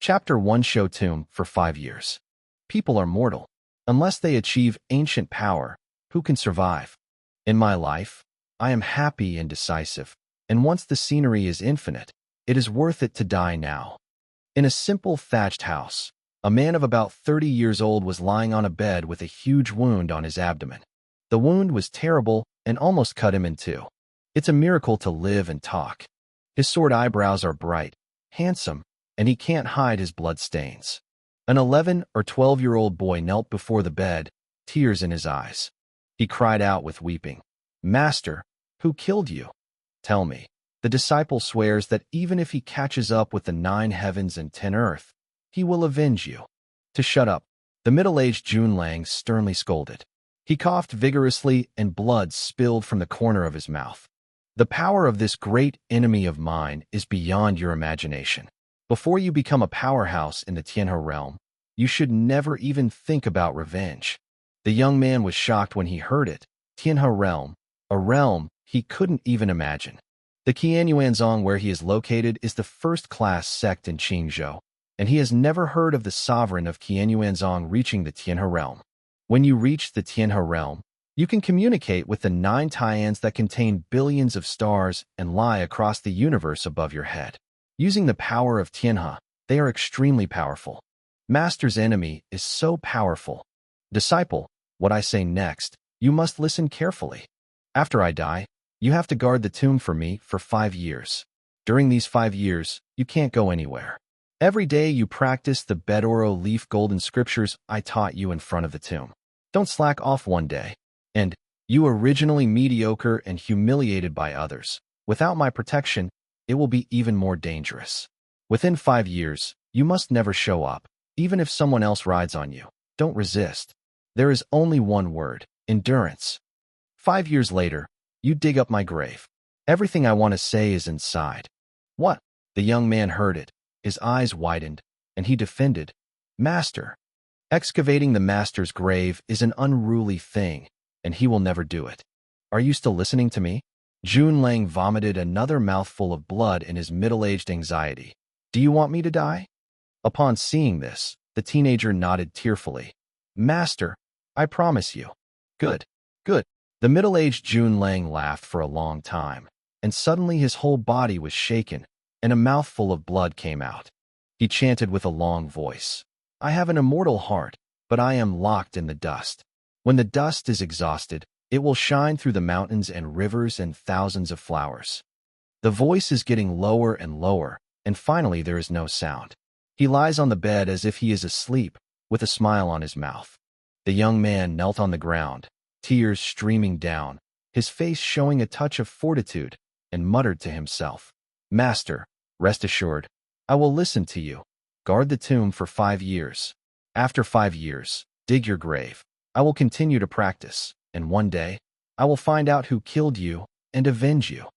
Chapter 1 Show Tomb for 5 years. People are mortal. Unless they achieve ancient power, who can survive? In my life, I am happy and decisive, and once the scenery is infinite, it is worth it to die now. In a simple thatched house, a man of about 30 years old was lying on a bed with a huge wound on his abdomen. The wound was terrible and almost cut him in two. It's a miracle to live and talk. His soared eyebrows are bright, handsome, and he can't hide his blood stains. An 11 or 12-year-old boy knelt before the bed, tears in his eyes. He cried out with weeping, "Master, who killed you? Tell me." The disciple swears that even if he catches up with the 9 heavens and 10 earth, he will avenge you. To shut up, the middle-aged Junlang sternly scolded. He coughed vigorously and blood spilled from the corner of his mouth. The power of this great enemy of mine is beyond your imagination. Before you become a powerhouse in the Tian realm, you should never even think about revenge. The young man was shocked when he heard it. Tian realm, a realm he couldn't even imagine. The Qianyuanzong where he is located is the first-class sect in Qingzhou, and he has never heard of the sovereign of Qianyuanzong reaching the Tian realm. When you reach the Tian realm, you can communicate with the 9 Tians that contain billions of stars and lie across the universe above your head. Using the power of Tianhe, they are extremely powerful. Master's enemy is so powerful. Disciple, what I say next, you must listen carefully. After I die, you have to guard the tomb for me for 5 years. During these 5 years, you can't go anywhere. Every day you practice the bedoro leaf golden scriptures I taught you in front of the tomb. Don't slack off one day. And, you originally mediocre and humiliated by others, without my protection, it will be even more dangerous. Within 5 years, you must never show up, even if someone else rides on you. Don't resist. There is only one word: endurance. 5 years later, you dig up my grave. Everything I want to say is inside. What? The young man heard it. His eyes widened, and he defended, "Master." Excavating the master's grave is an unruly thing, and he will never do it. Are you still listening to me? Junlang vomited another mouthful of blood in his middle-aged anxiety. Do you want me to die? Upon seeing this, the teenager nodded tearfully. Master, I promise you. Good, good. The middle-aged Junlang laughed for a long time, and suddenly his whole body was shaken, and a mouthful of blood came out. He chanted with a long voice, "I have an immortal heart, but I am locked in the dust. When the dust is exhausted, it will shine through the mountains and rivers and thousands of flowers." The voice is getting lower and lower, and finally there is no sound. He lies on the bed as if he is asleep, with a smile on his mouth. The young man knelt on the ground, tears streaming down, his face showing a touch of fortitude, and muttered to himself, "Master, rest assured, I will listen to you. Guard the tomb for 5 years. After 5 years, dig your grave. I will continue to practice, and one day, I will find out who killed you and avenge you."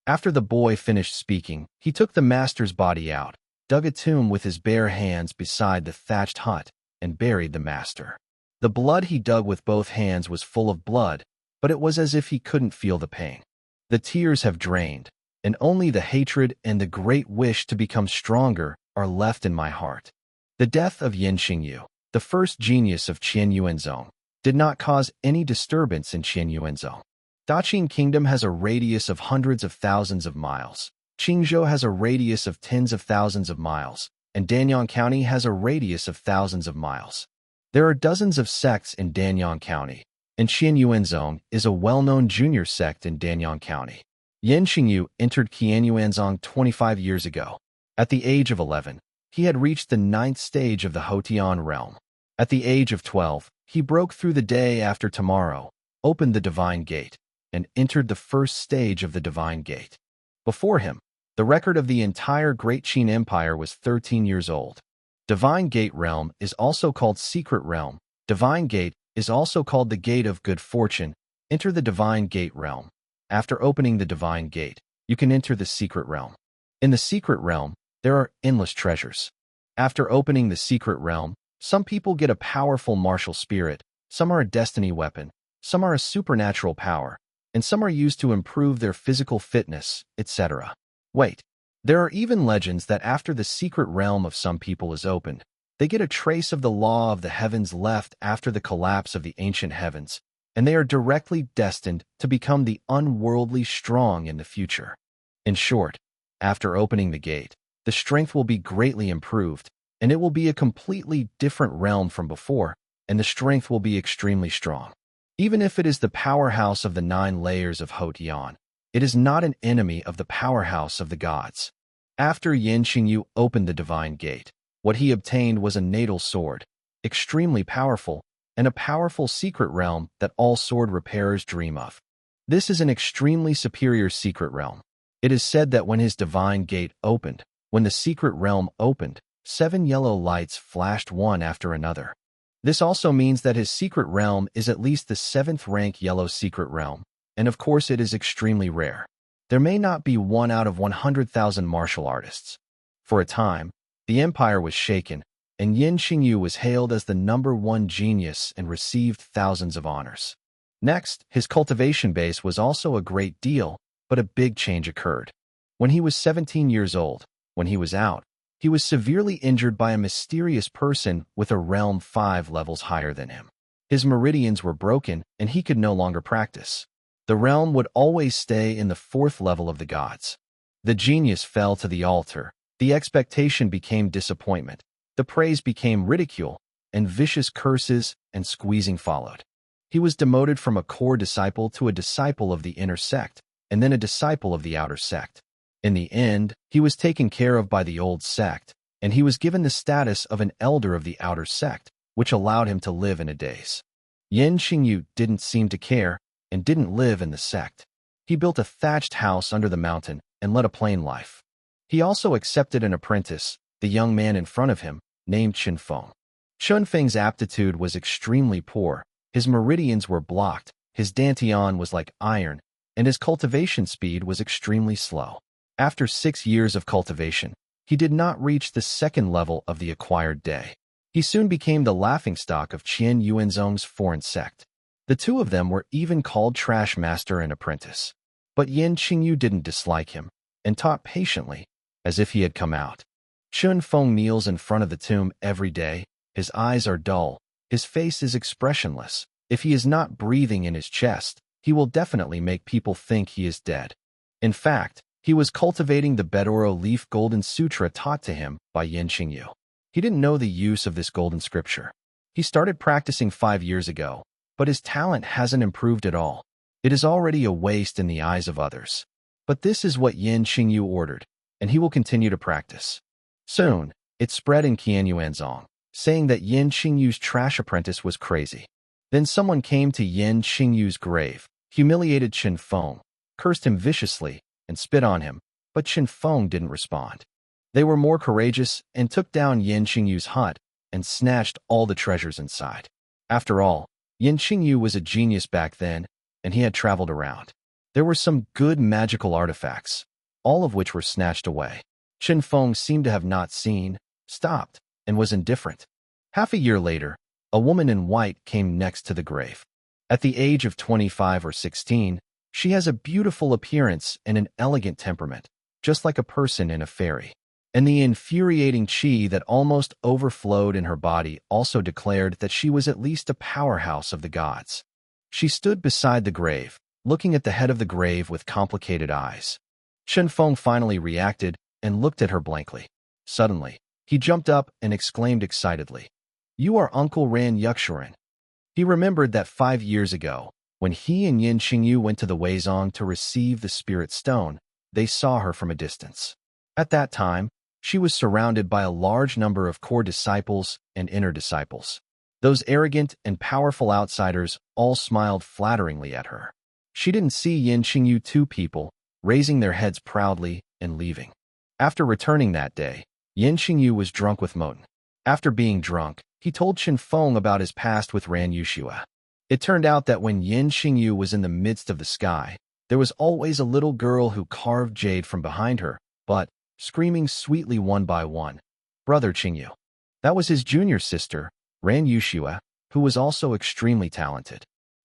After the boy finished speaking, he took the master's body out, dug a tomb with his bare hands beside the thatched hut, and buried the master. The blood he dug with both hands was full of blood, but it was as if he couldn't feel the pain. The tears have drained, and only the hatred and the great wish to become stronger are left in my heart. The death of Yin Xingyu, the first genius of Qianyuanzong, did not cause any disturbance in Qianyuanzong. Daqing Kingdom has a radius of hundreds of thousands of miles. Qingzhou has a radius of tens of thousands of miles, and Danyang County has a radius of thousands of miles. There are dozens of sects in Danyang County, and Qianyuanzong is a well-known junior sect in Danyang County. Yin Xingyu entered Qianyuanzong 25 years ago. At the age of 11, he had reached the 9th stage of the Hotian realm. At the age of 12, he broke through the day after tomorrow, opened the Divine Gate, and entered the first stage of the Divine Gate. Before him, the record of the entire Great Qin Empire was 13 years old. Divine Gate realm is also called Secret Realm. Divine Gate is also called the Gate of Good Fortune. Enter the Divine Gate realm. After opening the Divine Gate, you can enter the Secret Realm. In the Secret Realm, there are endless treasures. After opening the Secret Realm, some people get a powerful martial spirit, some are a destiny weapon, some are a supernatural power, and some are used to improve their physical fitness, etc. Wait, There are even legends that after the secret realm of some people is opened, they get a trace of the law of the heavens left after the collapse of the ancient heavens, and they are directly destined to become the unworldly strong in the future. In short, after opening the gate, the strength will be greatly improved, and it will be a completely different realm from before, and the strength will be extremely strong. Even if it is the powerhouse of the 9 layers of Tian, it is not an enemy of the powerhouse of the gods. After Yin Xingyu opened the divine gate, what he obtained was a natal sword, extremely powerful, and a powerful secret realm that all sword repairers dream of. This is an extremely superior secret realm. It is said that when his divine gate opened, when the secret realm opened, 7 yellow lights flashed one after another. This also means that his secret realm is at least the 7th rank yellow secret realm, and of course it is extremely rare. There may not be 1 out of 100,000 martial artists. For a time, the empire was shaken, and Yin Xingyu was hailed as the #1 genius and received thousands of honors. Next, his cultivation base was also a great deal, but a big change occurred. When he was 17 years old, when he was out, he was severely injured by a mysterious person with a realm 5 levels higher than him. His meridians were broken, and he could no longer practice. The realm would always stay in the 4th level of the gods. The genius fell to the altar. The expectation became disappointment. The praise became ridicule, and vicious curses and squeezing followed. He was demoted from a core disciple to a disciple of the inner sect, and then a disciple of the outer sect. In the end, he was taken care of by the old sect, and he was given the status of an elder of the outer sect, which allowed him to live in a daze. Yin Xingyu didn't seem to care, and didn't live in the sect. He built a thatched house under the mountain and led a plain life. He also accepted an apprentice, the young man in front of him, named Chunfeng. Chunfeng's aptitude was extremely poor, his meridians were blocked, his dantian was like iron, and his cultivation speed was extremely slow. After 6 years of cultivation, he did not reach the 2nd level of the acquired day. He soon became the laughingstock of Qian Yuanzong's foreign sect. The two of them were even called trash master and apprentice. But Yin Xingyu didn't dislike him, and taught patiently, as if he had come out. Chunfeng kneels in front of the tomb every day. His eyes are dull, his face is expressionless. If he is not breathing in his chest, he will definitely make people think he is dead. In fact, he was cultivating the Bedoro leaf golden sutra taught to him by Yin Xingyu. He didn't know the use of this golden scripture. He started practicing 5 years ago, but his talent hasn't improved at all. It is already a waste in the eyes of others. But this is what Yin Xingyu ordered, and he will continue to practice. Soon, it spread in Qian Yuanzong, saying that Yin Xingyu's trash apprentice was crazy. Then someone came to Yin Xingyu's grave, humiliated Chunfeng, cursed him viciously, and spit on him, but Chunfeng didn't respond. They were more courageous and took down Yin Xingyu's hut and snatched all the treasures inside. After all, Yin Xingyu was a genius back then, and he had traveled around. There were some good magical artifacts, all of which were snatched away. Chunfeng seemed to have not seen, stopped, and was indifferent. Half a year later, a woman in white came next to the grave. At the age of 25 or 16, she has a beautiful appearance and an elegant temperament, just like a person in a fairy. And the infuriating qi that almost overflowed in her body also declared that she was at least a powerhouse of the gods. She stood beside the grave, looking at the head of the grave with complicated eyes. Chunfeng finally reacted and looked at her blankly. Suddenly, he jumped up and exclaimed excitedly, "You are Uncle Ran Yukshuren." He remembered that 5 years ago, when he and Yin Xingyu went to the Weizong to receive the spirit stone, they saw her from a distance. At that time, she was surrounded by a large number of core disciples and inner disciples. Those arrogant and powerful outsiders all smiled flatteringly at her. She didn't see Yin Xingyu 2 people, raising their heads proudly and leaving. After returning that day, Yin Xingyu was drunk with Moten. After being drunk, he told Chunfeng about his past with Ran Yushua. It turned out that when Yin Xingyu was in the midst of the sky, there was always a little girl who carved jade from behind her, but, screaming sweetly one by one, "Brother Xingyu." That was his junior sister, Ran Yushua, who was also extremely talented.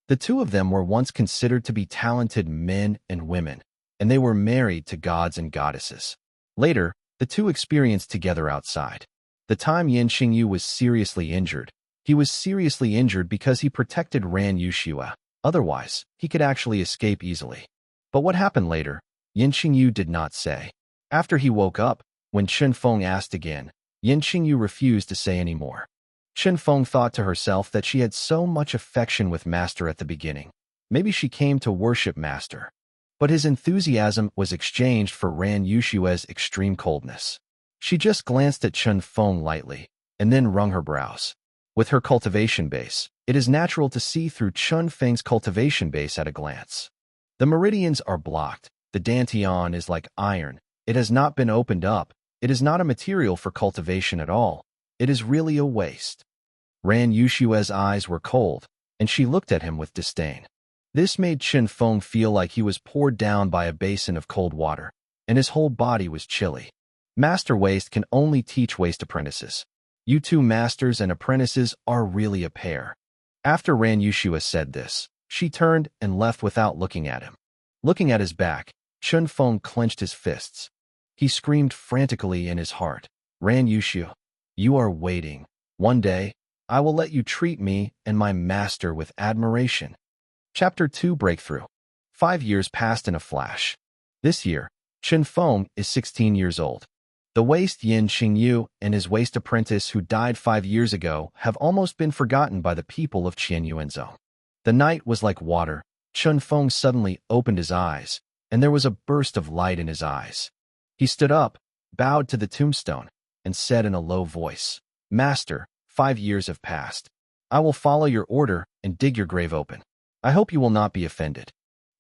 The two of them were once considered to be talented men and women, and they were married to gods and goddesses. Later, the two experienced together outside. The time Yin Xingyu was seriously injured, he was seriously injured because he protected Ran Yushua. Otherwise, he could actually escape easily. But what happened later, Yin Xingyu did not say. After he woke up, when Chen Feng asked again, Yin Xingyu refused to say any more. Chen Feng thought to herself that she had so much affection with Master at the beginning. Maybe she came to worship Master. But his enthusiasm was exchanged for Ran Yushua's extreme coldness. She just glanced at Chen Feng lightly, and then wrung her brows. With her cultivation base, it is natural to see through Chen Feng's cultivation base at a glance. The meridians are blocked. The dantian is like iron. It has not been opened up. It is not a material for cultivation at all. It is really a waste. Ran Yushua's eyes were cold, and she looked at him with disdain. This made Chen Feng feel like he was poured down by a basin of cold water, and his whole body was chilly. Master Waste can only teach waste apprentices. You two masters and apprentices are really a pair. After Ran Yushua said this, she turned and left without looking at him. Looking at his back, Chen Feng clenched his fists. He screamed frantically in his heart, Ran Yushua, you are waiting. One day, I will let you treat me and my master with admiration. Chapter 2 Breakthrough. 5 years passed in a flash. This year, Chen Feng is 16 years old. The waste Yin Xingyu and his waste apprentice who died 5 years ago have almost been forgotten by the people of Qianyuanzhou. The night was like water. Chen Feng suddenly opened his eyes, and there was a burst of light in his eyes. He stood up, bowed to the tombstone, and said in a low voice, Master, 5 years have passed. I will follow your order and dig your grave open. I hope you will not be offended.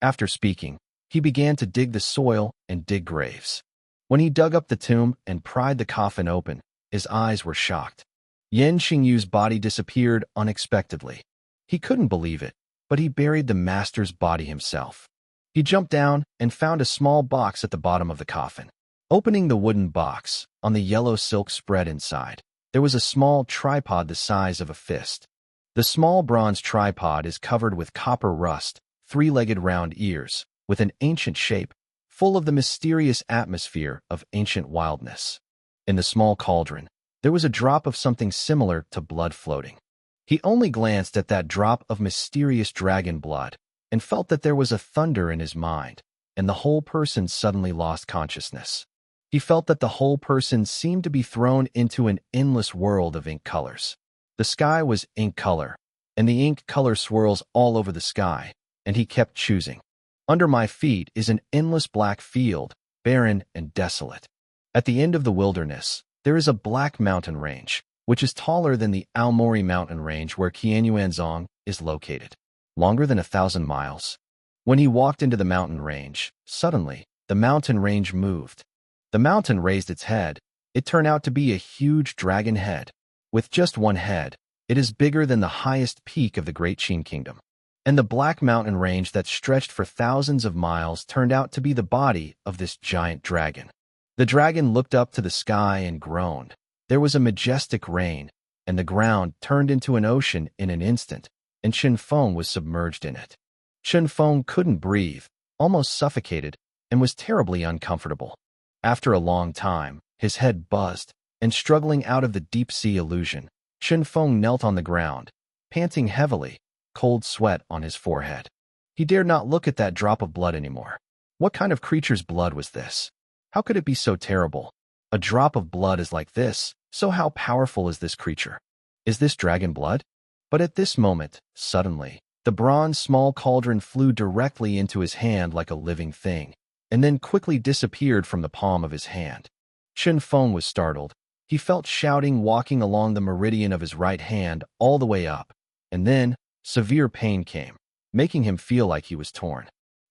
After speaking, he began to dig the soil and dig graves. When he dug up the tomb and pried the coffin open, his eyes were shocked. Yin Xingyu's body disappeared unexpectedly. He couldn't believe it, but he buried the master's body himself. He jumped down and found a small box at the bottom of the coffin. Opening the wooden box, on the yellow silk spread inside, there was a small tripod the size of a fist. The small bronze tripod is covered with copper rust, 3-legged round ears, with an ancient shape, full of the mysterious atmosphere of ancient wildness. In the small cauldron, there was a drop of something similar to blood floating. He only glanced at that drop of mysterious dragon blood and felt that there was a thunder in his mind, and the whole person suddenly lost consciousness. He felt that the whole person seemed to be thrown into an endless world of ink colors. The sky was ink color, and the ink color swirls all over the sky, and he kept choosing. Under my feet is an endless black field, barren and desolate. At the end of the wilderness, there is a black mountain range, which is taller than the Aomori mountain range where Qianyuanzhong is located, longer than 1,000 miles. When he walked into the mountain range, suddenly, the mountain range moved. The mountain raised its head. It turned out to be a huge dragon head. With just one head, it is bigger than the highest peak of the Great Qin Kingdom. And the black mountain range that stretched for thousands of miles turned out to be the body of this giant dragon. The dragon looked up to the sky and groaned. There was a majestic rain, and the ground turned into an ocean in an instant, and Chen Feng was submerged in it. Chen Feng couldn't breathe, almost suffocated, and was terribly uncomfortable. After a long time, his head buzzed, and struggling out of the deep-sea illusion, Chen Feng knelt on the ground, panting heavily, cold sweat on his forehead. He dared not look at that drop of blood anymore. What kind of creature's blood was this? How could it be so terrible? A drop of blood is like this, so how powerful is this creature? Is this dragon blood? But at this moment, suddenly, the bronze small cauldron flew directly into his hand like a living thing, and then quickly disappeared from the palm of his hand. Chen Feng was startled. He felt shouting walking along the meridian of his right hand all the way up, and then severe pain came, making him feel like he was torn.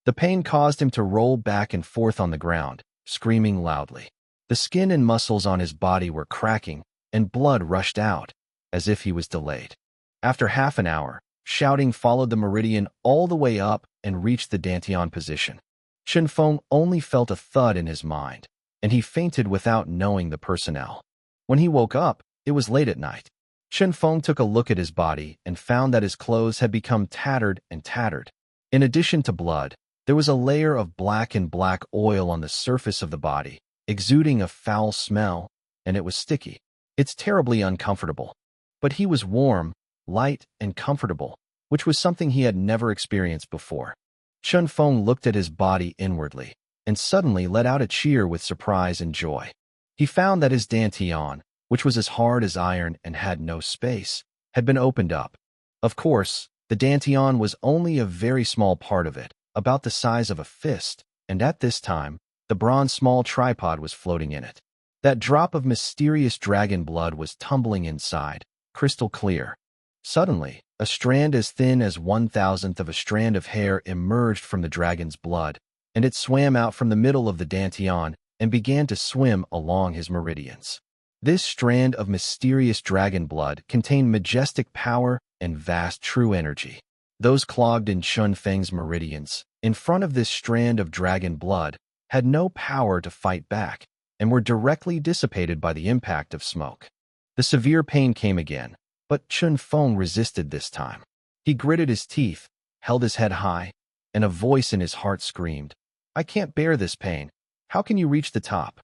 The pain caused him to roll back and forth on the ground, screaming loudly. The skin and muscles on his body were cracking, and blood rushed out, as if he was delayed. After half an hour, shouting followed the meridian all the way up and reached the dantian position. Chen Feng only felt a thud in his mind, and he fainted without knowing the personnel. When he woke up, it was late at night. Chen Feng took a look at his body and found that his clothes had become tattered and tattered. In addition to blood, there was a layer of black oil on the surface of the body, exuding a foul smell, and it was sticky. It's terribly uncomfortable. But he was warm, light, and comfortable, which was something he had never experienced before. Chun Feng looked at his body inwardly, and suddenly let out a cheer with surprise and joy. He found that his dantian, which was as hard as iron and had no space, had been opened up. Of course, the dantian was only a very small part of it, about the size of a fist, and at this time, the bronze small tripod was floating in it. That drop of mysterious dragon blood was tumbling inside, crystal clear. Suddenly, a strand as thin as 1,000th of a strand of hair emerged from the dragon's blood, and it swam out from the middle of the dantian and began to swim along his meridians. This strand of mysterious dragon blood contained majestic power and vast true energy. Those clogged in Chun Feng's meridians, in front of this strand of dragon blood, had no power to fight back, and were directly dissipated by the impact of smoke. The severe pain came again, but Chun Feng resisted this time. He gritted his teeth, held his head high, and a voice in his heart screamed, "I can't bear this pain. How can you reach the top?"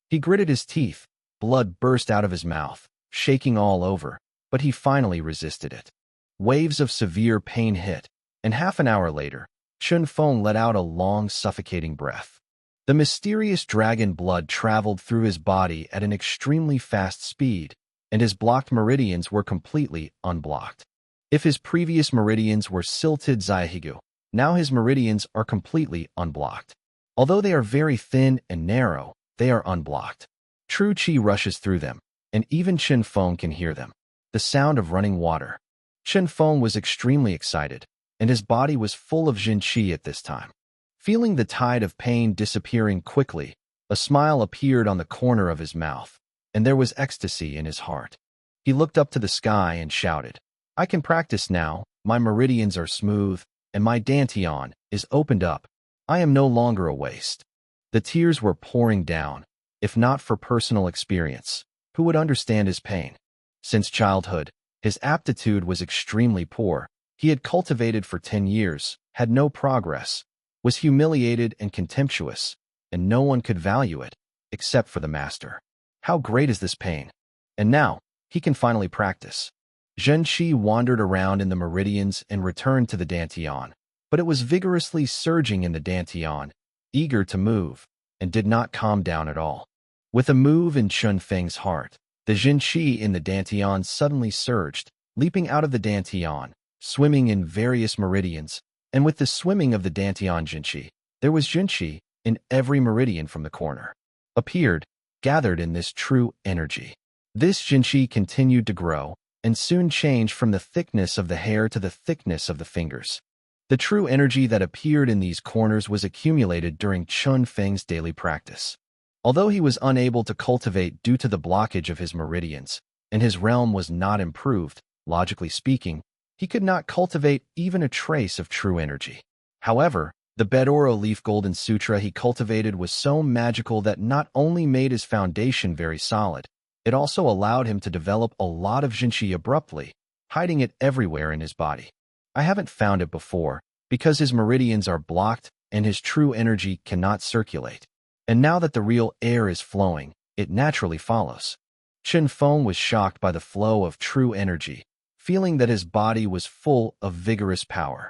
He gritted his teeth, blood burst out of his mouth, shaking all over, but he finally resisted it. Waves of severe pain hit, and half an hour later, Chun Feng let out a long, suffocating breath. The mysterious dragon blood traveled through his body at an extremely fast speed, and his blocked meridians were completely unblocked. If his previous meridians were silted zaihigu, now his meridians are completely unblocked. Although they are very thin and narrow, they are unblocked. True qi rushes through them, and even Chun Feng can hear them. The sound of running water. Chun Feng was extremely excited, and his body was full of jin qi at this time. Feeling the tide of pain disappearing quickly, a smile appeared on the corner of his mouth, and there was ecstasy in his heart. He looked up to the sky and shouted, "I can practice now, my meridians are smooth, and my dantian is opened up. I am no longer a waste." The tears were pouring down. If not for personal experience, who would understand his pain? Since childhood, his aptitude was extremely poor. He had cultivated for 10 years, had no progress, was humiliated and contemptuous, and no one could value it, except for the master. How great is this pain? And now, he can finally practice. Zhen Qi wandered around in the meridians and returned to the dantian, but it was vigorously surging in the dantian, eager to move, and did not calm down at all. With a move in Chun Feng's heart, the Zhen Qi in the dantian suddenly surged, leaping out of the dantian, swimming in various meridians, and with the swimming of the dantian Jinqi, there was Jinqi in every meridian from the corner. Appeared, gathered in this true energy. This Jinqi continued to grow, and soon changed from the thickness of the hair to the thickness of the fingers. The true energy that appeared in these corners was accumulated during Chun Feng's daily practice. Although he was unable to cultivate due to the blockage of his meridians, and his realm was not improved, logically speaking, he could not cultivate even a trace of true energy. However, the Bedoro Leaf Golden Sutra he cultivated was so magical that not only made his foundation very solid, it also allowed him to develop a lot of Jinqi abruptly, hiding it everywhere in his body. I haven't found it before, because his meridians are blocked and his true energy cannot circulate. And now that the real air is flowing, it naturally follows. Chun Feng was shocked by the flow of true energy, feeling that his body was full of vigorous power.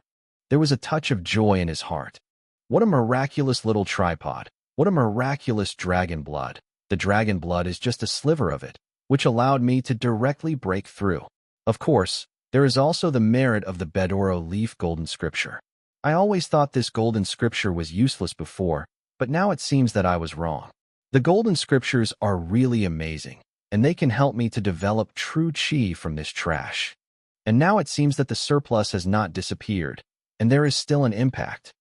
There was a touch of joy in his heart. What a miraculous little tripod. What a miraculous dragon blood. The dragon blood is just a sliver of it, which allowed me to directly break through. Of course, there is also the merit of the Bedoro Leaf Golden Scripture. I always thought this golden scripture was useless before, but now it seems that I was wrong. The golden scriptures are really amazing, and they can help me to develop true qi from this trash. And now it seems that the surplus has not disappeared, and there is still an impact.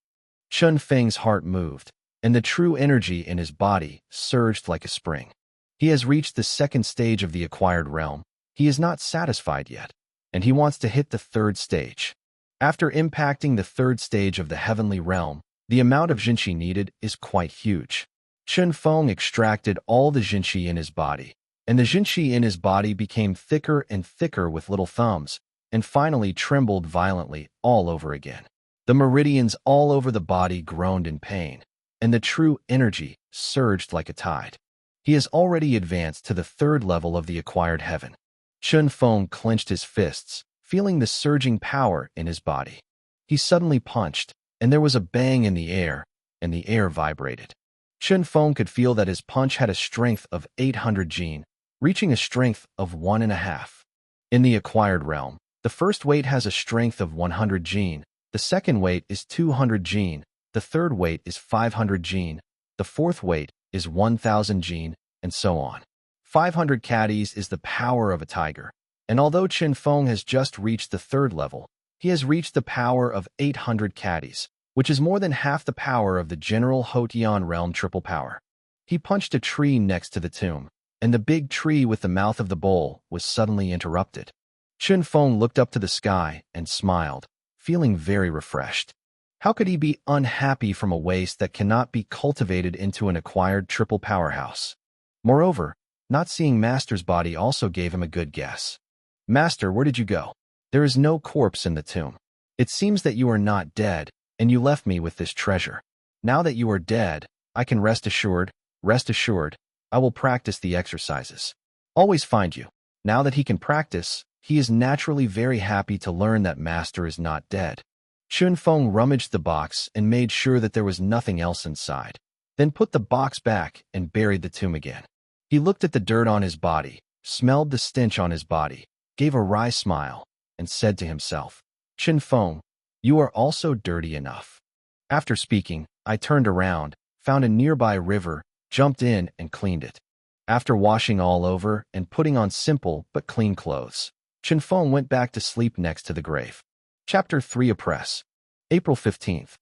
Chun Feng's heart moved, and the true energy in his body surged like a spring. He has reached the second stage of the acquired realm. He is not satisfied yet, and he wants to hit the third stage. After impacting the third stage of the heavenly realm, the amount of Jinqi needed is quite huge. Chun Feng extracted all the Jinqi in his body, and the Jinqi in his body became thicker and thicker with little thumbs, and finally trembled violently all over again. The meridians all over the body groaned in pain, and the true energy surged like a tide. He has already advanced to the third level of the acquired heaven. Chun Feng clenched his fists, feeling the surging power in his body. He suddenly punched, and there was a bang in the air, and the air vibrated. Chun Feng could feel that his punch had a strength of 800 jin, reaching a strength of 1.5. In the acquired realm, the first weight has a strength of 100 jin, the second weight is 200 jin, the third weight is 500 jin, the fourth weight is 1,000 jin, and so on. 500 caddies is the power of a tiger, and although Chun Feng has just reached the third level, he has reached the power of 800 caddies, which is more than half the power of the general Hotian realm triple power. He punched a tree next to the tomb, and the big tree with the mouth of the bowl was suddenly interrupted. Chun Feng looked up to the sky and smiled, feeling very refreshed. How could he be unhappy from a waste that cannot be cultivated into an acquired triple powerhouse? Moreover, not seeing Master's body also gave him a good guess. Master, where did you go? There is no corpse in the tomb. It seems that you are not dead, and you left me with this treasure. Now that you are dead, I can rest assured, I will practice the exercises. Always find you. Now that he can practice, he is naturally very happy to learn that Master is not dead. Chun Feng rummaged the box and made sure that there was nothing else inside, then put the box back and buried the tomb again. He looked at the dirt on his body, smelled the stench on his body, gave a wry smile, and said to himself, Chun Feng, you are also dirty enough. After speaking, I turned around, found a nearby river, jumped in and cleaned it. After washing all over and putting on simple but clean clothes, Chun Feng went back to sleep next to the grave. Chapter 3 Oppress. April 15th.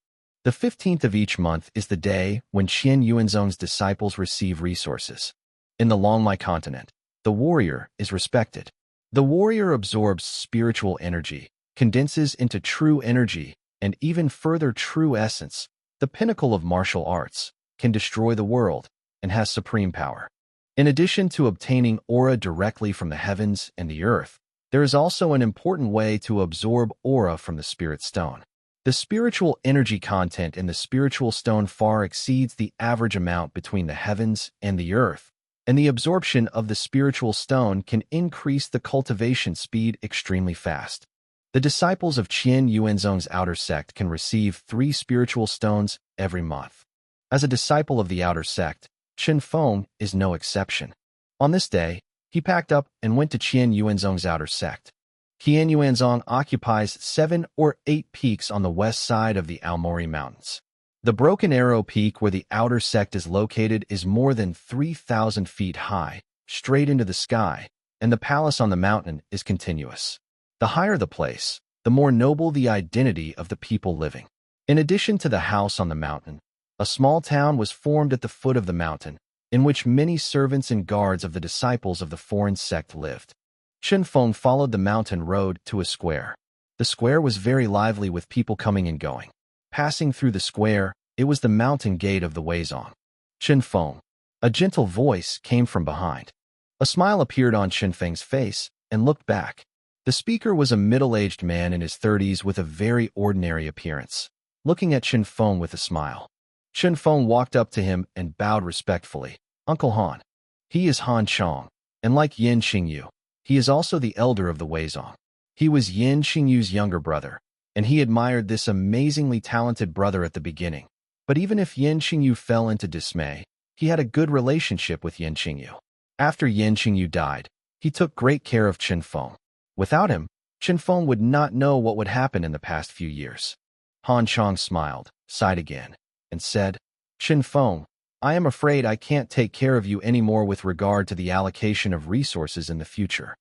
The 15th of each month is the day when Qian Yuanzong's disciples receive resources. In the Longmai continent, the warrior is respected. The warrior absorbs spiritual energy, condenses into true energy, and even further true essence, the pinnacle of martial arts, can destroy the world, and has supreme power. In addition to obtaining aura directly from the heavens and the earth, there is also an important way to absorb aura from the spirit stone. The spiritual energy content in the spiritual stone far exceeds the average amount between the heavens and the earth, and the absorption of the spiritual stone can increase the cultivation speed extremely fast. The disciples of Qian Yuanzong's outer sect can receive 3 spiritual stones every month. As a disciple of the outer sect, Chun Feng is no exception. On this day, he packed up and went to Qian Yuanzong's outer sect. Qian Yuanzong occupies 7 or 8 peaks on the west side of the Aomori Mountains. The Broken Arrow Peak where the outer sect is located is more than 3,000 feet high, straight into the sky, and the palace on the mountain is continuous. The higher the place, the more noble the identity of the people living. In addition to the house on the mountain, a small town was formed at the foot of the mountain, in which many servants and guards of the disciples of the foreign sect lived. Chun Feng followed the mountain road to a square. The square was very lively with people coming and going. Passing through the square, it was the mountain gate of the Weizong. Chun Feng. A gentle voice came from behind. A smile appeared on Chun Feng's face and looked back. The speaker was a middle-aged man in his 30s with a very ordinary appearance, looking at Chun Feng with a smile. Chun Feng walked up to him and bowed respectfully. Uncle Han. He is Han Chong, and like Yin Xingyu, he is also the elder of the Weizong. He was Yin Xingyu's younger brother, and he admired this amazingly talented brother at the beginning. But even if Yin Xingyu fell into dismay, he had a good relationship with Yin Xingyu. After Yin Xingyu died, he took great care of Chun Feng. Without him, Chun Feng would not know what would happen in the past few years. Han Chong smiled, sighed again, and said, Chun Feng, I am afraid I can't take care of you anymore with regard to the allocation of resources in the future.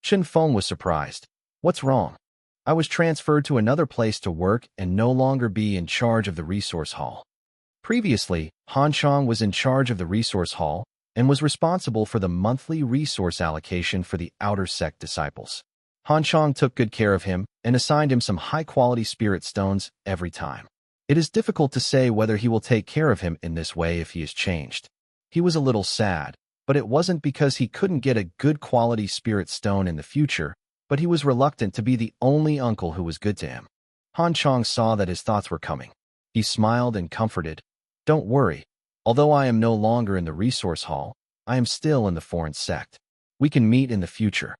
Chun Feng was surprised. What's wrong? I was transferred to another place to work and no longer be in charge of the resource hall. Previously, Han Chong was in charge of the resource hall and was responsible for the monthly resource allocation for the outer sect disciples. Han Chong took good care of him and assigned him some high-quality spirit stones every time. It is difficult to say whether he will take care of him in this way if he is changed. He was a little sad, but it wasn't because he couldn't get a good quality spirit stone in the future, but he was reluctant to be the only uncle who was good to him. Han Chong saw that his thoughts were coming. He smiled and comforted. Don't worry. Although I am no longer in the resource hall, I am still in the foreign sect. We can meet in the future.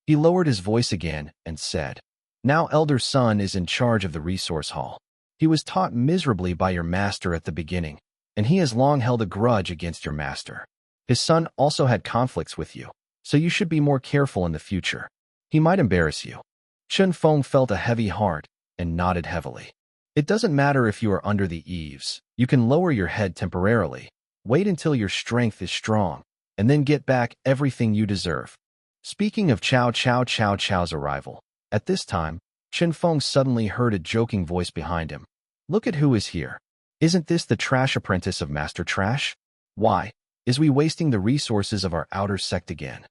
He lowered his voice again and said, Now Elder Son is in charge of the resource hall. He was taught miserably by your master at the beginning, and he has long held a grudge against your master. His son also had conflicts with you, so you should be more careful in the future. He might embarrass you. Chen Feng felt a heavy heart and nodded heavily. It doesn't matter if you are under the eaves. You can lower your head temporarily, wait until your strength is strong, and then get back everything you deserve. Speaking of Chow's arrival, at this time, Chen Feng suddenly heard a joking voice behind him. Look at who is here. Isn't this the trash apprentice of Master Trash? Why, is we wasting the resources of our outer sect again?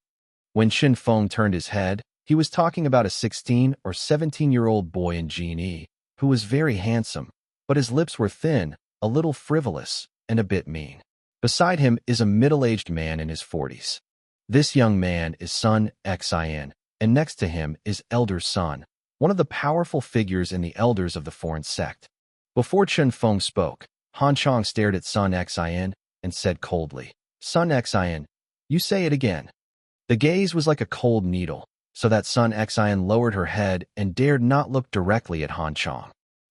When Chen Feng turned his head, he was talking about a 16 or 17-year-old boy in Genie, who was very handsome, but his lips were thin, a little frivolous, and a bit mean. Beside him is a middle-aged man in his 40s. This young man is Sun Xin, and next to him is Elder Sun, one of the powerful figures in the elders of the foreign sect. Before Chen Feng spoke, Han Chong stared at Sun Xin and said coldly, Sun Xin, you say it again. The gaze was like a cold needle, so that Sun Xin lowered her head and dared not look directly at Han Chong.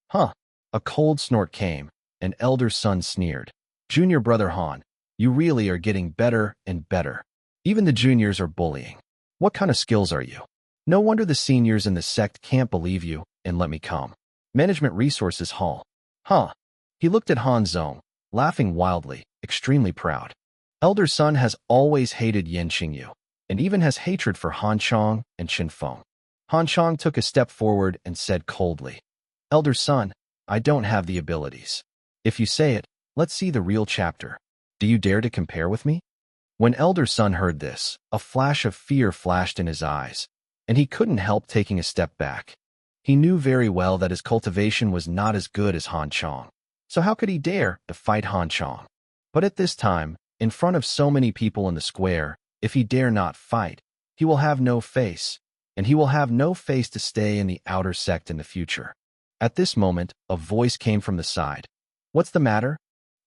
Huh. A cold snort came, and Elder Sun sneered. Junior brother Han, you really are getting better and better. Even the juniors are bullying. What kind of skills are you? No wonder the seniors in the sect can't believe you and let me come. Management Resources Hall. Huh. He looked at Han Zong, laughing wildly, extremely proud. Elder Sun has always hated Yen Qingyu, and even has hatred for Han Chong and Chen Feng. Han Chong took a step forward and said coldly, Elder Sun, I don't have the abilities. If you say it, let's see the real chapter. Do you dare to compare with me? When Elder Sun heard this, a flash of fear flashed in his eyes, and he couldn't help taking a step back. He knew very well that his cultivation was not as good as Han Chong, so how could he dare to fight Han Chong? But at this time, in front of so many people in the square, if he dare not fight, he will have no face, and he will have no face to stay in the outer sect in the future. At this moment, a voice came from the side. What's the matter?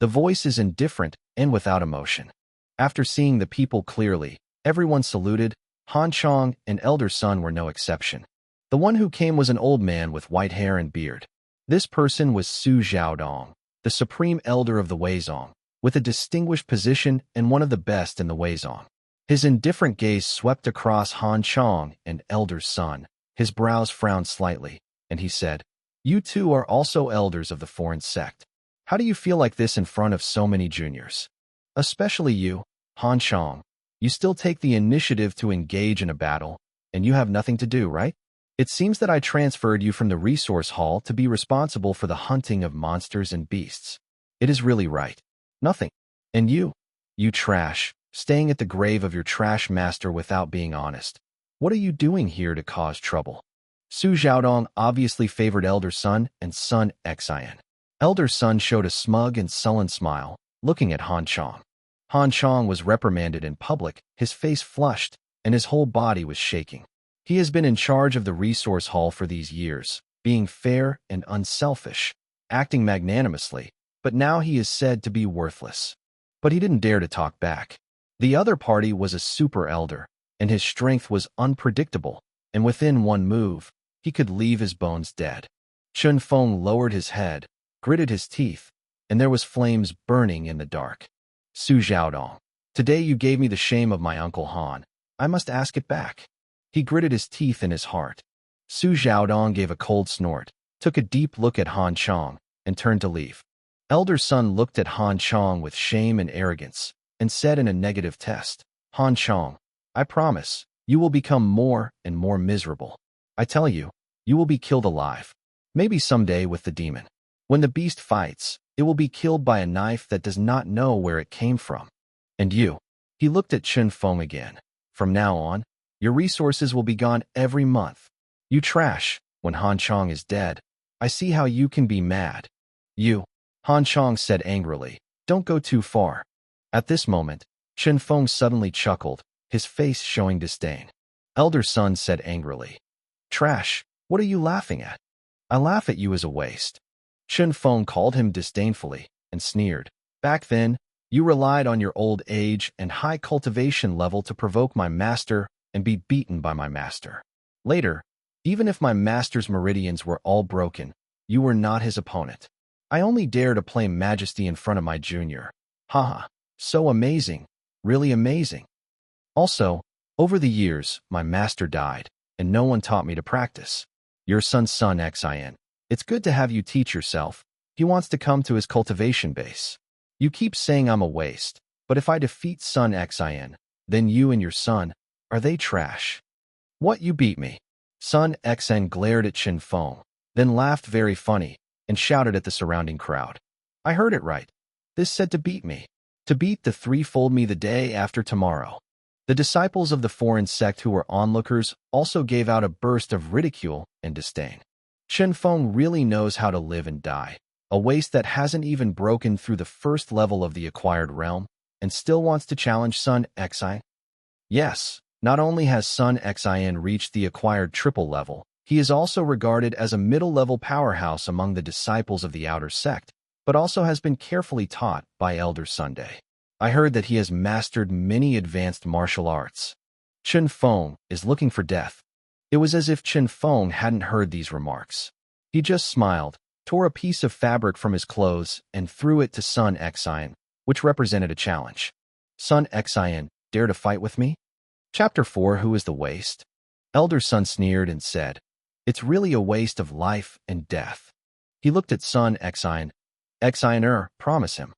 The voice is indifferent and without emotion. After seeing the people clearly, everyone saluted. Han Chong and Elder Sun were no exception. The one who came was an old man with white hair and beard. This person was Su Zhaodong, the supreme elder of the Weizong, with a distinguished position and one of the best in the Weizong. His indifferent gaze swept across Han Chong and Elder Sun. His brows frowned slightly, and he said, You two are also elders of the foreign sect. How do you feel like this in front of so many juniors? Especially you, Han Chong. You still take the initiative to engage in a battle, and you have nothing to do, right? It seems that I transferred you from the resource hall to be responsible for the hunting of monsters and beasts. It is really right. Nothing. And you trash, staying at the grave of your trash master without being honest. What are you doing here to cause trouble? Su Zhaodong obviously favored Elder Sun and Sun Xin. Elder Sun showed a smug and sullen smile, looking at Han Chong. Han Chong was reprimanded in public, his face flushed, and his whole body was shaking. He has been in charge of the resource hall for these years, being fair and unselfish, acting magnanimously, but now he is said to be worthless. But he didn't dare to talk back. The other party was a super elder, and his strength was unpredictable, and within one move, he could leave his bones dead. Chen Feng lowered his head, gritted his teeth, and there was flames burning in the dark. Su Zhaodong, today you gave me the shame of my Uncle Han. I must ask it back. He gritted his teeth in his heart. Su Zhaodong gave a cold snort, took a deep look at Han Chong, and turned to leave. Elder Sun looked at Han Chong with shame and arrogance, and said in a negative test, Han Chong, I promise, you will become more and more miserable. I tell you, you will be killed alive. Maybe someday with the demon. When the beast fights, it will be killed by a knife that does not know where it came from. And you, he looked at Chen Feng again. From now on, your resources will be gone every month. You trash, when Han Chong is dead. I see how you can be mad. You, Han Chong said angrily, don't go too far. At this moment, Chen Feng suddenly chuckled, his face showing disdain. Elder Sun said angrily, Trash, what are you laughing at? I laugh at you as a waste. Chen Feng called him disdainfully and sneered, Back then, you relied on your old age and high cultivation level to provoke my master and be beaten by my master. Later, even if my master's meridians were all broken, you were not his opponent. I only dare to play majesty in front of my junior. Haha, so amazing, really amazing. Also, over the years, my master died, and no one taught me to practice. Your son's son Xin. It's good to have you teach yourself. He wants to come to his cultivation base. You keep saying I'm a waste, but if I defeat son Xin, then you and your son, are they trash? What, you beat me? Son Xin glared at Qin Feng, then laughed very funny, and shouted at the surrounding crowd. I heard it right. This said to beat me. To beat the threefold me the day after tomorrow. The disciples of the foreign sect who were onlookers also gave out a burst of ridicule and disdain. Qin Feng really knows how to live and die. A waste that hasn't even broken through the first level of the acquired realm, and still wants to challenge Sun Xin? Yes, not only has Sun Xin reached the acquired triple level, he is also regarded as a middle-level powerhouse among the disciples of the outer sect, but also has been carefully taught by Elder Sunday. I heard that he has mastered many advanced martial arts. Qin Feng is looking for death. It was as if Qin Feng hadn't heard these remarks. He just smiled, tore a piece of fabric from his clothes, and threw it to Sun Xin, which represented a challenge. Sun Xin, dare to fight with me? Chapter 4, Who is the Waste? Elder Sun sneered and said, It's really a waste of life and death. He looked at Sun Xin. Xin, promise him.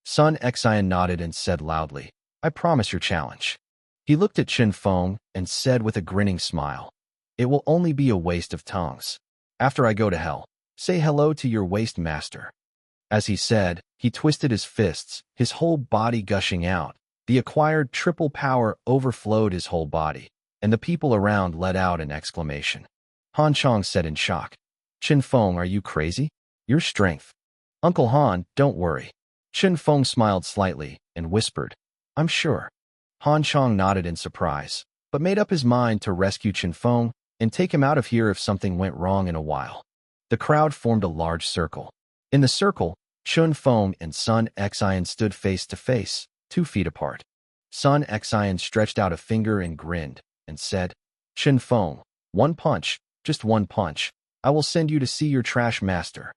Sun Xin nodded and said loudly, I promise your challenge. He looked at Qin Feng and said with a grinning smile, It will only be a waste of tongues. After I go to hell, say hello to your waste master. As he said, he twisted his fists, his whole body gushing out. The acquired triple power overflowed his whole body, and the people around let out an exclamation. Han Chong said in shock, Qin Feng, are you crazy? Your strength. Uncle Han, don't worry. Qin Feng smiled slightly and whispered, I'm sure. Han Chong nodded in surprise, but made up his mind to rescue Qin Feng and take him out of here if something went wrong in a while. The crowd formed a large circle. In the circle, Qin Feng and Sun Xin stood face to face, 2 feet apart. Sun Xin stretched out a finger and grinned, and said, Qin Feng, one punch, just one punch, I will send you to see your trash master.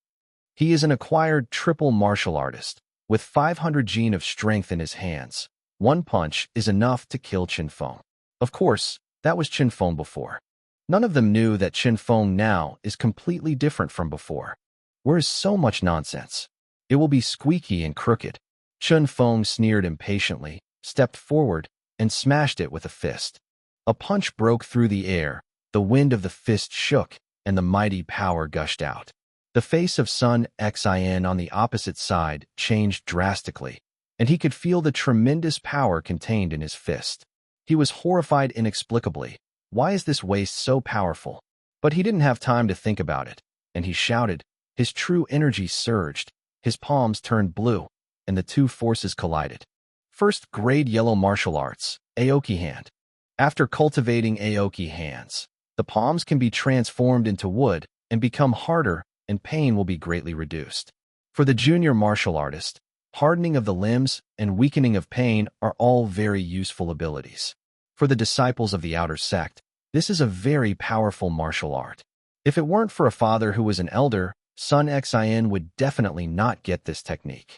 He is an acquired triple martial artist, with 500 gene of strength in his hands. One punch is enough to kill Qin Feng. Of course, that was Qin Feng before. None of them knew that Qin Feng now is completely different from before. Where is so much nonsense? It will be squeaky and crooked. Qin Feng sneered impatiently, stepped forward, and smashed it with a fist. A punch broke through the air, the wind of the fist shook, and the mighty power gushed out. The face of Sun Xin on the opposite side changed drastically, and he could feel the tremendous power contained in his fist. He was horrified inexplicably. Why is this waste so powerful? But he didn't have time to think about it, and he shouted. His true energy surged, his palms turned blue, and the two forces collided. First grade yellow martial arts, Aoki hand. After cultivating Aoki hands, the palms can be transformed into wood and become harder, and pain will be greatly reduced. For the junior martial artist, hardening of the limbs and weakening of pain are all very useful abilities. For the disciples of the outer sect, this is a very powerful martial art. If it weren't for a father who was an elder, Sun Xin would definitely not get this technique.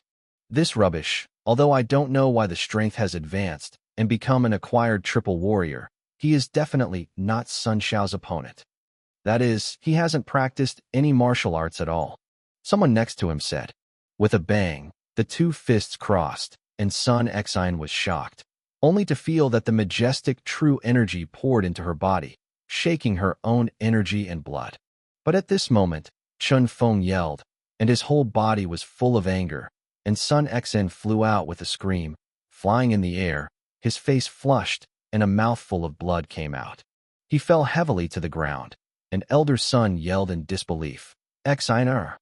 This rubbish, although I don't know why the strength has advanced and become an acquired triple warrior, he is definitely not Sun Xiao's opponent. That is, he hasn't practiced any martial arts at all. Someone next to him said. With a bang, the two fists crossed, and Sun Xin was shocked, only to feel that the majestic true energy poured into her body, shaking her own energy and blood. But at this moment, Qin Feng yelled, and his whole body was full of anger, and Sun Xin flew out with a scream, flying in the air, his face flushed, and a mouthful of blood came out. He fell heavily to the ground, and Elder Sun yelled in disbelief, Xin.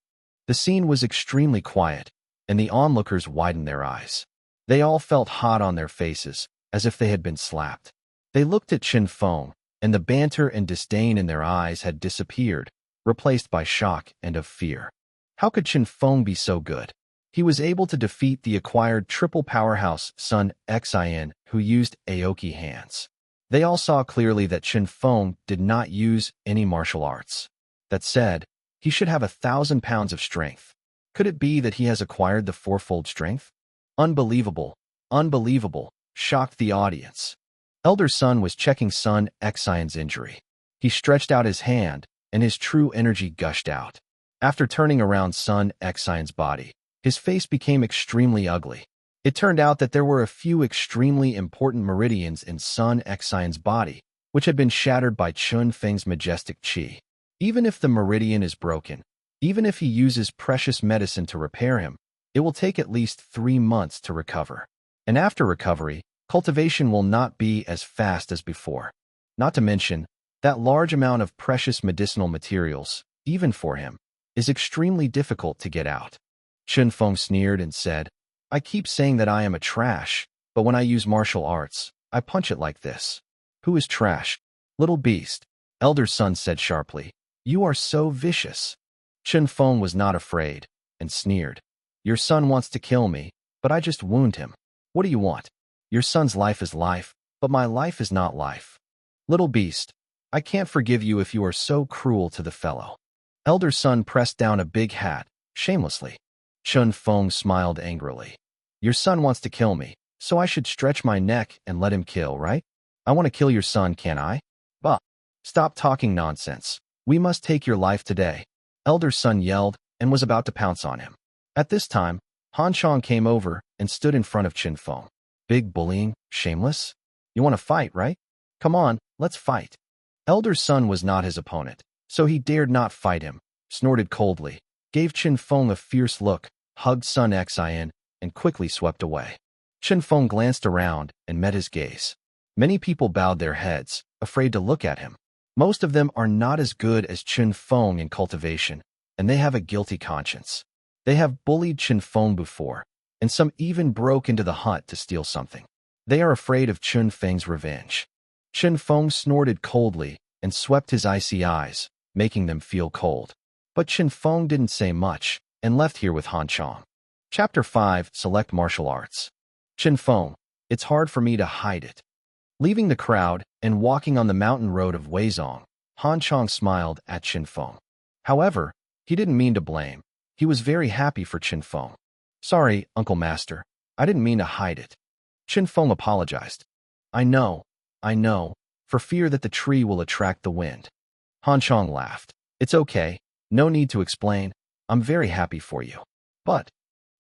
The scene was extremely quiet, and the onlookers widened their eyes. They all felt hot on their faces, as if they had been slapped. They looked at Qin Feng, and the banter and disdain in their eyes had disappeared, replaced by shock and of fear. How could Qin Feng be so good? He was able to defeat the acquired triple powerhouse Sun Xin, who used Aoki hands. They all saw clearly that Chen Feng did not use any martial arts. That said, he should have 1,000 pounds of strength. Could it be that he has acquired the fourfold strength? Unbelievable, unbelievable, shocked the audience. Elder Sun was checking Sun Xion's injury. He stretched out his hand, and his true energy gushed out. After turning around Sun Xion's body, his face became extremely ugly. It turned out that there were a few extremely important meridians in Sun Xion's body, which had been shattered by Chun Feng's majestic qi. Even if the meridian is broken, even if he uses precious medicine to repair him, it will take at least 3 months to recover. And after recovery, cultivation will not be as fast as before. Not to mention, that large amount of precious medicinal materials, even for him, is extremely difficult to get out. Chen Feng sneered and said, I keep saying that I am a trash, but when I use martial arts, I punch it like this. Who is trash? Little beast, Elder Sun said sharply. You are so vicious. Chen Feng was not afraid, and sneered. Your son wants to kill me, but I just wound him. What do you want? Your son's life is life, but my life is not life. Little beast, I can't forgive you if you are so cruel to the fellow. Elder Sun pressed down a big hat, shamelessly. Chen Feng smiled angrily. Your son wants to kill me, so I should stretch my neck and let him kill, right? I want to kill your son, can't I? Bah! Stop talking nonsense. We must take your life today. Elder Sun yelled and was about to pounce on him. At this time, Han Chong came over and stood in front of Chen Feng. Big bullying, shameless? You want to fight, right? Come on, let's fight. Elder Sun was not his opponent, so he dared not fight him, snorted coldly, gave Chen Feng a fierce look, hugged Sun Xian, and quickly swept away. Chen Feng glanced around and met his gaze. Many people bowed their heads, afraid to look at him. Most of them are not as good as Chen Feng in cultivation, and they have a guilty conscience. They have bullied Chen Feng before, and some even broke into the hut to steal something. They are afraid of Chun Feng's revenge. Chen Feng snorted coldly and swept his icy eyes, making them feel cold. But Chen Feng didn't say much and left here with Han Chong. Chapter 5, Select Martial Arts. Chen Feng, it's hard for me to hide it. Leaving the crowd and walking on the mountain road of Weizong, Han Chong smiled at Chen Feng. However, he didn't mean to blame. He was very happy for Chen Feng. Sorry, Uncle Master, I didn't mean to hide it. Chen Feng apologized. I know, for fear that the tree will attract the wind. Han Chong laughed. It's okay, no need to explain. I'm very happy for you. But,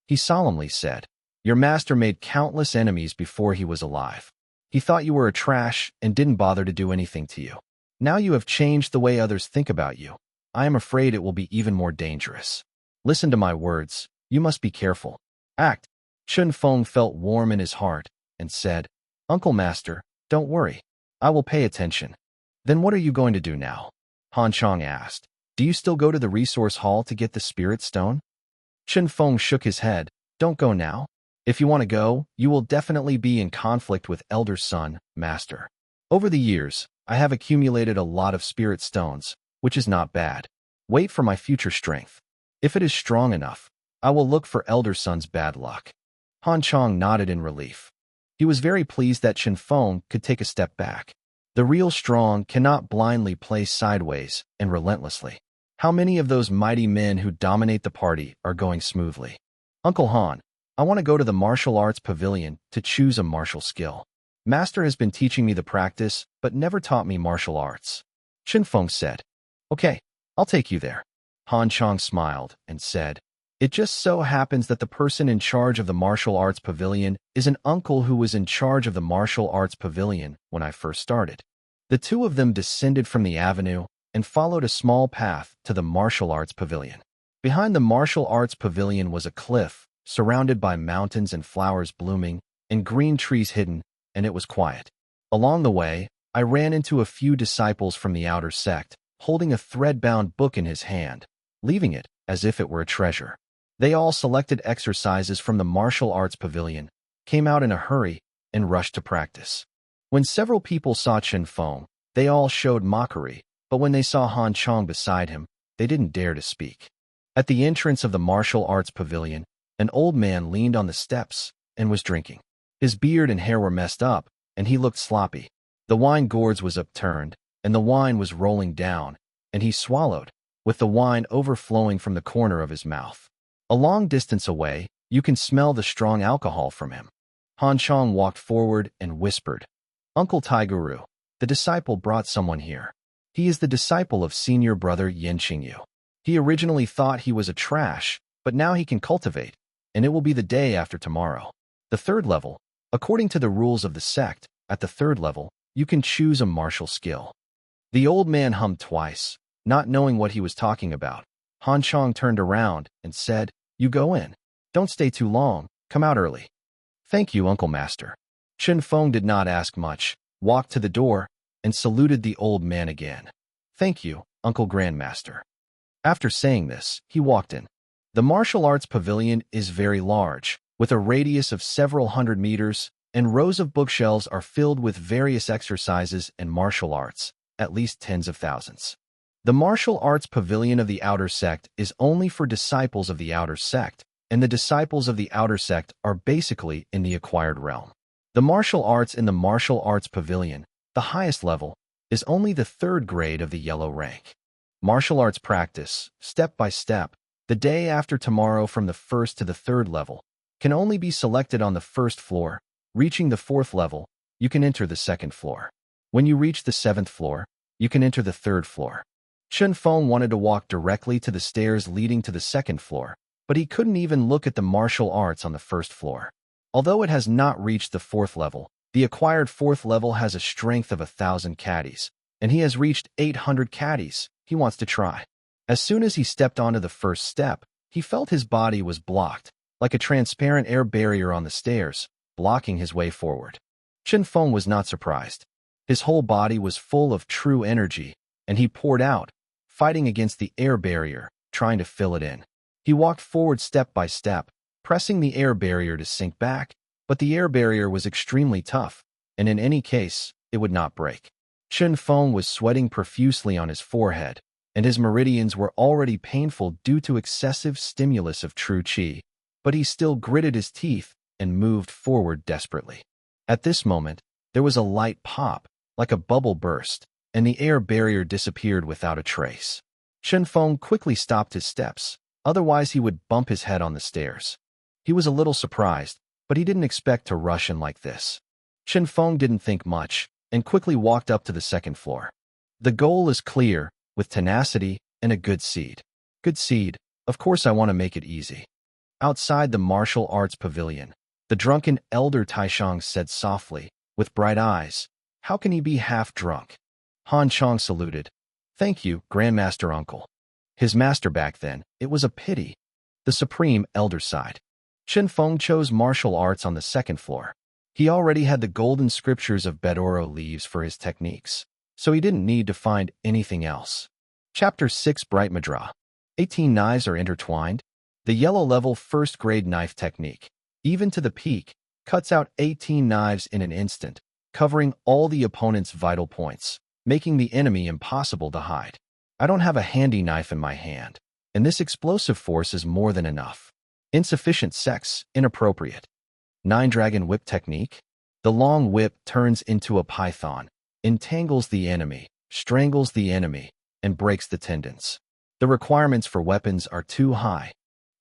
he solemnly said, your master made countless enemies before he was alive. He thought you were a trash and didn't bother to do anything to you. Now you have changed the way others think about you. I am afraid it will be even more dangerous. Listen to my words. You must be careful. Act. Chen Feng felt warm in his heart and said, Uncle Master, don't worry. I will pay attention. Then what are you going to do now? Han Chong asked. Do you still go to the resource hall to get the spirit stone? Chen Feng shook his head. Don't go now. If you want to go, you will definitely be in conflict with Elder Sun, Master. Over the years, I have accumulated a lot of spirit stones, which is not bad. Wait for my future strength. If it is strong enough, I will look for Elder Sun's bad luck. Han Chong nodded in relief. He was very pleased that Chen Feng could take a step back. The real strong cannot blindly play sideways and relentlessly. How many of those mighty men who dominate the party are going smoothly? Uncle Han, I want to go to the martial arts pavilion to choose a martial skill. Master has been teaching me the practice, but never taught me martial arts. Chen Feng said. Okay, I'll take you there. Han Chong smiled and said, it just so happens that the person in charge of the martial arts pavilion is an uncle who was in charge of the martial arts pavilion when I first started. The two of them descended from the avenue and followed a small path to the martial arts pavilion. Behind the martial arts pavilion was a cliff, surrounded by mountains and flowers blooming, and green trees hidden, and it was quiet. Along the way, I ran into a few disciples from the outer sect, holding a thread-bound book in his hand, leaving it as if it were a treasure. They all selected exercises from the martial arts pavilion, came out in a hurry, and rushed to practice. When several people saw Chen Feng, they all showed mockery, but when they saw Han Chong beside him, they didn't dare to speak. At the entrance of the martial arts pavilion, An old man leaned on the steps and was drinking. His beard and hair were messed up, and he looked sloppy. The wine gourds was upturned, and the wine was rolling down, and he swallowed, with the wine overflowing from the corner of his mouth. A long distance away, you can smell the strong alcohol from him. Han Chong walked forward and whispered, "Uncle Tai Guru, the disciple brought someone here. He is the disciple of senior brother Yin Qingyu. He originally thought he was a trash, but now he can cultivate, and it will be the day after tomorrow. The third level, according to the rules of the sect, at the third level, you can choose a martial skill." The old man hummed twice, not knowing what he was talking about. Han Chong turned around and said, "You go in. Don't stay too long. Come out early." "Thank you, Uncle Master." Chen Feng did not ask much, walked to the door, and saluted the old man again. "Thank you, Uncle Grandmaster." After saying this, he walked in. The martial arts pavilion is very large, with a radius of several hundred meters, and rows of bookshelves are filled with various exercises and martial arts, at least tens of thousands. The martial arts pavilion of the outer sect is only for disciples of the outer sect, and the disciples of the outer sect are basically in the acquired realm. The martial arts in the martial arts pavilion, the highest level, is only the third grade of the yellow rank. Martial arts practice, step by step, the day after tomorrow from the first to the third level, can only be selected on the first floor. Reaching the fourth level, you can enter the second floor. When you reach the seventh floor, you can enter the third floor. Chen Feng wanted to walk directly to the stairs leading to the second floor, but he couldn't even look at the martial arts on the first floor. Although it has not reached the fourth level, the acquired fourth level has a strength of 1,000 caddies, and he has reached 800 caddies. He wants to try. As soon as he stepped onto the first step, he felt his body was blocked, like a transparent air barrier on the stairs, blocking his way forward. Chen Feng was not surprised. His whole body was full of true energy, and he poured out, fighting against the air barrier, trying to fill it in. He walked forward step by step, pressing the air barrier to sink back, but the air barrier was extremely tough, and in any case, it would not break. Chen Feng was sweating profusely on his forehead, and his meridians were already painful due to excessive stimulus of true qi, but he still gritted his teeth and moved forward desperately. At this moment, there was a light pop, like a bubble burst, and the air barrier disappeared without a trace. Chen Feng quickly stopped his steps, otherwise he would bump his head on the stairs. He was a little surprised, but he didn't expect to rush in like this. Chen Feng didn't think much, and quickly walked up to the second floor. The goal is clear, with tenacity and a good seed. Good seed, of course I want to make it easy. Outside the martial arts pavilion, the drunken elder Taishang said softly, with bright eyes, "How can he be half drunk?" Han Chong saluted. "Thank you, Grandmaster Uncle." His master back then, it was a pity. The supreme elder sighed. Chen Feng chose martial arts on the second floor. He already had the golden scriptures of Bedoro leaves for his techniques, so he didn't need to find anything else. Chapter 6 Bright Madra. 18 knives are intertwined. The yellow level first grade knife technique, even to the peak, cuts out 18 knives in an instant, covering all the opponent's vital points, making the enemy impossible to hide. I don't have a handy knife in my hand, and this explosive force is more than enough. Insufficient sects, inappropriate. 9 Dragon Whip Technique. The long whip turns into a python, entangles the enemy, strangles the enemy, and breaks the tendons. The requirements for weapons are too high.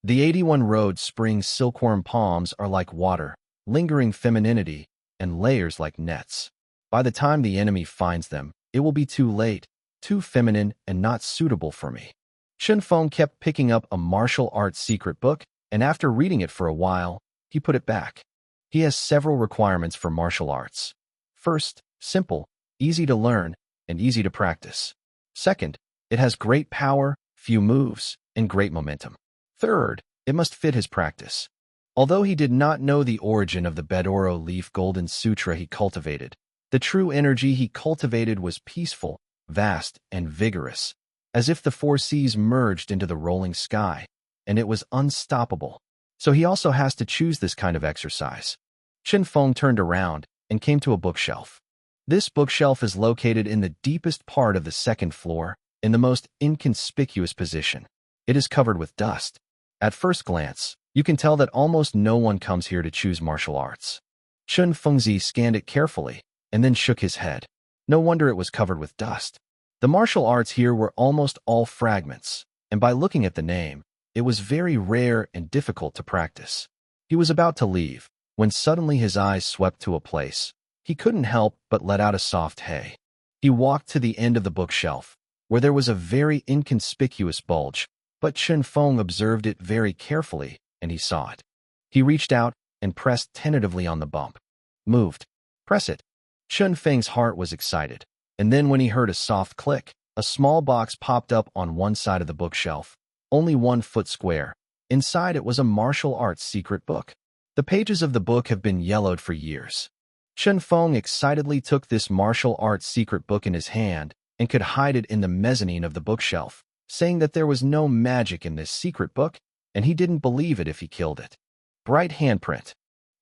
The 81 Road Spring silkworm palms are like water, lingering femininity, and layers like nets. By the time the enemy finds them, it will be too late, too feminine and not suitable for me. Chen Feng kept picking up a martial arts secret book, and after reading it for a while, he put it back. He has several requirements for martial arts. First, simple, easy to learn, and easy to practice. Second, it has great power, few moves, and great momentum. Third, it must fit his practice. Although he did not know the origin of the Bedoro leaf golden sutra he cultivated, the true energy he cultivated was peaceful, vast, and vigorous, as if the 4 seas merged into the rolling sky, and it was unstoppable. So he also has to choose this kind of exercise. Chen Feng turned around and came to a bookshelf. This bookshelf is located in the deepest part of the second floor, in the most inconspicuous position. It is covered with dust. At first glance, You can tell that almost no one comes here to choose martial arts. Chun Fengzi scanned it carefully and then shook his head. No wonder it was covered with dust. The martial arts here were almost all fragments, and by looking at the name, it was very rare and difficult to practice. He was about to leave, when suddenly his eyes swept to a place. He couldn't help but let out a soft hey. He walked to the end of the bookshelf, where there was a very inconspicuous bulge, but Chun Feng observed it very carefully, and he saw it. He reached out and pressed tentatively on the bump. Moved. Press it. Chun Feng's heart was excited, and then when he heard a soft click, a small box popped up on one side of the bookshelf, only 1 foot square. Inside it was a martial arts secret book. The pages of the book have been yellowed for years. Chun Feng excitedly took this martial arts secret book in his hand and could hide it in the mezzanine of the bookshelf, saying that there was no magic in this secret book, and he didn't believe it if he killed it. Bright handprint.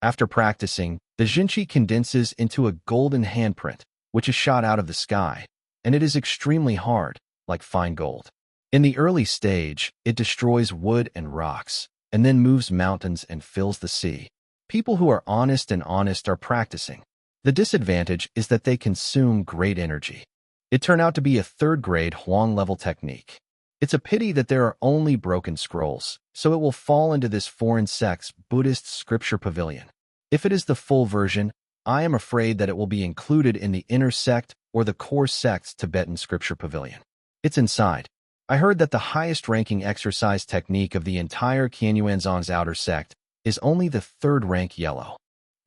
After practicing, the Jinchi condenses into a golden handprint, which is shot out of the sky, and it is extremely hard, like fine gold. In the early stage, it destroys wood and rocks, and then moves mountains and fills the sea. People who are honest are practicing. The disadvantage is that they consume great energy. It turned out to be a 3rd grade Huang-level technique. It's a pity that there are only broken scrolls, so it will fall into this foreign sect's Buddhist scripture pavilion. If it is the full version, I am afraid that it will be included in the inner sect or the core sect's Tibetan scripture pavilion. It's inside. I heard that the highest-ranking exercise technique of the entire Qianyuanzong's outer sect is only the 3rd rank yellow.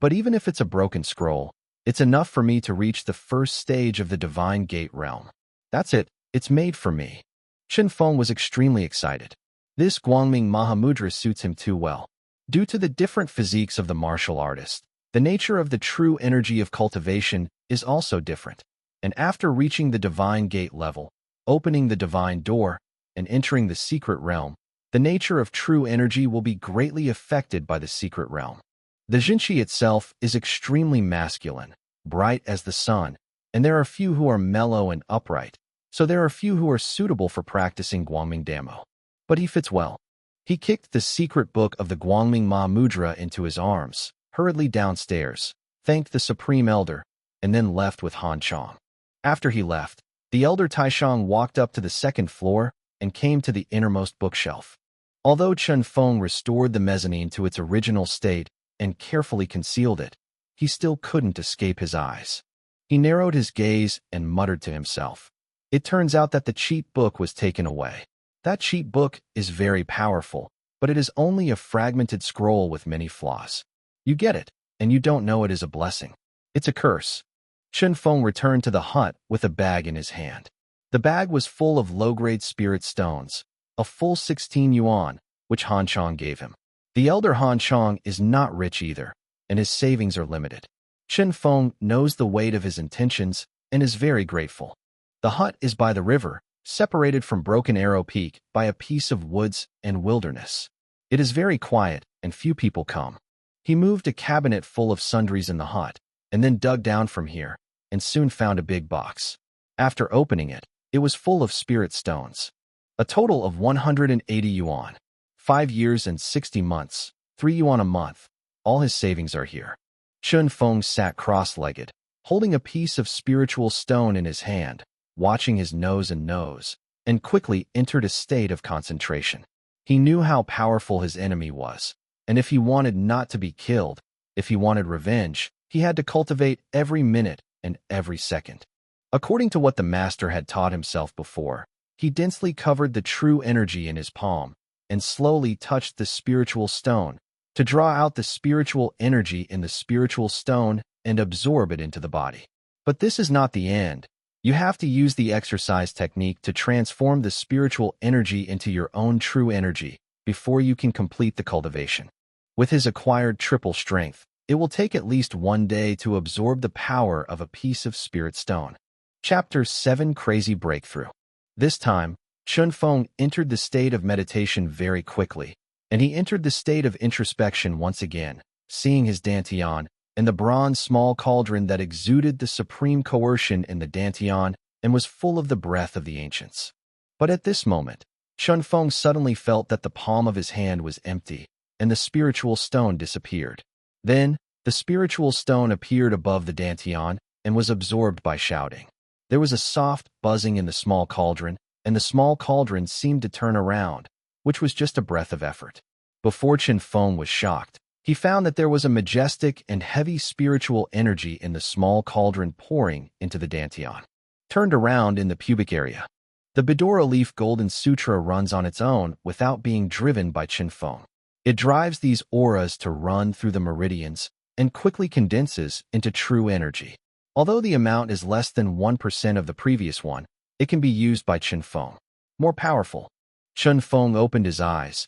But even if it's a broken scroll, it's enough for me to reach the 1st stage of the Divine Gate realm. That's it. It's made for me. Chun Feng was extremely excited. This Guangming Mahamudra suits him too well. Due to the different physiques of the martial artist, the nature of the true energy of cultivation is also different. And after reaching the Divine Gate level, opening the Divine Door, and entering the secret realm, the nature of true energy will be greatly affected by the secret realm. The Jinchi itself is extremely masculine, bright as the sun, and there are few who are mellow and upright, so there are few who are suitable for practicing Guangming Damo. But he fits well. He kicked the secret book of the Guangming Ma Mudra into his arms, hurriedly downstairs, thanked the Supreme Elder, and then left with Han Chong. After he left, the Elder Taishang walked up to the 2nd floor and came to the innermost bookshelf. Although Chun Feng restored the mezzanine to its original state and carefully concealed it, he still couldn't escape his eyes. He narrowed his gaze and muttered to himself. It turns out that the cheat book was taken away. That cheat book is very powerful, but it is only a fragmented scroll with many flaws. You get it, and you don't know it is a blessing. It's a curse. Chun Feng returned to the hut with a bag in his hand. The bag was full of low-grade spirit stones, a full 16 yuan, which Han Chong gave him. The elder Han Chong is not rich either, and his savings are limited. Chun Feng knows the weight of his intentions and is very grateful. The hut is by the river, separated from Broken Arrow Peak by a piece of woods and wilderness. It is very quiet, and few people come. He moved a cabinet full of sundries in the hut, and then dug down from here, and soon found a big box. After opening it, it was full of spirit stones. A total of 180 yuan. 5 years and 60 months, 3 yuan a month. All his savings are here. Chun Feng sat cross-legged, holding a piece of spiritual stone in his hand, watching his nose and quickly entered a state of concentration. He knew how powerful his enemy was, and if he wanted not to be killed, if he wanted revenge, he had to cultivate every minute and every second. According to what the master had taught himself before, he densely covered the true energy in his palm and slowly touched the spiritual stone to draw out the spiritual energy in the spiritual stone and absorb it into the body. But this is not the end. You have to use the exercise technique to transform the spiritual energy into your own true energy before you can complete the cultivation. With his acquired triple strength, it will take at least 1 day to absorb the power of a piece of spirit stone. Chapter 7 Crazy Breakthrough. This time, Chun Feng entered the state of meditation very quickly, and he entered the state of introspection once again, seeing his dantian and the bronze small cauldron that exuded the supreme coercion in the dantian and was full of the breath of the ancients. But at this moment, Chun Feng suddenly felt that the palm of his hand was empty, and the spiritual stone disappeared. Then, the spiritual stone appeared above the dantian and was absorbed by shouting. There was a soft buzzing in the small cauldron, and the small cauldron seemed to turn around, which was just a breath of effort. Before Chen Feng was shocked, he found that there was a majestic and heavy spiritual energy in the small cauldron pouring into the dantian. Turned around in the pubic area. The Bedora leaf golden sutra runs on its own without being driven by Chen Feng. It drives these auras to run through the meridians and quickly condenses into true energy. Although the amount is less than 1% of the previous one, it can be used by Chen Feng. More powerful. Chen Feng opened his eyes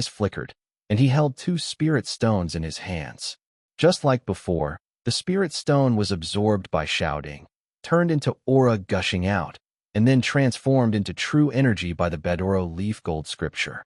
flickered, and he held 2 spirit stones in his hands. Just like before, the spirit stone was absorbed by shouting, turned into aura gushing out, and then transformed into true energy by the Bedoro leaf gold scripture.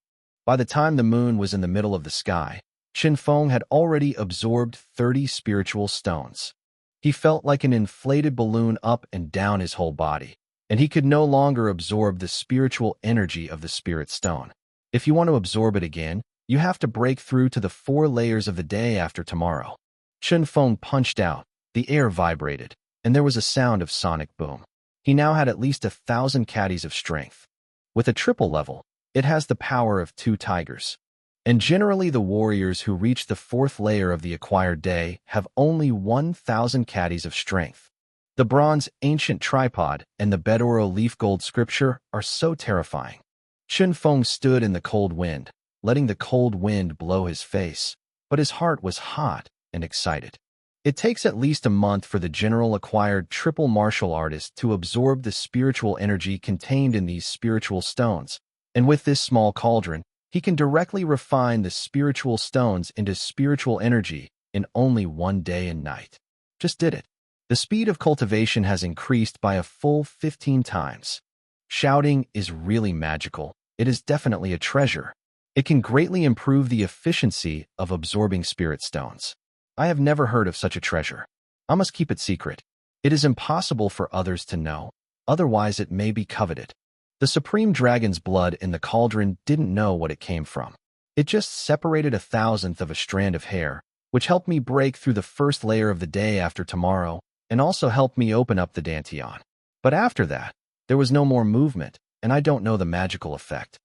By the time the moon was in the middle of the sky, Chen Feng had already absorbed 30 spiritual stones. He felt like an inflated balloon up and down his whole body, and he could no longer absorb the spiritual energy of the spirit stone. If you want to absorb it again, you have to break through to the 4 layers of the day after tomorrow. Chen Feng punched out, the air vibrated, and there was a sound of sonic boom. He now had at least 1,000 caddies of strength. With a triple level, it has the power of 2 tigers. And generally the warriors who reach the 4th layer of the acquired day have only 1,000 caddies of strength. The bronze ancient tripod and the Bedoro leaf gold scripture are so terrifying. Chen Feng stood in the cold wind, letting the cold wind blow his face, but his heart was hot and excited. It takes at least a month for the general acquired triple martial artist to absorb the spiritual energy contained in these spiritual stones, and with this small cauldron, he can directly refine the spiritual stones into spiritual energy in only 1 day and night. Just did it. The speed of cultivation has increased by a full 15 times. Shouting is really magical. It is definitely a treasure. It can greatly improve the efficiency of absorbing spirit stones. I have never heard of such a treasure. I must keep it secret. It is impossible for others to know, otherwise it may be coveted. The supreme dragon's blood in the cauldron didn't know what it came from. It just separated 1,000th of a strand of hair, which helped me break through the 1st layer of the day after tomorrow, and also helped me open up the dantian. But after that, there was no more movement, and I don't know the magical effect.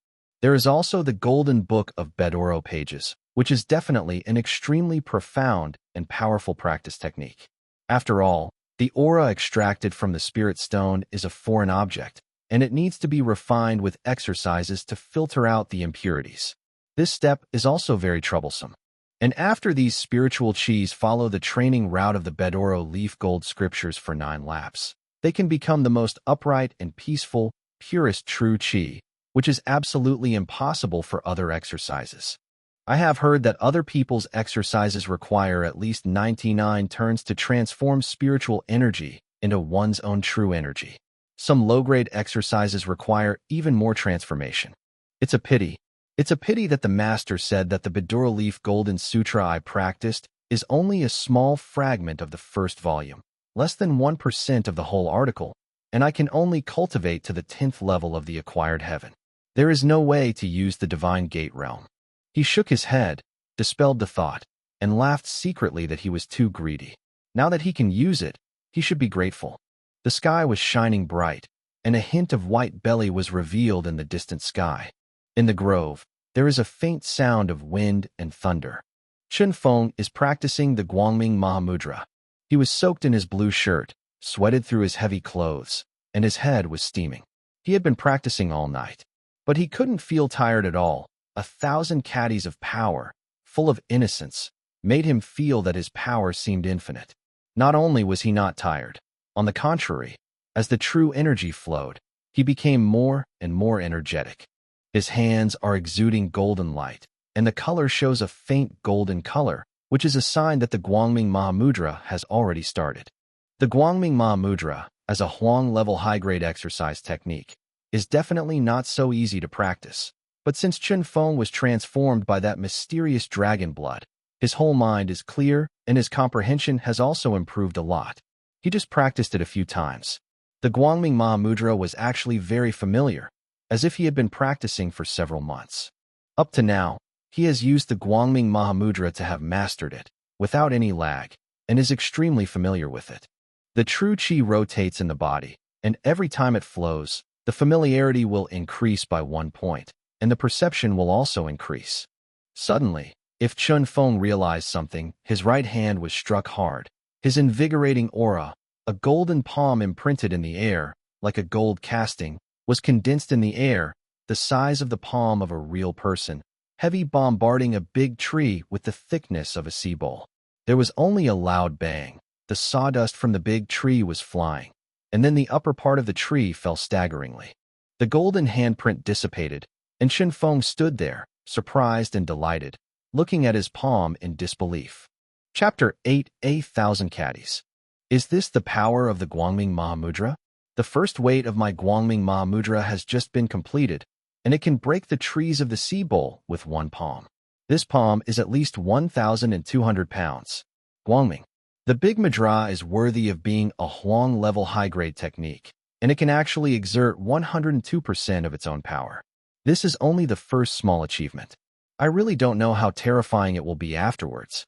There is also the Golden Book of Bedoro pages, which is definitely an extremely profound and powerful practice technique. After all, the aura extracted from the spirit stone is a foreign object, and it needs to be refined with exercises to filter out the impurities. This step is also very troublesome. And after these spiritual chis follow the training route of the Bedoro leaf gold scriptures for 9 laps, they can become the most upright and peaceful, purest true chi, which is absolutely impossible for other exercises. I have heard that other people's exercises require at least 99 turns to transform spiritual energy into one's own true energy. Some low-grade exercises require even more transformation. It's a pity. It's a pity that the master said that the Bedora leaf golden sutra I practiced is only a small fragment of the 1st volume, less than 1% of the whole article, and I can only cultivate to the 10th level of the acquired heaven. There is no way to use the divine gate realm. He shook his head, dispelled the thought, and laughed secretly that he was too greedy. Now that he can use it, he should be grateful. The sky was shining bright, and a hint of white belly was revealed in the distant sky. In the grove, there is a faint sound of wind and thunder. Chen Feng is practicing the Guangming Mahamudra. He was soaked in his blue shirt, sweated through his heavy clothes, and his head was steaming. He had been practicing all night, but he couldn't feel tired at all. 1,000 caddies of power, full of innocence, made him feel that his power seemed infinite. Not only was he not tired, on the contrary, as the true energy flowed, he became more and more energetic. His hands are exuding golden light, and the color shows a faint golden color, which is a sign that the Guangming Mahamudra has already started. The Guangming Mahamudra, as a Huang-level high-grade exercise technique, is definitely not so easy to practice. But since Chen Feng was transformed by that mysterious dragon blood, his whole mind is clear and his comprehension has also improved a lot. He just practiced it a few times. The Guangming Mahamudra was actually very familiar, as if he had been practicing for several months. Up to now, He has used the Guangming Mahamudra to have mastered it, without any lag, and is extremely familiar with it. The true qi rotates in the body, and every time it flows, the familiarity will increase by 1 point, and the perception will also increase. Suddenly, if Chun Feng realized something, his right hand was struck hard. His invigorating aura, a golden palm imprinted in the air, like a gold casting, was condensed in the air, the size of the palm of a real person, heavy bombarding a big tree with the thickness of a sea bowl. There was only a loud bang. The sawdust from the big tree was flying, and then the upper part of the tree fell staggeringly. The golden handprint dissipated, and Chun Feng stood there, surprised and delighted, looking at his palm in disbelief. Chapter 8: 8,000 Caddies. Is this the power of the Guangming Mahamudra? The first weight of my Guangming Mahamudra has just been completed, and it can break the trees of the sea bowl with one palm. This palm is at least 1,200 pounds. Guangming. The big mudra is worthy of being a Huang-level high-grade technique, and it can actually exert 102% of its own power. This is only the first small achievement. I really don't know how terrifying it will be afterwards.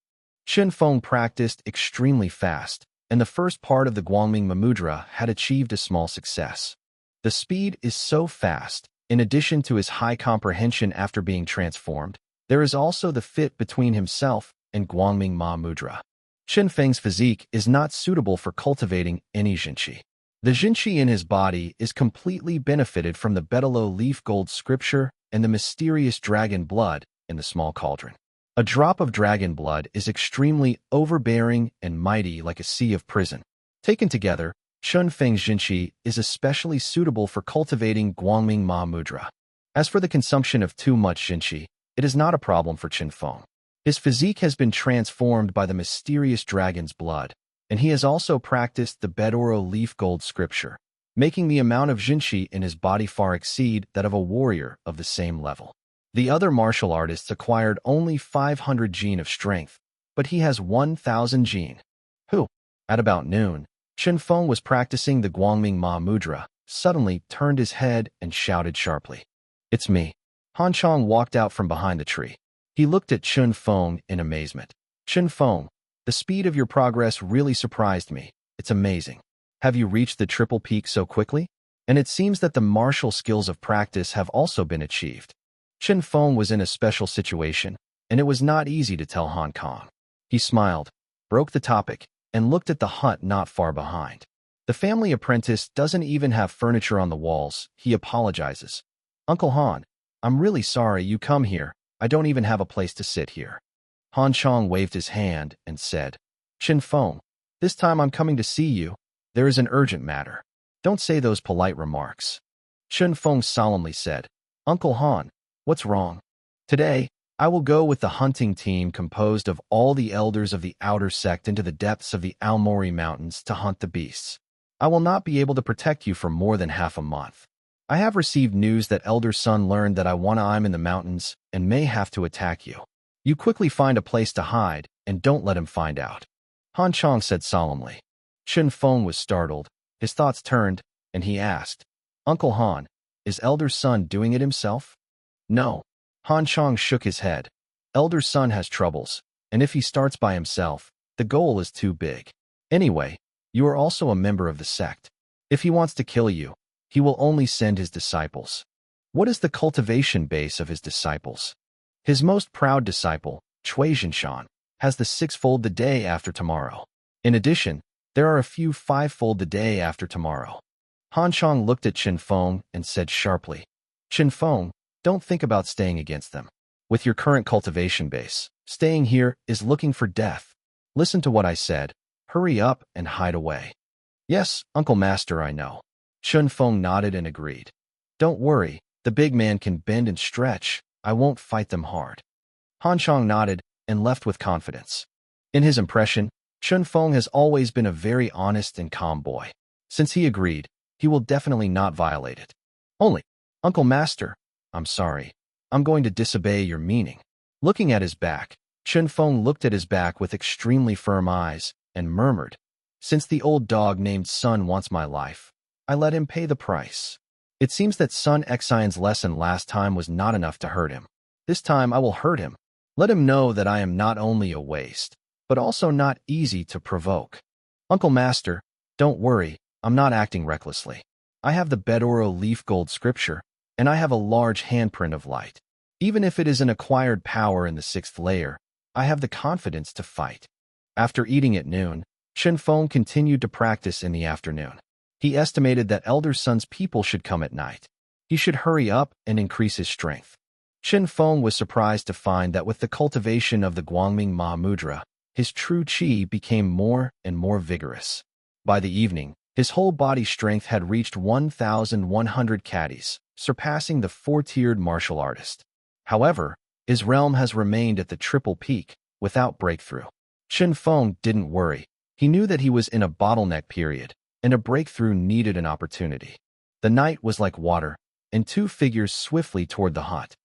Chun Feng practiced extremely fast, and the first part of the Guangming Mahamudra had achieved a small success. The speed is so fast, in addition to his high comprehension after being transformed, there is also the fit between himself and Guangming Mahamudra. Chun Feng's physique is not suitable for cultivating any jinqi. The jinqi in his body is completely benefited from the Bedalo leaf gold scripture and the mysterious dragon blood in the small cauldron. A drop of dragon blood is extremely overbearing and mighty like a sea of prison. Taken together, Chun Feng's jinqi is especially suitable for cultivating Guangming Mahamudra. As for the consumption of too much jinqi, it is not a problem for Chun Feng. His physique has been transformed by the mysterious dragon's blood, and he has also practiced the Bedoro leaf gold scripture, making the amount of jinqi in his body far exceed that of a warrior of the same level. The other martial artists acquired only 500 jin of strength, but he has 1,000 jin. At about noon, Chun Feng was practicing the Guangming Mahamudra, suddenly turned his head and shouted sharply, "It's me." Han Chong walked out from behind the tree. He looked at Chun Feng in amazement. "Chun Feng, the speed of your progress really surprised me. It's amazing. Have you reached the triple peak so quickly? And it seems that the martial skills of practice have also been achieved." Chun Feng was in a special situation, and it was not easy to tell Hong Kong. He smiled, broke the topic, and looked at the hut not far behind. The family apprentice doesn't even have furniture on the walls. He apologizes. "Uncle Han, I'm really sorry you come here. I don't even have a place to sit here." Han Chong waved his hand and said, "Chun Feng, this time I'm coming to see you. There is an urgent matter. Don't say those polite remarks." Chun Feng solemnly said, "Uncle Han, what's wrong?" "Today, I will go with the hunting team composed of all the elders of the outer sect into the depths of the Aomori Mountains to hunt the beasts. I will not be able to protect you for more than half a month. I have received news that Elder Sun learned that I'm in the mountains and may have to attack you. You quickly find a place to hide and don't let him find out." Han Chong said solemnly. Chun Feng was startled. His thoughts turned, and he asked, "Uncle Han, is Elder Sun doing it himself?" "No." Han Chong shook his head. "Elder Sun has troubles, and if he starts by himself, the goal is too big. Anyway, you are also a member of the sect. If he wants to kill you, he will only send his disciples." "What is the cultivation base of his disciples?" "His most proud disciple, Cui Jinshan, has the 6-fold the day after tomorrow. In addition, there are a few 5-fold the day after tomorrow." Han Chong looked at Chun Feng and said sharply, "Chun Feng, don't think about staying against them. With your current cultivation base, staying here is looking for death. Listen to what I said. Hurry up and hide away." "Yes, Uncle Master, I know." Chun Feng nodded and agreed. "Don't worry, the big man can bend and stretch. I won't fight them hard." Han Chong nodded and left with confidence. In his impression, Chun Feng has always been a very honest and calm boy. Since he agreed, he will definitely not violate it. "Only, Uncle Master, I'm sorry. I'm going to disobey your meaning." Looking at his back, Chun Feng looked at his back with extremely firm eyes and murmured, "Since the old dog named Sun wants my life, I let him pay the price." It seems that Sun Xian's lesson last time was not enough to hurt him. This time I will hurt him. Let him know that I am not only a waste, but also not easy to provoke. Uncle Master, don't worry, I'm not acting recklessly. I have the Bedoro leaf gold scripture, and I have a large handprint of light. Even if it is an acquired power in the 6th layer, I have the confidence to fight. After eating at noon, Chen Feng continued to practice in the afternoon. He estimated that Elder Sun's people should come at night. He should hurry up and increase his strength. Chen Feng was surprised to find that with the cultivation of the Guangming Mahamudra, his true qi became more and more vigorous. By the evening, his whole body strength had reached 1,100 caddies, surpassing the 4-tiered martial artist. However, his realm has remained at the triple peak, without breakthrough. Chen Feng didn't worry. He knew that he was in a bottleneck period, and a breakthrough needed an opportunity. The night was like water, and 2 figures swiftly toward the hut.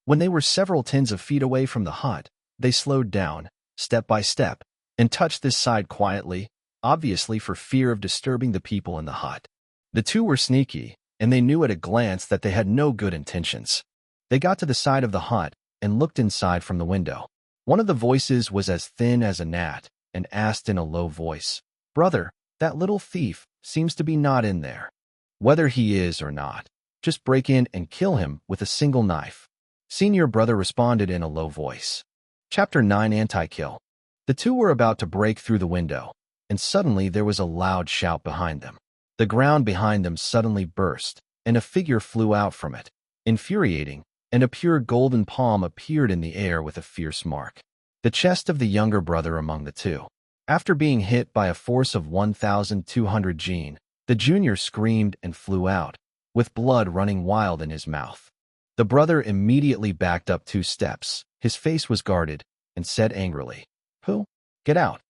When they were several tens of feet away from the hut, they slowed down, step by step, and touched this side quietly, obviously for fear of disturbing the people in the hut. The 2 were sneaky, and they knew at a glance that they had no good intentions. They got to the side of the hut and looked inside from the window. One of the voices was as thin as a gnat and asked in a low voice, "Brother, that little thief seems to be not in there. Whether he is or not, just break in and kill him with a single knife." Senior brother responded in a low voice. Chapter 9 Anti-Kill. The 2 were about to break through the window, and suddenly there was a loud shout behind them. The ground behind them suddenly burst, and a figure flew out from it, infuriating, and a pure golden palm appeared in the air with a fierce mark. The chest of the younger brother among the 2. After being hit by a force of 1,200 Jin, the junior screamed and flew out, with blood running wild in his mouth. The brother immediately backed up 2 steps, his face was guarded, and said angrily, "Who? Get out."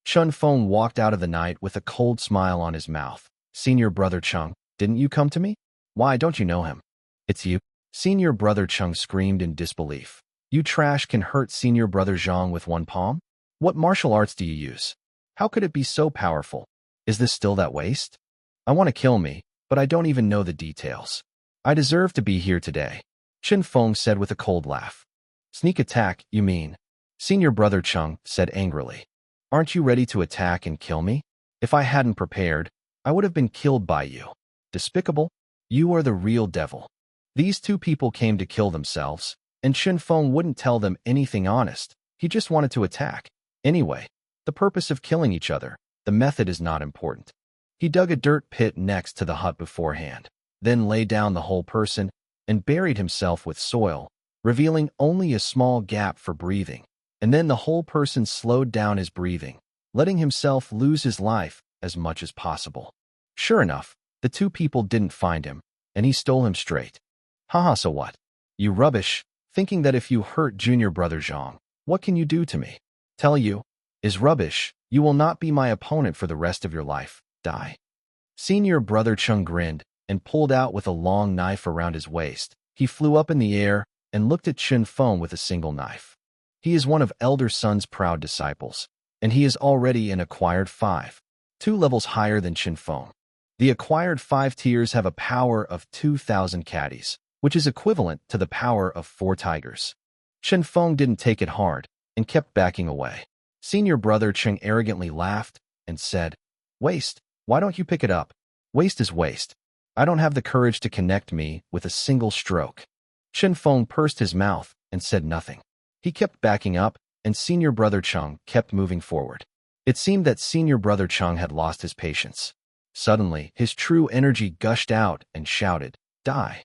Chen Feng walked out of the night with a cold smile on his mouth. "Senior brother Cheng, didn't you come to me? Why don't you know him?" "It's you." Senior brother Cheng screamed in disbelief. "You trash can hurt senior brother Zhang with 1 palm? What martial arts do you use? How could it be so powerful? Is this still that waste? I want to kill me, but I don't even know the details. I deserve to be here today," Chen Feng said with a cold laugh. "Sneak attack, you mean?" Senior brother Cheng said angrily. "Aren't you ready to attack and kill me? If I hadn't prepared, I would have been killed by you. Despicable, you are the real devil." These 2 people came to kill themselves, and Chen Feng wouldn't tell them anything honest. He just wanted to attack. Anyway, the purpose of killing each other, the method is not important. He dug a dirt pit next to the hut beforehand, then lay down the whole person and buried himself with soil, revealing only a small gap for breathing, and then the whole person slowed down his breathing, letting himself lose his life as much as possible. Sure enough, the 2 people didn't find him, and he stole him straight. "Haha, so what? You rubbish, thinking that if you hurt junior brother Zhang, what can you do to me? Tell you, is rubbish, you will not be my opponent for the rest of your life. Die." Senior brother Cheng grinned and pulled out with a long knife around his waist. He flew up in the air and looked at Chen Feng with a single knife. He is one of Elder Sun's proud disciples, and he is already an acquired 5, 2 levels higher than Chen Feng. The acquired 5 tiers have a power of 2,000 caddies, which is equivalent to the power of 4 tigers. Chen Feng didn't take it hard and kept backing away. Senior brother Cheng arrogantly laughed and said, "Waste, why don't you pick it up? Waste is waste. I don't have the courage to connect me with a single stroke." Chen Feng pursed his mouth and said nothing. He kept backing up, and senior brother Cheng kept moving forward. It seemed that senior brother Cheng had lost his patience. Suddenly, his true energy gushed out and shouted, "Die."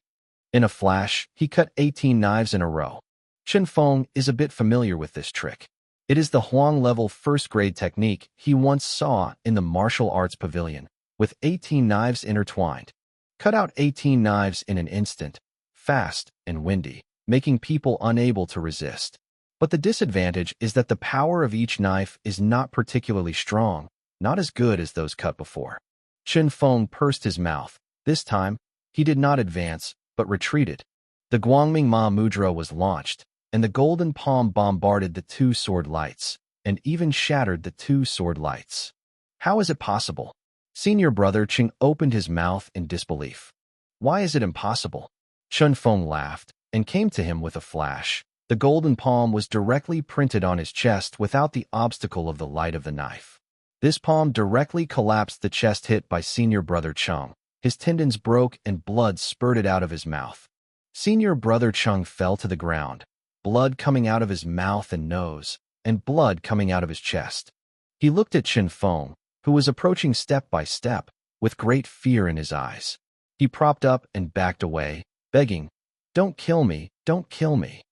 In a flash, he cut 18 knives in a row. Chen Feng is a bit familiar with this trick. It is the Huang-level first-grade technique he once saw in the martial arts pavilion, with 18 knives intertwined. Cut out 18 knives in an instant, fast and windy, making people unable to resist. But the disadvantage is that the power of each knife is not particularly strong, not as good as those cut before. Chen Feng pursed his mouth. This time, he did not advance, but retreated. The Guangming Mahamudra was launched, and the golden palm bombarded the 2 sword lights, and even shattered the 2 sword lights. How is it possible? Senior brother Cheng opened his mouth in disbelief. Why is it impossible? Chen Feng laughed, and came to him with a flash. The golden palm was directly printed on his chest without the obstacle of the light of the knife. This palm directly collapsed the chest hit by Senior Brother Chung. His tendons broke and blood spurted out of his mouth. Senior Brother Chung fell to the ground, blood coming out of his mouth and nose, and blood coming out of his chest. He looked at Chen Feng, who was approaching step by step, with great fear in his eyes. He propped up and backed away, begging, "Don't kill me, don't kill me.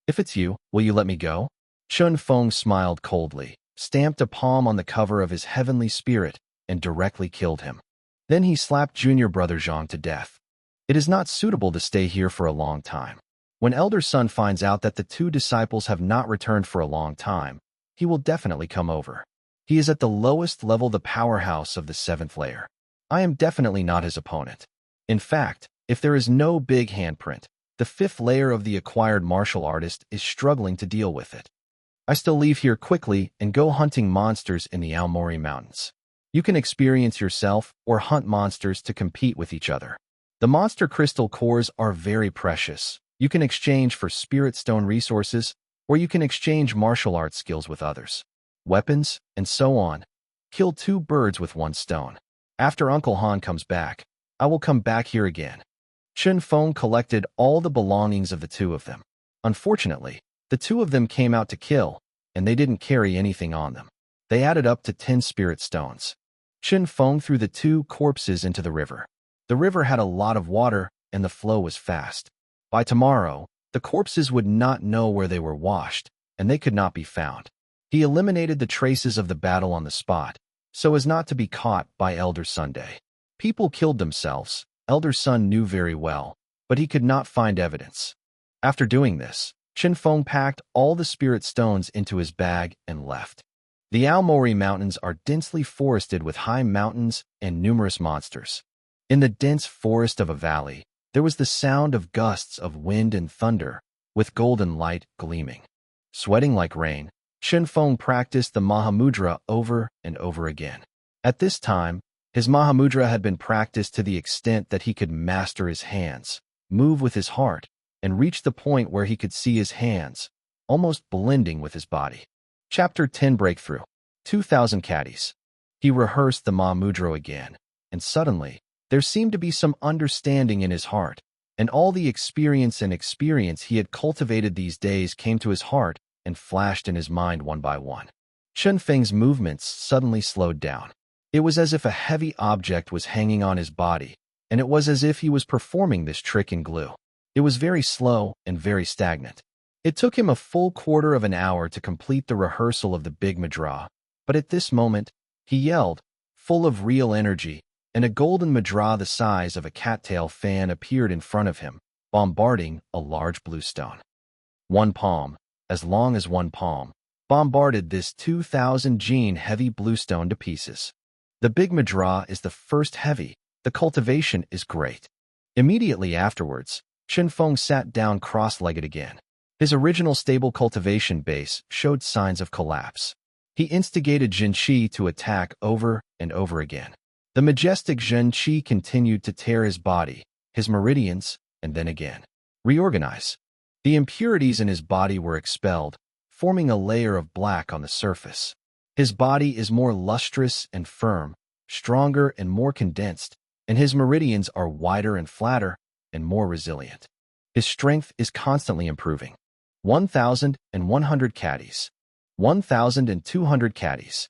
If it's you, will you let me go?" Chen Feng smiled coldly, stamped a palm on the cover of his heavenly spirit, and directly killed him. Then he slapped Junior Brother Zhang to death. It is not suitable to stay here for a long time. When Elder Son finds out that the two disciples have not returned for a long time, he will definitely come over. He is at the lowest level, the powerhouse of the 7th layer. I am definitely not his opponent. In fact, if there is no big handprint, the 5th layer of the acquired martial artist is struggling to deal with it. I still leave here quickly and go hunting monsters in the Aomori Mountains. You can experience yourself or hunt monsters to compete with each other. The monster crystal cores are very precious. You can exchange for spirit stone resources, or you can exchange martial arts skills with others, weapons, and so on. Kill 2 birds with 1 stone. After Uncle Han comes back, I will come back here again. Chen Feng collected all the belongings of the 2 of them. Unfortunately, the 2 of them came out to kill, and they didn't carry anything on them. They added up to 10 spirit stones. Chen Feng threw the 2 corpses into the river. The river had a lot of water, and the flow was fast. By tomorrow, the corpses would not know where they were washed, and they could not be found. He eliminated the traces of the battle on the spot, so as not to be caught by Elder Sunday. People killed themselves, Elder Sun knew very well, but he could not find evidence. After doing this, Chen Feng packed all the spirit stones into his bag and left. The Aomori Mountains are densely forested with high mountains and numerous monsters. In the dense forest of a valley, there was the sound of gusts of wind and thunder, with golden light gleaming. Sweating like rain, Chen Feng practiced the Mahamudra over and over again. At this time, his Mahamudra had been practiced to the extent that he could master his hands, move with his heart, and reach the point where he could see his hands, almost blending with his body. Chapter 10 Breakthrough. 2,000 caddies. He rehearsed the Mahamudra again, and suddenly, there seemed to be some understanding in his heart, and all the experience he had cultivated these days came to his heart and flashed in his mind one by one. Chen Feng's movements suddenly slowed down. It was as if a heavy object was hanging on his body, and it was as if he was performing this trick in glue. It was very slow and very stagnant. It took him a full quarter of an hour to complete the rehearsal of the big Madra, but at this moment, he yelled, full of real energy, and a golden Madra the size of a cattail fan appeared in front of him, bombarding a large blue stone. 1 palm, as long as 1 palm, bombarded this 2,000 gene heavy blue stone to pieces. The big Madra is the first heavy, the cultivation is great. Immediately afterwards, Chen Feng sat down cross-legged again. His original stable cultivation base showed signs of collapse. He instigated Zhenqi to attack over and over again. The majestic Zhenqi continued to tear his body, his meridians, and then again. Reorganize. The impurities in his body were expelled, forming a layer of black on the surface. His body is more lustrous and firm, stronger and more condensed, and his meridians are wider and flatter and more resilient. His strength is constantly improving. 1,100 caddies. 1,200 caddies.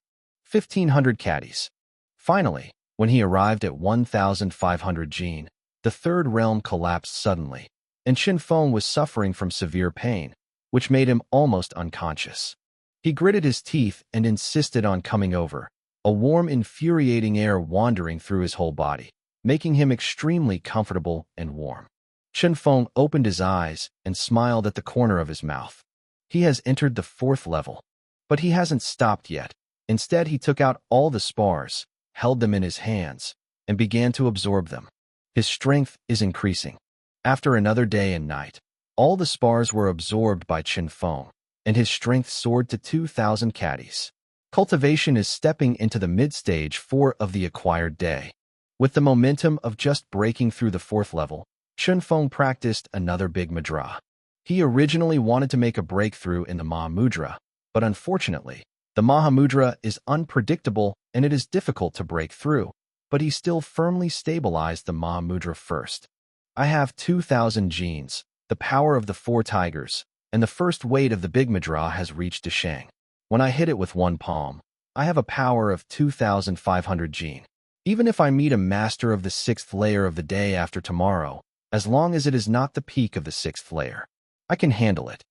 1,500 caddies. Finally, when he arrived at 1,500 gene, the 3rd realm collapsed suddenly, and Chen Feng was suffering from severe pain, which made him almost unconscious. He gritted his teeth and insisted on coming over, a warm, infuriating air wandering through his whole body, making him extremely comfortable and warm. Chen Feng opened his eyes and smiled at the corner of his mouth. He has entered the 4th level, but he hasn't stopped yet. Instead, he took out all the spars, held them in his hands, and began to absorb them. His strength is increasing. After another day and night, all the spars were absorbed by Chen Feng, and his strength soared to 2,000 caddies. Cultivation is stepping into the mid-stage 4 of the acquired day. With the momentum of just breaking through the 4th level, Chen Feng practiced another big Madra. He originally wanted to make a breakthrough in the Mahamudra, but unfortunately, the Mahamudra is unpredictable and it is difficult to break through, but he still firmly stabilized the Mahamudra first. I have 2,000 genes, the power of the 4 tigers, and the first weight of the Big Mudra has reached Dashang. When I hit it with one palm, I have a power of 2,500 gene. Even if I meet a master of the 6th layer of the day after tomorrow, as long as it is not the peak of the 6th layer, I can handle it.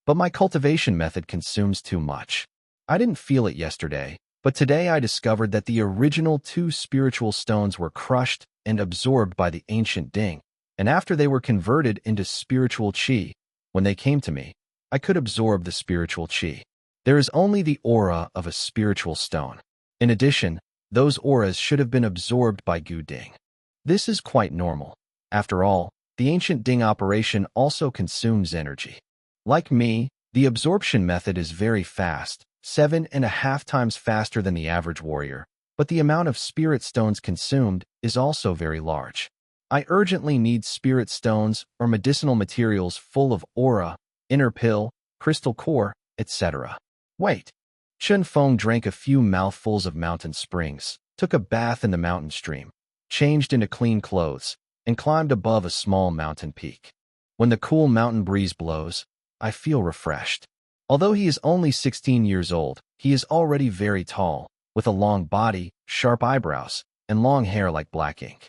But my cultivation method consumes too much. I didn't feel it yesterday, but today I discovered that the original 2 spiritual stones were crushed and absorbed by the ancient Ding, and after they were converted into spiritual qi, when they came to me, I could absorb the spiritual qi. There is only the aura of a spiritual stone. In addition, those auras should have been absorbed by Gu Ding. This is quite normal. After all, the ancient Ding operation also consumes energy. Like me, the absorption method is very fast, 7.5 times faster than the average warrior, but the amount of spirit stones consumed is also very large. I urgently need spirit stones or medicinal materials full of aura, inner pill, crystal core, etc. Wait. Chen Feng drank a few mouthfuls of mountain springs, took a bath in the mountain stream, changed into clean clothes, and climbed above a small mountain peak. When the cool mountain breeze blows, I feel refreshed. Although he is only 16 years old, he is already very tall, with a long body, sharp eyebrows, and long hair like black ink.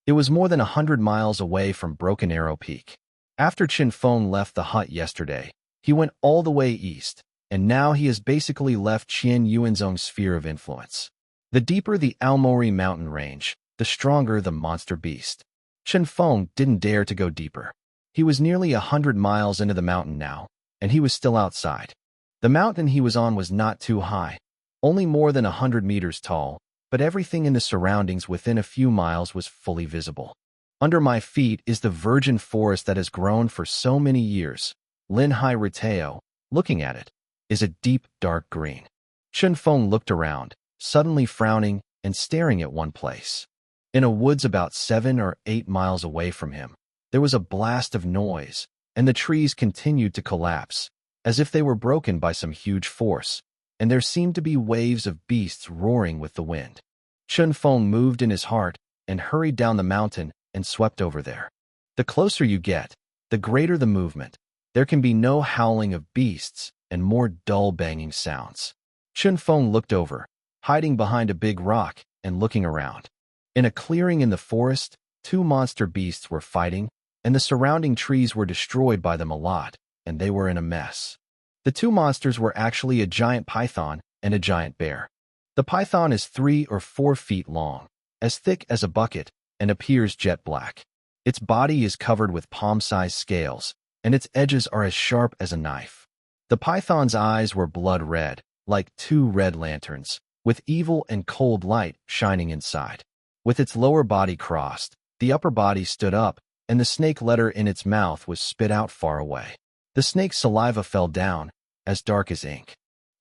It was more than 100 miles away from Broken Arrow Peak. After Chen Feng left the hut yesterday, he went all the way east, and now he has basically left Qian Yuanzong's sphere of influence. The deeper the Aomori mountain range, the stronger the monster beast. Chen Feng didn't dare to go deeper. He was nearly 100 miles into the mountain now, and he was still outside. The mountain he was on was not too high, only more than 100 meters tall, but everything in the surroundings within a few miles was fully visible. Under my feet is the virgin forest that has grown for so many years. Lin Hai Riteo, looking at it, is a deep, dark green. Chen Feng looked around, suddenly frowning and staring at one place. In a woods about 7 or 8 miles away from him, there was a blast of noise, and the trees continued to collapse, as if they were broken by some huge force, and there seemed to be waves of beasts roaring with the wind. Chen Feng moved in his heart and hurried down the mountain and swept over there. The closer you get, the greater the movement. There can be no howling of beasts and more dull banging sounds. Chen Feng looked over, hiding behind a big rock and looking around. In a clearing in the forest, 2 monster beasts were fighting, and the surrounding trees were destroyed by them a lot, and they were in a mess. The 2 monsters were actually a giant python and a giant bear. The python is 3 or 4 feet long, as thick as a bucket, and appears jet black. Its body is covered with palm-sized scales, and its edges are as sharp as a knife. The python's eyes were blood red, like 2 red lanterns, with evil and cold light shining inside. With its lower body crossed, the upper body stood up, and the snake letter in its mouth was spit out far away. The snake's saliva fell down, as dark as ink.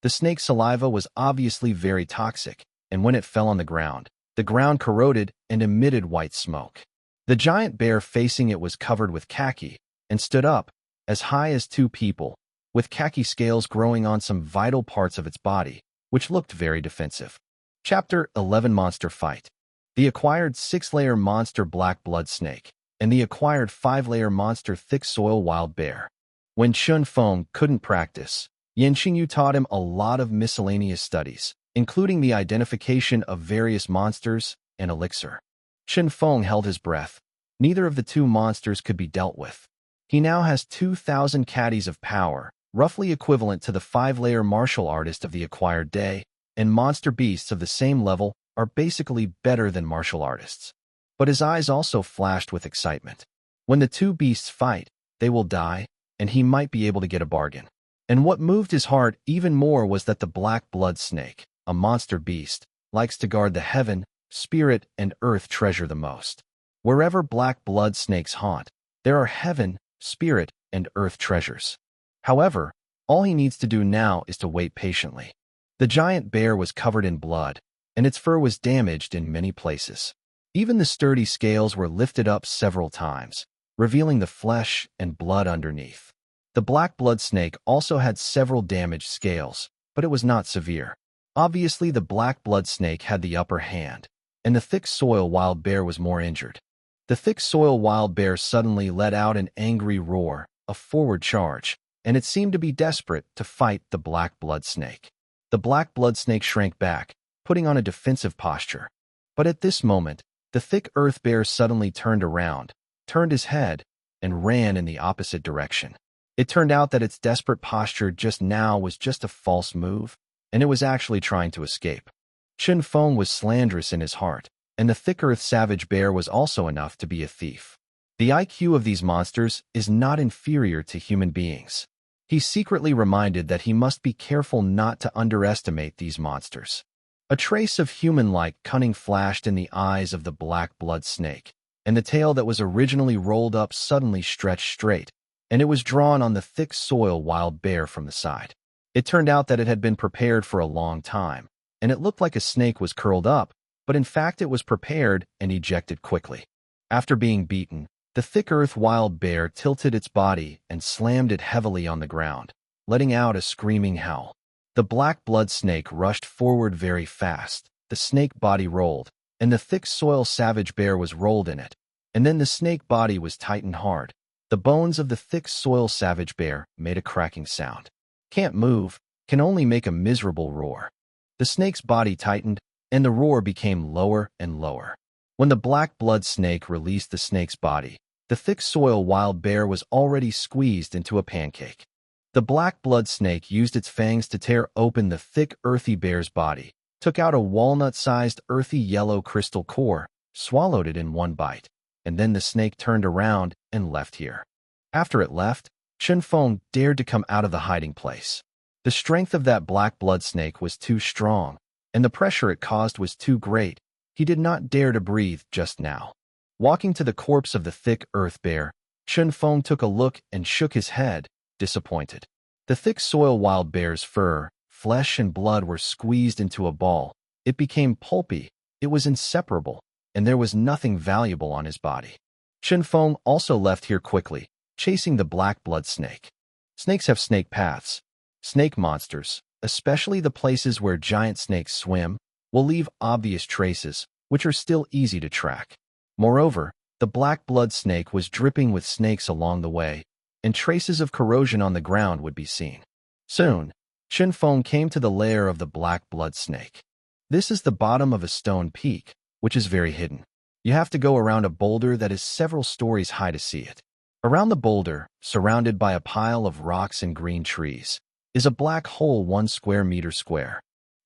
The snake's saliva was obviously very toxic, and when it fell on the ground corroded and emitted white smoke. The giant bear facing it was covered with khaki, and stood up, as high as 2 people, with khaki scales growing on some vital parts of its body, which looked very defensive. Chapter 11 Monster Fight. The acquired 6-layer monster black blood snake, and the acquired 5-layer monster thick soil wild bear. When Chen Feng couldn't practice, Yan Qingyu taught him a lot of miscellaneous studies, including the identification of various monsters and elixir. Chen Feng held his breath. Neither of the 2 monsters could be dealt with. He now has 2,000 caddies of power, roughly equivalent to the 5-layer martial artist of the acquired day, and monster beasts of the same level are basically better than martial artists. But his eyes also flashed with excitement. When the 2 beasts fight, they will die, and he might be able to get a bargain. And what moved his heart even more was that the black blood snake, a monster beast, likes to guard the heaven, spirit, and earth treasure the most. Wherever black blood snakes haunt, there are heaven, spirit, and earth treasures. However, all he needs to do now is to wait patiently. The giant bear was covered in blood, and its fur was damaged in many places. Even the sturdy scales were lifted up several times, revealing the flesh and blood underneath. The black blood snake also had several damaged scales, but it was not severe. Obviously, the black blood snake had the upper hand, and the thick soil wild bear was more injured. The thick soil wild bear suddenly let out an angry roar, a forward charge, and it seemed to be desperate to fight the black blood snake. The black blood snake shrank back, putting on a defensive posture. But at this moment, the thick earth bear suddenly turned around, turned his head, and ran in the opposite direction. It turned out that its desperate posture just now was just a false move, and it was actually trying to escape. Chen Feng was slanderous in his heart, and the thick earth savage bear was also enough to be a thief. The IQ of these monsters is not inferior to human beings. He secretly reminded that he must be careful not to underestimate these monsters. A trace of human-like cunning flashed in the eyes of the black blood snake, and the tail that was originally rolled up suddenly stretched straight, and it was drawn on the thick soil wild bear from the side. It turned out that it had been prepared for a long time, and it looked like a snake was curled up, but in fact it was prepared and ejected quickly. After being beaten, the thick earth wild bear tilted its body and slammed it heavily on the ground, letting out a screaming howl. The black blood snake rushed forward very fast. The snake body rolled, and the thick soil savage bear was rolled in it, and then the snake body was tightened hard. The bones of the thick soil savage bear made a cracking sound. Can't move, can only make a miserable roar. The snake's body tightened, and the roar became lower and lower. When the black blood snake released the snake's body, the thick soil wild bear was already squeezed into a pancake. The black blood snake used its fangs to tear open the thick earthy bear's body, took out a walnut-sized earthy yellow crystal core, swallowed it in one bite, and then the snake turned around and left here. After it left, Chen Feng dared to come out of the hiding place. The strength of that black blood snake was too strong, and the pressure it caused was too great. He did not dare to breathe just now. Walking to the corpse of the thick earth bear, Chen Feng took a look and shook his head, disappointed. The thick soil wild bear's fur, flesh, and blood were squeezed into a ball. It became pulpy, it was inseparable, and there was nothing valuable on his body. Chen Feng also left here quickly, chasing the black blood snake. Snakes have snake paths. Snake monsters, especially the places where giant snakes swim, will leave obvious traces, which are still easy to track. Moreover, the black blood snake was dripping with snakes along the way, and traces of corrosion on the ground would be seen. Soon, Chen Feng came to the lair of the black blood snake. This is the bottom of a stone peak, which is very hidden. You have to go around a boulder that is several stories high to see it. Around the boulder, surrounded by a pile of rocks and green trees, is a black hole 1 square meter square.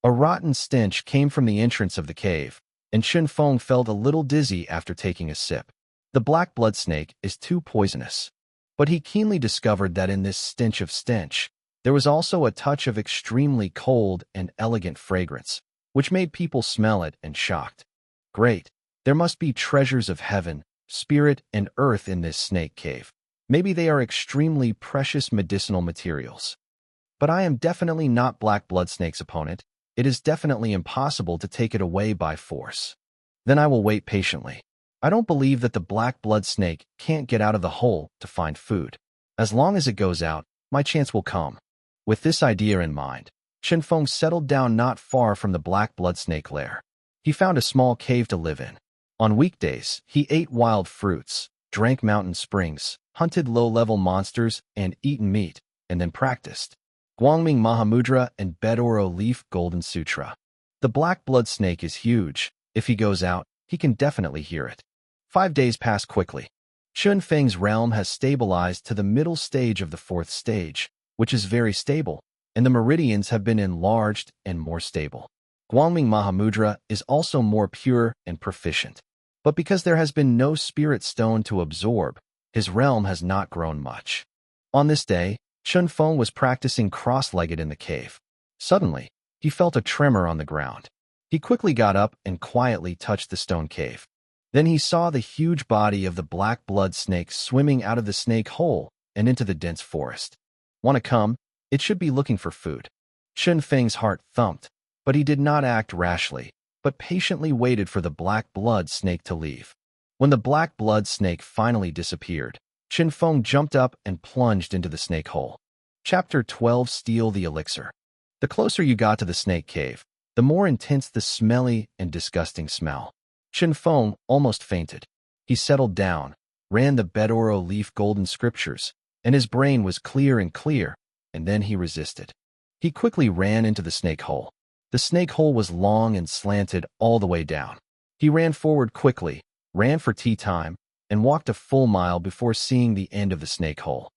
A rotten stench came from the entrance of the cave, and Chen Feng felt a little dizzy after taking a sip. The black blood snake is too poisonous. But he keenly discovered that in this stench of stench, there was also a touch of extremely cold and elegant fragrance, which made people smell it and shocked. Great, there must be treasures of heaven, spirit, and earth in this snake cave. Maybe they are extremely precious medicinal materials. But I am definitely not black blood snake's opponent. It is definitely impossible to take it away by force. Then I will wait patiently. I don't believe that the black blood snake can't get out of the hole to find food. As long as it goes out, my chance will come. With this idea in mind, Chen Feng settled down not far from the black blood snake lair. He found a small cave to live in. On weekdays, he ate wild fruits, drank mountain springs, hunted low-level monsters, and eaten meat, and then practiced Guangming Mahamudra and Bedoro Leaf Golden Sutra. The black blood snake is huge. If he goes out, he can definitely hear it. 5 days pass quickly. Chen Feng's realm has stabilized to the middle stage of the 4th stage, which is very stable, and the meridians have been enlarged and more stable. Guangming Mahamudra is also more pure and proficient. But because there has been no spirit stone to absorb, his realm has not grown much. On this day, Chen Feng was practicing cross-legged in the cave. Suddenly, he felt a tremor on the ground. He quickly got up and quietly touched the stone cave. Then he saw the huge body of the black blood snake swimming out of the snake hole and into the dense forest. Want to come? It should be looking for food. Chen Feng's heart thumped, but he did not act rashly, but patiently waited for the black blood snake to leave. When the black blood snake finally disappeared, Qin Feng jumped up and plunged into the snake hole. Chapter 12: Steal the Elixir. The closer you got to the snake cave, the more intense the smelly and disgusting smell. Qin Feng almost fainted. He settled down, ran the bedoro leaf golden scriptures, and his brain was clear, and then he resisted. He quickly ran into the snake hole. The snake hole was long and slanted all the way down. He ran forward quickly, ran for tea time, and walked a full mile before seeing the end of the snake hole.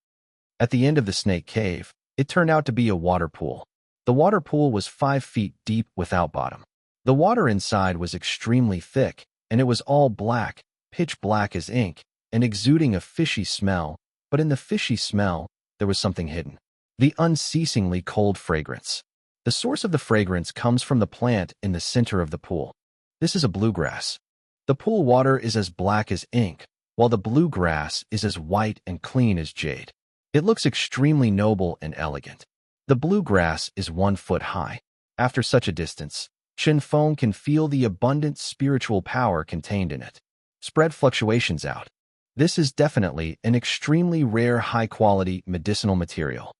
At the end of the snake cave, it turned out to be a water pool. The water pool was 5 feet deep without bottom. The water inside was extremely thick, and it was all black, pitch black as ink, and exuding a fishy smell, but in the fishy smell, there was something hidden. The unceasingly cold fragrance. The source of the fragrance comes from the plant in the center of the pool. This is a bluegrass. The pool water is as black as ink, while the bluegrass is as white and clean as jade. It looks extremely noble and elegant. The bluegrass is 1 foot high. After such a distance, Qin Feng can feel the abundant spiritual power contained in it. Spread fluctuations out. This is definitely an extremely rare high-quality medicinal material.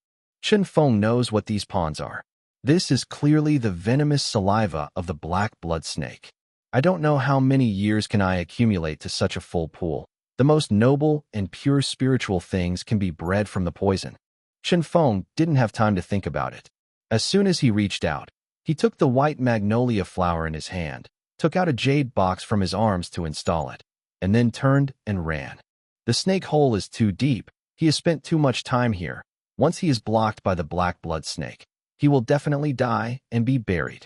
Qin Feng knows what these pawns are. This is clearly the venomous saliva of the black blood snake. I don't know how many years can I accumulate to such a full pool. The most noble and pure spiritual things can be bred from the poison. Qin Feng didn't have time to think about it. As soon as he reached out, he took the white magnolia flower in his hand, took out a jade box from his arms to install it, and then turned and ran. The snake hole is too deep. He has spent too much time here. Once he is blocked by the black blood snake, he will definitely die and be buried.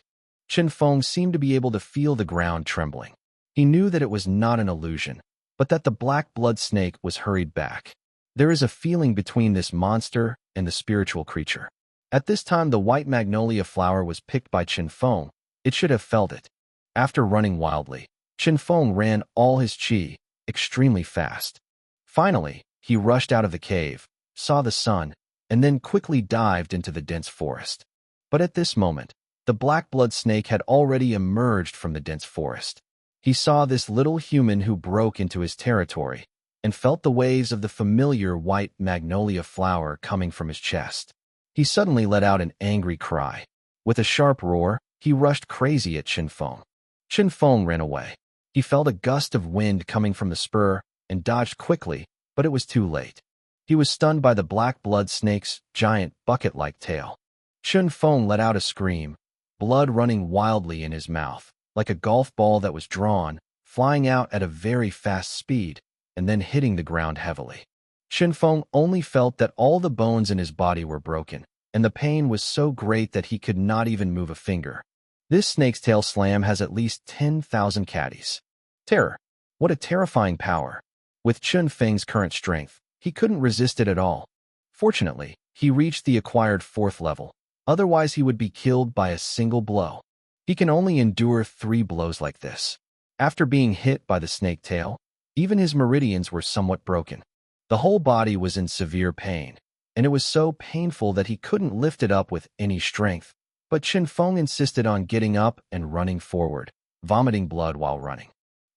Qin Feng seemed to be able to feel the ground trembling. He knew that it was not an illusion, but that the black blood snake was hurried back. There is a feeling between this monster and the spiritual creature. At this time, the white magnolia flower was picked by Qin Feng. It should have felt it. After running wildly, Qin Feng ran all his qi, extremely fast. Finally, he rushed out of the cave, saw the sun, and then quickly dived into the dense forest. But at this moment, the black blood snake had already emerged from the dense forest. He saw this little human who broke into his territory and felt the waves of the familiar white magnolia flower coming from his chest. He suddenly let out an angry cry. With a sharp roar, he rushed crazy at Qin Feng. Qin Feng ran away. He felt a gust of wind coming from the spur and dodged quickly, but it was too late. He was stunned by the black blood snake's giant bucket-like tail. Qin Feng let out a scream, blood running wildly in his mouth, like a golf ball that was drawn, flying out at a very fast speed, and then hitting the ground heavily. Qin Feng only felt that all the bones in his body were broken, and the pain was so great that he could not even move a finger. This snake's tail slam has at least 10,000 caddies. Terror. What a terrifying power. With Qin Feng's current strength, he couldn't resist it at all. Fortunately, he reached the acquired 4th level. Otherwise, he would be killed by a single blow. He can only endure 3 blows like this. After being hit by the snake tail, even his meridians were somewhat broken. The whole body was in severe pain, and it was so painful that he couldn't lift it up with any strength. But Qin Feng insisted on getting up and running forward, vomiting blood while running.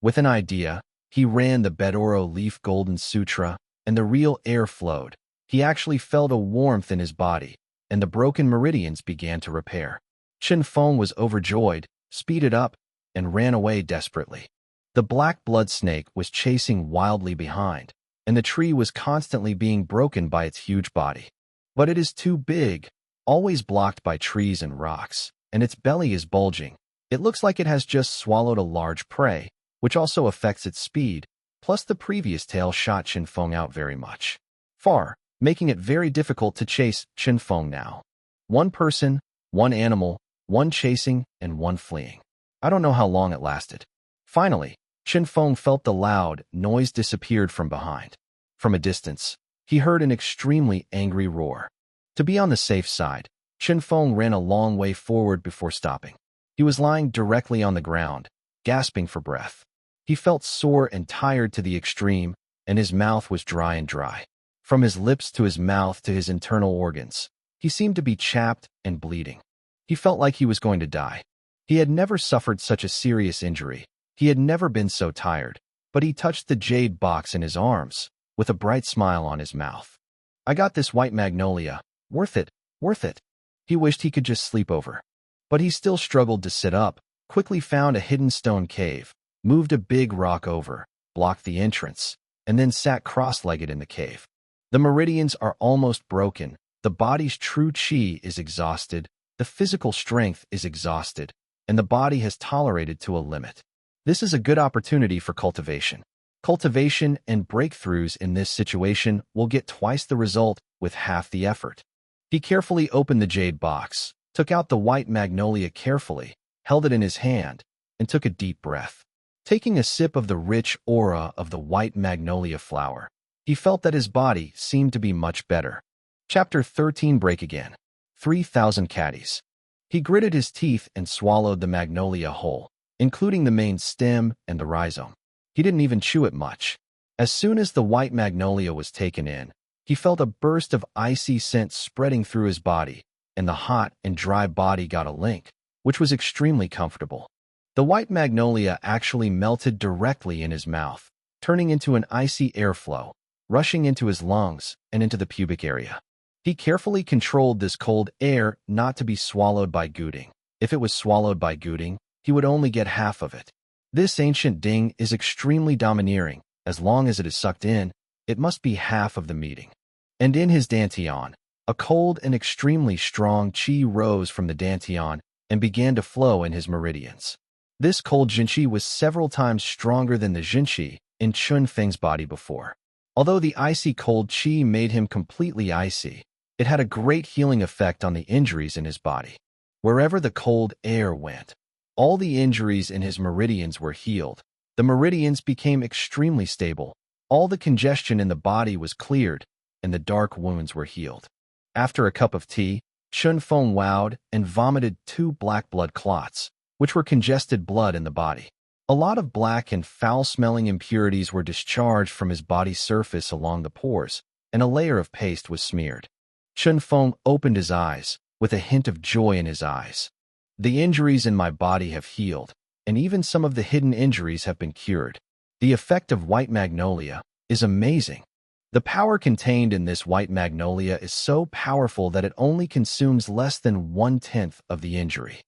With an idea, he ran the bedoro leaf golden sutra, and the real air flowed. He actually felt a warmth in his body, and the broken meridians began to repair. Qin Feng was overjoyed, speeded up, and ran away desperately. The black blood snake was chasing wildly behind, and the tree was constantly being broken by its huge body. But it is too big, always blocked by trees and rocks, and its belly is bulging. It looks like it has just swallowed a large prey, which also affects its speed, plus the previous tail shot Qin Feng out very much. Far, making it very difficult to chase Qin Feng now. 1 person, 1 animal, 1 chasing, and 1 fleeing. I don't know how long it lasted. Finally, Qin Feng felt the loud noise disappeared from behind. From a distance, he heard an extremely angry roar. To be on the safe side, Qin Feng ran a long way forward before stopping. He was lying directly on the ground, gasping for breath. He felt sore and tired to the extreme, and his mouth was dry. From his lips to his mouth to his internal organs, he seemed to be chapped and bleeding. He felt like he was going to die. He had never suffered such a serious injury. He had never been so tired, but he touched the jade box in his arms, with a bright smile on his mouth. I got this white magnolia. Worth it, worth it. He wished he could just sleep over. But he still struggled to sit up, quickly found a hidden stone cave, moved a big rock over, blocked the entrance, and then sat cross-legged in the cave. The meridians are almost broken, the body's true chi is exhausted, the physical strength is exhausted, and the body has tolerated to a limit. This is a good opportunity for cultivation. Cultivation and breakthroughs in this situation will get twice the result with half the effort. He carefully opened the jade box, took out the white magnolia carefully, held it in his hand, and took a deep breath. Taking a sip of the rich aura of the white magnolia flower, he felt that his body seemed to be much better. Chapter 13 Break Again. 3,000 caddies. He gritted his teeth and swallowed the magnolia whole, including the main stem and the rhizome. He didn't even chew it much. As soon as the white magnolia was taken in, he felt a burst of icy scent spreading through his body, and the hot and dry body got a link, which was extremely comfortable. The white magnolia actually melted directly in his mouth, turning into an icy airflow, rushing into his lungs and into the pubic area. He carefully controlled this cold air not to be swallowed by Guding. If it was swallowed by Guding, he would only get half of it. This ancient ding is extremely domineering. As long as it is sucked in, it must be half of the meeting. And in his dantian, a cold and extremely strong chi rose from the dantian and began to flow in his meridians. This cold jinqi was several times stronger than the jinqi in Chun Feng's body before. Although the icy cold chi made him completely icy, it had a great healing effect on the injuries in his body. Wherever the cold air went, all the injuries in his meridians were healed. The meridians became extremely stable. All the congestion in the body was cleared, and the dark wounds were healed. After a cup of tea, Chun Feng wowed and vomited 2 black blood clots, which were congested blood in the body. A lot of black and foul-smelling impurities were discharged from his body's surface along the pores, and a layer of paste was smeared. Chun Feng opened his eyes, with a hint of joy in his eyes. The injuries in my body have healed, and even some of the hidden injuries have been cured. The effect of white magnolia is amazing. The power contained in this white magnolia is so powerful that it only consumes less than 1/10 of the injury.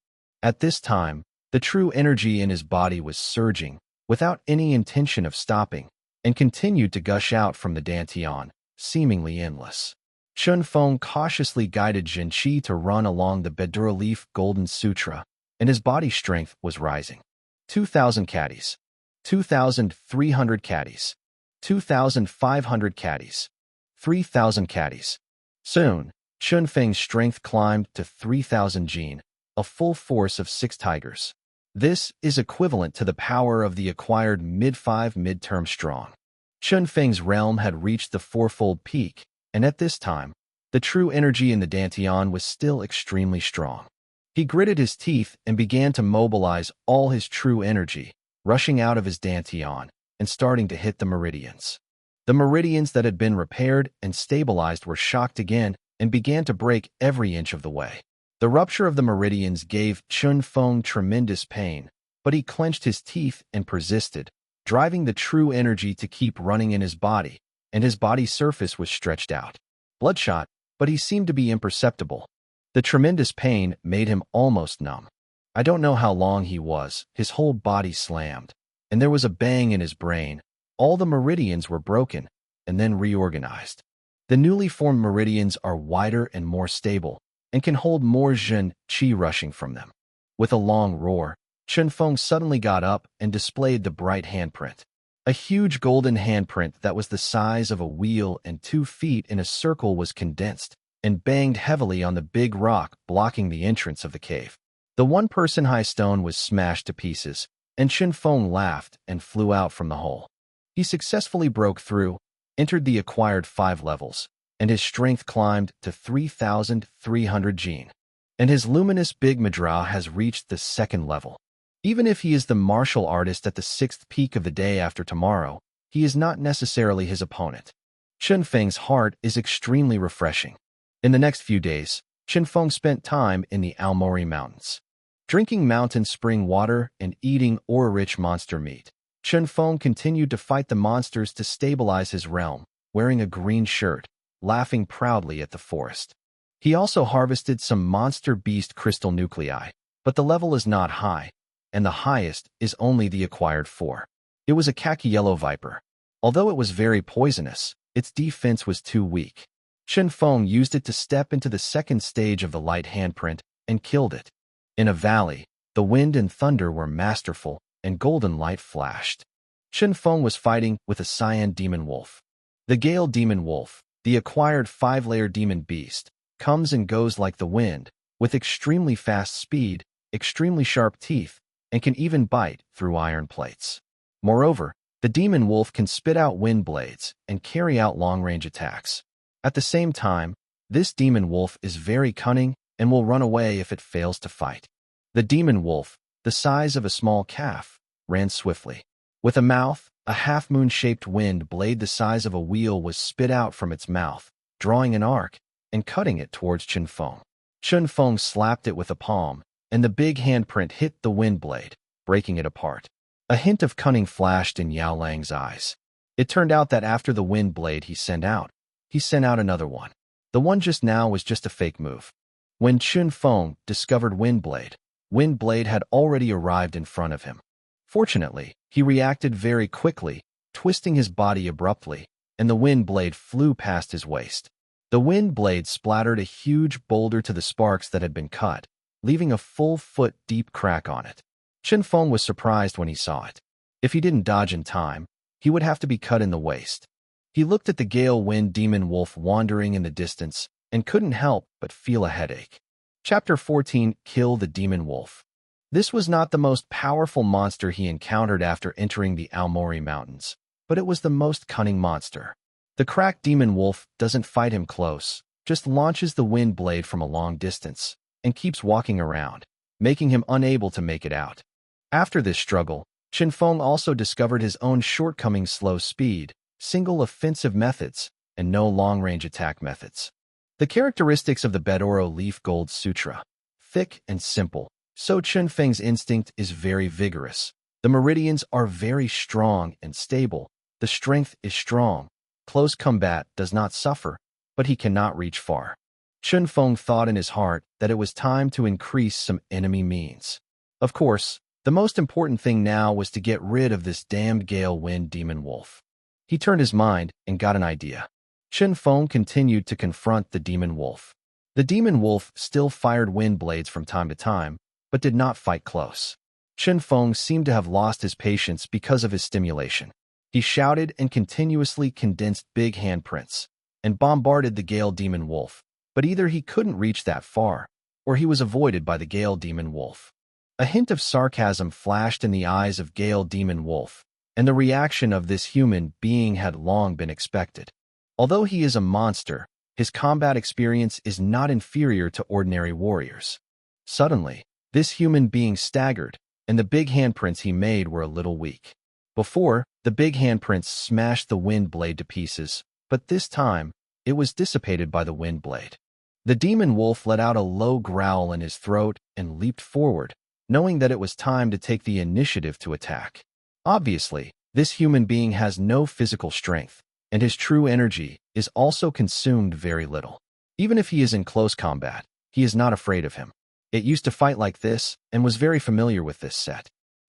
At this time, the true energy in his body was surging, without any intention of stopping, and continued to gush out from the dantian, seemingly endless. Chun Feng cautiously guided Jinqi to run along the Bedura Leaf Golden Sutra, and his body strength was rising. 2,000 caddies. 2,300 caddies. 2,500 caddies. 3,000 caddies. Soon, Chun Feng's strength climbed to 3,000 jin, a full force of 6 tigers. This is equivalent to the power of the acquired mid-5 midterm strong. Chun Feng's realm had reached the fourfold peak, and at this time, the true energy in the dantian was still extremely strong. He gritted his teeth and began to mobilize all his true energy, rushing out of his dantian and starting to hit the meridians. The meridians that had been repaired and stabilized were shocked again and began to break every inch of the way. The rupture of the meridians gave Chun Feng tremendous pain, but he clenched his teeth and persisted, driving the true energy to keep running in his body, and his body's surface was stretched out. Bloodshot, but he seemed to be imperceptible. The tremendous pain made him almost numb. I don't know how long he was. His whole body slammed, and there was a bang in his brain. All the meridians were broken and then reorganized. The newly formed meridians are wider and more stable, and can hold more Zhen Qi rushing from them. With a long roar, Chun Feng suddenly got up and displayed the bright handprint. A huge golden handprint that was the size of a wheel and 2 feet in a circle was condensed and banged heavily on the big rock blocking the entrance of the cave. The 1-person high stone was smashed to pieces, and Chun Feng laughed and flew out from the hole. He successfully broke through, entered the acquired 5 levels, and his strength climbed to 3,300 jin. And his luminous big Madra has reached the 2nd level. Even if he is the martial artist at the 6th peak of the day after tomorrow, he is not necessarily his opponent. Chun Feng's heart is extremely refreshing. In the next few days, Chun Feng spent time in the Aomori Mountains. Drinking mountain spring water and eating ore-rich monster meat, Chun Feng continued to fight the monsters to stabilize his realm, wearing a green shirt, laughing proudly at the forest. He also harvested some monster beast crystal nuclei, but the level is not high, and the highest is only the acquired 4. It was a khaki-yellow viper. Although it was very poisonous, its defense was too weak. Chen Feng used it to step into the second stage of the light handprint and killed it. In a valley, the wind and thunder were masterful, and golden light flashed. Chen Feng was fighting with a cyan demon wolf. The Gale demon wolf, the acquired 5-layer demon beast, comes and goes like the wind, with extremely fast speed, extremely sharp teeth, and can even bite through iron plates. Moreover, the demon wolf can spit out wind blades and carry out long-range attacks. At the same time, this demon wolf is very cunning and will run away if it fails to fight. The demon wolf, the size of a small calf, ran swiftly. With a mouth, a half-moon-shaped wind blade the size of a wheel was spit out from its mouth, drawing an arc and cutting it towards Chen Feng. Chen Feng slapped it with a palm, and the big handprint hit the wind blade, breaking it apart. A hint of cunning flashed in Yao Lang's eyes. It turned out that after the wind blade he sent out another one. The one just now was just a fake move. When Chen Feng discovered wind blade had already arrived in front of him. Fortunately, he reacted very quickly, twisting his body abruptly, and the wind blade flew past his waist. The wind blade splattered a huge boulder to the sparks that had been cut, leaving a full foot-deep crack on it. Chen Feng was surprised when he saw it. If he didn't dodge in time, he would have to be cut in the waist. He looked at the Gale Wind Demon Wolf wandering in the distance and couldn't help but feel a headache. Chapter 14: Kill the Demon Wolf. This was not the most powerful monster he encountered after entering the Aomori Mountains, but it was the most cunning monster. The cracked demon wolf doesn't fight him close, just launches the wind blade from a long distance, and keeps walking around, making him unable to make it out. After this struggle, Chen Feng also discovered his own shortcomings: slow speed, single offensive methods, and no long-range attack methods. The characteristics of the Bedoro Leaf Gold Sutra: thick and simple, so Chen Feng's instinct is very vigorous. The meridians are very strong and stable. The strength is strong. Close combat does not suffer, but he cannot reach far. Chen Feng thought in his heart that it was time to increase some enemy means. Of course, the most important thing now was to get rid of this damned Gale Wind Demon Wolf. He turned his mind and got an idea. Chen Feng continued to confront the Demon Wolf. The Demon Wolf still fired wind blades from time to time, but did not fight close. Chen Feng seemed to have lost his patience because of his stimulation. He shouted and continuously condensed big handprints and bombarded the Gale Demon Wolf, but either he couldn't reach that far, or he was avoided by the Gale Demon Wolf. A hint of sarcasm flashed in the eyes of Gale Demon Wolf, and the reaction of this human being had long been expected. Although he is a monster, his combat experience is not inferior to ordinary warriors. Suddenly, this human being staggered, and the big handprints he made were a little weak. Before, the big handprints smashed the wind blade to pieces, but this time, it was dissipated by the wind blade. The demon wolf let out a low growl in his throat and leaped forward, knowing that it was time to take the initiative to attack. Obviously, this human being has no physical strength, and his true energy is also consumed very little. Even if he is in close combat, he is not afraid of him. It used to fight like this and was very familiar with this set.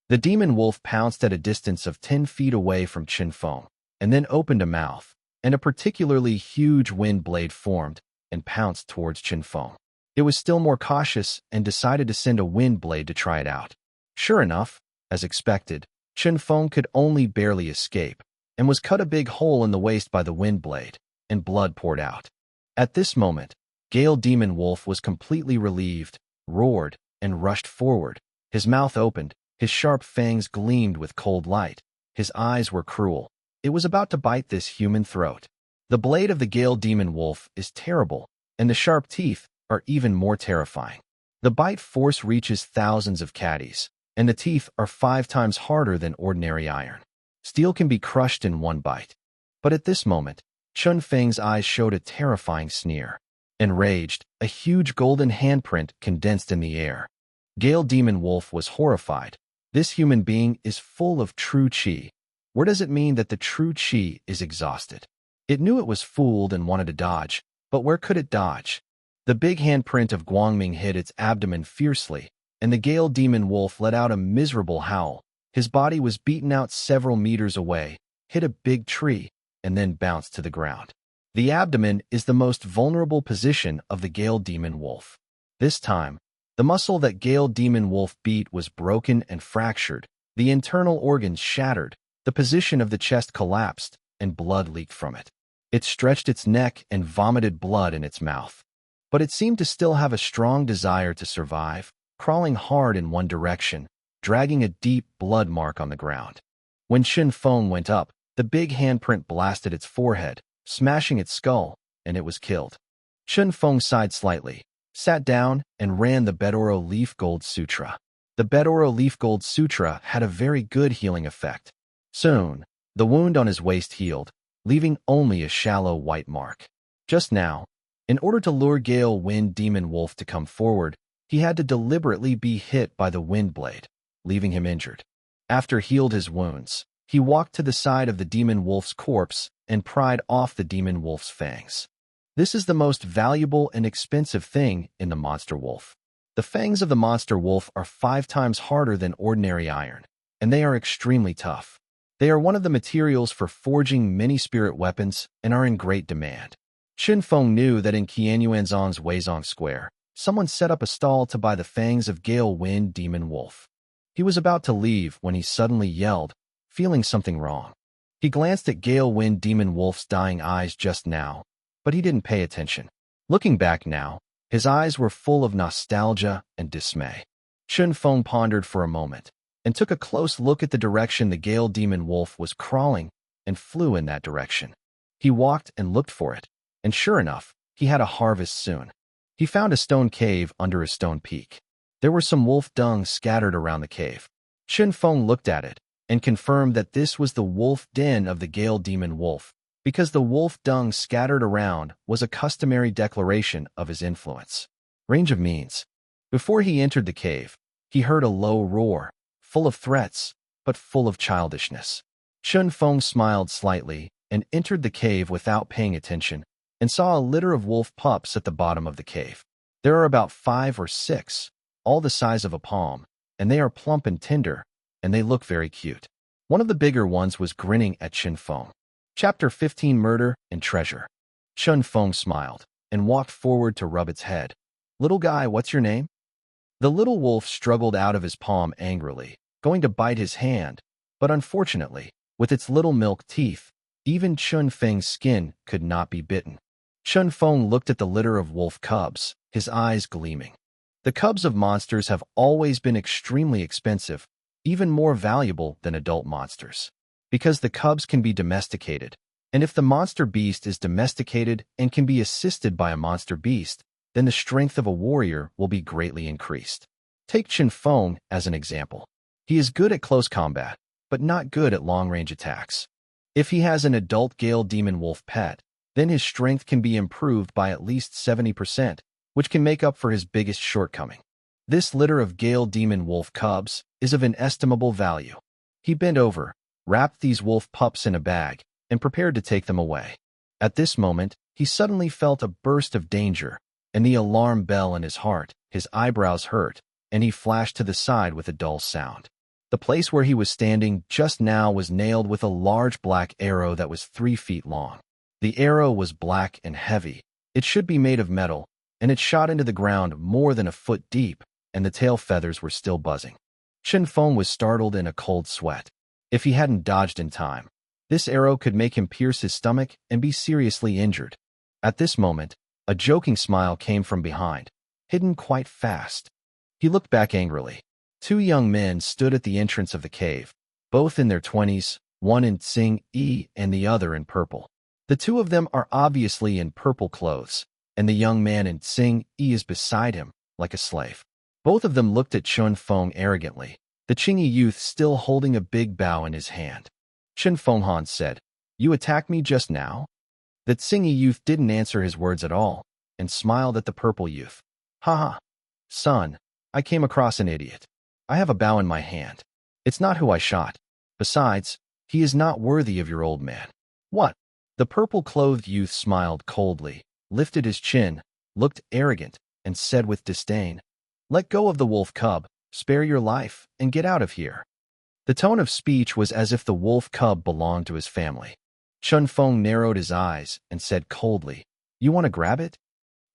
The demon wolf pounced at a distance of 10 feet away from Chen Feng, and then opened a mouth, and a particularly huge wind blade formed and pounced towards Chen Feng. It was still more cautious and decided to send a wind blade to try it out. Sure enough, as expected, Chen Feng could only barely escape, and was cut a big hole in the waist by the wind blade, and blood poured out. At this moment, Gale Demon Wolf was completely relieved, roared, and rushed forward. His mouth opened, his sharp fangs gleamed with cold light. His eyes were cruel. It was about to bite this human throat. The blade of the Gale Demon Wolf is terrible, and the sharp teeth are even more terrifying. The bite force reaches thousands of caddies, and the teeth are 5 times harder than ordinary iron. Steel can be crushed in one bite. But at this moment, Chen Feng's eyes showed a terrifying sneer. Enraged, a huge golden handprint condensed in the air. Gale Demon Wolf was horrified. This human being is full of true qi. Where does it mean that the true qi is exhausted? It knew it was fooled and wanted to dodge, but where could it dodge? The big handprint of Guangming hit its abdomen fiercely, and the Gale Demon Wolf let out a miserable howl. His body was beaten out several meters away, hit a big tree, and then bounced to the ground. The abdomen is the most vulnerable position of the Gale Demon Wolf. This time, the muscle that Gale Demon Wolf beat was broken and fractured, the internal organs shattered, the position of the chest collapsed, and blood leaked from it. It stretched its neck and vomited blood in its mouth. But it seemed to still have a strong desire to survive, crawling hard in one direction, dragging a deep blood mark on the ground. When Chen Feng went up, the big handprint blasted its forehead, smashing its skull, and it was killed. Chen Feng sighed slightly, sat down, and ran the Bedoro Leaf Gold Sutra. The Bedoro Leaf Gold Sutra had a very good healing effect. Soon, the wound on his waist healed, leaving only a shallow white mark. Just now, in order to lure Gale Wind Demon Wolf to come forward, he had to deliberately be hit by the wind blade, leaving him injured. After healed his wounds, he walked to the side of the demon wolf's corpse and pried off the demon wolf's fangs. This is the most valuable and expensive thing in the monster wolf. The fangs of the monster wolf are 5 times harder than ordinary iron, and they are extremely tough. They are one of the materials for forging many spirit weapons and are in great demand. Chen Feng knew that in Qianyuanzong's Weizong Square, someone set up a stall to buy the fangs of Gale Wind Demon Wolf. He was about to leave when he suddenly yelled, feeling something wrong. He glanced at Gale Wind Demon Wolf's dying eyes just now, but he didn't pay attention. Looking back now, his eyes were full of nostalgia and dismay. Chen Feng pondered for a moment and took a close look at the direction the Gale Demon Wolf was crawling and flew in that direction. He walked and looked for it, and sure enough, he had a harvest soon. He found a stone cave under a stone peak. There were some wolf dung scattered around the cave. Chen Feng looked at it and confirmed that this was the wolf den of the Gale Demon Wolf, because the wolf dung scattered around was a customary declaration of his influence. Range of means. Before he entered the cave, he heard a low roar, full of threats, but full of childishness. Chen Feng smiled slightly and entered the cave without paying attention, and saw a litter of wolf pups at the bottom of the cave. There are about 5 or 6, all the size of a palm, and they are plump and tender, and they look very cute. One of the bigger ones was grinning at Chen Feng. Chapter 15 Murder and Treasure. Chen Feng smiled and walked forward to rub its head. Little guy, what's your name? The little wolf struggled out of his palm angrily, going to bite his hand, but unfortunately, with its little milk teeth, even Chen Feng's skin could not be bitten. Chen Feng looked at the litter of wolf cubs, his eyes gleaming. The cubs of monsters have always been extremely expensive, even more valuable than adult monsters, because the cubs can be domesticated, and if the monster beast is domesticated and can be assisted by a monster beast, then the strength of a warrior will be greatly increased. Take Chen Feng as an example. He is good at close combat, but not good at long-range attacks. If he has an adult Gale Demon Wolf pet, then his strength can be improved by at least 70%, which can make up for his biggest shortcoming. This litter of Gale Demon Wolf cubs is of inestimable value. He bent over, wrapped these wolf pups in a bag, and prepared to take them away. At this moment, he suddenly felt a burst of danger, and the alarm bell in his heart, his eyebrows hurt, and he flashed to the side with a dull sound. The place where he was standing just now was nailed with a large black arrow that was 3 feet long. The arrow was black and heavy. It should be made of metal, and it shot into the ground more than a foot deep, and the tail feathers were still buzzing. Chen Feng was startled in a cold sweat. If he hadn't dodged in time, this arrow could make him pierce his stomach and be seriously injured. At this moment, a joking smile came from behind, hidden quite fast. He looked back angrily. 2 young men stood at the entrance of the cave, both in their 20s, one in Tsing-yi and the other in purple. The 2 of them are obviously in purple clothes, and the young man in Tsing-yi is beside him, like a slave. Both of them looked at Chen Feng arrogantly, the Qingyi youth still holding a big bow in his hand. Chen Fenghan said, "You attacked me just now?" The Tsingyi youth didn't answer his words at all, and smiled at the purple youth. "Haha. Son, I came across an idiot. I have a bow in my hand. It's not who I shot. Besides, he is not worthy of your old man." "What? The purple-clothed youth smiled coldly, lifted his chin, looked arrogant, and said with disdain, "Let go of the wolf cub, spare your life, and get out of here." The tone of speech was as if the wolf cub belonged to his family. Chun Feng narrowed his eyes and said coldly, "You want to grab it?"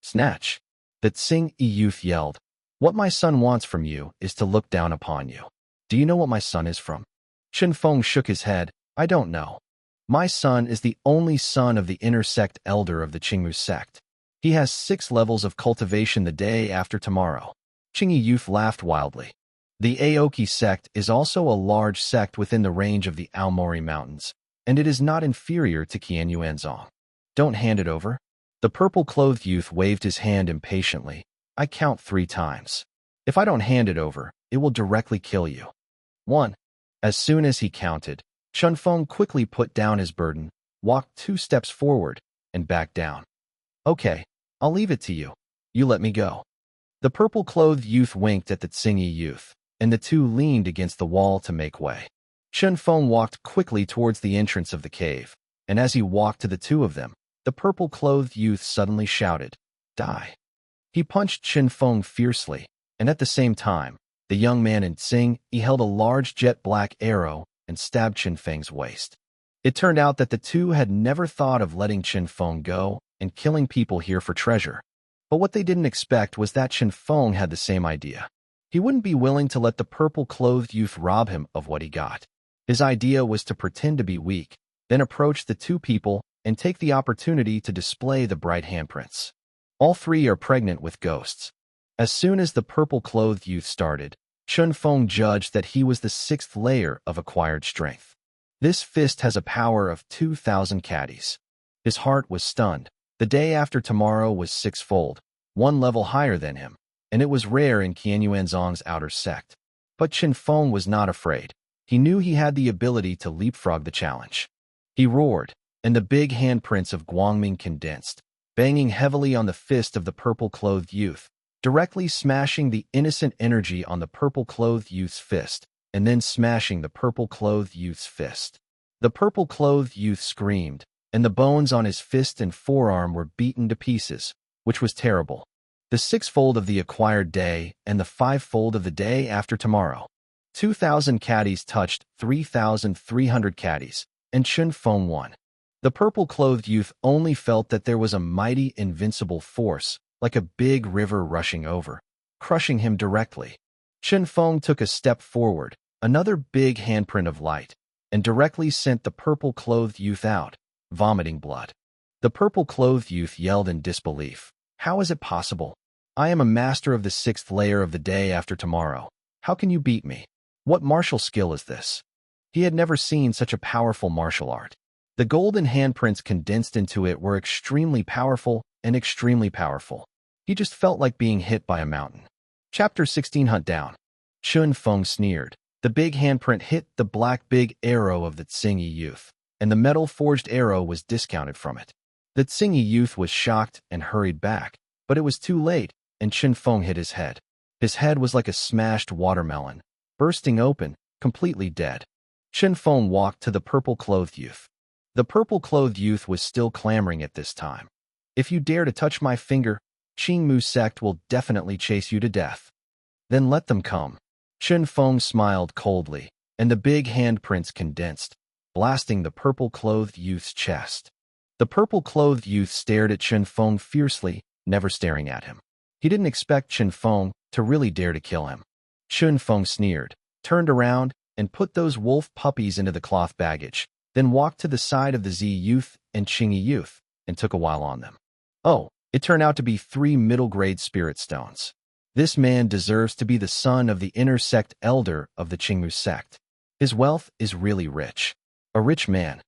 "Snatch." The Tsing-yi youth yelled, "What my son wants from you is to look down upon you. Do you know what my son is from?" Chun Feng shook his head. "I don't know. My son is the only son of the inner sect elder of the Qingmu sect. He has 6 levels of cultivation the day after tomorrow." Qingyi youth laughed wildly. The Aoki sect is also a large sect within the range of the Aomori Mountains, and it is not inferior to Qianyuanzong. "Don't hand it over." The purple-clothed youth waved his hand impatiently. "I count 3 times. If I don't hand it over, it will directly kill you." 1. As soon as he counted, Chun Feng quickly put down his burden, walked 2 steps forward, and backed down. "Okay, I'll leave it to you. You let me go." The purple-clothed youth winked at the Tsing-yi youth, and the two leaned against the wall to make way. Chun Feng walked quickly towards the entrance of the cave, and as he walked to the two of them, the purple-clothed youth suddenly shouted, "Die!" He punched Chun Feng fiercely, and at the same time, the young man in Tsing, he held a large jet-black arrow and stabbed Chun Feng's waist. It turned out that the two had never thought of letting Chun Feng go and killing people here for treasure. But what they didn't expect was that Chun Feng had the same idea. He wouldn't be willing to let the purple-clothed youth rob him of what he got. His idea was to pretend to be weak, then approach the two people and take the opportunity to display the bright handprints. All 3 are pregnant with ghosts. As soon as the purple-clothed youth started, Chun Feng judged that he was the 6th layer of acquired strength. This fist has a power of 2,000 caddies. His heart was stunned. The day after tomorrow was 6-fold, 1 level higher than him, and it was rare in Qianyuanzong's outer sect. But Chun Feng was not afraid. He knew he had the ability to leapfrog the challenge. He roared, and the big handprints of Guangming condensed, banging heavily on the fist of the purple-clothed youth, directly smashing the innocent energy on the purple-clothed youth's fist, and then smashing the purple-clothed youth's fist. The purple-clothed youth screamed, and the bones on his fist and forearm were beaten to pieces, which was terrible. The 6-fold of the acquired day and the 5-fold of the day after tomorrow. 2,000 caddies touched 3,300 caddies, and Chun Feng won. The purple-clothed youth only felt that there was a mighty invincible force, like a big river rushing over, crushing him directly. Chun Feng took a step forward, another big handprint of light, and directly sent the purple-clothed youth out, vomiting blood. The purple-clothed youth yelled in disbelief. "How is it possible? I am a master of the 6th layer of the day after tomorrow. How can you beat me? What martial skill is this?" He had never seen such a powerful martial art. The golden handprints condensed into it were extremely powerful and extremely powerful. He just felt like being hit by a mountain. Chapter 16 Hunt Down. Chun Feng sneered. The big handprint hit the black big arrow of the Tsing-yi youth, and the metal-forged arrow was discounted from it. The Tsing-yi youth was shocked and hurried back, but it was too late, and Chun Feng hit his head. His head was like a smashed watermelon, bursting open, completely dead. Chun Feng walked to the purple-clothed youth. The purple-clothed youth was still clamoring at this time. "If you dare to touch my finger, Qingmu sect will definitely chase you to death." "Then let them come." Chun Feng smiled coldly, and the big handprints condensed, blasting the purple-clothed youth's chest. The purple-clothed youth stared at Chun Feng fiercely, never staring at him. He didn't expect Chun Feng to really dare to kill him. Chun Feng sneered, turned around, and put those wolf puppies into the cloth baggage, then walked to the side of the Z youth and Qingyi youth, and took a while on them. Oh, it turned out to be 3 middle-grade spirit stones. This man deserves to be the son of the inner sect elder of the Qingmu sect. His wealth is really rich. A rich man.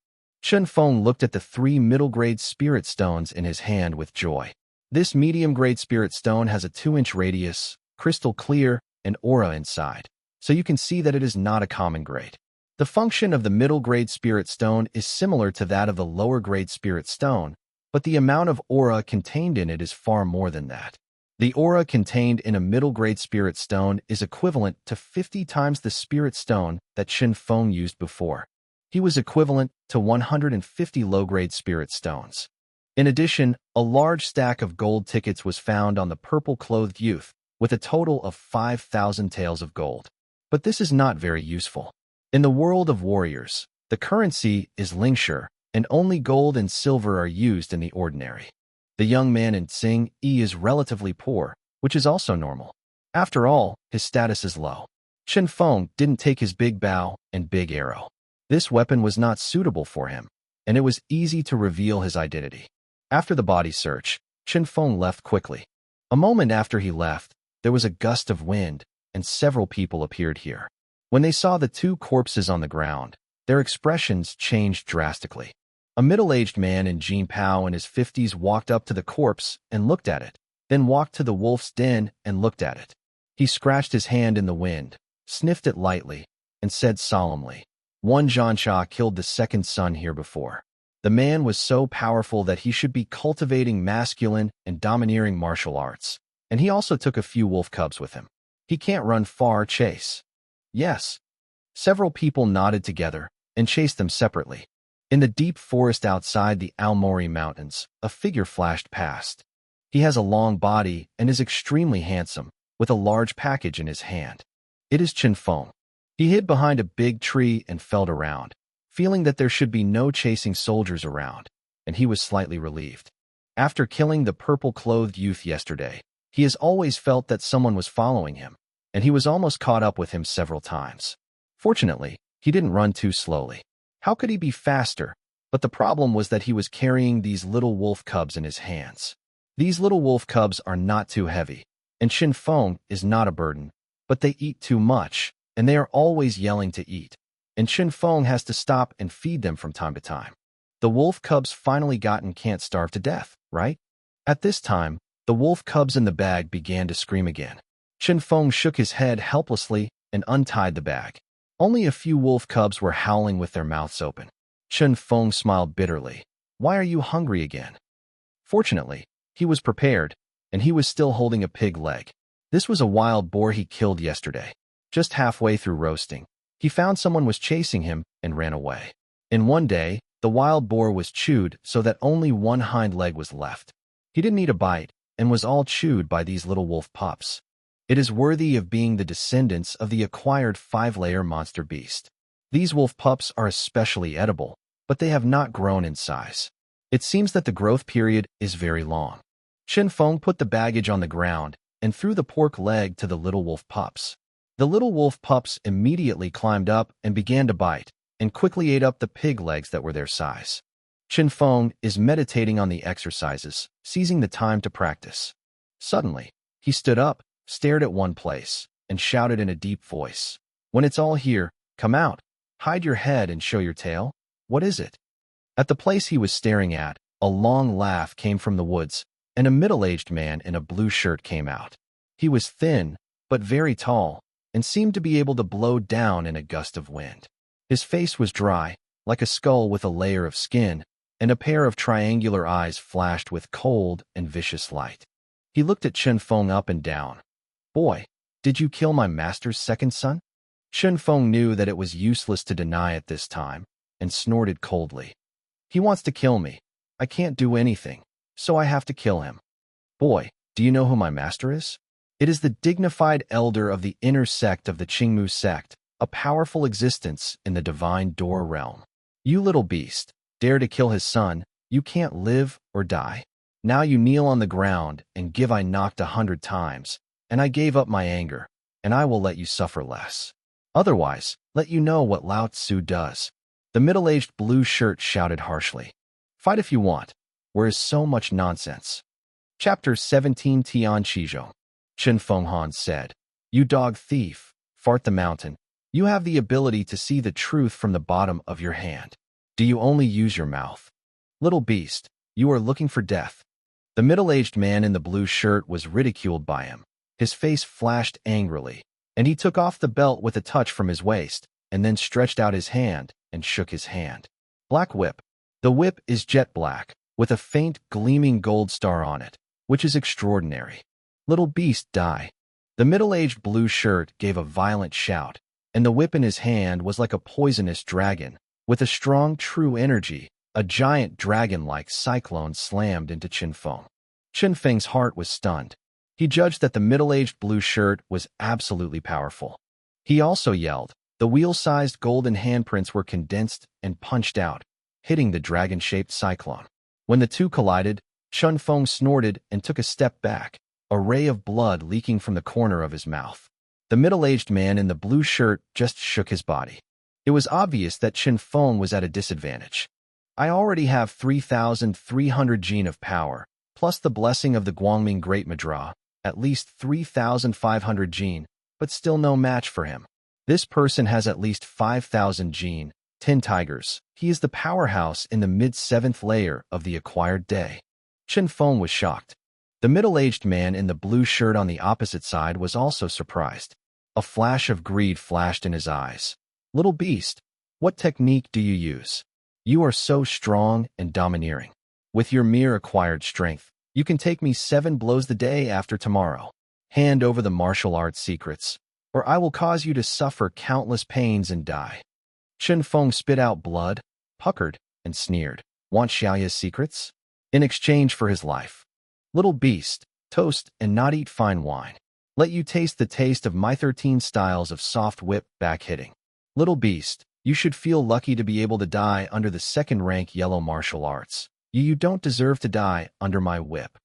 Chun Feng looked at the 3 middle-grade spirit stones in his hand with joy. This medium-grade spirit stone has a 2-inch radius, crystal clear, and aura inside, so you can see that it is not a common grade. The function of the middle-grade spirit stone is similar to that of the lower-grade spirit stone, but the amount of aura contained in it is far more than that. The aura contained in a middle-grade spirit stone is equivalent to 50 times the spirit stone that Chun Feng used before. He was equivalent to 150 low-grade spirit stones. In addition, a large stack of gold tickets was found on the purple-clothed youth, with a total of 5,000 taels of gold. But this is not very useful. In the world of warriors, the currency is lingshur, and only gold and silver are used in the ordinary. The young man in Tsing Yi is relatively poor, which is also normal. After all, his status is low. Chen Feng didn't take his big bow and big arrow. This weapon was not suitable for him, and it was easy to reveal his identity. After the body search, Chen Feng left quickly. A moment after he left, there was a gust of wind, and several people appeared here. When they saw the two corpses on the ground, their expressions changed drastically. A middle-aged man in Jean Pao in his 50s walked up to the corpse and looked at it, then walked to the wolf's den and looked at it. He scratched his hand in the wind, sniffed it lightly, and said solemnly, "One Zhansha killed the second son here before. The man was so powerful that he should be cultivating masculine and domineering martial arts, and he also took a few wolf cubs with him. He can't run far chase." Yes. Several people nodded together and chased them separately. In the deep forest outside the Aomori Mountains, a figure flashed past. He has a long body and is extremely handsome, with a large package in his hand. It is Chen Feng. He hid behind a big tree and felt around, feeling that there should be no chasing soldiers around, and he was slightly relieved. After killing the purple-clothed youth yesterday, he has always felt that someone was following him, and he was almost caught up with him several times. Fortunately, he didn't run too slowly. How could he be faster? But the problem was that he was carrying these little wolf cubs in his hands. These little wolf cubs are not too heavy, and Chen Feng is not a burden, but they eat too much, and they are always yelling to eat. And Chen Feng has to stop and feed them from time to time. The wolf cubs finally can't starve to death, right? At this time, the wolf cubs in the bag began to scream again. Chen Feng shook his head helplessly and untied the bag. Only a few wolf cubs were howling with their mouths open. Chen Feng smiled bitterly. "Why are you hungry again?" Fortunately, he was prepared, and he was still holding a pig leg. This was a wild boar he killed yesterday. Just halfway through roasting, he found someone was chasing him and ran away. In one day, the wild boar was chewed so that only one hind leg was left. He didn't eat a bite and was all chewed by these little wolf pups. It is worthy of being the descendants of the acquired 5-layer monster beast. These wolf pups are especially edible, but they have not grown in size. It seems that the growth period is very long. Chen Feng put the baggage on the ground and threw the pork leg to the little wolf pups. The little wolf pups immediately climbed up and began to bite, and quickly ate up the pig legs that were their size. Chen Feng is meditating on the exercises, seizing the time to practice. Suddenly, he stood up, stared at one place, and shouted in a deep voice, "When it's all here, come out. Hide your head and show your tail. What is it?" At the place he was staring at, a long laugh came from the woods, and a middle-aged man in a blue shirt came out. He was thin, but very tall, and seemed to be able to blow down in a gust of wind. His face was dry, like a skull with a layer of skin, and a pair of triangular eyes flashed with cold and vicious light. He looked at Chen Feng up and down. "Boy, did you kill my master's second son?" Chen Feng knew that it was useless to deny it this time, and snorted coldly. "He wants to kill me. I can't do anything, so I have to kill him." "Boy, do you know who my master is?" "It is the dignified elder of the inner sect of the Qingmu sect, a powerful existence in the divine door realm. You little beast, dare to kill his son, you can't live or die. Now you kneel on the ground and give I knocked 100 times, and I gave up my anger, and I will let you suffer less. Otherwise, let you know what Lao Tzu does." The middle-aged blue shirt shouted harshly. "Fight if you want. Where is so much nonsense?" Chapter 17 Tian Qizhou. Chen Fenghan said, "You dog thief, fart the mountain. You have the ability to see the truth from the bottom of your hand. Do you only use your mouth? Little beast, you are looking for death." The middle-aged man in the blue shirt was ridiculed by him. His face flashed angrily, and he took off the belt with a touch from his waist, and then stretched out his hand and shook his hand. Black whip. The whip is jet black, with a faint gleaming gold star on it, which is extraordinary. Little beast, die. The middle-aged blue shirt gave a violent shout, and the whip in his hand was like a poisonous dragon, With a strong true energy, a giant dragon-like cyclone slammed into Qinfeng. Qinfeng's heart was stunned. He judged that the middle-aged blue shirt was absolutely powerful. He also yelled. The wheel-sized golden handprints were condensed and punched out, hitting the dragon-shaped cyclone. When the two collided, Qinfeng snorted and took a step back, a ray of blood leaking from the corner of his mouth. The middle-aged man in the blue shirt just shook his body. It was obvious that Qinfeng was at a disadvantage. I already have 3,300 Jin of power, plus the blessing of the Guangming Great Madra, at least 3,500 Jin, but still no match for him. This person has at least 5,000 Jin, 10 tigers. He is the powerhouse in the mid-7th layer of the acquired day. Qinfeng was shocked. The middle-aged man in the blue shirt on the opposite side was also surprised. A flash of greed flashed in his eyes. Little beast, what technique do you use? You are so strong and domineering. With your mere acquired strength, you can take me 7 blows the day after tomorrow. Hand over the martial arts secrets, or I will cause you to suffer countless pains and die. Qinfeng spit out blood, puckered, and sneered. Want Xiaoya's secrets? In exchange for his life. Little beast, toast and not eat fine wine. Let you taste the taste of my 13 styles of soft whip back hitting. Little beast, you should feel lucky to be able to die under the second-rank yellow martial arts. You don't deserve to die under my whip.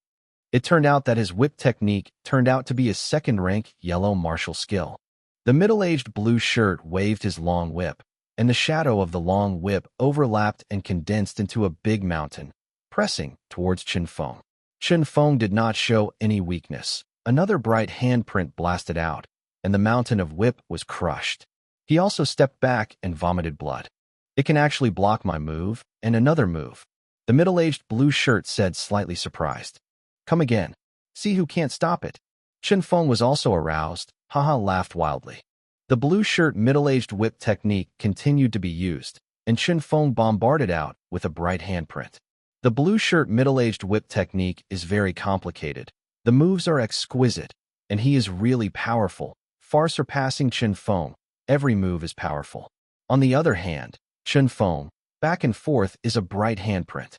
It turned out that his whip technique turned out to be a second-rank yellow martial skill. The middle-aged blue shirt waved his long whip, and the shadow of the long whip overlapped and condensed into a big mountain, pressing towards Qinfeng. Qinfeng did not show any weakness. Another bright handprint blasted out, and the mountain of whip was crushed. He also stepped back and vomited blood. It can actually block my move, and another move. The middle-aged blue shirt said, slightly surprised. Come again. See who can't stop it. Qinfeng was also aroused. Haha laughed wildly. The blue shirt middle-aged whip technique continued to be used, and Qinfeng bombarded out with a bright handprint. The blue shirt middle-aged whip technique is very complicated. The moves are exquisite, and he is really powerful, far surpassing Qinfeng. Every move is powerful. On the other hand, Qinfeng, back and forth, is a bright handprint.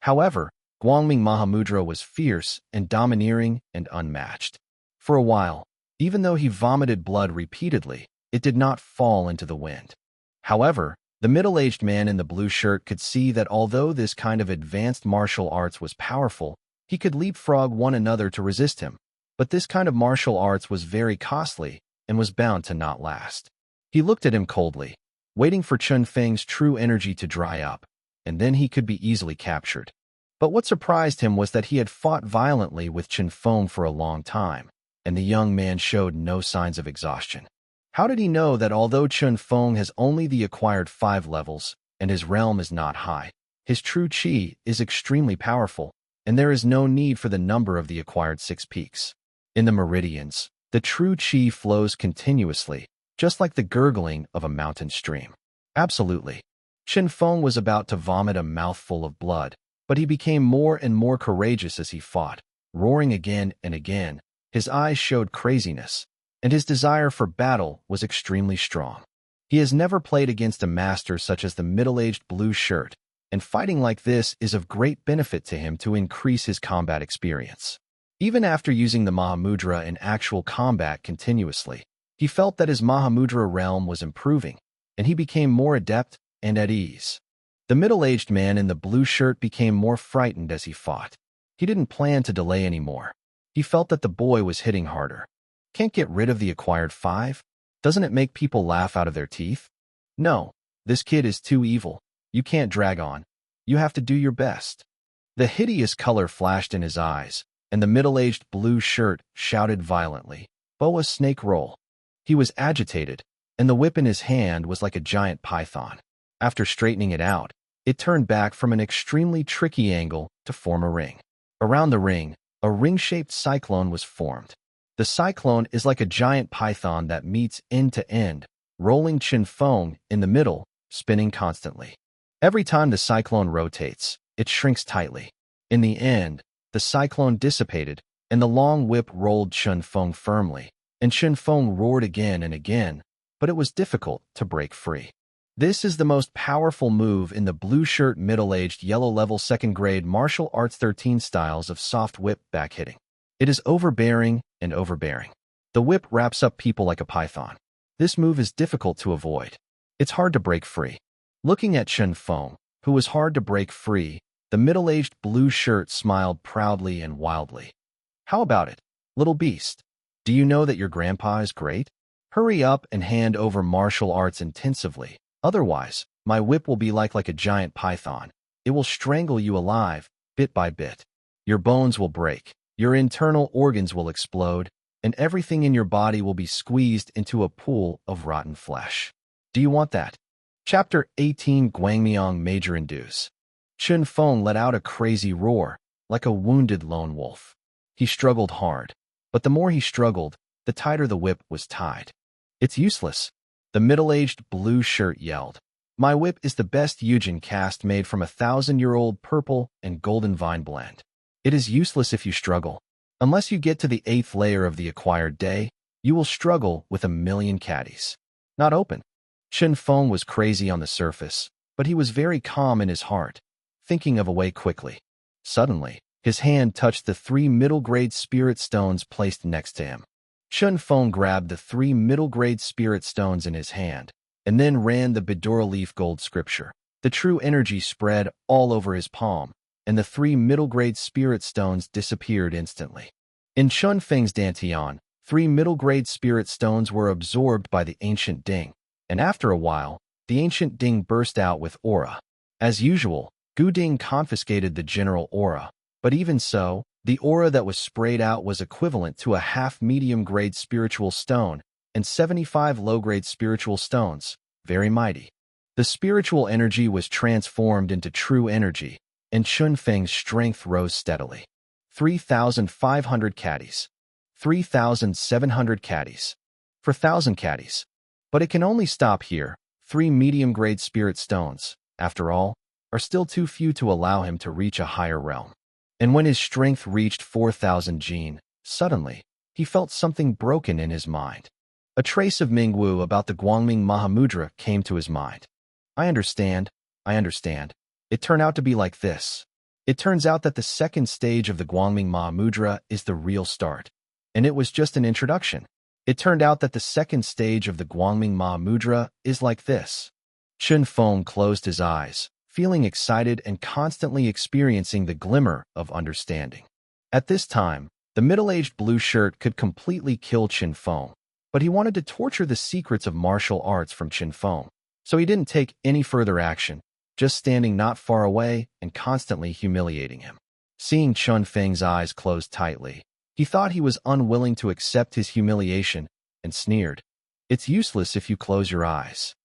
However, Guangming Mahamudra was fierce and domineering and unmatched. For a while, even though he vomited blood repeatedly, it did not fall into the wind. However, the middle-aged man in the blue shirt could see that although this kind of advanced martial arts was powerful, he could leapfrog one another to resist him. But this kind of martial arts was very costly and was bound to not last. He looked at him coldly, waiting for Qinfeng's true energy to dry up, and then he could be easily captured. But what surprised him was that he had fought violently with Qinfeng for a long time, and the young man showed no signs of exhaustion. How did he know that although Qinfeng has only the acquired 5 levels, and his realm is not high, his true qi is extremely powerful, and there is no need for the number of the acquired 6 peaks? In the meridians, the true qi flows continuously, just like the gurgling of a mountain stream. Absolutely. Qinfeng was about to vomit a mouthful of blood, but he became more and more courageous as he fought, roaring again and again. His eyes showed craziness, and his desire for battle was extremely strong. He has never played against a master such as the middle-aged blue shirt, and fighting like this is of great benefit to him to increase his combat experience. Even after using the Mahamudra in actual combat continuously, he felt that his Mahamudra realm was improving, and he became more adept and at ease. The middle-aged man in the blue shirt became more frightened as he fought. He didn't plan to delay anymore. He felt that the boy was hitting harder. Can't get rid of the acquired 5? Doesn't it make people laugh out of their teeth? No, this kid is too evil. You can't drag on. You have to do your best. The hideous color flashed in his eyes, and the middle-aged blue shirt shouted violently, "Boa snake roll." He was agitated, and the whip in his hand was like a giant python. After straightening it out, it turned back from an extremely tricky angle to form a ring. Around the ring, a ring-shaped cyclone was formed. The cyclone is like a giant python that meets end to end, rolling Qinfeng in the middle, spinning constantly. Every time the cyclone rotates, it shrinks tightly. In the end, the cyclone dissipated, and the long whip rolled Qinfeng firmly, and Qinfeng roared again and again, but it was difficult to break free. This is the most powerful move in the blue shirt middle-aged yellow level 2nd grade martial arts 13 styles of soft whip back hitting. It is overbearing and overbearing. The whip wraps up people like a python. This move is difficult to avoid. It's hard to break free. Looking at Chen Feng, who was hard to break free, the middle-aged blue shirt smiled proudly and wildly. How about it, little beast? Do you know that your grandpa is great? Hurry up and hand over martial arts intensively. Otherwise, my whip will be like a giant python. It will strangle you alive, bit by bit. Your bones will break, your internal organs will explode, and everything in your body will be squeezed into a pool of rotten flesh. Do you want that? Chapter 18 Guangmiang Major Induce. Chen Feng let out a crazy roar, like a wounded lone wolf. He struggled hard, but the more he struggled, the tighter the whip was tied. It's useless. The middle-aged blue shirt yelled. My whip is the best Yujin cast made from 1,000-year-old purple and golden vine blend. It is useless if you struggle. Unless you get to the 8th layer of the acquired day, you will struggle with 1,000,000 caddies. Not open. Chen Feng was crazy on the surface, but he was very calm in his heart, thinking of a way quickly. Suddenly, his hand touched the 3 middle-grade spirit stones placed next to him. Chen Feng grabbed the 3 middle-grade spirit stones in his hand, and then ran the Bidura leaf gold scripture. The true energy spread all over his palm, and the 3 middle-grade spirit stones disappeared instantly. In Chen Feng's dantian, 3 middle-grade spirit stones were absorbed by the ancient Ding, and after a while, the ancient Ding burst out with aura. As usual, Gu Ding confiscated the general aura, but even so, the aura that was sprayed out was equivalent to a half-medium-grade spiritual stone and 75 low-grade spiritual stones, very mighty. The spiritual energy was transformed into true energy, and Chen Feng's strength rose steadily. 3,500 caddies. 3,700 caddies. 4,000 caddies. But it can only stop here. 3 medium-grade spirit stones, after all, are still too few to allow him to reach a higher realm. And when his strength reached 4,000 jin, suddenly, he felt something broken in his mind. A trace of Mingwu about the Guangming Mahamudra came to his mind. I understand. It turned out to be like this. It turns out that the 2nd stage of the Guangming Mahamudra is the real start. And it was just an introduction. It turned out that the 2nd stage of the Guangming Mahamudra is like this. Chen Feng closed his eyes, feeling excited and constantly experiencing the glimmer of understanding. At this time, the middle-aged blue shirt could completely kill Chen Feng, but he wanted to torture the secrets of martial arts from Chen Feng, so he didn't take any further action, just standing not far away and constantly humiliating him. Seeing Chen Feng's eyes closed tightly, he thought he was unwilling to accept his humiliation and sneered, "It's useless if you close your eyes."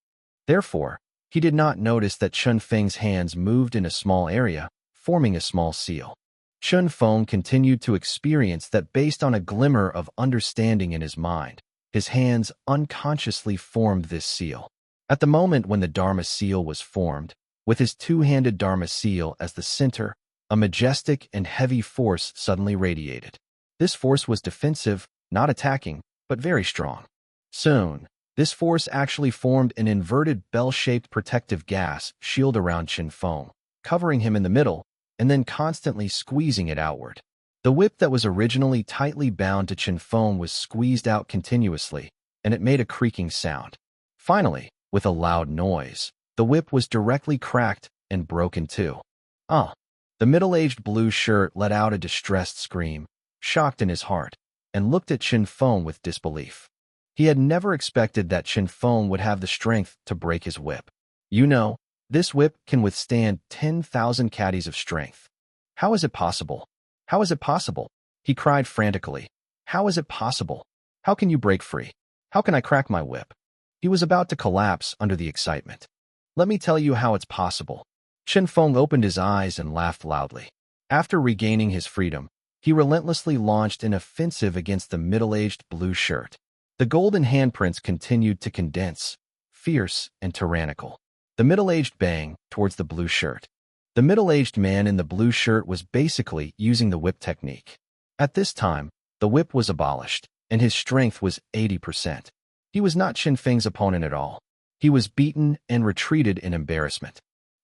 Therefore, he did not notice that Chen Feng's hands moved in a small area, forming a small seal. Chen Feng continued to experience that based on a glimmer of understanding in his mind, his hands unconsciously formed this seal. At the moment when the Dharma seal was formed, with his 2-handed Dharma seal as the center, a majestic and heavy force suddenly radiated. This force was defensive, not attacking, but very strong. Soon, this force actually formed an inverted bell-shaped protective gas shield around Chen Feng, covering him in the middle, and then constantly squeezing it outward. The whip that was originally tightly bound to Chen Feng was squeezed out continuously, and it made a creaking sound. Finally, with a loud noise, the whip was directly cracked and broken too. The middle-aged blue shirt let out a distressed scream, shocked in his heart, and looked at Chen Feng with disbelief. He had never expected that Chen Feng would have the strength to break his whip. You know, this whip can withstand 10,000 caddies of strength. How is it possible? How is it possible? He cried frantically. How is it possible? How can you break free? How can I crack my whip? He was about to collapse under the excitement. Let me tell you how it's possible. Chen Feng opened his eyes and laughed loudly. After regaining his freedom, he relentlessly launched an offensive against the middle-aged blue shirt. The golden handprints continued to condense, fierce and tyrannical. The middle-aged bang towards the blue shirt. The middle-aged man in the blue shirt was basically using the whip technique. At this time, the whip was abolished, and his strength was 80%. He was not Chen Feng's opponent at all. He was beaten and retreated in embarrassment.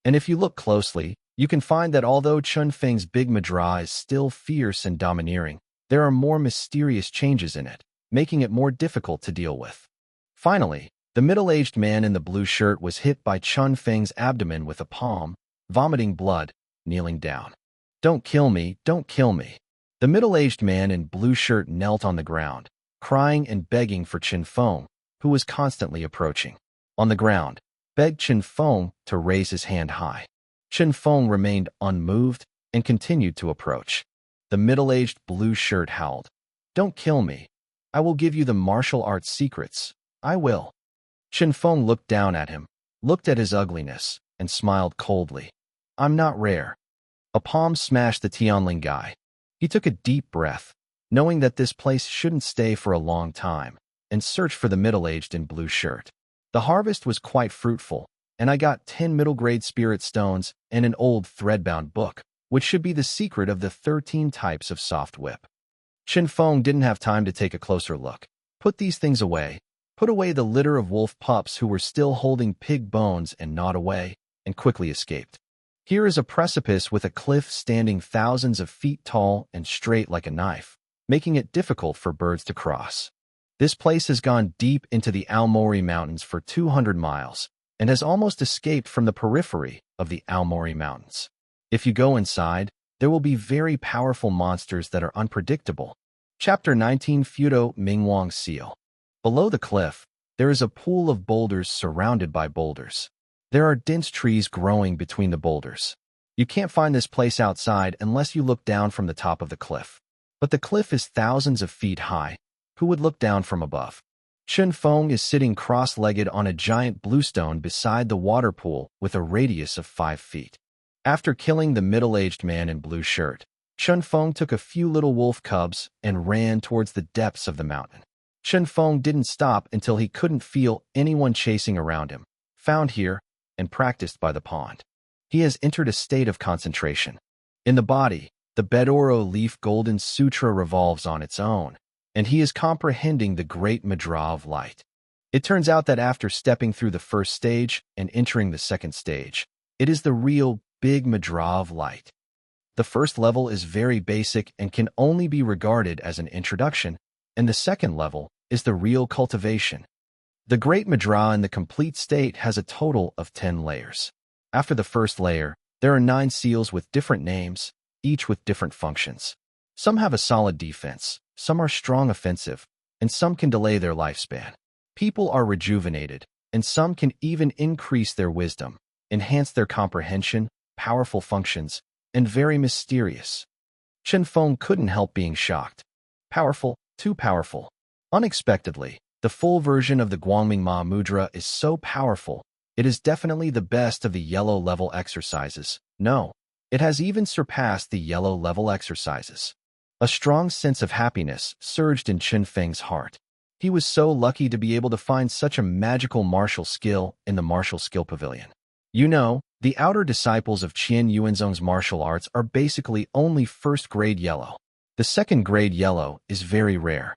And if you look closely, you can find that although Chun Feng's big Madra is still fierce and domineering, there are more mysterious changes in it, making it more difficult to deal with. Finally, the middle-aged man in the blue shirt was hit by Chun Feng's abdomen with a palm, vomiting blood, kneeling down. "Don't kill me, don't kill me." The middle-aged man in blue shirt knelt on the ground, crying and begging for Qin Feng, who was constantly approaching. On the ground, begged Qin Feng to raise his hand high. Qin Feng remained unmoved and continued to approach. The middle-aged blue shirt howled, "Don't kill me. I will give you the martial arts secrets. I will." Qin Feng looked down at him, looked at his ugliness, and smiled coldly. "I'm not rare." A palm smashed the Tianling guy. He took a deep breath, knowing that this place shouldn't stay for a long time, and searched for the middle-aged in blue shirt. The harvest was quite fruitful, and I got 10 middle-grade spirit stones and an old thread-bound book, which should be the secret of the 13 types of soft whip. Qin Feng didn't have time to take a closer look. Put these things away. Put away the litter of wolf pups who were still holding pig bones and gnawed away, and quickly escaped. Here is a precipice with a cliff standing thousands of feet tall and straight like a knife, making it difficult for birds to cross. This place has gone deep into the Aomori Mountains for 200 miles and has almost escaped from the periphery of the Aomori Mountains. If you go inside, there will be very powerful monsters that are unpredictable. Chapter 19, Fudo Mingwang Seal. Below the cliff, there is a pool of boulders surrounded by boulders. There are dense trees growing between the boulders. You can't find this place outside unless you look down from the top of the cliff. But the cliff is thousands of feet high. Who would look down from above? Qin Feng is sitting cross-legged on a giant bluestone beside the water pool with a radius of 5 feet. After killing the middle-aged man in blue shirt, Qin Feng took a few little wolf cubs and ran towards the depths of the mountain. Qin Feng didn't stop until he couldn't feel anyone chasing around him, found here and practiced by the pond. He has entered a state of concentration. In the body, the Bedoro leaf golden sutra revolves on its own, and he is comprehending the great Madra of light. It turns out that after stepping through the first stage and entering the second stage, it is the real big Madra of light. The first level is very basic and can only be regarded as an introduction, and the second level is the real cultivation. The Great Madra in the complete state has a total of 10 layers. After the first layer, there are 9 seals with different names, each with different functions. Some have a solid defense, some are strong offensive, and some can delay their lifespan. People are rejuvenated, and some can even increase their wisdom, enhance their comprehension, powerful functions, and very mysterious. Qin Feng couldn't help being shocked. Powerful, too powerful. Unexpectedly, the full version of the Guangming Ma Mudra is so powerful, it is definitely the best of the yellow level exercises. No, it has even surpassed the yellow level exercises. A strong sense of happiness surged in Qin Feng's heart. He was so lucky to be able to find such a magical martial skill in the Martial Skill Pavilion. You know, the outer disciples of Qian Yuanzong's martial arts are basically only first-grade yellow. The second-grade yellow is very rare.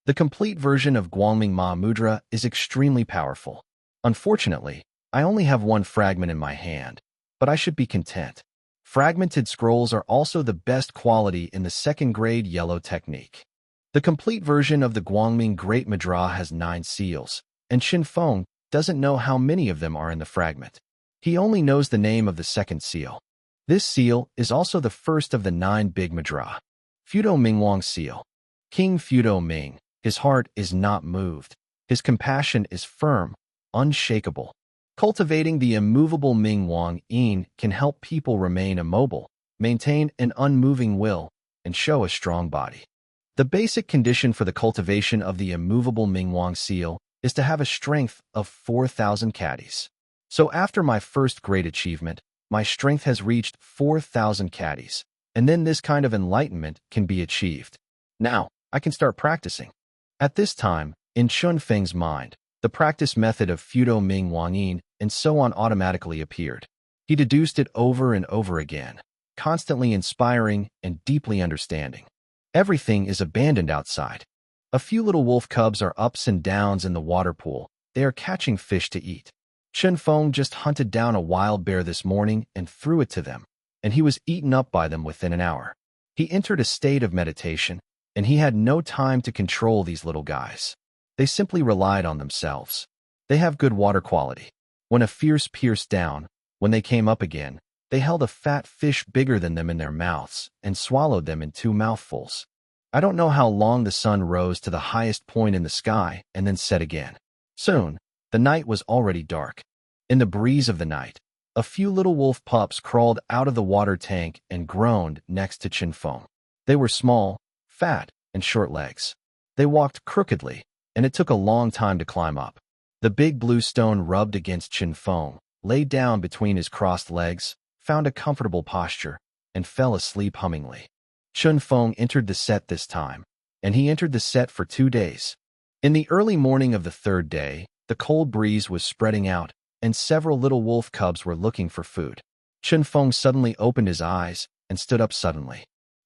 The complete version of Guangming Ma Mudra is extremely powerful. Unfortunately, I only have one fragment in my hand, but I should be content. Fragmented scrolls are also the best quality in the second-grade yellow technique. The complete version of the Guangming Great Madra has 9 seals, and Qin Feng doesn't know how many of them are in the fragment. He only knows the name of the second seal. This seal is also the first of the 9 big Madra. Fudo Mingwang Seal. King Fudo Ming, his heart is not moved. His compassion is firm, unshakable. Cultivating the immovable Mingwang Yin can help people remain immobile, maintain an unmoving will, and show a strong body. The basic condition for the cultivation of the immovable Mingwang seal is to have a strength of 4,000 caddies. So after my first great achievement, my strength has reached 4,000 caddies, and then this kind of enlightenment can be achieved. Now, I can start practicing. At this time, in Qin Feng's mind, the practice method of Fudo Ming Wang Yin and so on automatically appeared. He deduced it over and over again, constantly inspiring and deeply understanding. Everything is abandoned outside. A few little wolf cubs are ups and downs in the water pool. They are catching fish to eat. Chen Feng just hunted down a wild bear this morning and threw it to them, and he was eaten up by them within an hour. He entered a state of meditation, and he had no time to control these little guys. They simply relied on themselves. They have good water quality. When a fierce pierced down, when they came up again, they held a fat fish bigger than them in their mouths and swallowed them in 2 mouthfuls. I don't know how long the sun rose to the highest point in the sky and then set again. Soon, the night was already dark. In the breeze of the night, a few little wolf pups crawled out of the water tank and groaned next to Chen Feng. They were small, fat, and short legs. They walked crookedly, and it took a long time to climb up. The big blue stone rubbed against Chen Feng, lay down between his crossed legs, found a comfortable posture, and fell asleep hummingly. Chen Feng entered the set this time, and he entered the set for 2 days. In the early morning of the 3rd day, the cold breeze was spreading out, and several little wolf cubs were looking for food. Chen Feng suddenly opened his eyes and stood up suddenly.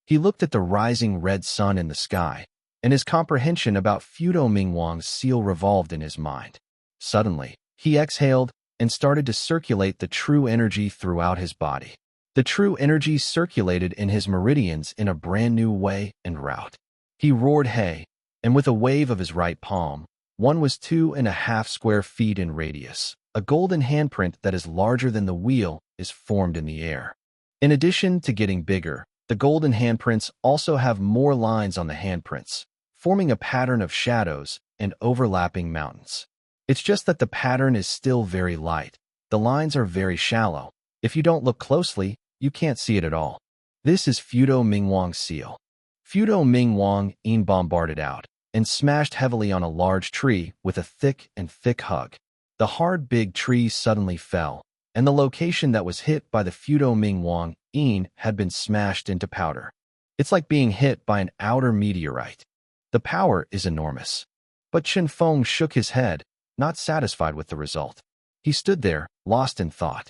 He looked at the rising red sun in the sky, and his comprehension about Fudo Mingwang's seal revolved in his mind. Suddenly, he exhaled and started to circulate the true energy throughout his body. The true energy circulated in his meridians in a brand new way and route. He roared hey, and with a wave of his right palm, one was 2.5 square feet in radius. A golden handprint that is larger than the wheel is formed in the air. In addition to getting bigger, the golden handprints also have more lines on the handprints, forming a pattern of shadows and overlapping mountains. It's just that the pattern is still very light. The lines are very shallow. If you don't look closely, you can't see it at all. This is Fudo Mingwang's seal. Fudo Mingwang bombarded out and smashed heavily on a large tree with a thick hug. The hard big tree suddenly fell, and the location that was hit by the Fudo Mingwang had been smashed into powder. It's like being hit by an outer meteorite. The power is enormous. But Chen Feng shook his head, not satisfied with the result. He stood there, lost in thought.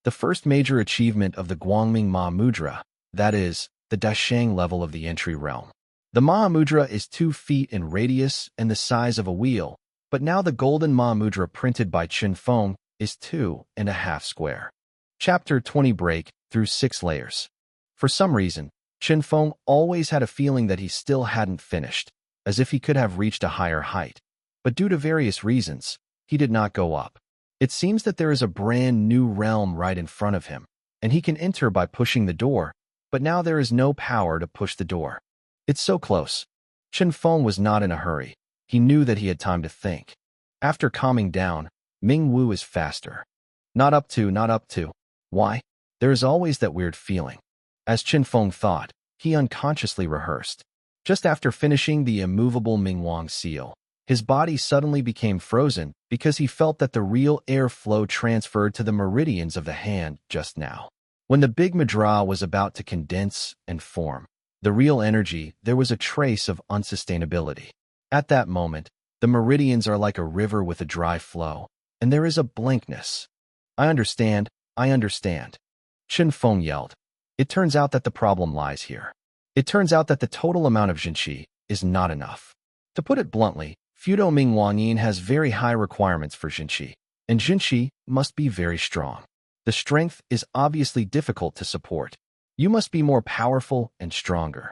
The first major achievement of the Guangming Ma Mudra, that is, the Dashang level of the entry realm. The Ma Mudra is 2 feet in radius and the size of a wheel, but now the golden Ma Mudra printed by Chen Feng is 2.5 square. Chapter 20 Break through 6 layers. For some reason, Chen Feng always had a feeling that he still hadn't finished, as if he could have reached a higher height. But due to various reasons, he did not go up. It seems that there is a brand new realm right in front of him, and he can enter by pushing the door, but now there is no power to push the door. It's so close. Chen Feng was not in a hurry. He knew that he had time to think. After calming down, Ming Wu is faster. Not up to. Why? There is always that weird feeling. As Chen Feng thought, he unconsciously rehearsed. Just after finishing the immovable Mingwang seal, his body suddenly became frozen because he felt that the real air flow transferred to the meridians of the hand just now. When the big mudra was about to condense and form, the real energy, there was a trace of unsustainability. At that moment, the meridians are like a river with a dry flow, and there is a blankness. I understand. Chen Feng yelled. It turns out that the problem lies here. It turns out that the total amount of Jinqi is not enough. To put it bluntly, Fudo Mingwang has very high requirements for Jinqi, and Jinqi must be very strong. The strength is obviously difficult to support. You must be more powerful and stronger.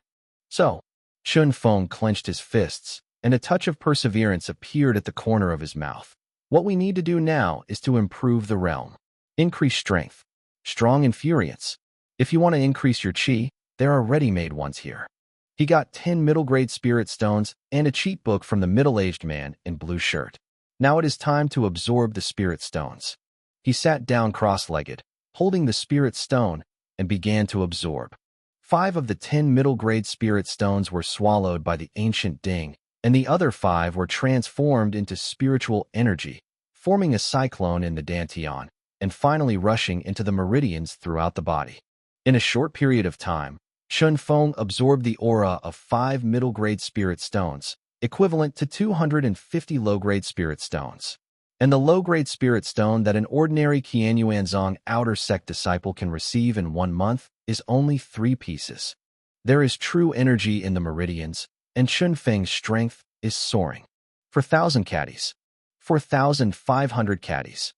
So, Chen Feng clenched his fists, and a touch of perseverance appeared at the corner of his mouth. What we need to do now is to improve the realm. Increase strength. Strong infuriance. If you want to increase your chi, there are ready-made ones here. He got 10 middle-grade spirit stones and a cheat book from the middle-aged man in blue shirt. Now it is time to absorb the spirit stones. He sat down cross-legged, holding the spirit stone, and began to absorb. 5 of the 10 middle-grade spirit stones were swallowed by the ancient Ding, and the other 5 were transformed into spiritual energy, forming a cyclone in the dantian, and finally rushing into the meridians throughout the body. In a short period of time, Chen Feng absorbed the aura of 5 middle-grade spirit stones, equivalent to 250 low-grade spirit stones. And the low-grade spirit stone that an ordinary Qianyuanzong outer sect disciple can receive in 1 month is only 3 pieces. There is true energy in the meridians, and Chen Feng's strength is soaring. 4,000 caddies. 4,500 caddies.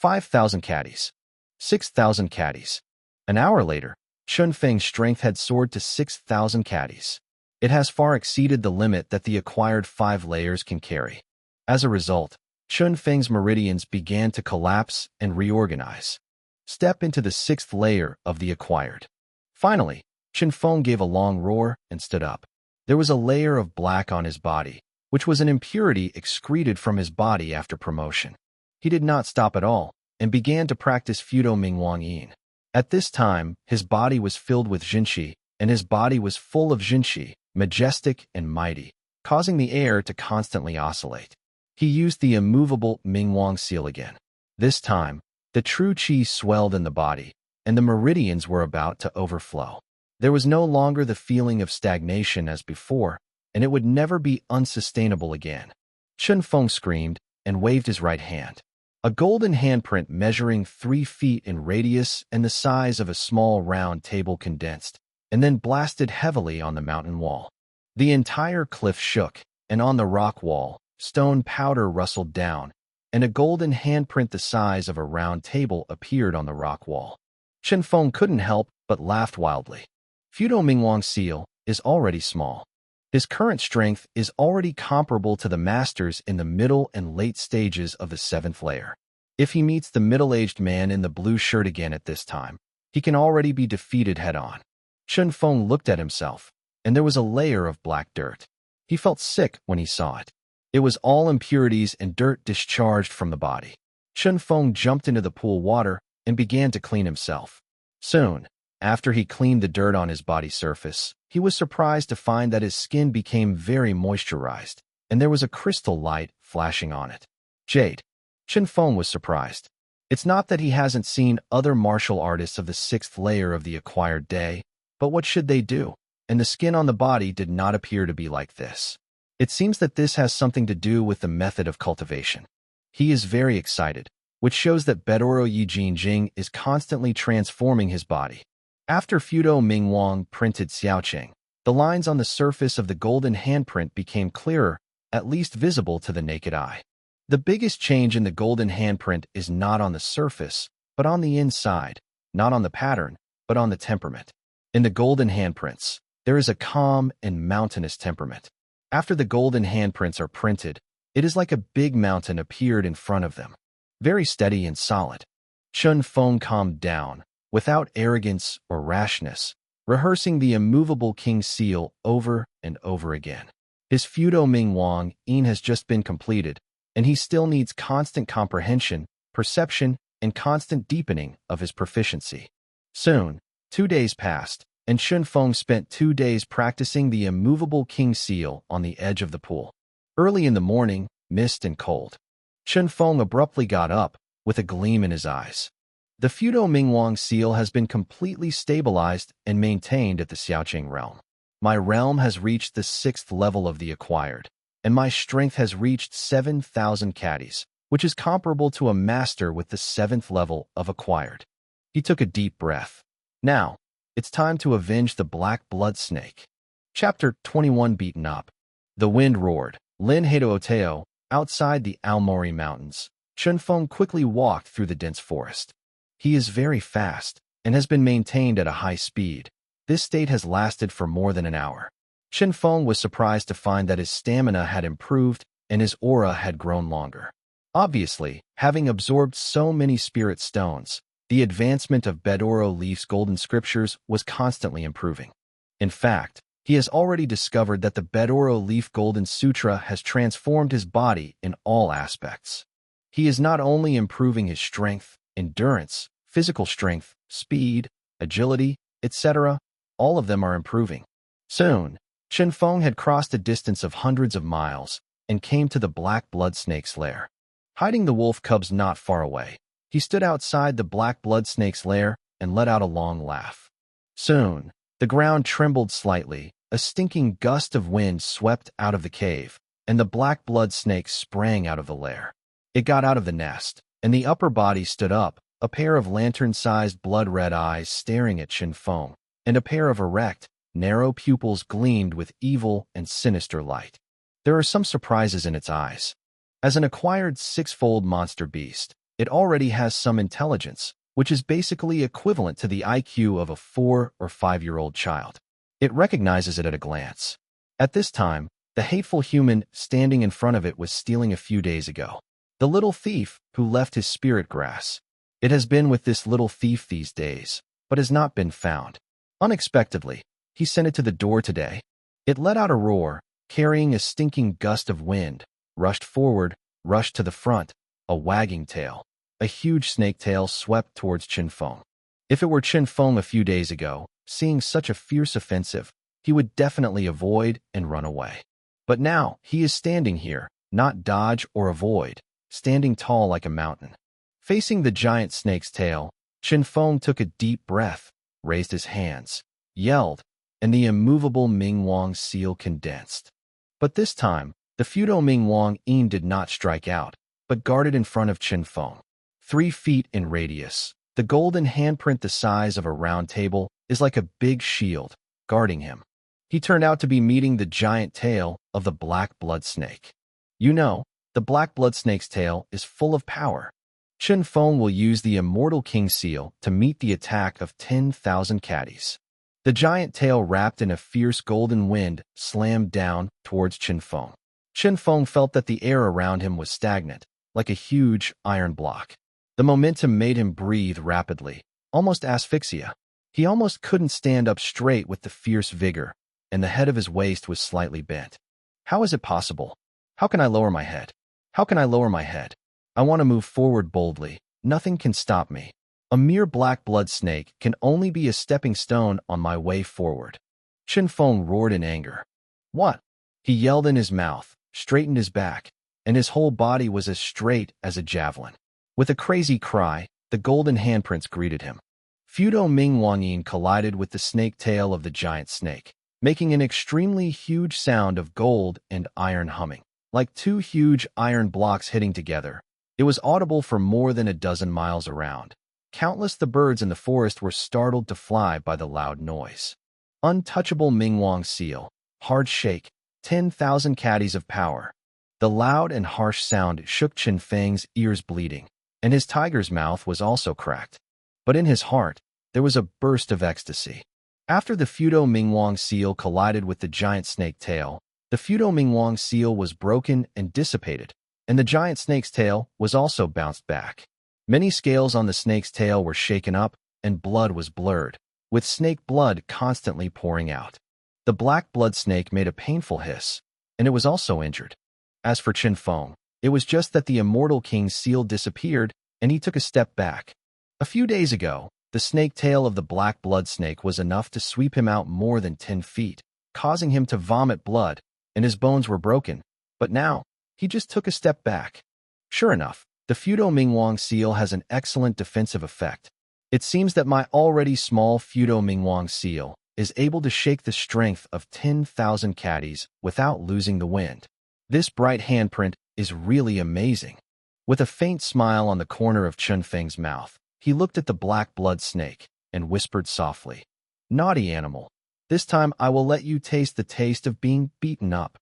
5,000 caddies. 6,000 caddies. An hour later, Chunfeng's strength had soared to 6,000 caddies. It has far exceeded the limit that the acquired 5 layers can carry. As a result, Chunfeng's meridians began to collapse and reorganize. Step into the 6th layer of the acquired. Finally, Chunfeng gave a long roar and stood up. There was a layer of black on his body, which was an impurity excreted from his body after promotion. He did not stop at all and began to practice Fudo Mingwang Yin. At this time, his body was filled with Jinshi, and his body was full of Jinshi, majestic and mighty, causing the air to constantly oscillate. He used the immovable Mingwang seal again. This time, the true qi swelled in the body, and the meridians were about to overflow. There was no longer the feeling of stagnation as before, and it would never be unsustainable again. Chunfeng screamed and waved his right hand. A golden handprint measuring 3 feet in radius and the size of a small round table condensed, and then blasted heavily on the mountain wall. The entire cliff shook, and on the rock wall, stone powder rustled down, and a golden handprint the size of a round table appeared on the rock wall. Chunfeng couldn't help but laugh wildly. Fudo Mingwang's seal is already small. His current strength is already comparable to the masters in the middle and late stages of the 7th layer. If he meets the middle-aged man in the blue shirt again at this time, he can already be defeated head-on. Chunfeng looked at himself, and there was a layer of black dirt. He felt sick when he saw it. It was all impurities and dirt discharged from the body. Chunfeng jumped into the pool water and began to clean himself. Soon, after he cleaned the dirt on his body surface, he was surprised to find that his skin became very moisturized, and there was a crystal light flashing on it. Jade. Chunfeng was surprised. It's not that he hasn't seen other martial artists of the 6th layer of the acquired day, but what should they do? And the skin on the body did not appear to be like this. It seems that this has something to do with the method of cultivation. He is very excited, which shows that Bedoro Yi Jinjing is constantly transforming his body. After Fudo Mingwang printed Xiaoqing, the lines on the surface of the golden handprint became clearer, at least visible to the naked eye. The biggest change in the golden handprint is not on the surface, but on the inside, not on the pattern, but on the temperament. In the golden handprints, there is a calm and mountainous temperament. After the golden handprints are printed, it is like a big mountain appeared in front of them. Very steady and solid. Chunfeng calmed down, without arrogance or rashness, rehearsing the immovable king's seal over and over again. His Fudo Mingwang Yin has just been completed, and he still needs constant comprehension, perception, and constant deepening of his proficiency. Soon, 2 days passed, and Chunfeng spent 2 days practicing the immovable king's seal on the edge of the pool. Early in the morning, mist and cold. Chunfeng abruptly got up, with a gleam in his eyes. The Fudo Mingwang seal has been completely stabilized and maintained at the Xiaoqing realm. My realm has reached the 6th level of the acquired, and my strength has reached 7,000 caddies, which is comparable to a master with the 7th level of acquired. He took a deep breath. Now, it's time to avenge the black blood snake. Chapter 21 Beaten Up. The wind roared. Lin Hadooteo, outside the Aomori Mountains, Chunfeng quickly walked through the dense forest. He is very fast and has been maintained at a high speed. This state has lasted for more than an hour. Chunfeng was surprised to find that his stamina had improved and his aura had grown longer. Obviously, having absorbed so many spirit stones, the advancement of Bedoro Leaf's golden scriptures was constantly improving. In fact, he has already discovered that the Bedoro Leaf Golden Sutra has transformed his body in all aspects. He is not only improving his strength, endurance, physical strength, speed, agility, etc., all of them are improving. Soon, Chunfeng had crossed a distance of hundreds of miles and came to the black blood snake's lair. Hiding the wolf cubs not far away, he stood outside the black blood snake's lair and let out a long laugh. Soon, the ground trembled slightly, a stinking gust of wind swept out of the cave, and the black blood snake sprang out of the lair. It got out of the nest, and the upper body stood up, a pair of lantern-sized blood-red eyes staring at Chunfeng, and a pair of erect, narrow pupils gleamed with evil and sinister light. There are some surprises in its eyes. As an acquired 6-fold monster beast, It already has some intelligence, which is basically equivalent to the IQ of a 4 or 5-year-old child. It recognizes it at a glance. At this time, the hateful human standing in front of it was stealing a few days ago. The little thief who left his spirit grass. It has been with this little thief these days, but has not been found. Unexpectedly, he sent it to the door today. It let out a roar, carrying a stinking gust of wind, rushed forward, rushed to the front, a wagging tail. A huge snake tail swept towards Chen Feng. If it were Chen Feng a few days ago, seeing such a fierce offensive, he would definitely avoid and run away. But now, he is standing here, not dodge or avoid, standing tall like a mountain. Facing the giant snake's tail, Chen Feng took a deep breath, raised his hands, yelled, and the immovable Mingwang seal condensed. But this time, the feudal Mingwang Yin did not strike out, but guarded in front of Chen Feng. 3 feet in radius, the golden handprint the size of a round table is like a big shield, guarding him. He turned out to be meeting the giant tail of the black blood snake. You know, the black blood snake's tail is full of power. Chen Feng will use the immortal king seal to meet the attack of 10,000 caddies. The giant tail wrapped in a fierce golden wind slammed down towards Chen Feng. Chen Feng felt that the air around him was stagnant, like a huge iron block. The momentum made him breathe rapidly, almost asphyxia. He almost couldn't stand up straight with the fierce vigor, and the head of his waist was slightly bent. How is it possible? How can I lower my head? How can I lower my head? I want to move forward boldly. Nothing can stop me. A mere black blood snake can only be a stepping stone on my way forward. Chen Feng roared in anger. What? He yelled in his mouth, straightened his back, and his whole body was as straight as a javelin. With a crazy cry, the golden handprints greeted him. Fudo Mingwangyin collided with the snake tail of the giant snake, making an extremely huge sound of gold and iron humming. Like 2 huge iron blocks hitting together, it was audible for more than a dozen miles around. Countless the birds in the forest were startled to fly by the loud noise. Untouchable Mingwang seal, hard shake, 10,000 caddies of power. The loud and harsh sound shook Chen Feng's ears bleeding, and his tiger's mouth was also cracked. But in his heart, there was a burst of ecstasy. After the Fudo Mingwang seal collided with the giant snake tail, the Fudo Mingwang seal was broken and dissipated, and the giant snake's tail was also bounced back. Many scales on the snake's tail were shaken up, and blood was blurred, with snake blood constantly pouring out. The black blood snake made a painful hiss, and it was also injured. As for Chen Feng, it was just that the immortal king's seal disappeared, and he took a step back. A few days ago, the snake tail of the black blood snake was enough to sweep him out more than 10 feet, causing him to vomit blood, and his bones were broken. But now, he just took a step back. Sure enough, the Fudo Mingwang seal has an excellent defensive effect. It seems that my already small Fudo Mingwang seal is able to shake the strength of 10,000 caddies without losing the wind. This bright handprint is really amazing. With a faint smile on the corner of Chen Feng's mouth, he looked at the black blood snake and whispered softly, "Naughty animal, this time I will let you taste the taste of being beaten up.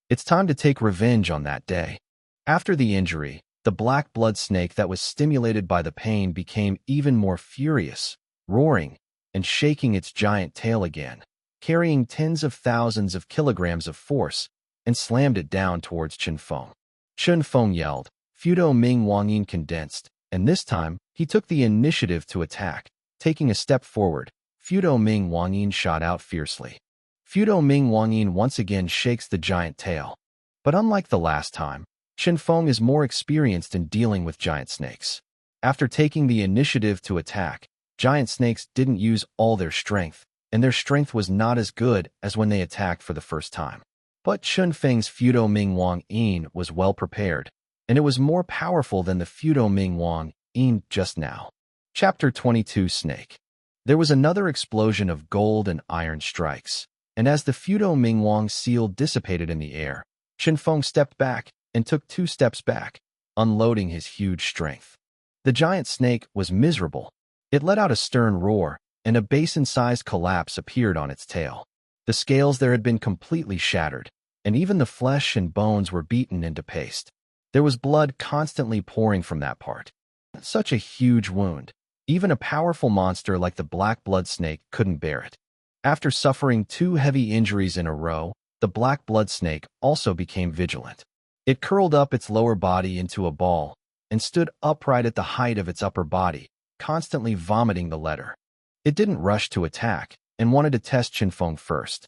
It's time to take revenge on that day." After the injury, the black blood snake that was stimulated by the pain became even more furious, roaring and shaking its giant tail again, carrying tens of thousands of kilograms of force, and slammed it down towards Chen Feng. Chen Feng yelled, Fudo Mingwangyin condensed, and this time, he took the initiative to attack. Taking a step forward, Fudo Mingwangyin shot out fiercely. Fudo Mingwangyin once again shakes the giant tail. But unlike the last time, Chen Feng is more experienced in dealing with giant snakes. After taking the initiative to attack, giant snakes didn't use all their strength, and their strength was not as good as when they attacked for the first time. But Chen Feng's Fudo Mingwangyin was well prepared, and it was more powerful than the Fudo Mingwangyin just now. Chapter 22 Snake. There was another explosion of gold and iron strikes, and as the Fudo Mingwang seal dissipated in the air, Chen Feng stepped back and took 2 steps back, unloading his huge strength. The giant snake was miserable. It let out a stern roar, and a basin-sized collapse appeared on its tail. The scales there had been completely shattered, and even the flesh and bones were beaten into paste. There was blood constantly pouring from that part. Such a huge wound. Even a powerful monster like the black blood snake couldn't bear it. After suffering 2 heavy injuries in a row, the black blood snake also became vigilant. It curled up its lower body into a ball and stood upright at the height of its upper body, constantly vomiting the letter. It didn't rush to attack and wanted to test Qinfeng first.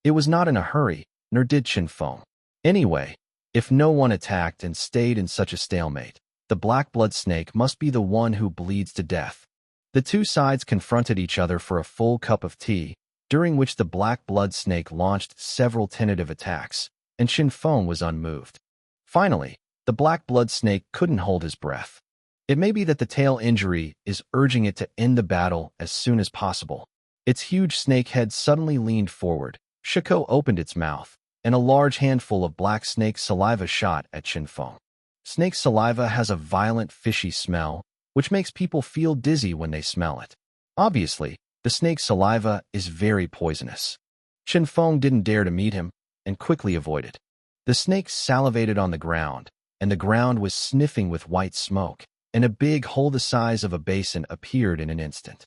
It was not in a hurry, nor did Qinfeng. Anyway, if no one attacked and stayed in such a stalemate, the black blood snake must be the one who bleeds to death. The two sides confronted each other for a full cup of tea, during which the black blood snake launched several tentative attacks, and Qinfeng was unmoved. Finally, the black blood snake couldn't hold his breath. It may be that the tail injury is urging it to end the battle as soon as possible. Its huge snake head suddenly leaned forward. Shiko opened its mouth, and a large handful of black snake saliva shot at Qinfeng. Snake saliva has a violent fishy smell, which makes people feel dizzy when they smell it. Obviously, the snake's saliva is very poisonous. Qinfeng didn't dare to meet him, and quickly avoided. The snake salivated on the ground, and the ground was sniffing with white smoke, and a big hole the size of a basin appeared in an instant.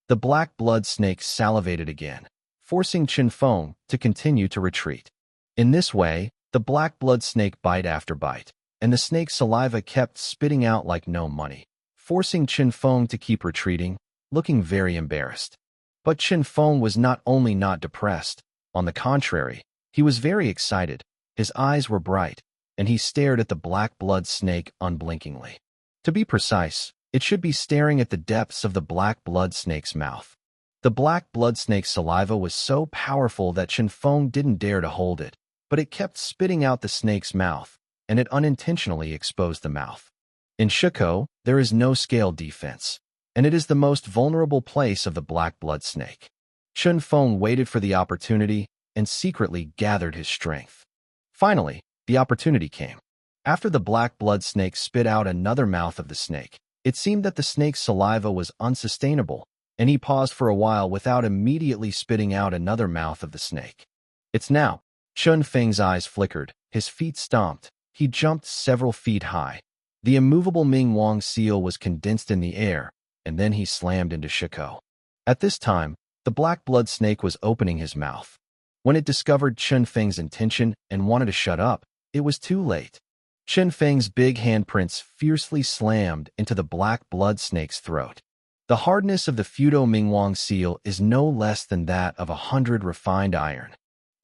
The black blood snake salivated again, forcing Qinfeng to continue to retreat. In this way, the black blood snake bite after bite, and the snake's saliva kept spitting out like no money, forcing Qinfeng to keep retreating, looking very embarrassed. But Qinfeng was not only not depressed, on the contrary, he was very excited. His eyes were bright, and he stared at the black blood snake unblinkingly. To be precise, it should be staring at the depths of the black blood snake's mouth. The black blood snake's saliva was so powerful that Qinfeng didn't dare to hold it, but it kept spitting out the snake's mouth, and it unintentionally exposed the mouth. In Shiko, there is no scale defense, and it is the most vulnerable place of the black blood snake. Qinfeng waited for the opportunity and secretly gathered his strength. Finally, the opportunity came. After the black blood snake spit out another mouth of the snake, it seemed that the snake's saliva was unsustainable, and he paused for a while without immediately spitting out another mouth of the snake. It's now. Qinfeng's eyes flickered, his feet stomped, he jumped several feet high. The immovable Ming Wang seal was condensed in the air, and then he slammed into Shiko. At this time, the black blood snake was opening his mouth. When it discovered Qinfeng's intention and wanted to shut up, it was too late. Qinfeng's big handprints fiercely slammed into the black blood snake's throat. The hardness of the Fudo Mingwang seal is no less than that of 100 refined iron.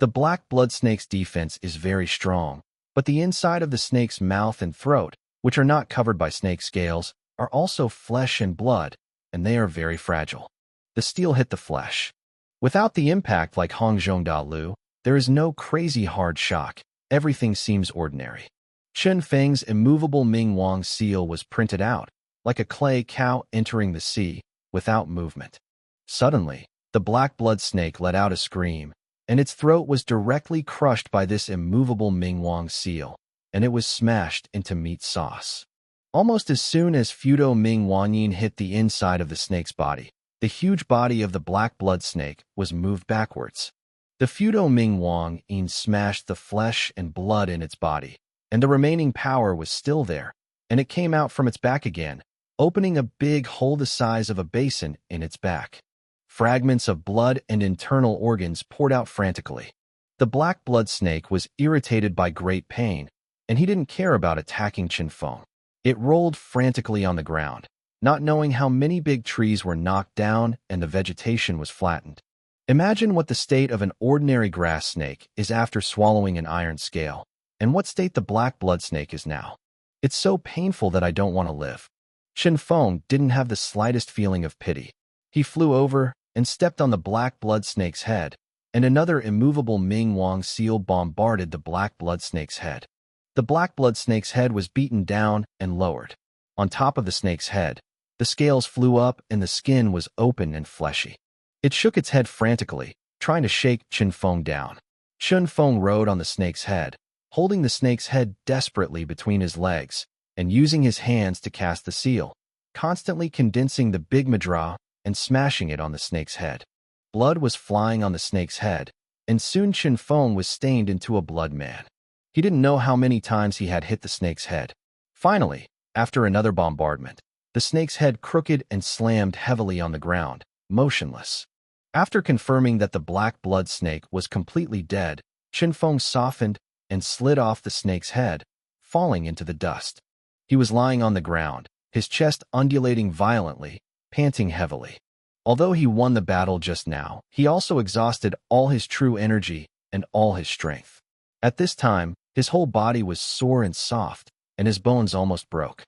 The black blood snake's defense is very strong, but the inside of the snake's mouth and throat, which are not covered by snake scales, are also flesh and blood, and they are very fragile. The steel hit the flesh. Without the impact like Hongzhong Da Lu, there is no crazy hard shock. Everything seems ordinary. Qinfeng's immovable Ming Wang seal was printed out, like a clay cow entering the sea, without movement. Suddenly, the black blood snake let out a scream, and its throat was directly crushed by this immovable Ming Wang seal, and it was smashed into meat sauce. Almost as soon as Fudo Ming Wanyin hit the inside of the snake's body, the huge body of the black blood snake was moved backwards. The Fudo Ming Wanyin smashed the flesh and blood in its body, and the remaining power was still there, and it came out from its back again, opening a big hole the size of a basin in its back. Fragments of blood and internal organs poured out frantically. The black blood snake was irritated by great pain, and he didn't care about attacking Qinfeng. It rolled frantically on the ground, not knowing how many big trees were knocked down and the vegetation was flattened. Imagine what the state of an ordinary grass snake is after swallowing an iron scale, and what state the black blood snake is now. It's so painful that I don't want to live. Qinfeng didn't have the slightest feeling of pity. He flew over and stepped on the black blood snake's head, and another immovable Ming Wang seal bombarded the black blood snake's head. The black blood snake's head was beaten down and lowered. On top of the snake's head, the scales flew up and the skin was open and fleshy. It shook its head frantically, trying to shake Qinfeng down. Qinfeng rode on the snake's head, holding the snake's head desperately between his legs, and using his hands to cast the seal, constantly condensing the big madra and smashing it on the snake's head. Blood was flying on the snake's head, and soon Qinfeng was stained into a blood man. He didn't know how many times he had hit the snake's head. Finally, after another bombardment, the snake's head crooked and slammed heavily on the ground, motionless. After confirming that the black blood snake was completely dead, Qinfeng softened and slid off the snake's head, falling into the dust. He was lying on the ground, his chest undulating violently, panting heavily. Although he won the battle just now, he also exhausted all his true energy and all his strength. At this time, his whole body was sore and soft, and his bones almost broke.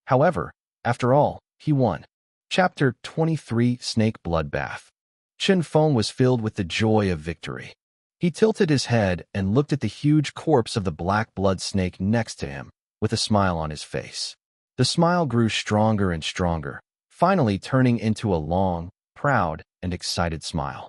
However, after all, he won. Chapter 23 Snake Bloodbath. Qinfeng was filled with the joy of victory. He tilted his head and looked at the huge corpse of the black blood snake next to him, with a smile on his face. The smile grew stronger and stronger, finally turning into a long, proud, and excited smile.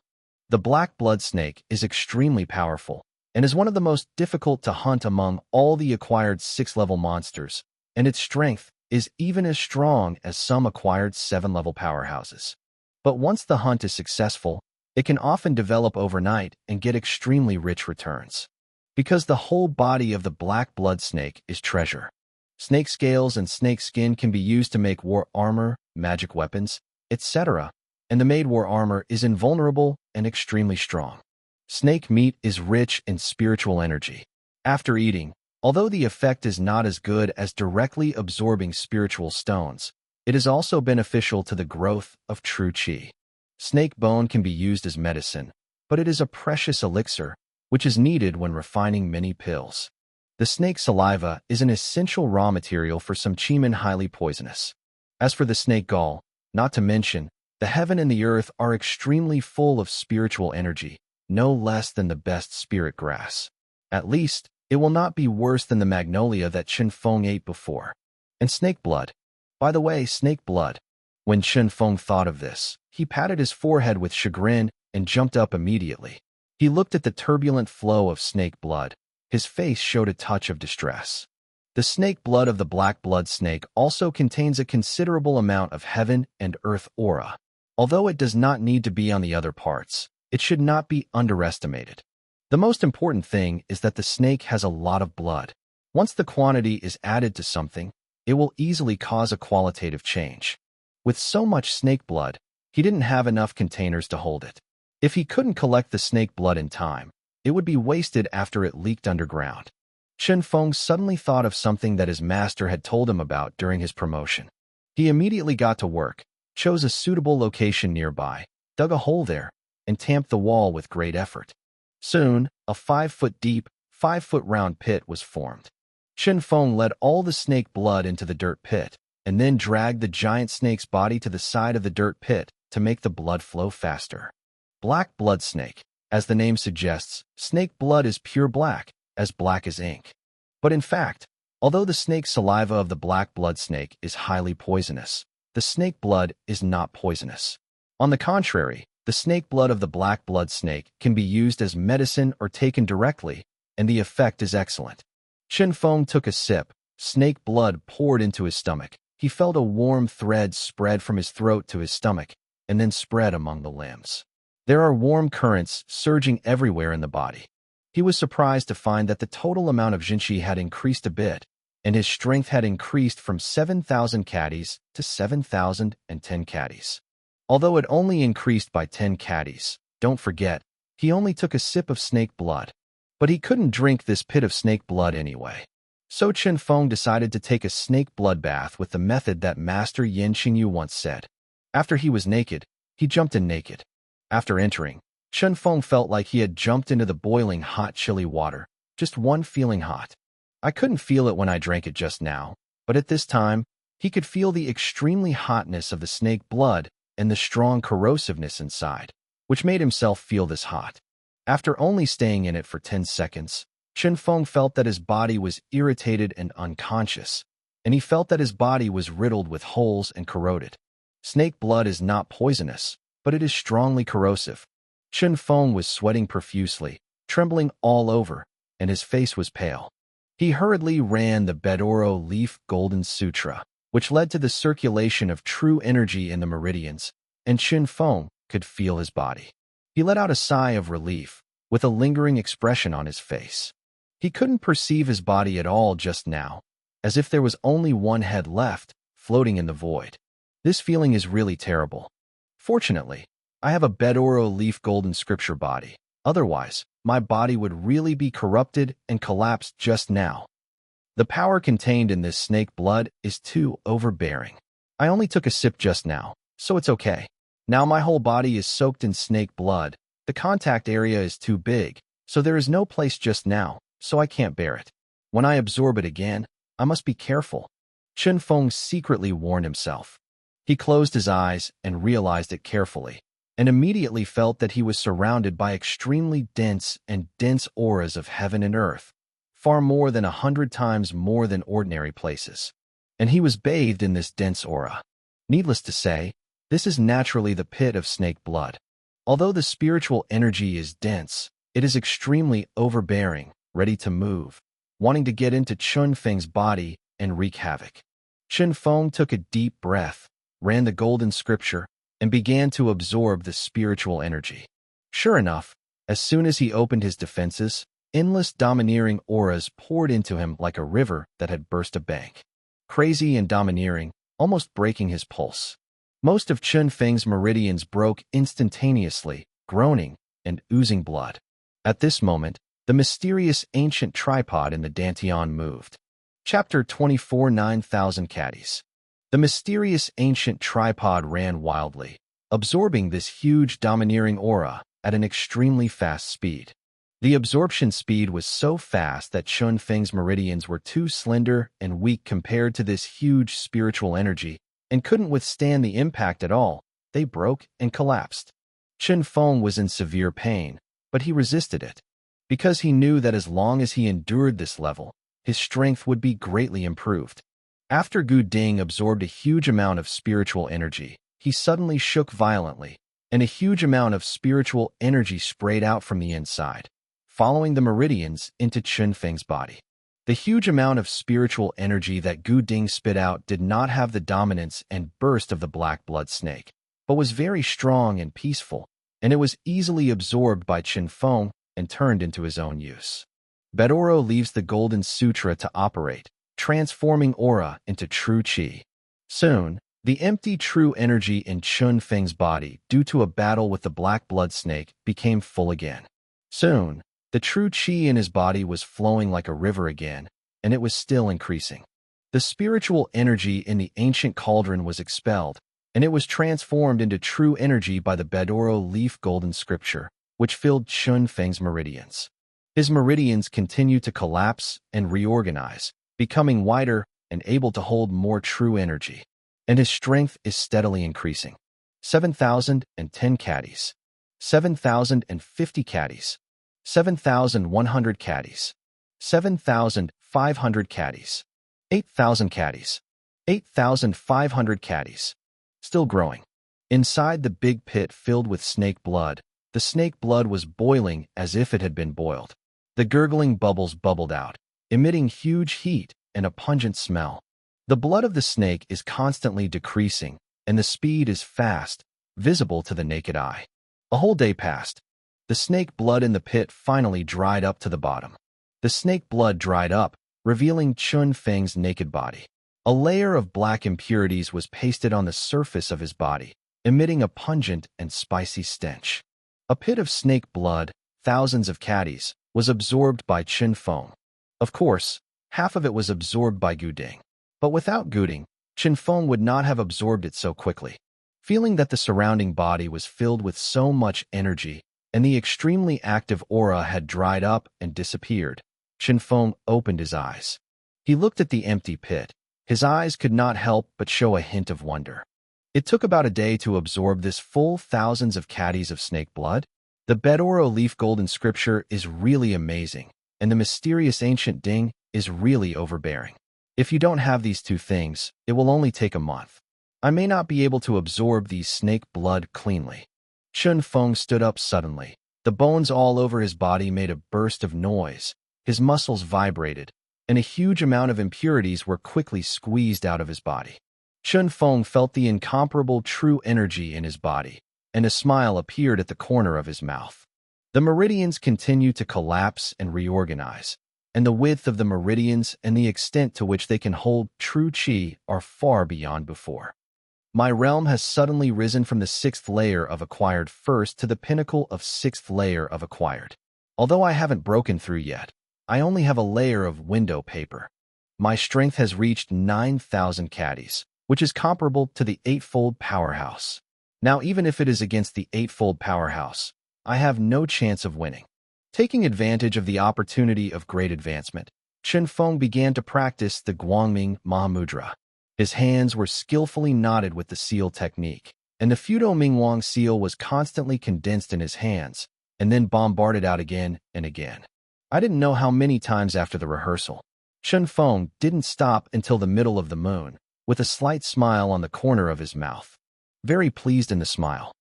The black blood snake is extremely powerful and is one of the most difficult to hunt among all the acquired 6-level monsters, and its strength is even as strong as some acquired 7-level powerhouses. But once the hunt is successful, it can often develop overnight and get extremely rich returns. Because the whole body of the black blood snake is treasure. Snake scales and snake skin can be used to make war armor, magic weapons, etc., and the made war armor is invulnerable and extremely strong. Snake meat is rich in spiritual energy. After eating, although the effect is not as good as directly absorbing spiritual stones, it is also beneficial to the growth of true qi. Snake bone can be used as medicine, but it is a precious elixir, which is needed when refining many pills. The snake saliva is an essential raw material for some qi highly poisonous. As for the snake gall, not to mention, the heaven and the earth are extremely full of spiritual energy, no less than the best spirit grass. At least, it will not be worse than the magnolia that Qinfeng ate before. And snake blood. By the way, snake blood. When Qinfeng thought of this, he patted his forehead with chagrin and jumped up immediately. He looked at the turbulent flow of snake blood. His face showed a touch of distress. The snake blood of the black blood snake also contains a considerable amount of heaven and earth aura. Although it does not need to be on the other parts, it should not be underestimated. The most important thing is that the snake has a lot of blood. Once the quantity is added to something, it will easily cause a qualitative change. With so much snake blood, he didn't have enough containers to hold it. If he couldn't collect the snake blood in time, it would be wasted after it leaked underground. Qinfeng suddenly thought of something that his master had told him about during his promotion. He immediately got to work, chose a suitable location nearby, dug a hole there, and tamped the wall with great effort. Soon, a 5-foot-deep, 5-foot-round pit was formed. Qinfeng led all the snake blood into the dirt pit, and then dragged the giant snake's body to the side of the dirt pit to make the blood flow faster. Black blood snake. As the name suggests, snake blood is pure black as ink. But in fact, although the snake saliva of the black blood snake is highly poisonous, the snake blood is not poisonous. On the contrary, the snake blood of the black blood snake can be used as medicine or taken directly, and the effect is excellent. Qinfeng took a sip, snake blood poured into his stomach. He felt a warm thread spread from his throat to his stomach, and then spread among the limbs. There are warm currents surging everywhere in the body. He was surprised to find that the total amount of jinqi had increased a bit, and his strength had increased from 7,000 caddies to 7,010 caddies. Although it only increased by 10 caddies, don't forget, he only took a sip of snake blood. But he couldn't drink this pit of snake blood anyway. So Qinfeng decided to take a snake blood bath with the method that Master Yin Qingyu once said. After he was naked, he jumped in naked. After entering, Qinfeng felt like he had jumped into the boiling hot chilly water, just one feeling hot. I couldn't feel it when I drank it just now, but at this time, he could feel the extremely hotness of the snake blood and the strong corrosiveness inside, which made himself feel this hot. After only staying in it for 10 seconds, Qinfeng felt that his body was irritated and unconscious, and he felt that his body was riddled with holes and corroded. Snake blood is not poisonous, but it is strongly corrosive. Qinfeng was sweating profusely, trembling all over, and his face was pale. He hurriedly ran the Bedoro Leaf Golden Sutra, which led to the circulation of true energy in the meridians, and Qinfeng could feel his body. He let out a sigh of relief, with a lingering expression on his face. He couldn't perceive his body at all just now, as if there was only one head left, floating in the void. This feeling is really terrible. Fortunately, I have a Bedoro leaf golden scripture body. Otherwise, my body would really be corrupted and collapsed just now. The power contained in this snake blood is too overbearing. I only took a sip just now, so it's okay. Now my whole body is soaked in snake blood. The contact area is too big, so there is no place just now, so I can't bear it. When I absorb it again, I must be careful. Chen Feng secretly warned himself. He closed his eyes and realized it carefully, and immediately felt that he was surrounded by extremely dense auras of heaven and earth, far more than 100 times more than ordinary places. And he was bathed in this dense aura. Needless to say, this is naturally the pit of snake blood. Although the spiritual energy is dense, it is extremely overbearing, ready to move, wanting to get into Chun Feng's body and wreak havoc. Chen Feng took a deep breath, ran the golden scripture, and began to absorb the spiritual energy. Sure enough, as soon as he opened his defenses, endless domineering auras poured into him like a river that had burst a bank. Crazy and domineering, almost breaking his pulse. Most of Chun Feng's meridians broke instantaneously, groaning and oozing blood. At this moment, the mysterious ancient tripod in the Dantian moved. Chapter 24 9,000 Caddies. The mysterious ancient tripod ran wildly, absorbing this huge domineering aura at an extremely fast speed. The absorption speed was so fast that Chun Feng's meridians were too slender and weak compared to this huge spiritual energy and couldn't withstand the impact at all. They broke and collapsed. Chen Feng was in severe pain, but he resisted it, because he knew that as long as he endured this level, his strength would be greatly improved. After Gu Ding absorbed a huge amount of spiritual energy, he suddenly shook violently, and a huge amount of spiritual energy sprayed out from the inside, following the meridians into Chun Feng's body. The huge amount of spiritual energy that Gu Ding spit out did not have the dominance and burst of the black blood snake, but was very strong and peaceful, and it was easily absorbed by Chen Feng and turned into his own use. Bedoro leaves the Golden Sutra to operate, transforming aura into true qi. Soon, the empty true energy in Chun Feng's body, due to a battle with the black blood snake, became full again. Soon, the true qi in his body was flowing like a river again, and it was still increasing. The spiritual energy in the ancient cauldron was expelled, and it was transformed into true energy by the Bedoro leaf golden scripture, which filled Chun Feng's meridians. His meridians continued to collapse and reorganize, becoming wider and able to hold more true energy, and his strength is steadily increasing. 7,010 caddies, 7,050 caddies, 7,100 caddies, 7,500 caddies, 8,000 caddies, 8,500 caddies. Still growing. Inside the big pit filled with snake blood, the snake blood was boiling as if it had been boiled. The gurgling bubbles bubbled out, emitting huge heat and a pungent smell. The blood of the snake is constantly decreasing, and the speed is fast, visible to the naked eye. A whole day passed. The snake blood in the pit finally dried up to the bottom. The snake blood dried up, revealing Chun Feng's naked body. A layer of black impurities was pasted on the surface of his body, emitting a pungent and spicy stench. A pit of snake blood, thousands of caddies, was absorbed by Chen Feng. Of course, half of it was absorbed by Gu Ding. But without Gu Ding, Chen Feng would not have absorbed it so quickly. Feeling that the surrounding body was filled with so much energy, and the extremely active aura had dried up and disappeared, Chen Feng opened his eyes. He looked at the empty pit. His eyes could not help but show a hint of wonder. It took about a day to absorb this full thousands of caddies of snake blood. The Bedoro leaf golden scripture is really amazing, and the mysterious ancient Ding is really overbearing. If you don't have these two things, it will only take a month. I may not be able to absorb these snake blood cleanly. Chen Feng stood up suddenly. The bones all over his body made a burst of noise. His muscles vibrated, and a huge amount of impurities were quickly squeezed out of his body. Chen Feng felt the incomparable true energy in his body, and a smile appeared at the corner of his mouth. The meridians continue to collapse and reorganize, and the width of the meridians and the extent to which they can hold true qi are far beyond before. My realm has suddenly risen from the 6th layer of acquired first to the pinnacle of 6th layer of acquired. Although I haven't broken through yet, I only have a layer of window paper. My strength has reached 9,000 caddies, which is comparable to the 8-fold powerhouse. Now, even if it is against the 8-fold powerhouse, I have no chance of winning. Taking advantage of the opportunity of great advancement, Chen Feng began to practice the Guangming Mahamudra. His hands were skillfully knotted with the seal technique, and the Fudo Mingwang seal was constantly condensed in his hands, and then bombarded out again and again. I didn't know how many times after the rehearsal. Chen Feng didn't stop until the middle of the moon, with a slight smile on the corner of his mouth. Very pleased in the smile.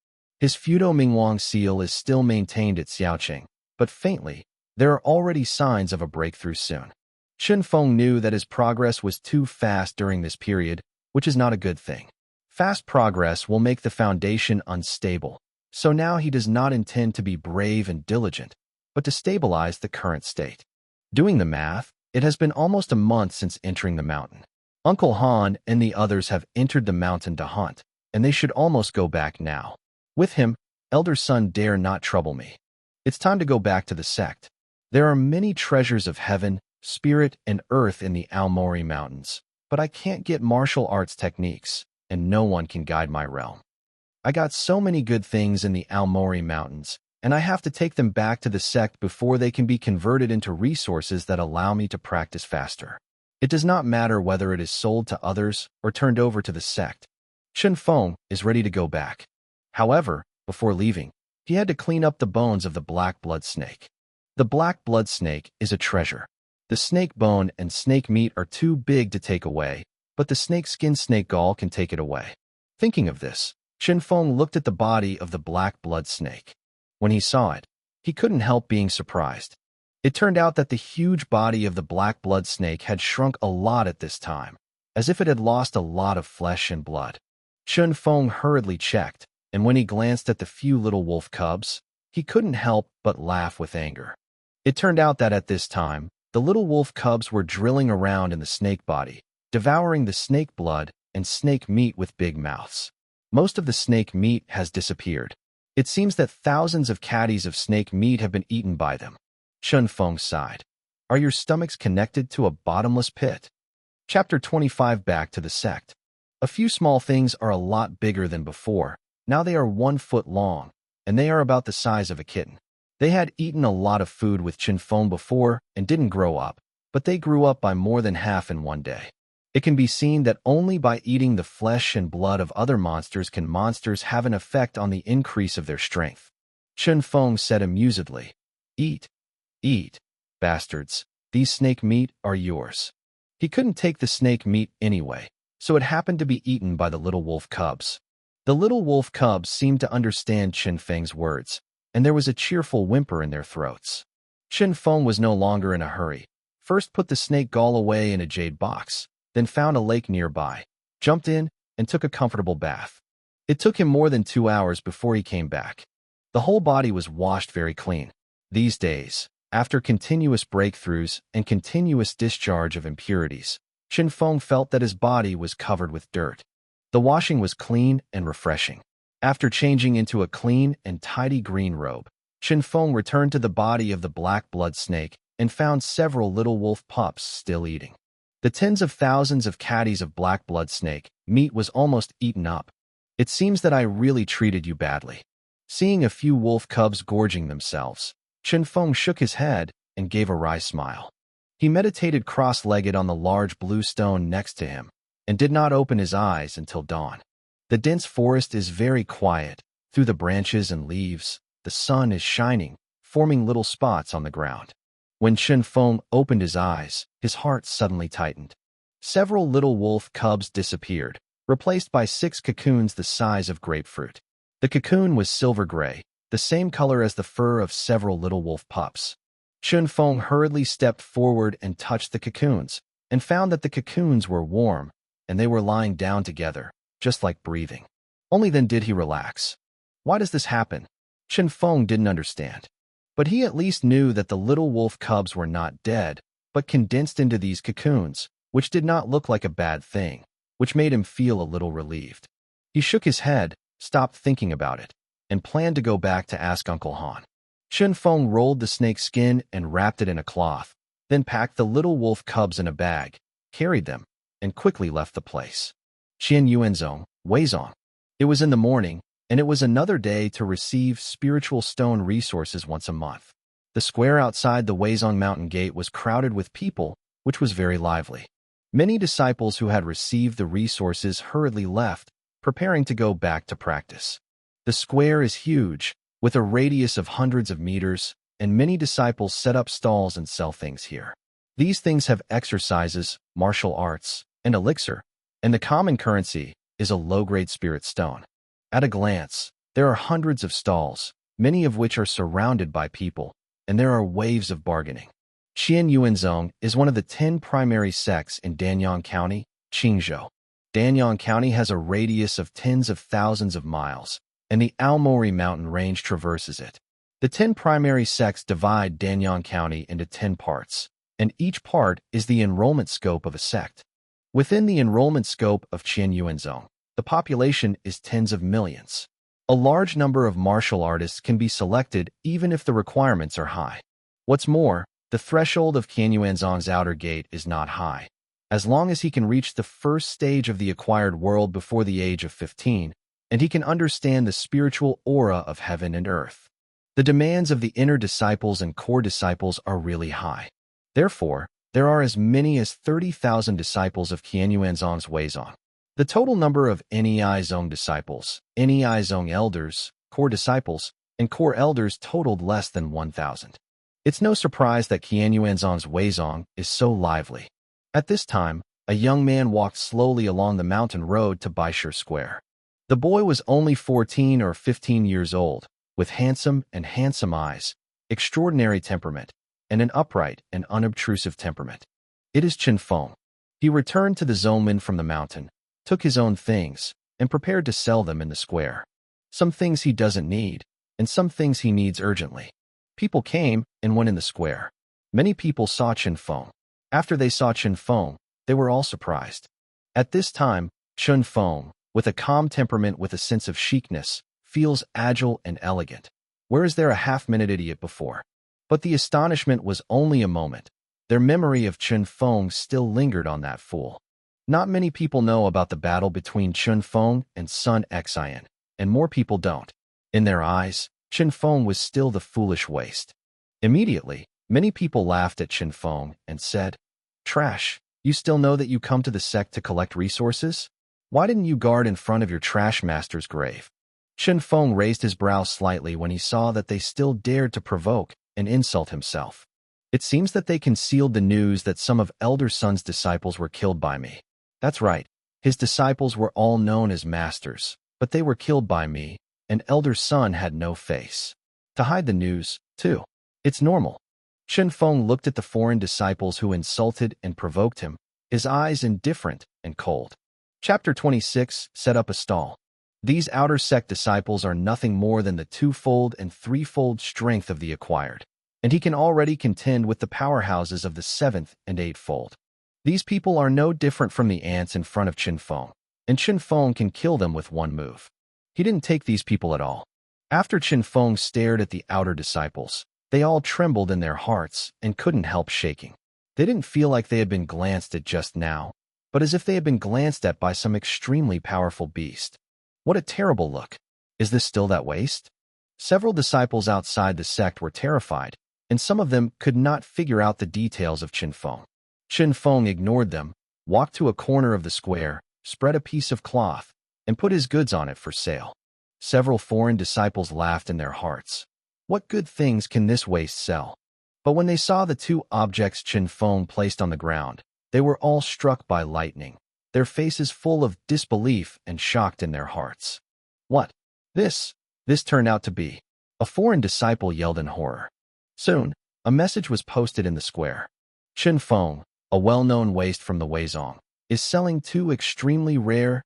His Fudo Mingwang seal is still maintained at Xiaoqing, but faintly, there are already signs of a breakthrough soon. Chen Feng knew that his progress was too fast during this period, which is not a good thing. Fast progress will make the foundation unstable, so now he does not intend to be brave and diligent, but to stabilize the current state. Doing the math, it has been almost a month since entering the mountain. Uncle Han and the others have entered the mountain to hunt, and they should almost go back now. With him, elder son dare not trouble me. It's time to go back to the sect. There are many treasures of heaven, spirit, and earth in the Aomori Mountains, but I can't get martial arts techniques, and no one can guide my realm. I got so many good things in the Aomori Mountains, and I have to take them back to the sect before they can be converted into resources that allow me to practice faster. It does not matter whether it is sold to others or turned over to the sect. Chen Feng is ready to go back. However, before leaving, he had to clean up the bones of the black blood snake. The black blood snake is a treasure. The snake bone and snake meat are too big to take away, but the snake skin snake gall can take it away. Thinking of this, Chen Feng looked at the body of the black blood snake. When he saw it, he couldn't help being surprised. It turned out that the huge body of the black blood snake had shrunk a lot at this time, as if it had lost a lot of flesh and blood. Chen Feng hurriedly checked, and when he glanced at the few little wolf cubs, he couldn't help but laugh with anger. It turned out that at this time, the little wolf cubs were drilling around in the snake body, devouring the snake blood and snake meat with big mouths. Most of the snake meat has disappeared. It seems that thousands of caddies of snake meat have been eaten by them. Chen Feng sighed. Are your stomachs connected to a bottomless pit? Chapter 25. Back to the sect. A few small things are a lot bigger than before. Now they are 1 foot long, and they are about the size of a kitten. They had eaten a lot of food with Chen Feng before and didn't grow up, but they grew up by more than half in one day. It can be seen that only by eating the flesh and blood of other monsters can monsters have an effect on the increase of their strength. Chen Feng said amusedly, Eat, eat, bastards, these snake meat are yours. He couldn't take the snake meat anyway, so it happened to be eaten by the little wolf cubs. The little wolf cubs seemed to understand Chen Feng's words, and there was a cheerful whimper in their throats. Chen Feng was no longer in a hurry. First put the snake gall away in a jade box, then found a lake nearby, jumped in, and took a comfortable bath. It took him more than 2 hours before he came back. The whole body was washed very clean. These days, after continuous breakthroughs and continuous discharge of impurities, Chen Feng felt that his body was covered with dirt. The washing was clean and refreshing. After changing into a clean and tidy green robe, Chen Feng returned to the body of the black blood snake and found several little wolf pups still eating. The tens of thousands of caddies of black blood snake meat was almost eaten up. It seems that I really treated you badly. Seeing a few wolf cubs gorging themselves, Chen Feng shook his head and gave a wry smile. He meditated cross-legged on the large blue stone next to him and did not open his eyes until dawn. The dense forest is very quiet. Through the branches and leaves, the sun is shining, forming little spots on the ground. When Chen Feng opened his eyes, his heart suddenly tightened. Several little wolf cubs disappeared, replaced by 6 cocoons the size of grapefruit. The cocoon was silver gray, the same color as the fur of several little wolf pups. Chen Feng hurriedly stepped forward and touched the cocoons, and found that the cocoons were warm, and they were lying down together, just like breathing. Only then did he relax. Why does this happen? Chen Feng didn't understand. But he at least knew that the little wolf cubs were not dead, but condensed into these cocoons, which did not look like a bad thing, which made him feel a little relieved. He shook his head, stopped thinking about it, and planned to go back to ask Uncle Han. Chen Feng rolled the snake skin and wrapped it in a cloth, then packed the little wolf cubs in a bag, carried them, and quickly left the place. Qian Yuanzong, Weizong. It was in the morning, and it was another day to receive spiritual stone resources once a month. The square outside the Weizong Mountain Gate was crowded with people, which was very lively. Many disciples who had received the resources hurriedly left, preparing to go back to practice. The square is huge, with a radius of hundreds of meters, and many disciples set up stalls and sell things here. These things have exercises, martial arts, and elixir, and the common currency is a low-grade spirit stone. At a glance, there are hundreds of stalls, many of which are surrounded by people, and there are waves of bargaining. Qian Yuanzong is one of the 10 primary sects in Danyang County, Qingzhou. Danyang County has a radius of tens of thousands of miles, and the Aomori mountain range traverses it. The 10 primary sects divide Danyang County into 10 parts, and each part is the enrollment scope of a sect. Within the enrollment scope of Qian Yuanzong, the population is tens of millions. A large number of martial artists can be selected even if the requirements are high. What's more, the threshold of Qian Yuanzong's outer gate is not high. As long as he can reach the first stage of the acquired world before the age of 15, and he can understand the spiritual aura of heaven and earth. The demands of the inner disciples and core disciples are really high. Therefore, there are as many as 30,000 disciples of Qian Yuanzong's Weizong. The total number of Nei Zong disciples, Nei Zong elders, core disciples, and core elders totaled less than 1,000. It's no surprise that Qian Yuanzong's Weizong is so lively. At this time, a young man walked slowly along the mountain road to Baishir Square. The boy was only 14 or 15 years old, with handsome eyes, extraordinary temperament, and an upright and unobtrusive temperament. It is Chen Feng. He returned to the Zongmen from the mountain, took his own things, and prepared to sell them in the square. Some things he doesn't need, and some things he needs urgently. People came and went in the square. Many people saw Chen Feng. After they saw Chen Feng, they were all surprised. At this time, Chen Feng, with a calm temperament with a sense of chicness, feels agile and elegant. Where is there a half-minute idiot before? But the astonishment was only a moment. Their memory of Chen Feng still lingered on that fool. Not many people know about the battle between Chen Feng and Sun Xian, and more people don't. In their eyes, Chen Feng was still the foolish waste. Immediately, many people laughed at Chen Feng and said, "Trash, you still know that you come to the sect to collect resources? Why didn't you guard in front of your trash master's grave?" Chen Feng raised his brow slightly when he saw that they still dared to provoke and insult himself. It seems that they concealed the news that some of Elder Sun's disciples were killed by me. That's right, his disciples were all known as masters, but they were killed by me, and Elder Sun had no face. To hide the news, too. It's normal. Chen Feng looked at the foreign disciples who insulted and provoked him, his eyes indifferent and cold. Chapter 26 set up a stall. These outer sect disciples are nothing more than the twofold and threefold strength of the acquired, and he can already contend with the powerhouses of the seventh and eightfold. These people are no different from the ants in front of Chen Feng, and Chen Feng can kill them with one move. He didn't take these people at all. After Chen Feng stared at the outer disciples, they all trembled in their hearts and couldn't help shaking. They didn't feel like they had been glanced at just now, but as if they had been glanced at by some extremely powerful beast. What a terrible look. Is this still that waste? Several disciples outside the sect were terrified, and some of them could not figure out the details of Chen Feng. Chen Feng ignored them, walked to a corner of the square, spread a piece of cloth, and put his goods on it for sale. Several foreign disciples laughed in their hearts. What good things can this waste sell? But when they saw the two objects Chen Feng placed on the ground, they were all struck by lightning, their faces full of disbelief and shocked in their hearts. What? This turned out to be. A foreign disciple yelled in horror. Soon, a message was posted in the square. Chen Feng, a well-known waste from the Weizong, is selling two extremely rare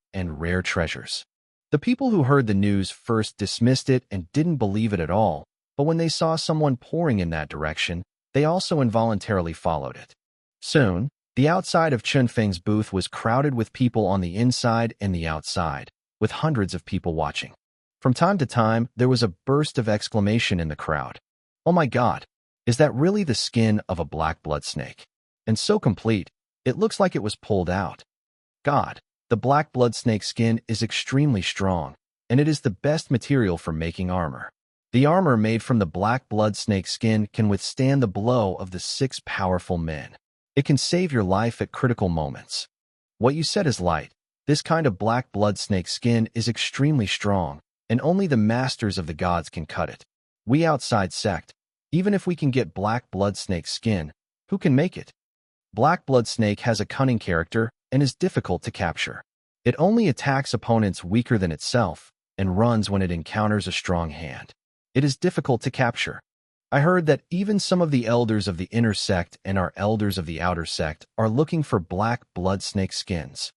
treasures. The people who heard the news first dismissed it and didn't believe it at all, but when they saw someone pouring in that direction, they also involuntarily followed it. Soon, the outside of Chen Feng's booth was crowded with people on the inside and the outside, with hundreds of people watching. From time to time, there was a burst of exclamation in the crowd. "Oh my God, is that really the skin of a black blood snake? And so complete, it looks like it was pulled out. God, the black blood snake skin is extremely strong, and it is the best material for making armor. The armor made from the black blood snake skin can withstand the blow of the 6 powerful men. It can save your life at critical moments." What you said is light. This kind of black blood snake skin is extremely strong, and only the masters of the gods can cut it. We outside sect, even if we can get black blood snake skin, who can make it? Black blood snake has a cunning character and is difficult to capture. It only attacks opponents weaker than itself and runs when it encounters a strong hand. It is difficult to capture. I heard that even some of the elders of the inner sect and our elders of the outer sect are looking for black blood snake skins.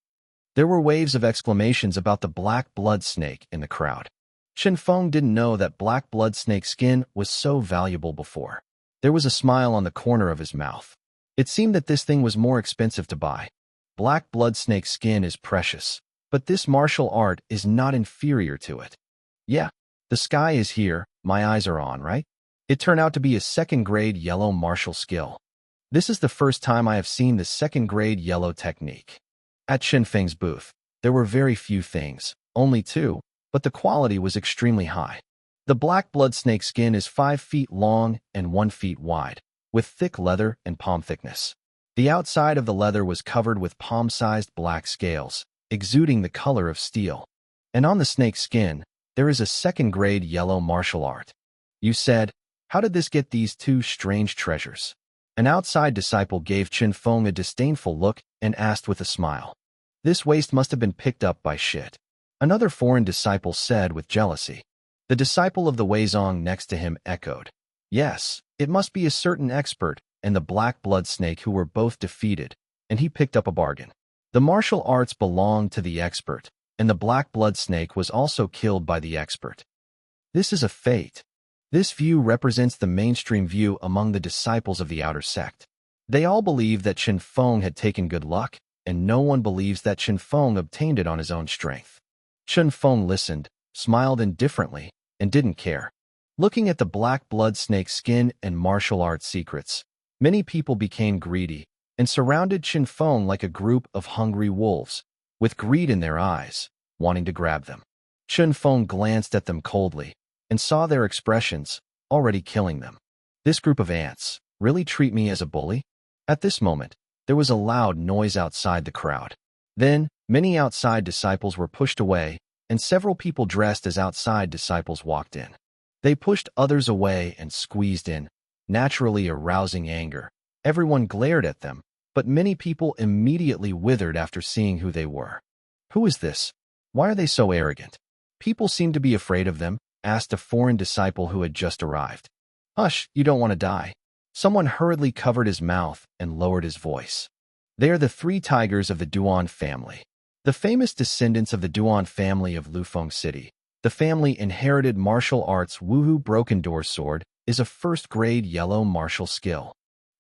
There were waves of exclamations about the black blood snake in the crowd. Chen Feng didn't know that black blood snake skin was so valuable before. There was a smile on the corner of his mouth. It seemed that this thing was more expensive to buy. Black blood snake skin is precious, but this martial art is not inferior to it. Yeah, the sky is here, my eyes are on, right? It turned out to be a second-grade yellow martial skill. This is the first time I have seen the second-grade yellow technique. At Chen Feng's booth, there were very few things, only 2, but the quality was extremely high. The black blood snake skin is 5 feet long and 1 feet wide, with thick leather and palm thickness. The outside of the leather was covered with palm-sized black scales, exuding the color of steel. And on the snake skin, there is a second-grade yellow martial art. You said, how did this get these 2 strange treasures? An outside disciple gave Chen Feng a disdainful look and asked with a smile. This waste must have been picked up by shit. Another foreign disciple said with jealousy. The disciple of the Weizong next to him echoed. Yes, it must be a certain expert and the black blood snake who were both defeated, and he picked up a bargain. The martial arts belonged to the expert, and the black blood snake was also killed by the expert. This is a fate. This view represents the mainstream view among the disciples of the outer sect. They all believe that Chen Feng had taken good luck, and no one believes that Chen Feng obtained it on his own strength. Chen Feng listened, smiled indifferently, and didn't care. Looking at the black blood snake skin and martial arts secrets, many people became greedy and surrounded Chen Feng like a group of hungry wolves, with greed in their eyes, wanting to grab them. Chen Feng glanced at them coldly and saw their expressions, already killing them. This group of ants really treat me as a bully? At this moment, there was a loud noise outside the crowd. Then, many outside disciples were pushed away, and several people dressed as outside disciples walked in. They pushed others away and squeezed in, naturally arousing anger. Everyone glared at them, but many people immediately withered after seeing who they were. Who is this? Why are they so arrogant? People seem to be afraid of them, asked a foreign disciple who had just arrived. Hush, you don't want to die. Someone hurriedly covered his mouth and lowered his voice. They are the 3 tigers of the Duan family. The famous descendants of the Duan family of Lufeng City. The family inherited martial arts Wuhu Broken Door Sword is a first-grade yellow martial skill.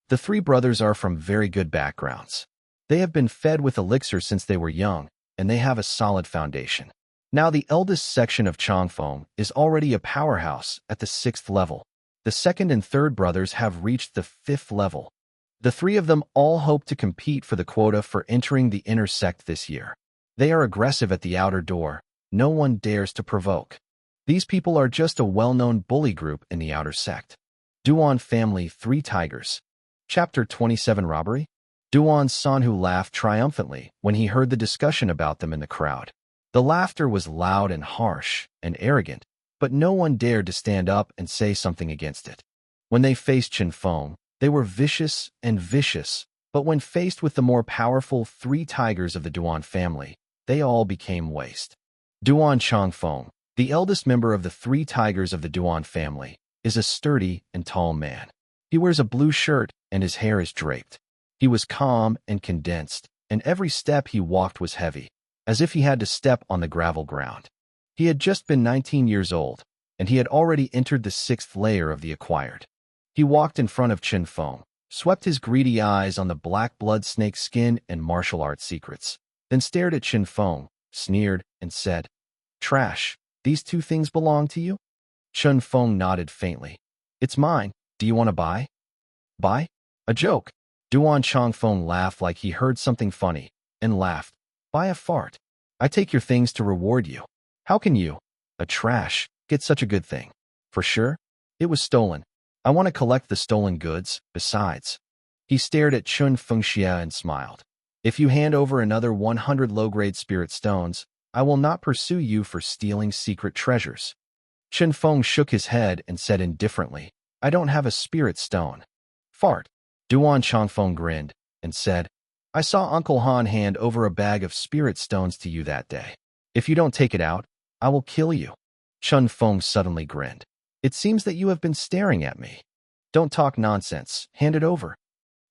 The 3 brothers are from very good backgrounds. They have been fed with elixir since they were young, and they have a solid foundation. Now the eldest section of Changfeng is already a powerhouse at the 6th level. The 2nd and 3rd brothers have reached the 5th level. The 3 of them all hope to compete for the quota for entering the inner sect this year. They are aggressive at the outer door. No one dares to provoke. These people are just a well-known bully group in the outer sect. Duan family 3 tigers. Chapter 27 Robbery? Duan Sanhu laughed triumphantly when he heard the discussion about them in the crowd. The laughter was loud and harsh and arrogant, but no one dared to stand up and say something against it. When they faced Chen Feng, they were vicious and vicious, but when faced with the more powerful 3 tigers of the Duan family, they all became waste. Duan Changfeng, the eldest member of the 3 tigers of the Duan family, is a sturdy and tall man. He wears a blue shirt and his hair is draped. He was calm and condensed, and every step he walked was heavy, as if he had to step on the gravel ground. He had just been 19 years old, and he had already entered the 6th layer of the acquired. He walked in front of Chen Feng, swept his greedy eyes on the black blood snake skin and martial arts secrets, then stared at Chen Feng, sneered, and said, Trash. These two things belong to you? Chun Feng nodded faintly. It's mine. Do you want to buy? Buy? A joke. Duan Changfeng laughed like he heard something funny, and laughed. Buy a fart. I take your things to reward you. How can you, a trash, get such a good thing? For sure? It was stolen. I want to collect the stolen goods, besides. He stared at Chun Fengxia and smiled. If you hand over another 100 low-grade spirit stones, I will not pursue you for stealing secret treasures. Chun Feng shook his head and said indifferently, I don't have a spirit stone. Fart. Duan Changfeng grinned and said, I saw Uncle Han hand over a bag of spirit stones to you that day. If you don't take it out, I will kill you. Chun Feng suddenly grinned. It seems that you have been staring at me. Don't talk nonsense. Hand it over.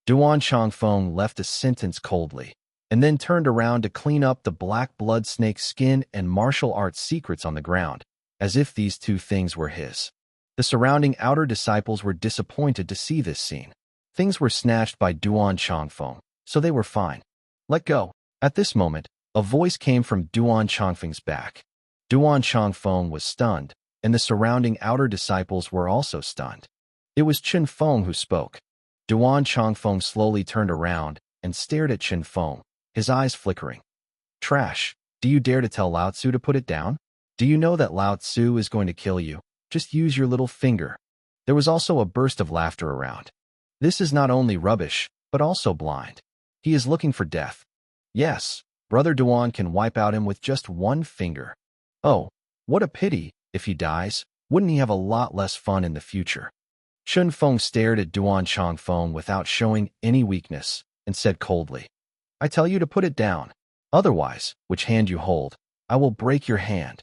Duan Changfeng left a sentence coldly, and then turned around to clean up the black blood snake skin and martial arts secrets on the ground, as if these two things were his. The surrounding outer disciples were disappointed to see this scene. Things were snatched by Duan Changfeng, so they were fine. Let go. At this moment, a voice came from Duan Changfeng's back. Duan Changfeng was stunned, and the surrounding outer disciples were also stunned. It was Chun Feng who spoke. Duan Changfeng slowly turned around and stared at Chun Feng, his eyes flickering. Trash, do you dare to tell Lao Tzu to put it down? Do you know that Lao Tzu is going to kill you? Just use your little finger. There was also a burst of laughter around. This is not only rubbish, but also blind. He is looking for death. Yes, Brother Duan can wipe out him with just one finger. Oh, what a pity, if he dies, wouldn't he have a lot less fun in the future? Chun Feng stared at Duan Changfeng without showing any weakness, and said coldly, I tell you to put it down. Otherwise, which hand you hold, I will break your hand.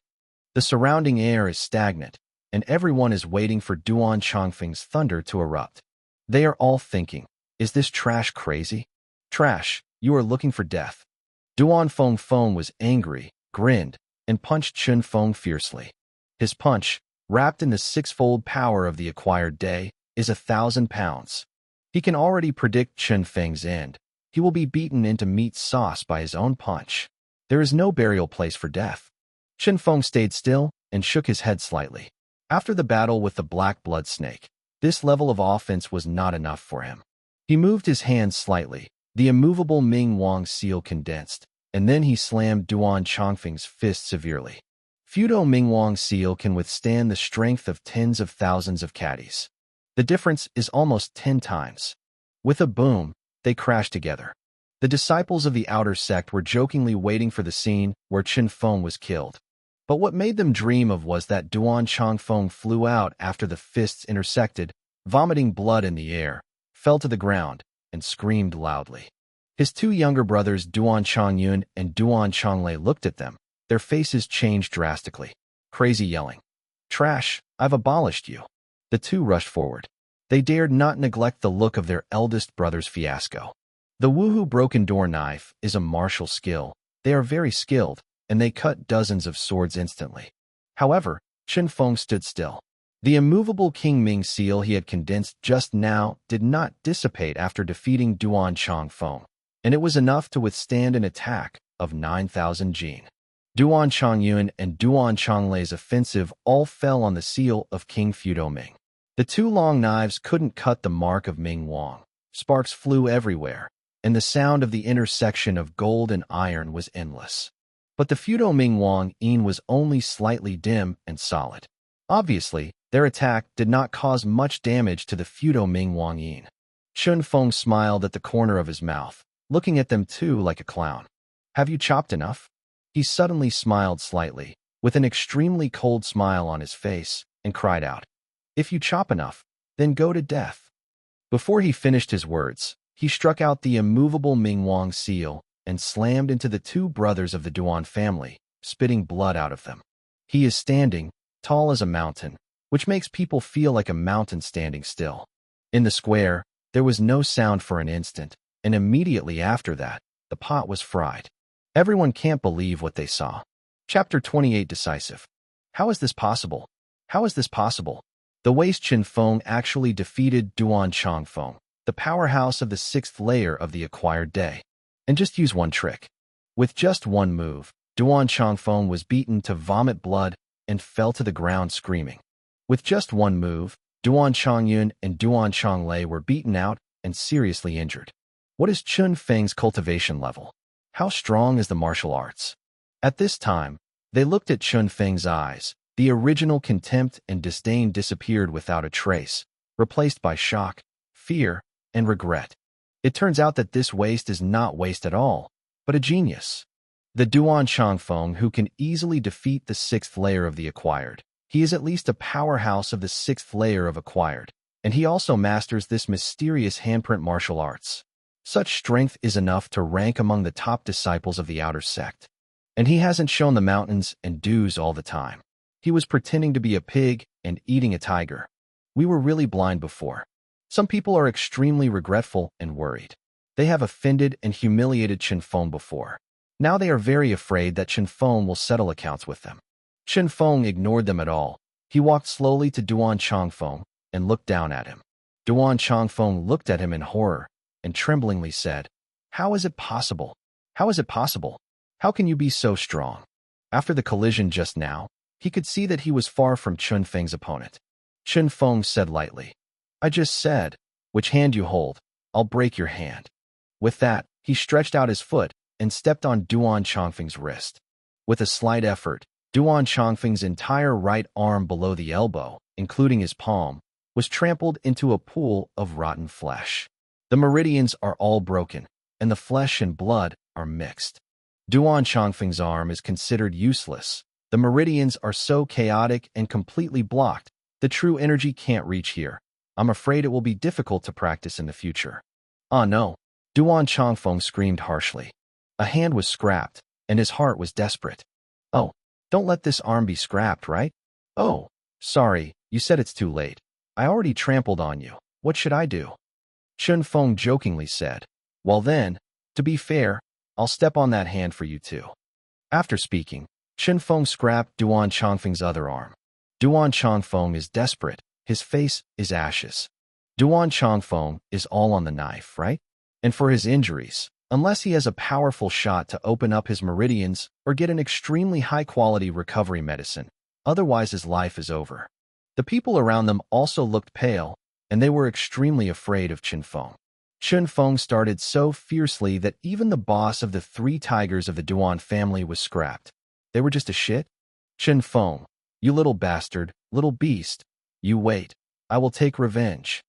The surrounding air is stagnant, and everyone is waiting for Duan Changfeng's thunder to erupt. They are all thinking, is this trash crazy? Trash, you are looking for death. Duan Feng was angry, grinned, and punched Chun Feng fiercely. His punch, wrapped in the six-fold power of the acquired day, is 1,000 pounds. He can already predict Chun Feng's end. He will be beaten into meat sauce by his own punch. There is no burial place for death. Chun Feng stayed still and shook his head slightly. After the battle with the black blood snake, this level of offense was not enough for him. He moved his hands slightly. The immovable Ming Wang seal condensed, and then he slammed Duan Changfeng's fist severely. Fudo Ming Wang seal can withstand the strength of tens of thousands of caddies. The difference is almost 10 times. With a boom, they crashed together. The disciples of the outer sect were jokingly waiting for the scene where Chun Feng was killed. But what made them dream of was that Duan Changfeng flew out after the fists intersected, vomiting blood in the air, fell to the ground, and screamed loudly. His two younger brothers Duan Changyun and Duan Changlei looked at them. Their faces changed drastically. Crazy yelling. Trash, I've abolished you. The two rushed forward. They dared not neglect the look of their eldest brother's fiasco. The Wuhu broken door knife is a martial skill. They are very skilled, and they cut dozens of swords instantly. However, Chun Feng stood still. The immovable King Ming seal he had condensed just now did not dissipate after defeating Duan Changfeng, and it was enough to withstand an attack of 9,000 jin. Duan Changyun and Duan Changlei's offensive all fell on the seal of King Fudo Ming. The two long knives couldn't cut the mark of Ming Wang. Sparks flew everywhere, and the sound of the intersection of gold and iron was endless. But the Fudo Ming Wang yin was only slightly dim and solid. Obviously, their attack did not cause much damage to the Fudo Ming Wang yin. Chun Feng smiled at the corner of his mouth, looking at them too like a clown. Have you chopped enough? He suddenly smiled slightly, with an extremely cold smile on his face, and cried out, If you chop enough, then go to death. Before he finished his words, he struck out the immovable Ming Wang seal and slammed into the two brothers of the Duan family, spitting blood out of them. He is standing, tall as a mountain, which makes people feel like a mountain standing still. In the square, there was no sound for an instant, and immediately after that, the pot was fried. Everyone can't believe what they saw. Chapter 28 Decisive. How is this possible? How is this possible? The Waste Chun Feng actually defeated Duan Changfeng, the powerhouse of the 6th layer of the acquired day. And just use one trick. With just one move, Duan Chongfeng was beaten to vomit blood and fell to the ground screaming. With just one move, Duan Chongyun and Duan Chonglei were beaten out and seriously injured. What is Chun Feng's cultivation level? How strong is the martial arts? At this time, they looked at Chun Feng's eyes. The original contempt and disdain disappeared without a trace, replaced by shock, fear, and regret. It turns out that this waste is not waste at all, but a genius. The Duan Chongfeng who can easily defeat the 6th layer of the acquired. He is at least a powerhouse of the 6th layer of acquired, and he also masters this mysterious handprint martial arts. Such strength is enough to rank among the top disciples of the outer sect. And he hasn't shown the mountains and dews all the time. He was pretending to be a pig and eating a tiger. We were really blind before. Some people are extremely regretful and worried. They have offended and humiliated Chen Feng before. Now they are very afraid that Chen Feng will settle accounts with them. Chen Feng ignored them at all. He walked slowly to Duan Chongfeng and looked down at him. Duan Chongfeng looked at him in horror and tremblingly said, "How is it possible? How is it possible? How can you be so strong?" After the collision just now, he could see that he was far from Chun Feng's opponent. Chen Feng said lightly, "I just said, which hand you hold, I'll break your hand." With that, he stretched out his foot and stepped on Duan Chongfeng's wrist. With a slight effort, Duan Chongfeng's entire right arm below the elbow, including his palm, was trampled into a pool of rotten flesh. The meridians are all broken, and the flesh and blood are mixed. Duan Chongfeng's arm is considered useless. The meridians are so chaotic and completely blocked, the true energy can't reach here. I'm afraid it will be difficult to practice in the future. Ah no, Duan Chongfeng screamed harshly. A hand was scrapped, and his heart was desperate. "Oh, don't let this arm be scrapped, right? Oh, sorry, you said it's too late. I already trampled on you. What should I do?" Chen Feng jokingly said, "Well then, to be fair, I'll step on that hand for you too." After speaking, Chen Feng scrapped Duan Chongfeng's other arm. Duan Chongfeng is desperate. His face is ashes. Duan Chongfeng is all on the knife, right? And for his injuries, unless he has a powerful shot to open up his meridians or get an extremely high-quality recovery medicine, otherwise his life is over. The people around them also looked pale, and they were extremely afraid of Chen Feng. Chen Feng started so fiercely that even the boss of the 3 tigers of the Duan family was scrapped. They were just a shit. "Chen Feng, you little bastard, little beast. You wait. I will take revenge."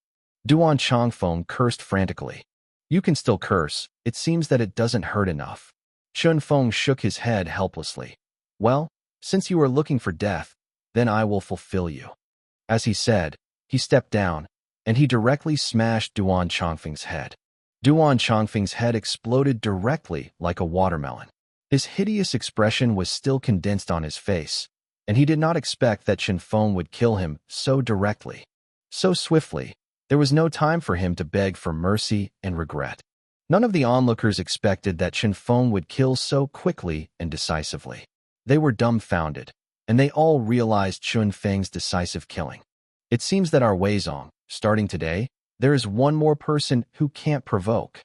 Duan Chongfeng cursed frantically. "You can still curse. It seems that it doesn't hurt enough." Chen Feng shook his head helplessly. "Well, since you are looking for death, then I will fulfill you." As he said, he stepped down, and he directly smashed Duan Chongfeng's head. Duan Chongfeng's head exploded directly like a watermelon. His hideous expression was still condensed on his face, and he did not expect that Chen Feng would kill him so directly. So swiftly, there was no time for him to beg for mercy and regret. None of the onlookers expected that Chen Feng would kill so quickly and decisively. They were dumbfounded, and they all realized Chun Feng's decisive killing. It seems that our Weizong, starting today, there is one more person who can't provoke.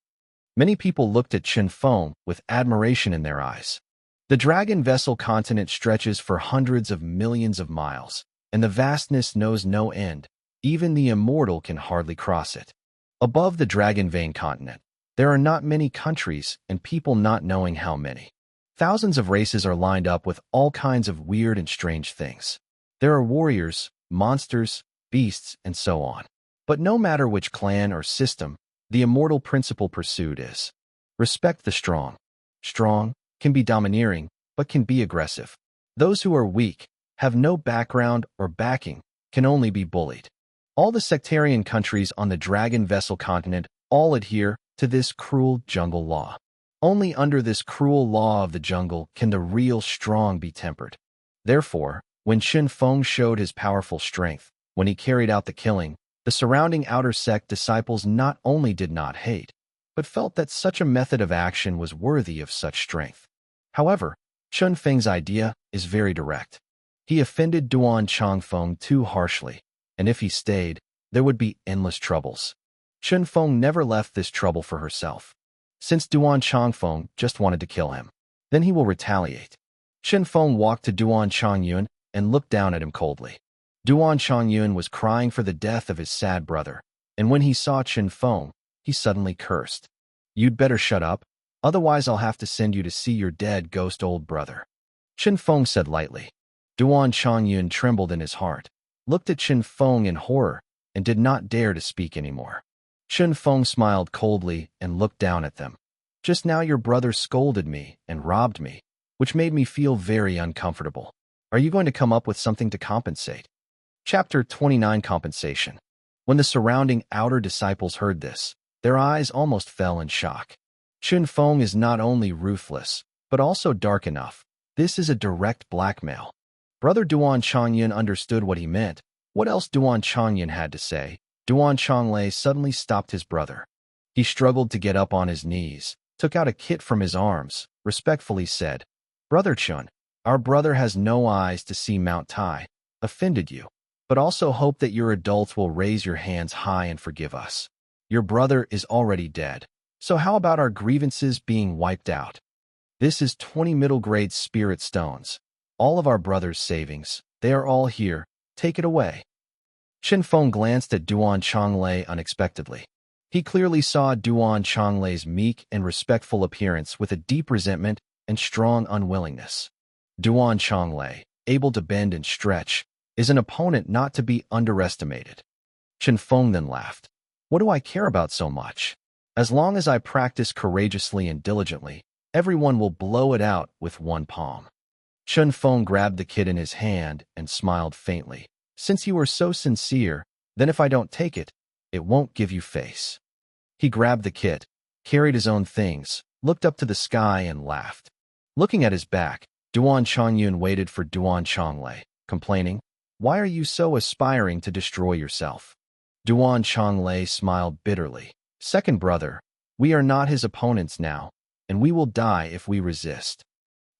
Many people looked at Chen Feng with admiration in their eyes. The Dragon Vessel continent stretches for hundreds of millions of miles, and the vastness knows no end. Even the immortal can hardly cross it. Above the Dragon Vein continent, there are not many countries and people not knowing how many. Thousands of races are lined up with all kinds of weird and strange things. There are warriors, monsters, beasts, and so on. But no matter which clan or system, the immortal principle pursued is respect the strong. Strong can be domineering, but can be aggressive. Those who are weak, have no background or backing, can only be bullied. All the sectarian countries on the Dragon Vessel continent all adhere to this cruel jungle law. Only under this cruel law of the jungle can the real strong be tempered. Therefore, when Chen Feng showed his powerful strength, when he carried out the killing, the surrounding outer sect disciples not only did not hate, but felt that such a method of action was worthy of such strength. However, Chen Feng's idea is very direct. He offended Duan Chongfeng too harshly, and if he stayed, there would be endless troubles. Chen Feng never left this trouble for herself. Since Duan Chongfeng just wanted to kill him, then he will retaliate. Chen Feng walked to Duan Chongyun and looked down at him coldly. Duan Chongyun was crying for the death of his sad brother, and when he saw Chen Feng, he suddenly cursed. "You'd better shut up, otherwise I'll have to send you to see your dead ghost old brother," Chen Feng said lightly. Duan Chongyun trembled in his heart, looked at Chen Feng in horror, and did not dare to speak anymore. Chen Feng smiled coldly and looked down at them. "Just now your brother scolded me and robbed me, which made me feel very uncomfortable. Are you going to come up with something to compensate?" Chapter 29 Compensation. When the surrounding outer disciples heard this, their eyes almost fell in shock. Chen Feng is not only ruthless, but also dark enough. This is a direct blackmail. Brother Duan Chongyun understood what he meant. What else Duan Chongyun had to say? Duan Chonglei suddenly stopped his brother. He struggled to get up on his knees, took out a kit from his arms, respectfully said, "Brother Chun, our brother has no eyes to see Mount Tai, offended you, but also hope that your adults will raise your hands high and forgive us. Your brother is already dead, so how about our grievances being wiped out? This is 20 middle-grade spirit stones. All of our brother's savings, they are all here, take it away." Chen Feng glanced at Duan Chonglei unexpectedly. He clearly saw Duan Chonglei's meek and respectful appearance with a deep resentment and strong unwillingness. Duan Chonglei, able to bend and stretch, is an opponent not to be underestimated. Chen Feng then laughed. "What do I care about so much? As long as I practice courageously and diligently, everyone will blow it out with one palm." Chen Feng grabbed the kit in his hand and smiled faintly. "Since you are so sincere, then if I don't take it, it won't give you face." He grabbed the kit, carried his own things, looked up to the sky and laughed. Looking at his back, Duan Chongyun waited for Duan Chonglei, complaining, "Why are you so aspiring to destroy yourself?" Duan Chonglei smiled bitterly. "Second brother, we are not his opponents now, and we will die if we resist."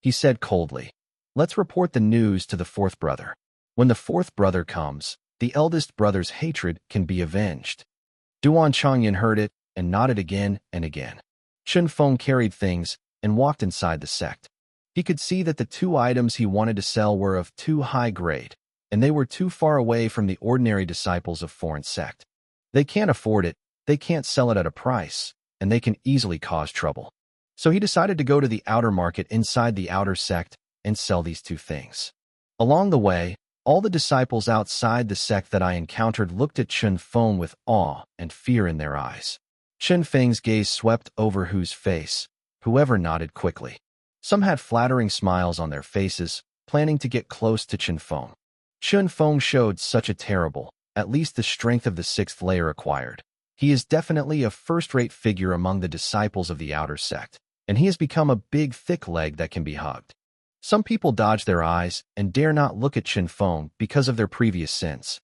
He said coldly, "Let's report the news to the fourth brother. When the fourth brother comes, the eldest brother's hatred can be avenged." Duan Chongyun heard it and nodded again and again. Chen Feng carried things and walked inside the sect. He could see that the 2 items he wanted to sell were of too high grade, and they were too far away from the ordinary disciples of foreign sect. They can't afford it, they can't sell it at a price, and they can easily cause trouble. So he decided to go to the outer market inside the outer sect and sell these 2 things. Along the way, all the disciples outside the sect that I encountered looked at Chen Feng with awe and fear in their eyes. Chen Feng's gaze swept over whose face, whoever nodded quickly. Some had flattering smiles on their faces, planning to get close to Chen Feng. Chen Feng showed such a terrible, at least the strength of the 6th layer acquired. He is definitely a first-rate figure among the disciples of the outer sect, and he has become a big, thick leg that can be hugged. Some people dodge their eyes and dare not look at Chen Feng because of their previous sins.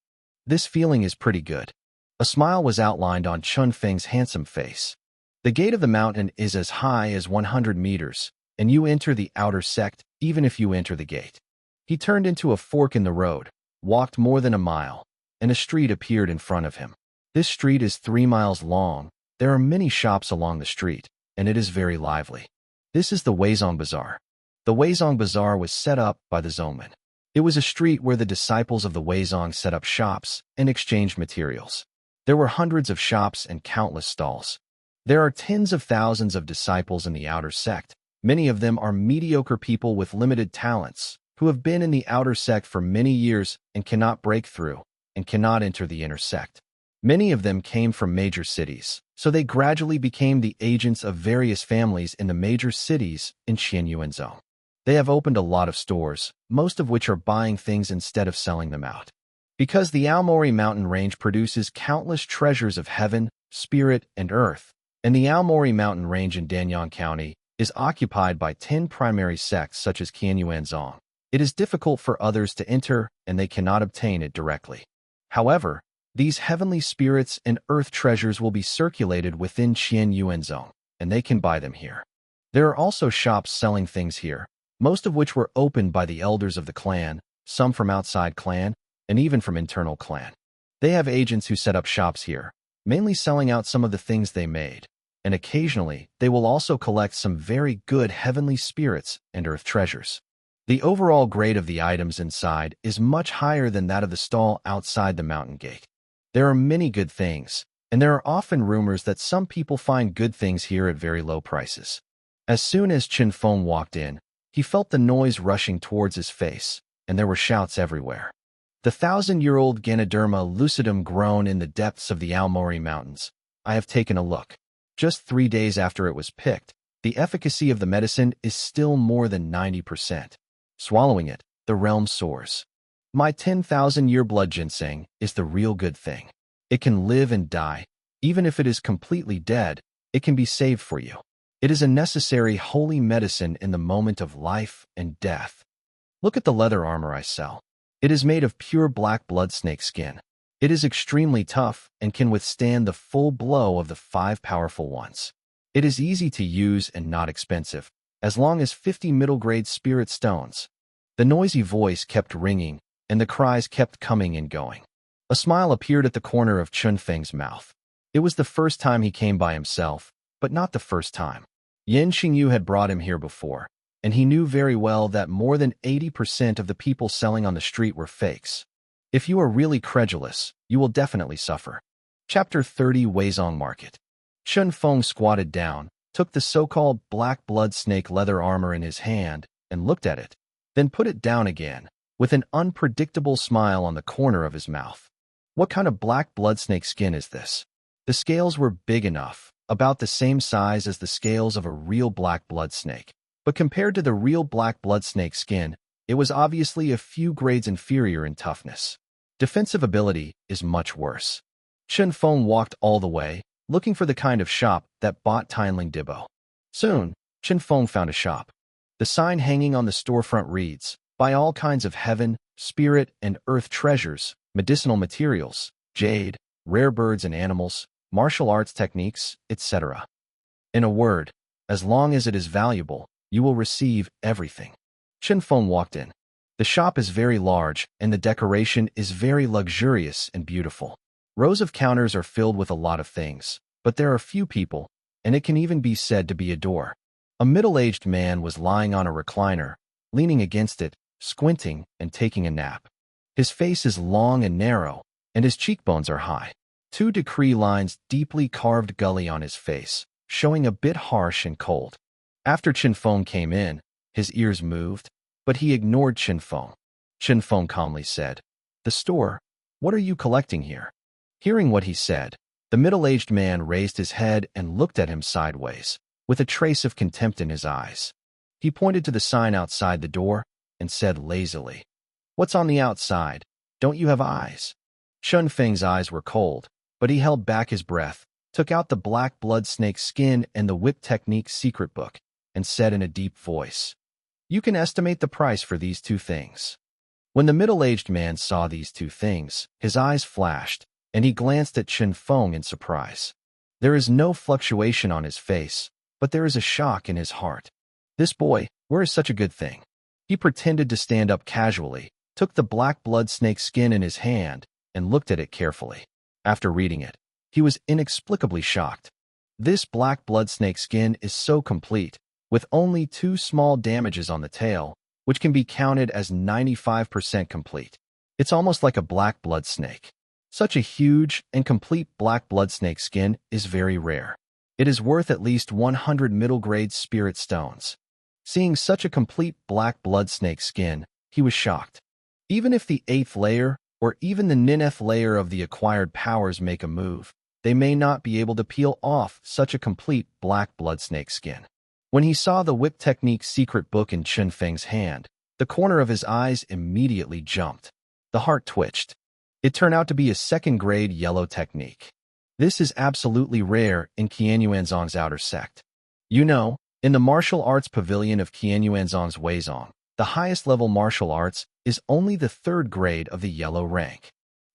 This feeling is pretty good. A smile was outlined on Chen Feng's handsome face. The gate of the mountain is as high as 100 meters, and you enter the outer sect even if you enter the gate. He turned into a fork in the road, walked more than a mile, and a street appeared in front of him. This street is 3 miles long. There are many shops along the street, and it is very lively. This is the Weizong Bazaar. The Weizong Bazaar was set up by the Zongmen. It was a street where the disciples of the Weizong set up shops and exchanged materials. There were hundreds of shops and countless stalls. There are tens of thousands of disciples in the outer sect. Many of them are mediocre people with limited talents, who have been in the outer sect for many years and cannot break through, and cannot enter the inner sect. Many of them came from major cities, so they gradually became the agents of various families in the major cities in Qianyuan Zone. They have opened a lot of stores, most of which are buying things instead of selling them out. Because the Aomori mountain range produces countless treasures of heaven, spirit, and earth, and the Aomori mountain range in Danyang County is occupied by 10 primary sects such as Qianyuan Zong, it is difficult for others to enter and they cannot obtain it directly. However, these heavenly spirits and earth treasures will be circulated within Qianyuan Zone, and they can buy them here. There are also shops selling things here, most of which were opened by the elders of the clan, some from outside clan, and even from internal clan. They have agents who set up shops here, mainly selling out some of the things they made, and occasionally they will also collect some very good heavenly spirits and earth treasures. The overall grade of the items inside is much higher than that of the stall outside the mountain gate. There are many good things, and there are often rumors that some people find good things here at very low prices. As soon as Chen Feng walked in, he felt the noise rushing towards his face, and there were shouts everywhere. The 1,000-year-old Ganoderma lucidum grown in the depths of the Aomori Mountains. I have taken a look. Just 3 days after it was picked, the efficacy of the medicine is still more than 90%. Swallowing it, the realm soars. My 10,000-year blood ginseng is the real good thing. It can live and die. Even if it is completely dead, it can be saved for you. It is a necessary holy medicine in the moment of life and death. Look at the leather armor I sell. It is made of pure black blood snake skin. It is extremely tough and can withstand the full blow of the 5 powerful ones. It is easy to use and not expensive, as long as 50 middle-grade spirit stones. The noisy voice kept ringing, and the cries kept coming and going. A smile appeared at the corner of Chun Feng's mouth. It was the first time he came by himself, but not the first time. Yan Xingyu had brought him here before, and he knew very well that more than 80% of the people selling on the street were fakes. If you are really credulous, you will definitely suffer. Chapter 30 Weizong Market. Chun Feng squatted down, took the so-called black blood snake leather armor in his hand, and looked at it, then put it down again, with an unpredictable smile on the corner of his mouth. What kind of black blood snake skin is this? The scales were big enough, about the same size as the scales of a real black blood snake. But compared to the real black blood snake skin, it was obviously a few grades inferior in toughness. Defensive ability is much worse. Chen Feng walked all the way, looking for the kind of shop that bought Tianling Dibbo. Soon, Chen Feng found a shop. The sign hanging on the storefront reads, "Buy all kinds of heaven, spirit, and earth treasures, medicinal materials, jade, rare birds and animals, martial arts techniques, etc. In a word, as long as it is valuable, you will receive everything." Chen Feng walked in. The shop is very large, and the decoration is very luxurious and beautiful. Rows of counters are filled with a lot of things, but there are few people, and it can even be said to be a door. A middle-aged man was lying on a recliner, leaning against it, squinting and taking a nap. His face is long and narrow, and his cheekbones are high. 2 decree lines deeply carved gully on his face, showing a bit harsh and cold. After Chen Feng came in, his ears moved, but he ignored Chen Feng. Chen Feng calmly said, "The store? What are you collecting here?" Hearing what he said, the middle-aged man raised his head and looked at him sideways, with a trace of contempt in his eyes. He pointed to the sign outside the door and said lazily, "What's on the outside? Don't you have eyes?" Chen Feng's eyes were cold, but he held back his breath, took out the black blood snake skin and the whip technique secret book, and said in a deep voice, "You can estimate the price for these 2 things." When the middle-aged man saw these 2 things, his eyes flashed, and he glanced at Chen Feng in surprise. There is no fluctuation on his face, but there is a shock in his heart. This boy, where is such a good thing? He pretended to stand up casually, took the black blood snake skin in his hand, and looked at it carefully. After reading it, he was inexplicably shocked. This black blood snake skin is so complete, with only 2 small damages on the tail, which can be counted as 95% complete. It's almost like a black blood snake. Such a huge and complete black blood snake skin is very rare. It is worth at least 100 middle-grade spirit stones. Seeing such a complete black blood snake skin, he was shocked. Even if the 8th layer, or even the 9th layer of the acquired powers make a move, they may not be able to peel off such a complete black blood snake skin. When he saw the whip technique secret book in Chen Feng's hand, the corner of his eyes immediately jumped. The heart twitched. It turned out to be a 2nd-grade yellow technique. This is absolutely rare in Qianyuanzong's outer sect. You know, in the martial arts pavilion of Qianyuanzong's Weizong, the highest level martial arts is only the 3rd grade of the yellow rank.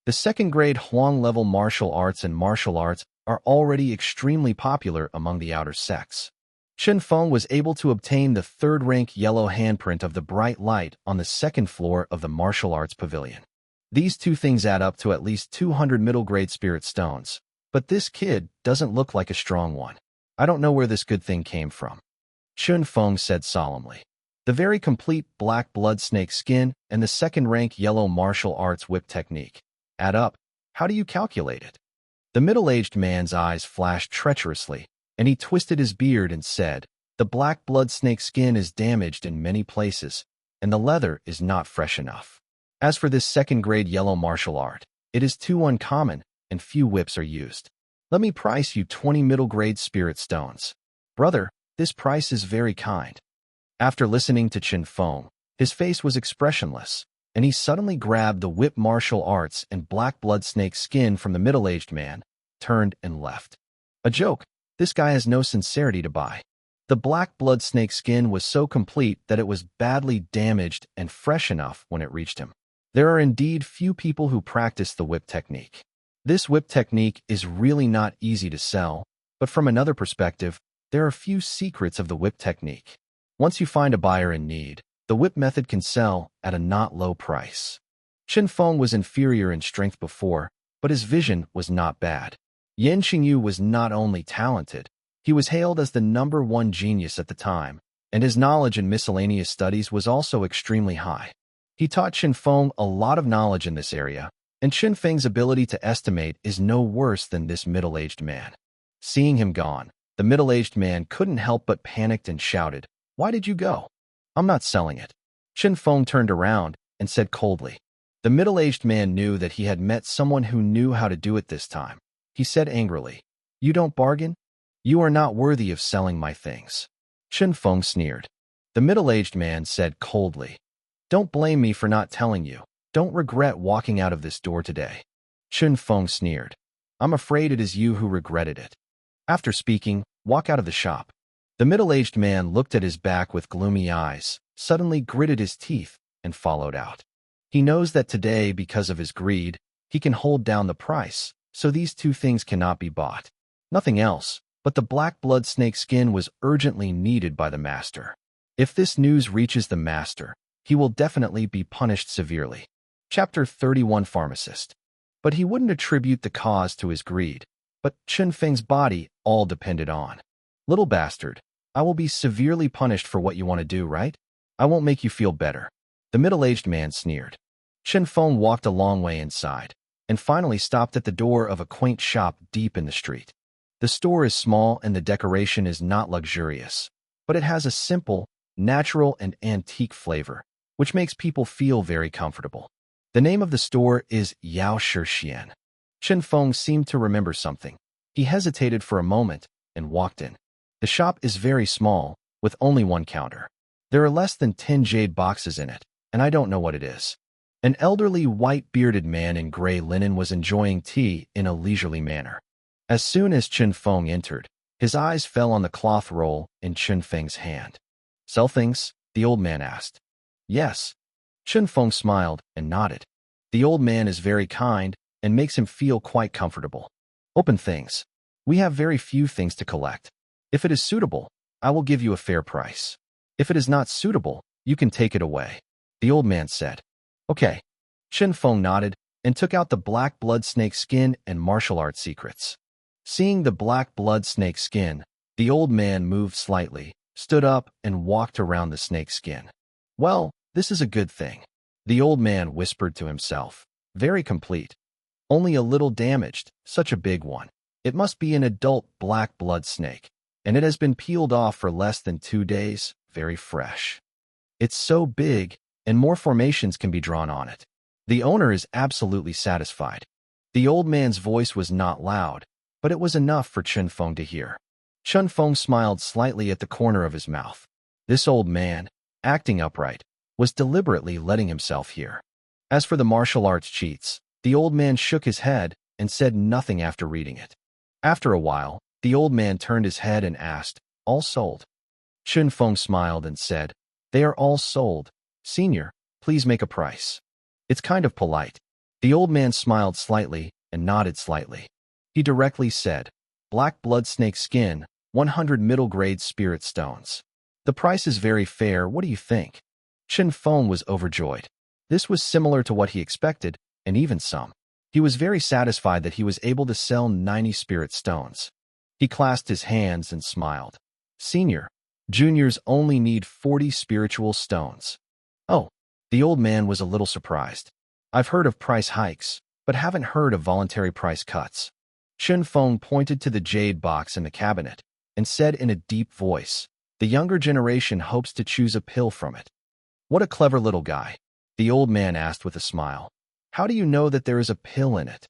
The 2nd-grade Huang level martial arts and martial arts are already extremely popular among the outer sects. Chen Feng was able to obtain the 3rd-rank yellow handprint of the bright light on the 2nd floor of the martial arts pavilion. These 2 things add up to at least 200 middle-grade spirit stones, but this kid doesn't look like a strong one. I don't know where this good thing came from. Chen Feng said solemnly. the very complete black blood snake skin, and the second-rank yellow martial arts whip technique. Add up. How do you calculate it? The middle-aged man's eyes flashed treacherously, and he twisted his beard and said, the black blood snake skin is damaged in many places, and the leather is not fresh enough. As for this second-grade yellow martial art, it is too uncommon, and few whips are used. Let me price you 20 middle-grade spirit stones. Brother, this price is very kind. After listening to Chen Feng, his face was expressionless, and he suddenly grabbed the whip martial arts and black blood snake skin from the middle-aged man, turned and left. A joke. This guy has no sincerity to buy. The black blood snake skin was so complete that it was badly damaged and fresh enough when it reached him. There are indeed few people who practice the whip technique. This whip technique is really not easy to sell, but from another perspective, there are few secrets of the whip technique. Once you find a buyer in need, the whip method can sell at a not low price. Chen Feng was inferior in strength before, but his vision was not bad. Yan Xingyu was not only talented, he was hailed as the #1 genius at the time, and his knowledge in miscellaneous studies was also extremely high. He taught Chen Feng a lot of knowledge in this area, and Chen Feng's ability to estimate is no worse than this middle-aged man. Seeing him gone, the middle-aged man couldn't help but panicked and shouted, "Why did you go?" "I'm not selling it." Chen Feng turned around and said coldly. The middle-aged man knew that he had met someone who knew how to do it this time. He said angrily, "You don't bargain? You are not worthy of selling my things." Chen Feng sneered. The middle-aged man said coldly, "Don't blame me for not telling you. Don't regret walking out of this door today." Chen Feng sneered. "I'm afraid it is you who regretted it." After speaking, walk out of the shop. The middle-aged man looked at his back with gloomy eyes, suddenly gritted his teeth, and followed out. He knows that today, because of his greed, he can hold down the price, so these two things cannot be bought. Nothing else, but the black blood snake skin was urgently needed by the master. If this news reaches the master, he will definitely be punished severely. Chapter 31 Pharmacist. But he wouldn't attribute the cause to his greed, but Chen Feng's body all depended on. "Little bastard, I will be severely punished for what you want to do, right? I won't make you feel better." The middle-aged man sneered. Chen Feng walked a long way inside, and finally stopped at the door of a quaint shop deep in the street. The store is small and the decoration is not luxurious, but it has a simple, natural, and antique flavor, which makes people feel very comfortable. The name of the store is Yao Shixian. Chen Feng seemed to remember something. He hesitated for a moment and walked in. The shop is very small, with only one counter. There are less than 10 jade boxes in it, and I don't know what it is. An elderly white-bearded man in gray linen was enjoying tea in a leisurely manner. As soon as Chen Feng entered, his eyes fell on the cloth roll in Chen Feng's hand. "Sell things?" the old man asked. "Yes." Chen Feng smiled and nodded. The old man is very kind and makes him feel quite comfortable. "Open things. We have very few things to collect. If it is suitable, I will give you a fair price. If it is not suitable, you can take it away," the old man said. "Okay." Chen Feng nodded and took out the black blood snake skin and martial art secrets. Seeing the black blood snake skin, the old man moved slightly, stood up, and walked around the snake skin. "Well, this is a good thing," the old man whispered to himself. "Very complete. Only a little damaged, such a big one. It must be an adult black blood snake, and it has been peeled off for less than 2 days, very fresh. It's so big, and more formations can be drawn on it. The owner is absolutely satisfied." The old man's voice was not loud, but it was enough for Chen Feng to hear. Chen Feng smiled slightly at the corner of his mouth. This old man, acting upright, was deliberately letting himself hear. As for the martial arts cheats, the old man shook his head and said nothing after reading it. After a while, the old man turned his head and asked, "All sold?" Chen Feng smiled and said, "They are all sold. Senior, please make a price." "It's kind of polite." The old man smiled slightly and nodded slightly. He directly said, "Black blood snake skin, 100 middle-grade spirit stones. The price is very fair, what do you think?" Chen Feng was overjoyed. This was similar to what he expected, and even some. He was very satisfied that he was able to sell 90 spirit stones. He clasped his hands and smiled. "Senior, Juniors only need 40 spiritual stones. Oh, the old man was a little surprised. I've heard of price hikes, but haven't heard of voluntary price cuts. Chen Feng pointed to the jade box in the cabinet and said in a deep voice, the younger generation hopes to choose a pill from it. What a clever little guy, the old man asked with a smile. How do you know that there is a pill in it?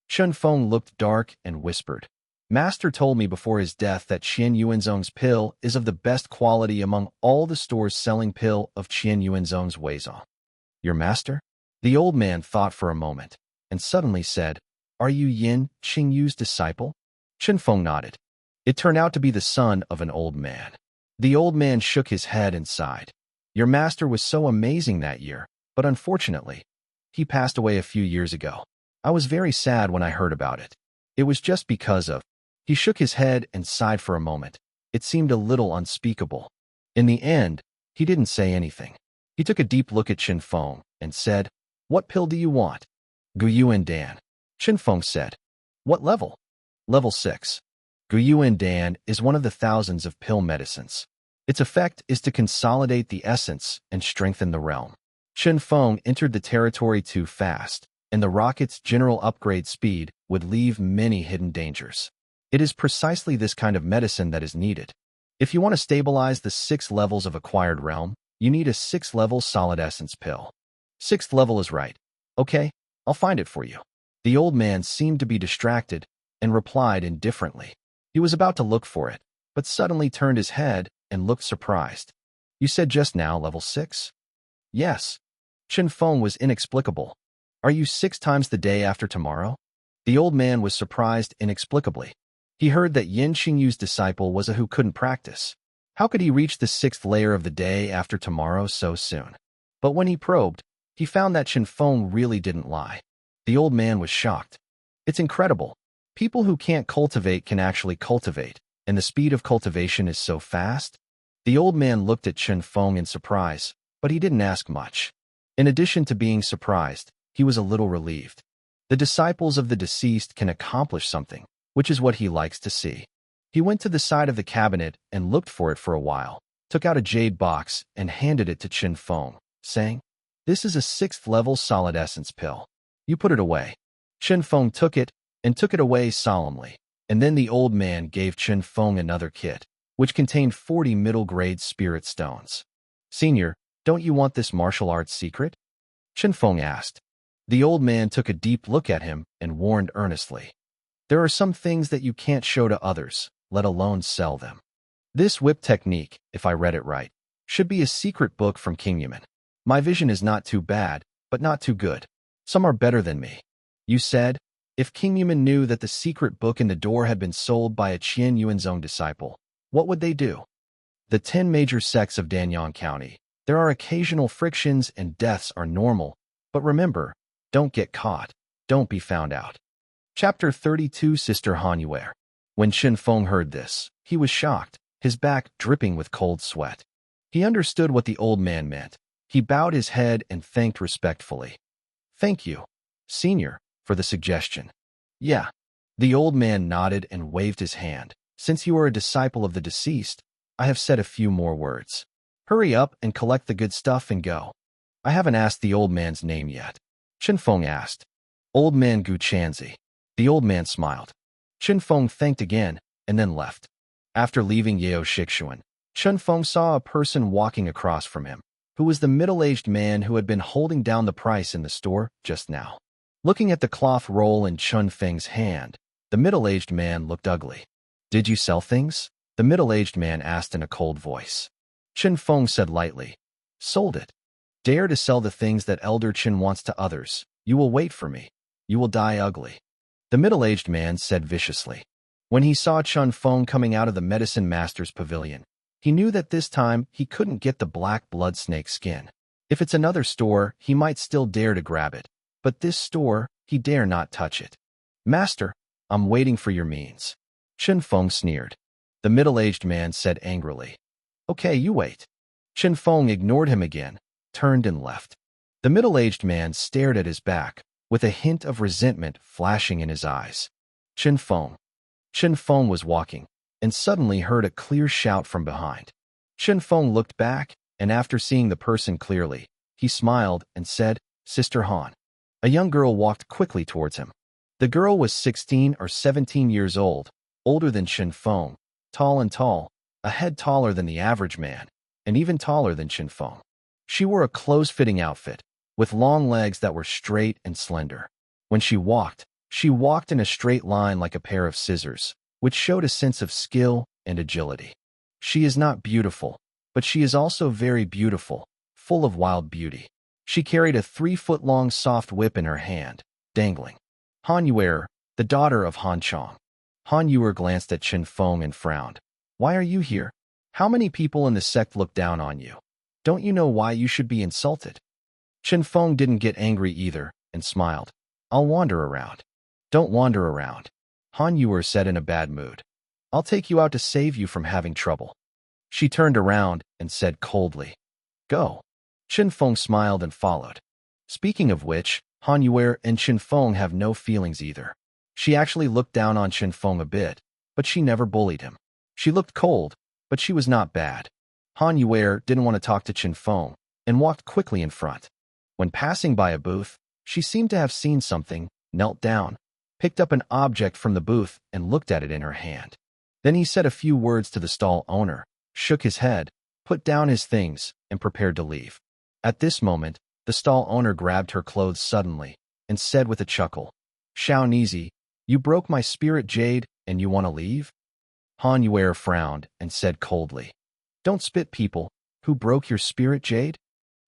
Chen Feng looked dark and whispered. Master told me before his death that Qian Yuanzong's pill is of the best quality among all the stores selling pill of Qian Yuanzong's Weizong. Your master? The old man thought for a moment and suddenly said, Are you Yin Qingyu's disciple? Chen Feng nodded. It turned out to be the son of an old man. The old man shook his head and sighed. Your master was so amazing that year, but unfortunately, he passed away a few years ago. I was very sad when I heard about it. It was just because of... He shook his head and sighed for a moment. It seemed a little unspeakable. In the end, he didn't say anything. He took a deep look at Chen Feng and said, What pill do you want? Guyuan Dan. Chen Feng said. What level? Level 6. Guyuan Dan is one of the thousands of pill medicines. Its effect is to consolidate the essence and strengthen the realm. Chen Feng entered the territory too fast, and the rocket's general upgrade speed would leave many hidden dangers. It is precisely this kind of medicine that is needed. If you want to stabilize the 6 levels of acquired realm, you need a 6th-level solid essence pill. 6th level is right. Okay, I'll find it for you. The old man seemed to be distracted and replied indifferently. He was about to look for it, but suddenly turned his head and looked surprised. You said just now level 6? Yes. Chen Feng was inexplicable. Are you 6 times the day after tomorrow? The old man was surprised inexplicably. He heard that Yin Qingyu's disciple was a who couldn't practice. How could he reach the 6th layer of the day after tomorrow so soon? But when he probed, he found that Chen Feng really didn't lie. The old man was shocked. It's incredible. People who can't cultivate can actually cultivate, and the speed of cultivation is so fast. The old man looked at Chen Feng in surprise, but he didn't ask much. In addition to being surprised, he was a little relieved. The disciples of the deceased can accomplish something, which is what he likes to see. He went to the side of the cabinet and looked for it for a while, took out a jade box and handed it to Chen Feng, saying, This is a 6th-level solid essence pill. You put it away. Chen Feng took it and took it away solemnly, and then the old man gave Chen Feng another kit, which contained 40 middle-grade spirit stones. Senior, don't you want this martial arts secret? Chen Feng asked. The old man took a deep look at him and warned earnestly. There are some things that you can't show to others, let alone sell them. This whip technique, if I read it right, should be a secret book from King Yuman. My vision is not too bad, but not too good. Some are better than me. You said, if King Yuman knew that the secret book in the door had been sold by a Qian Yuanzong disciple, what would they do? The 10 major sects of Danyang County. There are occasional frictions and deaths are normal, but remember, don't get caught. Don't be found out. Chapter 32 Sister Hanyuer. When Chen Feng heard this, he was shocked, his back dripping with cold sweat. He understood what the old man meant. He bowed his head and thanked respectfully. Thank you, Senior, for the suggestion. Yeah. The old man nodded and waved his hand. Since you are a disciple of the deceased, I have said a few more words. Hurry up and collect the good stuff and go. I haven't asked the old man's name yet. Chen Feng asked. Old man Gu Chanzi. The old man smiled. Chen Feng thanked again and then left. After leaving Yao Shixuan, Chen Feng saw a person walking across from him, who was the middle-aged man who had been holding down the price in the store just now. Looking at the cloth roll in Chen Feng's hand, the middle-aged man looked ugly. Did you sell things? The middle-aged man asked in a cold voice. Chen Feng said lightly, Sold it. Dare to sell the things that Elder Chen wants to others. You will wait for me. You will die ugly. The middle-aged man said viciously. When he saw Chen Feng coming out of the medicine master's pavilion, he knew that this time he couldn't get the black blood snake skin. If it's another store, he might still dare to grab it, but this store, he dare not touch it. Master, I'm waiting for your means. Chen Feng sneered. The middle-aged man said angrily. Okay, you wait. Chen Feng ignored him again, turned and left. The middle-aged man stared at his back, with a hint of resentment flashing in his eyes. Chen Feng. Chen Feng was walking, and suddenly heard a clear shout from behind. Chen Feng looked back, and after seeing the person clearly, he smiled and said, Sister Han. A young girl walked quickly towards him. The girl was 16 or 17 years old, older than Chen Feng, tall, a head taller than the average man, and even taller than Chen Feng. She wore a close-fitting outfit, with long legs that were straight and slender. When she walked in a straight line like a pair of scissors, which showed a sense of skill and agility. She is not beautiful, but she is also very beautiful, full of wild beauty. She carried a 3-foot-long soft whip in her hand, dangling. Han Yuer, the daughter of Han Chong. Han Yuer glanced at Chen Feng and frowned. Why are you here? How many people in the sect look down on you? Don't you know why you should be insulted? Chen Feng didn't get angry either, and smiled. I'll wander around. Don't wander around, Han Yuer said in a bad mood. I'll take you out to save you from having trouble. She turned around and said coldly, Go. Chen Feng smiled and followed. Speaking of which, Han Yuer and Chen Feng have no feelings either. She actually looked down on Chen Feng a bit, but she never bullied him. She looked cold, but she was not bad. Han Yuer didn't want to talk to Chen Feng and walked quickly in front. When passing by a booth, she seemed to have seen something, knelt down, picked up an object from the booth and looked at it in her hand. Then he said a few words to the stall owner, shook his head, put down his things, and prepared to leave. At this moment, the stall owner grabbed her clothes suddenly and said with a chuckle, Xiao Nizi, you broke my spirit jade and you want to leave? Han Yuer frowned and said coldly, Don't spit, people. Who broke your spirit jade?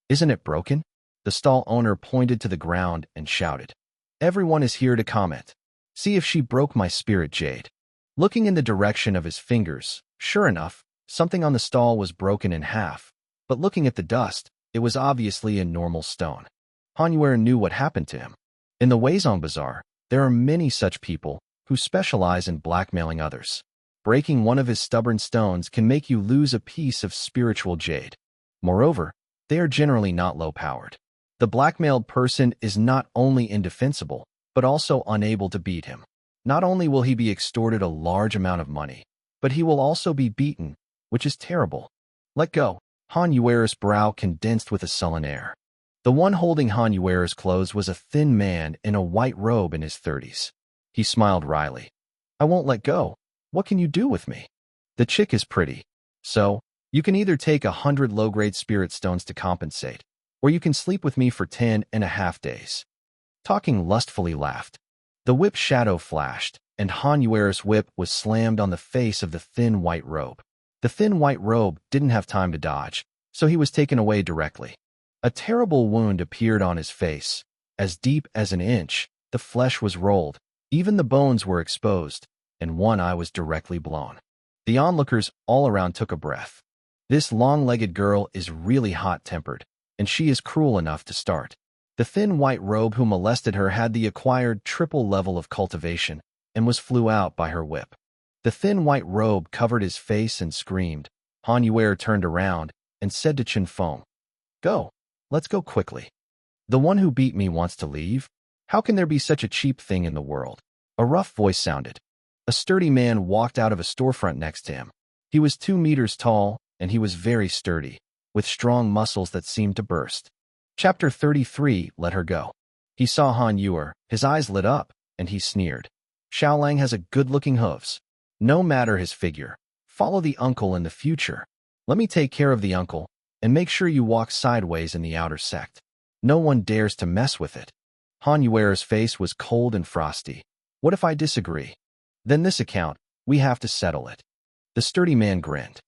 Isn't it broken? The stall owner pointed to the ground and shouted, Everyone is here to comment. See if she broke my spirit jade. Looking in the direction of his fingers, sure enough, something on the stall was broken in half, but looking at the dust, it was obviously a normal stone. Han Yuer knew what happened to him. In the Weizong Bazaar, there are many such people who specialize in blackmailing others. Breaking one of his stubborn stones can make you lose a piece of spiritual jade. Moreover, they are generally not low-powered. The blackmailed person is not only indefensible, but also unable to beat him. Not only will he be extorted a large amount of money, but he will also be beaten, which is terrible. Let go. Han Yuer's brow condensed with a sullen air. The one holding Han Yuer's clothes was a thin man in a white robe in his 30s. He smiled wryly. I won't let go. What can you do with me? The chick is pretty. So, you can either take 100 low-grade spirit stones to compensate, or you can sleep with me for 10.5 days. Talking lustfully laughed. The whip shadow flashed, and Han Yuer's whip was slammed on the face of the thin white robe. The thin white robe didn't have time to dodge, so he was taken away directly. A terrible wound appeared on his face. As deep as an inch, the flesh was rolled, even the bones were exposed, and one eye was directly blown. The onlookers all around took a breath. This long-legged girl is really hot-tempered, and she is cruel enough to start. The thin white robe who molested her had the acquired triple level of cultivation and flew out by her whip. The thin white robe covered his face and screamed. Han Yuer turned around and said to Chen Feng, Go, let's go quickly. The one who beat me wants to leave? How can there be such a cheap thing in the world? A rough voice sounded. A sturdy man walked out of a storefront next to him. He was 2 meters tall, and he was very sturdy, with strong muscles that seemed to burst. Chapter 33, Let Her Go. He saw Han Yuer, his eyes lit up, and he sneered. Xiaolang has a good-looking hooves. No matter his figure, follow the uncle in the future. Let me take care of the uncle, and make sure you walk sideways in the outer sect. No one dares to mess with it. Han Yuer's face was cold and frosty. What if I disagree? Then this account, we have to settle it. The sturdy man grinned.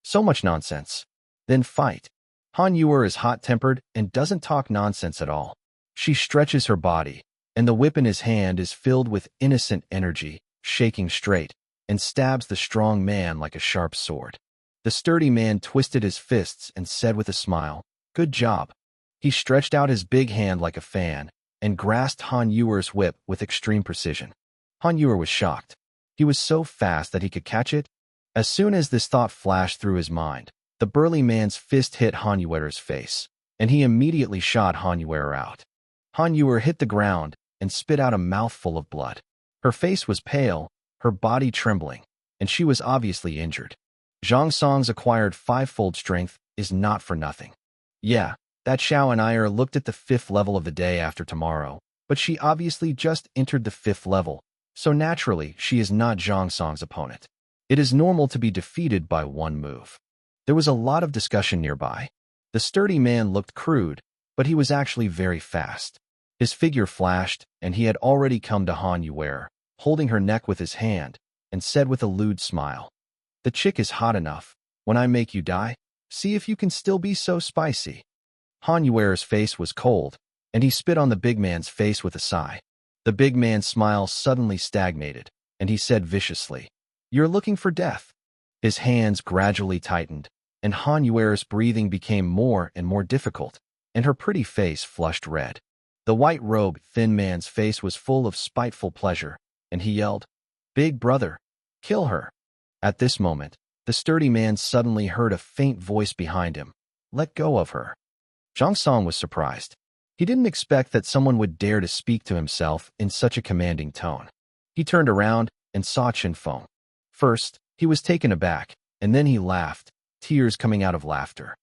So much nonsense. Then fight. Han Yuer is hot-tempered and doesn't talk nonsense at all. She stretches her body, and the whip in his hand is filled with innocent energy, shaking straight, and stabs the strong man like a sharp sword. The sturdy man twisted his fists and said with a smile, Good job. He stretched out his big hand like a fan and grasped Han Yuer's whip with extreme precision. Han Yuer was shocked. He was so fast that he could catch it. As soon as this thought flashed through his mind, the burly man's fist hit Han Yuer's face, and he immediately shot Han Yuer out. Han Yuer hit the ground and spit out a mouthful of blood. Her face was pale, her body trembling, and she was obviously injured. Zhang Song's acquired fivefold strength is not for nothing. Yeah, that Xiao and I looked at the 5th level of the day after tomorrow, but she obviously just entered the 5th level, so naturally she is not Zhang Song's opponent. It is normal to be defeated by one move. There was a lot of discussion nearby. The sturdy man looked crude, but he was actually very fast. His figure flashed, and he had already come to Han Yuer, holding her neck with his hand, and said with a lewd smile, "The chick is hot enough. When I make you die, see if you can still be so spicy." Han Yuer's face was cold, and he spit on the big man's face with a sigh. The big man's smile suddenly stagnated, and he said viciously, "You're looking for death." His hands gradually tightened, and Han Yuer's breathing became more and more difficult, and her pretty face flushed red. The white-robed, thin man's face was full of spiteful pleasure, and he yelled, "Big brother, kill her." At this moment, the sturdy man suddenly heard a faint voice behind him, "Let go of her." Zhang Song was surprised. He didn't expect that someone would dare to speak to himself in such a commanding tone. He turned around and saw Chen Feng. First, he was taken aback, and then he laughed, tears coming out of laughter.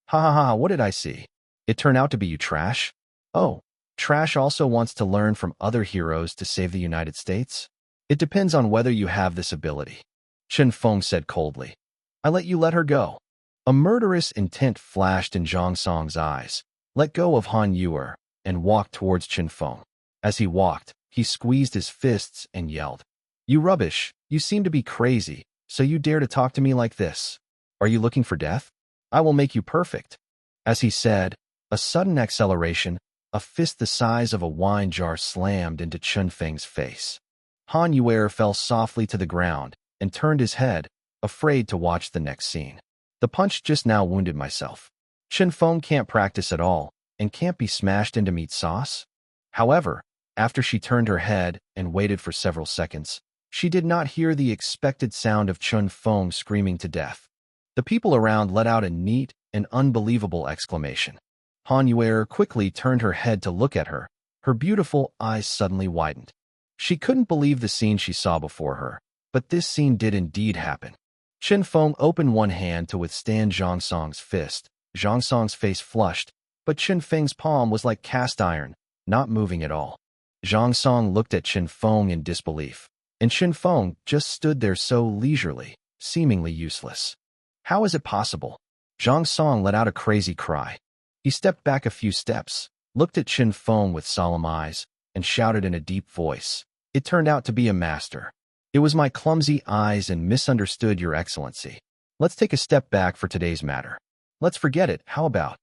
"Ha ha ha, what did I see? It turned out to be you, Trash? Oh, Trash also wants to learn from other heroes to save the United States? It depends on whether you have this ability." Chen Feng said coldly. "I let her go." A murderous intent flashed in Zhang Song's eyes, let go of Han Yuer, and walked towards Chen Feng. As he walked, he squeezed his fists and yelled, "You rubbish, you seem to be crazy, so you dare to talk to me like this? Are you looking for death? I will make you perfect." As he said, a sudden acceleration, a fist the size of a wine jar slammed into Chen Feng's face. Han Yuer fell softly to the ground and turned his head, afraid to watch the next scene. The punch just now wounded myself. Chen Feng can't practice at all and can't be smashed into meat sauce. However, after she turned her head and waited for several seconds, she did not hear the expected sound of Chen Feng screaming to death. The people around let out a neat and unbelievable exclamation. Han Yuer quickly turned her head to look at her. Her beautiful eyes suddenly widened. She couldn't believe the scene she saw before her, but this scene did indeed happen. Chen Feng opened one hand to withstand Zhang Song's fist. Zhang Song's face flushed, but Chen Feng's palm was like cast iron, not moving at all. Zhang Song looked at Chen Feng in disbelief, and Chen Feng just stood there so leisurely, seemingly useless. How is it possible? Zhang Song let out a crazy cry. He stepped back a few steps, looked at Chen Feng with solemn eyes, and shouted in a deep voice, "It turned out to be a master. It was my clumsy eyes and misunderstood, Your Excellency. Let's take a step back for today's matter. Let's forget it, how about?"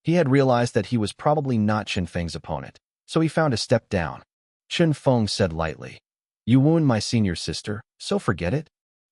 He had realized that he was probably not Chen Feng's opponent, so he found a step down. Chen Feng said lightly, "You wound my senior sister, so forget it?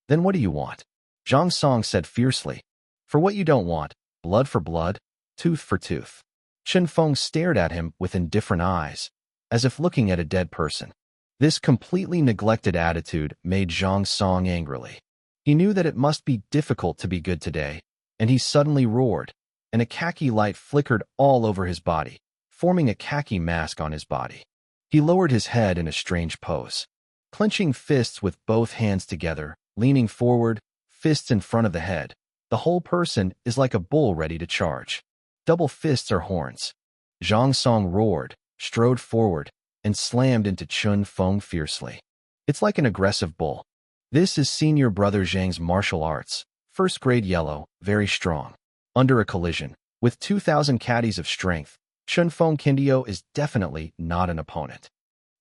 Then what do you want?" Zhang Song said fiercely, "For what you don't want, blood for blood, tooth for tooth." Chen Feng stared at him with indifferent eyes, as if looking at a dead person. This completely neglected attitude made Zhang Song angrily. He knew that it must be difficult to be good today, and he suddenly roared, and a khaki light flickered all over his body, forming a khaki mask on his body. He lowered his head in a strange pose, clenching fists with both hands together, leaning forward, fists in front of the head. The whole person is like a bull ready to charge. Double fists are horns. Zhang Song roared, strode forward, and slammed into Chen Feng fiercely. It's like an aggressive bull. This is senior brother Zhang's martial arts, first grade yellow, very strong. Under a collision, with 2,000 caddies of strength, Chen Feng Kindio is definitely not an opponent.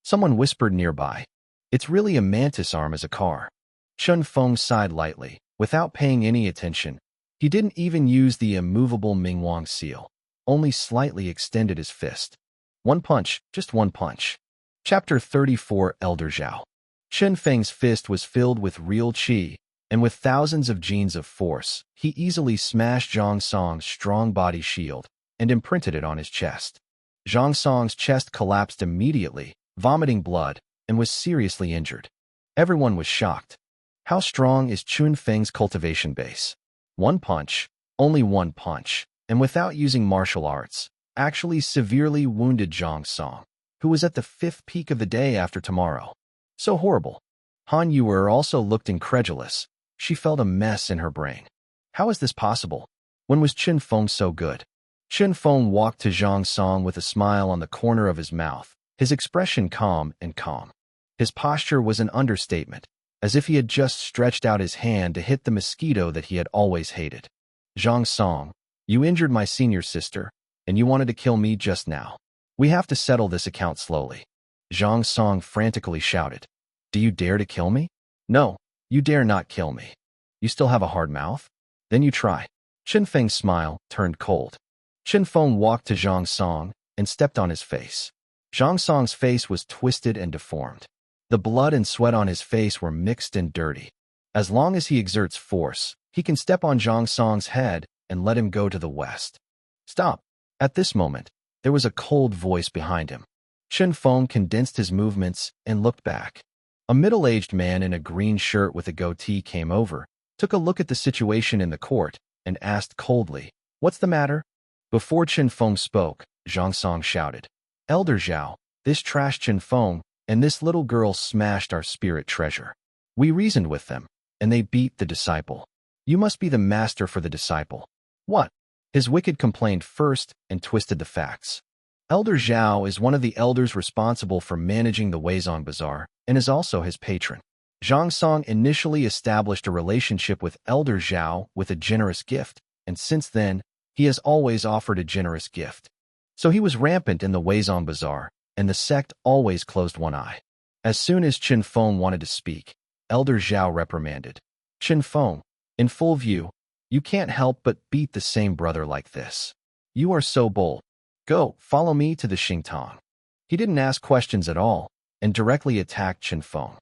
Someone whispered nearby, "It's really a mantis arm as a car." Chen Feng sighed lightly, without paying any attention. He didn't even use the immovable Mingwang seal, only slightly extended his fist. One punch, just one punch. Chapter 34 Elder Zhao. Chen Feng's fist was filled with real qi, and with thousands of genes of force, he easily smashed Zhang Song's strong body shield and imprinted it on his chest. Zhang Song's chest collapsed immediately, vomiting blood, and was seriously injured. Everyone was shocked. How strong is Chen Feng's cultivation base? One punch, only one punch, and without using martial arts, actually severely wounded Zhang Song, who was at the 5th peak of the day after tomorrow. So horrible. Han Yuer also looked incredulous. She felt a mess in her brain. How is this possible? When was Chen Feng so good? Chen Feng walked to Zhang Song with a smile on the corner of his mouth, his expression calm and calm. His posture was an understatement, as if he had just stretched out his hand to hit the mosquito that he had always hated. Zhang Song, you injured my senior sister, and you wanted to kill me just now. We have to settle this account slowly. Zhang Song frantically shouted. Do you dare to kill me? No, you dare not kill me. You still have a hard mouth? Then you try. Chen Feng's smile turned cold. Chen Feng walked to Zhang Song and stepped on his face. Zhang Song's face was twisted and deformed. The blood and sweat on his face were mixed and dirty. As long as he exerts force, he can step on Zhang Song's head and let him go to the west. Stop. At this moment, there was a cold voice behind him. Chen Feng condensed his movements and looked back. A middle-aged man in a green shirt with a goatee came over, took a look at the situation in the court, and asked coldly, What's the matter? Before Chen Feng spoke, Zhang Song shouted, Elder Zhao, this trash Chen Feng and this little girl smashed our spirit treasure. We reasoned with them, and they beat the disciple. You must be the master for the disciple. What? His wicked complained first and twisted the facts. Elder Zhao is one of the elders responsible for managing the Weizong Bazaar and is also his patron. Zhang Song initially established a relationship with Elder Zhao with a generous gift, and since then, he has always offered a generous gift. So he was rampant in the Weizong Bazaar, and the sect always closed one eye. As soon as Chen Feng wanted to speak, Elder Zhao reprimanded. Chen Feng, in full view, you can't help but beat the same brother like this. You are so bold. Go, follow me to the Xingtang. He didn't ask questions at all, and directly attacked Chen Feng.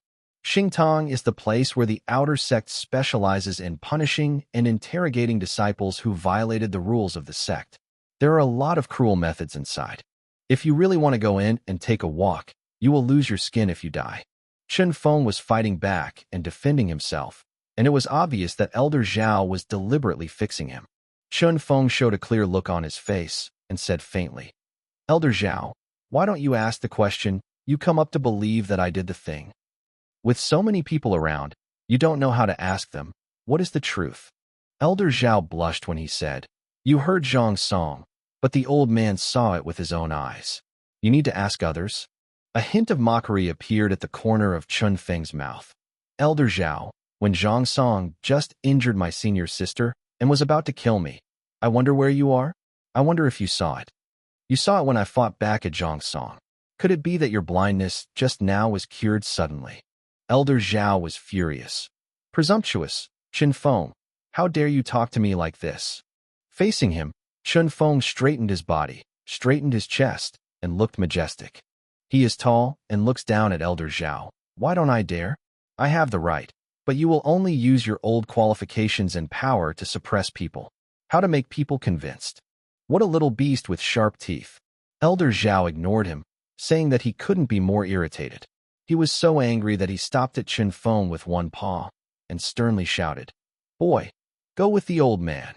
Xingtang is the place where the outer sect specializes in punishing and interrogating disciples who violated the rules of the sect. There are a lot of cruel methods inside. If you really want to go in and take a walk, you will lose your skin if you die. Chen Feng was fighting back and defending himself, and it was obvious that Elder Zhao was deliberately fixing him. Chen Feng showed a clear look on his face and said faintly, Elder Zhao, why don't you ask the question? You come up to believe that I did the thing. With so many people around, you don't know how to ask them, what is the truth? Elder Zhao blushed when he said, You heard Zhang Song, but the old man saw it with his own eyes. You need to ask others. A hint of mockery appeared at the corner of Chen Feng's mouth. Elder Zhao, when Zhang Song just injured my senior sister and was about to kill me, I wonder where you are? I wonder if you saw it. You saw it when I fought back at Zhang Song. Could it be that your blindness just now was cured suddenly? Elder Zhao was furious. Presumptuous, Chen Feng, how dare you talk to me like this? Facing him, Chen Feng straightened his body, straightened his chest, and looked majestic. He is tall and looks down at Elder Zhao. Why don't I dare? I have the right, but you will only use your old qualifications and power to suppress people. How to make people convinced. What a little beast with sharp teeth. Elder Zhao ignored him, saying that he couldn't be more irritated. He was so angry that he stopped at Chen Feng with one paw and sternly shouted, Boy, go with the old man.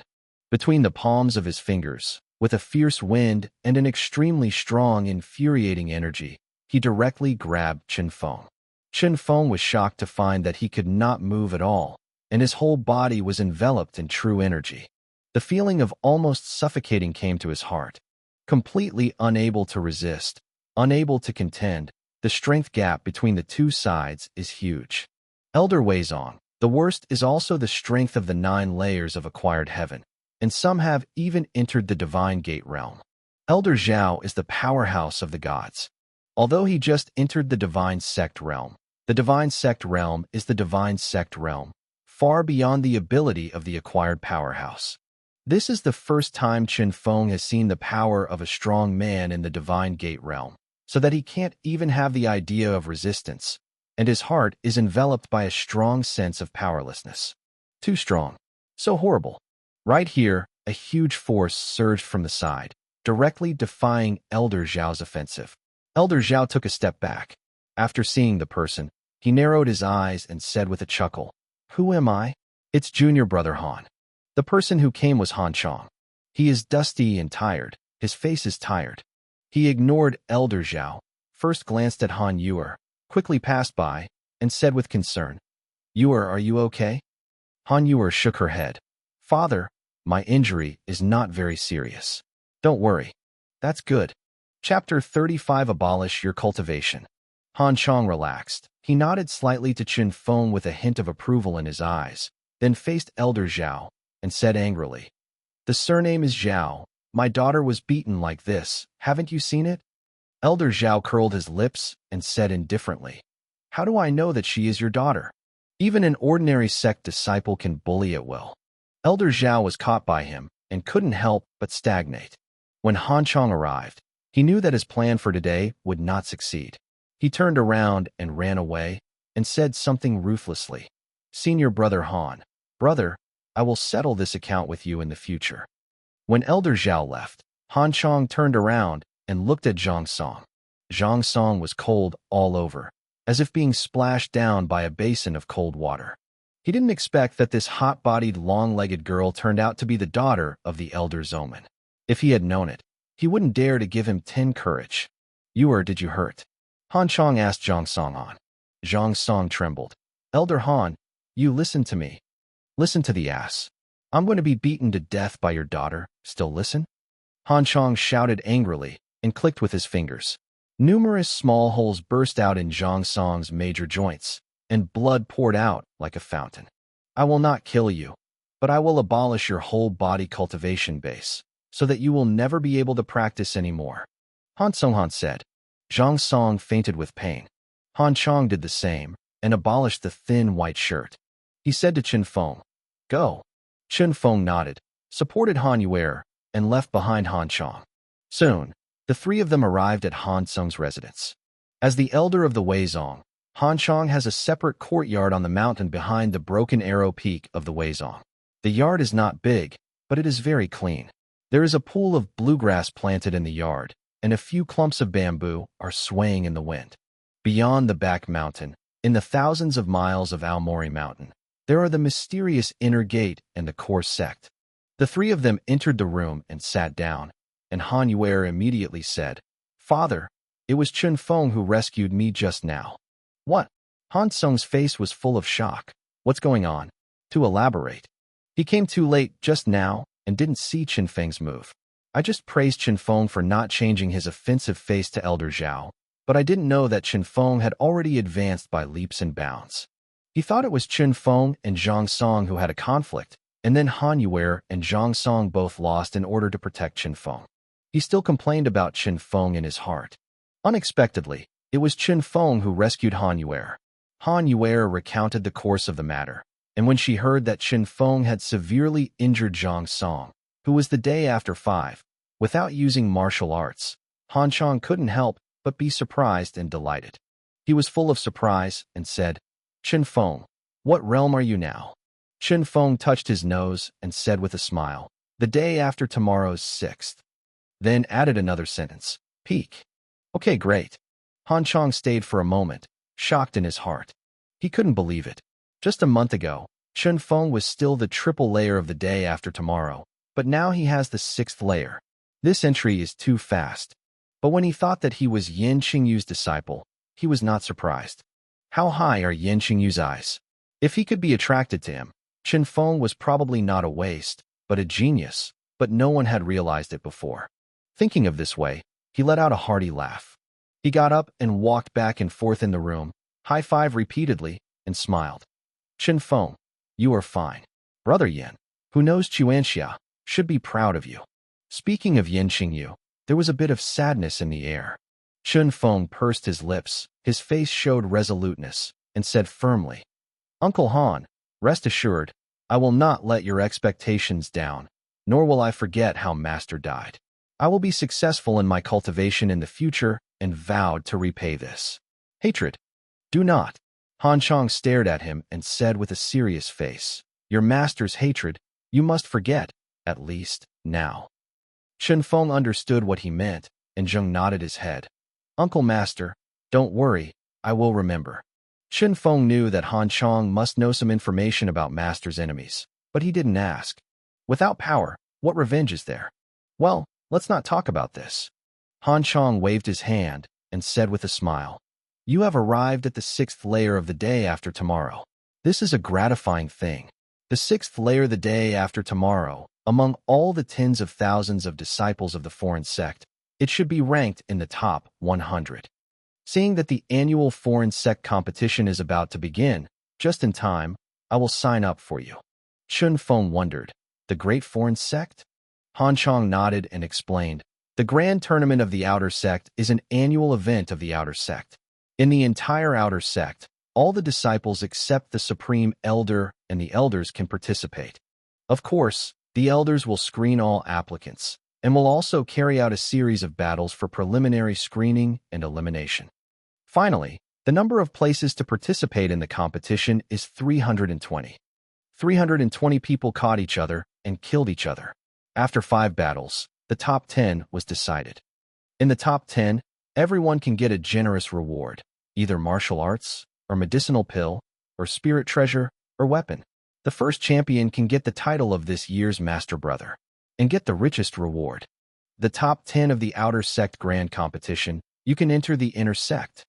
Between the palms of his fingers, with a fierce wind and an extremely strong, infuriating energy, he directly grabbed Chen Feng. Chen Feng was shocked to find that he could not move at all, and his whole body was enveloped in true energy. The feeling of almost suffocating came to his heart. Completely unable to resist, unable to contend, the strength gap between the two sides is huge. Elder Weizong, the worst is also the strength of the 9 layers of acquired heaven, and some have even entered the divine gate realm. Elder Zhao is the powerhouse of the gods. Although he just entered the divine sect realm, the divine sect realm is the divine sect realm, far beyond the ability of the acquired powerhouse. This is the first time Chen Feng has seen the power of a strong man in the divine gate realm, so that he can't even have the idea of resistance, and his heart is enveloped by a strong sense of powerlessness. Too strong. So horrible. Right here, a huge force surged from the side, directly defying Elder Zhao's offensive. Elder Zhao took a step back. After seeing the person, he narrowed his eyes and said with a chuckle, Who am I? It's junior brother Han. The person who came was Han Chong. He is dusty and tired. His face is tired. He ignored Elder Zhao, first glanced at Han Yuer, quickly passed by, and said with concern, Yuer, are you okay? Han Yuer shook her head. Father, my injury is not very serious. Don't worry. That's good. Chapter 35 Abolish your cultivation. Han Chong relaxed. He nodded slightly to Qin Feng with a hint of approval in his eyes, then faced Elder Zhao and said angrily, The surname is Zhao. My daughter was beaten like this. Haven't you seen it? Elder Zhao curled his lips and said indifferently, How do I know that she is your daughter? Even an ordinary sect disciple can bully at will. Elder Zhao was caught by him and couldn't help but stagnate. When Han Chong arrived, he knew that his plan for today would not succeed. He turned around and ran away and said something ruthlessly. Senior brother Han, brother, I will settle this account with you in the future. When Elder Zhao left, Han Chong turned around and looked at Zhang Song. Zhang Song was cold all over, as if being splashed down by a basin of cold water. He didn't expect that this hot-bodied, long-legged girl turned out to be the daughter of the Elder Zoman. If he had known it, he wouldn't dare to give him 10 courage. Did you hurt? Han Chong asked Zhang Song on. Zhang Song trembled. Elder Han, you listen to me. Listen to the ass. I'm going to be beaten to death by your daughter. Still listen? Han Chong shouted angrily and clicked with his fingers. Numerous small holes burst out in Zhang Song's major joints, and blood poured out like a fountain. I will not kill you, but I will abolish your whole body cultivation base, so that you will never be able to practice anymore. Han Songhan said. Zhang Song fainted with pain. Han Chong did the same and abolished the thin white shirt. He said to Qin Feng, Go. Qin Feng nodded, supported Han Yuer, and left behind Han Chong. Soon, the three of them arrived at Han Sung's residence. As the elder of the Weizong, Han Chong has a separate courtyard on the mountain behind the broken arrow peak of the Weizong. The yard is not big, but it is very clean. There is a pool of bluegrass planted in the yard, and a few clumps of bamboo are swaying in the wind. Beyond the back mountain, in the thousands of miles of Aomori Mountain, there are the mysterious inner gate and the core sect. The three of them entered the room and sat down, and Han Yuer immediately said, Father, it was Qin Feng who rescued me just now. What? Han Sung's face was full of shock. What's going on? To elaborate. He came too late just now and didn't see Qin Feng's move. I just praised Qin Feng for not changing his offensive face to Elder Zhao, but I didn't know that Qin Feng had already advanced by leaps and bounds. He thought it was Qin Feng and Zhang Song who had a conflict, and then Han Yuer and Zhang Song both lost in order to protect Qin Feng. He still complained about Qin Feng in his heart. Unexpectedly, it was Qin Feng who rescued Han Yuer. Han Yuer recounted the course of the matter, and when she heard that Qin Feng had severely injured Zhang Song, who was the day after 5, without using martial arts, Han Chong couldn't help but be surprised and delighted. He was full of surprise and said, Qin Feng, what realm are you now? Qin Feng touched his nose and said with a smile, the day after tomorrow's 6th. Then added another sentence, peak. Okay, great. Han Chong stayed for a moment, shocked in his heart. He couldn't believe it. Just a month ago, Qin Feng was still the triple layer of the day after tomorrow, but now he has the 6th layer. This entry is too fast. But when he thought that he was Yin Qingyu's disciple, he was not surprised. How high are Yin Qingyu's eyes? If he could be attracted to him, Qin Feng was probably not a waste, but a genius, but no one had realized it before. Thinking of this way, he let out a hearty laugh. He got up and walked back and forth in the room, high-fived repeatedly, and smiled. Qin Feng, you are fine. Brother Yin, who knows Chuanxia, should be proud of you. Speaking of Yin Qingyu, there was a bit of sadness in the air. Qin Feng pursed his lips, his face showed resoluteness, and said firmly, Uncle Han, rest assured, I will not let your expectations down, nor will I forget how Master died. I will be successful in my cultivation in the future and vowed to repay this. Hatred. Do not. Han Chong stared at him and said with a serious face, Your master's hatred, you must forget, at least, now. Qin Feng understood what he meant, and Zheng nodded his head. Uncle Master, don't worry, I will remember. Qin Feng knew that Han Chong must know some information about Master's enemies, but he didn't ask. Without power, what revenge is there? Well, let's not talk about this. Han Chong waved his hand and said with a smile, You have arrived at the 6th layer of the day after tomorrow. This is a gratifying thing. The sixth layer the day after tomorrow, among all the tens of thousands of disciples of the foreign sect, it should be ranked in the top 100. Seeing that the annual foreign sect competition is about to begin, just in time, I will sign up for you. Chun Feng wondered, the great foreign sect? Han Chong nodded and explained, the grand tournament of the outer sect is an annual event of the outer sect. In the entire outer sect, all the disciples except the supreme elder and the elders can participate. Of course, the elders will screen all applicants, and will also carry out a series of battles for preliminary screening and elimination. Finally, the number of places to participate in the competition is 320. 320 people caught each other and killed each other. After 5 battles, the top 10 was decided. In the top 10, everyone can get a generous reward, either martial arts, or medicinal pill, or spirit treasure, or weapon. The first champion can get the title of this year's Master Brother, and get the richest reward. The top 10 of the Outer Sect Grand Competition, you can enter the Inner Sect.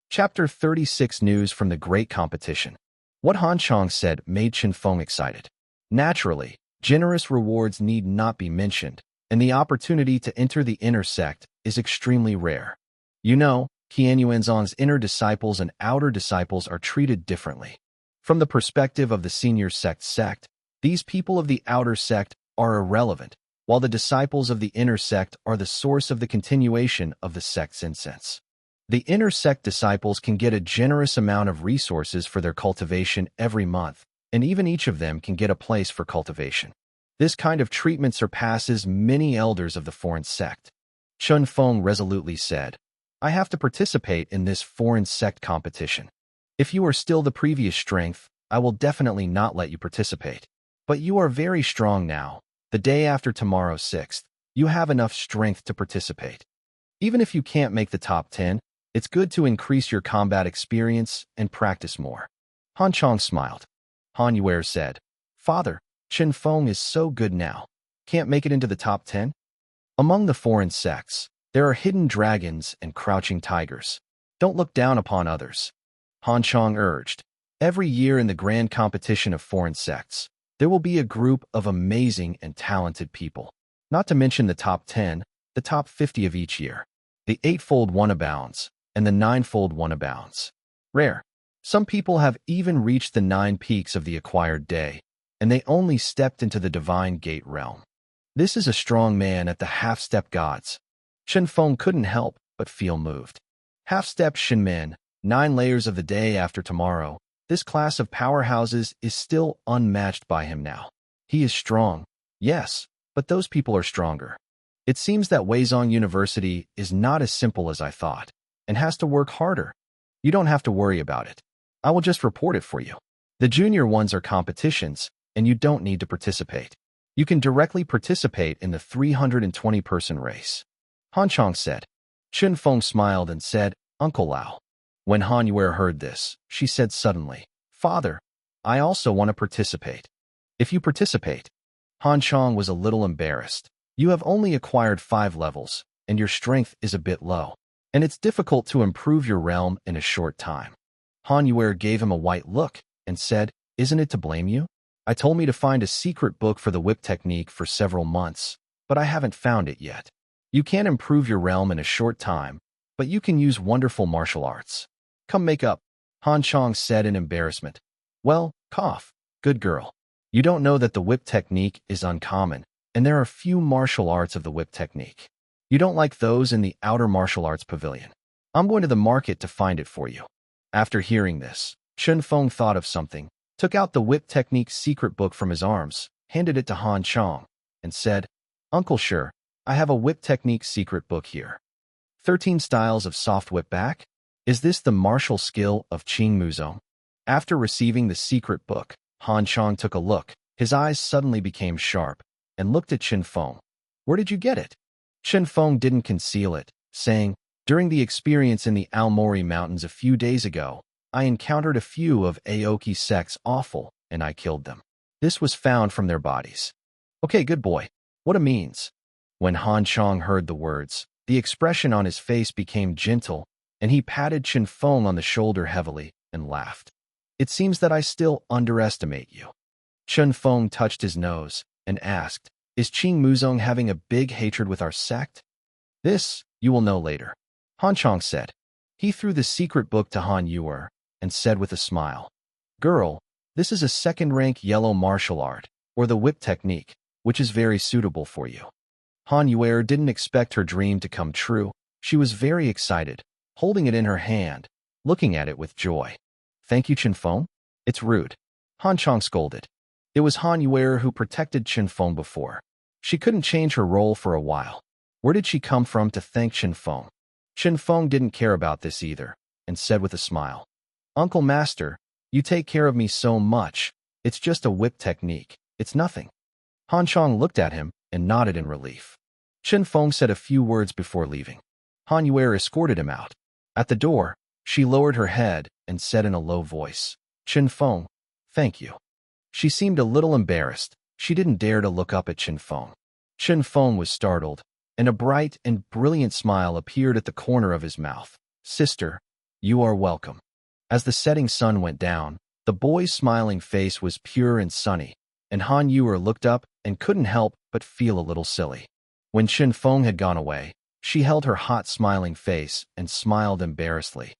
Chapter 36 News from the Great Competition. What Han Chong said made Chun Feng excited. Naturally, generous rewards need not be mentioned, and the opportunity to enter the Inner Sect is extremely rare. You know, Qianyuanzong's inner disciples and outer disciples are treated differently. From the perspective of the senior sect, these people of the outer sect are irrelevant, while the disciples of the inner sect are the source of the continuation of the sect's incense. The inner sect disciples can get a generous amount of resources for their cultivation every month, and even each of them can get a place for cultivation. This kind of treatment surpasses many elders of the foreign sect. Chun Feng resolutely said, I have to participate in this foreign sect competition. If you are still the previous strength, I will definitely not let you participate. But you are very strong now. The day after tomorrow 6th, you have enough strength to participate. Even if you can't make the top 10, it's good to increase your combat experience and practice more. Han Chong smiled. Han Yuer said, Father, Chun Feng is so good now. Can't make it into the top 10? Among the foreign sects, there are hidden dragons and crouching tigers. Don't look down upon others. Han Chong urged. Every year in the grand competition of foreign sects, there will be a group of amazing and talented people. Not to mention the top 10, the top 50 of each year. The 8-fold one abounds, and the 9-fold one abounds. Rare. Some people have even reached the 9 peaks of the acquired day, and they only stepped into the divine gate realm. This is a strong man at the half-step gods. Chun Feng couldn't help but feel moved. Half-step Shinmen, 9 layers of the day after tomorrow, this class of powerhouses is still unmatched by him now. He is strong, yes, but those people are stronger. It seems that Weizong University is not as simple as I thought, and has to work harder. You don't have to worry about it. I will just report it for you. The junior ones are competitions, and you don't need to participate. You can directly participate in the 320-person race. Han Chong said. Chun Feng smiled and said, Uncle Lao. When Han Yuer heard this, she said suddenly, Father, I also want to participate. If you participate. Han Chong was a little embarrassed. You have only acquired 5 levels, and your strength is a bit low, and it's difficult to improve your realm in a short time. Han Yuer gave him a white look and said, Isn't it to blame you? I told me to find a secret book for the whip technique for several months, but I haven't found it yet. You can't improve your realm in a short time, but you can use wonderful martial arts. Come make up, Han Chong said in embarrassment. Well, cough, good girl. You don't know that the whip technique is uncommon, and there are few martial arts of the whip technique. You don't like those in the outer martial arts pavilion. I'm going to the market to find it for you. After hearing this, Chun Feng thought of something, took out the whip technique secret book from his arms, handed it to Han Chong, and said, Uncle Sure, I have a whip technique secret book here. 13 styles of soft whip back? Is this the martial skill of Qing Muzong? After receiving the secret book, Han Chong took a look. His eyes suddenly became sharp, and looked at Chun Feng. Where did you get it? Chun Feng didn't conceal it, saying, During the experience in the Aomori Mountains a few days ago, I encountered a few of Aoki's sects awful, and I killed them. This was found from their bodies. Okay, good boy. What a means. When Han Chong heard the words, the expression on his face became gentle, and he patted Chun Feng on the shoulder heavily and laughed. It seems that I still underestimate you. Chun Feng touched his nose and asked, "Is Qing Muzong having a big hatred with our sect?" "This, you will know later," Han Chong said. He threw the secret book to Han Yuer and said with a smile, "Girl, this is a second-rank yellow martial art, or the whip technique, which is very suitable for you." Han Yuer didn't expect her dream to come true. She was very excited, holding it in her hand, looking at it with joy. "Thank you, Chen Feng." "It's rude," Han Chong scolded. It was Han Yuer who protected Chen Feng before. She couldn't change her role for a while. Where did she come from to thank Chen Feng? Chen Feng didn't care about this either, and said with a smile, "Uncle Master, you take care of me so much. It's just a whip technique. It's nothing." Han Chong looked at him and nodded in relief. Chen Feng said a few words before leaving. Han Yuer escorted him out. At the door, she lowered her head and said in a low voice, "Chen Feng, thank you." She seemed a little embarrassed. She didn't dare to look up at Chen Feng. Chen Feng was startled, and a bright and brilliant smile appeared at the corner of his mouth. "Sister, you are welcome." As the setting sun went down, the boy's smiling face was pure and sunny, and Han Yuer looked up and couldn't help but feel a little silly. When Chen Feng had gone away, she held her hot smiling face and smiled embarrassedly.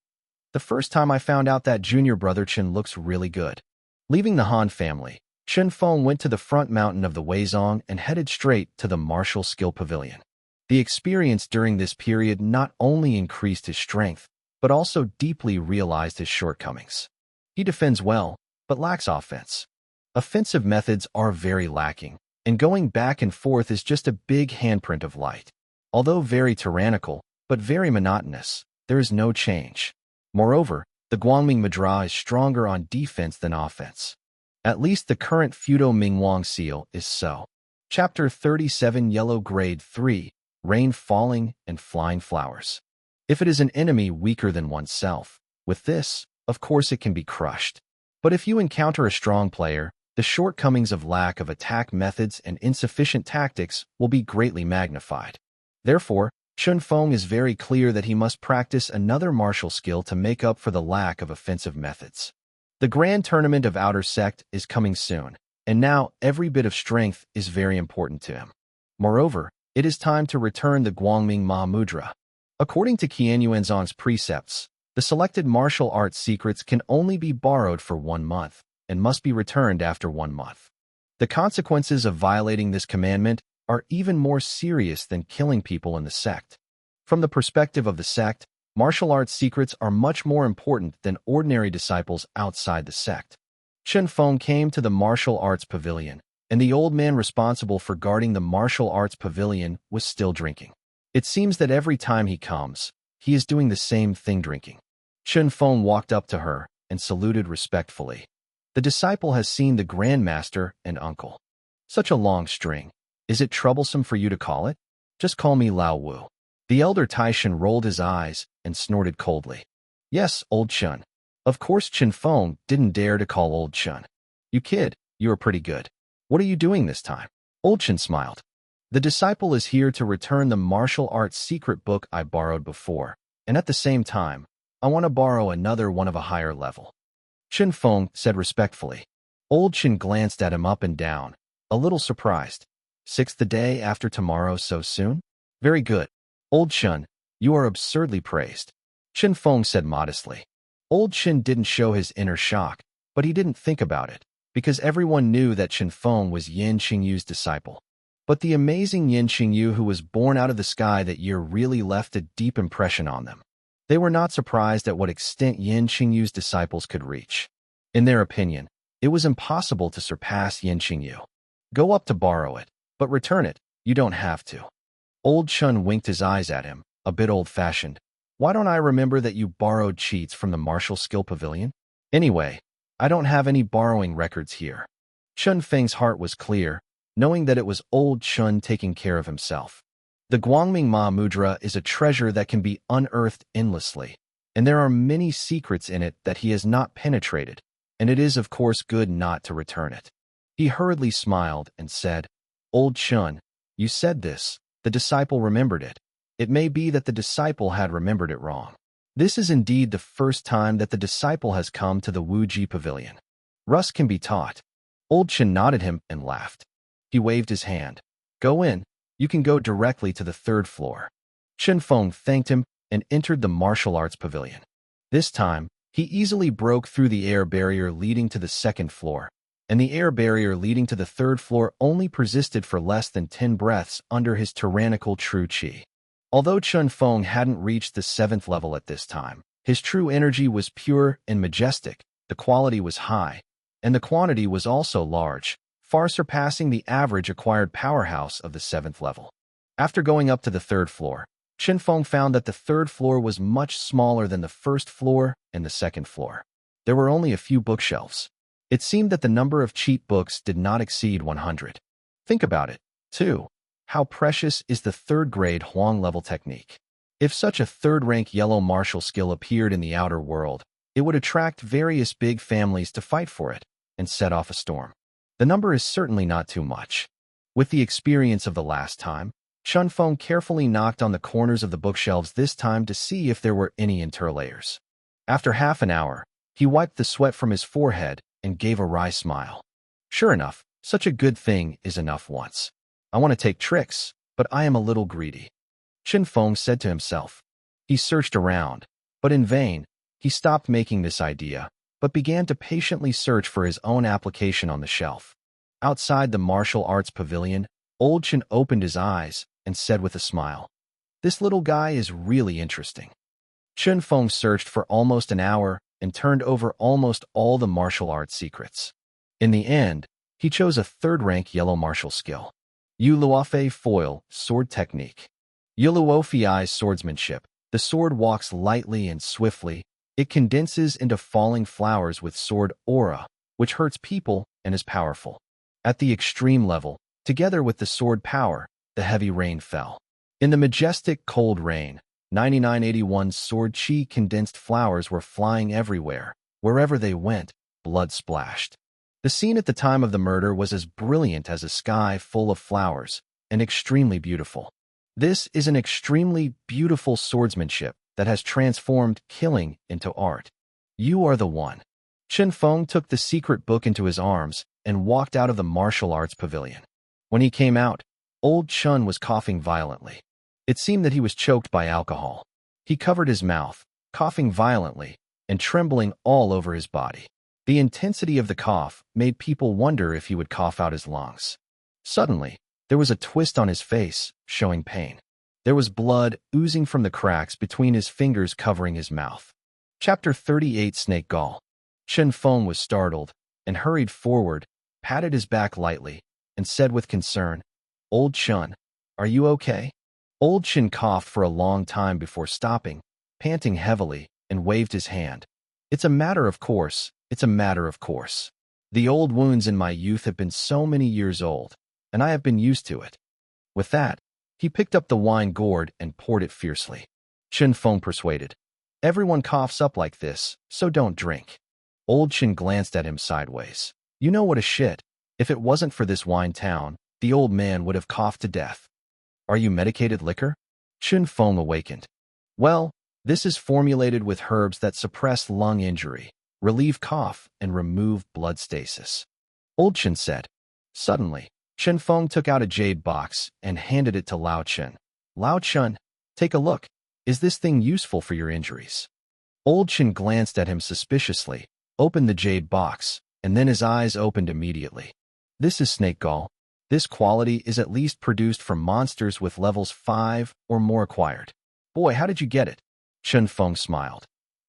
"The first time I found out that junior brother Chen looks really good." Leaving the Han family, Chen Feng went to the front mountain of the Weizong and headed straight to the martial skill pavilion. The experience during this period not only increased his strength, but also deeply realized his shortcomings. He defends well, but lacks offense. Offensive methods are very lacking, and going back and forth is just a big handprint of light. Although very tyrannical, but very monotonous, there is no change. Moreover, the Guangming Mudra is stronger on defense than offense. At least the current Fudo Mingwang seal is so. Chapter 37 Yellow Grade 3 Rain Falling and Flying Flowers. If it is an enemy weaker than oneself, with this, of course it can be crushed. But if you encounter a strong player, the shortcomings of lack of attack methods and insufficient tactics will be greatly magnified. Therefore, Chen Feng is very clear that he must practice another martial skill to make up for the lack of offensive methods. The Grand Tournament of Outer Sect is coming soon, and now every bit of strength is very important to him. Moreover, it is time to return the Guangming Mahamudra. According to Qian Yuanzong's precepts, the selected martial arts secrets can only be borrowed for 1 month, and must be returned after 1 month. The consequences of violating this commandment are even more serious than killing people in the sect. From the perspective of the sect, martial arts secrets are much more important than ordinary disciples outside the sect. Chen Feng came to the martial arts pavilion, and the old man responsible for guarding the martial arts pavilion was still drinking. It seems that every time he comes, he is doing the same thing, drinking. Chen Feng walked up to her and saluted respectfully. The disciple has seen the Grandmaster and uncle. Such a long string. Is it troublesome for you to call it? Just call me Lao Wu. The elder Taishan rolled his eyes and snorted coldly. Yes, old Chun. Of course Chen Feng didn't dare to call old Chun. You kid, you are pretty good. What are you doing this time? Old Chen smiled. The disciple is here to return the martial arts secret book I borrowed before, and at the same time, I want to borrow another one of a higher level. Chen Feng said respectfully. Old Chen glanced at him up and down, a little surprised. 6th the day after tomorrow so soon? Very good. Old Chen, you are absurdly praised. Chen Feng said modestly. Old Chen didn't show his inner shock, but he didn't think about it, because everyone knew that Chen Feng was Yin Qingyu's disciple. But the amazing Yin Qingyu who was born out of the sky that year really left a deep impression on them. They were not surprised at what extent Yin Qingyu's disciples could reach. In their opinion, it was impossible to surpass Yin Qingyu. Go up to borrow it, but return it, you don't have to. Old Chun winked his eyes at him, a bit old-fashioned. Why don't I remember that you borrowed cheats from the martial skill pavilion? Anyway, I don't have any borrowing records here. Chun Feng's heart was clear, knowing that it was old Chun taking care of himself. The Guangming Mahamudra is a treasure that can be unearthed endlessly, and there are many secrets in it that he has not penetrated, and it is of course good not to return it. He hurriedly smiled and said, Old Chun, you said this, the disciple remembered it. It may be that the disciple had remembered it wrong. This is indeed the first time that the disciple has come to the Wuji Pavilion. Rust can be taught. Old Chen nodded him and laughed. He waved his hand. Go in. You can go directly to the third floor. Chen Feng thanked him and entered the martial arts pavilion. This time, he easily broke through the air barrier leading to the second floor, and the air barrier leading to the third floor only persisted for less than 10 breaths under his tyrannical true qi. Although Chen Feng hadn't reached the 7th level at this time, his true energy was pure and majestic, the quality was high, and the quantity was also large, far surpassing the average acquired powerhouse of the 7th level. After going up to the third floor, Chen Feng found that the third floor was much smaller than the first floor and the second floor. There were only a few bookshelves. It seemed that the number of cheap books did not exceed 100. Think about it, too. How precious is the third-grade Huang-level technique? If such a third-rank yellow martial skill appeared in the outer world, it would attract various big families to fight for it and set off a storm. The number is certainly not too much. With the experience of the last time, Chen Feng carefully knocked on the corners of the bookshelves this time to see if there were any interlayers. After half an hour, he wiped the sweat from his forehead and gave a wry smile. Sure enough, such a good thing is enough once. I want to take tricks, but I am a little greedy, Chen Feng said to himself. He searched around, but in vain. He stopped making this idea, but began to patiently search for his own application on the shelf. Outside the martial arts pavilion, Old Chen opened his eyes and said with a smile, "This little guy is really interesting." Chen Feng searched for almost an hour and turned over almost all the martial arts secrets. In the end, he chose a third-rank yellow martial skill. Yu Luofei Foil Sword Technique. Yu Luofei's swordsmanship. The sword walks lightly and swiftly. It condenses into falling flowers with sword aura, which hurts people and is powerful. At the extreme level, together with the sword power, the heavy rain fell. In the majestic cold rain, 9981's sword chi condensed flowers were flying everywhere. Wherever they went, blood splashed. The scene at the time of the murder was as brilliant as a sky full of flowers, and extremely beautiful. This is an extremely beautiful swordsmanship that has transformed killing into art. You are the one. Chen Feng took the secret book into his arms and walked out of the martial arts pavilion. When he came out, Old Chen was coughing violently. It seemed that he was choked by alcohol. He covered his mouth, coughing violently, and trembling all over his body. The intensity of the cough made people wonder if he would cough out his lungs. Suddenly, there was a twist on his face, showing pain. There was blood oozing from the cracks between his fingers covering his mouth. Chapter 38 Snake Gall. Chen Feng was startled and hurried forward, patted his back lightly, and said with concern, "Old Chen, are you okay?" Old Chen coughed for a long time before stopping, panting heavily, and waved his hand. "It's a matter of course, it's a matter of course. The old wounds in my youth have been so many years old, and I have been used to it." With that, he picked up the wine gourd and poured it fiercely. Chen Feng persuaded, "Everyone coughs up like this, so don't drink." Old Chen glanced at him sideways. "You know what a shit. If it wasn't for this wine town, the old man would have coughed to death." "Are you medicated liquor?" Chen Feng awakened. "Well, this is formulated with herbs that suppress lung injury, relieve cough, and remove blood stasis," Old Chen said. Suddenly, Chen Feng took out a jade box and handed it to Lao Chen. "Lao Chen, take a look. Is this thing useful for your injuries?" Old Chen glanced at him suspiciously, opened the jade box, and then his eyes opened immediately. "This is snake gall. This quality is at least produced from monsters with levels 5 or more acquired." "Boy, how did you get it?" Chen Feng smiled.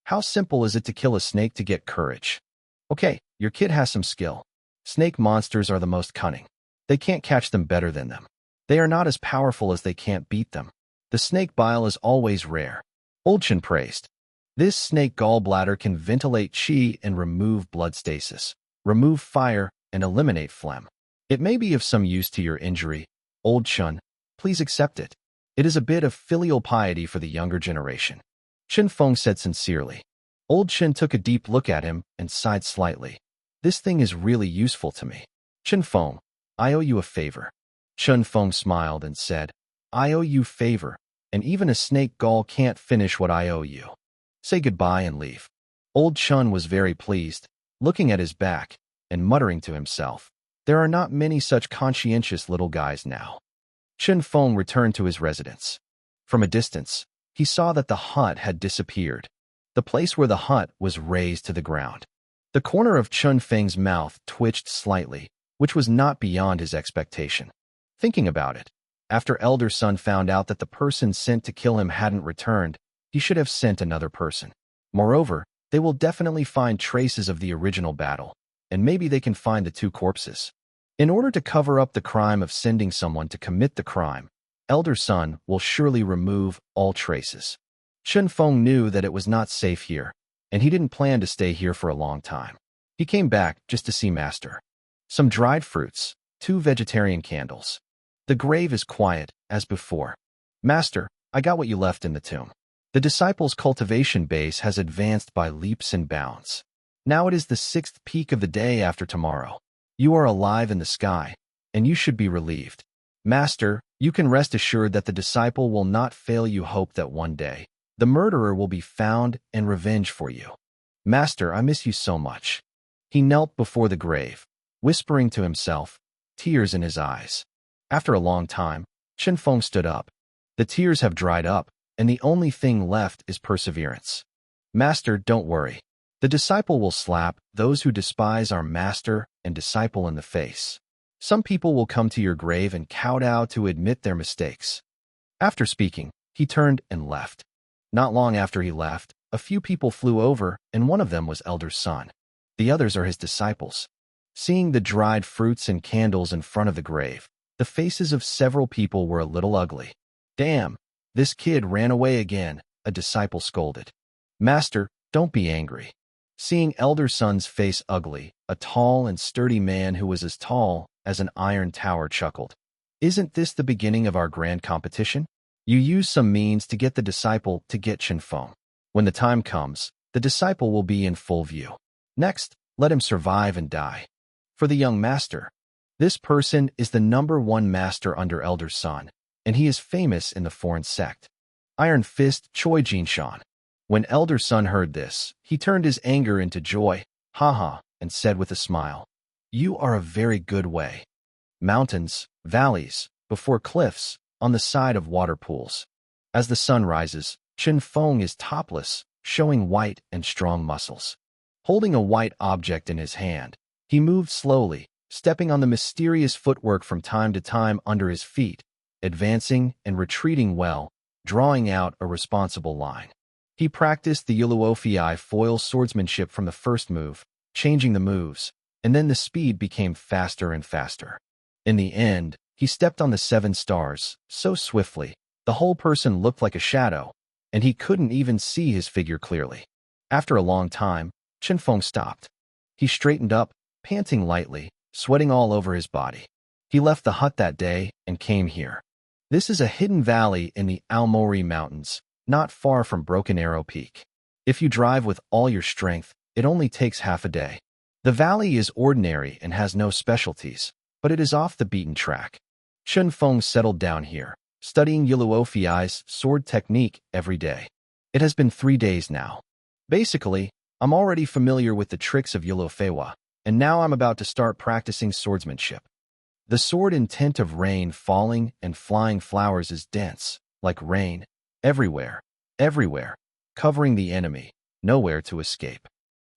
"How simple is it to kill a snake to get courage?" "Okay, your kid has some skill. Snake monsters are the most cunning. They can't catch them better than them. They are not as powerful as they can't beat them. The snake bile is always rare," Old Chen praised. "This snake gallbladder can ventilate qi and remove blood stasis, remove fire, and eliminate phlegm. It may be of some use to your injury. Old Chen, please accept it. It is a bit of filial piety for the younger generation," Chen Feng said sincerely. Old Chen took a deep look at him and sighed slightly. "This thing is really useful to me. Chen Feng, I owe you a favor." Chen Feng smiled and said, "I owe you favor, and even a snake gall can't finish what I owe you. Say goodbye and leave." Old Chen was very pleased, looking at his back. and muttering to himself, "There are not many such conscientious little guys now." Chen Feng returned to his residence. From a distance, he saw that the hut had disappeared. The place where the hut was razed to the ground. The corner of Chun Feng's mouth twitched slightly, which was not beyond his expectation. Thinking about it, after Elder Sun found out that the person sent to kill him hadn't returned, he should have sent another person. Moreover, they will definitely find traces of the original battle, and maybe they can find the two corpses. In order to cover up the crime of sending someone to commit the crime, Elder Sun will surely remove all traces. Chen Feng knew that it was not safe here, and he didn't plan to stay here for a long time. He came back just to see Master. Some dried fruits, 2 vegetarian candles. The grave is quiet, as before. "Master, I got what you left in the tomb. The disciples' cultivation base has advanced by leaps and bounds. Now it is the 6th peak of the day after tomorrow. You are alive in the sky, and you should be relieved. Master, you can rest assured that the disciple will not fail you. Hope that one day, the murderer will be found and revenge for you. Master, I miss you so much." He knelt before the grave, whispering to himself, tears in his eyes. After a long time, Chen Feng stood up. The tears have dried up, and the only thing left is perseverance. "Master, don't worry. The disciple will slap those who despise our master and disciple in the face. Some people will come to your grave and kowtow to admit their mistakes." After speaking, he turned and left. Not long after he left, a few people flew over, and one of them was Elder Sun. The others are his disciples. Seeing the dried fruits and candles in front of the grave, the faces of several people were a little ugly. "Damn, this kid ran away again," a disciple scolded. "Master, don't be angry." Seeing Elder Sun's face ugly, a tall and sturdy man who was as tall as an iron tower chuckled. "Isn't this the beginning of our grand competition? You use some means to get the disciple to get Chen Feng. When the time comes, the disciple will be in full view. Next, let him survive and die. For the young master, this person is the #1 master under Elder Sun, and he is famous in the foreign sect. Iron Fist Choi Jinshan." When Elder Sun heard this, he turned his anger into joy, haha, and said with a smile, "You are a very good way. Mountains, valleys, before cliffs, on the side of water pools. As the sun rises, Chen Feng is topless, showing white and strong muscles. Holding a white object in his hand, he moved slowly, stepping on the mysterious footwork from time to time under his feet, advancing and retreating well, drawing out a responsible line. He practiced the Yuluofei foil swordsmanship from the first move, changing the moves, and then the speed became faster and faster. In the end, he stepped on the 7 stars, so swiftly, the whole person looked like a shadow, and he couldn't even see his figure clearly. After a long time, Chen Feng stopped. He straightened up, panting lightly, sweating all over his body. He left the hut that day and came here. This is a hidden valley in the Aomori Mountains, not far from Broken Arrow Peak. If you drive with all your strength, it only takes half a day. The valley is ordinary and has no specialties, but it is off the beaten track. Chen Feng settled down here, studying Yuluofei's sword technique every day. It has been 3 days now. Basically, I'm already familiar with the tricks of Yuluofei, and now I'm about to start practicing swordsmanship. The sword intent of rain falling and flying flowers is dense, like rain, everywhere, covering the enemy, nowhere to escape.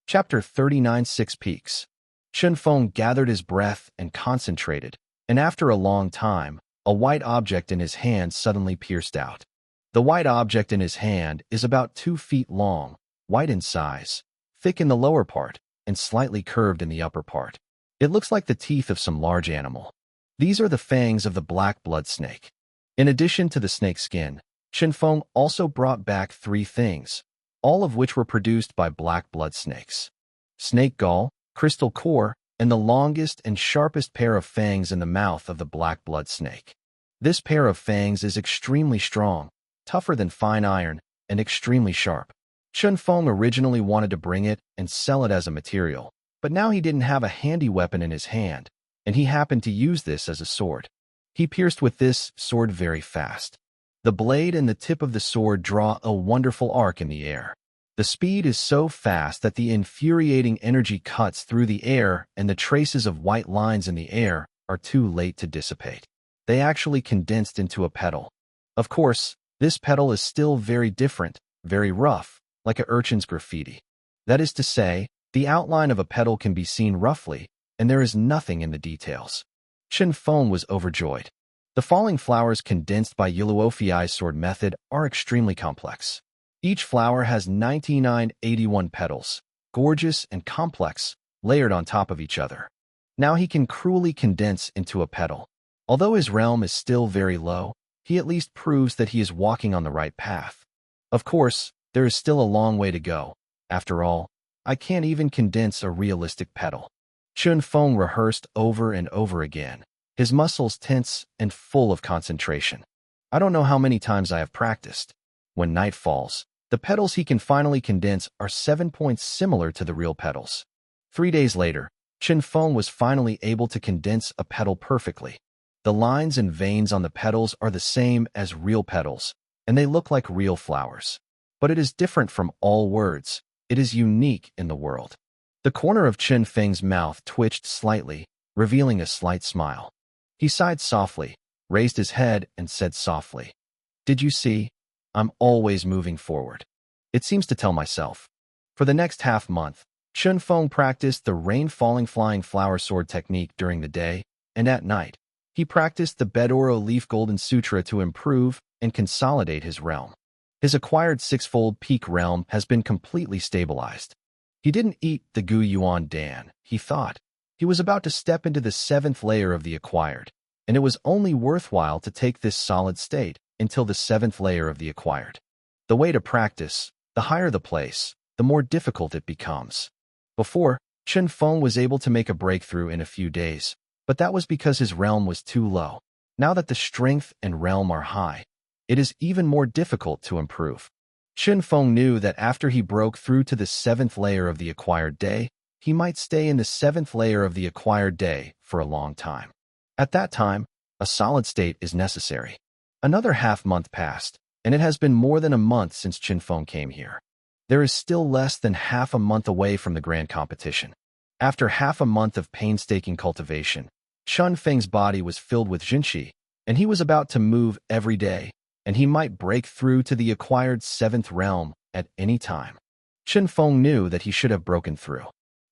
Chapter 39 6 Peaks. Chen Feng gathered his breath and concentrated, and after a long time, a white object in his hand suddenly pierced out. The white object in his hand is about 2 feet long, white in size, thick in the lower part, and slightly curved in the upper part. It looks like the teeth of some large animal. These are the fangs of the black blood snake. In addition to the snake skin, Chen Feng also brought back 3 things, all of which were produced by black blood snakes. Snake gall, crystal core, and the longest and sharpest pair of fangs in the mouth of the black blood snake. This pair of fangs is extremely strong, tougher than fine iron, and extremely sharp. Chen Feng originally wanted to bring it and sell it as a material, but now he didn't have a handy weapon in his hand, and he happened to use this as a sword. He pierced with this sword very fast. The blade and the tip of the sword draw a wonderful arc in the air. The speed is so fast that the infuriating energy cuts through the air and the traces of white lines in the air are too late to dissipate. They actually condensed into a petal. Of course, this petal is still very different, very rough, like a urchin's graffiti. That is to say, the outline of a petal can be seen roughly, and there is nothing in the details. Chen Feng was overjoyed. The falling flowers condensed by Yuluofiai's sword method are extremely complex. Each flower has 9981 petals, gorgeous and complex, layered on top of each other. Now he can cruelly condense into a petal. Although his realm is still very low, he at least proves that he is walking on the right path. Of course, there is still a long way to go. After all, I can't even condense a realistic petal. Chen Feng rehearsed over and over again, his muscles tense and full of concentration. I don't know how many times I have practiced. When night falls, the petals he can finally condense are 7 points similar to the real petals. 3 days later, Chen Feng was finally able to condense a petal perfectly. The lines and veins on the petals are the same as real petals, and they look like real flowers. But it is different from all words. It is unique in the world. The corner of Chen Feng's mouth twitched slightly, revealing a slight smile. He sighed softly, raised his head, and said softly, "Did you see? I'm always moving forward." It seems to tell myself. For the next half-month, Chen Feng practiced the rain-falling flying flower sword technique during the day, and at night, he practiced the Bedoro Leaf Golden Sutra to improve and consolidate his realm. His acquired six-fold peak realm has been completely stabilized. He didn't eat the Gu Yuan Dan, he thought. He was about to step into the 7th layer of the acquired, and it was only worthwhile to take this solid state until the 7th layer of the acquired. The way to practice, the higher the place, the more difficult it becomes. Before, Chen Feng was able to make a breakthrough in a few days, but that was because his realm was too low. Now that the strength and realm are high, it is even more difficult to improve. Chen Feng knew that after he broke through to the 7th layer of the acquired day, he might stay in the 7th layer of the acquired day for a long time. At that time, a solid state is necessary. Another half-month passed, and it has been more than a month since Chen Feng came here. There is still less than half a month away from the grand competition. After half a month of painstaking cultivation, Chen Feng's body was filled with jinqi, and he was about to move every day, and he might break through to the acquired 7th realm at any time. Chen Feng knew that he should have broken through.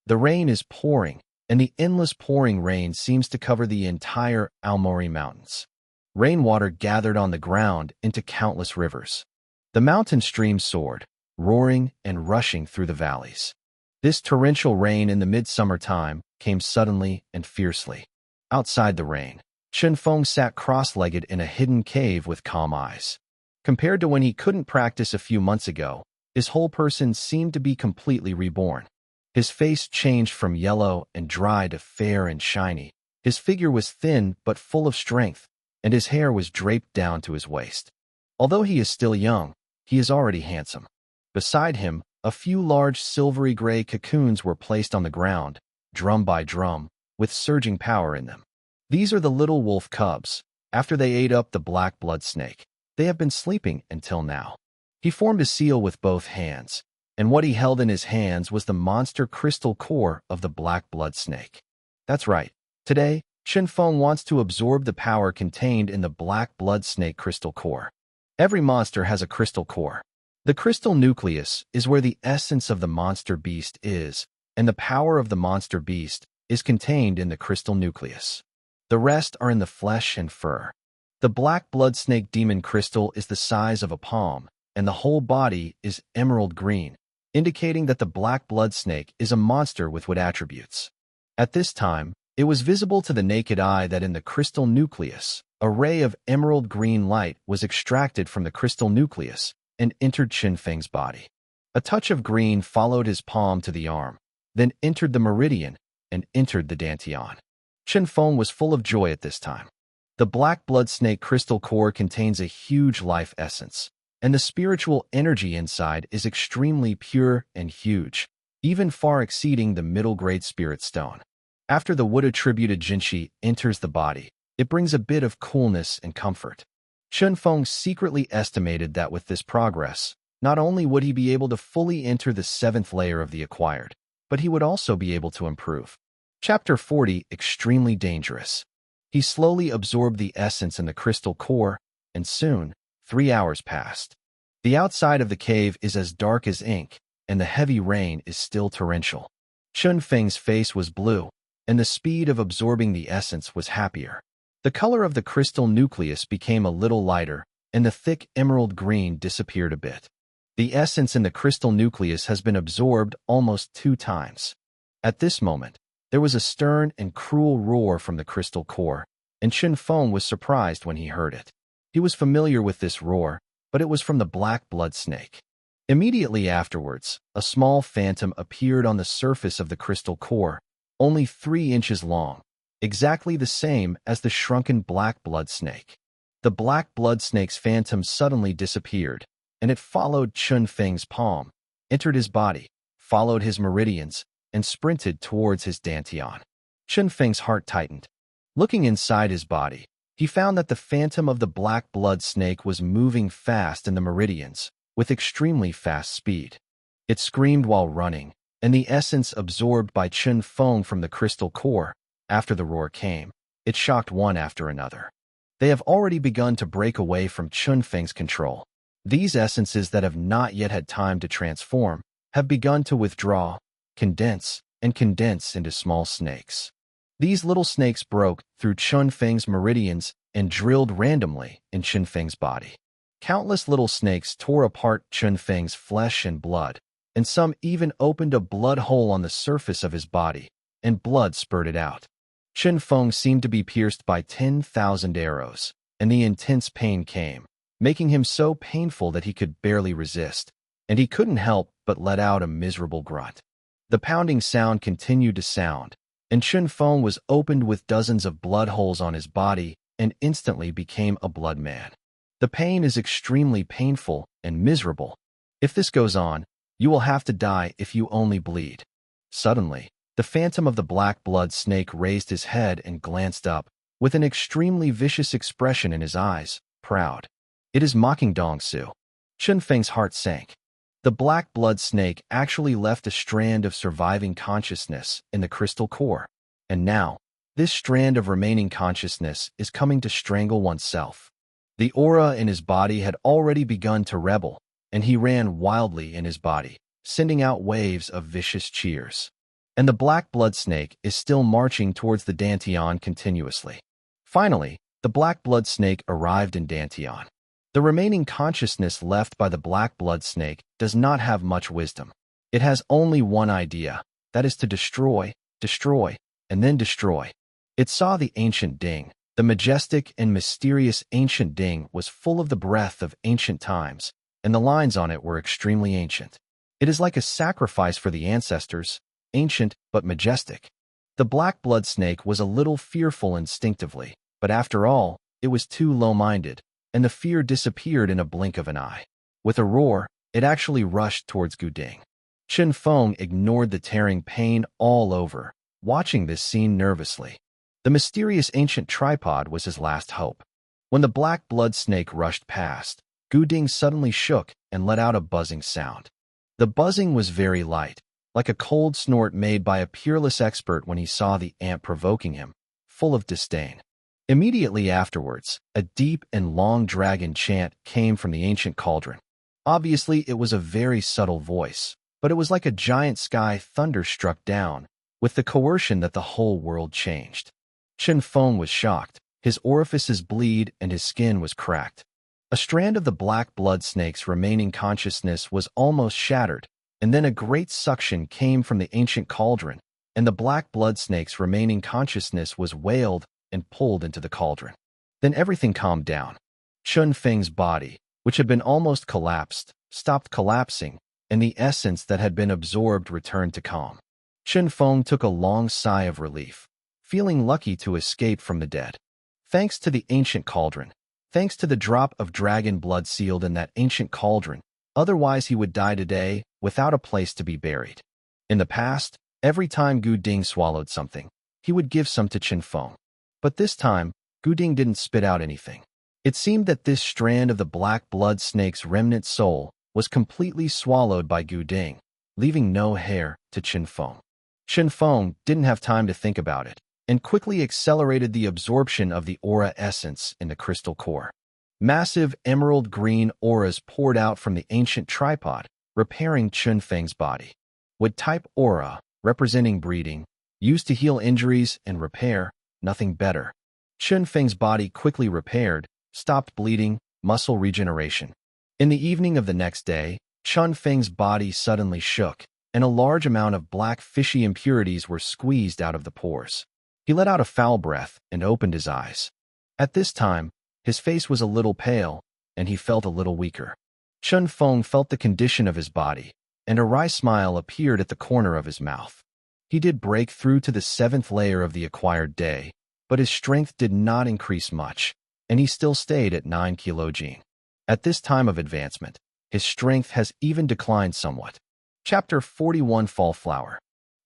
The rain is pouring, and the endless pouring rain seems to cover the entire Aomori Mountains. Rainwater gathered on the ground into countless rivers. The mountain streams soared, roaring and rushing through the valleys. This torrential rain in the midsummer time came suddenly and fiercely. Outside the rain, Chen Feng sat cross-legged in a hidden cave with calm eyes. Compared to when he couldn't practice a few months ago, his whole person seemed to be completely reborn. His face changed from yellow and dry to fair and shiny. His figure was thin but full of strength, and his hair was draped down to his waist. Although he is still young, he is already handsome. Beside him, a few large silvery gray cocoons were placed on the ground, drum by drum, with surging power in them. These are the little wolf cubs. After they ate up the black blood snake, they have been sleeping until now. He formed a seal with both hands, and what he held in his hands was the monster crystal core of the black blood snake. That's right. Today, Chen Feng wants to absorb the power contained in the black blood snake crystal core. Every monster has a crystal core. The crystal nucleus is where the essence of the monster beast is, and the power of the monster beast is contained in the crystal nucleus. The rest are in the flesh and fur. The black blood snake demon crystal is the size of a palm, and the whole body is emerald green, indicating that the black blood snake is a monster with what attributes. At this time, it was visible to the naked eye that in the crystal nucleus, a ray of emerald green light was extracted from the crystal nucleus and entered Chen Feng's body. A touch of green followed his palm to the arm, then entered the meridian and entered the dantian. Chen Feng was full of joy at this time. The black blood snake crystal core contains a huge life essence, and the spiritual energy inside is extremely pure and huge, even far exceeding the middle-grade spirit stone. After the wood-attributed jinqi enters the body, it brings a bit of coolness and comfort. Chen Feng secretly estimated that with this progress, Not only would he be able to fully enter the 7th layer of the acquired, but he would also be able to improve. Chapter 40, Extremely Dangerous. He slowly absorbed the essence in the crystal core, and soon, 3 hours passed. The outside of the cave is as dark as ink, and the heavy rain is still torrential. Chun Feng's face was blue, and the speed of absorbing the essence was happier. The color of the crystal nucleus became a little lighter, and the thick emerald green disappeared a bit. The essence in the crystal nucleus has been absorbed almost 2 times. At this moment, there was a stern and cruel roar from the crystal core, and Chun Feng was surprised when he heard it. He was familiar with this roar, but it was from the black blood snake. Immediately afterwards, a small phantom appeared on the surface of the crystal core, only 3 inches long, exactly the same as the shrunken black blood snake. The black blood snake's phantom suddenly disappeared, and it followed Chun Feng's palm, entered his body, followed his meridians, and sprinted towards his dantian. Chun Feng's heart tightened. Looking inside his body, he found that the phantom of the black blood snake was moving fast in the meridians, with extremely fast speed. It screamed while running, and the essence absorbed by Chun Feng from the crystal core, after the roar came, it shocked one after another. They have already begun to break away from Chun Feng's control. These essences that have not yet had time to transform have begun to withdraw, condense into small snakes. These little snakes broke through Chun Feng's meridians and drilled randomly in Chun Feng's body. Countless little snakes tore apart Chun Feng's flesh and blood, and some even opened a blood hole on the surface of his body, and blood spurted out. Chun Feng seemed to be pierced by 10,000 arrows, and the intense pain came, making him so painful that he could barely resist, and he couldn't help but let out a miserable grunt. The pounding sound continued to sound, and Chun Feng was opened with dozens of blood holes on his body and instantly became a blood man. The pain is extremely painful and miserable. If this goes on, you will have to die if you only bleed. Suddenly, the phantom of the black blood snake raised his head and glanced up, with an extremely vicious expression in his eyes, proud. It is mocking Dong Su. Chun Feng's heart sank. The black blood snake actually left a strand of surviving consciousness in the crystal core, and now, this strand of remaining consciousness is coming to strangle oneself. The aura in his body had already begun to rebel, and he ran wildly in his body, sending out waves of vicious cheers. And the black blood snake is still marching towards the dantian continuously. Finally, the black blood snake arrived in dantian. The remaining consciousness left by the black blood snake does not have much wisdom. It has only one idea, that is to destroy, and then destroy. It saw the ancient Ding. The majestic and mysterious ancient Ding was full of the breath of ancient times, and the lines on it were extremely ancient. It is like a sacrifice for the ancestors, ancient but majestic. The black blood snake was a little fearful instinctively, but after all, it was too low-minded, and the fear disappeared in a blink of an eye. With a roar, it actually rushed towards Gu Ding. Chun Feng ignored the tearing pain all over, watching this scene nervously. The mysterious ancient tripod was his last hope. When the black blood snake rushed past, Gu Ding suddenly shook and let out a buzzing sound. The buzzing was very light, like a cold snort made by a peerless expert when he saw the ant provoking him, full of disdain. Immediately afterwards, a deep and long dragon chant came from the ancient cauldron. Obviously, it was a very subtle voice, but it was like a giant sky thunder struck down, with the coercion that the whole world changed. Chun Feng was shocked, his orifices bleed and his skin was cracked. A strand of the black blood snake's remaining consciousness was almost shattered, and then a great suction came from the ancient cauldron, and the black blood snake's remaining consciousness was wailed and pulled into the cauldron. Then everything calmed down. Chun Feng's body, which had been almost collapsed, stopped collapsing, and the essence that had been absorbed returned to calm. Chun Feng took a long sigh of relief, feeling lucky to escape from the dead. Thanks to the ancient cauldron, thanks to the drop of dragon blood sealed in that ancient cauldron, otherwise he would die today without a place to be buried. In the past, every time Gu Ding swallowed something, he would give some to Chun Feng. But this time, Gu Ding didn't spit out anything. It seemed that this strand of the black blood snake's remnant soul was completely swallowed by Gu Ding, leaving no hair to Qin Feng. Qin Feng didn't have time to think about it, and quickly accelerated the absorption of the aura essence in the crystal core. Massive emerald green auras poured out from the ancient tripod, repairing Qin Feng's body. Wood type aura, representing breeding, used to heal injuries and repair, nothing better. Qin Feng's body quickly repaired, stopped bleeding, muscle regeneration. In the evening of the next day, Qin Feng's body suddenly shook, and a large amount of black fishy impurities were squeezed out of the pores. He let out a foul breath and opened his eyes. At this time, his face was a little pale, and he felt a little weaker. Qin Feng felt the condition of his body, and a wry smile appeared at the corner of his mouth. He did break through to the 7th layer of the acquired day, but his strength did not increase much, and he still stayed at 9 kilojin. At this time of advancement, his strength has even declined somewhat. Chapter 41 Fall Flower.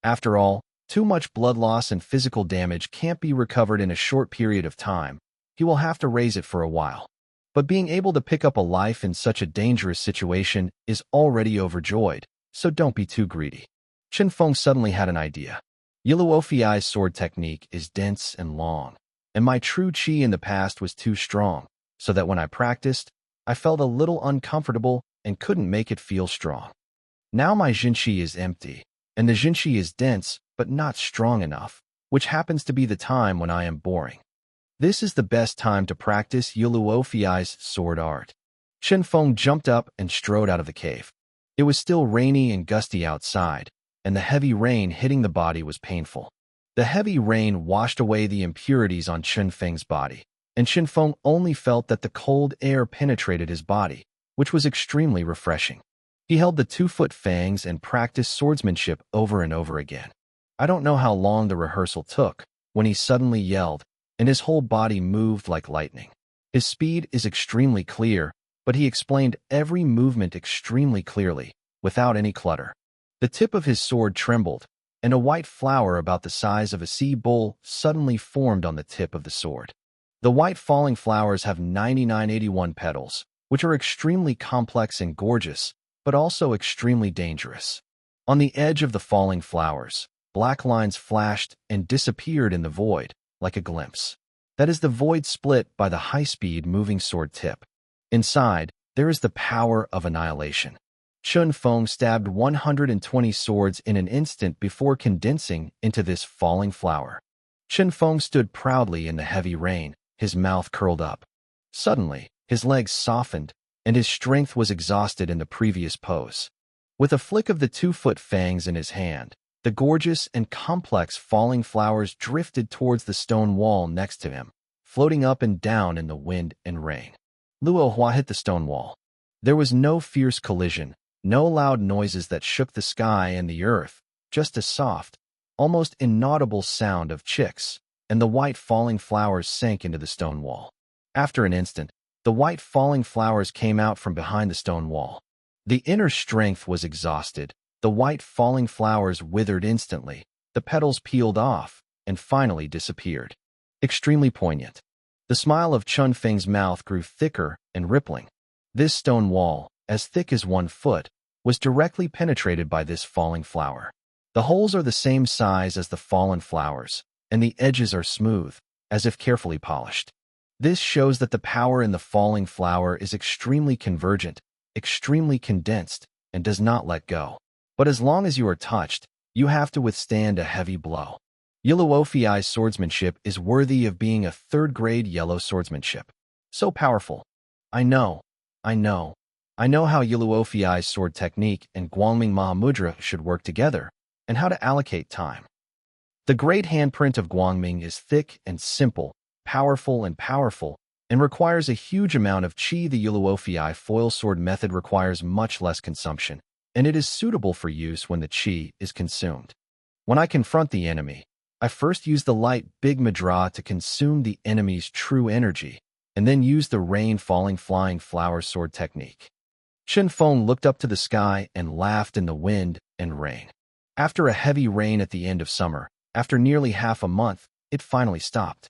After all, too much blood loss and physical damage can't be recovered in a short period of time. He will have to raise it for a while. But being able to pick up a life in such a dangerous situation is already overjoyed, so don't be too greedy. Qin Feng suddenly had an idea. Yuluofiai's sword technique is dense and long, and my true qi in the past was too strong, so that when I practiced, I felt a little uncomfortable and couldn't make it feel strong. Now my jinqi is empty, and the jinqi is dense but not strong enough, which happens to be the time when I am boring. This is the best time to practice Yuluofiai's sword art. Qin Feng jumped up and strode out of the cave. It was still rainy and gusty outside, and the heavy rain hitting the body was painful. The heavy rain washed away the impurities on Qin Feng's body, and Qin Feng only felt that the cold air penetrated his body, which was extremely refreshing. He held the 2-foot fangs and practiced swordsmanship over and over again. I don't know how long the rehearsal took, when he suddenly yelled, and his whole body moved like lightning. His speed is extremely clear, but he explained every movement extremely clearly, without any clutter. The tip of his sword trembled, and a white flower about the size of a sea bull suddenly formed on the tip of the sword. The white falling flowers have 9981 petals, which are extremely complex and gorgeous, but also extremely dangerous. On the edge of the falling flowers, black lines flashed and disappeared in the void, like a glimpse. That is the void split by the high-speed moving sword tip. Inside, there is the power of annihilation. Qin Feng stabbed 120 swords in an instant before condensing into this falling flower. Qin Feng stood proudly in the heavy rain, his mouth curled up. Suddenly, his legs softened, and his strength was exhausted in the previous pose. With a flick of the 2-foot fangs in his hand, the gorgeous and complex falling flowers drifted towards the stone wall next to him, floating up and down in the wind and rain. Luo Hua hit the stone wall. There was no fierce collision, no loud noises that shook the sky and the earth, just a soft, almost inaudible sound of chicks, and the white falling flowers sank into the stone wall. After an instant, the white falling flowers came out from behind the stone wall. The inner strength was exhausted. The white falling flowers withered instantly, the petals peeled off, and finally disappeared. Extremely poignant. The smile of Qin Feng's mouth grew thicker and rippling. This stone wall, as thick as 1 foot, was directly penetrated by this falling flower. The holes are the same size as the fallen flowers, and the edges are smooth, as if carefully polished. This shows that the power in the falling flower is extremely convergent, extremely condensed, and does not let go. But as long as you are touched, you have to withstand a heavy blow. Yuluofiai's swordsmanship is worthy of being a 3rd-grade yellow swordsmanship. So powerful. I know how Yuluofiai's sword technique and Guangming Mahamudra should work together, and how to allocate time. The great handprint of Guangming is thick and simple, powerful, and requires a huge amount of qi. The Yuluofiai foil sword method requires much less consumption, and it is suitable for use when the qi is consumed. When I confront the enemy, I first use the light Big Madra to consume the enemy's true energy, and then use the rain falling flying flower sword technique. Qin Feng looked up to the sky and laughed in the wind and rain. After a heavy rain at the end of summer, after nearly half a month, it finally stopped.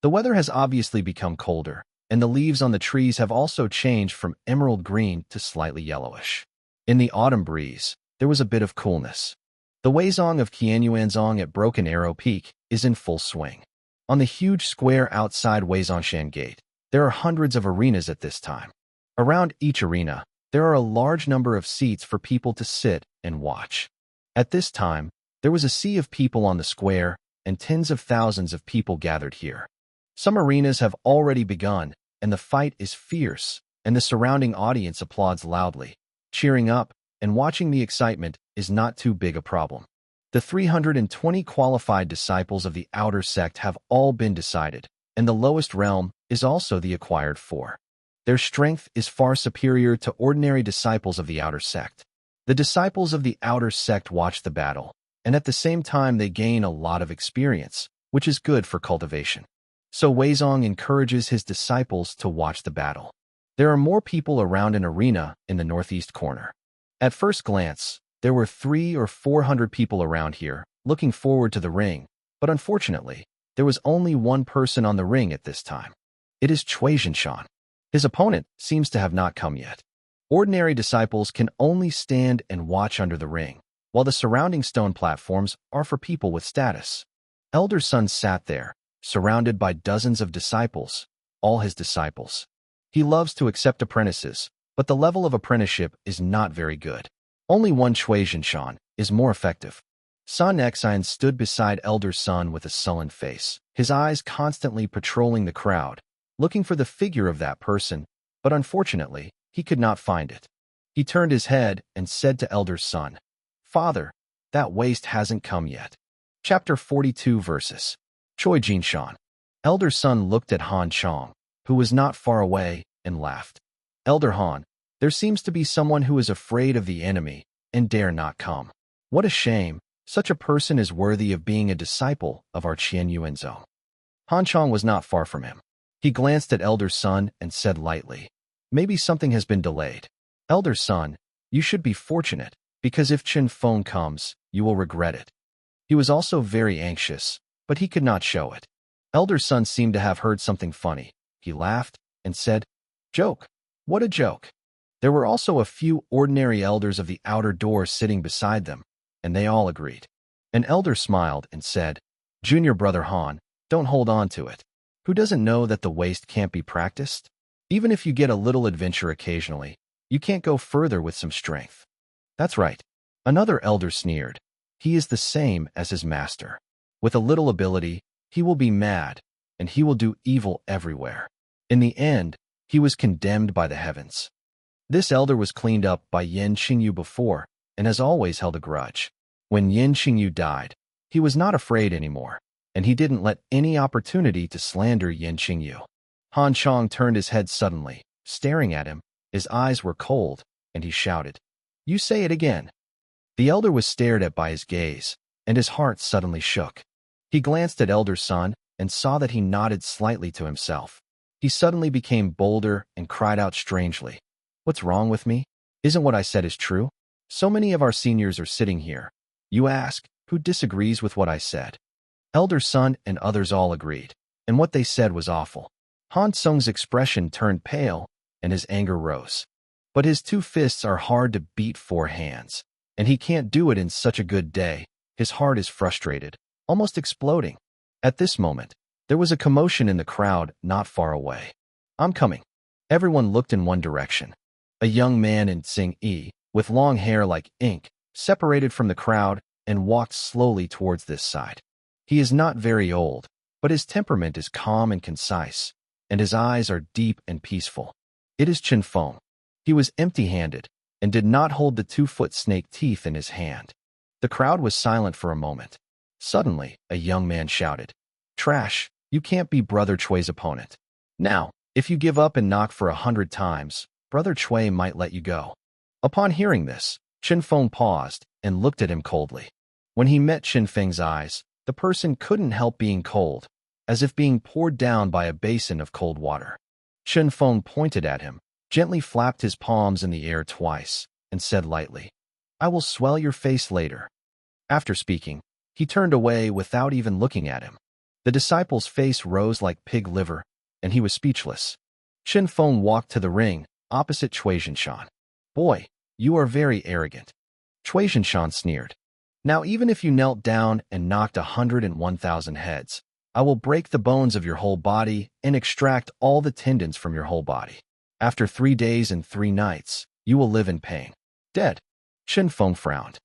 The weather has obviously become colder, and the leaves on the trees have also changed from emerald green to slightly yellowish. In the autumn breeze, there was a bit of coolness. The Weizong of Qianyuanzong at Broken Arrow Peak is in full swing. On the huge square outside Weizongshan Gate, there are hundreds of arenas at this time. Around each arena, there are a large number of seats for people to sit and watch. At this time, there was a sea of people on the square, and tens of thousands of people gathered here. Some arenas have already begun, and the fight is fierce, and the surrounding audience applauds loudly. Cheering up and watching the excitement is not too big a problem. The 320 qualified disciples of the outer sect have all been decided, and the lowest realm is also the acquired 4. Their strength is far superior to ordinary disciples of the outer sect. The disciples of the outer sect watch the battle, and at the same time they gain a lot of experience, which is good for cultivation. So Weizong encourages his disciples to watch the battle. There are more people around an arena in the northeast corner. At first glance, there were 300 or 400 people around here, looking forward to the ring, but unfortunately, there was only one person on the ring at this time. It is Cui Jinshan. His opponent seems to have not come yet. Ordinary disciples can only stand and watch under the ring, while the surrounding stone platforms are for people with status. Elder Sun sat there, surrounded by dozens of disciples, all his disciples. He loves to accept apprentices, but the level of apprenticeship is not very good. Only one Cui Jinshan is more effective. Sun Exine stood beside Elder Sun with a sullen face, his eyes constantly patrolling the crowd, looking for the figure of that person, but unfortunately, he could not find it. He turned his head and said to Elder Sun, "Father, that waste hasn't come yet." Chapter 42 Verses. Cui Jinshan. Elder Sun looked at Han Chong, who was not far away, and laughed. "Elder Han, there seems to be someone who is afraid of the enemy and dare not come. What a shame. Such a person is worthy of being a disciple of our Qian Yuanzong." Han Chong was not far from him. He glanced at Elder Sun and said lightly, "Maybe something has been delayed. Elder Sun, you should be fortunate, because if Chen Feng comes, you will regret it." He was also very anxious, but he could not show it. Elder Sun seemed to have heard something funny. He laughed and said, "Joke? What a joke." There were also a few ordinary elders of the outer door sitting beside them, and they all agreed. An elder smiled and said, "Junior brother Han, don't hold on to it. Who doesn't know that the waste can't be practiced? Even if you get a little adventure occasionally, you can't go further with some strength." "That's right." Another elder sneered. "He is the same as his master. With a little ability, he will be mad, and he will do evil everywhere. In the end, he was condemned by the heavens." This elder was cleaned up by Yen Qingyu before, and has always held a grudge. When Yen Qingyu died, he was not afraid anymore, and he didn't let any opportunity to slander Yen Qingyu. Han Chong turned his head suddenly, staring at him. His eyes were cold, and he shouted, "You say it again." The elder was stared at by his gaze, and his heart suddenly shook. He glanced at Elder Sun and saw that he nodded slightly to himself. He suddenly became bolder and cried out strangely, "What's wrong with me? Isn't what I said is true? So many of our seniors are sitting here. You ask, who disagrees with what I said?" Elder Sun and others all agreed, and what they said was awful. Han Sung's expression turned pale, and his anger rose. But his 2 fists are hard to beat 4 hands, and he can't do it in such a good day. His heart is frustrated, almost exploding. At this moment, there was a commotion in the crowd not far away. "I'm coming." Everyone looked in one direction. A young man in Tsing Yi, with long hair like ink, separated from the crowd and walked slowly towards this side. He is not very old, but his temperament is calm and concise, and his eyes are deep and peaceful. It is Chen Feng. He was empty-handed and did not hold the 2-foot snake teeth in his hand. The crowd was silent for a moment. Suddenly, a young man shouted, "Trash, you can't be Brother Chui's opponent. Now, if you give up and knock for 100 times, Brother Chui might let you go." Upon hearing this, Chen Feng paused and looked at him coldly. When he met Chen Feng's eyes, the person couldn't help being cold, as if being poured down by a basin of cold water. Chen Feng pointed at him, gently flapped his palms in the air twice, and said lightly, "I will swell your face later." After speaking, he turned away without even looking at him. The disciple's face rose like pig liver, and he was speechless. Chen Feng walked to the ring, opposite Cui Zhinshan. Boy, you are very arrogant. Cui Zhinshan sneered. Now even if you knelt down and knocked 101,000 heads, I will break the bones of your whole body and extract all the tendons from your whole body. After 3 days and 3 nights, you will live in pain. Dead. Chen Feng frowned.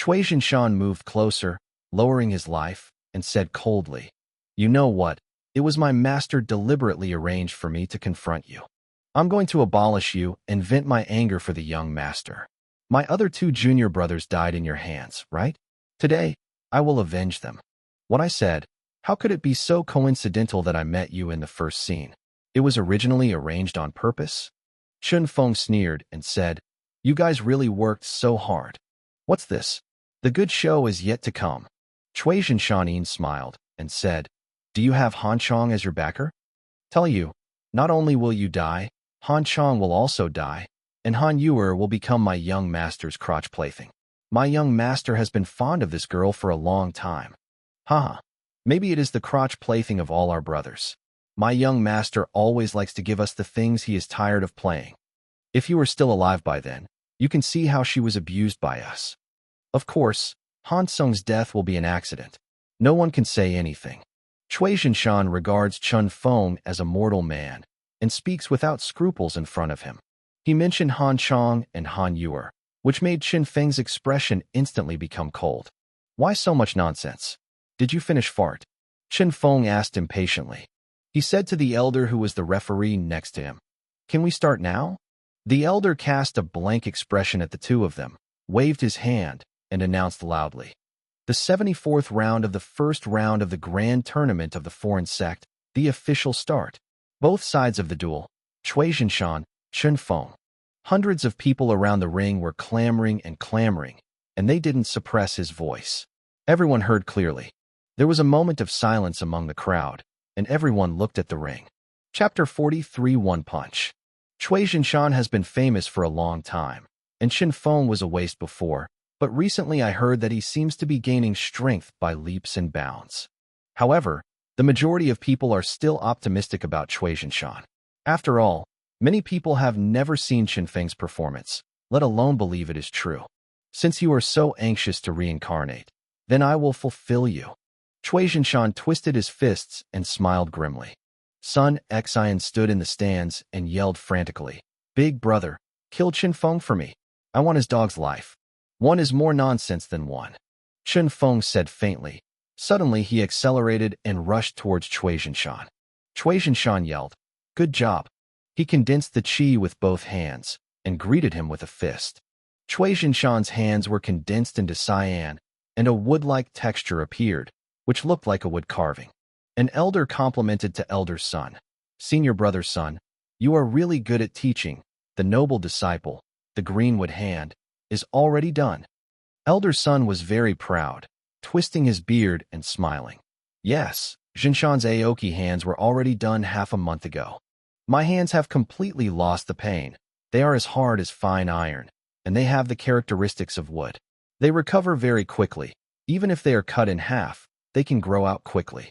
Cui Zhinshan moved closer, lowering his life, and said coldly, You know what? It was my master deliberately arranged for me to confront you. I'm going to abolish you and vent my anger for the young master. My other 2 junior brothers died in your hands, right? Today, I will avenge them. What I said, how could it be so coincidental that I met you in the first scene? It was originally arranged on purpose? Chen Feng sneered and said, You guys really worked so hard. What's this? The good show is yet to come. Cui Zhinshan smiled and said, Do you have Han Chong as your backer? Tell you, not only will you die, Han Chong will also die, and Han Yuer will become my young master's crotch plaything. My young master has been fond of this girl for a long time. Haha, maybe it is the crotch plaything of all our brothers. My young master always likes to give us the things he is tired of playing. If you were still alive by then, you can see how she was abused by us. Of course, Han Sung's death will be an accident. No one can say anything. Cui Zhinshan regards Chen Feng as a mortal man and speaks without scruples in front of him. He mentioned Han Chong and Han Yuer, which made Chen Feng's expression instantly become cold. Why so much nonsense? Did you finish fart? Chen Feng asked impatiently. He said to the elder who was the referee next to him, Can we start now? The elder cast a blank expression at the 2 of them, waved his hand, and announced loudly, The 74th round of the first round of the grand tournament of the foreign sect, the official start. Both sides of the duel, Cui Zhinshan, Chen Feng. Hundreds of people around the ring were clamoring, and they didn't suppress his voice. Everyone heard clearly. There was a moment of silence among the crowd, and everyone looked at the ring. Chapter 43 One Punch. Cui Zhinshan has been famous for a long time, and Chen Feng was a waste before, but recently I heard that he seems to be gaining strength by leaps and bounds. However, the majority of people are still optimistic about Cui Zhinshan. After all, many people have never seen Chen Feng's performance, let alone believe it is true. Since you are so anxious to reincarnate, then I will fulfill you. Cui Zhinshan twisted his fists and smiled grimly. Sun Xian stood in the stands and yelled frantically, Big brother, kill Chen Feng for me. I want his dog's life. One is more nonsense than one. Chen Feng said faintly. Suddenly he accelerated and rushed towards Cui Zhinshan. Cui Zhinshan yelled, Good job. He condensed the chi with both hands and greeted him with a fist. Cui Zhinshan's hands were condensed into cyan, and a wood-like texture appeared, which looked like a wood carving. An elder complimented to elder son. Senior brother son, you are really good at teaching. The noble disciple, the greenwood hand, is already done. Elder son was very proud, twisting his beard and smiling. Yes, Zhinshan's Aoki hands were already done half a month ago. My hands have completely lost the pain. They are as hard as fine iron, and they have the characteristics of wood. They recover very quickly. Even if they are cut in half, they can grow out quickly.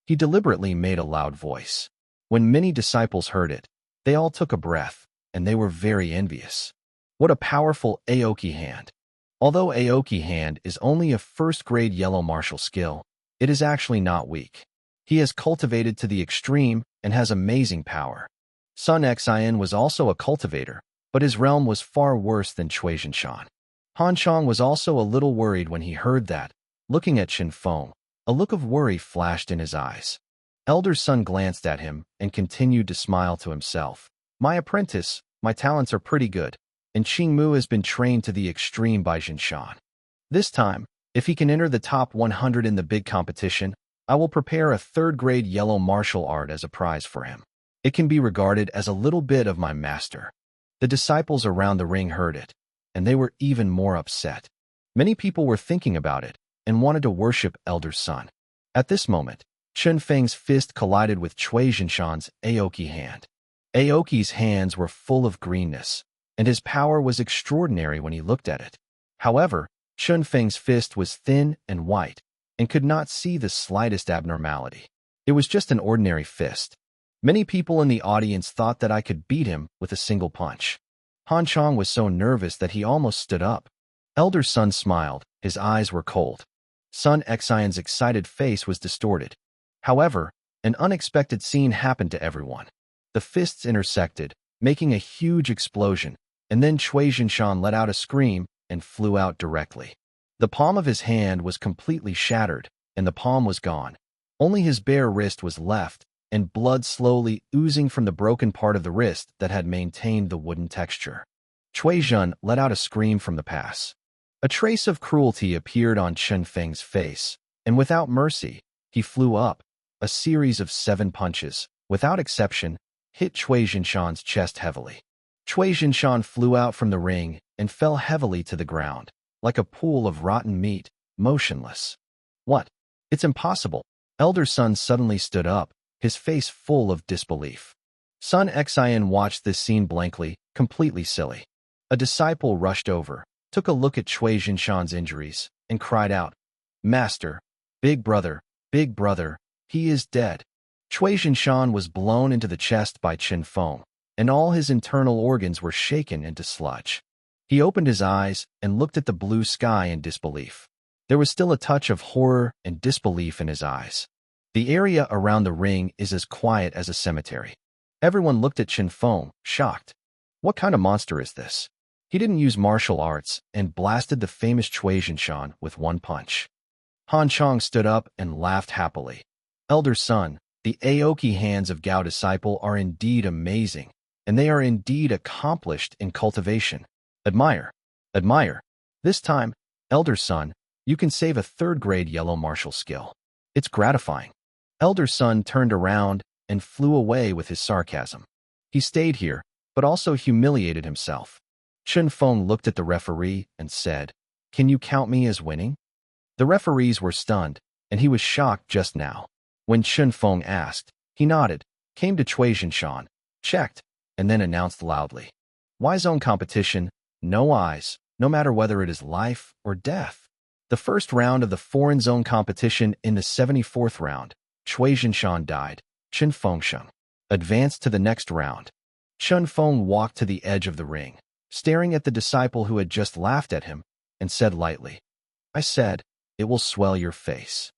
He deliberately made a loud voice. When many disciples heard it, they all took a breath, and they were very envious. What a powerful Aoki hand. Although Aoki hand is only a first-grade yellow martial skill, it is actually not weak. He has cultivated to the extreme and has amazing power. Sun Xian was also a cultivator, but his realm was far worse than Cui Zhinshan. Han Chong was also a little worried when he heard that. Looking at Chen Feng, a look of worry flashed in his eyes. Elder Sun glanced at him and continued to smile to himself. My apprentice, my talents are pretty good, and Qing Mu has been trained to the extreme by Zhinshan. This time, if he can enter the top 100 in the big competition, I will prepare a third-grade yellow martial art as a prize for him. It can be regarded as a little bit of my master. The disciples around the ring heard it, and they were even more upset. Many people were thinking about it and wanted to worship Elder Sun. At this moment, Chen Feng's fist collided with Cui Zhinshan's Aoki hand. Aoki's hands were full of greenness, and his power was extraordinary when he looked at it. However, Chen Feng's fist was thin and white, and could not see the slightest abnormality. It was just an ordinary fist. Many people in the audience thought that I could beat him with a single punch. Han Chong was so nervous that he almost stood up. Elder Sun smiled. His eyes were cold. Sun Xian's excited face was distorted. However, an unexpected scene happened to everyone. The fists intersected, making a huge explosion, and then Cui Jinshan let out a scream and flew out directly. The palm of his hand was completely shattered, and the palm was gone. Only his bare wrist was left, and blood slowly oozing from the broken part of the wrist that had maintained the wooden texture. Cui Jun let out a scream from the past. A trace of cruelty appeared on Chen Feng's face, and without mercy, he flew up. A series of 7 punches, without exception, hit Cui Jinshan's chest heavily. Cui Jinshan flew out from the ring and fell heavily to the ground, like a pool of rotten meat, motionless. What? It's impossible. Elder Sun suddenly stood up, his face full of disbelief. Sun Xian watched this scene blankly, completely silly. A disciple rushed over, took a look at Cui Jinshan's injuries, and cried out, "Master, big brother, he is dead." Cui Jinshan was blown into the chest by Chen Feng, and all his internal organs were shaken into sludge. He opened his eyes and looked at the blue sky in disbelief. There was still a touch of horror and disbelief in his eyes. The area around the ring is as quiet as a cemetery. Everyone looked at Chen Feng, shocked. What kind of monster is this? He didn't use martial arts and blasted the famous Cui Jinshan with 1 punch. Han Chong stood up and laughed happily. Elder Sun, the Aoki hands of Gao disciple are indeed amazing, and they are indeed accomplished in cultivation. Admire. Admire. This time, Elder Sun, you can save a 3rd-grade yellow martial skill. It's gratifying. Elder Sun turned around and flew away with his sarcasm. He stayed here, but also humiliated himself. Chen Feng looked at the referee and said, "Can you count me as winning?" The referees were stunned, and he was shocked just now. When Chen Feng asked, he nodded, came to Cui Jinshan, checked, and then announced loudly, "Y-zone competition, no eyes, no matter whether it is life or death." The first round of the foreign zone competition in the 74th round, Cui Jinshan died. Chen Fengsheng advanced to the next round. Chen Feng walked to the edge of the ring, staring at the disciple who had just laughed at him, and said lightly, "I said, it will swell your face."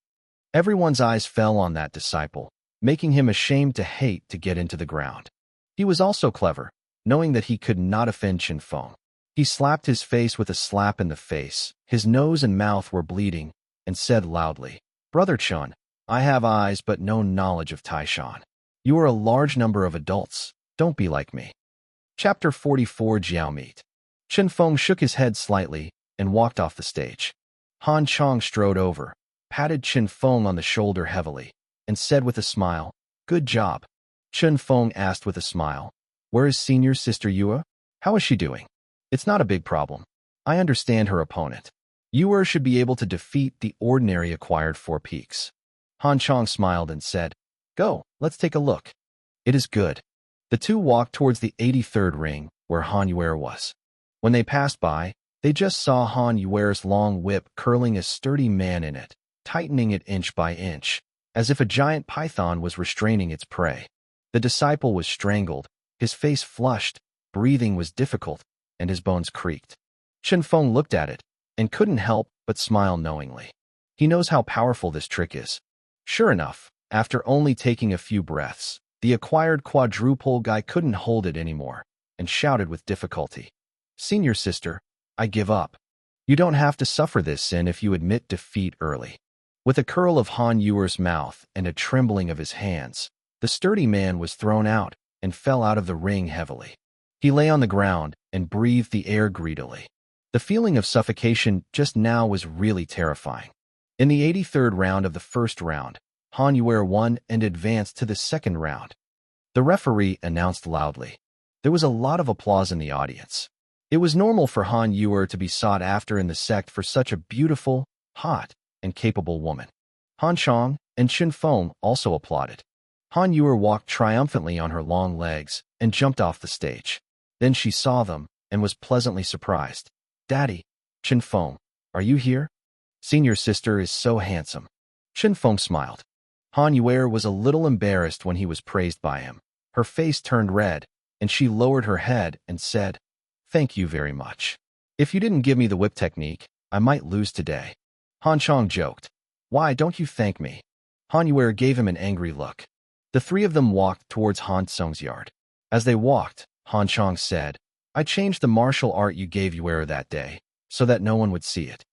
Everyone's eyes fell on that disciple, making him ashamed to hate to get into the ground. He was also clever, knowing that he could not offend Chen Feng. He slapped his face with a slap in the face, his nose and mouth were bleeding, and said loudly, "Brother Chen, I have eyes but no knowledge of Taishan. You are a large number of adults, don't be like me." Chapter 44 Jiao Meet. Chen Feng shook his head slightly and walked off the stage. Han Chong strode over, patted Chen Feng on the shoulder heavily, and said with a smile, "Good job." Chen Feng asked with a smile, "Where is senior sister Yue? How is she doing?" "It's not a big problem. I understand her opponent. Yue should be able to defeat the ordinary acquired 4 peaks." Han Chong smiled and said, "Go, let's take a look." "It is good." The two walked towards the 83rd ring, where Han Yuer was. When they passed by, they just saw Han Yuer's long whip curling a sturdy man in it, tightening it inch by inch, as if a giant python was restraining its prey. The disciple was strangled, his face flushed, breathing was difficult, and his bones creaked. Chen Feng looked at it, and couldn't help but smile knowingly. He knows how powerful this trick is. Sure enough, after only taking a few breaths, the acquired quadruple guy couldn't hold it anymore, and shouted with difficulty, "Senior sister, I give up. You don't have to suffer this sin if you admit defeat early." With a curl of Han Yuer's mouth and a trembling of his hands, the sturdy man was thrown out and fell out of the ring heavily. He lay on the ground and breathed the air greedily. The feeling of suffocation just now was really terrifying. In the 83rd round of the first round, Han Yuer won and advanced to the second round. The referee announced loudly. There was a lot of applause in the audience. It was normal for Han Yuer to be sought after in the sect for such a beautiful, hot, and capable woman. Han Chong and Chen Feng also applauded. Han Yuer walked triumphantly on her long legs and jumped off the stage. Then she saw them and was pleasantly surprised. "Daddy, Chen Feng, are you here? Senior sister is so handsome." Chen Feng smiled. Han Yuer was a little embarrassed when he was praised by him. Her face turned red, and she lowered her head and said, "Thank you very much. If you didn't give me the whip technique, I might lose today." Han Chong joked, "Why don't you thank me?" Han Yuer gave him an angry look. The three of them walked towards Han Tsung's yard. As they walked, Han Chong said, "I changed the martial art you gave Yuer that day, so that no one would see it.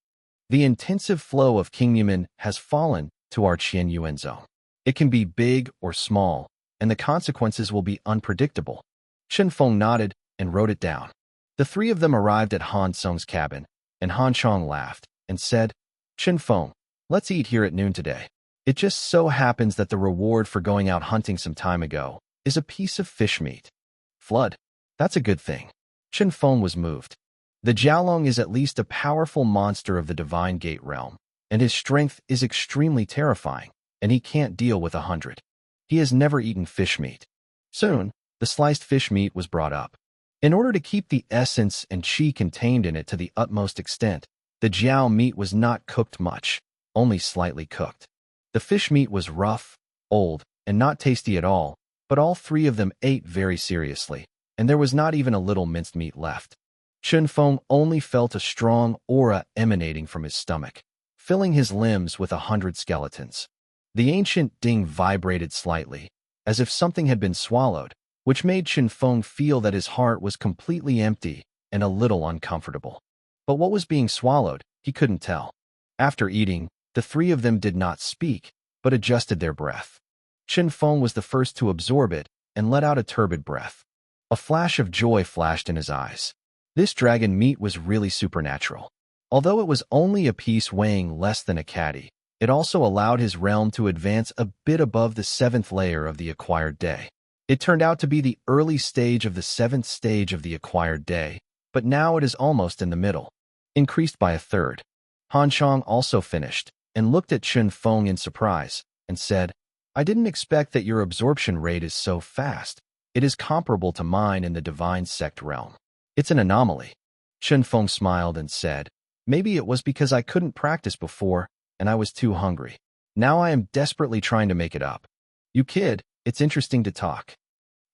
The intensive flow of Qingyuan has fallen to our Qian Yuan zone. It can be big or small, and the consequences will be unpredictable." Chen Feng nodded and wrote it down. The three of them arrived at Han Tsung's cabin, and Han Chong laughed and said, "Chen Feng, let's eat here at noon today. It just so happens that the reward for going out hunting some time ago is a piece of fish meat." "Flood? That's a good thing." Chen Feng was moved. The Jiaolong is at least a powerful monster of the Divine Gate realm, and his strength is extremely terrifying, and he can't deal with 100. He has never eaten fish meat. Soon, the sliced fish meat was brought up. In order to keep the essence and qi contained in it to the utmost extent, the jiao meat was not cooked much, only slightly cooked. The fish meat was rough, old, and not tasty at all, but all three of them ate very seriously, and there was not even a little minced meat left. Chen Feng only felt a strong aura emanating from his stomach, filling his limbs with 100 skeletons. The ancient ding vibrated slightly, as if something had been swallowed, which made Chen Feng feel that his heart was completely empty and a little uncomfortable. But what was being swallowed, he couldn't tell. After eating, the three of them did not speak, but adjusted their breath. Chen Feng was the first to absorb it and let out a turbid breath. A flash of joy flashed in his eyes. This dragon meat was really supernatural. Although it was only a piece weighing less than a caddy, it also allowed his realm to advance a bit above the 7th layer of the acquired day. It turned out to be the early stage of the 7th stage of the acquired day, but now it is almost in the middle, increased by a third. Han Chong also finished and looked at Chen Feng in surprise and said, "I didn't expect that your absorption rate is so fast. It is comparable to mine in the divine sect realm. It's an anomaly." Chen Feng smiled and said, "Maybe it was because I couldn't practice before and I was too hungry. Now I am desperately trying to make it up. You kid, it's interesting to talk."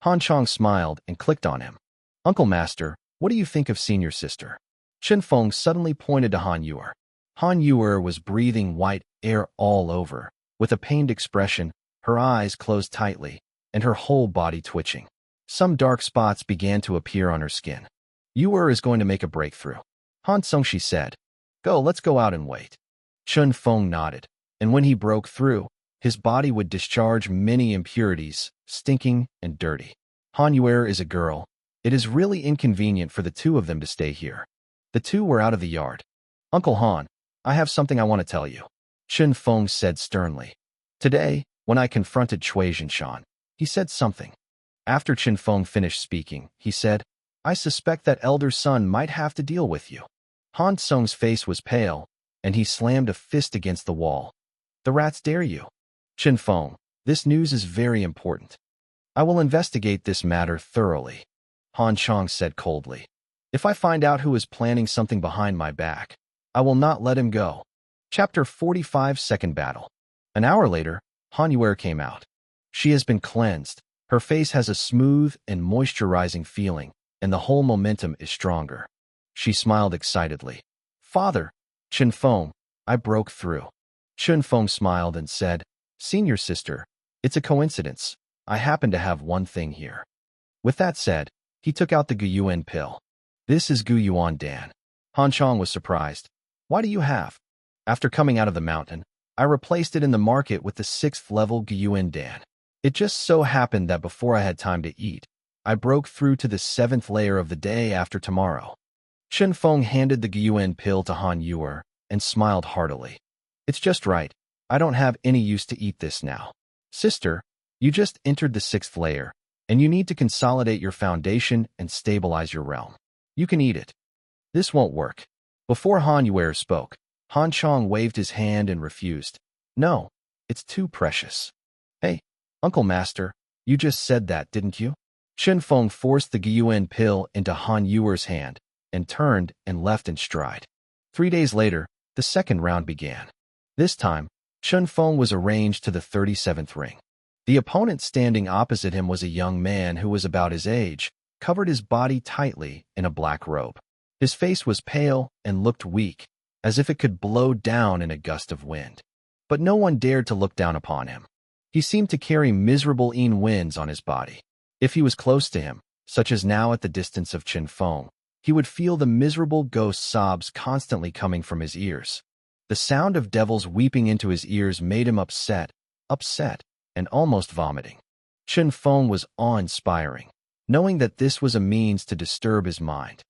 Han Chong smiled and clicked on him. "Uncle Master, what do you think of senior sister?" Chen Feng suddenly pointed to Han Yuer. Han Yuer was breathing white air all over, with a pained expression, her eyes closed tightly, and her whole body twitching. Some dark spots began to appear on her skin. "Yuer is going to make a breakthrough." Han Tsungshi said, Let's go out and wait." Chen Feng nodded, and when he broke through, his body would discharge many impurities, stinking and dirty. Han Yuer is a girl. It is really inconvenient for the two of them to stay here. The two were out of the yard. "Uncle Han, I have something I want to tell you," Chen Feng said sternly. Today, when I confronted Cui Jinshan, he said something. After Chen Feng finished speaking, he said, "I suspect that elder son might have to deal with you." Han Tsung's face was pale, and he slammed a fist against the wall. "The rats dare you." "Chen Feng, this news is very important. I will investigate this matter thoroughly," Han Chong said coldly. "If I find out who is planning something behind my back, I will not let him go." Chapter 45 Second Battle. An hour later, Han Yuer came out. She has been cleansed. Her face has a smooth and moisturizing feeling, and the whole momentum is stronger. She smiled excitedly. "Father, Chen Feng, I broke through." Chen Feng smiled and said, "Senior sister, it's a coincidence. I happen to have one thing here." With that said, he took out the Guyuan pill. "This is Guyuan Dan." Han Chong was surprised. "Why do you have?" "After coming out of the mountain, I replaced it in the market with the 6th level Guyuan Dan. It just so happened that before I had time to eat, I broke through to the 7th layer of the day after tomorrow." Chen Feng handed the Guyuan pill to Han Yuer and smiled heartily. "It's just right. I don't have any use to eat this now. Sister, you just entered the 6th layer, and you need to consolidate your foundation and stabilize your realm. You can eat it." "This won't work." Before Han Yuer spoke, Han Chong waved his hand and refused. "No, it's too precious." "Hey, Uncle Master, you just said that, didn't you?" Chen Feng forced the Guyuan pill into Han Yuer's hand and turned and left in stride. 3 days later, the second round began. This time, Chun Feng was arranged to the 37th ring. The opponent standing opposite him was a young man who was about his age, covered his body tightly in a black robe. His face was pale and looked weak, as if it could blow down in a gust of wind. But no one dared to look down upon him. He seemed to carry miserable winds on his body. If he was close to him, such as now at the distance of Chun Feng, he would feel the miserable ghost sobs constantly coming from his ears. The sound of devils weeping into his ears made him upset, and almost vomiting. Chun Feng was awe-inspiring, knowing that this was a means to disturb his mind.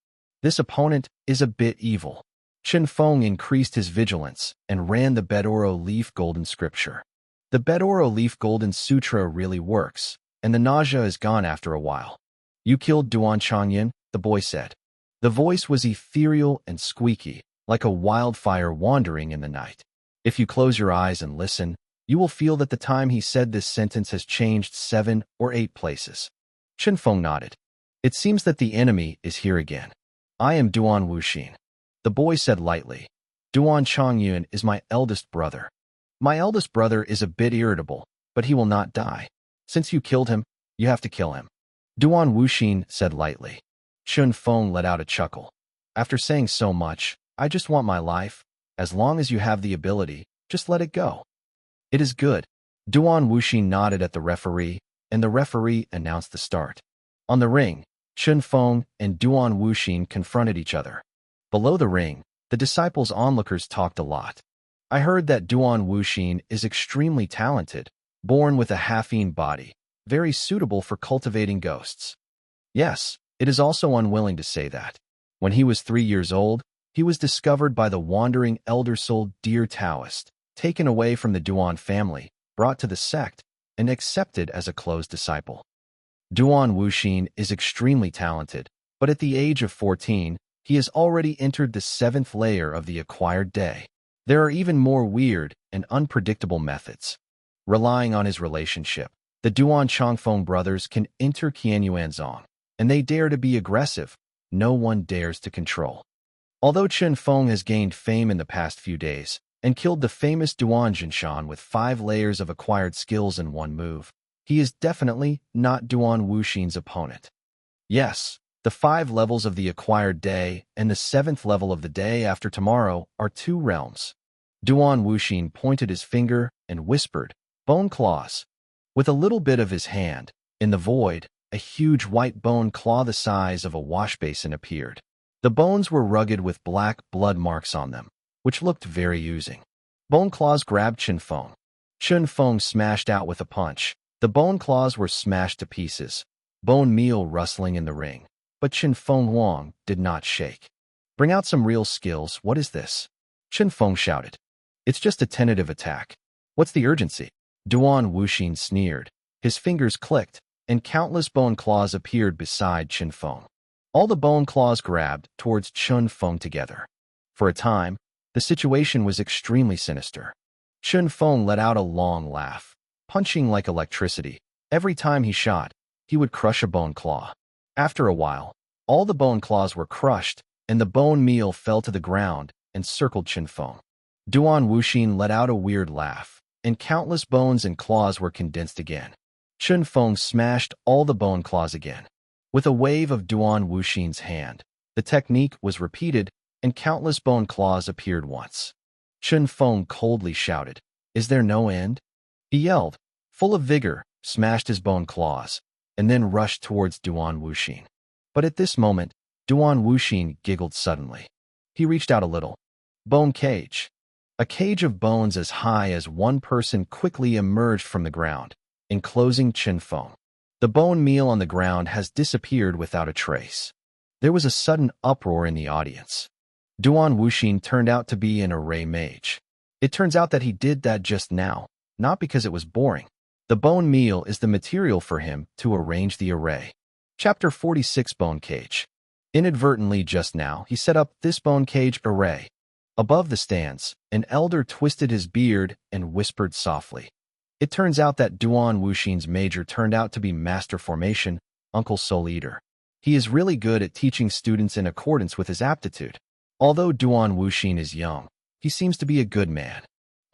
This opponent is a bit evil. Chun Feng increased his vigilance and ran the Bedoro Leaf Golden Scripture. The Bedoro Leaf Golden Sutra really works, and the nausea is gone after a while. "You killed Duan Changyan," the boy said. The voice was ethereal and squeaky, like a wildfire wandering in the night. If you close your eyes and listen, you will feel that the time he said this sentence has changed 7 or 8 places. Chun Feng nodded. "It seems that the enemy is here again. I am Duan Wuxin." The boy said lightly. "Duan Chongyun is my eldest brother. My eldest brother is a bit irritable, but he will not die. Since you killed him, you have to kill him." Duan Wuxin said lightly. Chun Feng let out a chuckle. "After saying so much, I just want my life. As long as you have the ability, just let it go." "It is good." Duan Wuxin nodded at the referee, and the referee announced the start. On the ring, Chun Feng and Duan Wuxin confronted each other. Below the ring, the disciples' onlookers talked a lot. "I heard that Duan Wuxin is extremely talented, born with a half-ean body, very suitable for cultivating ghosts." "Yes, it is also unwilling to say that. When he was 3 years old, he was discovered by the wandering elder soul dear Taoist, taken away from the Duan family, brought to the sect, and accepted as a closed disciple. Duan Wuxin is extremely talented, but at the age of 14, he has already entered the 7th layer of the acquired day. There are even more weird and unpredictable methods. Relying on his relationship, the Duan Chongfeng brothers can enter Qianyuanzong, and they dare to be aggressive. No one dares to control. Although Chun Feng has gained fame in the past few days and killed the famous Duan Jinshan with 5 layers of acquired skills in one move, he is definitely not Duan Wuxin's opponent. Yes, the 5 levels of the acquired day and the 7th level of the day after tomorrow are 2 realms. Duan Wuxin pointed his finger and whispered, "Bone claws." With a little bit of his hand, in the void, a huge white bone claw the size of a wash basin appeared. The bones were rugged with black blood marks on them, which looked very oozing. Bone claws grabbed Chun Feng. Chun Feng smashed out with a punch. The bone claws were smashed to pieces, bone meal rustling in the ring. But Chun Feng Wang did not shake. "Bring out some real skills. What is this?" Chun Feng shouted. "It's just a tentative attack. What's the urgency?" Duan Wuxin sneered. His fingers clicked, and countless bone claws appeared beside Chun Feng. All the bone claws grabbed towards Chun Feng together. For a time, the situation was extremely sinister. Chun Feng let out a long laugh, punching like electricity. Every time he shot, he would crush a bone claw. After a while, all the bone claws were crushed, and the bone meal fell to the ground and circled Chun Feng. Duan Wuxin let out a weird laugh, and countless bones and claws were condensed again. Chun Feng smashed all the bone claws again. With a wave of Duan Wuxin's hand, the technique was repeated, and countless bone claws appeared once. Chun Feng coldly shouted, "Is there no end?" He yelled, full of vigor, smashed his bone claws, and then rushed towards Duan Wuxin. But at this moment, Duan Wuxin giggled suddenly. He reached out a little. Bone cage. A cage of bones as high as one person quickly emerged from the ground, enclosing Chun Feng. The bone meal on the ground has disappeared without a trace. There was a sudden uproar in the audience. Duan Wuxin turned out to be an array mage. It turns out that he did that just now, not because it was boring. The bone meal is the material for him to arrange the array. Chapter 46 Bone Cage. Inadvertently just now, he set up this bone cage array. Above the stands, an elder twisted his beard and whispered softly. It turns out that Duan Wuxin's major turned out to be Master Formation, Uncle Soul Eater. He is really good at teaching students in accordance with his aptitude. Although Duan Wuxin is young, he seems to be a good man.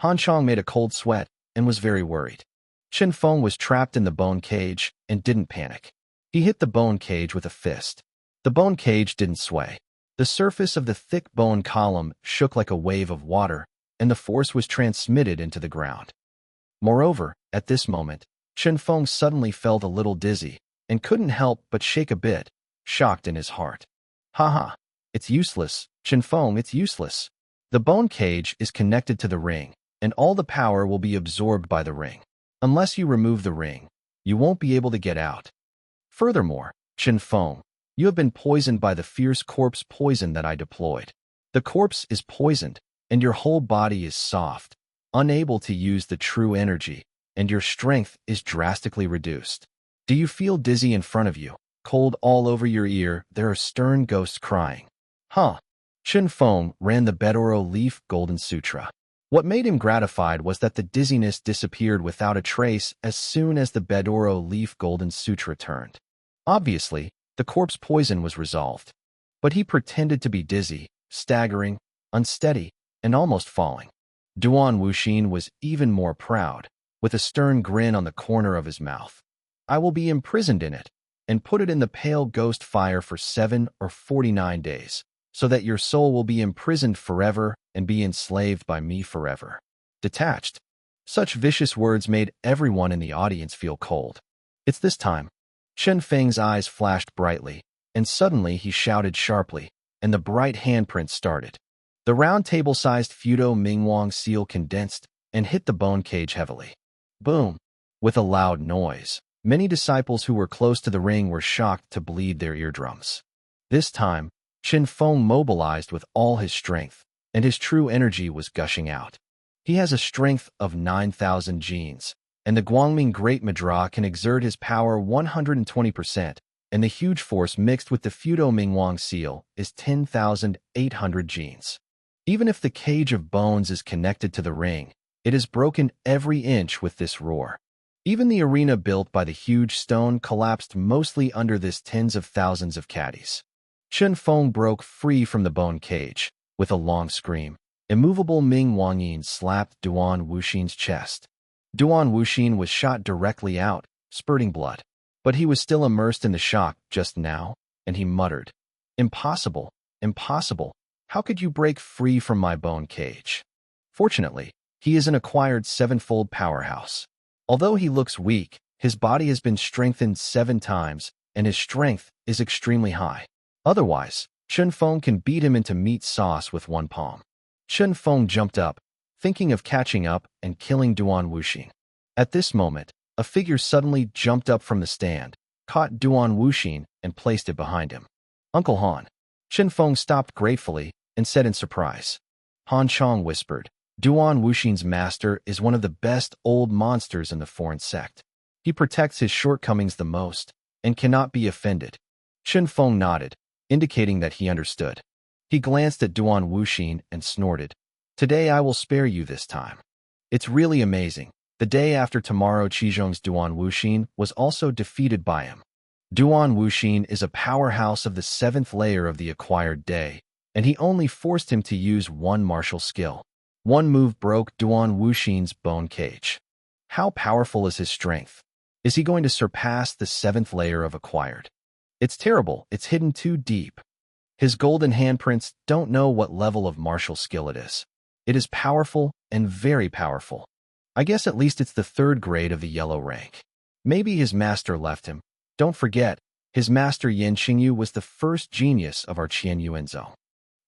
Han Chong made a cold sweat and was very worried. Chen Feng was trapped in the bone cage and didn't panic. He hit the bone cage with a fist. The bone cage didn't sway. The surface of the thick bone column shook like a wave of water, and the force was transmitted into the ground. Moreover, at this moment, Chen Feng suddenly felt a little dizzy and couldn't help but shake a bit, shocked in his heart. Haha, it's useless, Chen Feng, it's useless. The bone cage is connected to the ring, and all the power will be absorbed by the ring. Unless you remove the ring, you won't be able to get out. Furthermore, Chen Feng, you have been poisoned by the fierce corpse poison that I deployed. The corpse is poisoned, and your whole body is soft, unable to use the true energy, and your strength is drastically reduced. Do you feel dizzy in front of you? Cold all over your ear, there are stern ghosts crying. Huh. Chen Feng ran the Bedoro Leaf Golden Sutra. What made him gratified was that the dizziness disappeared without a trace as soon as the Bedoro Leaf Golden Sutra turned. Obviously, the corpse poison was resolved. But he pretended to be dizzy, staggering, unsteady, and almost falling. Duan Wuxin was even more proud, with a stern grin on the corner of his mouth. I will be imprisoned in it, and put it in the pale ghost fire for 7 or 49 days, so that your soul will be imprisoned forever and be enslaved by me forever. Detached. Such vicious words made everyone in the audience feel cold. It's this time. Chen Feng's eyes flashed brightly, and suddenly he shouted sharply, and the bright handprint started. The round table-sized Fudo Mingwang seal condensed and hit the bone cage heavily. Boom! With a loud noise. Many disciples who were close to the ring were shocked to bleed their eardrums. This time, Chen Feng mobilized with all his strength, and his true energy was gushing out. He has a strength of 9,000 genes, and the Guangming Great Madra can exert his power 120%, and the huge force mixed with the Fudo Mingwang seal is 10,800 genes. Even if the cage of bones is connected to the ring, it is broken every inch with this roar. Even the arena built by the huge stone collapsed mostly under this tens of thousands of caddies. Chen Feng broke free from the bone cage. With a long scream, immovable Ming Wangyin slapped Duan Wuxin's chest. Duan Wuxin was shot directly out, spurting blood. But he was still immersed in the shock just now, and he muttered, "Impossible, impossible. How could you break free from my bone cage?" Fortunately, he is an acquired sevenfold powerhouse. Although he looks weak, his body has been strengthened 7 times, and his strength is extremely high. Otherwise, Chen Feng can beat him into meat sauce with one palm. Chen Feng jumped up, thinking of catching up and killing Duan Wuxin. At this moment, a figure suddenly jumped up from the stand, caught Duan Wuxin, and placed it behind him. "Uncle Han." Chen Feng stopped gratefully and said in surprise. Han Chong whispered, "Duan Wuxin's master is one of the best old monsters in the foreign sect. He protects his shortcomings the most and cannot be offended." Chen Feng nodded, indicating that he understood. He glanced at Duan Wuxin and snorted, "Today I will spare you this time." It's really amazing. The day after tomorrow, Qizhong's Duan Wuxin was also defeated by him. Duan Wuxin is a powerhouse of the 7th layer of the acquired day, and he only forced him to use one martial skill. One move broke Duan Wuxin's bone cage. How powerful is his strength? Is he going to surpass the 7th layer of acquired? It's terrible, it's hidden too deep. His golden handprints don't know what level of martial skill it is. It is powerful and very powerful. I guess at least it's the 3rd grade of the yellow rank. Maybe his master left him. Don't forget, his master Yen Xingyu was the first genius of our Qian Yuanzhou.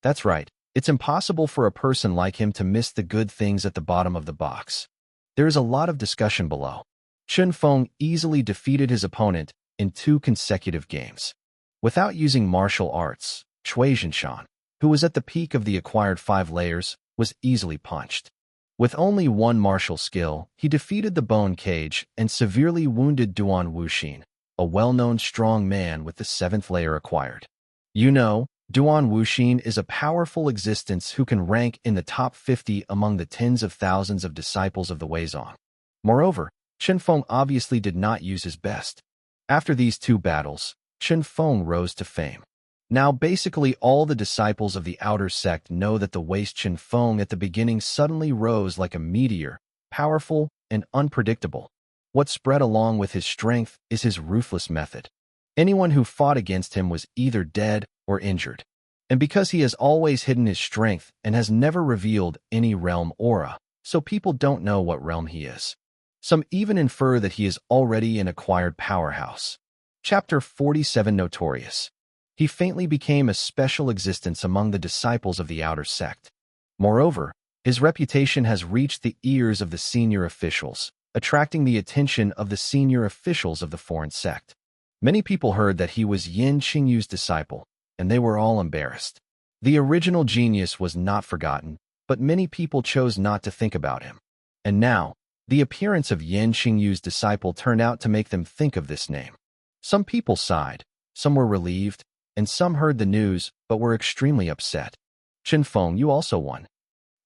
That's right, it's impossible for a person like him to miss the good things at the bottom of the box. There is a lot of discussion below. Chen Feng easily defeated his opponent in 2 consecutive games. Without using martial arts, Cui Zhinshan, who was at the peak of the acquired 5 layers, was easily punched. With only one martial skill, he defeated the bone cage and severely wounded Duan Wuxin, a well-known strong man with the 7th layer acquired. You know, Duan Wuxin is a powerful existence who can rank in the top 50 among the tens of thousands of disciples of the Weizong. Moreover, Chen Feng obviously did not use his best. After these 2 battles, Chen Feng rose to fame. Now, basically all the disciples of the outer sect know that the waste Chen Feng at the beginning suddenly rose like a meteor, powerful and unpredictable. What spread along with his strength is his ruthless method. Anyone who fought against him was either dead or injured. And because he has always hidden his strength and has never revealed any realm aura, so people don't know what realm he is. Some even infer that he is already an acquired powerhouse. Chapter 47 Notorious. He faintly became a special existence among the disciples of the outer sect. Moreover, his reputation has reached the ears of the senior officials, attracting the attention of the senior officials of the foreign sect. Many people heard that he was Yin Qingyu's disciple, and they were all embarrassed. The original genius was not forgotten, but many people chose not to think about him. And now, the appearance of Yin Qingyu's disciple turned out to make them think of this name. Some people sighed, some were relieved, and some heard the news but were extremely upset. Chen Feng, you also won.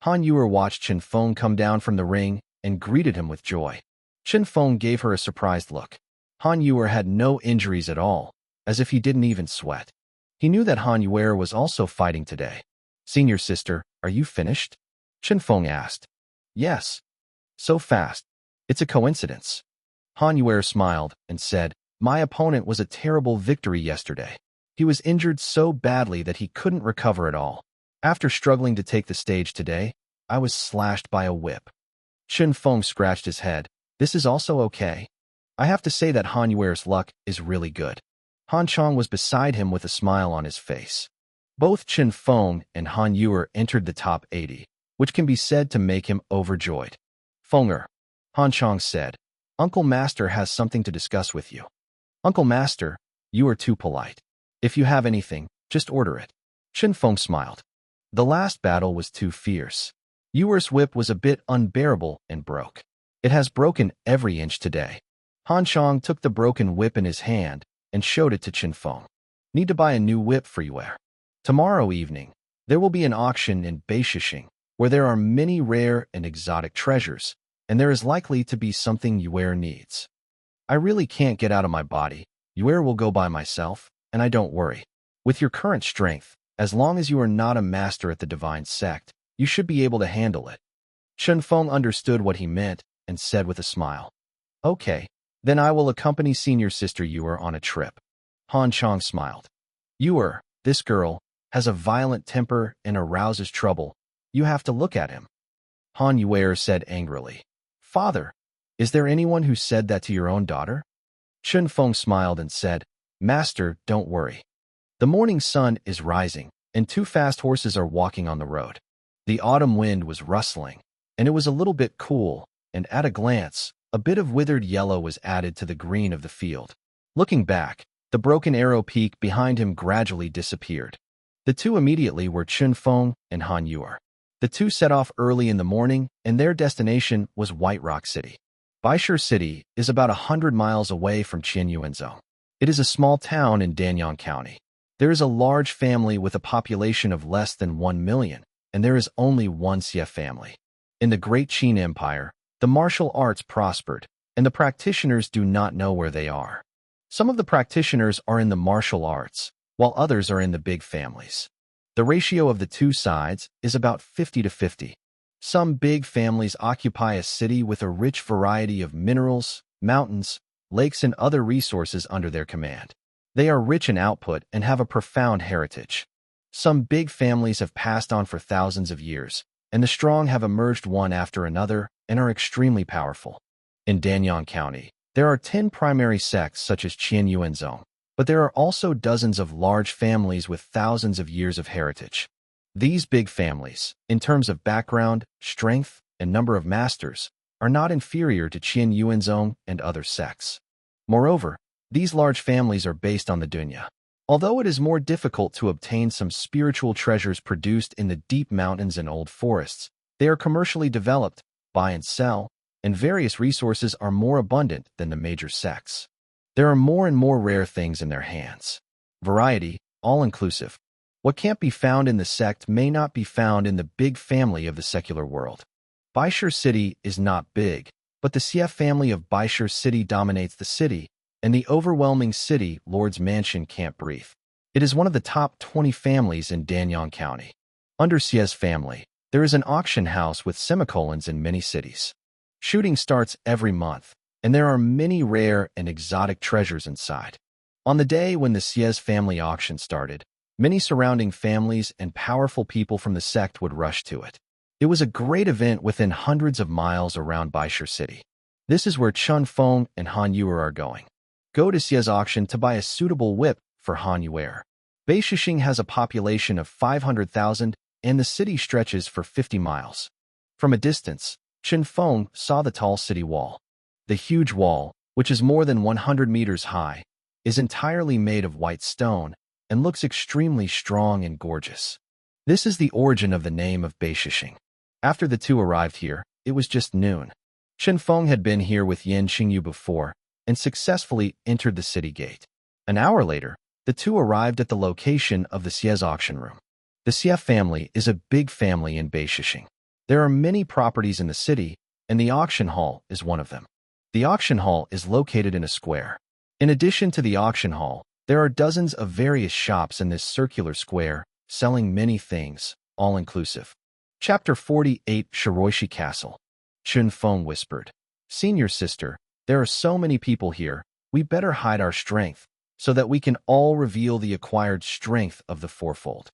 Han Yuer watched Chen Feng come down from the ring and greeted him with joy. Chen Feng gave her a surprised look. Han Yuer had no injuries at all, as if he didn't even sweat. He knew that Han Yuer was also fighting today. Senior sister, are you finished? Chen Feng asked. Yes. So fast. It's a coincidence. Han Yuer smiled and said, my opponent was a terrible victory yesterday. He was injured so badly that he couldn't recover at all. After struggling to take the stage today, I was slashed by a whip. Chen Feng scratched his head. This is also okay. I have to say that Han Yuer's luck is really good. Han Chong was beside him with a smile on his face. Both Chen Feng and Han Yuer entered the top 80, which can be said to make him overjoyed. Fenger, Han Chong said, Uncle Master has something to discuss with you. Uncle Master, you are too polite. If you have anything, just order it. Chen Feng smiled. The last battle was too fierce. Yuer's whip was a bit unbearable and broke. It has broken every inch today. Han Chong took the broken whip in his hand and showed it to Chen Feng. Need to buy a new whip for Yuer. Tomorrow evening, there will be an auction in Beishishing where there are many rare and exotic treasures, and there is likely to be something Yuer needs. I really can't get out of my body. Yuer will go by myself, and I don't worry. With your current strength, as long as you are not a master at the divine sect, you should be able to handle it. Chen Feng understood what he meant and said with a smile. Okay, then I will accompany senior sister Yuer on a trip. Han Chong smiled. Yuer, this girl, has a violent temper and arouses trouble. You have to look at him. Han Yuer said angrily. Father, is there anyone who said that to your own daughter? Chen Feng smiled and said, Master, don't worry. The morning sun is rising, and two fast horses are walking on the road. The autumn wind was rustling, and it was a little bit cool, and at a glance, a bit of withered yellow was added to the green of the field. Looking back, the broken arrow peak behind him gradually disappeared. The two immediately were Chen Feng and Han Yuer. The two set off early in the morning, and their destination was White Rock City. Baishur City is about 100 miles away from Qianyuanzhou. It is a small town in Danyang County. There is a large family with a population of less than 1 million, and there is only one Xie family. In the Great Qin Empire, the martial arts prospered, and the practitioners do not know where they are. Some of the practitioners are in the martial arts, while others are in the big families. The ratio of the two sides is about 50-50. Some big families occupy a city with a rich variety of minerals, mountains, lakes, and other resources under their command. They are rich in output and have a profound heritage. Some big families have passed on for thousands of years, and the strong have emerged one after another and are extremely powerful. In Danyang County, there are 10 primary sects such as Qianyuanzhou, but there are also dozens of large families with thousands of years of heritage. These big families, in terms of background, strength, and number of masters, are not inferior to Qianyuanzhou and other sects. Moreover, these large families are based on the dunya. Although it is more difficult to obtain some spiritual treasures produced in the deep mountains and old forests, they are commercially developed, buy and sell, and various resources are more abundant than the major sects. There are more and more rare things in their hands. Variety, all-inclusive. What can't be found in the sect may not be found in the big family of the secular world. Baishur City is not big, but the Xie family of Baishur City dominates the city, and the overwhelming city lord's mansion can't breathe. It is one of the top 20 families in Danyang County. Under Xie's family, there is an auction house with semicolons in many cities. Shooting starts every month, and there are many rare and exotic treasures inside. On the day when the Xie's family auction started, many surrounding families and powerful people from the sect would rush to it. It was a great event within hundreds of miles around Baishir City. This is where Chun Feng and Han Yuer are going. Go to Xie's auction to buy a suitable whip for Han Yuer. Beishishing has a population of 500,000 and the city stretches for 50 miles. From a distance, Chun Feng saw the tall city wall. The huge wall, which is more than 100 meters high, is entirely made of white stone and looks extremely strong and gorgeous. This is the origin of the name of Beishishing. After the two arrived here, it was just noon. Chun Feng had been here with Yan Qingyu before and successfully entered the city gate. An hour later, the two arrived at the location of the Xie's auction room. The Xie family is a big family in Beishishing. There are many properties in the city, and the auction hall is one of them. The auction hall is located in a square. In addition to the auction hall, there are dozens of various shops in this circular square, selling many things, all inclusive. Chapter 48 Shiroishi Castle. Chun Feng whispered, "Senior sister, there are so many people here, we better hide our strength, so that we can all reveal the acquired strength of the fourfold."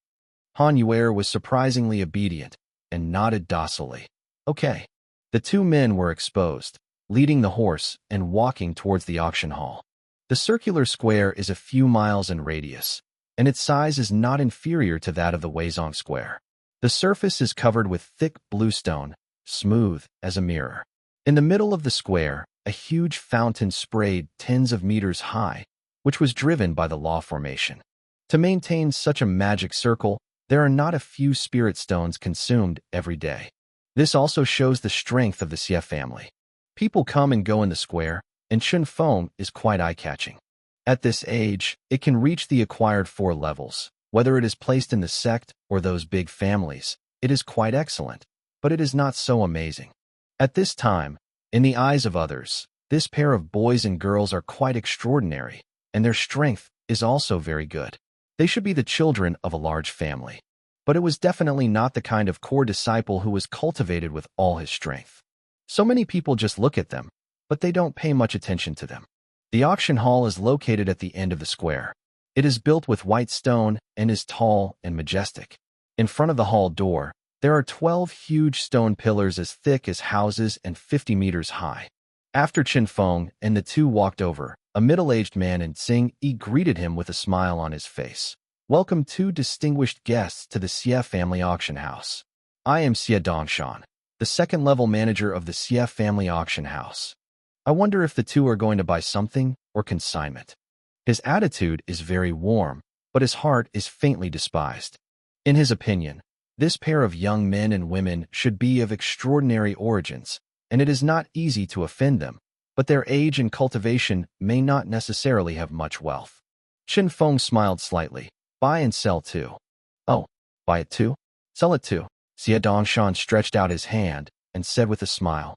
Han Yuer was surprisingly obedient and nodded docilely. Okay. The two men were exposed, leading the horse and walking towards the auction hall. The circular square is a few miles in radius, and its size is not inferior to that of the Weizong Square. The surface is covered with thick blue stone, smooth as a mirror. In the middle of the square, a huge fountain sprayed tens of meters high, which was driven by the law formation. To maintain such a magic circle, there are not a few spirit stones consumed every day. This also shows the strength of the Xie family. People come and go in the square, and Chun Feng is quite eye-catching. At this age, it can reach the acquired 4 levels. Whether it is placed in the sect or those big families, it is quite excellent, but it is not so amazing. At this time, in the eyes of others, this pair of boys and girls are quite extraordinary, and their strength is also very good. They should be the children of a large family. But it was definitely not the kind of core disciple who was cultivated with all his strength. So many people just look at them, but they don't pay much attention to them. The auction hall is located at the end of the square. It is built with white stone and is tall and majestic. In front of the hall door, there are 12 huge stone pillars as thick as houses and 50 meters high. After Chun Feng and the two walked over, a middle-aged man in Tsing-yi greeted him with a smile on his face. "Welcome two distinguished guests to the Xie family auction house. I am Xie Dongshan, the second-level manager of the Xie family auction house. I wonder if the two are going to buy something or consignment." His attitude is very warm, but his heart is faintly despised. In his opinion, this pair of young men and women should be of extraordinary origins, and it is not easy to offend them, but their age and cultivation may not necessarily have much wealth. Chun Feng smiled slightly. "Buy and sell too." "Oh, buy it too? Sell it too?" Xie Dongshan stretched out his hand and said with a smile,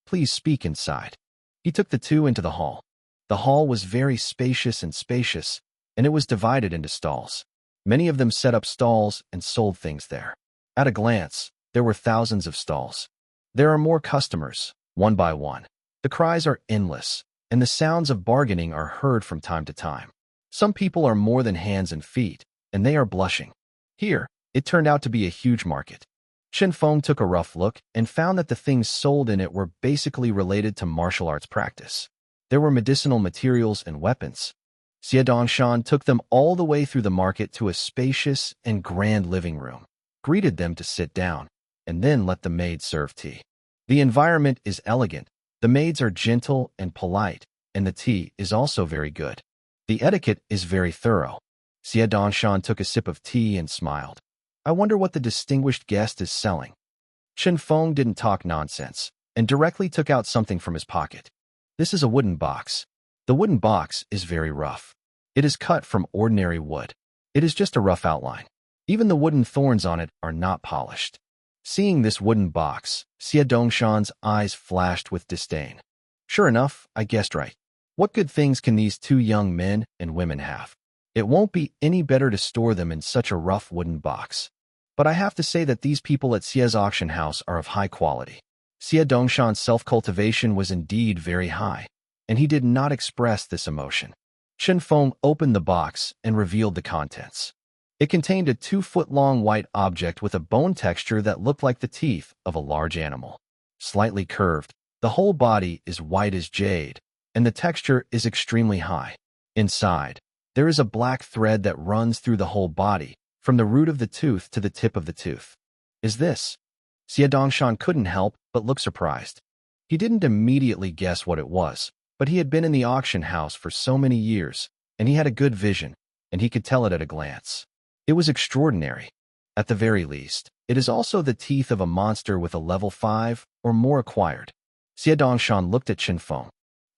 "Please speak inside." He took the two into the hall. The hall was very spacious, and it was divided into stalls. Many of them set up stalls and sold things there. At a glance, there were thousands of stalls. There are more customers, one by one. The cries are endless, and the sounds of bargaining are heard from time to time. Some people are more than hands and feet, and they are blushing. Here, it turned out to be a huge market. Chun Feng took a rough look and found that the things sold in it were basically related to martial arts practice. There were medicinal materials and weapons. Xie Dongshan took them all the way through the market to a spacious and grand living room, greeted them to sit down, and then let the maid serve tea. The environment is elegant, the maids are gentle and polite, and the tea is also very good. The etiquette is very thorough. Xie Dongshan took a sip of tea and smiled. "I wonder what the distinguished guest is selling." Chun Feng didn't talk nonsense, and directly took out something from his pocket. This is a wooden box. The wooden box is very rough. It is cut from ordinary wood. It is just a rough outline. Even the wooden thorns on it are not polished. Seeing this wooden box, Xie Dongshan's eyes flashed with disdain. Sure enough, I guessed right. What good things can these two young men and women have? It won't be any better to store them in such a rough wooden box. But I have to say that these people at Xie's auction house are of high quality. Xie Dongshan's self-cultivation was indeed very high, and he did not express this emotion. Chen Feng opened the box and revealed the contents. It contained a 2-foot-long white object with a bone texture that looked like the teeth of a large animal. Slightly curved, the whole body is white as jade, and the texture is extremely high. Inside, there is a black thread that runs through the whole body, from the root of the tooth to the tip of the tooth. Is this? Xie Dongshan couldn't help but look surprised. He didn't immediately guess what it was, but he had been in the auction house for so many years, and he had a good vision, and he could tell it at a glance. It was extraordinary. At the very least, it is also the teeth of a monster with a level 5 or more acquired. Xie Dongshan looked at Chen Feng.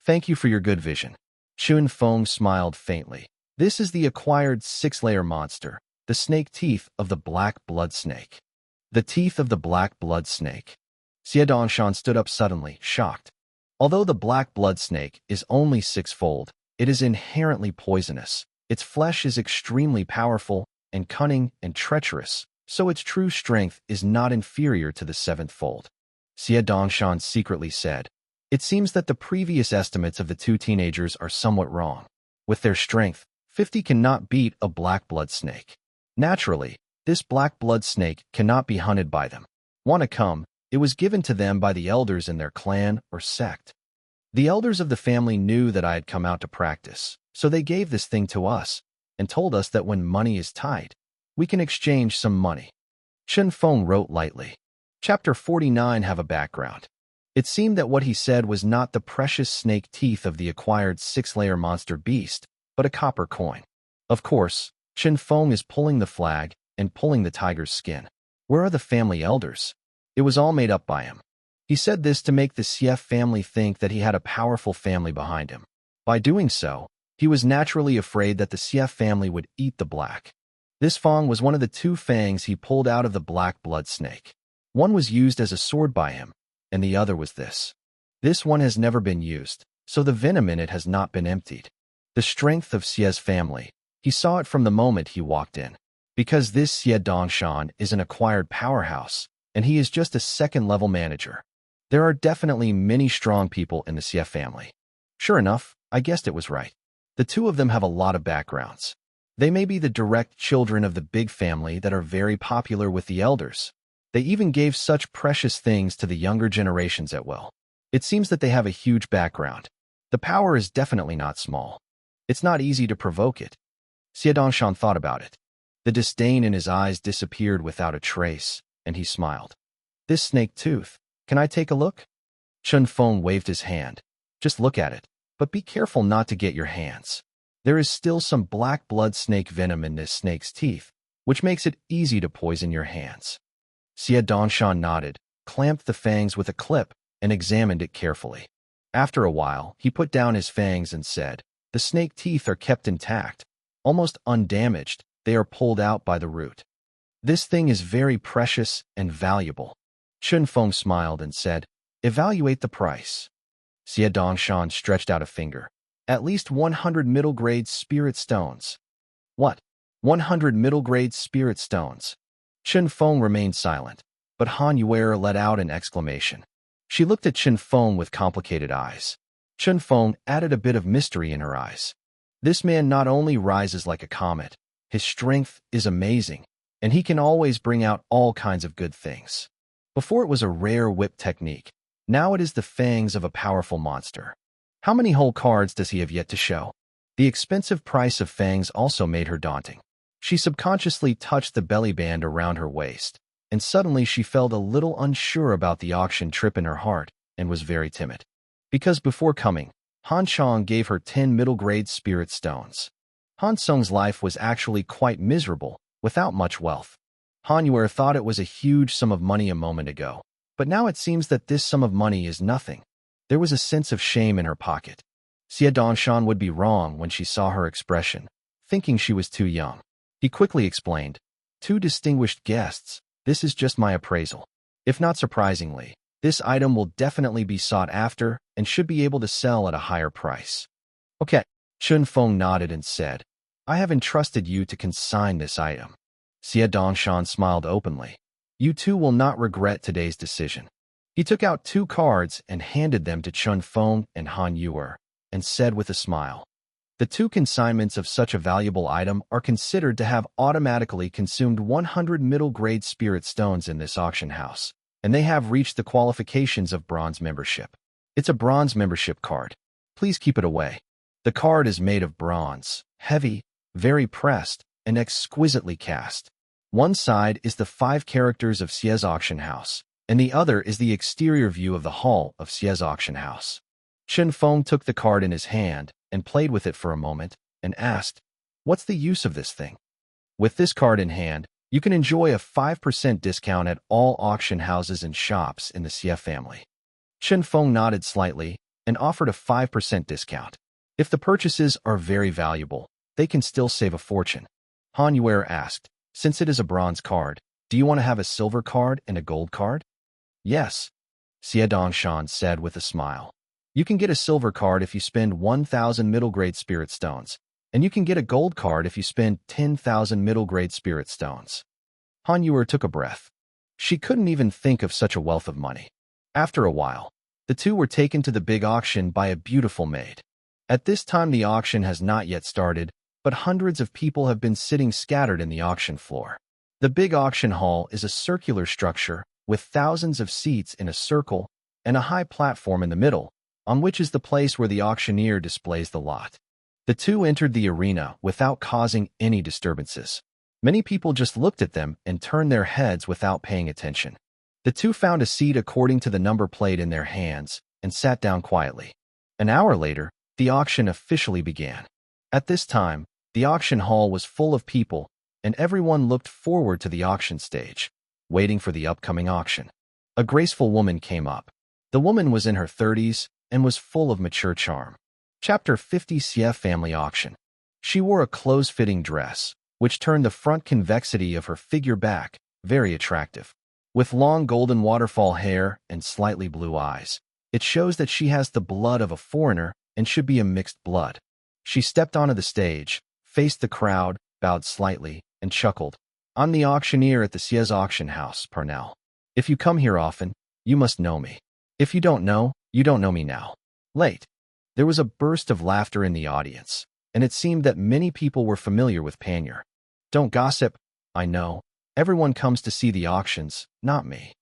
Thank you for your good vision. Chen Feng smiled faintly. This is the acquired 6-layer monster, the snake teeth of the black blood snake. The teeth of the black blood snake. Xie Dongshan stood up suddenly, shocked. Although the black blood snake is only 6-fold, it is inherently poisonous. Its flesh is extremely powerful and cunning and treacherous, so its true strength is not inferior to the 7th fold. Xie Dongshan secretly said, "It seems that the previous estimates of the two teenagers are somewhat wrong. With their strength, 50 cannot beat a black blood snake. Naturally, this black blood snake cannot be hunted by them. Want to come? It was given to them by the elders in their clan or sect. The elders of the family knew that I had come out to practice, so they gave this thing to us and told us that when money is tight, we can exchange some money." Chen Feng wrote lightly. Chapter 49 have a background. It seemed that what he said was not the precious snake teeth of the acquired 6-layer monster beast, but a copper coin. Of course, Chen Feng is pulling the flag and pulling the tiger's skin. Where are the family elders? It was all made up by him. He said this to make the Xie family think that he had a powerful family behind him. By doing so, he was naturally afraid that the Xie family would eat the black. This fang was one of the 2 fangs he pulled out of the black blood snake. One was used as a sword by him, and the other was this. This one has never been used, so the venom in it has not been emptied. The strength of Xie's family, he saw it from the moment he walked in. Because this Xie Dongshan is an acquired powerhouse, and he is just a 2nd-level manager. There are definitely many strong people in the Xie family. Sure enough, I guessed it was right. The 2 of them have a lot of backgrounds. They may be the direct children of the big family that are very popular with the elders. They even gave such precious things to the younger generations at will. It seems that they have a huge background. The power is definitely not small. It's not easy to provoke it. Xie Dongshan thought about it. The disdain in his eyes disappeared without a trace, and he smiled. This snake tooth, can I take a look? Chen Feng waved his hand. Just look at it, but be careful not to get your hands. There is still some black blood snake venom in this snake's teeth, which makes it easy to poison your hands. Xie Dongshan nodded, clamped the fangs with a clip, and examined it carefully. After a while, he put down his fangs and said, "The snake teeth are kept intact, almost undamaged. They are pulled out by the root. This thing is very precious and valuable." Chen Feng smiled and said, "Evaluate the price." Xie Dongshan stretched out a finger. "At least 100 middle-grade spirit stones." "What? 100 middle-grade spirit stones?" Chen Feng remained silent, but Han Yuer let out an exclamation. She looked at Chen Feng with complicated eyes. Chen Feng added a bit of mystery in her eyes. This man not only rises like a comet, his strength is amazing, and he can always bring out all kinds of good things. Before it was a rare whip technique, now it is the fangs of a powerful monster. How many whole cards does he have yet to show? The expensive price of fangs also made her daunting. She subconsciously touched the belly band around her waist, and suddenly she felt a little unsure about the auction trip in her heart and was very timid. Because before coming, Han Chong gave her 10 middle-grade spirit stones. Han Sung's life was actually quite miserable, without much wealth. Han Yuer thought it was a huge sum of money a moment ago, but now it seems that this sum of money is nothing. There was a sense of shame in her pocket. Xie Dongshan would be wrong when she saw her expression, thinking she was too young. He quickly explained, "Two distinguished guests, this is just my appraisal. If not surprisingly, this item will definitely be sought after and should be able to sell at a higher price." "Okay." Chen Feng nodded and said, I have entrusted you to consign this item. Xie Dongshan smiled openly. You two will not regret today's decision. He took out 2 cards and handed them to Chun Feng and Han Yuer, and said with a smile, the 2 consignments of such a valuable item are considered to have automatically consumed 100 middle-grade spirit stones in this auction house, and they have reached the qualifications of bronze membership. It's a bronze membership card. Please keep it away. The card is made of bronze, heavy, very pressed, and exquisitely cast. One side is the 5 characters of Xie's auction house, and the other is the exterior view of the hall of Xie's auction house. Chun Feng took the card in his hand and played with it for a moment, and asked, what's the use of this thing? With this card in hand, you can enjoy a 5% discount at all auction houses and shops in the Xie family. Chun Feng nodded slightly and offered a 5% discount. If the purchases are very valuable, they can still save a fortune. Han Yuer asked, since it is a bronze card, do you want to have a silver card and a gold card? Yes, Xie Dongshan said with a smile. You can get a silver card if you spend 1,000 middle-grade spirit stones, and you can get a gold card if you spend 10,000 middle-grade spirit stones. Han Yuer took a breath. She couldn't even think of such a wealth of money. After a while, the 2 were taken to the big auction by a beautiful maid. At this time the auction has not yet started, but hundreds of people have been sitting scattered in the auction floor. The big auction hall is a circular structure with thousands of seats in a circle and a high platform in the middle, on which is the place where the auctioneer displays the lot. The 2 entered the arena without causing any disturbances. Many people just looked at them and turned their heads without paying attention. The 2 found a seat according to the number plate in their hands and sat down quietly. An hour later, the auction officially began. At this time, the auction hall was full of people, and everyone looked forward to the auction stage, waiting for the upcoming auction. A graceful woman came up. The woman was in her 30s and was full of mature charm. Chapter 50 Xie Family Auction. She wore a close-fitting dress, which turned the front convexity of her figure back, very attractive. With long golden waterfall hair and slightly blue eyes, it shows that she has the blood of a foreigner and should be a mixed blood. She stepped onto the stage, faced the crowd, bowed slightly, and chuckled. I'm the auctioneer at the Xie's auction house, Parnell. If you come here often, you must know me. If you don't know me now. Late. There was a burst of laughter in the audience, and it seemed that many people were familiar with Panyer. Don't gossip, I know. Everyone comes to see the auctions, not me.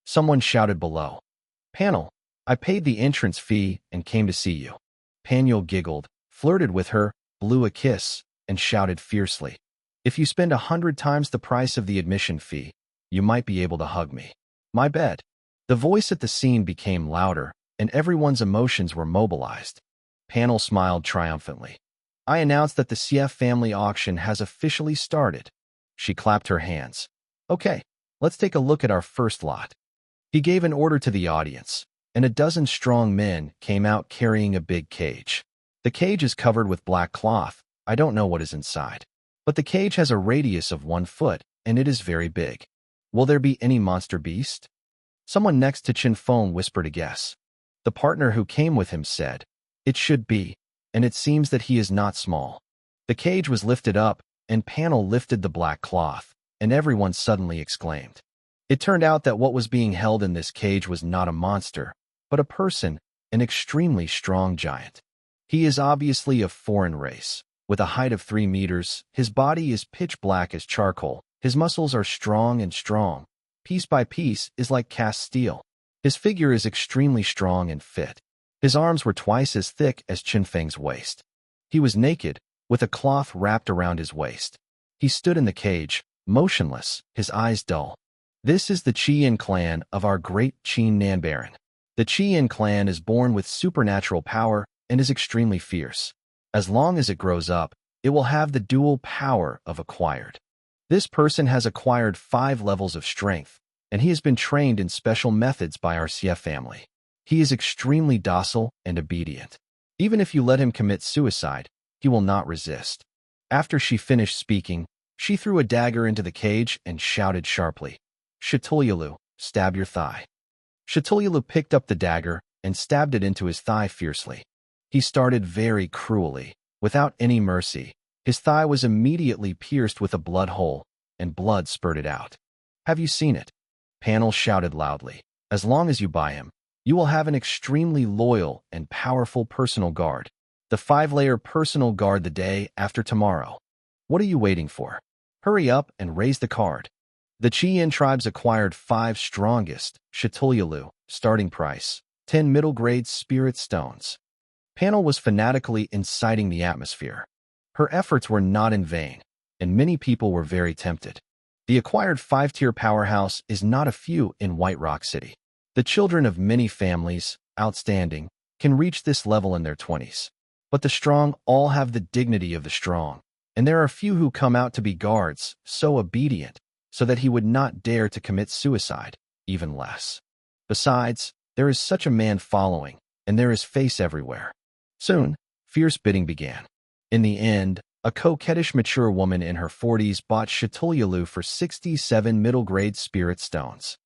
Someone shouted below. Panel, I paid the entrance fee and came to see you. Panyul giggled, flirted with her, blew a kiss, and shouted fiercely. If you spend 100 times the price of the admission fee, you might be able to hug me. My bed. The voice at the scene became louder, and everyone's emotions were mobilized. Panel smiled triumphantly. I announced that the Xie family auction has officially started. She clapped her hands. Okay, let's take a look at our first lot. He gave an order to the audience, and a dozen strong men came out carrying a big cage. The cage is covered with black cloth. I don't know what is inside. But the cage has a radius of 1 foot, and it is very big. Will there be any monster beast? Someone next to Chin Feng whispered a guess. The partner who came with him said, it should be, and it seems that he is not small. The cage was lifted up, and Panel lifted the black cloth, and everyone suddenly exclaimed. It turned out that what was being held in this cage was not a monster, but a person, an extremely strong giant. He is obviously of foreign race. With a height of 3 meters, his body is pitch black as charcoal. His muscles are strong and strong. Piece by piece is like cast steel. His figure is extremely strong and fit. His arms were twice as thick as Chin Feng's waist. He was naked, with a cloth wrapped around his waist. He stood in the cage, motionless, his eyes dull. This is the Qian clan of our great Qin Nan Baron. The Qian clan is born with supernatural power and is extremely fierce. As long as it grows up, it will have the dual power of acquired. This person has acquired 5 levels of strength, and he has been trained in special methods by our Xie family. He is extremely docile and obedient. Even if you let him commit suicide, he will not resist. After she finished speaking, she threw a dagger into the cage and shouted sharply, Shitulyalu, stab your thigh. Shitulyalu picked up the dagger and stabbed it into his thigh fiercely. He started very cruelly, without any mercy, His thigh was immediately pierced with a blood hole, and blood spurted out. Have you seen it? Panel shouted loudly. As long as you buy him, you will have an extremely loyal and powerful personal guard. The 5-layer personal guard the day after tomorrow. What are you waiting for? Hurry up and raise the card. The Tian tribes acquired 5 strongest, Shitulyalu, starting price, 10 middle-grade spirit stones. Panel was fanatically inciting the atmosphere. Her efforts were not in vain, and many people were very tempted. The acquired 5-tier powerhouse is not a few in White Rock City. The children of many families, outstanding, can reach this level in their 20s. But the strong all have the dignity of the strong, and there are few who come out to be guards, so obedient, so that he would not dare to commit suicide, even less. Besides, there is such a man following, and there is face everywhere. Soon, fierce bidding began. In the end, a coquettish mature woman in her 40s bought Shitulyalu for 67 middle-grade spirit stones.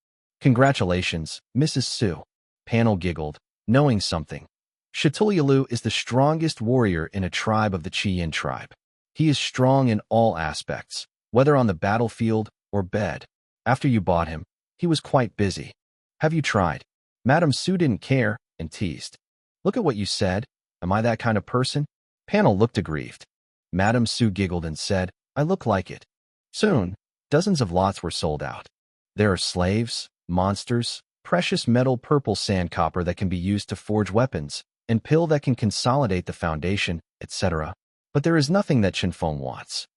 Congratulations, Mrs. Su. Panel giggled, knowing something. Shitulyalu is the strongest warrior in a tribe of the Tian tribe. He is strong in all aspects, whether on the battlefield or bed. After you bought him, he was quite busy. Have you tried? Madame Su didn't care and teased. Look at what you said. Am I that kind of person? Panel looked aggrieved. Madame Su giggled and said, I look like it. Soon, dozens of lots were sold out. There are slaves, monsters, precious metal purple sand copper that can be used to forge weapons, and pill that can consolidate the foundation, etc. But there is nothing that Chenfeng wants.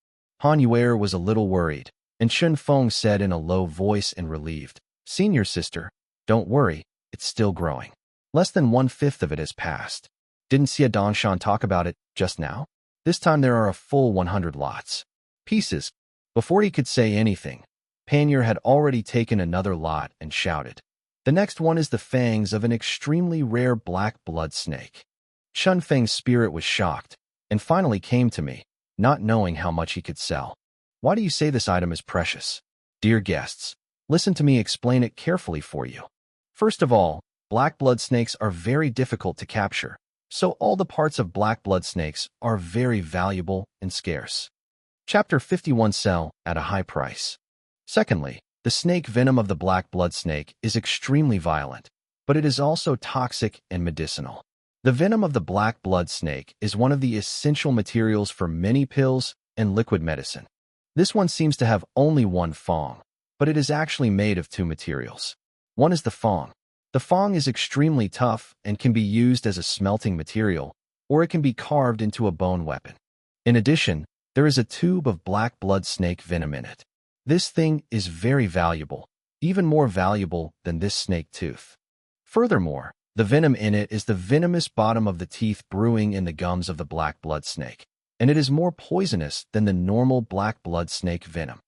Han Yuer was a little worried, and Chenfeng said in a low voice and relieved, Senior sister, don't worry, it's still growing. Less than 1/5 of it has passed. Didn't Xia Dongshan talk about it just now? This time there are a full 100 lots. Pieces. Before he could say anything, Pannier had already taken another lot and shouted. The next one is the fangs of an extremely rare black blood snake. Chun Feng's spirit was shocked, and finally came to me, not knowing how much he could sell. Why do you say this item is precious? Dear guests, listen to me explain it carefully for you. First of all, black blood snakes are very difficult to capture, so all the parts of black blood snakes are very valuable and scarce. Chapter 51 Sell at a high price. Secondly, the snake venom of the black blood snake is extremely violent, but it is also toxic and medicinal. The venom of the black blood snake is one of the essential materials for many pills and liquid medicine. This one seems to have only one fong, but it is actually made of 2 materials. One is the fong. The fong is extremely tough and can be used as a smelting material, or it can be carved into a bone weapon. In addition, there is a tube of black blood snake venom in it. This thing is very valuable, even more valuable than this snake tooth. Furthermore, the venom in it is the venomous bottom of the teeth brewing in the gums of the black blood snake, and it is more poisonous than the normal black blood snake venom.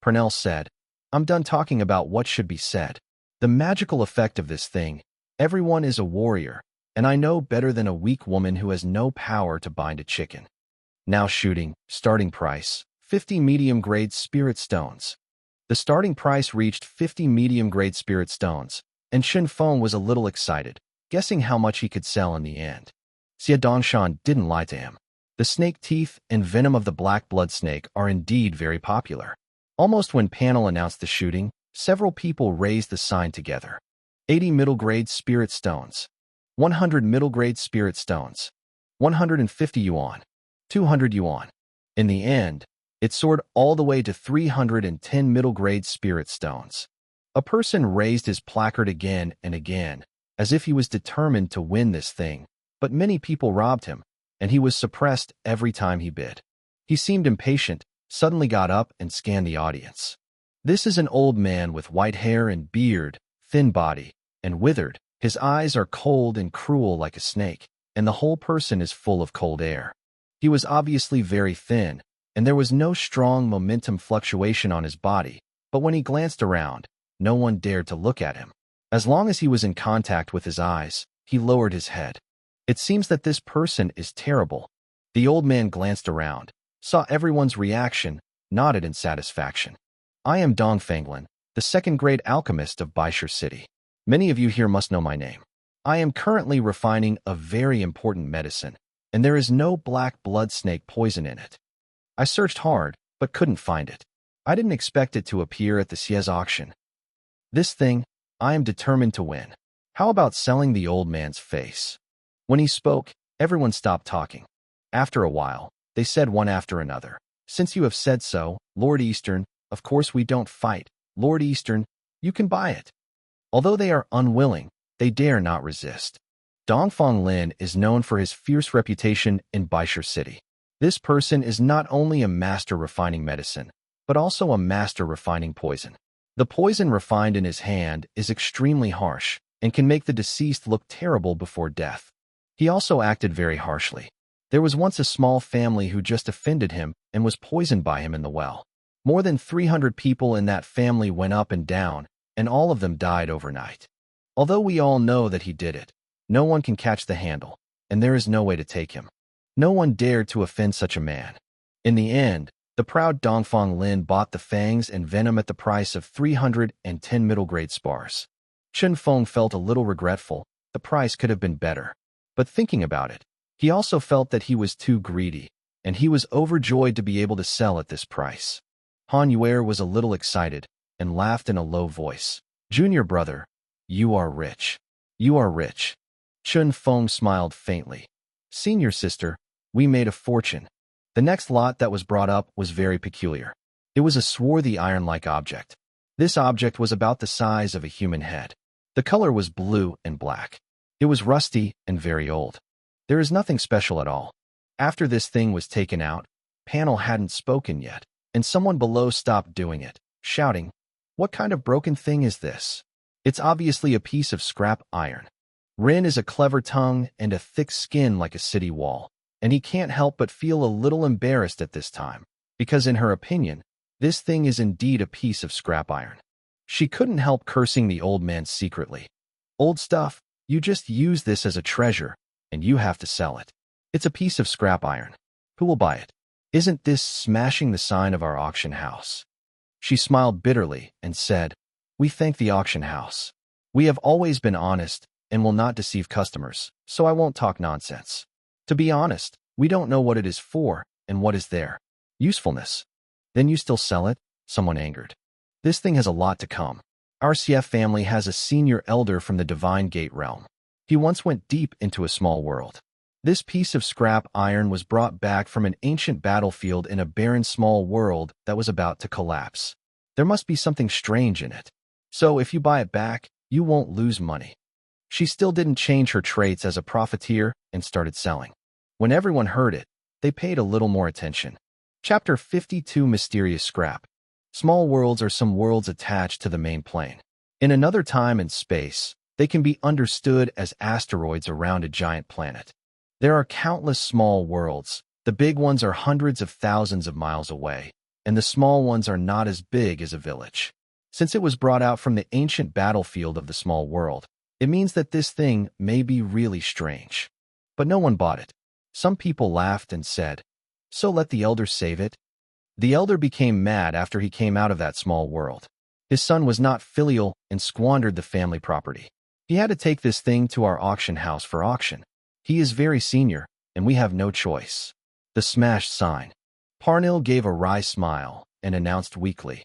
Purnell said, I'm done talking about what should be said. The magical effect of this thing, everyone is a warrior, and I know better than a weak woman who has no power to bind a chicken. Now shooting, starting price, 50 medium-grade spirit stones. The starting price reached 50 medium-grade spirit stones, and Chenfeng was a little excited, guessing how much he could sell in the end. Xia Dongshan didn't lie to him. The snake teeth and venom of the black blood snake are indeed very popular. Almost when Panel announced the shooting, several people raised the sign together. 80 middle-grade spirit stones. 100 middle-grade spirit stones. 150 yuan. 200 yuan. In the end, it soared all the way to 310 middle-grade spirit stones. A person raised his placard again and again, as if he was determined to win this thing, but many people robbed him, and he was suppressed every time he bid. He seemed impatient, suddenly got up and scanned the audience. This is an old man with white hair and beard, thin body, and withered. His eyes are cold and cruel like a snake, and the whole person is full of cold air. He was obviously very thin, and there was no strong momentum fluctuation on his body, but when he glanced around, no one dared to look at him. As long as he was in contact with his eyes, he lowered his head. It seems that this person is terrible. The old man glanced around, saw everyone's reaction, nodded in satisfaction. I am Dong Fanglin, the second-grade alchemist of Baishur City. Many of you here must know my name. I am currently refining a very important medicine, and there is no black blood snake poison in it. I searched hard, but couldn't find it. I didn't expect it to appear at the Siez auction. This thing, I am determined to win. How about selling the old man's face? When he spoke, everyone stopped talking. After a while, they said one after another, "Since you have said so, Lord Eastern, of course we don't fight. Lord Eastern, you can buy it." Although they are unwilling, they dare not resist. Dongfang Lin is known for his fierce reputation in Baisher City. This person is not only a master refining medicine, but also a master refining poison. The poison refined in his hand is extremely harsh and can make the deceased look terrible before death. He also acted very harshly. There was once a small family who just offended him and was poisoned by him in the well. More than 300 people in that family went up and down, and all of them died overnight. Although we all know that he did it, no one can catch the handle, and there is no way to take him. No one dared to offend such a man. In the end, the proud Dongfang Lin bought the fangs and venom at the price of 310 middle-grade spars. Chen Feng felt a little regretful. The price could have been better. But thinking about it, he also felt that he was too greedy, and he was overjoyed to be able to sell at this price. Han Yuer was a little excited and laughed in a low voice. "Junior brother, you are rich. You are rich." Chen Feng smiled faintly. "Senior sister, we made a fortune." The next lot that was brought up was very peculiar. It was a swarthy iron-like object. This object was about the size of a human head. The color was blue and black. It was rusty and very old. There is nothing special at all. After this thing was taken out, Panel hadn't spoken yet, and someone below stopped doing it, shouting, "What kind of broken thing is this? It's obviously a piece of scrap iron." Rin is a clever tongue and a thick skin like a city wall, and he can't help but feel a little embarrassed at this time, because in her opinion, this thing is indeed a piece of scrap iron. She couldn't help cursing the old man secretly. "Old stuff, you just use this as a treasure, and you have to sell it. It's a piece of scrap iron. Who will buy it? Isn't this smashing the sign of our auction house?" She smiled bitterly and said, "We thank the auction house. We have always been honest and will not deceive customers, so I won't talk nonsense. To be honest, we don't know what it is for and what is their usefulness." "Then you still sell it?" Someone angered. "This thing has a lot to come. Our CF family has a senior elder from the Divine Gate realm. He once went deep into a small world. This piece of scrap iron was brought back from an ancient battlefield in a barren small world that was about to collapse. There must be something strange in it. So if you buy it back, you won't lose money." She still didn't change her traits as a profiteer and started selling. When everyone heard it, they paid a little more attention. Chapter 52, Mysterious Scrap. Small worlds are some worlds attached to the main plane. In another time and space, they can be understood as asteroids around a giant planet. There are countless small worlds. The big ones are hundreds of thousands of miles away, and the small ones are not as big as a village. Since it was brought out from the ancient battlefield of the small world, it means that this thing may be really strange. But no one bought it. Some people laughed and said, "So let the elder save it." The elder became mad after he came out of that small world. His son was not filial and squandered the family property. He had to take this thing to our auction house for auction. He is very senior, and we have no choice. The smashed sign. Parnell gave a wry smile and announced weakly,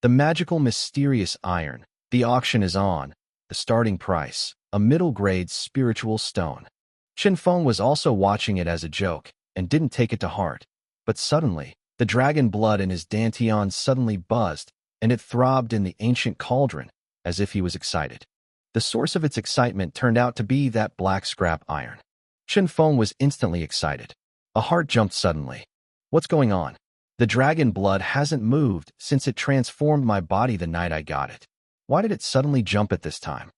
"The magical mysterious iron. The auction is on. The starting price, a middle-grade spiritual stone." Chen Feng was also watching it as a joke and didn't take it to heart. But suddenly, the dragon blood in his dantian suddenly buzzed, and it throbbed in the ancient cauldron, as if he was excited. The source of its excitement turned out to be that black scrap iron. Chen Feng was instantly excited. A heart jumped suddenly. "What's going on? The dragon blood hasn't moved since it transformed my body the night I got it. Why did it suddenly jump at this time?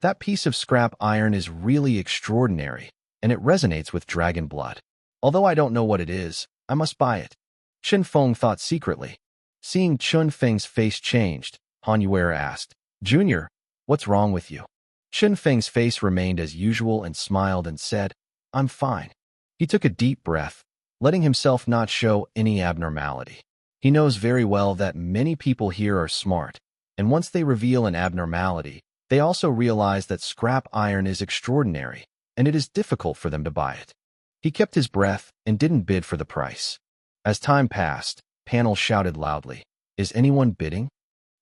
That piece of scrap iron is really extraordinary, and it resonates with dragon blood. Although I don't know what it is, I must buy it." Chen Feng thought secretly. Seeing Chun Feng's face changed, Han Yuer asked, "Junior, what's wrong with you?" Chen Feng's face remained as usual and smiled and said, "I'm fine." He took a deep breath, letting himself not show any abnormality. He knows very well that many people here are smart, and once they reveal an abnormality, they also realize that scrap iron is extraordinary, and it is difficult for them to buy it. He kept his breath and didn't bid for the price. As time passed, Panel shouted loudly, "Is anyone bidding?"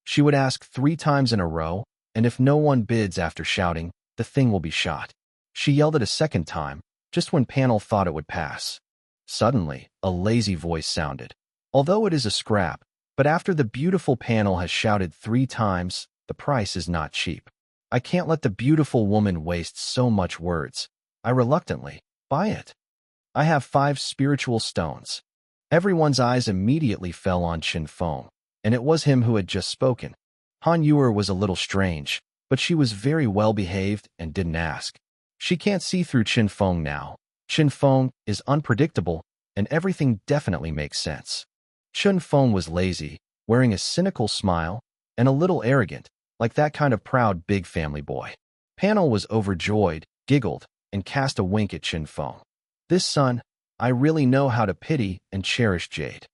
She would ask 3 times in a row, and if no one bids after shouting, the thing will be shot. She yelled it a second time, just when Panel thought it would pass. Suddenly, a lazy voice sounded. Although it is a scrap, but after the beautiful Panel has shouted 3 times, the price is not cheap. I can't let the beautiful woman waste so much words. I reluctantly buy it. I have 5 spiritual stones. Everyone's eyes immediately fell on Qin Feng, and it was him who had just spoken. Han Yuer was a little strange, but she was very well behaved and didn't ask. She can't see through Qin Feng now. Qin Feng is unpredictable, and everything definitely makes sense. Qin Feng was lazy, wearing a cynical smile, and a little arrogant, like that kind of proud big family boy. Panel was overjoyed, giggled, and cast a wink at Qin Feng. This son, I really know how to pity and cherish Jade.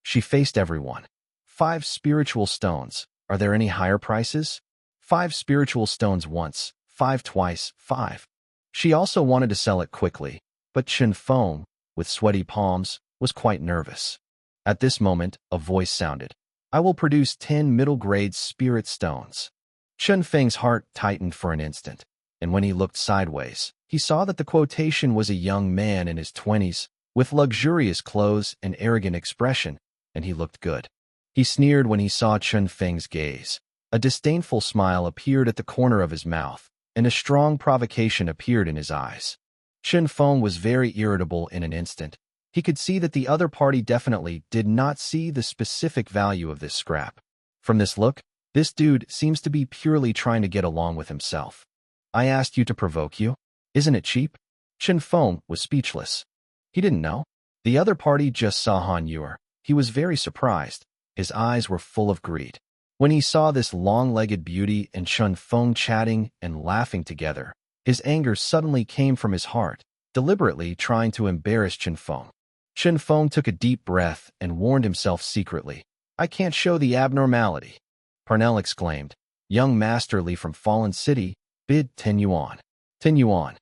She faced everyone. 5 spiritual stones. Are there any higher prices? 5 spiritual stones once, 5 twice, 5. She also wanted to sell it quickly, but Qin Feng, with sweaty palms, was quite nervous. At this moment, a voice sounded. I will produce 10 middle-grade spirit stones. Qin Feng's heart tightened for an instant, and when he looked sideways, he saw that the quotation was a young man in his 20s, with luxurious clothes and arrogant expression, and he looked good. He sneered when he saw Qin Feng's gaze. A disdainful smile appeared at the corner of his mouth, and a strong provocation appeared in his eyes. Qin Feng was very irritable in an instant. He could see that the other party definitely did not see the specific value of this scrap. From this look, this dude seems to be purely trying to get along with himself. I asked you to provoke you? Isn't it cheap? Qin Feng was speechless. He didn't know. The other party just saw Han Yuer. He was very surprised. His eyes were full of greed. When he saw this long-legged beauty and Qin Feng chatting and laughing together, his anger suddenly came from his heart, deliberately trying to embarrass Qin Feng. Qin Feng took a deep breath and warned himself secretly. I can't show the abnormality. Parnell exclaimed. Young Masterly from Fallen City, bid 10 yuan. 10 yuan.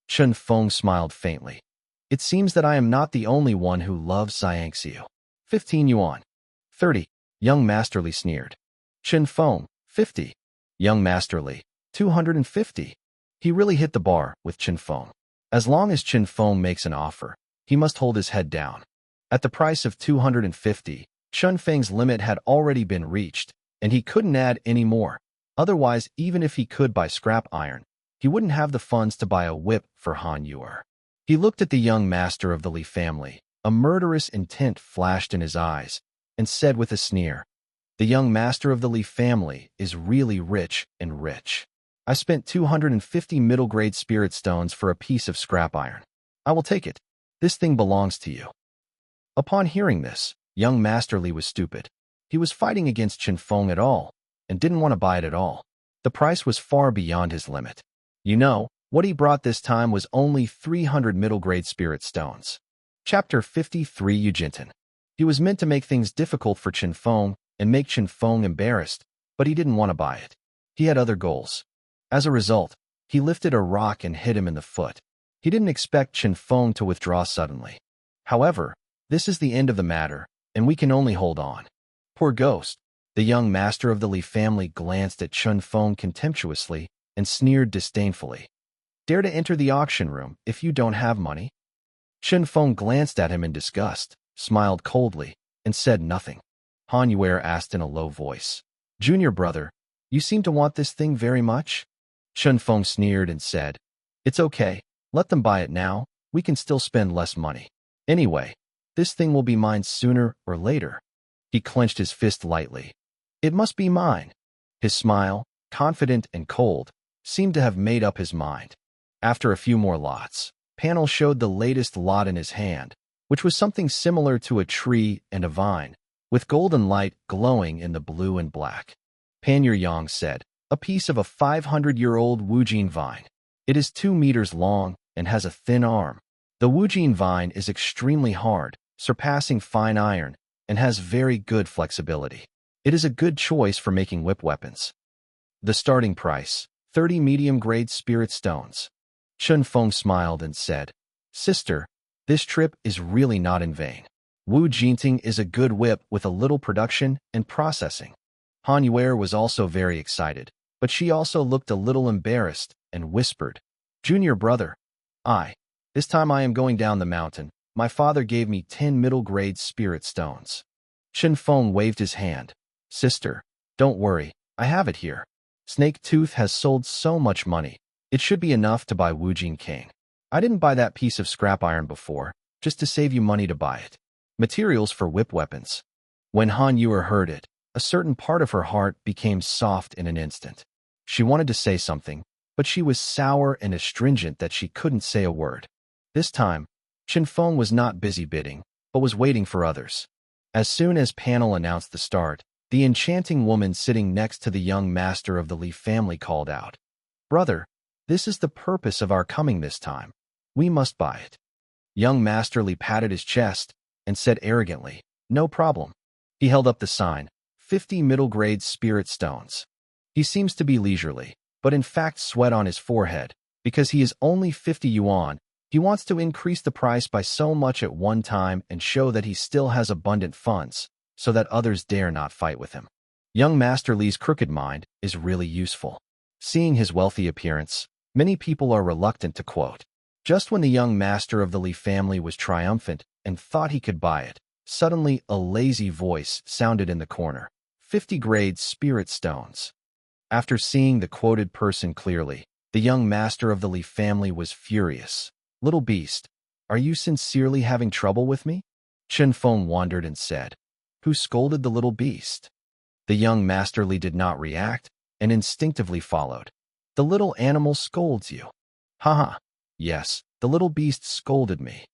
Qin Feng smiled faintly. It seems that I am not the only one who loves Xiangxiu. 15 yuan. 30. Young Masterly sneered. Qin Feng, 50. Young Masterly, 250. He really hit the bar with Qin Feng. As long as Qin Feng makes an offer, he must hold his head down. At the price of 250, Qin Feng's limit had already been reached, and he couldn't add any more. Otherwise, even if he could buy scrap iron, he wouldn't have the funds to buy a whip for Han Yuer. He looked at the young master of the Li family. A murderous intent flashed in his eyes, and said with a sneer, the young master of the Li family is really rich and rich. I spent 250 middle-grade spirit stones for a piece of scrap iron. I will take it. This thing belongs to you. Upon hearing this, young Masterly was stupid. He was fighting against Qin Feng at all, and didn't want to buy it at all. The price was far beyond his limit. You know, what he brought this time was only 300 middle-grade spirit stones. Chapter 53 Yujinten. He was meant to make things difficult for Qin Feng and make Qin Feng embarrassed, but he didn't want to buy it. He had other goals. As a result, he lifted a rock and hit him in the foot. He didn't expect Qin Feng to withdraw suddenly. However, this is the end of the matter, and we can only hold on. Poor ghost. The young master of the Li family glanced at Qin Feng contemptuously and sneered disdainfully. Dare to enter the auction room if you don't have money? Qin Feng glanced at him in disgust, smiled coldly, and said nothing. Han Yuer asked in a low voice, Junior brother, you seem to want this thing very much? Qin Feng sneered and said, It's okay, let them buy it now, we can still spend less money. Anyway, this thing will be mine sooner or later. He clenched his fist lightly. It must be mine. His smile, confident and cold, seemed to have made up his mind. After a few more lots, Panel showed the latest lot in his hand, which was something similar to a tree and a vine, with golden light glowing in the blue and black. Pan Yang said, a piece of a 500-year-old Wujin vine. It is 2 meters long and has a thin arm. The Wujin vine is extremely hard, surpassing fine iron, and has very good flexibility. It is a good choice for making whip weapons. The starting price, 30 medium-grade spirit stones. Qin Feng smiled and said, Sister, this trip is really not in vain. Wu Jinting is a good whip with a little production and processing. Han Yuer was also very excited, but she also looked a little embarrassed and whispered, Junior brother, this time I am going down the mountain. My father gave me 10 middle-grade spirit stones. Chen Feng waved his hand. Sister, don't worry, I have it here. Snake Tooth has sold so much money. It should be enough to buy Wu Jin King. I didn't buy that piece of scrap iron before, just to save you money to buy it. Materials for whip weapons. When Han Yuer heard it, a certain part of her heart became soft in an instant. She wanted to say something, but she was sour and astringent that she couldn't say a word. This time, Chen Feng was not busy bidding, but was waiting for others. As soon as panel announced the start, the enchanting woman sitting next to the young master of the Li family called out, Brother, this is the purpose of our coming this time. We must buy it. Young Master Li patted his chest and said arrogantly, No problem. He held up the sign, 50 middle-grade spirit stones. He seems to be leisurely, but in fact sweat on his forehead, because he is only 50 yuan. He wants to increase the price by so much at one time and show that he still has abundant funds, so that others dare not fight with him. Young Master Li's crooked mind is really useful. Seeing his wealthy appearance, many people are reluctant to quote. Just when the young master of the Li family was triumphant and thought he could buy it, suddenly a lazy voice sounded in the corner. 50-grade spirit stones. After seeing the quoted person clearly, the young master of the Li family was furious. Little beast, are you sincerely having trouble with me? Chen Feng wondered and said, Who scolded the little beast? The young Master Li did not react and instinctively followed. The little animal scolds you. Haha, yes, the little beast scolded me.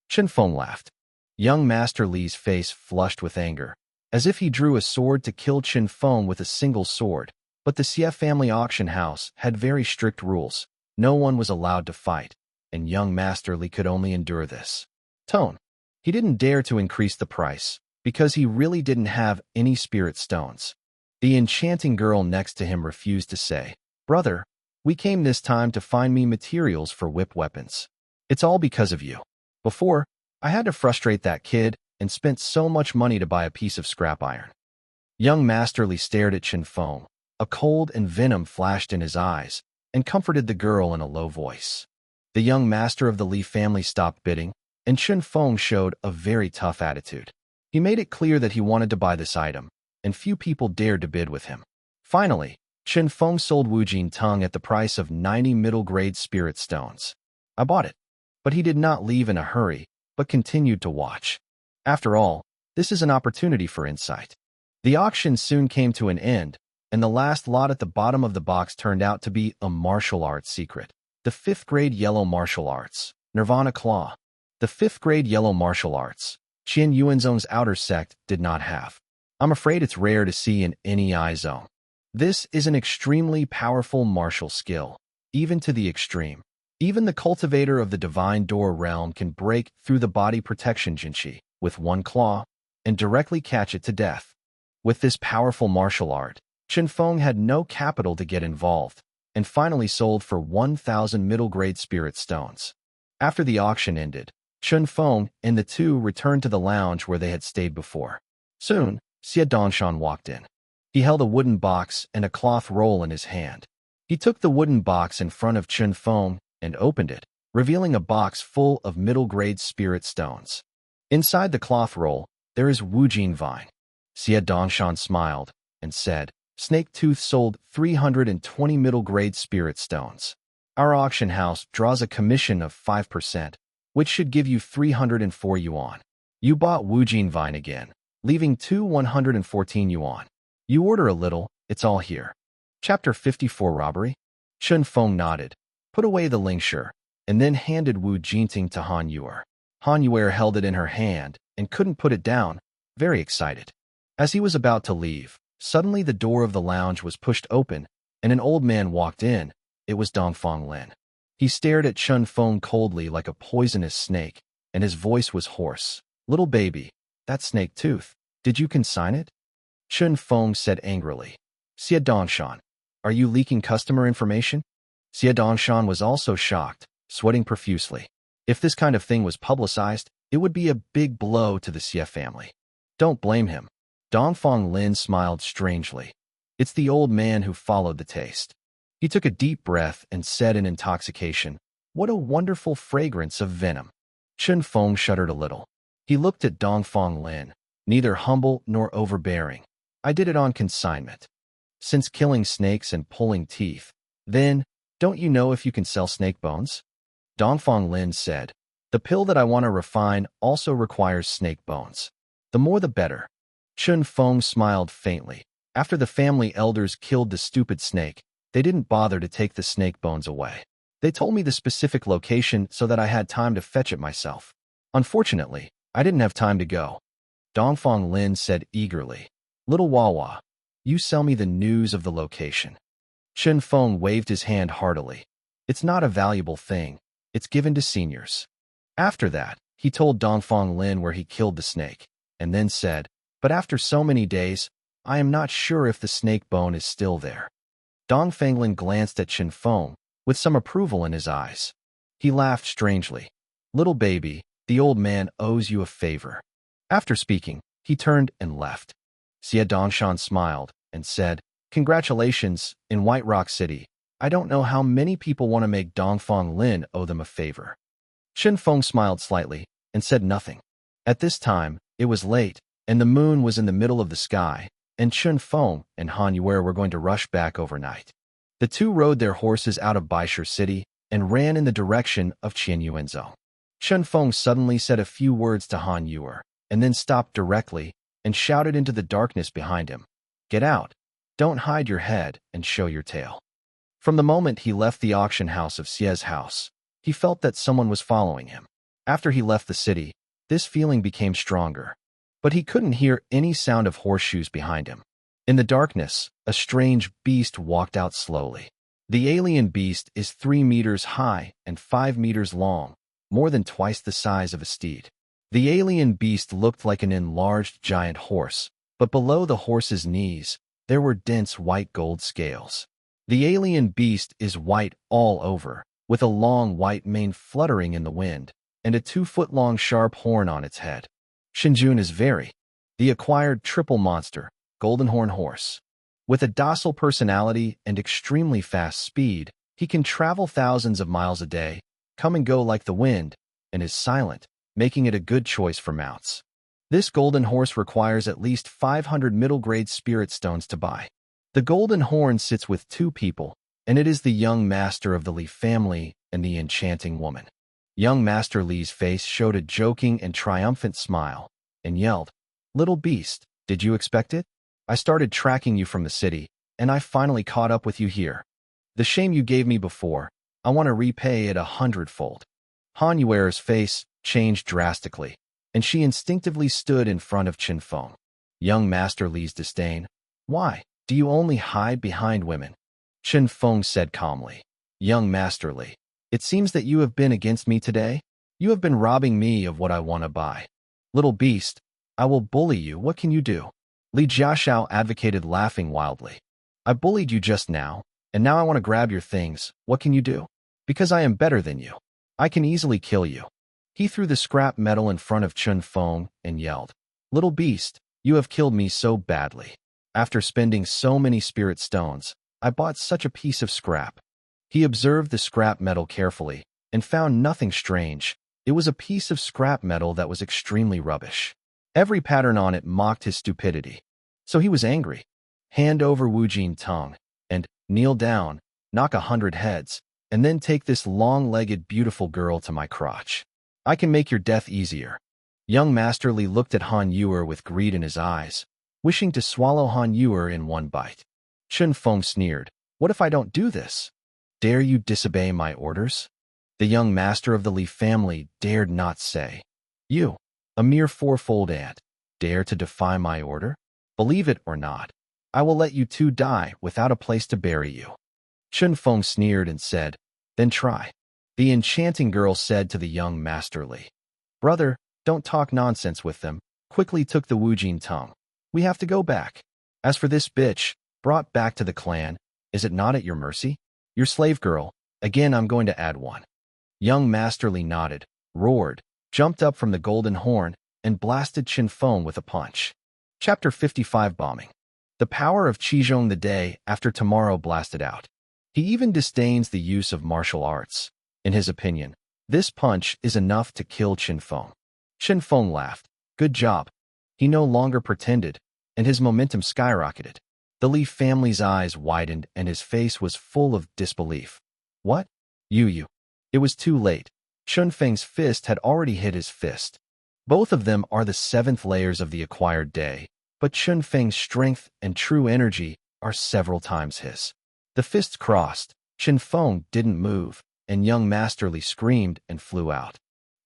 Chen Feng laughed. Young Master Li's face flushed with anger, as if he drew a sword to kill Chen Feng with a single sword, but the Xie family auction house had very strict rules. No one was allowed to fight, and young Master Li could only endure this tone. He didn't dare to increase the price, because he really didn't have any spirit stones. The enchanting girl next to him refused to say, Brother, we came this time to find me materials for whip weapons. It's all because of you. Before, I had to frustrate that kid and spent so much money to buy a piece of scrap iron. Young Master Li stared at Chen Feng. A cold and venom flashed in his eyes, and comforted the girl in a low voice. The young master of the Li family stopped bidding, and Chen Feng showed a very tough attitude. He made it clear that he wanted to buy this item, and few people dared to bid with him. Finally, Chen Feng sold Wu Jin Tung at the price of 90 middle-grade spirit stones. I bought it. But he did not leave in a hurry, but continued to watch. After all, this is an opportunity for insight. The auction soon came to an end, and the last lot at the bottom of the box turned out to be a martial arts secret. The 5th grade yellow martial arts, Nirvana Claw. The 5th grade yellow martial arts, Qian Yuanzong's outer sect did not have. I'm afraid it's rare to see in any I zone. This is an extremely powerful martial skill, even to the extreme. Even the cultivator of the divine door realm can break through the body protection Jinqi with one claw and directly catch it to death. With this powerful martial art, Chen Feng had no capital to get involved, and finally sold for 1,000 middle-grade spirit stones. After the auction ended, Chen Feng and the two returned to the lounge where they had stayed before. Soon, Xie Dongshan walked in. He held a wooden box and a cloth roll in his hand. He took the wooden box in front of Chen Feng and opened it, revealing a box full of middle-grade spirit stones. Inside the cloth roll, there is Wu Jin Vine. Xie Dongshan smiled and said, Snake Tooth sold 320 middle-grade spirit stones. Our auction house draws a commission of 5%, which should give you 304 yuan. You bought Wu Jin Vine again, leaving 114 yuan. You order a little, it's all here. Chapter 54 Robbery? Chen Feng nodded, put away the lingsure, and then handed Wu Jinting to Han Yuer. Han Yuer held it in her hand and couldn't put it down, very excited. As he was about to leave, suddenly the door of the lounge was pushed open, and an old man walked in. It was Dongfang Lin. He stared at Chen Feng coldly like a poisonous snake, and his voice was hoarse. Little baby, that snake tooth, did you consign it? Chen Feng said angrily. Xie Dongshan, are you leaking customer information? Xie Dongshan was also shocked, sweating profusely. If this kind of thing was publicized, It would be a big blow to the Xie family. Don't blame him. Dongfang Lin smiled strangely. It's the old man who followed the taste. He took a deep breath and said in intoxication, "What a wonderful fragrance of venom." Chen Feng shuddered a little. He looked at Dongfang Lin, neither humble nor overbearing. "I did it on consignment. Since killing snakes and pulling teeth, then, don't you know if you can sell snake bones?" Dongfang Lin said, "The pill that I want to refine also requires snake bones. The more the better." Chen Feng smiled faintly. After the family elders killed the stupid snake, they didn't bother to take the snake bones away. They told me the specific location so that I had time to fetch it myself. Unfortunately, I didn't have time to go. Dongfang Lin said eagerly, "Little Wawa, you sell me the news of the location." Chen Feng waved his hand heartily. "It's not a valuable thing. It's given to seniors." After that, he told Dongfang Lin where he killed the snake, and then said, "But after so many days, I am not sure if the snake bone is still there." Dongfang Lin glanced at Chen Feng with some approval in his eyes. He laughed strangely. "Little baby, the old man owes you a favor." After speaking, he turned and left. Xie Dongshan smiled and said, "Congratulations, in White Rock City. I don't know how many people want to make Dongfang Lin owe them a favor." Chen Feng smiled slightly and said nothing. At this time, it was late, and the moon was in the middle of the sky, and Chen Feng and Han Yue were going to rush back overnight. The two rode their horses out of Baisher City and ran in the direction of Qianyuanzhou. Chen Feng suddenly said a few words to Han Yue, and then stopped directly and shouted into the darkness behind him, "Get out! Don't hide your head and show your tail." From the moment he left the auction house of Xie's house, he felt that someone was following him. After he left the city, this feeling became stronger, but he couldn't hear any sound of horseshoes behind him. In the darkness, a strange beast walked out slowly. The alien beast is 3 meters high and 5 meters long, more than twice the size of a steed. The alien beast looked like an enlarged giant horse, but below the horse's knees, there were dense white gold scales. The alien beast is white all over, with a long white mane fluttering in the wind, and a 2-foot-long sharp horn on its head. Shinjun is the acquired triple monster, golden horn horse. With a docile personality and extremely fast speed, he can travel thousands of miles a day, come and go like the wind, and is silent, making it a good choice for mounts. This golden horse requires at least 500 middle-grade spirit stones to buy. The golden horn sits with 2 people, and it is the young master of the Li family and the enchanting woman. Young Master Li's face showed a joking and triumphant smile, and yelled, "Little beast, did you expect it? I started tracking you from the city, and I finally caught up with you here. The shame you gave me before, I want to repay it 100-fold." Han Yuer's face changed drastically, and she instinctively stood in front of Chen Feng. Young Master Li's disdain, "Why, do you only hide behind women?" Chen Feng said calmly, "Young Master Li, it seems that you have been against me today. You have been robbing me of what I want to buy. Little beast, I will bully you. What can you do?" Li Jiaxiao advocated, laughing wildly. "I bullied you just now, and now I want to grab your things. What can you do? Because I am better than you. I can easily kill you." He threw the scrap metal in front of Chen Feng and yelled, "Little beast, you have killed me so badly. After spending so many spirit stones, I bought such a piece of scrap." He observed the scrap metal carefully and found nothing strange. It was a piece of scrap metal that was extremely rubbish. Every pattern on it mocked his stupidity. So he was angry. "Hand over Wu Jin tongue, and, kneel down, knock 100 heads, and then take this long-legged beautiful girl to my crotch. I can make your death easier." Young Master Li looked at Han Yue with greed in his eyes, wishing to swallow Han Yue in one bite. Chen Feng sneered, "What if I don't do this? Dare you disobey my orders?" The young master of the Li family dared not say, "You, a mere 4-fold ant, dare to defy my order? Believe it or not, I will let you 2 die without a place to bury you." Chen Feng sneered and said, "Then try." The enchanting girl said to the young Master Li, "Brother, don't talk nonsense with them," quickly took the Wu Jin tongue. "We have to go back. As for this bitch, brought back to the clan, is it not at your mercy? Your slave girl, again I'm going to add one." Young Master Li nodded, roared, jumped up from the golden horn, and blasted Qin Feng with a punch. Chapter 55 Bombing. The power of Qizhong the day after tomorrow blasted out. He even disdains the use of martial arts. In his opinion, this punch is enough to kill Qin Feng. Qin Feng laughed. Good job. He no longer pretended, and his momentum skyrocketed. The Li family's eyes widened and his face was full of disbelief. What? You. It was too late. Qin Feng's fist had already hit his fist. Both of them are the 7th layers of the acquired day, but Qin Feng's strength and true energy are several times his. The fists crossed, Qin Feng didn't move, and young Master Li screamed and flew out.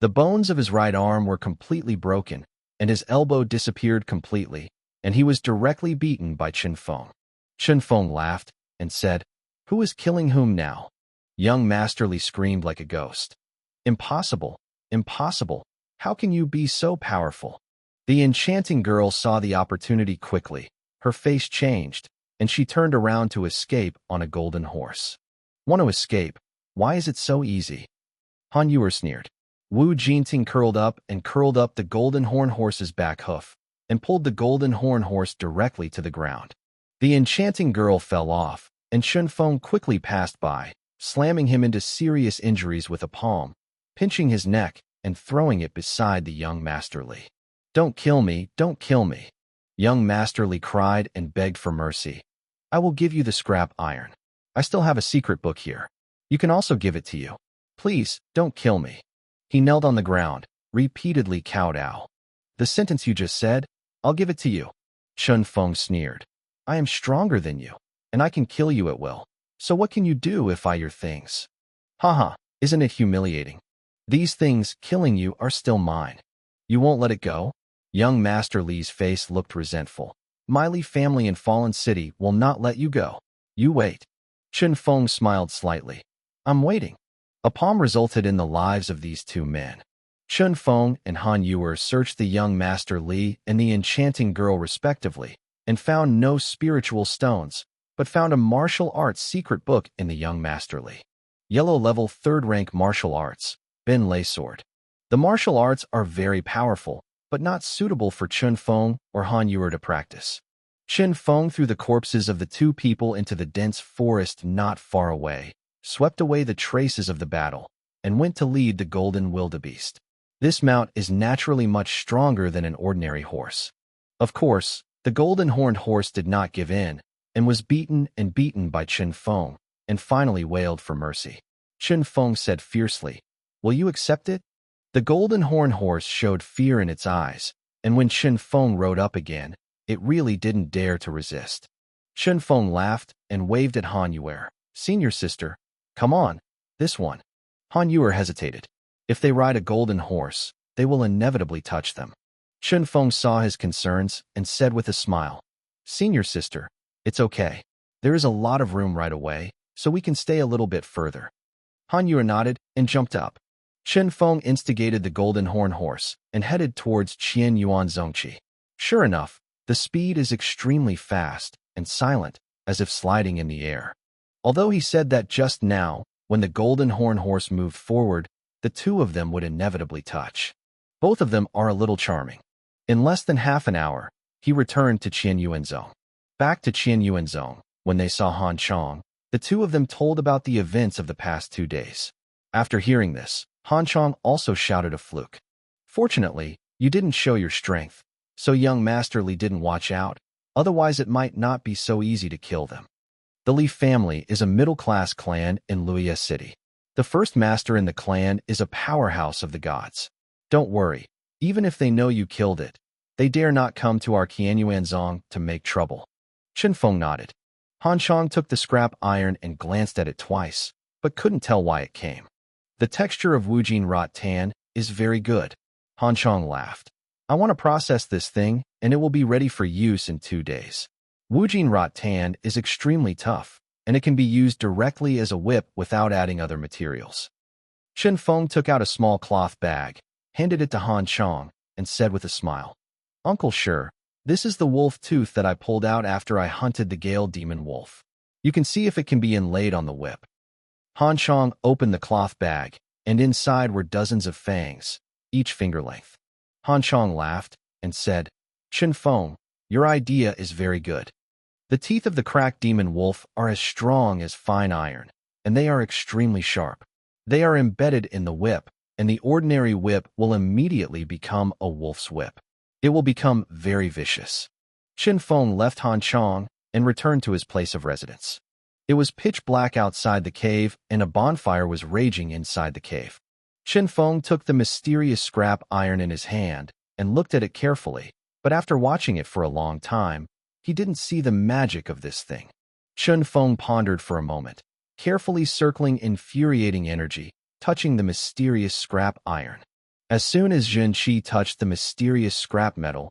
The bones of his right arm were completely broken, and his elbow disappeared completely, and he was directly beaten by Qin Feng. Qin Feng laughed and said, "Who is killing whom now?" Young Master Li screamed like a ghost. Impossible, impossible. How can you be so powerful? The enchanting girl saw the opportunity quickly. Her face changed, and she turned around to escape on a golden horse. Want to escape? Why is it so easy? Han Yuer sneered. Wu Jinting curled up the golden horn horse's back hoof, and pulled the golden horn horse directly to the ground. The enchanting girl fell off, and Qin Feng quickly passed by, slamming him into serious injuries with a palm, pinching his neck, and throwing it beside the young Master Li. Don't kill me, don't kill me. Young Master Li cried and begged for mercy. I will give you the scrap iron. I still have a secret book here. You can also give it to you. Please, don't kill me. He knelt on the ground, repeatedly kowtow. The sentence you just said, I'll give it to you. Qin Feng sneered. I am stronger than you, and I can kill you at will. So what can you do if I your things? Haha, isn't it humiliating? These things killing you are still mine. You won't let it go? Young Master Li's face looked resentful. My Li family in Fallen City will not let you go. You wait. Qin Feng smiled slightly. I'm waiting. A palm resulted in the lives of these two men. Qin Feng and Han Yuer searched the young Master Li and the enchanting girl respectively, and found no spiritual stones, but found a martial arts secret book in the young Master Li. Yellow level 3rd rank martial arts, Ben Lei sword. The martial arts are very powerful, but not suitable for Qin Feng or Han Yuer to practice. Qin Feng threw the corpses of the two people into the dense forest not far away, swept away the traces of the battle, and went to lead the golden wildebeest. This mount is naturally much stronger than an ordinary horse. Of course, the golden horned horse did not give in, and was beaten and beaten by Qin Feng, and finally wailed for mercy. Qin Feng said fiercely, Will you accept it? The golden horned horse showed fear in its eyes, and when Qin Feng rode up again, it really didn't dare to resist. Qin Feng laughed and waved at Han Yuer. Senior sister, come on, this one. Han Yuer hesitated. If they ride a golden horse, they will inevitably touch them. Qin Feng saw his concerns and said with a smile, Senior sister, it's okay. There is a lot of room right away, so we can stay a little bit further. Han Yuer nodded and jumped up. Qin Feng instigated the golden horn horse and headed towards Qian Yuan Zongqi. Sure enough, the speed is extremely fast and silent, as if sliding in the air. Although he said that just now, when the golden horn horse moved forward, the two of them would inevitably touch. Both of them are a little charming. In less than half an hour, he returned to Qian Yuanzong. Back to Qian Yuanzong, when they saw Han Chong, the two of them told about the events of the past 2 days. After hearing this, Han Chong also shouted a fluke. Fortunately, you didn't show your strength, so young Master Li didn't watch out, otherwise it might not be so easy to kill them. The Li family is a middle-class clan in Luoyang City. The first master in the clan is a powerhouse of the gods. Don't worry, even if they know you killed it, they dare not come to our Qianyuanzong to make trouble. Qin Feng nodded. Han Chong took the scrap iron and glanced at it twice, but couldn't tell why it came. The texture of Wujin wrought tan is very good. Han Chong laughed. I want to process this thing, and it will be ready for use in 2 days. Wujin wrought tan is extremely tough, and it can be used directly as a whip without adding other materials. Qin Feng took out a small cloth bag, handed it to Han Chong, and said with a smile, Uncle Sure, this is the wolf tooth that I pulled out after I hunted the Gale demon wolf. You can see if it can be inlaid on the whip. Han Chong opened the cloth bag, and inside were dozens of fangs, each finger length. Han Chong laughed and said, Chen Feng, your idea is very good. The teeth of the cracked demon wolf are as strong as fine iron, and they are extremely sharp. They are embedded in the whip, and the ordinary whip will immediately become a wolf's whip. It will become very vicious. Chen Feng left Han Chong and returned to his place of residence. It was pitch black outside the cave, and a bonfire was raging inside the cave. Chen Feng took the mysterious scrap iron in his hand and looked at it carefully, but after watching it for a long time, he didn't see the magic of this thing. Chen Feng pondered for a moment, carefully circling infuriating energy, touching the mysterious scrap iron. As soon as Jin Qi touched the mysterious scrap metal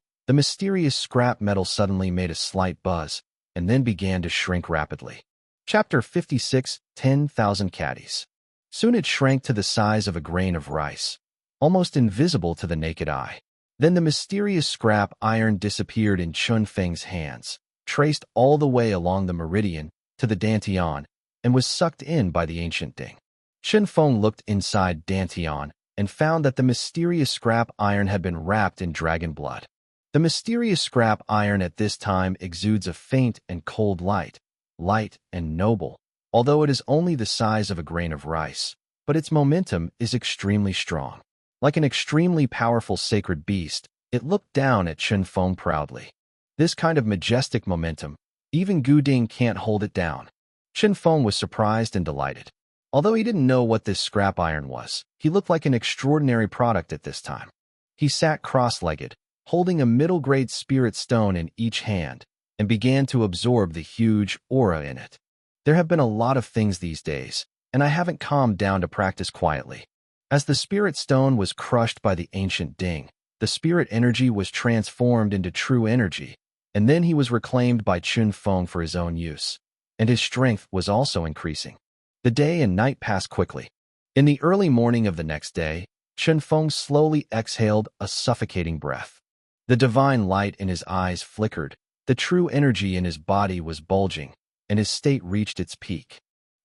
suddenly made a slight buzz, and then began to shrink rapidly. Chapter 56, 10,000 caddies. Soon it shrank to the size of a grain of rice, almost invisible to the naked eye. Then the mysterious scrap iron disappeared in Chun Feng's hands, traced all the way along the meridian to the Dantian, and was sucked in by the ancient Ding. Chen Feng looked inside Dantian and found that the mysterious scrap iron had been wrapped in dragon blood. The mysterious scrap iron at this time exudes a faint and cold light, light and noble, although it is only the size of a grain of rice, but its momentum is extremely strong. Like an extremely powerful sacred beast, it looked down at Chen Feng proudly. This kind of majestic momentum, even Gu Ding can't hold it down. Chen Feng was surprised and delighted. Although he didn't know what this scrap iron was, he looked like an extraordinary product at this time. He sat cross-legged, holding a middle-grade spirit stone in each hand, and began to absorb the huge aura in it. There have been a lot of things these days, and I haven't calmed down to practice quietly. As the spirit stone was crushed by the ancient Ding, the spirit energy was transformed into true energy, and then he was reclaimed by Chen Feng for his own use, and his strength was also increasing. The day and night passed quickly. In the early morning of the next day, Chen Feng slowly exhaled a suffocating breath. The divine light in his eyes flickered, the true energy in his body was bulging, and his state reached its peak.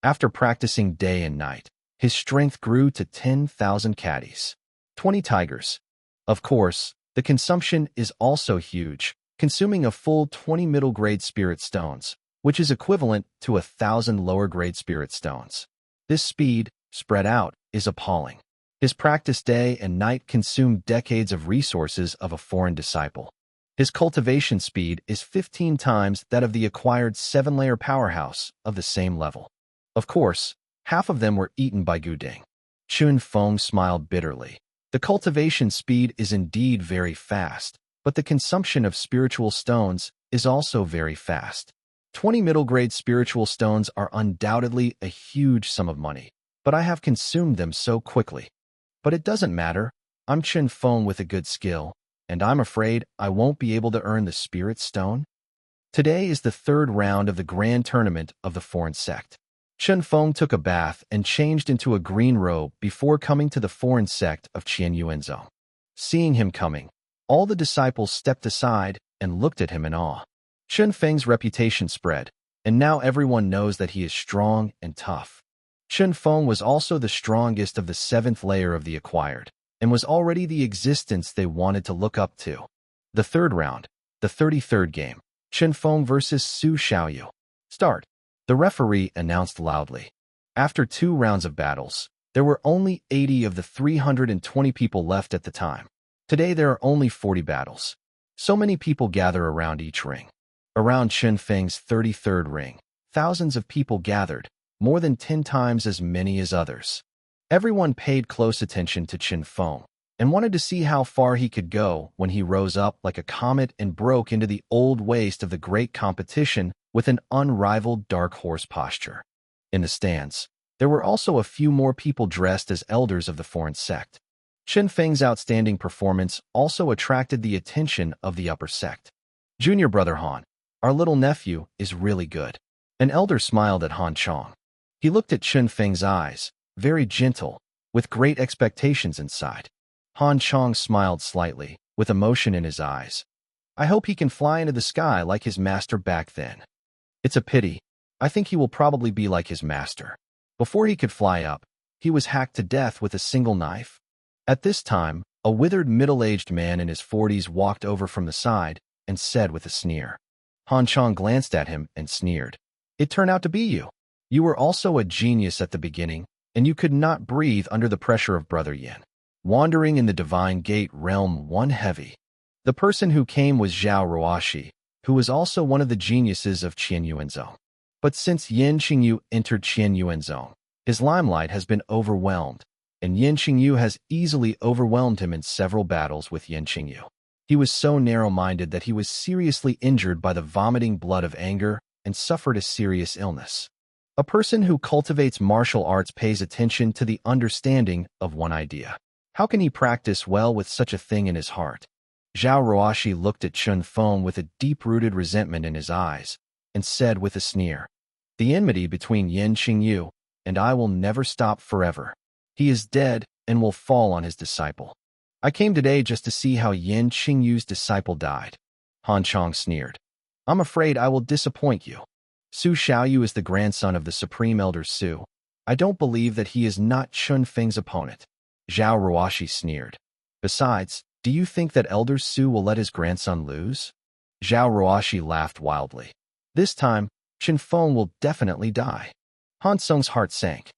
After practicing day and night, his strength grew to 10,000 caddies, 20 tigers. Of course, the consumption is also huge, consuming a full 20 middle-grade spirit stones, which is equivalent to 1,000 lower-grade spirit stones. This speed, spread out, is appalling. His practice day and night consumed decades of resources of a foreign disciple. His cultivation speed is 15 times that of the acquired 7-layer powerhouse of the same level. Of course, half of them were eaten by Gu Ding. Chen Feng smiled bitterly. The cultivation speed is indeed very fast, but the consumption of spiritual stones is also very fast. 20 middle-grade spiritual stones are undoubtedly a huge sum of money, but I have consumed them so quickly. But it doesn't matter. I'm Chen Feng with a good skill, and I'm afraid I won't be able to earn the spirit stone. Today is the third round of the grand tournament of the foreign sect. Chen Feng took a bath and changed into a green robe before coming to the foreign sect of Qian Yuanzhou. Seeing him coming, all the disciples stepped aside and looked at him in awe. Chen Feng's reputation spread, and now everyone knows that he is strong and tough. Chen Feng was also the strongest of the 7th layer of the acquired, and was already the existence they wanted to look up to. The third round, the 33rd game, Chen Feng versus Su Xiaoyu. Start. The referee announced loudly. After 2 rounds of battles, there were only 80 of the 320 people left at the time. Today there are only 40 battles. So many people gather around each ring. Around Chen Feng's 33rd ring, thousands of people gathered, more than 10 times as many as others. Everyone paid close attention to Chen Feng and wanted to see how far he could go when he rose up like a comet and broke into the old waste of the great competition with an unrivaled dark horse posture. In the stands, there were also a few more people dressed as elders of the foreign sect. Chen Feng's outstanding performance also attracted the attention of the upper sect. Junior brother Han, our little nephew, is really good. An elder smiled at Han Chong. He looked at Chen Feng's eyes, very gentle, with great expectations inside. Han Chong smiled slightly, with emotion in his eyes. I hope he can fly into the sky like his master back then. It's a pity. I think he will probably be like his master. Before he could fly up, he was hacked to death with a single knife. At this time, A withered middle-aged man in his 40s walked over from the side and said with a sneer. Han Chang glanced at him and sneered. It turned out to be you. You were also a genius at the beginning, and you could not breathe under the pressure of Brother Yin. Wandering in the divine gate realm one heavy. The person who came was Zhao Ruoxi, who was also one of the geniuses of Qian Yuanzong. But since Yin Qingyu entered Qian Yuanzong, his limelight has been overwhelmed, and Yin Qingyu has easily overwhelmed him in several battles with Yin Qingyu. He was so narrow-minded that he was seriously injured by the vomiting blood of anger and suffered a serious illness. A person who cultivates martial arts pays attention to the understanding of one idea. How can he practice well with such a thing in his heart? Zhao Ruoxi looked at Chun Feng with a deep-rooted resentment in his eyes and said with a sneer, "The enmity between Yin Qingyu and I will never stop forever. He is dead and will fall on his disciple. I came today just to see how Yin Qingyu's disciple died." Han Chang sneered. "I'm afraid I will disappoint you. Su Xiaoyu is the grandson of the Supreme Elder Su. I don't believe that he is not Chun Feng's opponent." Zhao Ruoxi sneered. "Besides, do you think that Elder Su will let his grandson lose?" Zhao Ruoxi laughed wildly. "This time, Chen Feng will definitely die." Han Sung's heart sank.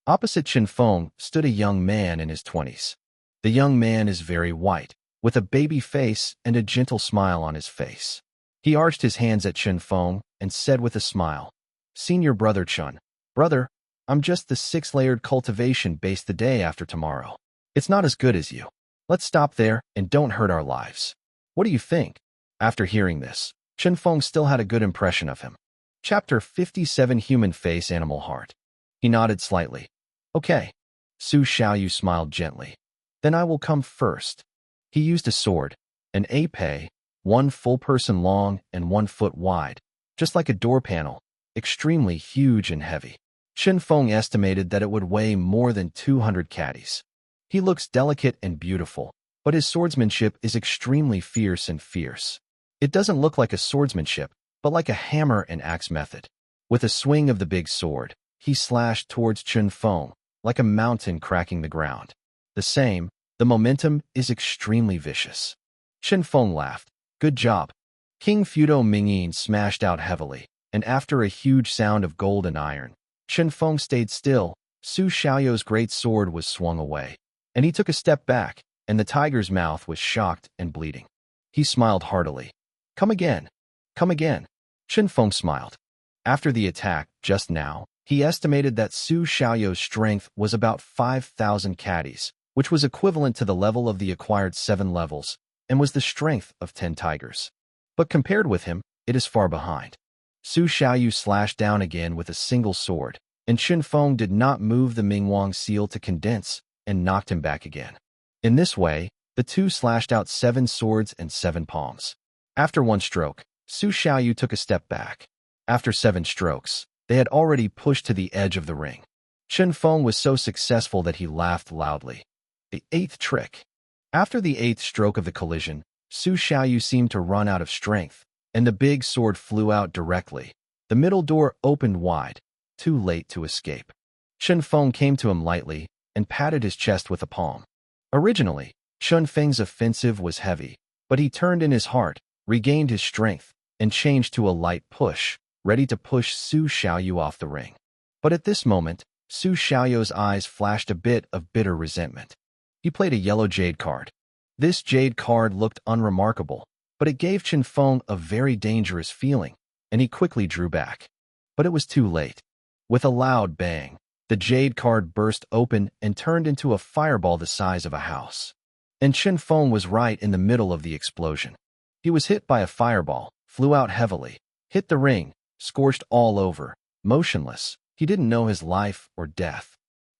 Opposite Chen Feng stood a young man in his 20s. The young man is very white, with a baby face and a gentle smile on his face. He arched his hands at Chen Feng and said with a smile, "Senior Brother Chun, brother, I'm just the 6-layered cultivation base the day after tomorrow. It's not as good as you. Let's stop there and don't hurt our lives. What do you think?" After hearing this, Chen Feng still had a good impression of him. Chapter 57 Human Face Animal Heart. He nodded slightly. "Okay." Su Xiaoyu smiled gently. "Then I will come first." He used a sword, an épée, 1 full person long and 1 foot wide, just like a door panel, extremely huge and heavy. Chen Feng estimated that it would weigh more than 200 caddies. He looks delicate and beautiful, but his swordsmanship is extremely fierce and fierce. It doesn't look like a swordsmanship, but like a hammer and axe method. With a swing of the big sword, he slashed towards Chen Feng, like a mountain cracking the ground. The momentum is extremely vicious. Chen Feng laughed. "Good job." King Fudo Mingyin smashed out heavily, and after a huge sound of gold and iron, Chen Feng stayed still. Su Xiaoyu's great sword was swung away, and he took a step back, and the tiger's mouth was shocked and bleeding. He smiled heartily. "Come again. Come again." Chen Feng smiled. After the attack, just now, he estimated that Su Xiaoyu's strength was about 5,000 caddies, which was equivalent to the level of the acquired 7 levels, and was the strength of 10 tigers. But compared with him, it is far behind. Su Xiaoyu slashed down again with a single sword, and Chen Feng did not move the Mingwang seal to condense and knocked him back again. In this way, the two slashed out 7 swords and 7 palms. After 1 stroke, Su Xiaoyu took a step back. After 7 strokes, they had already pushed to the edge of the ring. Chen Feng was so successful that he laughed loudly. The 8th trick. After the 8th stroke of the collision, Su Xiaoyu seemed to run out of strength, and the big sword flew out directly. The middle door opened wide, too late to escape. Chen Feng came to him lightly and patted his chest with a palm. Originally, Chen Feng's offensive was heavy, but he turned in his heart, regained his strength, and changed to a light push, ready to push Su Xiaoyu off the ring. But at this moment, Su Xiaoyu's eyes flashed a bit of bitter resentment. He played a yellow jade card. This jade card looked unremarkable, but it gave Chen Feng a very dangerous feeling, and he quickly drew back. But it was too late. With a loud bang, the jade card burst open and turned into a fireball the size of a house. And Chen Feng was right in the middle of the explosion. He was hit by a fireball, flew out heavily, hit the ring, scorched all over, motionless. He didn't know his life or death.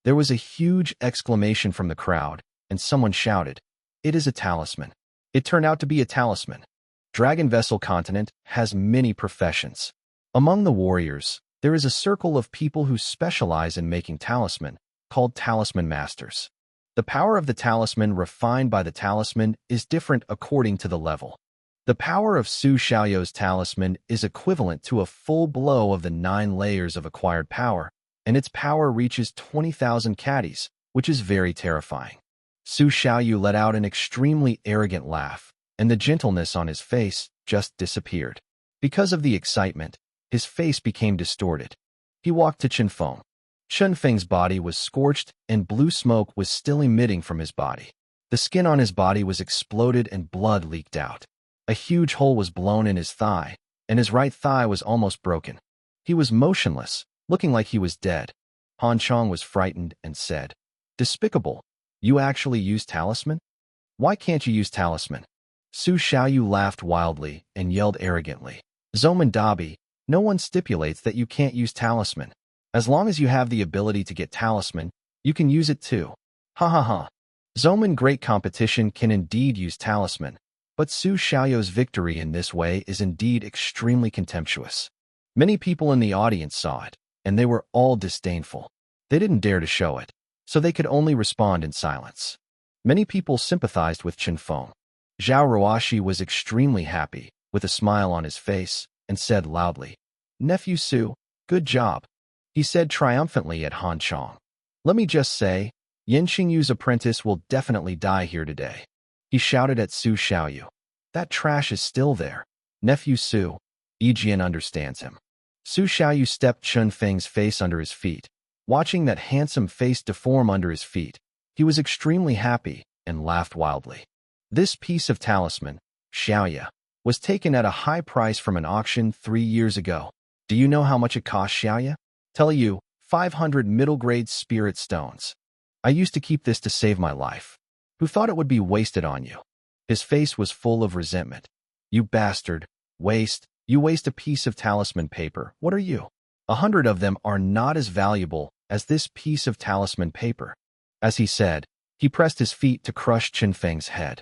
There was a huge exclamation from the crowd, and someone shouted, "It is a talisman." It turned out to be a talisman. Dragon Vessel Continent has many professions. Among the warriors, there is a circle of people who specialize in making talisman, called talisman masters. The power of the talisman refined by the talisman is different according to the level. The power of Su Xiaoyu's talisman is equivalent to a full blow of the 9 layers of acquired power, and its power reaches 20,000 caddies, which is very terrifying. Su Xiaoyu let out an extremely arrogant laugh, and the gentleness on his face just disappeared. Because of the excitement, his face became distorted. He walked to Chenfeng. Chenfeng's body was scorched, and blue smoke was still emitting from his body. The skin on his body was exploded and blood leaked out. A huge hole was blown in his thigh, and his right thigh was almost broken. He was motionless, looking like he was dead. Han Chong was frightened and said, "Despicable. You actually use talisman? Why can't you use talisman?" Su Xiaoyu laughed wildly and yelled arrogantly, "Zoman Dabi, no one stipulates that you can't use talisman. As long as you have the ability to get talisman, you can use it too. Ha ha ha." Zoman Great Competition can indeed use talisman, but Su Xiaoyu's victory in this way is indeed extremely contemptuous. Many people in the audience saw it, and they were all disdainful. They didn't dare to show it, so they could only respond in silence. Many people sympathized with Chenfeng. Zhao Ruoshi was extremely happy, with a smile on his face, and said loudly, "Nephew Su, good job." He said triumphantly at Han Chong, "Let me just say, Yen Xingyu's apprentice will definitely die here today." He shouted at Su Xiaoyu, "That trash is still there. Nephew Su." Yijian understands him. Su Xiaoyu stepped Chenfeng's face under his feet. Watching that handsome face deform under his feet, he was extremely happy and laughed wildly. This piece of talisman, Xiaoya, was taken at a high price from an auction 3 years ago. Do you know how much it cost, Xiaoya? Tell you, 500 middle-grade spirit stones. I used to keep this to save my life. Who thought it would be wasted on you?" His face was full of resentment. "You bastard. You waste a piece of talisman paper. What are you? 100 of them are not as valuable as this piece of talisman paper." As he said, he pressed his feet to crush Chenfeng's head.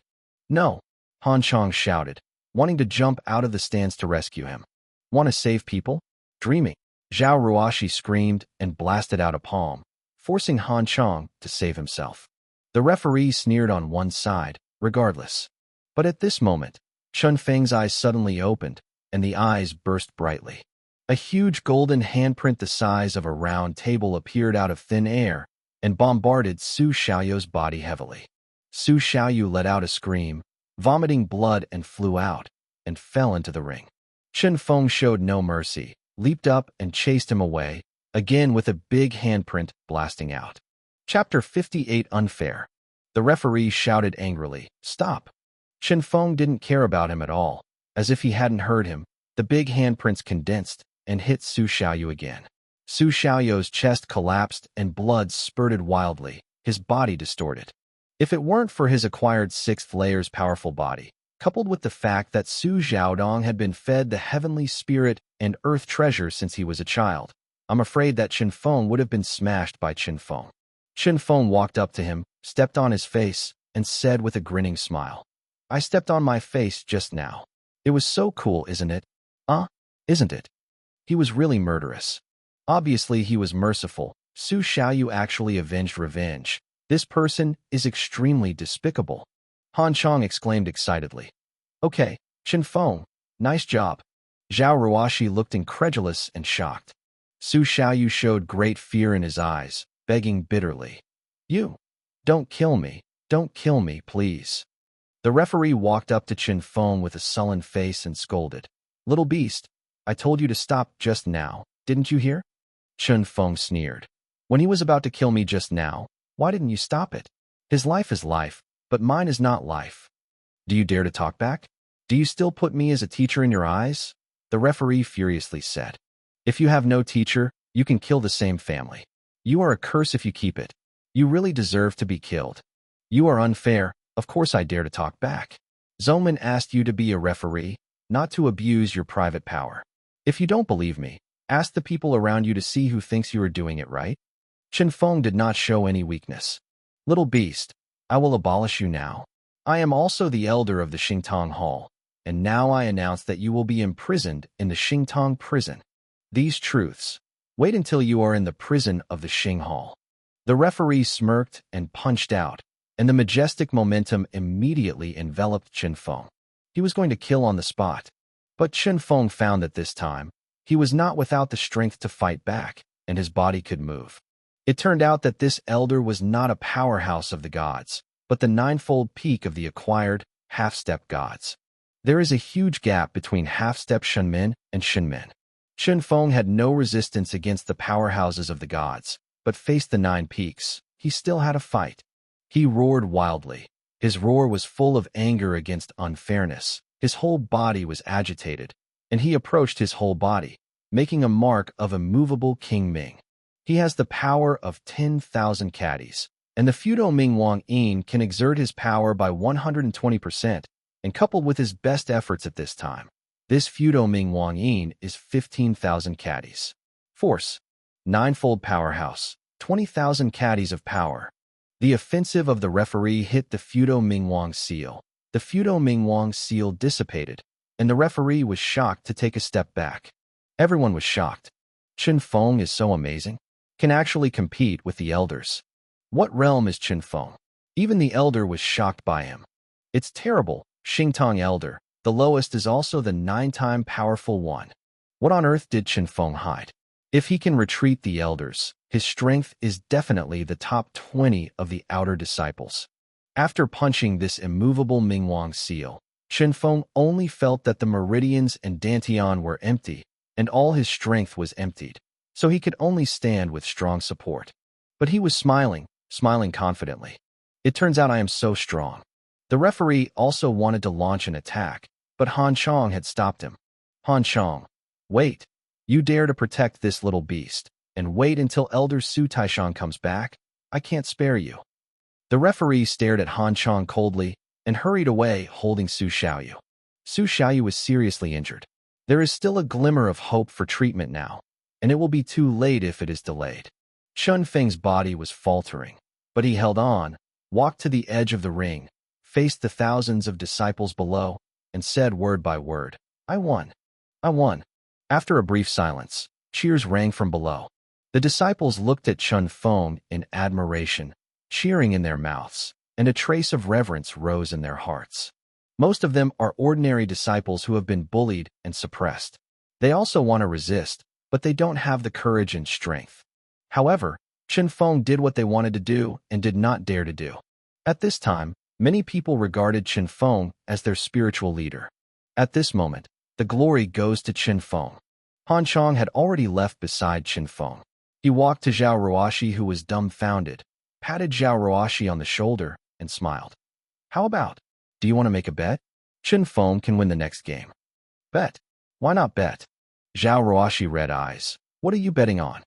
"No!" Han Chong shouted, wanting to jump out of the stands to rescue him. "Want to save people? Dreaming." Zhao Ruoshi screamed and blasted out a palm, forcing Han Chong to save himself. The referee sneered on one side, regardless. But at this moment, Chenfeng's eyes suddenly opened, and the eyes burst brightly. A huge golden handprint the size of a round table appeared out of thin air and bombarded Su Xiaoyu's body heavily. Su Xiaoyu let out a scream, vomiting blood, and flew out, and fell into the ring. Chenfeng showed no mercy, leaped up and chased him away, again with a big handprint blasting out. Chapter 58 Unfair. The referee shouted angrily, "Stop!" Chenfeng didn't care about him at all. As if he hadn't heard him, the big handprints condensed and hit Su Xiaoyu again. Su Xiaoyu's chest collapsed and blood spurted wildly, his body distorted. If it weren't for his acquired 6th layer's powerful body, coupled with the fact that Su Xiaodong had been fed the heavenly spirit and earth treasure since he was a child, I'm afraid that Chenfeng would have been smashed by Chenfeng. Chenfeng walked up to him, stepped on his face, and said with a grinning smile, "I stepped on my face just now. It was so cool, isn't it? Isn't it?" He was really murderous. Obviously, he was merciful. Su Xiaoyu actually avenged revenge. This person is extremely despicable. Han Chong exclaimed excitedly. "Okay, Chenfeng, nice job." Zhao Ruoshi looked incredulous and shocked. Su Xiaoyu showed great fear in his eyes, begging bitterly, "You, don't kill me, please." The referee walked up to Chenfeng with a sullen face and scolded, "Little beast, I told you to stop just now, didn't you hear?" Chenfeng sneered. "When he was about to kill me just now, why didn't you stop it? His life is life, but mine is not life. Do you dare to talk back? Do you still put me as a teacher in your eyes?" The referee furiously said. "If you have no teacher, you can kill the same family. You are a curse if you keep it. You really deserve to be killed. You are unfair. Of course I dare to talk back. Zoman asked you to be a referee, not to abuse your private power. If you don't believe me, ask the people around you to see who thinks you are doing it right." Chenfeng did not show any weakness. "Little beast, I will abolish you now. I am also the elder of the Xingtong Hall, and now I announce that you will be imprisoned in the Xingtong prison. These truths. Wait until you are in the prison of the Xing Hall." The referee smirked and punched out, and the majestic momentum immediately enveloped Chenfeng. He was going to kill on the spot. But Chenfeng found that this time, he was not without the strength to fight back, and his body could move. It turned out that this elder was not a powerhouse of the gods, but but the ninefold peak of the acquired half-step gods. There is a huge gap between half-step Shunmin and Shinmin. Chunfeng had no resistance against the powerhouses of the gods, but faced the 9 peaks. He still had a fight. He roared wildly. His roar was full of anger against unfairness. His whole body was agitated, and he approached his whole body, making a mark of immovable King Ming. He has the power of 10,000 caddies, and the Fudo Ming Wang Yin can exert his power by 120%, and coupled with his best efforts at this time, this Fudo Ming Wang Yin is 15,000 caddies. Force. Ninefold powerhouse. 20,000 caddies of power. The offensive of the referee hit the Fudo Ming Wang seal. The Fudo Ming Wang seal dissipated, and the referee was shocked to take a step back. Everyone was shocked. Chunfeng is so amazing. Can actually compete with the elders. What realm is Chunfeng? Even the elder was shocked by him. It's terrible, Xingtong elder. The lowest is also the 9-time powerful one. What on earth did Chunfeng hide? If he can retreat the elders, his strength is definitely the top 20 of the outer disciples. After punching this immovable Mingwang seal, Chunfeng only felt that the meridians and dantian were empty, and all his strength was emptied, so he could only stand with strong support. But he was smiling confidently. It turns out I am so strong. The referee also wanted to launch an attack, but Han Chong had stopped him. Han Chong, wait. You dare to protect this little beast, and wait until Elder Su Taishan comes back? I can't spare you. The referee stared at Han Chong coldly and hurried away holding Su Xiaoyu. Su Xiaoyu was seriously injured. There is still a glimmer of hope for treatment now, and it will be too late if it is delayed. Chun Feng's body was faltering, but he held on, walked to the edge of the ring, faced the thousands of disciples below, and said word by word, I won. I won. After a brief silence, cheers rang from below. The disciples looked at Chun Feng in admiration, cheering in their mouths, and a trace of reverence rose in their hearts. Most of them are ordinary disciples who have been bullied and suppressed. They also want to resist, but they don't have the courage and strength. However, Chun Feng did what they wanted to do and did not dare to do. At this time, many people regarded Chun Feng as their spiritual leader. At this moment, the glory goes to Chun Feng. Han Chong had already left beside Chun Feng. He walked to Zhao Ruoxi, who was dumbfounded, patted Zhao Ruoxi on the shoulder, and smiled. How about? Do you want to make a bet? Chun Feng can win the next game. Bet? Why not bet? Zhao Ruoxi red eyes. What are you betting on?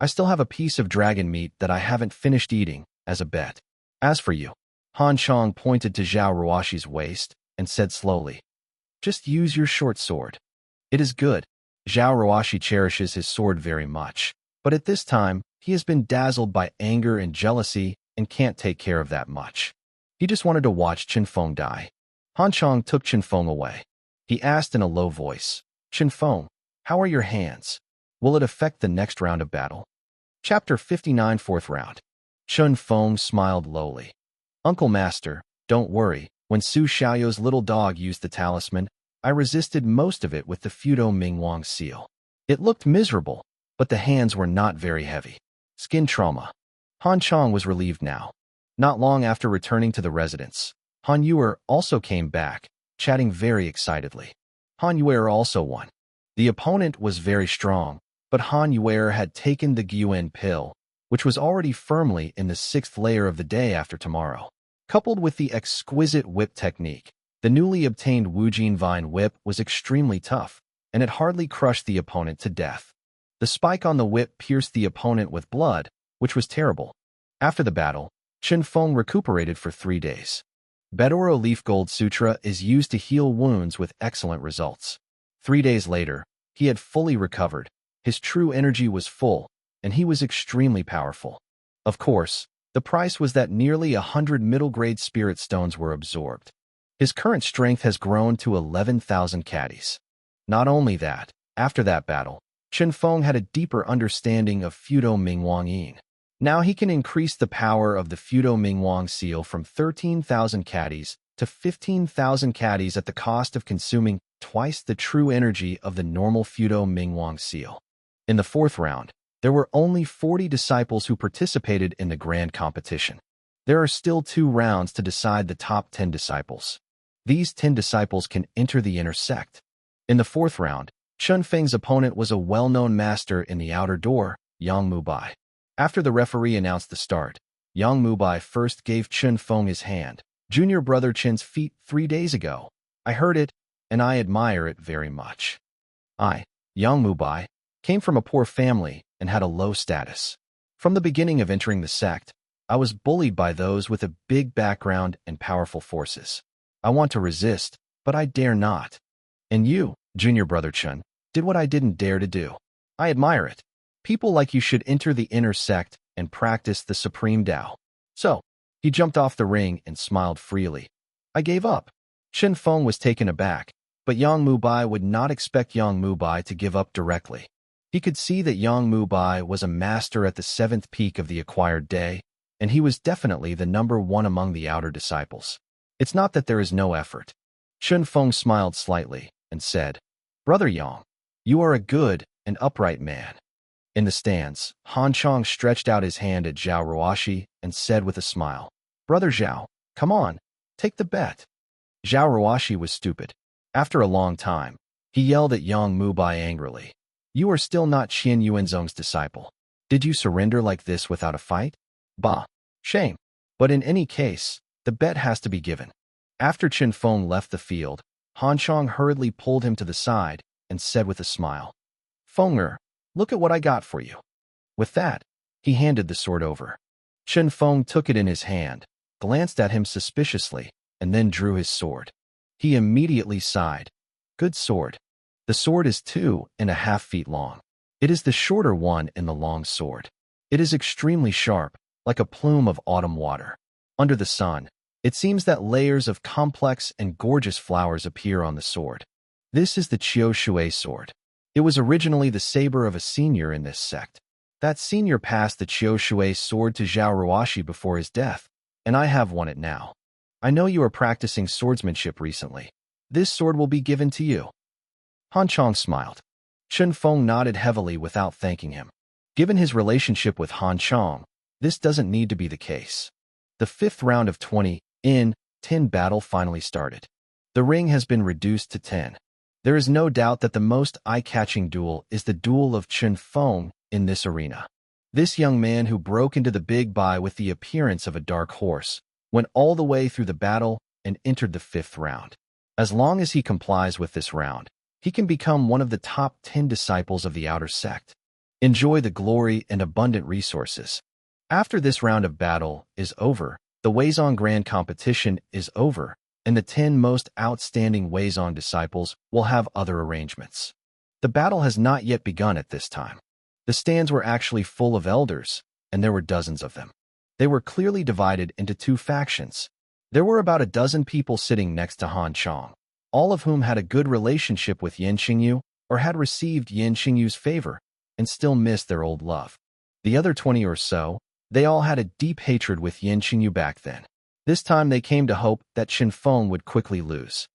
I still have a piece of dragon meat that I haven't finished eating, as a bet. As for you, Han Chong pointed to Zhao Ruoxi's waist and said slowly, just use your short sword. It is good. Zhao Ruoxi cherishes his sword very much, but at this time, he has been dazzled by anger and jealousy and can't take care of that much. He just wanted to watch Chun Feng die. Han Chong took Chun Feng away. He asked in a low voice, Chun Feng, how are your hands? Will it affect the next round of battle? Chapter 59, 4th round. Chun Feng smiled lowly. Uncle Master, don't worry. When Su Xiaoyu's little dog used the talisman, I resisted most of it with the Fudo Mingwang seal. It looked miserable, but the hands were not very heavy. Skin trauma. Han Chong was relieved now. Not long after returning to the residence, Han Yuer also came back, chatting very excitedly. Han Yuer also won. The opponent was very strong, but Han Yuer had taken the Gyuan pill, which was already firmly in the 6th layer of the day after tomorrow. Coupled with the exquisite whip technique, the newly obtained Wujin Vine whip was extremely tough, and it hardly crushed the opponent to death. The spike on the whip pierced the opponent with blood, which was terrible. After the battle, Chun Feng recuperated for 3 days. Bedoro Leaf Gold Sutra is used to heal wounds with excellent results. 3 days later, he had fully recovered, his true energy was full, and he was extremely powerful. Of course, the price was that nearly 100 middle-grade spirit stones were absorbed. His current strength has grown to 11,000 caddies. Not only that, after that battle, Chun Feng had a deeper understanding of Fudo Mingwang Yin. Now he can increase the power of the Fudo Mingwang seal from 13,000 caddies to 15,000 caddies at the cost of consuming twice the true energy of the normal Fudo Mingwang seal. In the 4th round, there were only 40 disciples who participated in the grand competition. There are still 2 rounds to decide the top 10 disciples. These 10 disciples can enter the inner sect. In the 4th round, Chun Feng's opponent was a well-known master in the outer door, Yang Mubai. After the referee announced the start, Yang Mubai first gave Chun Feng his hand. Junior brother Chin's feat 3 days ago. I heard it, and I admire it very much. I, Yang Mubai, came from a poor family and had a low status. From the beginning of entering the sect, I was bullied by those with a big background and powerful forces. I want to resist, but I dare not. And you, junior brother Chun, did what I didn't dare to do. I admire it. People like you should enter the inner sect and practice the supreme Tao. So, he jumped off the ring and smiled freely. I gave up. Chun Feng was taken aback, but Yang Mubai would not expect Yang Mubai to give up directly. He could see that Yang Mubai was a master at the 7th peak of the acquired day, and he was definitely the number 1 among the outer disciples. It's not that there is no effort. Chun Feng smiled slightly and said, Brother Yang, you are a good and upright man. In the stands, Han Chong stretched out his hand at Zhao Ruoshi and said with a smile, Brother Zhao, come on, take the bet. Zhao Ruoshi was stupid. After a long time, he yelled at Yang Mubai angrily. You are still not Qian Yuanzong's disciple. Did you surrender like this without a fight? Bah, shame. But in any case, the bet has to be given. After Chun Feng left the field, Han Chong hurriedly pulled him to the side and said with a smile, Fenger, look at what I got for you. With that, he handed the sword over. Chun Feng took it in his hand, glanced at him suspiciously, and then drew his sword. He immediately sighed. Good sword. The sword is 2.5 feet long. It is the shorter one in the long sword. It is extremely sharp, like a plume of autumn water. Under the sun, it seems that layers of complex and gorgeous flowers appear on the sword. This is the Qiu Shui sword. It was originally the saber of a senior in this sect. That senior passed the Qiu Shui sword to Zhao Ruoshi before his death, and I have won it now. I know you are practicing swordsmanship recently. This sword will be given to you. Han Chong smiled. Chun Feng nodded heavily without thanking him. Given his relationship with Han Chong, this doesn't need to be the case. The 5th round of 20 in 10 battle finally started. The ring has been reduced to 10. There is no doubt that the most eye-catching duel is the duel of Chun Feng in this arena. This young man who broke into the big bai with the appearance of a dark horse went all the way through the battle and entered the 5th round. As long as he complies with this round, he can become one of the top 10 disciples of the outer sect. Enjoy the glory and abundant resources. After this round of battle is over, the Weizong Grand Competition is over, and the 10 most outstanding Weizong disciples will have other arrangements. The battle has not yet begun at this time. The stands were actually full of elders, and there were dozens of them. They were clearly divided into 2 factions. There were about a dozen people sitting next to Han Chong, all of whom had a good relationship with Yin Xingyu or had received Yin Xingyu's favor and still missed their old love. The other 20 or so, they all had a deep hatred with Yin Xingyu back then. This time they came to hope that Chun Feng would quickly lose.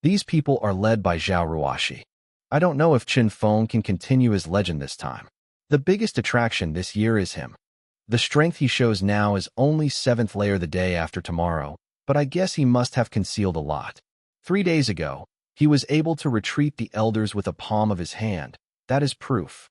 These people are led by Zhao Ruoshi. I don't know if Chun Feng can continue his legend this time. The biggest attraction this year is him. The strength he shows now is only 7th layer the day after tomorrow, but I guess he must have concealed a lot. 3 days ago, he was able to retreat the elders with a palm of his hand. That is proof.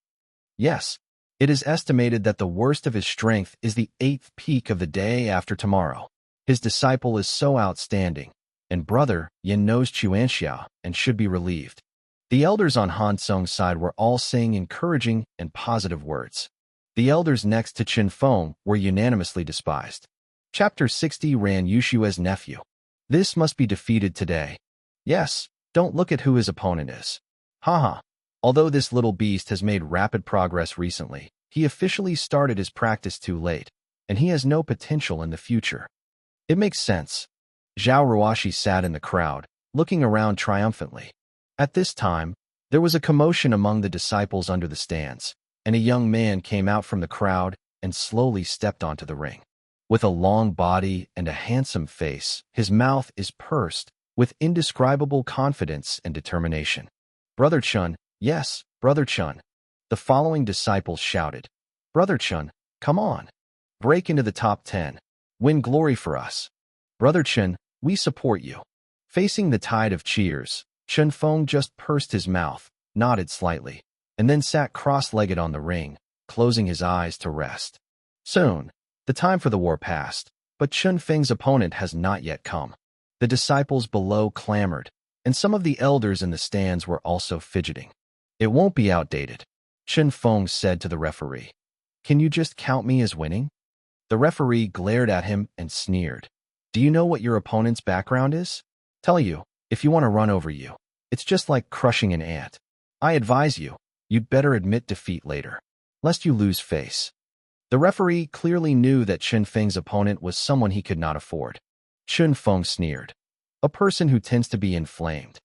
Yes, it is estimated that the worst of his strength is the 8th peak of the day after tomorrow. His disciple is so outstanding, and brother Yin knows Chuanxia and should be relieved. The elders on Han Song's side were all saying encouraging and positive words. The elders next to Chun Feng were unanimously despised. Chapter 60 Ran Yushue's nephew. This must be defeated today. Yes, don't look at who his opponent is. Haha. Although this little beast has made rapid progress recently, he officially started his practice too late, and he has no potential in the future. It makes sense. Zhao Ruoshi sat in the crowd, looking around triumphantly. At this time, there was a commotion among the disciples under the stands, and a young man came out from the crowd and slowly stepped onto the ring. With a long body and a handsome face, his mouth is pursed with indescribable confidence and determination. Brother Chun, yes, Brother Chun. The following disciples shouted, Brother Chun, come on. Break into the top 10. Win glory for us. Brother Chen, we support you. Facing the tide of cheers, Chen Feng just pursed his mouth, nodded slightly, and then sat cross-legged on the ring, closing his eyes to rest. Soon, the time for the war passed, but Chen Feng's opponent has not yet come. The disciples below clamored, and some of the elders in the stands were also fidgeting. It won't be outdated, Chen Feng said to the referee. Can you just count me as winning? The referee glared at him and sneered. Do you know what your opponent's background is? Tell you, if you want to run over you. It's just like crushing an ant. I advise you, you'd better admit defeat later, lest you lose face. The referee clearly knew that Chen Feng's opponent was someone he could not afford. Chen Feng sneered. A person who tends to be inflamed.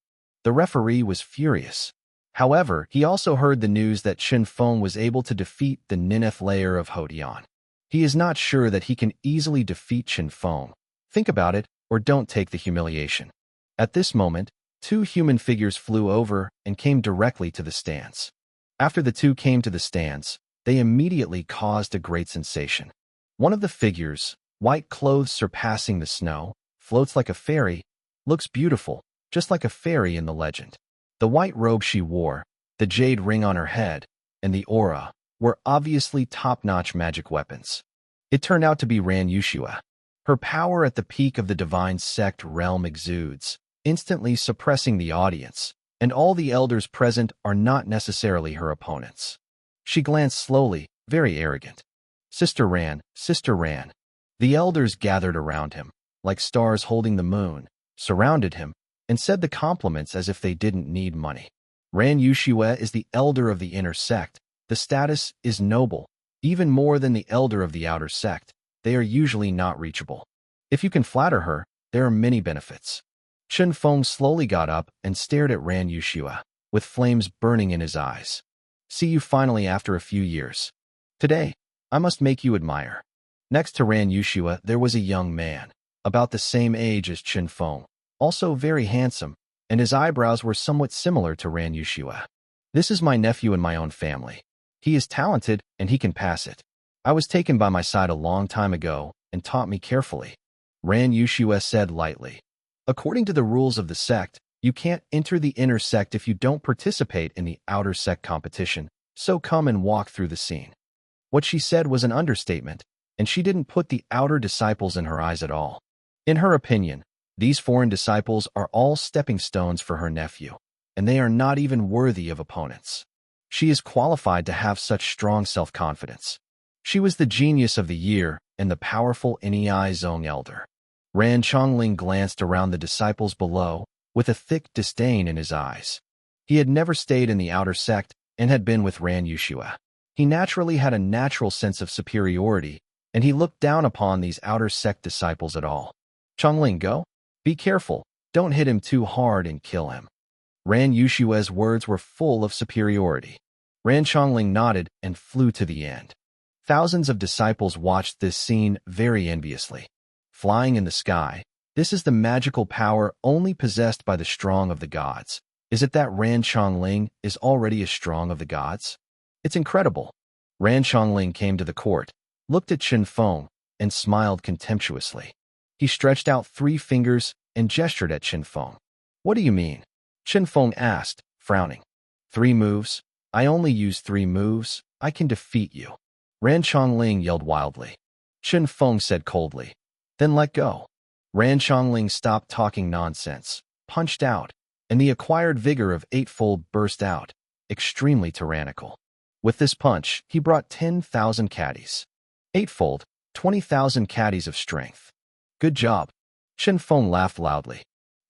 The referee was furious. However, he also heard the news that Chen Feng was able to defeat the ninth layer of Hodian. He is not sure that he can easily defeat Chen Feng. Think about it, or don't take the humiliation. At this moment, two human figures flew over and came directly to the stands. After the two came to the stands, they immediately caused a great sensation. One of the figures, white clothes surpassing the snow, floats like a fairy, looks beautiful, just like a fairy in the legend. The white robe she wore, the jade ring on her head, and the aura were obviously top-notch magic weapons. It turned out to be Ran Yushua. Her power at the peak of the divine sect realm exudes, instantly suppressing the audience, and all the elders present are not necessarily her opponents. She glanced slowly, very arrogant. Sister Ran, Sister Ran. The elders gathered around him, like stars holding the moon, surrounded him, and said the compliments as if they didn't need money. Ran Yushua is the elder of the inner sect. The status is noble, even more than the elder of the outer sect. They are usually not reachable. If you can flatter her, there are many benefits. Chen Feng slowly got up and stared at Ran Yushua, with flames burning in his eyes. See you finally after a few years. Today, I must make you admire. Next to Ran Yushua, there was a young man, about the same age as Chen Feng, also very handsome, and his eyebrows were somewhat similar to Ran Yushua. This is my nephew in my own family. He is talented, and he can pass it. I was taken by my side a long time ago and taught me carefully, Ran Yushua said lightly. According to the rules of the sect, you can't enter the inner sect if you don't participate in the outer sect competition, so come and walk through the scene. What she said was an understatement, and she didn't put the outer disciples in her eyes at all. In her opinion, these foreign disciples are all stepping stones for her nephew, and they are not even worthy of opponents. She is qualified to have such strong self-confidence. She was the genius of the year and the powerful Nei Zong elder. Ran Chongling glanced around the disciples below, with a thick disdain in his eyes. He had never stayed in the outer sect and had been with Ran Yushua. He naturally had a natural sense of superiority, and he looked down upon these outer sect disciples at all. Chongling, go. Be careful, don't hit him too hard and kill him. Ran Yushua's words were full of superiority. Ran Chongling nodded and flew to the end. Thousands of disciples watched this scene very enviously. Flying in the sky, this is the magical power only possessed by the strong of the gods. Is it that Ran Chongling is already as strong of the gods? It's incredible. Ran Chongling came to the court, looked at Chen Feng, and smiled contemptuously. He stretched out 3 fingers and gestured at Chen Feng. What do you mean? Chen Feng asked, frowning. 3 moves? I only use 3 moves. I can defeat you. Ran Chongling yelled wildly. Chen Feng said coldly. Then let go. Ran Chongling stopped talking nonsense, punched out, and the acquired vigor of Eightfold burst out, extremely tyrannical. With this punch, he brought 10,000 caddies. Eightfold, 20,000 caddies of strength. Good job. Chen Feng laughed loudly.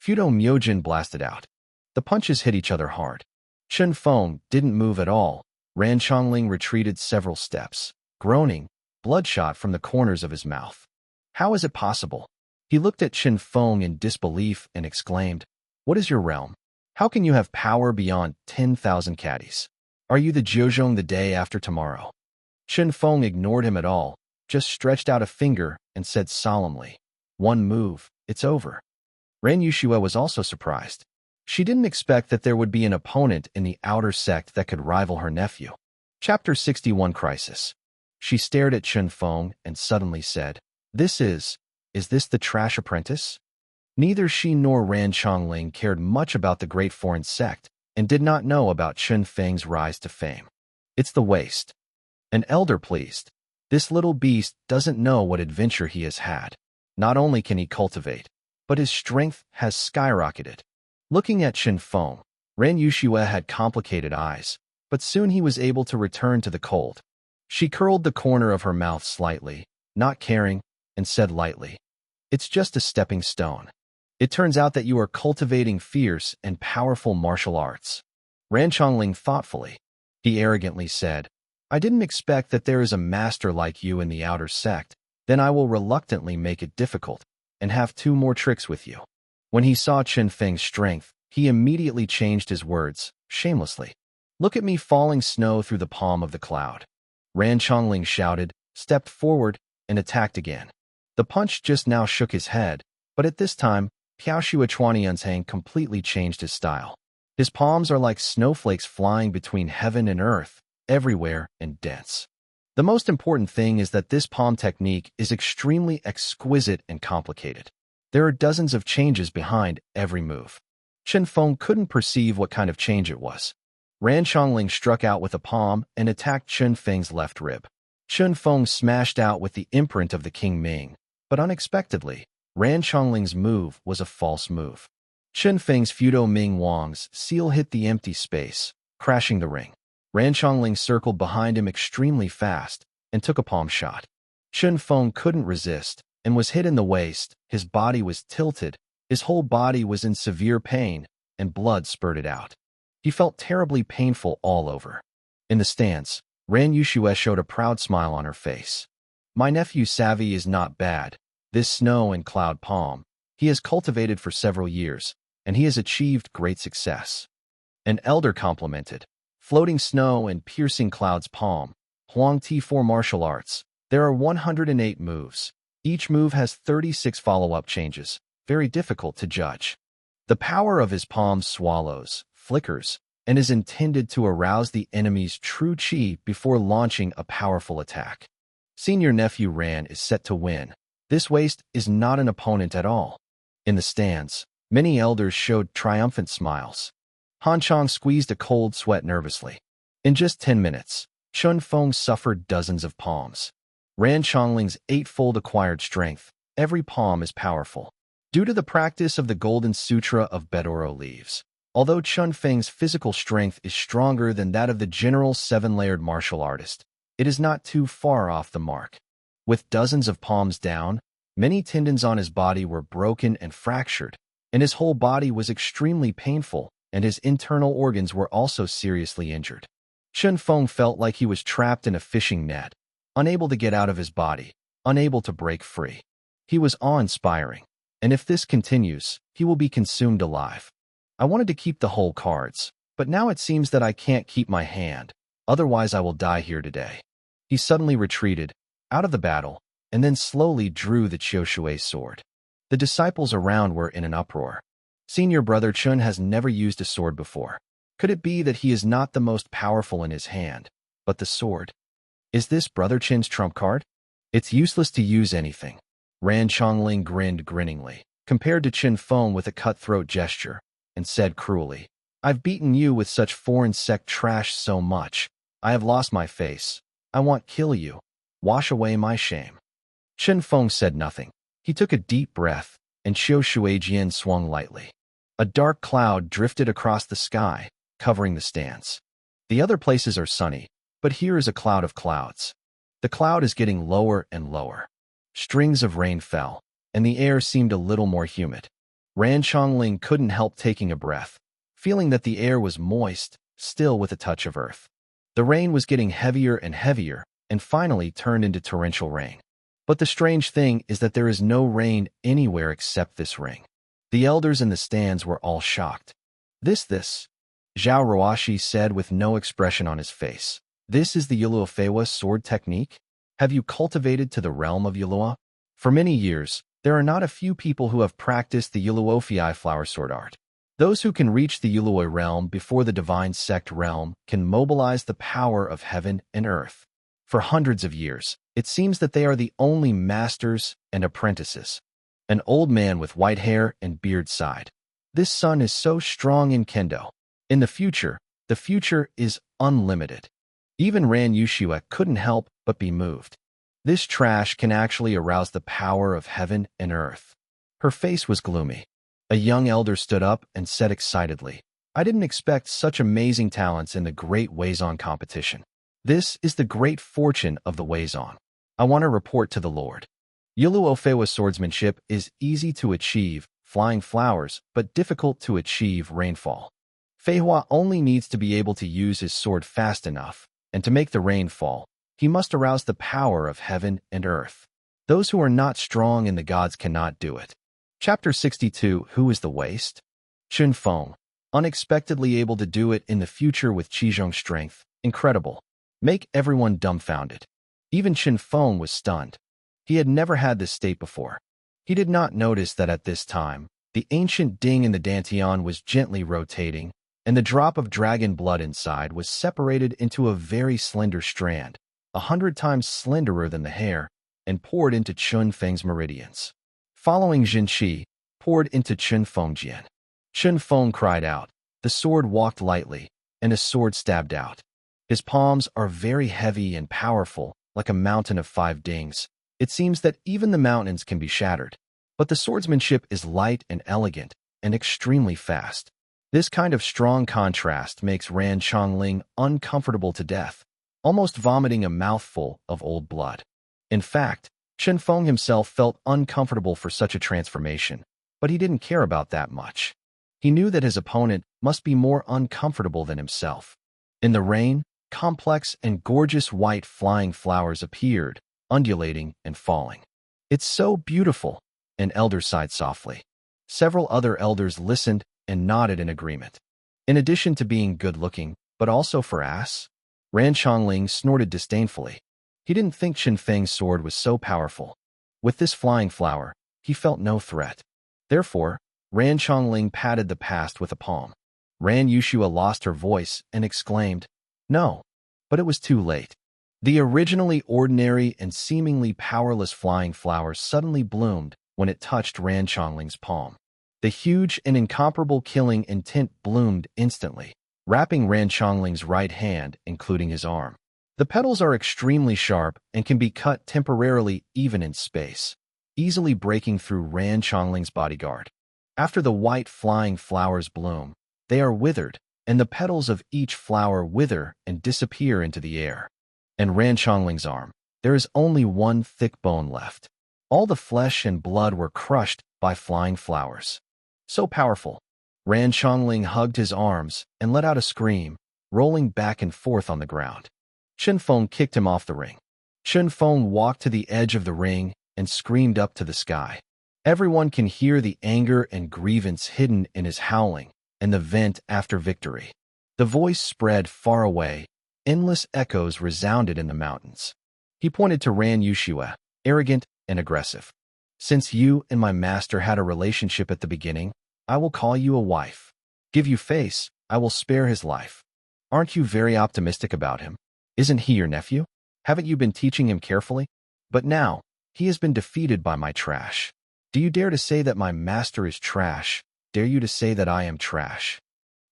Fudo Myojin blasted out. The punches hit each other hard. Chen Feng didn't move at all. Ran Chongling retreated several steps, groaning, bloodshot from the corners of his mouth. How is it possible? He looked at Chen Feng in disbelief and exclaimed, What is your realm? How can you have power beyond 10,000 caddies? Are you the Jiuzhong the day after tomorrow? Chen Feng ignored him at all, just stretched out a finger and said solemnly, 1 move, it's over. Ran Yushua was also surprised. She didn't expect that there would be an opponent in the outer sect that could rival her nephew. Chapter 61 Crisis. She stared at Chen Feng and suddenly said, This is this the trash apprentice? Neither she nor Ran Chongling cared much about the great foreign sect and did not know about Chen Feng's rise to fame. It's the waste. An elder pleased. This little beast doesn't know what adventure he has had. Not only can he cultivate, but his strength has skyrocketed. Looking at Chen Feng, Ran Yushue had complicated eyes, but soon he was able to return to the cold. She curled the corner of her mouth slightly, not caring, and said lightly, "It's just a stepping stone. It turns out that you are cultivating fierce and powerful martial arts." Ran Chongling thoughtfully. He arrogantly said, "I didn't expect that there is a master like you in the outer sect. Then I will reluctantly make it difficult and have 2 more tricks with you." When he saw Chen Feng's strength, he immediately changed his words, shamelessly. "Look at me falling snow through the palm of the cloud." Ran Chongling shouted, stepped forward, and attacked again. The punch just now shook his head, but at this time, Piao Shua Chuanianzhang completely changed his style. His palms are like snowflakes flying between heaven and earth, everywhere and dense. The most important thing is that this palm technique is extremely exquisite and complicated. There are dozens of changes behind every move. Chen Feng couldn't perceive what kind of change it was. Ran Chongling struck out with a palm and attacked Chen Feng's left rib. Chen Feng smashed out with the imprint of the King Ming, but unexpectedly, Ran Chongling's move was a false move. Chen Feng's Fudo Ming Wang's seal hit the empty space, crashing the ring. Ran Chongling circled behind him extremely fast and took a palm shot. Chen Feng couldn't resist and was hit in the waist. His body was tilted, his whole body was in severe pain, and blood spurted out. He felt terribly painful all over. In the stands, Ran Yushue showed a proud smile on her face. "My nephew Savvy is not bad. This snow and cloud palm, he has cultivated for several years, and he has achieved great success." An elder complimented. "Floating snow and piercing clouds palm, Huang T4 martial arts. There are 108 moves. Each move has 36 follow-up changes, very difficult to judge. The power of his palms swallows, flickers, and is intended to arouse the enemy's true chi before launching a powerful attack. Senior nephew Ran is set to win. This waste is not an opponent at all." In the stands, many elders showed triumphant smiles. Han Chong squeezed a cold sweat nervously. In just 10 minutes, Chen Feng suffered dozens of palms. Ran Chongling's 8-fold acquired strength, every palm is powerful. Due to the practice of the Golden Sutra of Bedoro leaves, although Chen Feng's physical strength is stronger than that of the general 7-layered martial artist, it is not too far off the mark. With dozens of palms down, many tendons on his body were broken and fractured, and his whole body was extremely painful, and his internal organs were also seriously injured. Chen Feng felt like he was trapped in a fishing net, unable to get out of his body, unable to break free. He was awe-inspiring, and if this continues, he will be consumed alive. "I wanted to keep the whole cards, but now it seems that I can't keep my hand, otherwise I will die here today." He suddenly retreated, out of the battle, and then slowly drew the Chioshui sword. The disciples around were in an uproar. Senior brother Chun has never used a sword before. Could it be that he is not the most powerful in his hand, but the sword? Is this Brother Chin's trump card? It's useless to use anything. Ran Chongling grinned grinningly, compared to Chen Feng with a cutthroat gesture, and said cruelly, "I've beaten you with such foreign sect trash so much. I have lost my face. I want kill you. Wash away my shame." Chen Feng said nothing. He took a deep breath, and Xiao Shuijian swung lightly. A dark cloud drifted across the sky, covering the stands. The other places are sunny, but here is a cloud of clouds. The cloud is getting lower and lower. Strings of rain fell, and the air seemed a little more humid. Ran Chongling couldn't help taking a breath, feeling that the air was moist, still with a touch of earth. The rain was getting heavier and heavier, and finally turned into torrential rain. But the strange thing is that there is no rain anywhere except this ring. The elders in the stands were all shocked. This, Zhao Ruoshi said with no expression on his face. "This is the Yuluofewa sword technique? Have you cultivated to the realm of Yulua?" For many years, there are not a few people who have practiced the Yuluofei flower sword art. Those who can reach the Yuluoi realm before the divine sect realm can mobilize the power of heaven and earth. For hundreds of years, it seems that they are the only masters and apprentices. An old man with white hair and beard sighed. This sun is so strong in kendo. In the future is unlimited. Even Ran Yushua couldn't help but be moved. This trash can actually arouse the power of heaven and earth. Her face was gloomy. A young elder stood up and said excitedly, I didn't expect such amazing talents in the Great Weizon competition. This is the great fortune of the Weizon. I want to report to the Lord. Yulu Ofewa's swordsmanship is easy to achieve, flying flowers, but difficult to achieve, rainfall. Feihua only needs to be able to use his sword fast enough, and to make the rain fall, he must arouse the power of heaven and earth. Those who are not strong in the gods cannot do it. Chapter 62. Who is the waste? Chun Feng. Unexpectedly able to do it in the future with Qizhong's strength. Incredible. Make everyone dumbfounded. Even Chun Feng was stunned. He had never had this state before. He did not notice that at this time, the ancient ding in the dantian was gently rotating, and the drop of dragon blood inside was separated into a very slender strand, 100 times slenderer than the hair, and poured into Chun Feng's meridians. Following Jinqi, poured into Chun Feng Jian. Chun Feng cried out. The sword walked lightly, and his sword stabbed out. His palms are very heavy and powerful, like a mountain of 5 dings. It seems that even the mountains can be shattered. But the swordsmanship is light and elegant, and extremely fast. This kind of strong contrast makes Ran Chongling uncomfortable to death, almost vomiting a mouthful of old blood. In fact, Chun Feng himself felt uncomfortable for such a transformation, but he didn't care about that much. He knew that his opponent must be more uncomfortable than himself. In the rain, complex and gorgeous white flying flowers appeared, undulating and falling. It's so beautiful, an elder sighed softly. Several other elders listened and nodded in agreement. In addition to being good-looking, but also for ass, Ran Chongling snorted disdainfully. He didn't think Chun Feng's sword was so powerful. With this flying flower, he felt no threat. Therefore, Ran Chongling patted the past with a palm. Ran Yushua lost her voice and exclaimed, No, but it was too late. The originally ordinary and seemingly powerless flying flower suddenly bloomed when it touched Ran Chongling's palm. The huge and incomparable killing intent bloomed instantly, wrapping Ran Chongling's right hand, including his arm. The petals are extremely sharp and can be cut temporarily even in space, easily breaking through Ran Chongling's bodyguard. After the white flying flowers bloom, they are withered, and the petals of each flower wither and disappear into the air. In Ran Chongling's arm, there is only one thick bone left. All the flesh and blood were crushed by flying flowers. So powerful. Ran Chongling hugged his arms and let out a scream, rolling back and forth on the ground. Chun Feng kicked him off the ring. Chun Feng walked to the edge of the ring and screamed up to the sky. Everyone can hear the anger and grievance hidden in his howling and the vent after victory. The voice spread far away. Endless echoes resounded in the mountains. He pointed to Ran Yushua, arrogant and aggressive. Since you and my master had a relationship at the beginning, I will call you a wife. Give you face, I will spare his life. Aren't you very optimistic about him? Isn't he your nephew? Haven't you been teaching him carefully? But now, he has been defeated by my trash. Do you dare to say that my master is trash? Dare you to say that I am trash?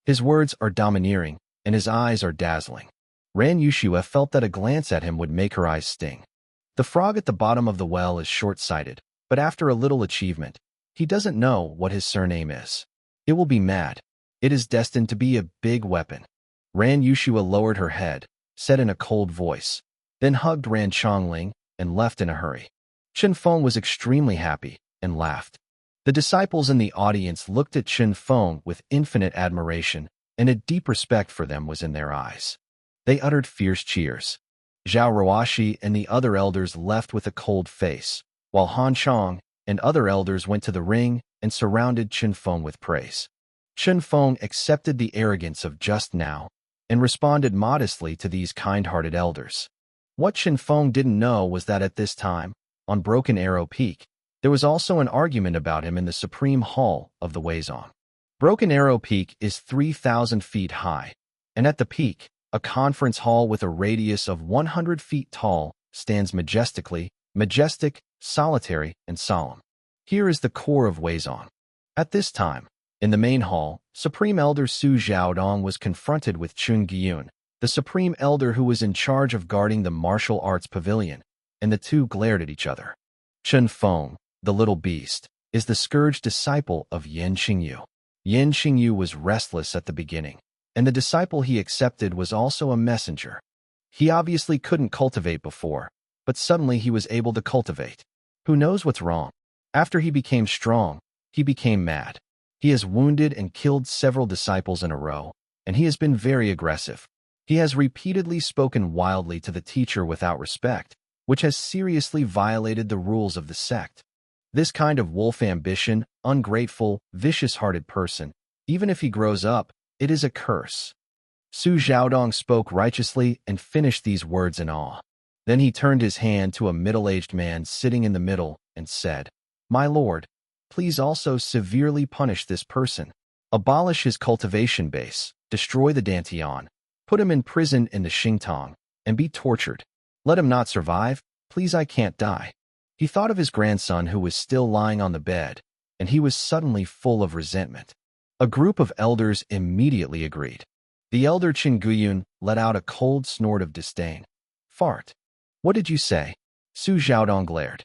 His words are domineering, and his eyes are dazzling. Ran Yushua felt that a glance at him would make her eyes sting. The frog at the bottom of the well is short-sighted, but after a little achievement, he doesn't know what his surname is. It will be mad. It is destined to be a big weapon. Ran Yushua lowered her head, said in a cold voice, then hugged Ran Chongling and left in a hurry. Chun Feng was extremely happy and laughed. The disciples in the audience looked at Chun Feng with infinite admiration, and a deep respect for them was in their eyes. They uttered fierce cheers. Zhao Ruoshi and the other elders left with a cold face, while Han Chong and other elders went to the ring and surrounded Chun Feng with praise. Chun Feng accepted the arrogance of just now and responded modestly to these kind-hearted elders. What Chun Feng didn't know was that at this time, on Broken Arrow Peak, there was also an argument about him in the Supreme Hall of the Weizon. Broken Arrow Peak is 3,000 feet high, and at the peak, A conference hall with a radius of 100 feet tall stands majestic, solitary, and solemn. Here is the core of Weizong. At this time, in the main hall, Supreme Elder Su Xiaodong was confronted with Chun Gyun, the Supreme Elder who was in charge of guarding the martial arts pavilion, and the two glared at each other. Chun Feng, the little beast, is the scourge disciple of Yin Qingyu. Yin Qingyu was restless at the beginning, and the disciple he accepted was also a messenger. He obviously couldn't cultivate before, but suddenly he was able to cultivate. Who knows what's wrong? After he became strong, he became mad. He has wounded and killed several disciples in a row, and he has been very aggressive. He has repeatedly spoken wildly to the teacher without respect, which has seriously violated the rules of the sect. This kind of wolf ambition, ungrateful, vicious-hearted person, even if he grows up, it is a curse. Su Xiaodong spoke righteously and finished these words in awe. Then he turned his hand to a middle-aged man sitting in the middle and said, "My lord, please also severely punish this person. Abolish his cultivation base, destroy the Dantian, put him in prison in the Xingtang, and be tortured. Let him not survive, please, I can't die." He thought of his grandson who was still lying on the bed, and he was suddenly full of resentment. A group of elders immediately agreed. The elder Qin Guyun let out a cold snort of disdain. "Fart. What did you say?" Su Xiaodong glared.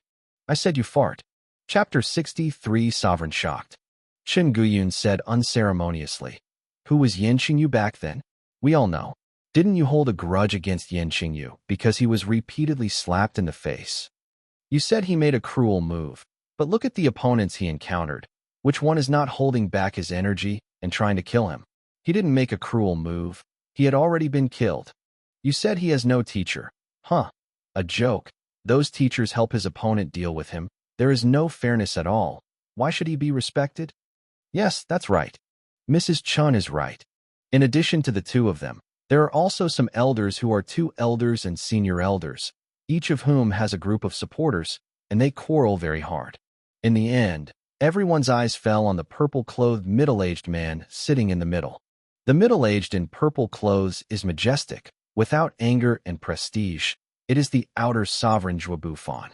"I said you fart." Chapter 63 Sovereign Shocked. Qin Guyun said unceremoniously, "Who was Yin Qingyu back then? We all know. Didn't you hold a grudge against Yin Qingyu because he was repeatedly slapped in the face? You said he made a cruel move, but look at the opponents he encountered. Which one is not holding back his energy and trying to kill him? He didn't make a cruel move. He had already been killed. You said he has no teacher. Huh. A joke. Those teachers help his opponent deal with him. There is no fairness at all. Why should he be respected?" "Yes, that's right. Mrs. Chun is right. In addition to the two of them, there are also some elders who are two elders and senior elders, each of whom has a group of supporters, and they quarrel very hard. In the end, everyone's eyes fell on the purple-clothed middle-aged man sitting in the middle. The middle-aged in purple clothes is majestic, without anger and prestige. It is the outer sovereign Zhuo Bufan.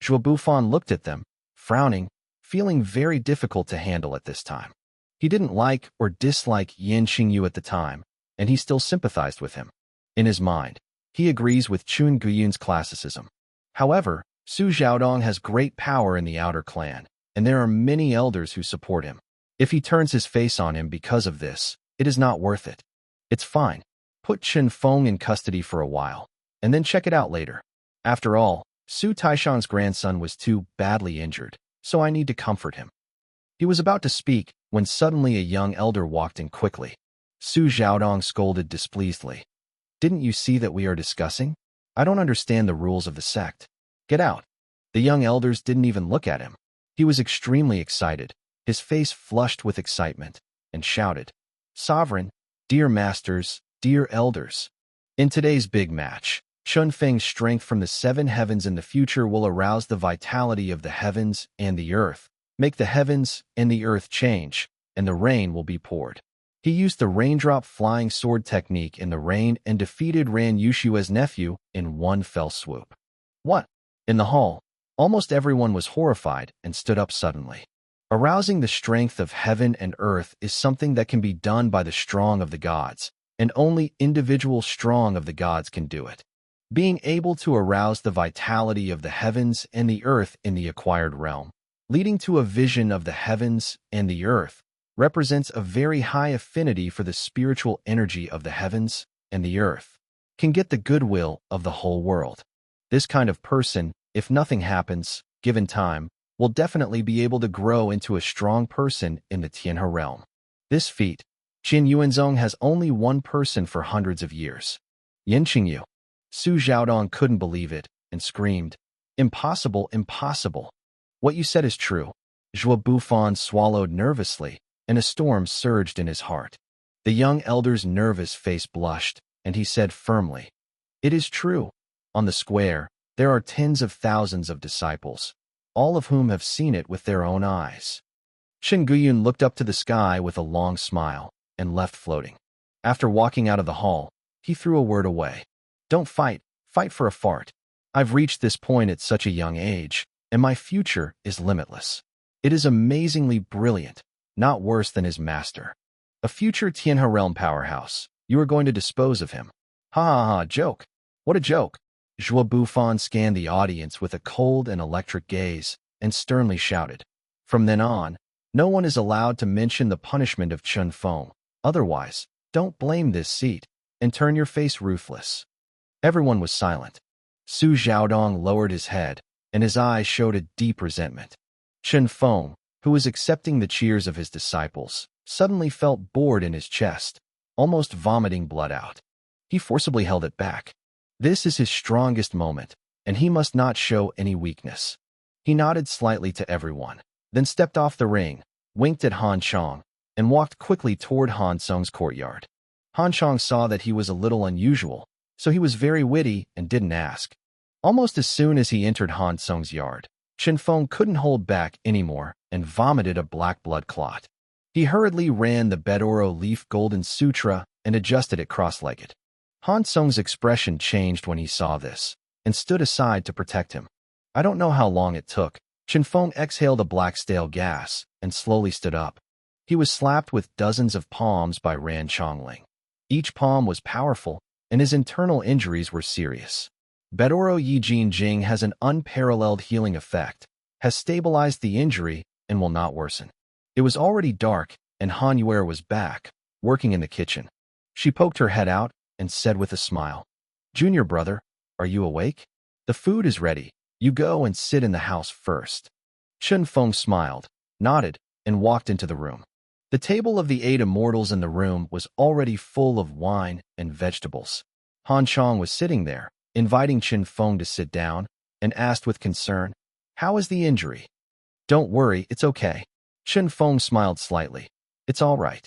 Zhuo Bufan looked at them, frowning, feeling very difficult to handle at this time. He didn't like or dislike Yin Qingyu at the time, and he still sympathized with him. In his mind, he agrees with Chun Guyun's classicism. However, Su Xiaodong has great power in the outer clan, and there are many elders who support him. If he turns his face on him because of this, it is not worth it. It's fine. Put Chen Feng in custody for a while, and then check it out later. After all, Su Taishan's grandson was too badly injured, so I need to comfort him." He was about to speak when suddenly a young elder walked in quickly. Su Xiaodong scolded displeasedly. "Didn't you see that we are discussing? I don't understand the rules of the sect. Get out." The young elders didn't even look at him. He was extremely excited, his face flushed with excitement, and shouted, "Sovereign, dear masters, dear elders. In today's big match, Chun Feng's strength from the seven heavens in the future will arouse the vitality of the heavens and the earth, make the heavens and the earth change, and the rain will be poured." He used the raindrop flying sword technique in the rain and defeated Ran Yushua's nephew in one fell swoop. "What?" In the hall, almost everyone was horrified and stood up suddenly. Arousing the strength of heaven and earth is something that can be done by the strong of the gods, and only individual strong of the gods can do it. Being able to arouse the vitality of the heavens and the earth in the acquired realm, leading to a vision of the heavens and the earth, represents a very high affinity for the spiritual energy of the heavens and the earth, can get the goodwill of the whole world. This kind of person, if nothing happens, given time, will definitely be able to grow into a strong person in the Tianhe realm. This feat, Qin Yuanzong has only one person for hundreds of years. Yin Qingyu. Su Xiaodong couldn't believe it and screamed, "Impossible, impossible. What you said is true." Zhuo Bufan swallowed nervously, and a storm surged in his heart. The young elder's nervous face blushed, and he said firmly, "It is true. On the square, there are tens of thousands of disciples, all of whom have seen it with their own eyes." Qin Guyun looked up to the sky with a long smile and left floating. After walking out of the hall, He threw a word away. Don't fight. Fight for a fart. I've reached this point at such a young age, and my future is limitless. It is amazingly brilliant, not worse than his master. A future Tian realm powerhouse. You are going to dispose of him. Ha ha ha, joke. What a joke. Zhua Bufan scanned the audience with a cold and electric gaze and sternly shouted. From then on, no one is allowed to mention the punishment of Chun Feng. Otherwise, don't blame this seat and turn your face ruthless. Everyone was silent. Su Xiaodong lowered his head, and his eyes showed a deep resentment. Chun Feng, who was accepting the cheers of his disciples, suddenly felt bored in his chest, almost vomiting blood out. He forcibly held it back. This is his strongest moment, and he must not show any weakness. He nodded slightly to everyone, then stepped off the ring, winked at Han Chong, and walked quickly toward Han Sung's courtyard. Han Chong saw that he was a little unusual, so he was very witty and didn't ask. Almost as soon as he entered Han Sung's yard, Chun Feng couldn't hold back anymore and vomited a black blood clot. He hurriedly ran the Bedoro leaf golden sutra and adjusted it cross-legged. Han Sung's expression changed when he saw this, and stood aside to protect him. I don't know how long it took. Chun Feng exhaled a black stale gas and slowly stood up. He was slapped with dozens of palms by Ran Chongling. Each palm was powerful, and his internal injuries were serious. Bedoro Yi Jin Jing has an unparalleled healing effect, has stabilized the injury, and will not worsen. It was already dark, and Han Yuer was back, working in the kitchen. She poked her head out and said with a smile, Junior brother, are you awake? The food is ready. You go and sit in the house first. Chun Feng smiled, nodded, and walked into the room. The table of the 8 immortals in the room was already full of wine and vegetables. Han Chong was sitting there, inviting Chun Feng to sit down, and asked with concern, How is the injury? Don't worry, it's okay. Chun Feng smiled slightly. It's all right.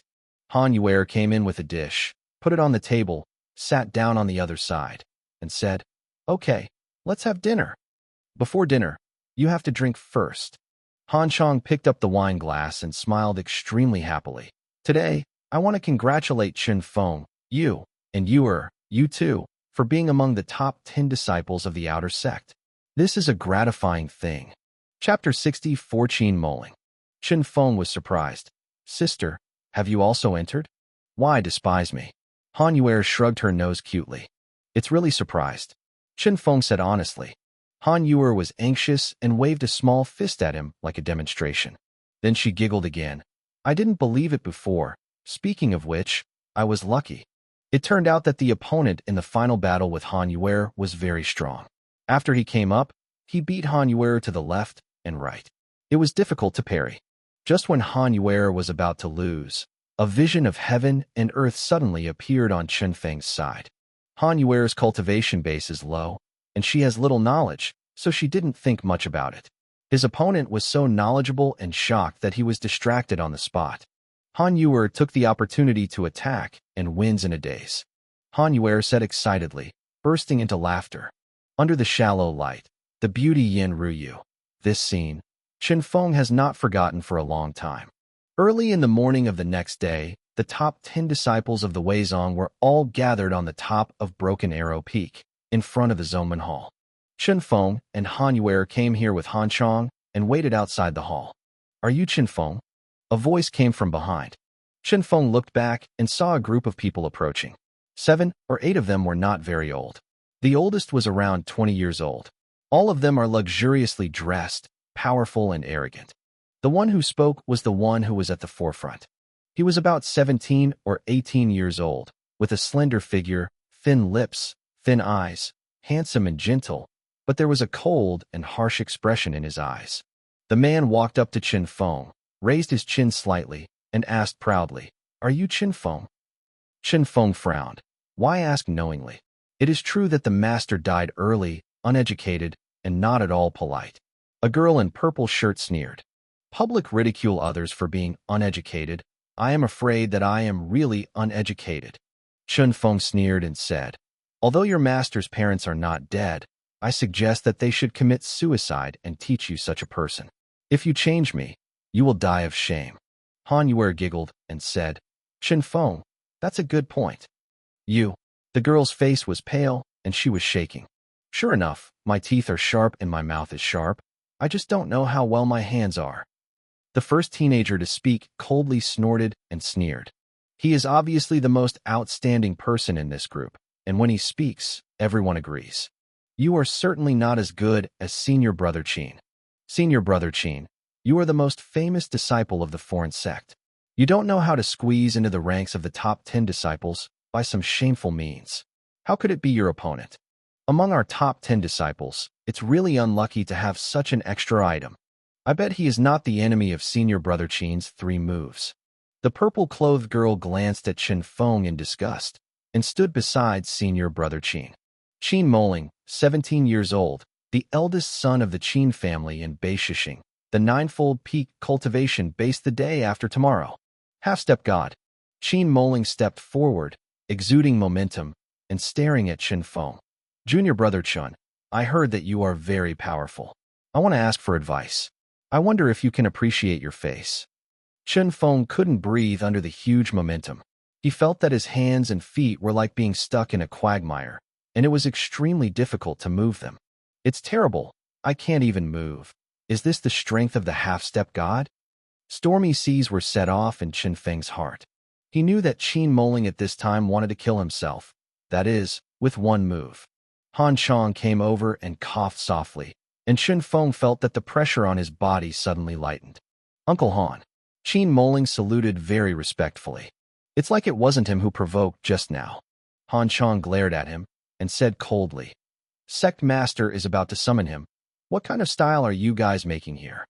Han Yuer came in with a dish, put it on the table, sat down on the other side, and said, Okay, let's have dinner. Before dinner, you have to drink first. Han Chong picked up the wine glass and smiled extremely happily. Today, I want to congratulate Chun Feng, you, and you too, for being among the top 10 disciples of the outer sect. This is a gratifying thing. Chapter 60 Fortune Moling. Chun Feng was surprised. Sister, have you also entered? Why despise me? Han Yuer shrugged her nose cutely. It's really surprised. Chun Feng said honestly. Han Yuer was anxious and waved a small fist at him like a demonstration. Then she giggled again. I didn't believe it before. Speaking of which, I was lucky. It turned out that the opponent in the final battle with Han Yuer was very strong. After he came up, he beat Han Yuer to the left and right. It was difficult to parry. Just when Han Yuer was about to lose, a vision of heaven and earth suddenly appeared on Chun Feng's side. Han Yuer's cultivation base is low, and she has little knowledge, so she didn't think much about it. His opponent was so knowledgeable and shocked that he was distracted on the spot. Han Yuer took the opportunity to attack and wins in a daze. Han Yuer said excitedly, bursting into laughter. Under the shallow light, the beauty Yin Ruyu. This scene, Chun Feng has not forgotten for a long time. Early in the morning of the next day, the top 10 disciples of the Weizong were all gathered on the top of Broken Arrow Peak, in front of the Zongmen Hall. Chun Feng and Han Yuer came here with Han Chong and waited outside the hall. Are you Chun Feng? A voice came from behind. Chun Feng looked back and saw a group of people approaching. 7 or 8 of them were not very old. The oldest was around 20 years old. All of them are luxuriously dressed, powerful and arrogant. The one who spoke was the one who was at the forefront. He was about 17 or 18 years old, with a slender figure, thin lips, thin eyes, handsome and gentle, but there was a cold and harsh expression in his eyes. The man walked up to Chun Feng, raised his chin slightly, and asked proudly, Are you Chun Feng? Chun Feng frowned. Why ask knowingly? It is true that the master died early, uneducated, and not at all polite. A girl in purple shirt sneered. Public ridicule others for being uneducated. I am afraid that I am really uneducated. Chun Feng sneered and said, Although your master's parents are not dead, I suggest that they should commit suicide and teach you such a person. If you change me, you will die of shame. Han Yuer giggled and said, Chun Feng, that's a good point. You The girl's face was pale, and she was shaking. Sure enough, my teeth are sharp and my mouth is sharp. I just don't know how well my hands are. The first teenager to speak coldly snorted and sneered. He is obviously the most outstanding person in this group, and when he speaks, everyone agrees. You are certainly not as good as Senior Brother Tian. Senior Brother Tian, you are the most famous disciple of the foreign sect. You don't know how to squeeze into the ranks of the top 10 disciples by some shameful means. How could it be your opponent? Among our top 10 disciples, it's really unlucky to have such an extra item. I bet he is not the enemy of Senior Brother Tian's 3 moves. The purple-clothed girl glanced at Chen Feng in disgust and stood beside Senior Brother Tian. Qin Moling, 17 years old, the eldest son of the Qin family in Beishishing, the ninefold peak cultivation based the day after tomorrow. Half-step god. Qin Moling stepped forward, exuding momentum, and staring at Chen Feng. Junior Brother Chun, I heard that you are very powerful. I want to ask for advice. I wonder if you can appreciate your face. Chen Feng couldn't breathe under the huge momentum. He felt that his hands and feet were like being stuck in a quagmire, and it was extremely difficult to move them. It's terrible. I can't even move. Is this the strength of the half-step god? Stormy seas were set off in Chen Feng's heart. He knew that Qin Moling at this time wanted to kill himself, that is, with one move. Han Chong came over and coughed softly, and Chen Feng felt that the pressure on his body suddenly lightened. Uncle Han. Qin Moling saluted very respectfully. It's like it wasn't him who provoked just now. Han Chong glared at him and said coldly, Sect Master is about to summon him. What kind of style are you guys making here?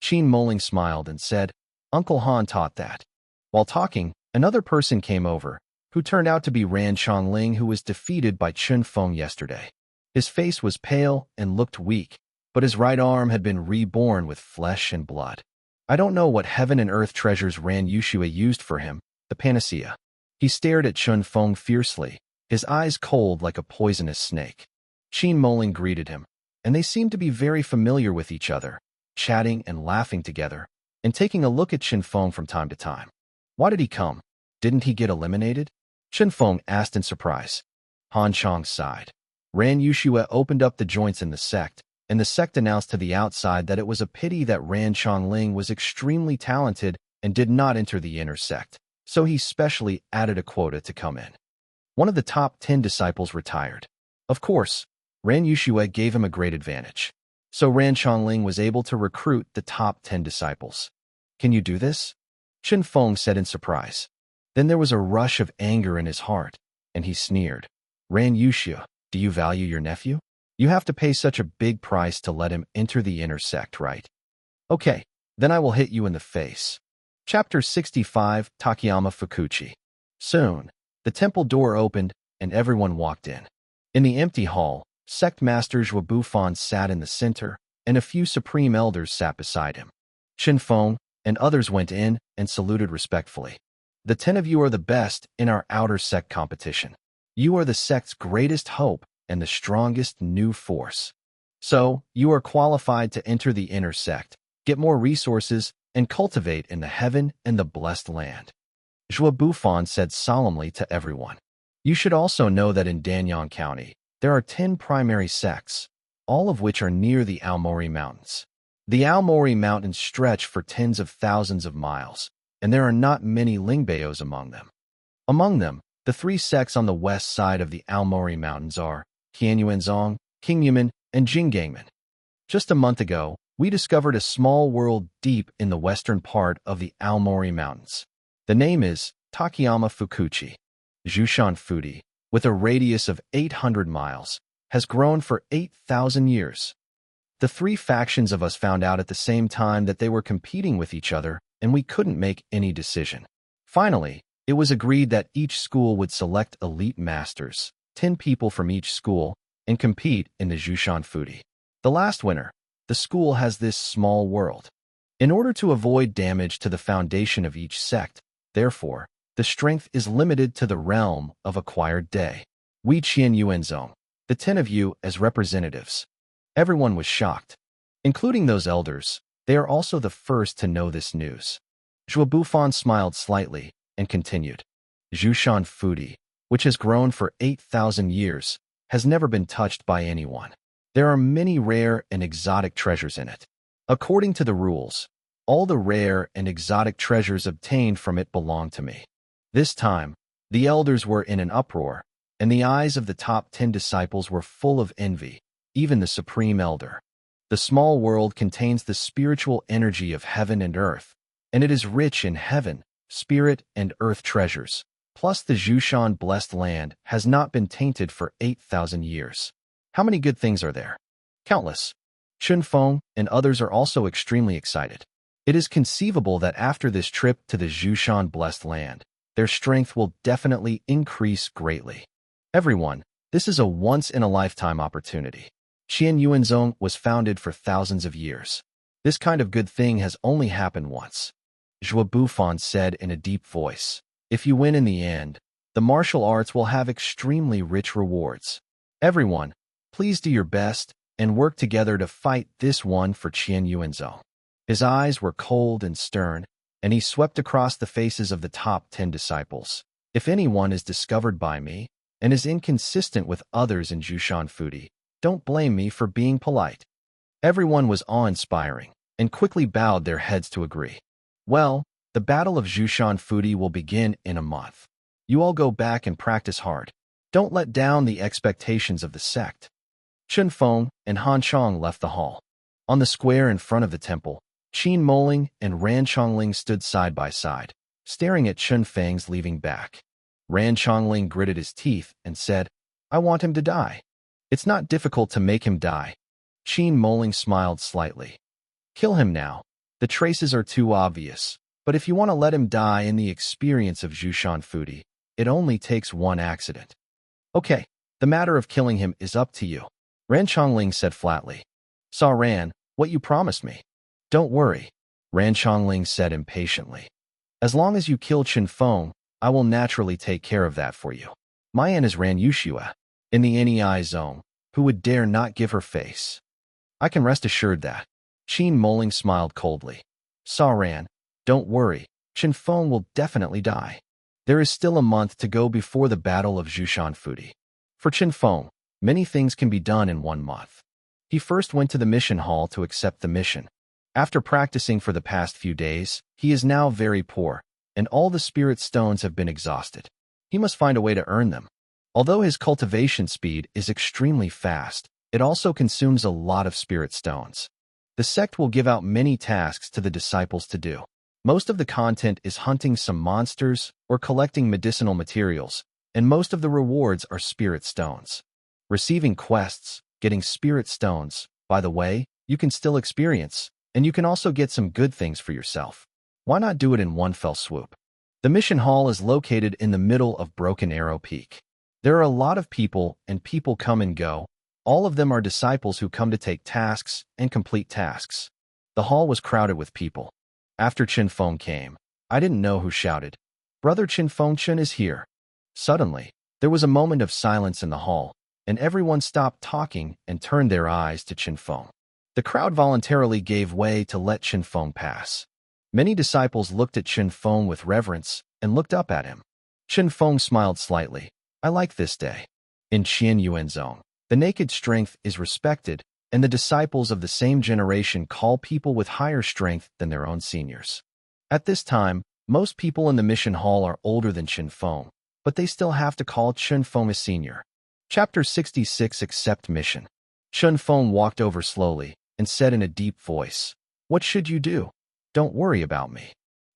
Qin Moling smiled and said, Uncle Han taught that. While talking, another person came over, who turned out to be Ran Chongling, who was defeated by Chen Feng yesterday. His face was pale and looked weak, but his right arm had been reborn with flesh and blood. I don't know what heaven and earth treasures Ran Yushua used for him, the panacea. He stared at Chen Feng fiercely, his eyes cold like a poisonous snake. Qin Moling greeted him, and they seemed to be very familiar with each other, chatting and laughing together, and taking a look at Chen Feng from time to time. Why did he come? Didn't he get eliminated? Chen Feng asked in surprise. Han Chong sighed. Ran Yushua opened up the joints in the sect, and the sect announced to the outside that it was a pity that Ran Chongling was extremely talented and did not enter the inner sect, so he specially added a quota to come in. One of the top 10 disciples retired. Of course, Ran Yushua gave him a great advantage, so Ran Chongling was able to recruit the top 10 disciples. Can you do this? Chen Feng said in surprise. Then there was a rush of anger in his heart, and he sneered. Ran Yushua, do you value your nephew? You have to pay such a big price to let him enter the inner sect, right? Okay, then I will hit you in the face. Chapter 65, Takayama Fukuchi. Soon, the temple door opened, and everyone walked in. In the empty hall, Sect Master Zhua Bufan sat in the center, and a few supreme elders sat beside him. Chen Feng and others went in and saluted respectfully. The 10 of you are the best in our outer sect competition. You are the sect's greatest hope and the strongest new force. So, you are qualified to enter the inner sect, get more resources, and cultivate in the heaven and the blessed land. Zhua Bufan said solemnly to everyone. You should also know that in Danyang County, there are 10 primary sects, all of which are near the Aomori Mountains. The Aomori Mountains stretch for tens of thousands of miles, and there are not many Lingbeos among them. Among them, the 3 sects on the west side of the Aomori Mountains are Tianyuanzong, Qingyuan, and Jinggangmen. Just a month ago, we discovered a small world deep in the western part of the Aomori Mountains. The name is Takayama Fukuchi. Jushan Fudi, with a radius of 800 miles, has grown for 8,000 years. The 3 factions of us found out at the same time that they were competing with each other, and we couldn't make any decision. Finally, it was agreed that each school would select elite masters, 10 people from each school, and compete in the Jushan Fudi. The last winner, the school has this small world. In order to avoid damage to the foundation of each sect, therefore, the strength is limited to the realm of acquired day. We Qian Yuanzong, the 10 of you as representatives. Everyone was shocked, including those elders. They are also the first to know this news. Zhua Bufan smiled slightly and continued. Jushan Fudi, which has grown for 8,000 years, has never been touched by anyone. There are many rare and exotic treasures in it. According to the rules, all the rare and exotic treasures obtained from it belong to me. This time, the elders were in an uproar, and the eyes of the top 10 disciples were full of envy, even the supreme elder. The small world contains the spiritual energy of heaven and earth, and it is rich in heaven, spirit, and earth treasures. Plus, the Jushan blessed land has not been tainted for 8,000 years. How many good things are there? Countless. Chunfeng and others are also extremely excited. It is conceivable that after this trip to the Jushan blessed land, their strength will definitely increase greatly. Everyone, this is a once-in-a-lifetime opportunity. Qian Yuanzong was founded for thousands of years. This kind of good thing has only happened once. Zhua Bufan said in a deep voice, if you win in the end, the martial arts will have extremely rich rewards. Everyone, please do your best and work together to fight this one for Qian Yuanzong. His eyes were cold and stern, and he swept across the faces of the top 10 disciples. If anyone is discovered by me and is inconsistent with others in Jushan Fudi, don't blame me for being polite. Everyone was awe-inspiring and quickly bowed their heads to agree. Well, the Battle of Jushan Fudi will begin in a month. You all go back and practice hard. Don't let down the expectations of the sect. Chunfeng and Han Chong left the hall. On the square in front of the temple, Qin Moling and Ran Chongling stood side by side, staring at Chunfeng's leaving back. Ran Chongling gritted his teeth and said, I want him to die. It's not difficult to make him die. Qin Moling smiled slightly. Kill him now. The traces are too obvious, but if you want to let him die in the experience of Jushan Fudi, it only takes one accident. Okay, the matter of killing him is up to you, Ran Chongling said flatly. Saw Ran, what you promised me. Don't worry, Ran Chongling said impatiently. As long as you kill Chunfeng, I will naturally take care of that for you. Mayan is Ran Yushua, in the NEI zone, who would dare not give her face. I can rest assured that. Qin Moling smiled coldly. Saw Ran, don't worry, Chunfeng will definitely die. There is still a month to go before the Battle of Jushan Fudi. For Chunfeng, many things can be done in 1 month. He first went to the mission hall to accept the mission. After practicing for the past few days, he is now very poor, and all the spirit stones have been exhausted. He must find a way to earn them. Although his cultivation speed is extremely fast, it also consumes a lot of spirit stones. The sect will give out many tasks to the disciples to do. Most of the content is hunting some monsters or collecting medicinal materials, and most of the rewards are spirit stones. Receiving quests, getting spirit stones, by the way, you can still experience, and you can also get some good things for yourself. Why not do it in one fell swoop? The mission hall is located in the middle of Broken Arrow Peak. There are a lot of people, and people come and go. All of them are disciples who come to take tasks and complete tasks. The hall was crowded with people. After Chunfeng came, I didn't know who shouted, Brother Chunfeng Chun is here. Suddenly, there was a moment of silence in the hall, and everyone stopped talking and turned their eyes to Chunfeng. The crowd voluntarily gave way to let Chunfeng pass. Many disciples looked at Chunfeng with reverence and looked up at him. Chunfeng smiled slightly. I like this day. In Qian Yuanzong, the naked strength is respected, and the disciples of the same generation call people with higher strength than their own seniors. At this time, most people in the mission hall are older than Chunfeng, but they still have to call Chunfeng a senior. Chapter 66 Accept Mission. Chunfeng walked over slowly and said in a deep voice, What should you do? Don't worry about me.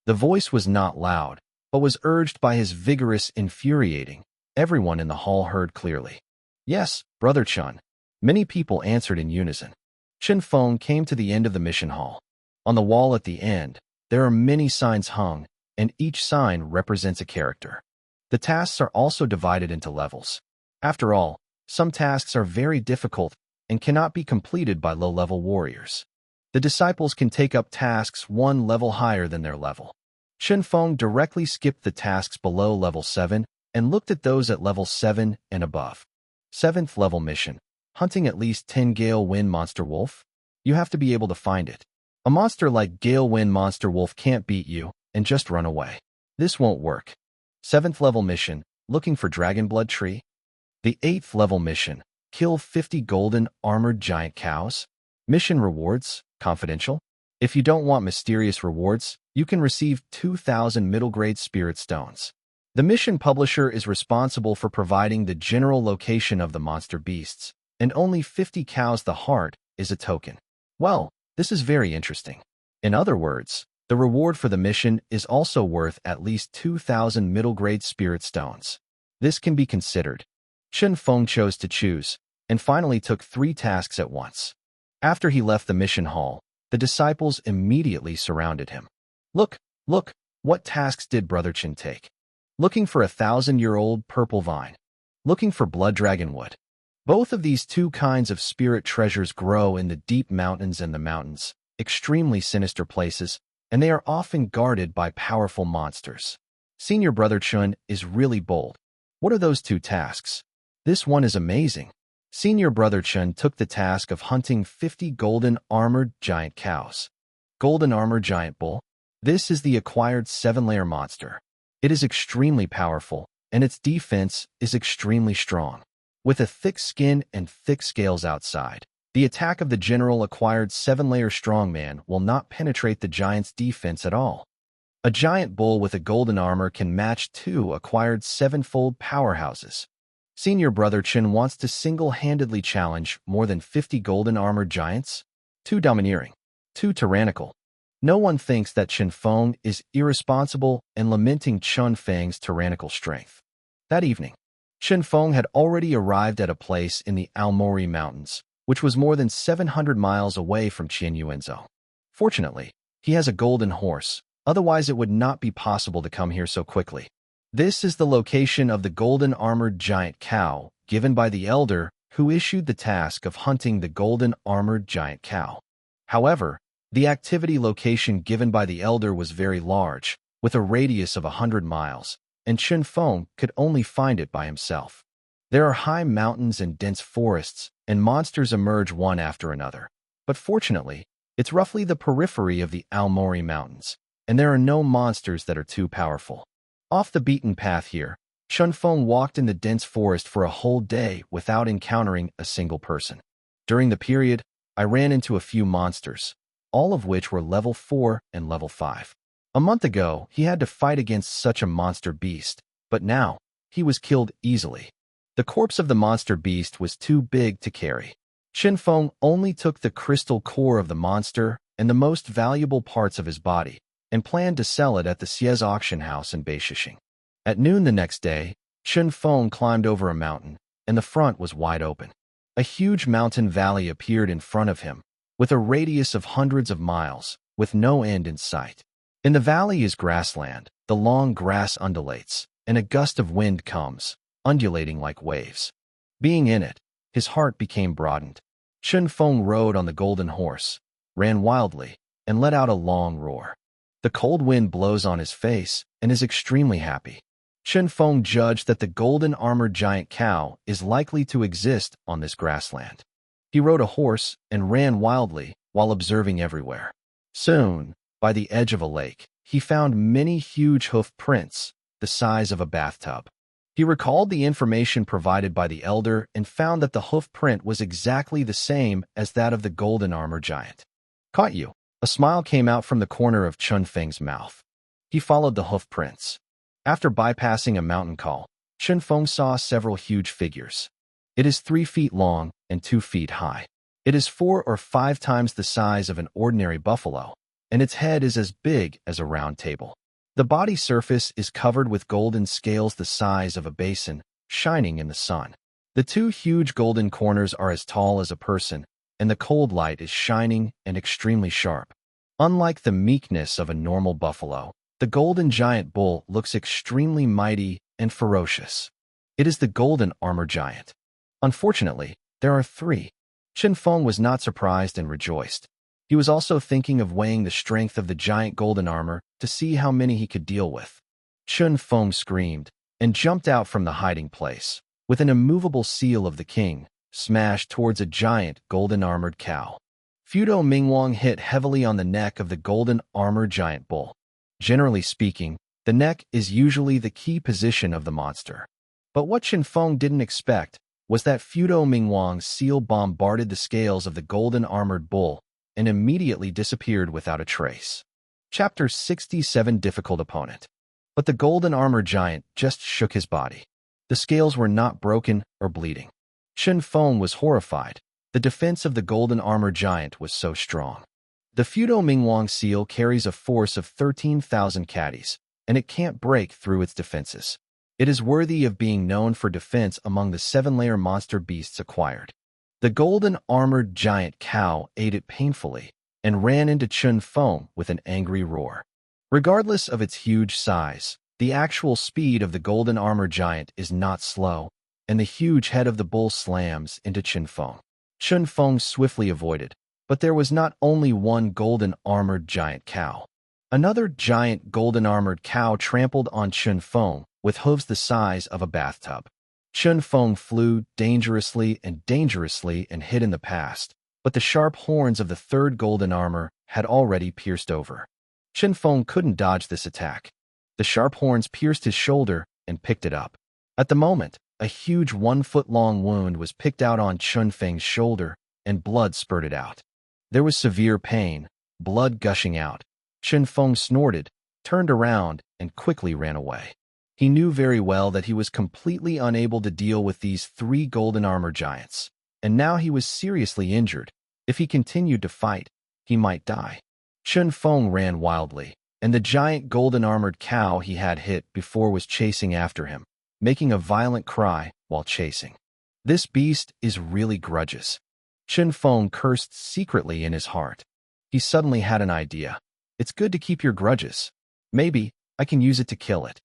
The voice was not loud, but was urged by his vigorous, infuriating. Everyone in the hall heard clearly. Yes, Brother Chun. Many people answered in unison. Chunfeng came to the end of the mission hall. On the wall at the end, there are many signs hung, and each sign represents a character. The tasks are also divided into levels. After all, some tasks are very difficult and cannot be completed by low-level warriors. The disciples can take up tasks 1 level higher than their level. Chunfeng directly skipped the tasks below level 7 and looked at those at level 7 and above. 7th level mission. Hunting at least 10 Gale Wind Monster Wolf? You have to be able to find it. A monster like Gale Wind Monster Wolf can't beat you and just run away. This won't work. 7th level mission. Looking for Dragon Blood Tree? The 8th level mission. Kill 50 golden armored giant cows. Mission rewards, confidential. If you don't want mysterious rewards, you can receive 2,000 middle-grade spirit stones. The mission publisher is responsible for providing the general location of the monster beasts, and only 50 cows the heart is a token. Well, this is very interesting. In other words, the reward for the mission is also worth at least 2,000 middle-grade spirit stones. This can be considered. Chen Feng chose to choose, and finally took 3 tasks at once. After he left the mission hall, the disciples immediately surrounded him. Look, what tasks did Brother Chen take? Looking for a 1,000-year-old purple vine. Looking for blood dragon wood. Both of these 2 kinds of spirit treasures grow in the deep mountains and the mountains, extremely sinister places, and they are often guarded by powerful monsters. Senior Brother Chen is really bold. What are those 2 tasks? This one is amazing. Senior Brother Chen took the task of hunting 50 golden armored giant cows. Golden armored giant bull. This is the acquired 7-layer monster. It is extremely powerful, and its defense is extremely strong. With a thick skin and thick scales outside, the attack of the general acquired 7-layer strongman will not penetrate the giant's defense at all. A giant bull with a golden armor can match 2 acquired 7-fold powerhouses. Senior Brother Chen wants to single-handedly challenge more than 50 golden armored giants. 2 domineering, 2 tyrannical. No one thinks that Chen Feng is irresponsible and lamenting Chen Feng's tyrannical strength. That evening, Chen Feng had already arrived at a place in the Almori Mountains, which was more than 700 miles away from Qianyuanzhou. Fortunately, he has a golden horse, otherwise it would not be possible to come here so quickly. This is the location of the golden armored giant cow given by the elder who issued the task of hunting the golden armored giant cow. However, the activity location given by the elder was very large, with a radius of 100 miles, and Chen Feng could only find it by himself. There are high mountains and dense forests, and monsters emerge one after another. But fortunately, it's roughly the periphery of the Almori Mountains, and there are no monsters that are too powerful. Off the beaten path here, Chen Feng walked in the dense forest for a whole day without encountering a single person. During the period, I ran into a few monsters, all of which were level 4 and level 5. A month ago, he had to fight against such a monster beast, but now, he was killed easily. The corpse of the monster beast was too big to carry. Chen Feng only took the crystal core of the monster and the most valuable parts of his body, and planned to sell it at the Xiez auction house in Beishishing. At noon the next day, Chen Feng climbed over a mountain, and the front was wide open. A huge mountain valley appeared in front of him, with a radius of hundreds of miles, with no end in sight. In the valley is grassland, the long grass undulates, and a gust of wind comes, undulating like waves. Being in it, his heart became broadened. Chen Feng rode on the golden horse, ran wildly, and let out a long roar. The cold wind blows on his face and is extremely happy. Chen Feng judged that the golden armored giant cow is likely to exist on this grassland. He rode a horse and ran wildly while observing everywhere. Soon, by the edge of a lake, he found many huge hoof prints, the size of a bathtub. He recalled the information provided by the elder and found that the hoof print was exactly the same as that of the golden armor giant. Caught you. A smile came out from the corner of Chen Feng's mouth. He followed the hoof prints. After bypassing a mountain col, Chen Feng saw several huge figures. It is 3 feet long and 2 feet high. It is 4 or 5 times the size of an ordinary buffalo, and its head is as big as a round table. The body surface is covered with golden scales the size of a basin, shining in the sun. The 2 huge golden corners are as tall as a person, and the cold light is shining and extremely sharp. Unlike the meekness of a normal buffalo, the golden giant bull looks extremely mighty and ferocious. It is the golden armor giant. Unfortunately, there are 3. Chen Feng was not surprised and rejoiced. He was also thinking of weighing the strength of the giant golden armor to see how many he could deal with. Chen Feng screamed and jumped out from the hiding place, with an immovable seal of the king, smashed towards a giant golden-armored cow. Fudo Mingwang hit heavily on the neck of the golden-armored giant bull. Generally speaking, the neck is usually the key position of the monster. But what Chen Feng didn't expect was that Fudo Mingwang's seal bombarded the scales of the golden armored bull and immediately disappeared without a trace. Chapter 67 Difficult Opponent. But the golden armored giant just shook his body. The scales were not broken or bleeding. Chen Feng was horrified. The defense of the golden armored giant was so strong. The Fudo Mingwang seal carries a force of 13,000 caddies, and it can't break through its defenses. It is worthy of being known for defense among the 7-layer monster beasts acquired. The golden armored giant cow ate it painfully and ran into Chen Feng with an angry roar. Regardless of its huge size, the actual speed of the golden armored giant is not slow, and the huge head of the bull slams into Chen Feng. Chen Feng swiftly avoided, but there was not only one golden armored giant cow. Another giant golden armored cow trampled on Chen Feng with hooves the size of a bathtub. Chen Feng flew dangerously and hid in the past, but the sharp horns of the third golden armor had already pierced over. Chen Feng couldn't dodge this attack. The sharp horns pierced his shoulder and picked it up. At the moment, a huge 1-foot-long wound was picked out on Chen Feng's shoulder, and blood spurted out. There was severe pain, blood gushing out. Chen Feng snorted, turned around, and quickly ran away. He knew very well that he was completely unable to deal with these 3 golden armor giants, and now he was seriously injured. If he continued to fight, he might die. Chen Feng ran wildly, and the giant golden armored cow he had hit before was chasing after him, making a violent cry while chasing. This beast is really grudges. Chen Feng cursed secretly in his heart. He suddenly had an idea. It's good to keep your grudges. Maybe I can use it to kill it.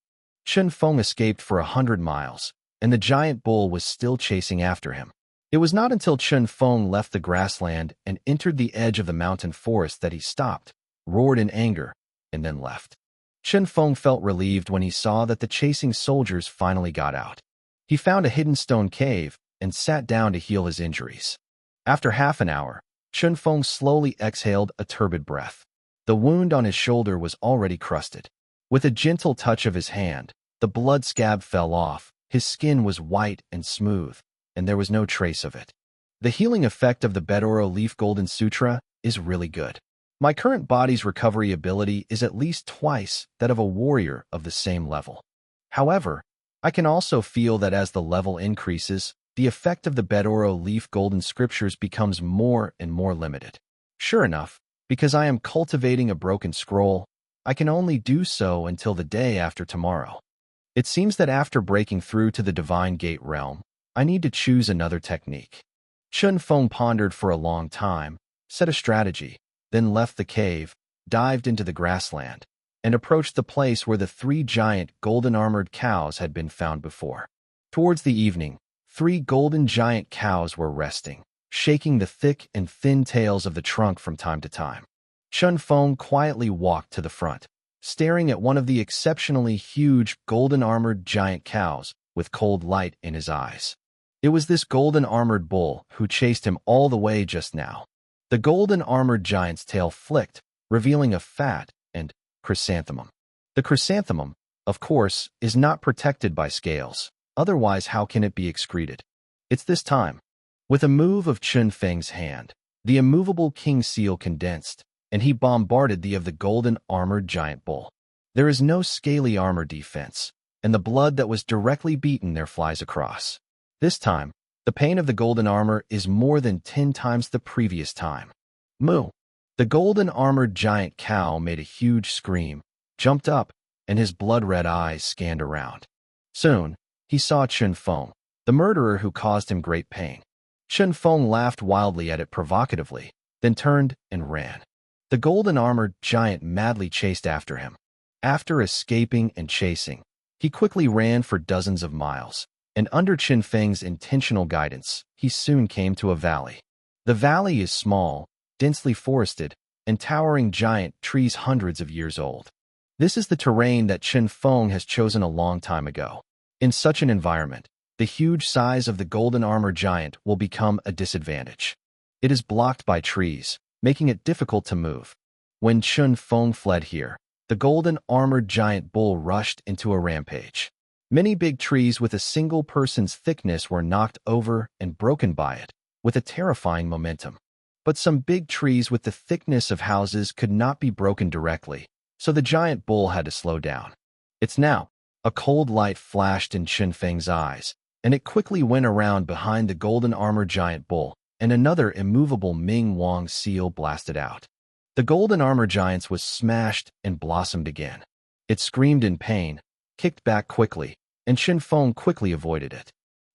Chen Feng escaped for 100 miles, and the giant bull was still chasing after him. It was not until Chen Feng left the grassland and entered the edge of the mountain forest that he stopped, roared in anger, and then left. Chen Feng felt relieved when he saw that the chasing soldiers finally got out. He found a hidden stone cave and sat down to heal his injuries. After half an hour, Chen Feng slowly exhaled a turbid breath. The wound on his shoulder was already crusted. With a gentle touch of his hand, the blood scab fell off, his skin was white and smooth, and there was no trace of it. The healing effect of the Bedoro Leaf Golden Sutra is really good. My current body's recovery ability is at least twice that of a warrior of the same level. However, I can also feel that as the level increases, the effect of the Bedoro Leaf Golden Scriptures becomes more and more limited. Sure enough, because I am cultivating a broken scroll, I can only do so until the day after tomorrow. It seems that after breaking through to the Divine Gate realm, I need to choose another technique. Chen Feng pondered for a long time, set a strategy, then left the cave, dived into the grassland, and approached the place where the 3 giant golden-armored cows had been found before. Towards the evening, 3 golden giant cows were resting, shaking the thick and thin tails of the trunk from time to time. Chen Feng quietly walked to the front, staring at one of the exceptionally huge golden-armored giant cows with cold light in his eyes. It was this golden-armored bull who chased him all the way just now. The golden-armored giant's tail flicked, revealing a fat and chrysanthemum. The chrysanthemum, of course, is not protected by scales. Otherwise, how can it be excreted? It's this time. With a move of Chen Feng's hand, the immovable king seal condensed, and he bombarded the golden-armored giant bull. There is no scaly armor defense, and the blood that was directly beaten there flies across. This time, the pain of the golden armor is more than 10 times the previous time. Moo! The golden-armored giant cow made a huge scream, jumped up, and his blood-red eyes scanned around. Soon, he saw Chen Feng, the murderer who caused him great pain. Chen Feng laughed wildly at it provocatively, then turned and ran. The golden-armored giant madly chased after him. After escaping and chasing, he quickly ran for dozens of miles, and under Chen Feng's intentional guidance, he soon came to a valley. The valley is small, densely forested, and towering giant trees hundreds of years old. This is the terrain that Chen Feng has chosen a long time ago. In such an environment, the huge size of the golden armor giant will become a disadvantage. It is blocked by trees, making it difficult to move. When Chen Feng fled here, the golden armored giant bull rushed into a rampage. Many big trees with a single person's thickness were knocked over and broken by it, with a terrifying momentum. But some big trees with the thickness of houses could not be broken directly, so the giant bull had to slow down. It's now. A cold light flashed in Chen Feng's eyes, and it quickly went around behind the golden armor giant bull, and another immovable Ming Wang seal blasted out. The golden armor giant was smashed and blossomed again. It screamed in pain, kicked back quickly, and Chen Feng quickly avoided it.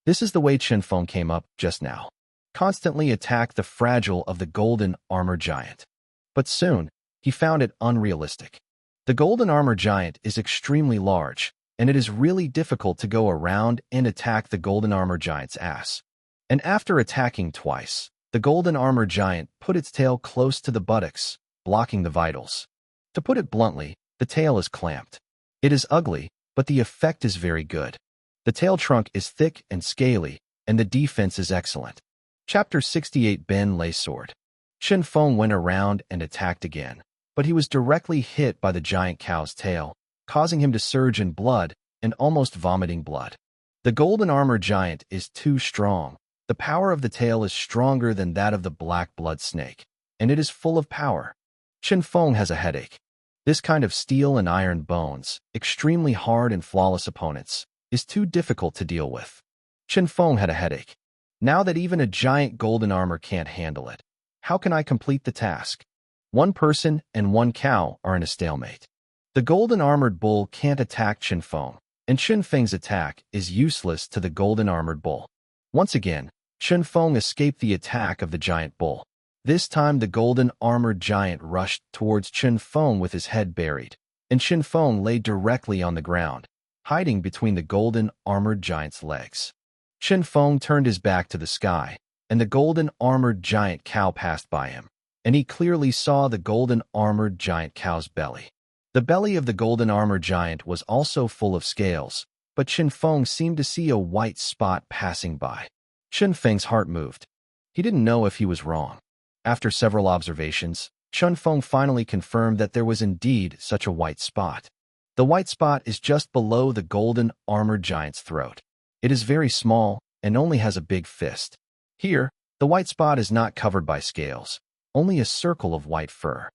This is the way Chen Feng came up just now. Constantly attack the fragile of the golden armor giant. But soon, he found it unrealistic. The golden armor giant is extremely large, and it is really difficult to go around and attack the golden armor giant's ass. And after attacking twice, the golden armor giant put its tail close to the buttocks, blocking the vitals. To put it bluntly, the tail is clamped. It is ugly, but the effect is very good. The tail trunk is thick and scaly, and the defense is excellent. Chapter 68 Ben Lay Sword. Chen Feng went around and attacked again, but he was directly hit by the giant cow's tail, causing him to surge in blood and almost vomiting blood. The golden armor giant is too strong. The power of the tail is stronger than that of the black blood snake, and it is full of power. Chen Feng has a headache. This kind of steel and iron bones, extremely hard and flawless opponents, is too difficult to deal with. Chen Feng had a headache. Now that even a giant golden armor can't handle it, how can I complete the task? One person and one cow are in a stalemate. The golden armored bull can't attack Chen Feng, and Chen Feng's attack is useless to the golden armored bull. Once again, Chen Feng escaped the attack of the giant bull. This time the golden armored giant rushed towards Chen Feng with his head buried, and Chen Feng lay directly on the ground, hiding between the golden armored giant's legs. Chen Feng turned his back to the sky, and the golden armored giant cow passed by him, and he clearly saw the golden armored giant cow's belly. The belly of the golden armored giant was also full of scales, but Chen Feng seemed to see a white spot passing by. Chen Feng's heart moved. He didn't know if he was wrong. After several observations, Chen Feng finally confirmed that there was indeed such a white spot. The white spot is just below the golden armored giant's throat. It is very small and only has a big fist. Here, the white spot is not covered by scales, only a circle of white fur.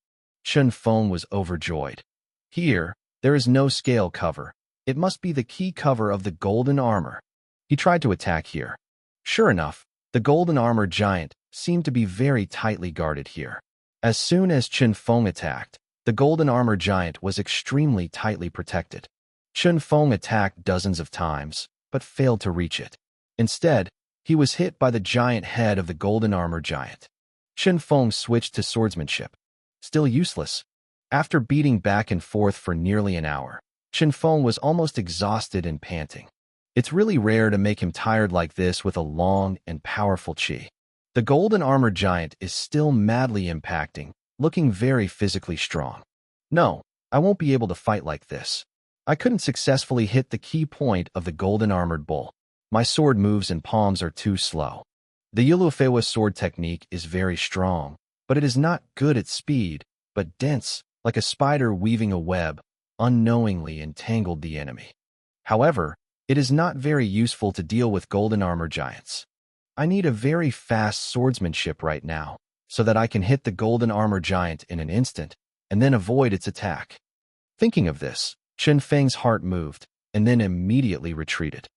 Chen Feng was overjoyed. Here, there is no scale cover. It must be the key cover of the golden armor. He tried to attack here. Sure enough, the golden armor giant seemed to be very tightly guarded here. As soon as Chen Feng attacked, the golden armor giant was extremely tightly protected. Chen Feng attacked dozens of times, but failed to reach it. Instead, he was hit by the giant head of the golden armor giant. Chen Feng switched to swordsmanship. Still useless. After beating back and forth for nearly an hour, Chen Feng was almost exhausted and panting. It's really rare to make him tired like this with a long and powerful chi. The golden armor giant is still madly impacting, looking very physically strong. No, I won't be able to fight like this. I couldn't successfully hit the key point of the golden armored bull. My sword moves and palms are too slow. The aloof sword technique is very strong, but it is not good at speed, but dense, like a spider weaving a web, unknowingly entangled the enemy. However, it is not very useful to deal with golden armor giants. I need a very fast swordsmanship right now, so that I can hit the golden armor giant in an instant, and then avoid its attack. Thinking of this, Chen Feng's heart moved, and then immediately retreated.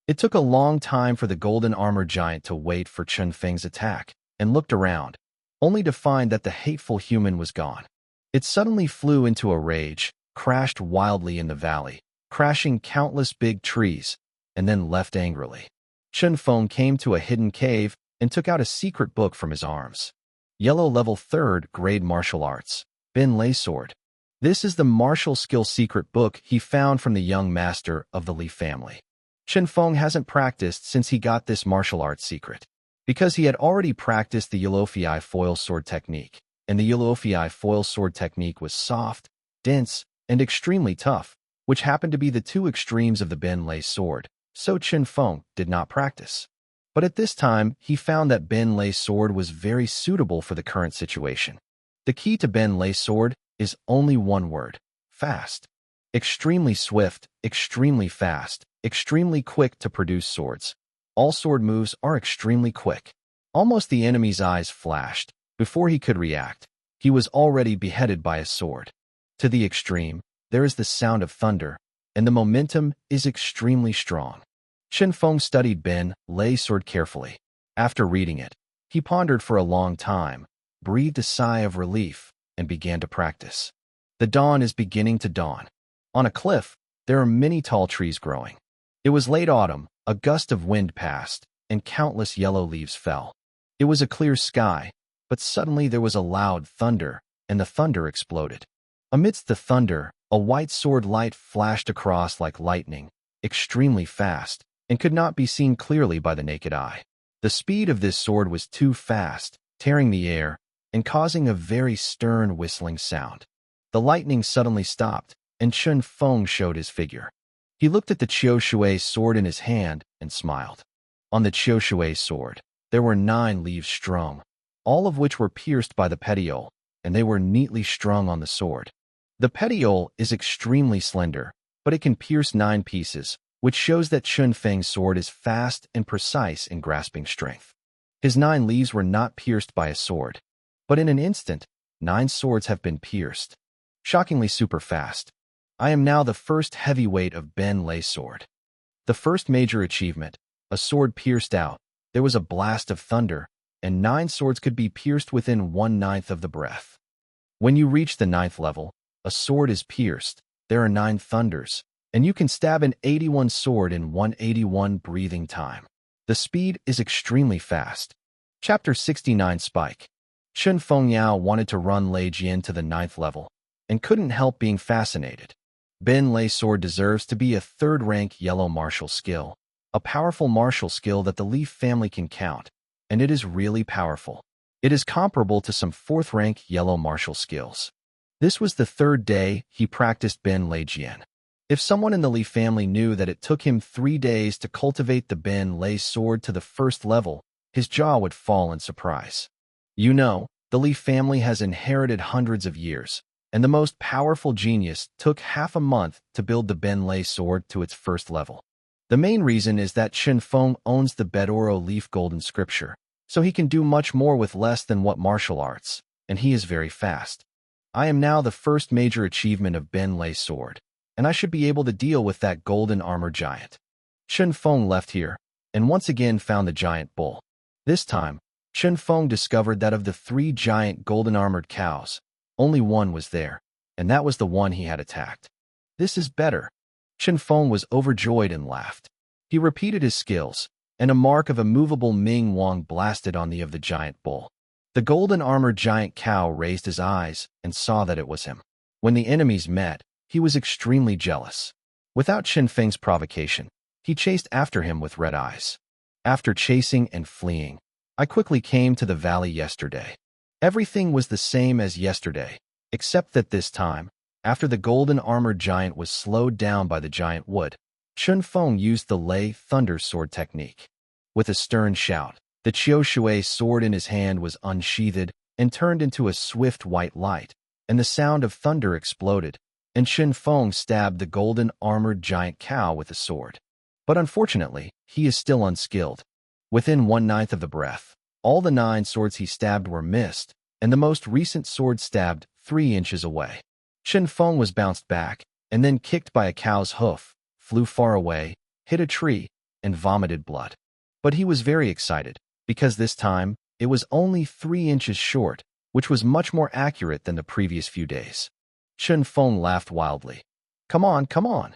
It took a long time for the golden armor giant to wait for Chen Feng's attack, and looked around, only to find that the hateful human was gone. It suddenly flew into a rage, crashed wildly in the valley, crashing countless big trees, and then left angrily. Chen Feng came to a hidden cave and took out a secret book from his arms. Yellow level 3rd grade martial arts, Ben Lay Sword. This is the martial skill secret book he found from the young master of the Li family. Chen Feng hasn't practiced since he got this martial arts secret, because he had already practiced the Yellow foil sword technique, and the Yellow foil sword technique was soft, dense, and extremely tough, which happened to be the two extremes of the Ben Lay sword, so Chen Feng did not practice. But at this time, he found that Ben Lay sword was very suitable for the current situation. The key to Ben Lay sword is only one word: fast. Extremely swift, extremely fast, extremely quick to produce swords. All sword moves are extremely quick. Almost the enemy's eyes flashed. Before he could react, he was already beheaded by a sword. To the extreme, there is the sound of thunder, and the momentum is extremely strong. Chen Feng studied Ben Lei's sword carefully. After reading it, he pondered for a long time, breathed a sigh of relief, and began to practice. The dawn is beginning to dawn. On a cliff, there are many tall trees growing. It was late autumn, a gust of wind passed, and countless yellow leaves fell. It was a clear sky, but suddenly there was a loud thunder, and the thunder exploded. Amidst the thunder, a white sword light flashed across like lightning, extremely fast, and could not be seen clearly by the naked eye. The speed of this sword was too fast, tearing the air, and causing a very stern whistling sound. The lightning suddenly stopped, and Chen Feng showed his figure. He looked at the Qiu Shui sword in his hand and smiled. On the Qiu Shui sword, there were 9 leaves strung, all of which were pierced by the petiole, and they were neatly strung on the sword. The petiole is extremely slender, but it can pierce 9 pieces, which shows that Chen Feng's sword is fast and precise in grasping strength. His 9 leaves were not pierced by a sword, but in an instant, 9 swords have been pierced. Shockingly super fast. I am now the first heavyweight of Ben Lei's sword. The first major achievement, a sword pierced out. There was a blast of thunder, and 9 swords could be pierced within 1/9 of the breath. When you reach the 9th level, a sword is pierced, there are 9 thunders, and you can stab an 81 sword in 181 breathing time. The speed is extremely fast. Chapter 69 Spike. Chen Fengyao wanted to run Lei Jian to the 9th level, and couldn't help being fascinated. Ben Lei's sword deserves to be a 3rd-rank yellow martial skill, a powerful martial skill that the Leaf family can count, and it is really powerful. It is comparable to some 4th-rank yellow martial skills. This was the 3rd day he practiced Ben Lei Jian. If someone in the Li family knew that it took him 3 days to cultivate the Ben Lei sword to the 1st level, his jaw would fall in surprise. You know, the Li family has inherited hundreds of years, and the most powerful genius took half a month to build the Ben Lei sword to its 1st level. The main reason is that Chen Feng owns the Bedoro leaf golden scripture, so he can do much more with less than what martial arts, and he is very fast. I am now the first major achievement of Ben Lei's sword, and I should be able to deal with that golden armor giant. Chen Feng left here, and once again found the giant bull. This time, Chen Feng discovered that of the 3 giant golden armored cows, only one was there, and that was the one he had attacked. This is better. Chen Feng was overjoyed and laughed. He repeated his skills, and a mark of immovable Ming Wang blasted on the of the giant bull. The golden armored giant cow raised his eyes and saw that it was him. When the enemies met, he was extremely jealous. Without Chen Feng's provocation, he chased after him with red eyes. After chasing and fleeing, I quickly came to the valley yesterday. Everything was the same as yesterday, except that this time, after the golden armored giant was slowed down by the giant wood, Chen Feng used the Lei Thunder Sword technique. With a stern shout, the Qiu Shui sword in his hand was unsheathed and turned into a swift white light, and the sound of thunder exploded, and Chen Feng stabbed the golden armored giant cow with the sword. But unfortunately, he is still unskilled. Within 1/9 of the breath, all the 9 swords he stabbed were missed, and the most recent sword stabbed 3 inches away. Chen Feng was bounced back, and then kicked by a cow's hoof, flew far away, hit a tree, and vomited blood. But he was very excited, because this time, it was only 3 inches short, which was much more accurate than the previous few days. Chen Feng laughed wildly. Come on, come on.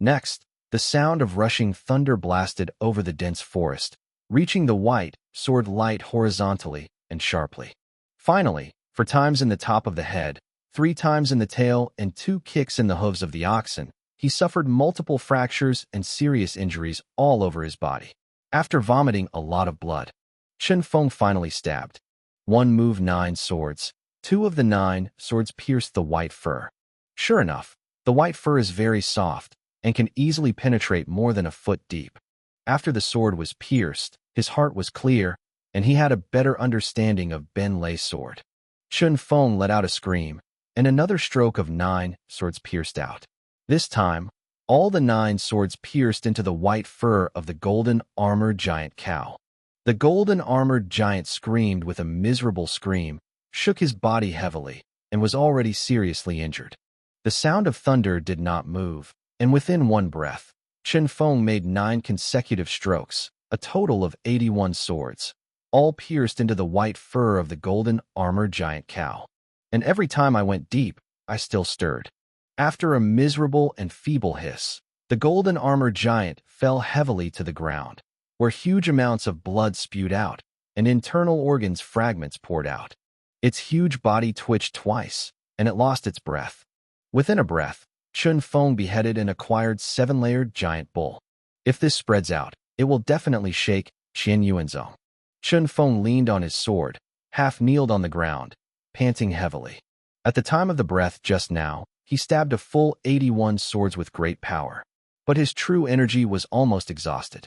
Next, the sound of rushing thunder blasted over the dense forest, reaching the white sword light horizontally and sharply. Finally, 4 times in the top of the head, 3 times in the tail, and 2 kicks in the hooves of the oxen, he suffered multiple fractures and serious injuries all over his body. After vomiting a lot of blood, Chen Feng finally stabbed. 1 move 9 swords. 2 of the 9 swords pierced the white fur. Sure enough, the white fur is very soft and can easily penetrate more than a foot deep. After the sword was pierced, his heart was clear, and he had a better understanding of Ben Lei's sword. Chen Feng let out a scream, and another stroke of 9 swords pierced out. This time, All the 9 swords pierced into the white fur of the golden-armored giant cow. The golden-armored giant screamed with a miserable scream, shook his body heavily, and was already seriously injured. The sound of thunder did not move, and within one breath, Chen Feng made 9 consecutive strokes, a total of 81 swords, all pierced into the white fur of the golden-armored giant cow. And every time I went deep, I still stirred. After a miserable and feeble hiss, the golden-armored giant fell heavily to the ground, where huge amounts of blood spewed out, and internal organs fragments poured out. Its huge body twitched twice, and it lost its breath. Within a breath, Chen Feng beheaded and acquired 7-layered giant bull. If this spreads out, it will definitely shake Qian Yuanzhou. Chen Feng leaned on his sword, half-kneeled on the ground, panting heavily. At the time of the breath just now, he stabbed a full 81 swords with great power. But his true energy was almost exhausted.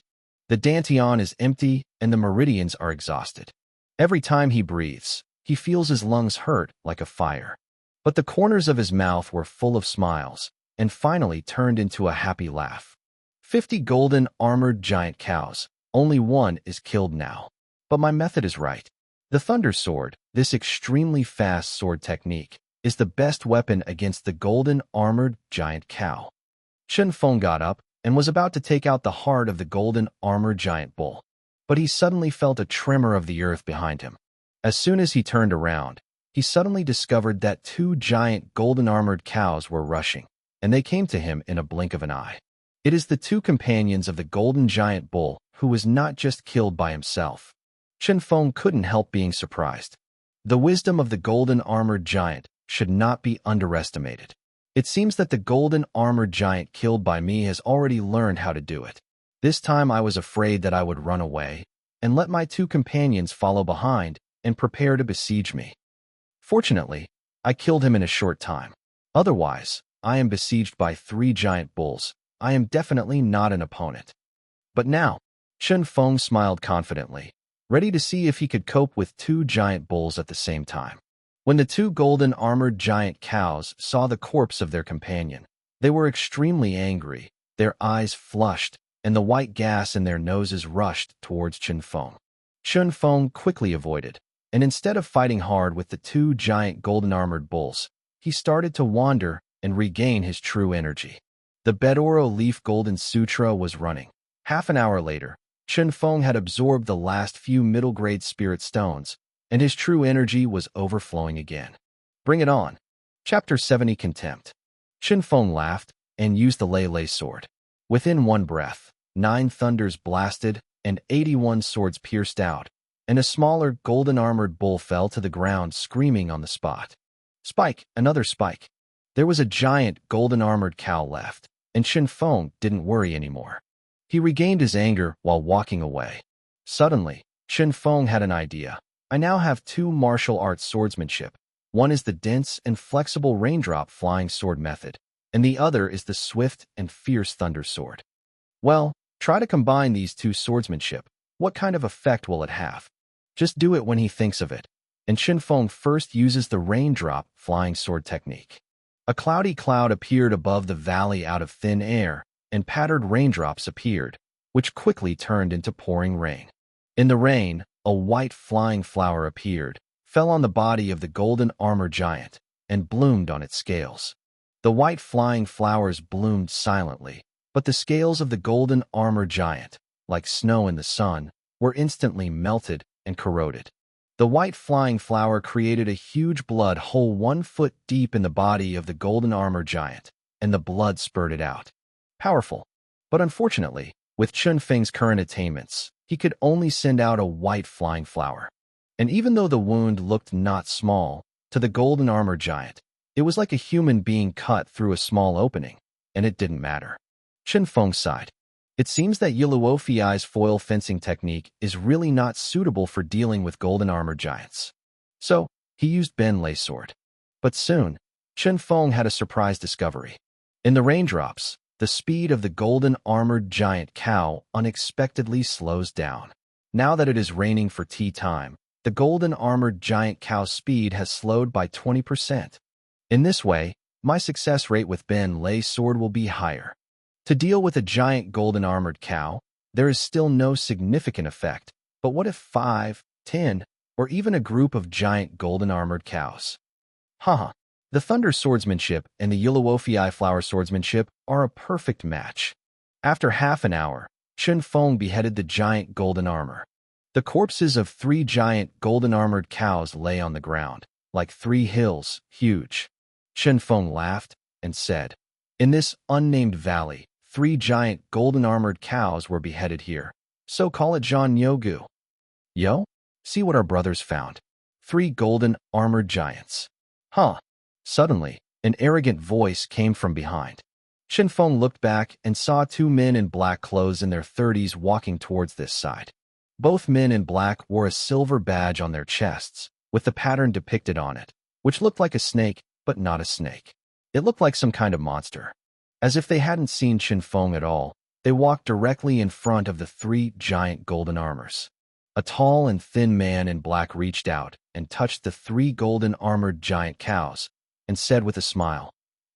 The dantian is empty and the meridians are exhausted. Every time he breathes, he feels his lungs hurt like a fire. But the corners of his mouth were full of smiles, and finally turned into a happy laugh. 50 golden-armored giant cows, only one is killed now. But my method is right. The Thunder Sword, this extremely fast sword technique, is the best weapon against the golden-armored giant cow. Chen Feng got up and was about to take out the heart of the golden-armored giant bull. But he suddenly felt a tremor of the earth behind him. As soon as he turned around, he suddenly discovered that 2 giant golden-armored cows were rushing, and they came to him in a blink of an eye. It is the 2 companions of the golden giant bull who was not just killed by himself. Chen Feng couldn't help being surprised. The wisdom of the golden-armored giant should not be underestimated. It seems that the golden-armored giant killed by me has already learned how to do it. This time I was afraid that I would run away and let my 2 companions follow behind and prepare to besiege me. Fortunately, I killed him in a short time. Otherwise, I am besieged by 3 giant bulls. I am definitely not an opponent. But now, Chen Feng smiled confidently, ready to see if he could cope with 2 giant bulls at the same time. When the 2 golden-armored giant cows saw the corpse of their companion, they were extremely angry, their eyes flushed, and the white gas in their noses rushed towards Chen Feng. Chen Feng quickly avoided, and instead of fighting hard with the 2 giant golden-armored bulls, he started to wander and regain his true energy. The Bedoro Leaf Golden Sutra was running. Half an hour later, Chen Feng had absorbed the last few middle-grade spirit stones, and his true energy was overflowing again. Bring it on. Chapter 70 Contempt. Chen Feng laughed and used the Lei sword. Within one breath, 9 thunders blasted and 81 swords pierced out, and a smaller golden-armored bull fell to the ground screaming on the spot. Spike, another spike. There was a giant golden-armored cow left, and Chen Feng didn't worry anymore. He regained his anger while walking away. Suddenly, Chen Feng had an idea. I now have 2 martial arts swordsmanship. One is the dense and flexible raindrop flying sword method, and the other is the swift and fierce thunder sword. Well, try to combine these 2 swordsmanship. What kind of effect will it have? Just do it when he thinks of it. And Chen Feng first uses the raindrop flying sword technique. A cloudy cloud appeared above the valley out of thin air, and pattered raindrops appeared, which quickly turned into pouring rain. In the rain, a white flying flower appeared, fell on the body of the golden armor giant, and bloomed on its scales. The white flying flowers bloomed silently, but the scales of the golden armor giant, like snow in the sun, were instantly melted and corroded. The white flying flower created a huge blood hole 1 foot deep in the body of the golden armor giant, and the blood spurted out. Powerful. But unfortunately, with Chen Feng's current attainments, he could only send out a white flying flower. And even though the wound looked not small, to the golden armor giant, it was like a human being cut through a small opening, and it didn't matter. Chen Feng sighed. It seems that Yiluofiai's foil fencing technique is really not suitable for dealing with golden armor giants. So, he used Ben Lei sword. But soon, Chen Feng had a surprise discovery. In the raindrops, the speed of the golden-armored giant cow unexpectedly slows down. Now that it is raining for tea time, the golden-armored giant cow's speed has slowed by 20%. In this way, my success rate with Ben Lei's sword will be higher. To deal with a giant golden armored cow, there is still no significant effect, but what if 5, 10, or even a group of giant golden armored cows? Haha. The thunder swordsmanship and the Yellowofii flower swordsmanship are a perfect match. After half an hour, Chen Feng beheaded the giant golden armor. The corpses of 3 giant golden armored cows lay on the ground, like 3 hills, huge. Chen Feng laughed and said, "In this unnamed valley, 3 giant golden armored cows were beheaded here, so call it Zhan Yogu. Yo, see what our brothers found. 3 golden armored giants." Huh. Suddenly, an arrogant voice came from behind. Chen Feng looked back and saw 2 men in black clothes in their 30s walking towards this side. Both men in black wore a silver badge on their chests, with the pattern depicted on it, which looked like a snake, but not a snake. It looked like some kind of monster. As if they hadn't seen Chen Feng at all, they walked directly in front of the 3 giant golden armors. A tall and thin man in black reached out and touched the 3 golden armored giant cows, and said with a smile,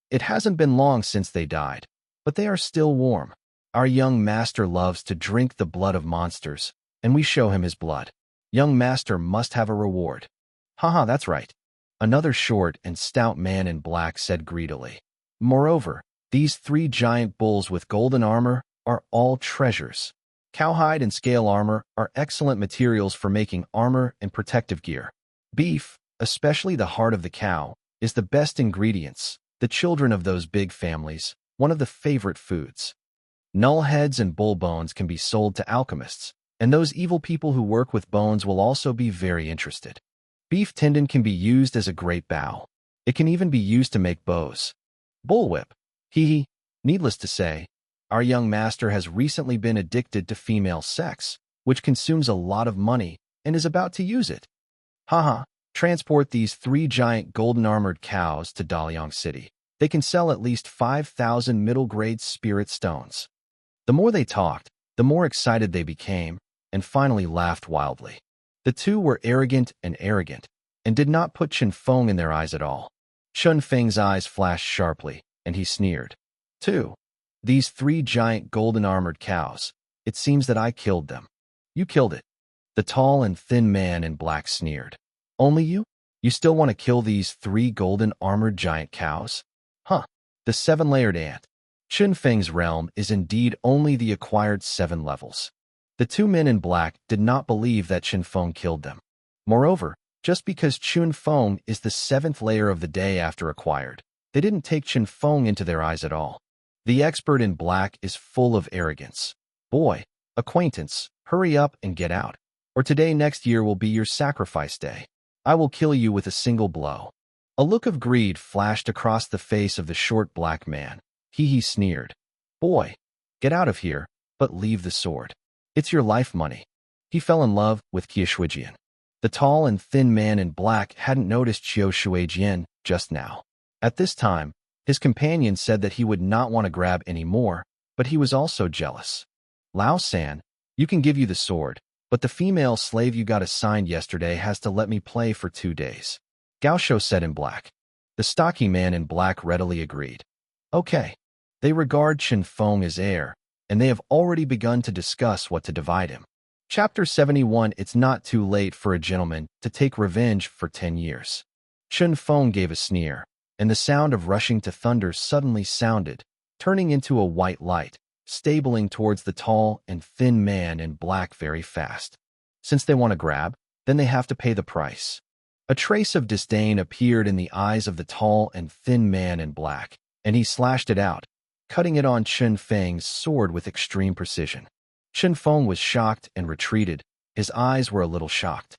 "It hasn't been long since they died, but they are still warm. Our young master loves to drink the blood of monsters, and we show him his blood. Young master must have a reward." Haha, that's right. Another short and stout man in black said greedily. Moreover, these 3 giant bulls with golden armor are all treasures. Cowhide and scale armor are excellent materials for making armor and protective gear. Beef, especially the heart of the cow, is the best ingredients. The children of those big families, one of the favorite foods. Null heads and bull bones can be sold to alchemists, and those evil people who work with bones will also be very interested. Beef tendon can be used as a great bow. It can even be used to make bows. Bullwhip. Hee hee. Needless to say, our young master has recently been addicted to female sex, which consumes a lot of money, and is about to use it. Haha. Transport these 3 giant golden armored cows to Daliang City. They can sell at least 5,000 middle-grade spirit stones. The more they talked, the more excited they became, and finally laughed wildly. The 2 were arrogant, and did not put Chen Feng in their eyes at all. Chen Feng's eyes flashed sharply, and he sneered. 2. These 3 giant golden armored cows, it seems that I killed them. You killed it. The tall and thin man in black sneered. Only you? You still want to kill these 3 golden armored giant cows? Huh. The 7-layered ant. Chen Feng's realm is indeed only the acquired 7 levels. The 2 men in black did not believe that Chen Feng killed them. Moreover, just because Chen Feng is the 7th layer of the day after acquired, they didn't take Chen Feng into their eyes at all. The expert in black is full of arrogance. Boy, acquaintance, hurry up and get out, or today next year will be your sacrifice day. I will kill you with a single blow. A look of greed flashed across the face of the short black man. He sneered. Boy, get out of here, but leave the sword. It's your life money. He fell in love with Qia Shuijian. The tall and thin man in black hadn't noticed Qiao Shuijian just now. At this time, his companion said that he would not want to grab any more, but he was also jealous. Lao San, you can give you the sword, but the female slave you got assigned yesterday has to let me play for 2 days. Gao Shou said in black. The stocky man in black readily agreed. Okay. They regard Chen Feng as heir, and they have already begun to discuss what to divide him. Chapter 71. It's not too late for a gentleman to take revenge for 10 years. Chen Feng gave a sneer, and the sound of rushing to thunder suddenly sounded, turning into a white light, stabling towards the tall and thin man in black very fast. Since they want to grab, then they have to pay the price. A trace of disdain appeared in the eyes of the tall and thin man in black, and he slashed it out, cutting it on Chen Feng's sword with extreme precision. Chen Feng was shocked and retreated. His eyes were a little shocked.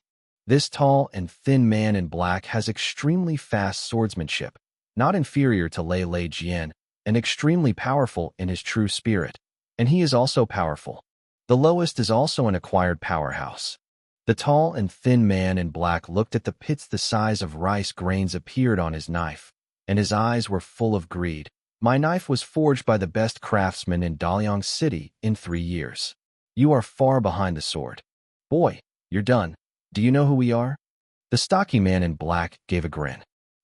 This tall and thin man in black has extremely fast swordsmanship, not inferior to Lei Lei Jian, and extremely powerful in his true spirit. And he is also powerful. The lowest is also an acquired powerhouse. The tall and thin man in black looked at the pits the size of rice grains appeared on his knife, and his eyes were full of greed. My knife was forged by the best craftsman in Daliang City in 3 years. You are far behind the sword. Boy, you're done. Do you know who we are? The stocky man in black gave a grin.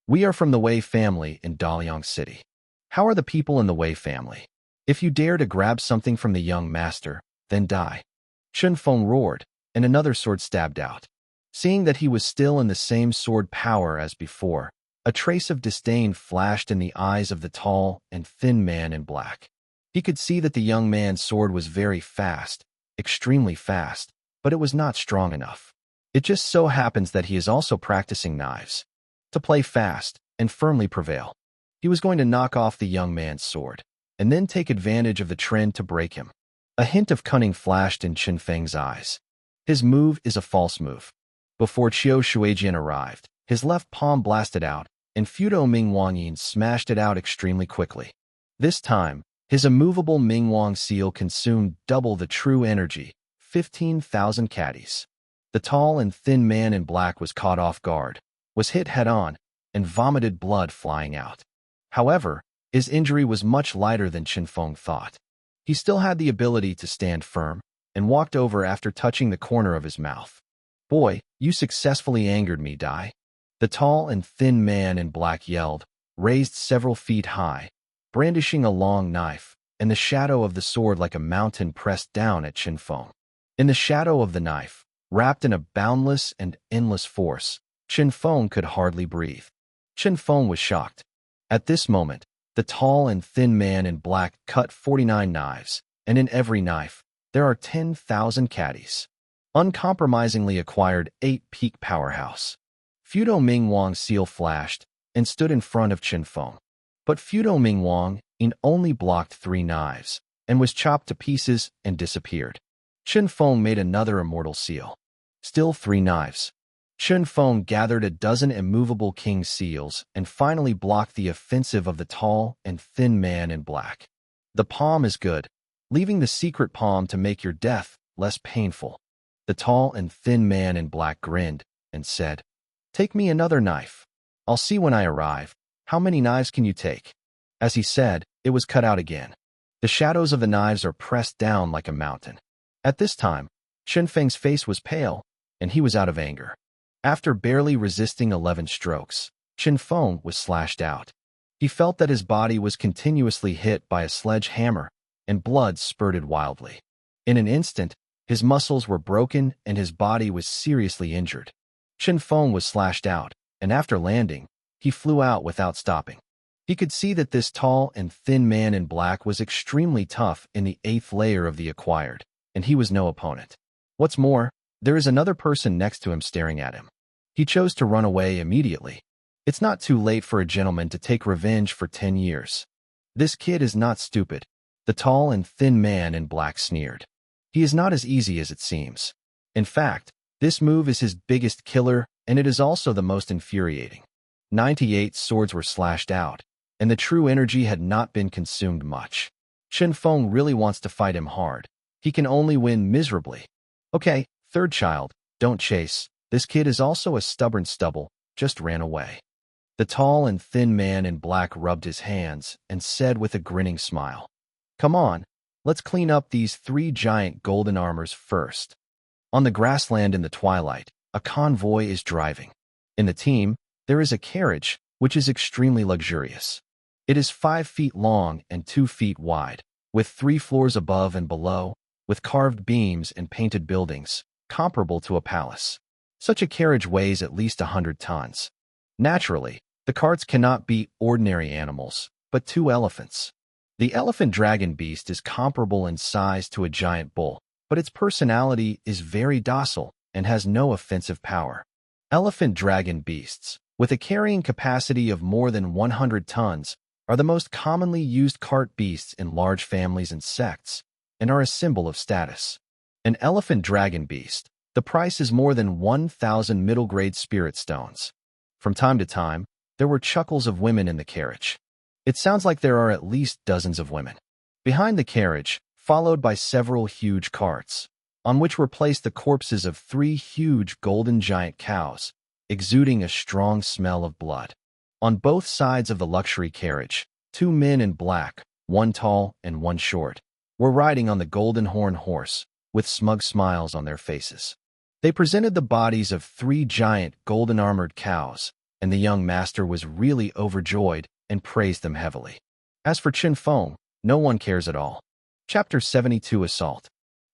We are from the Wei family in Daliang City. How are the people in the Wei family? If you dare to grab something from the young master, then die. Chen Feng roared, and another sword stabbed out. Seeing that he was still in the same sword power as before, a trace of disdain flashed in the eyes of the tall and thin man in black. He could see that the young man's sword was very fast, extremely fast, but it was not strong enough. It just so happens that he is also practicing knives. To play fast and firmly prevail. He was going to knock off the young man's sword, and then take advantage of the trend to break him. A hint of cunning flashed in Chen Feng's eyes. His move is a false move. Before Qiu Shuijian arrived, his left palm blasted out, and Fudo Ming Wangyin smashed it out extremely quickly. This time, his immovable Ming Wang seal consumed double the true energy, 15,000 caddies. The tall and thin man in black was caught off guard, was hit head-on, and vomited blood flying out. However, his injury was much lighter than Chen Feng thought. He still had the ability to stand firm, and walked over after touching the corner of his mouth. "Boy, you successfully angered me, Dai." The tall and thin man in black yelled, raised several feet high, brandishing a long knife, and the shadow of the sword like a mountain pressed down at Chen Feng. In the shadow of the knife, wrapped in a boundless and endless force, Chen Feng could hardly breathe. Chen Feng was shocked. At this moment, the tall and thin man in black cut 49 knives, and in every knife, there are 10,000 caddies. Uncompromisingly acquired 8-peak powerhouse. Fudo Ming Wang's seal flashed and stood in front of Chen Feng. But Fudo Ming Wang only blocked 3 knives, and was chopped to pieces and disappeared. Chen Feng made another immortal seal. Still 3 knives. Chen Feng gathered a dozen immovable king seals and finally blocked the offensive of the tall and thin man in black. The palm is good, leaving the secret palm to make your death less painful. The tall and thin man in black grinned and said, "Take me another knife. I'll see when I arrive. How many knives can you take?" As he said, it was cut out again. The shadows of the knives are pressed down like a mountain. At this time, Chen Feng's face was pale, and he was out of anger. After barely resisting 11 strokes, Chen Feng was slashed out. He felt that his body was continuously hit by a sledgehammer, and blood spurted wildly. In an instant, his muscles were broken and his body was seriously injured. Chen Feng was slashed out, and after landing, he flew out without stopping. He could see that this tall and thin man in black was extremely tough in the 8th layer of the acquired, and he was no opponent. What's more, there is another person next to him staring at him. He chose to run away immediately. It's not too late for a gentleman to take revenge for 10 years. This kid is not stupid, the tall and thin man in black sneered. He is not as easy as it seems. In fact, this move is his biggest killer, and it is also the most infuriating. 98 swords were slashed out, and the true energy had not been consumed much. Chen Feng really wants to fight him hard. He can only win miserably. Okay, third child, don't chase. This kid is also a stubborn stubble, just ran away. The tall and thin man in black rubbed his hands and said with a grinning smile, "Come on, let's clean up these 3 giant golden armors first." On the grassland in the twilight, a convoy is driving. In the team, there is a carriage, which is extremely luxurious. It is 5 feet long and 2 feet wide, with 3 floors above and below, with carved beams and painted buildings, comparable to a palace. Such a carriage weighs at least 100 tons. Naturally, the carts cannot be ordinary animals, but 2 elephants. The elephant dragon beast is comparable in size to a giant bull, but its personality is very docile and has no offensive power. Elephant dragon beasts, with a carrying capacity of more than 100 tons, are the most commonly used cart beasts in large families and sects, and are a symbol of status. An elephant dragon beast, the price is more than 1,000 middle-grade spirit stones. From time to time, there were chuckles of women in the carriage. It sounds like there are at least dozens of women. Behind the carriage, followed by several huge carts, on which were placed the corpses of 3 huge golden giant cows, exuding a strong smell of blood. On both sides of the luxury carriage, 2 men in black, 1 tall and 1 short, were riding on the golden horn horse, with smug smiles on their faces. They presented the bodies of 3 giant golden-armored cows, and the young master was really overjoyed and praised them heavily. As for Chen Feng, No one cares at all. Chapter 72 Assault.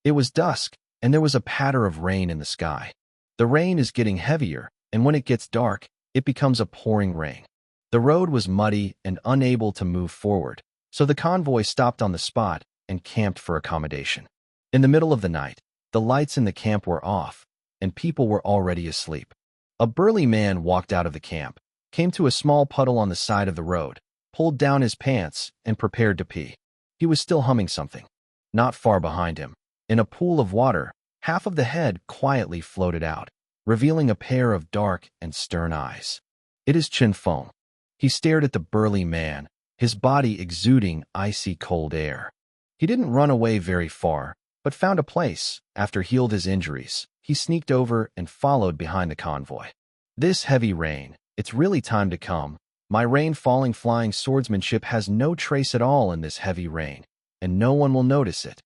It was dusk, and there was a patter of rain in the sky. The rain is getting heavier, and when it gets dark, it becomes a pouring rain. The road was muddy and unable to move forward, so the convoy stopped on the spot and camped for accommodation. In the middle of the night, the lights in the camp were off, and people were already asleep. A burly man walked out of the camp, came to a small puddle on the side of the road, pulled down his pants, and prepared to pee. He was still humming something. Not far behind him, in a pool of water, half of the head quietly floated out, revealing a pair of dark and stern eyes. It is Chen Feng. He stared at the burly man, his body exuding icy cold air. He didn't run away very far, but found a place. After healed his injuries, he sneaked over and followed behind the convoy. This heavy rain, it's really time to come. My rain-falling flying swordsmanship has no trace at all in this heavy rain, and no one will notice it.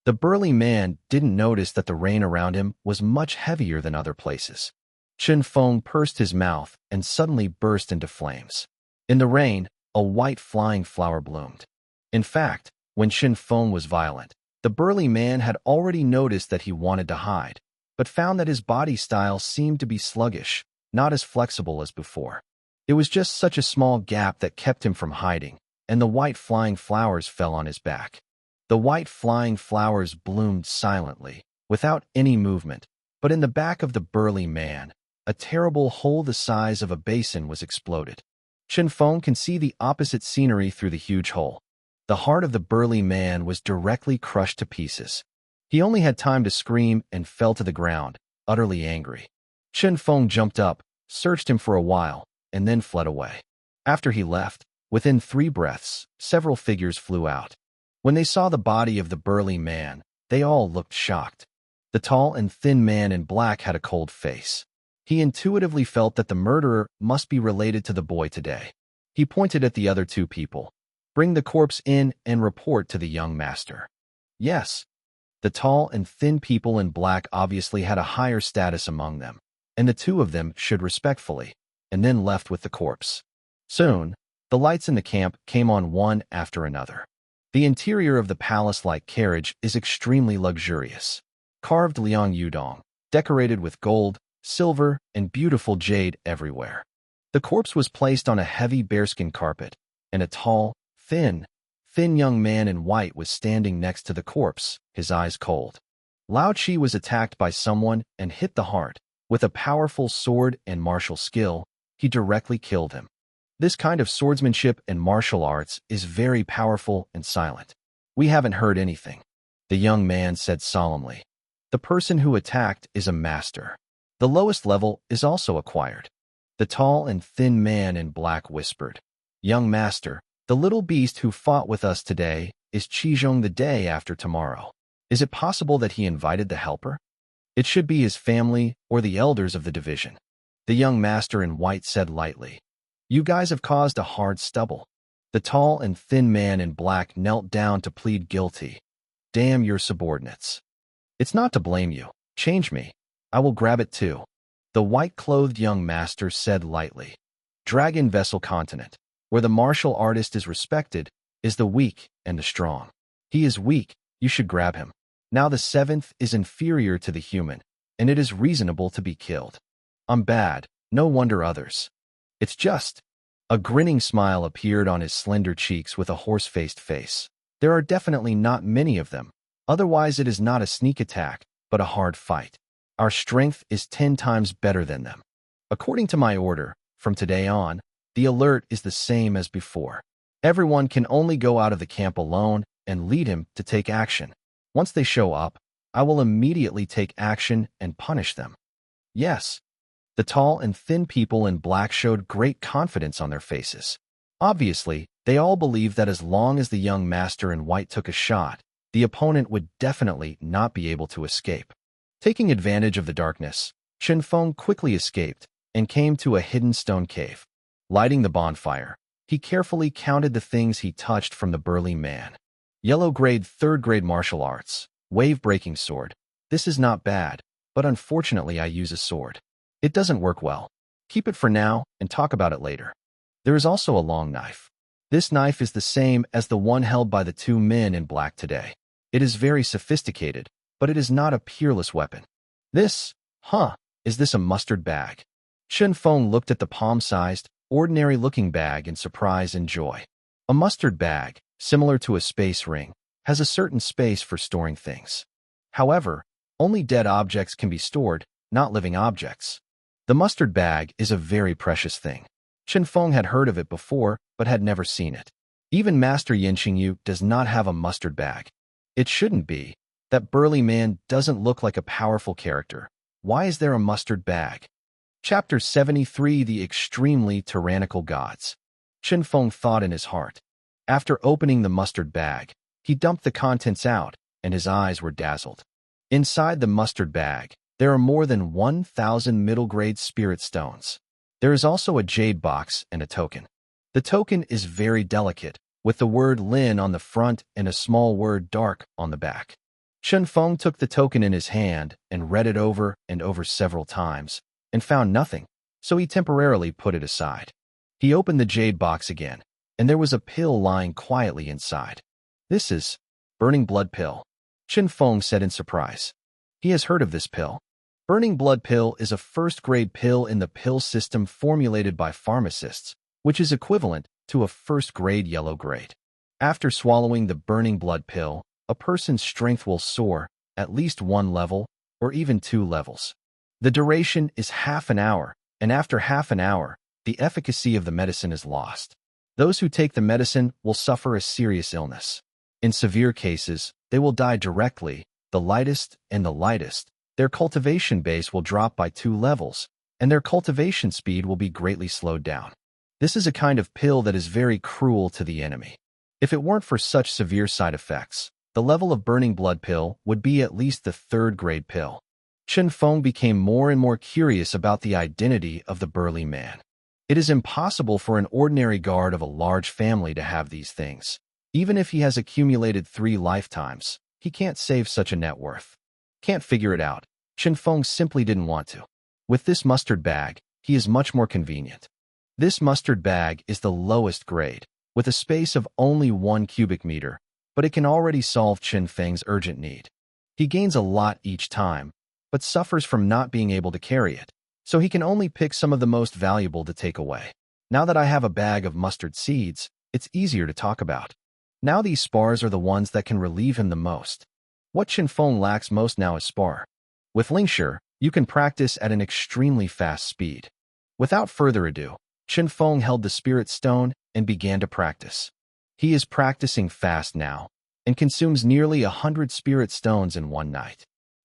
The burly man didn't notice that the rain around him was much heavier than other places. Chen Feng pursed his mouth and suddenly burst into flames. In the rain, a white flying flower bloomed. In fact, when Chen Feng was violent, the burly man had already noticed that he wanted to hide, but found that his body style seemed to be sluggish, not as flexible as before. It was just such a small gap that kept him from hiding, and the white flying flowers fell on his back. The white flying flowers bloomed silently, without any movement, but in the back of the burly man, a terrible hole the size of a basin was exploded. Chen Feng can see the opposite scenery through the huge hole. The heart of the burly man was directly crushed to pieces. He only had time to scream and fell to the ground, utterly angry. Chen Feng jumped up, searched him for a while, and then fled away. After he left, within 3 breaths, several figures flew out. When they saw the body of the burly man, they all looked shocked. The tall and thin man in black had a cold face. He intuitively felt that the murderer must be related to the boy today. He pointed at the other 2 people. Bring the corpse in and report to the young master. Yes. The tall and thin people in black obviously had a higher status among them, and the 2 of them should respectfully, and then left with the corpse. Soon, the lights in the camp came on one after another. The interior of the palace-like carriage is extremely luxurious. Carved liang yudong, decorated with gold, silver, and beautiful jade everywhere. The corpse was placed on a heavy bearskin carpet, and a tall, thin young man in white was standing next to the corpse, his eyes cold. Lao Chi was attacked by someone and hit the heart. With a powerful sword and martial skill, he directly killed him. This kind of swordsmanship and martial arts is very powerful and silent. We haven't heard anything, the young man said solemnly. The person who attacked is a master. The lowest level is also acquired. The tall and thin man in black whispered, Young master, the little beast who fought with us today is Qizhong the day after tomorrow. Is it possible that he invited the helper? It should be his family or the elders of the division. The young master in white said lightly, You guys have caused a hard stubble. The tall and thin man in black knelt down to plead guilty. Damn your subordinates. It's not to blame you. Change me. I will grab it too. The white-clothed young master said lightly. Dragon Vessel Continent, where the martial artist is respected, is the weak and the strong. He is weak, you should grab him. Now the 7th is inferior to the human, and it is reasonable to be killed. I'm bad, no wonder others. It's just. A grinning smile appeared on his slender cheeks with a horse-faced face. There are definitely not many of them. Otherwise it is not a sneak attack, but a hard fight. Our strength is 10 times better than them. According to my order, from today on, the alert is the same as before. Everyone can only go out of the camp alone and lead him to take action. Once they show up, I will immediately take action and punish them. Yes. The tall and thin people in black showed great confidence on their faces. Obviously, they all believed that as long as the young master in white took a shot, the opponent would definitely not be able to escape. Taking advantage of the darkness, Chen Feng quickly escaped and came to a hidden stone cave. Lighting the bonfire, he carefully counted the things he touched from the burly man. Yellow grade 3rd grade martial arts, wave-breaking sword. This is not bad, but unfortunately I use a sword. It doesn't work well. Keep it for now and talk about it later. There is also a long knife. This knife is the same as the one held by the two men in black today. It is very sophisticated, but it is not a peerless weapon. Is this a mustard bag? Chen Feng looked at the palm-sized, ordinary-looking bag in surprise and joy. A mustard bag, similar to a space ring, has a certain space for storing things. However, only dead objects can be stored, not living objects. The mustard bag is a very precious thing. Chen Feng had heard of it before, but had never seen it. Even Master Yin Qingyu does not have a mustard bag. It shouldn't be. That burly man doesn't look like a powerful character. Why is there a mustard bag? Chapter 73 The Extremely Tyrannical Gods. Chen Feng thought in his heart. After opening the mustard bag, he dumped the contents out, and his eyes were dazzled. Inside the mustard bag, there are more than 1,000 middle-grade spirit stones. There is also a jade box and a token. The token is very delicate, with the word Lin on the front and a small word dark on the back. Chen Feng took the token in his hand and read it over and over several times, and found nothing, so he temporarily put it aside. He opened the jade box again, and there was a pill lying quietly inside. This is burning blood pill, Chen Feng said in surprise. He has heard of this pill. Burning blood pill is a first-grade pill in the pill system formulated by pharmacists, which is equivalent to a first-grade yellow grade. After swallowing the burning blood pill, a person's strength will soar, at least 1 level, or even 2 levels. The duration is half an hour, and after half an hour, the efficacy of the medicine is lost. Those who take the medicine will suffer a serious illness. In severe cases, they will die directly. The lightest, their cultivation base will drop by 2 levels, and their cultivation speed will be greatly slowed down. This is a kind of pill that is very cruel to the enemy. If it weren't for such severe side effects, the level of burning blood pill would be at least the 3rd-grade pill. Chen Feng became more and more curious about the identity of the burly man. It is impossible for an ordinary guard of a large family to have these things. Even if he has accumulated 3 lifetimes, he can't save such a net worth. Can't figure it out. Chen Feng simply didn't want to. With this mustard bag, he is much more convenient. This mustard bag is the lowest grade, with a space of only 1 cubic meter, but it can already solve Chen Feng's urgent need. He gains a lot each time, but suffers from not being able to carry it, so he can only pick some of the most valuable to take away. Now that I have a bag of mustard seeds, it's easier to talk about. Now these spars are the ones that can relieve him the most. What Chen Feng lacks most now is spar. With Lingshi, you can practice at an extremely fast speed. Without further ado, Chen Feng held the spirit stone and began to practice. He is practicing fast now, and consumes nearly 100 spirit stones in one night.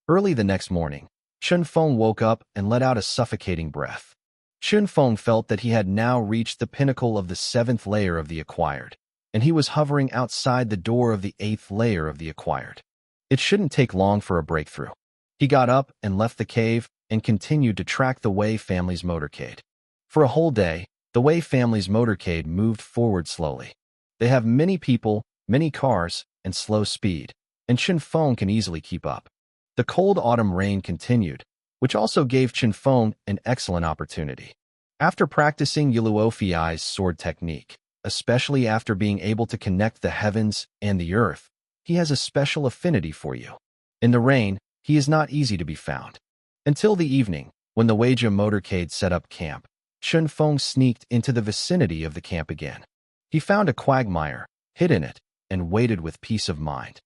Early the next morning, Chen Feng woke up and let out a suffocating breath. Chen Feng felt that he had now reached the pinnacle of the 7th layer of the acquired, and he was hovering outside the door of the 8th layer of the acquired. It shouldn't take long for a breakthrough. He got up and left the cave and continued to track the Wei family's motorcade. For a whole day, the Wei family's motorcade moved forward slowly. They have many people, many cars, and slow speed, and Chen Feng can easily keep up. The cold autumn rain continued, which also gave Chen Feng an excellent opportunity. After practicing Yuluofi's sword technique, especially after being able to connect the heavens and the earth, he has a special affinity for you. In the rain, he is not easy to be found. Until the evening, when the Weijia motorcade set up camp, Chen Feng sneaked into the vicinity of the camp again. He found a quagmire, hid in it, and waited with peace of mind.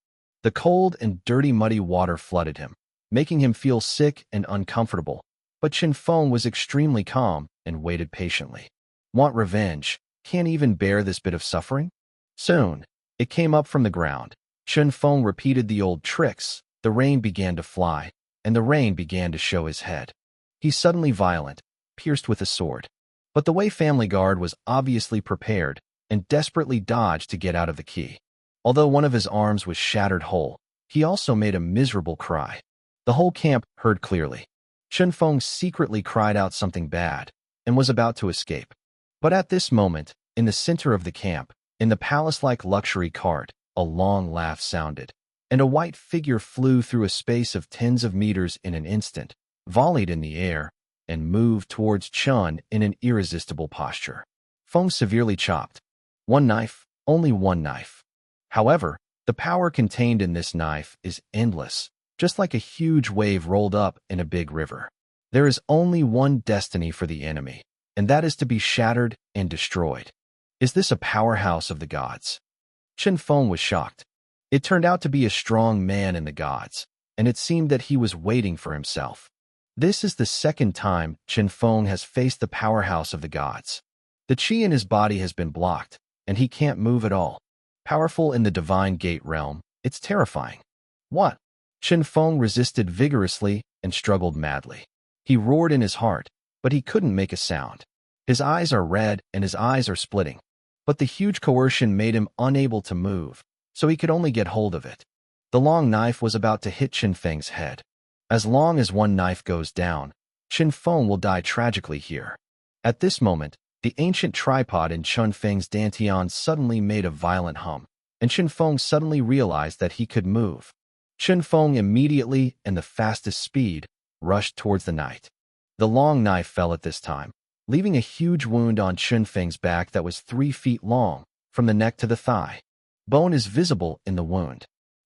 The cold and dirty muddy water flooded him, making him feel sick and uncomfortable, but Chen Feng was extremely calm and waited patiently. Want revenge? Can't even bear this bit of suffering? Soon, it came up from the ground. Chen Feng repeated the old tricks. The rain began to fly, and the rain began to show his head. He's suddenly violent, pierced with a sword. But the Wei family guard was obviously prepared and desperately dodged to get out of the key. Although one of his arms was shattered whole, he also made a miserable cry. The whole camp heard clearly. Chen Feng secretly cried out something bad and was about to escape. But at this moment, in the center of the camp, in the palace-like luxury cart, a long laugh sounded, and a white figure flew through a space of tens of meters in an instant, volleyed in the air, and moved towards Chen in an irresistible posture. Feng severely chopped. One knife, only one knife. However, the power contained in this knife is endless, just like a huge wave rolled up in a big river. There is only one destiny for the enemy, and that is to be shattered and destroyed. Is this a powerhouse of the gods? Chen Feng was shocked. It turned out to be a strong man in the gods, and it seemed that he was waiting for himself. This is the second time Chen Feng has faced the powerhouse of the gods. The qi in his body has been blocked, and he can't move at all. Powerful in the divine gate realm, it's terrifying. What? Chen Feng resisted vigorously and struggled madly. He roared in his heart, but he couldn't make a sound. His eyes are red and his eyes are splitting. But the huge coercion made him unable to move, so he could only get hold of it. The long knife was about to hit Chen Feng's head. As long as one knife goes down, Chen Feng will die tragically here. At this moment, the ancient tripod in Chen Feng's dantian suddenly made a violent hum, and Chen Feng suddenly realized that he could move. Chen Feng immediately, and the fastest speed, rushed towards the knight. The long knife fell at this time, leaving a huge wound on Chen Feng's back that was 3 feet long, from the neck to the thigh. Bone is visible in the wound.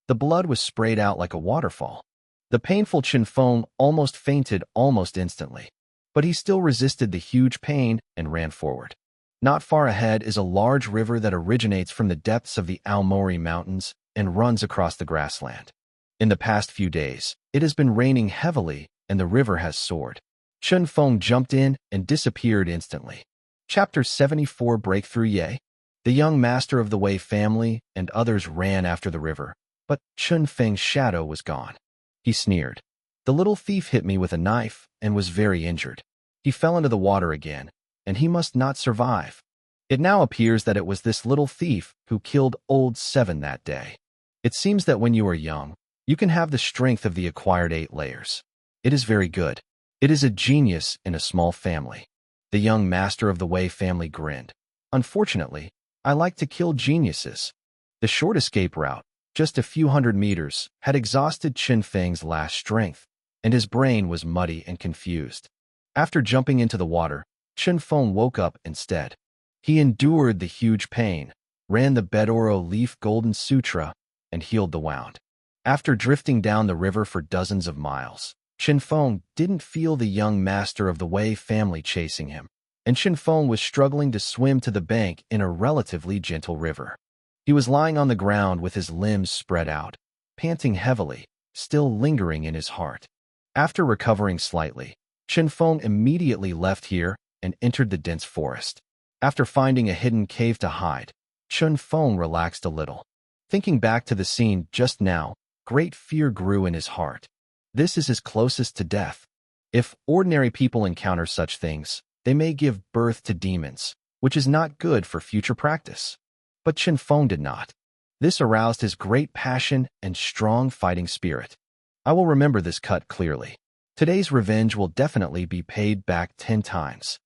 The blood was sprayed out like a waterfall. The painful Chen Feng almost fainted almost instantly, but he still resisted the huge pain and ran forward. Not far ahead is a large river that originates from the depths of the Aomori Mountains and runs across the grassland. In the past few days, it has been raining heavily and the river has soared. Chen Feng jumped in and disappeared instantly. Chapter 74 Breakthrough Ye. The young master of the Wei family and others ran after the river, but Chen Feng's shadow was gone. He sneered. The little thief hit me with a knife and was very injured. He fell into the water again, and he must not survive. It now appears that it was this little thief who killed old Seven that day. It seems that when you are young, you can have the strength of the acquired 8 layers. It is very good. It is a genius in a small family. The young master of the Wei family grinned. Unfortunately, I like to kill geniuses. The short escape route, just a few hundred meters, had exhausted Chen Feng's last strength, and his brain was muddy and confused. After jumping into the water, Chen Feng woke up instead. He endured the huge pain, ran the Bedoro Leaf Golden Sutra, and healed the wound. After drifting down the river for dozens of miles, Chen Feng didn't feel the young master of the Wei family chasing him, and Chen Feng was struggling to swim to the bank in a relatively gentle river. He was lying on the ground with his limbs spread out, panting heavily, still lingering in his heart. After recovering slightly, Chen Feng immediately left here and entered the dense forest. After finding a hidden cave to hide, Chen Feng relaxed a little. Thinking back to the scene just now, great fear grew in his heart. This is his closest to death. If ordinary people encounter such things, they may give birth to demons, which is not good for future practice. But Chen Feng did not. This aroused his great passion and strong fighting spirit. I will remember this cut clearly. Today's revenge will definitely be paid back 10 times.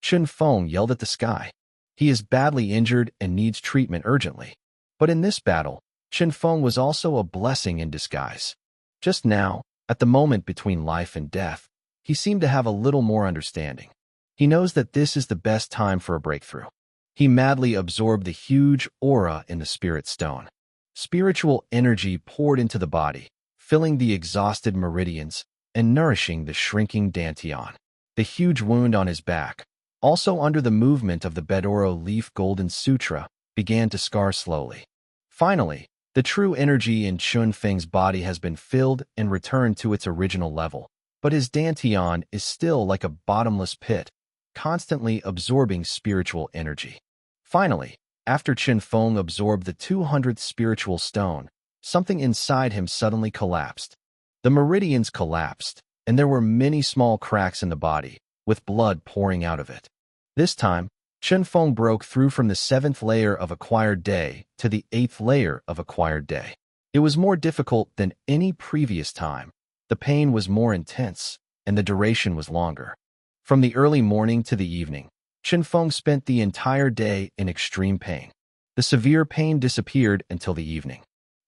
Chen Feng yelled at the sky. He is badly injured and needs treatment urgently. But in this battle, Chen Feng was also a blessing in disguise. Just now, at the moment between life and death, he seemed to have a little more understanding. He knows that this is the best time for a breakthrough. He madly absorbed the huge aura in the spirit stone. Spiritual energy poured into the body, filling the exhausted meridians and nourishing the shrinking dantian. The huge wound on his back, also under the movement of the Bedoro Leaf Golden Sutra, began to scar slowly. Finally, the true energy in Chen Feng's body has been filled and returned to its original level, but his dantian is still like a bottomless pit, constantly absorbing spiritual energy. Finally, after Chen Feng absorbed the 200th spiritual stone, something inside him suddenly collapsed. The meridians collapsed, and there were many small cracks in the body, with blood pouring out of it. This time, Chen Feng broke through from the 7th layer of acquired day to the 8th layer of acquired day. It was more difficult than any previous time. The pain was more intense, and the duration was longer. From the early morning to the evening, Chen Feng spent the entire day in extreme pain. The severe pain disappeared until the evening.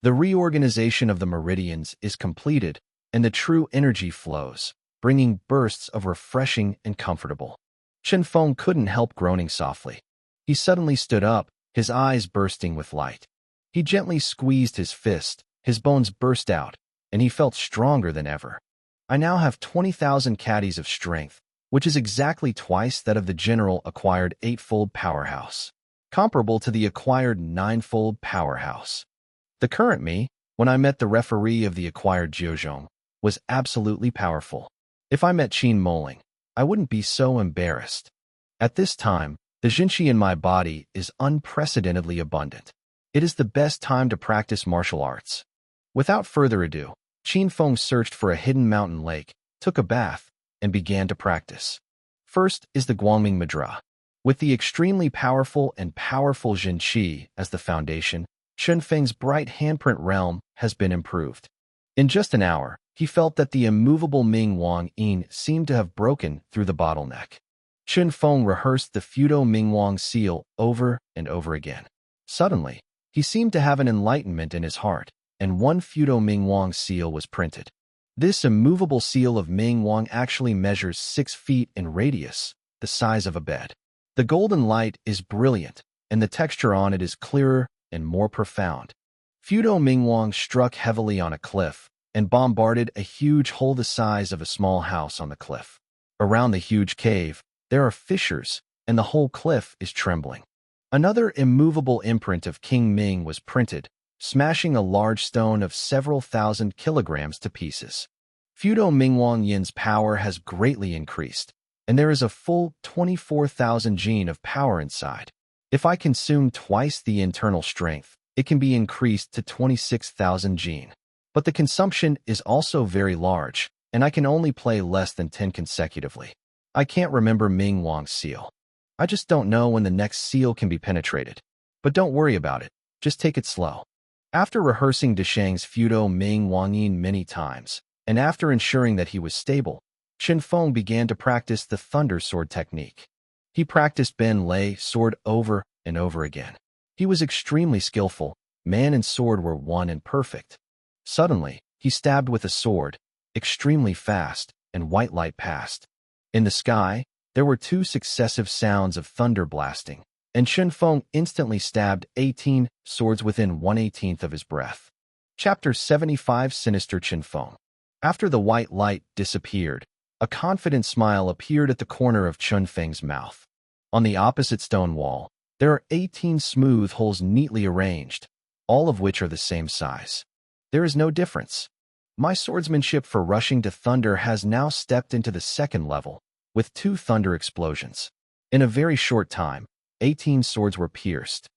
The reorganization of the meridians is completed, and the true energy flows, bringing bursts of refreshing and comfortable. Chen Feng couldn't help groaning softly. He suddenly stood up his eyes bursting with light. He gently squeezed his fist, his bones burst out, and he felt stronger than ever. I now have 20,000 caddies of strength, which is exactly twice that of the general acquired 8-fold powerhouse, comparable to the acquired 9-fold powerhouse. The current me, when I met the referee of the acquired Jiuzhong, was absolutely powerful. If I met Qin Moling, I wouldn't be so embarrassed. At this time, the Jinqi in my body is unprecedentedly abundant. It is the best time to practice martial arts. Without further ado, Qin Feng searched for a hidden mountain lake, took a bath, and began to practice. First is the Guangming Mudra. With the extremely powerful and powerful Jinqi as the foundation, Qin Feng's bright handprint realm has been improved. In just an hour, he felt that the immovable Ming Wang Yin seemed to have broken through the bottleneck. Qin Feng rehearsed the Fudo Ming Wang seal over and over again. Suddenly, he seemed to have an enlightenment in his heart, and one Fudo Ming Wang seal was printed. This immovable seal of Ming Wang actually measures 6 feet in radius, the size of a bed. The golden light is brilliant, and the texture on it is clearer and more profound. Fudo Ming Wang struck heavily on a cliff and bombarded a huge hole the size of a small house on the cliff. Around the huge cave, there are fissures, and the whole cliff is trembling. Another immovable imprint of King Ming was printed, smashing a large stone of several thousand kilograms to pieces. Fudo Mingwang Yin's power has greatly increased, and there is a full 24,000 gene of power inside. If I consume twice the internal strength, it can be increased to 26,000 gene. But the consumption is also very large, and I can only play less than 10 consecutively. I can't remember Ming Wang's seal. I just don't know when the next seal can be penetrated. But don't worry about it, just take it slow. After rehearsing Deshang's Fudo Ming Wangyin many times, and after ensuring that he was stable, Qin Feng began to practice the Thunder Sword technique. He practiced Ben Lei sword over and over again. He was extremely skillful, man and sword were one and perfect. Suddenly, he stabbed with a sword, extremely fast, and white light passed. In the sky, there were 2 successive sounds of thunder blasting, and Qin Feng instantly stabbed 18 swords within 1/18 of his breath. Chapter 75 Sinister Qin Feng. After the white light disappeared, a confident smile appeared at the corner of Qin Feng's mouth. On the opposite stone wall, there are 18 smooth holes neatly arranged, all of which are the same size. There is no difference. My swordsmanship for rushing to thunder has now stepped into the second level, with 2 thunder explosions. In a very short time, 18 swords were pierced.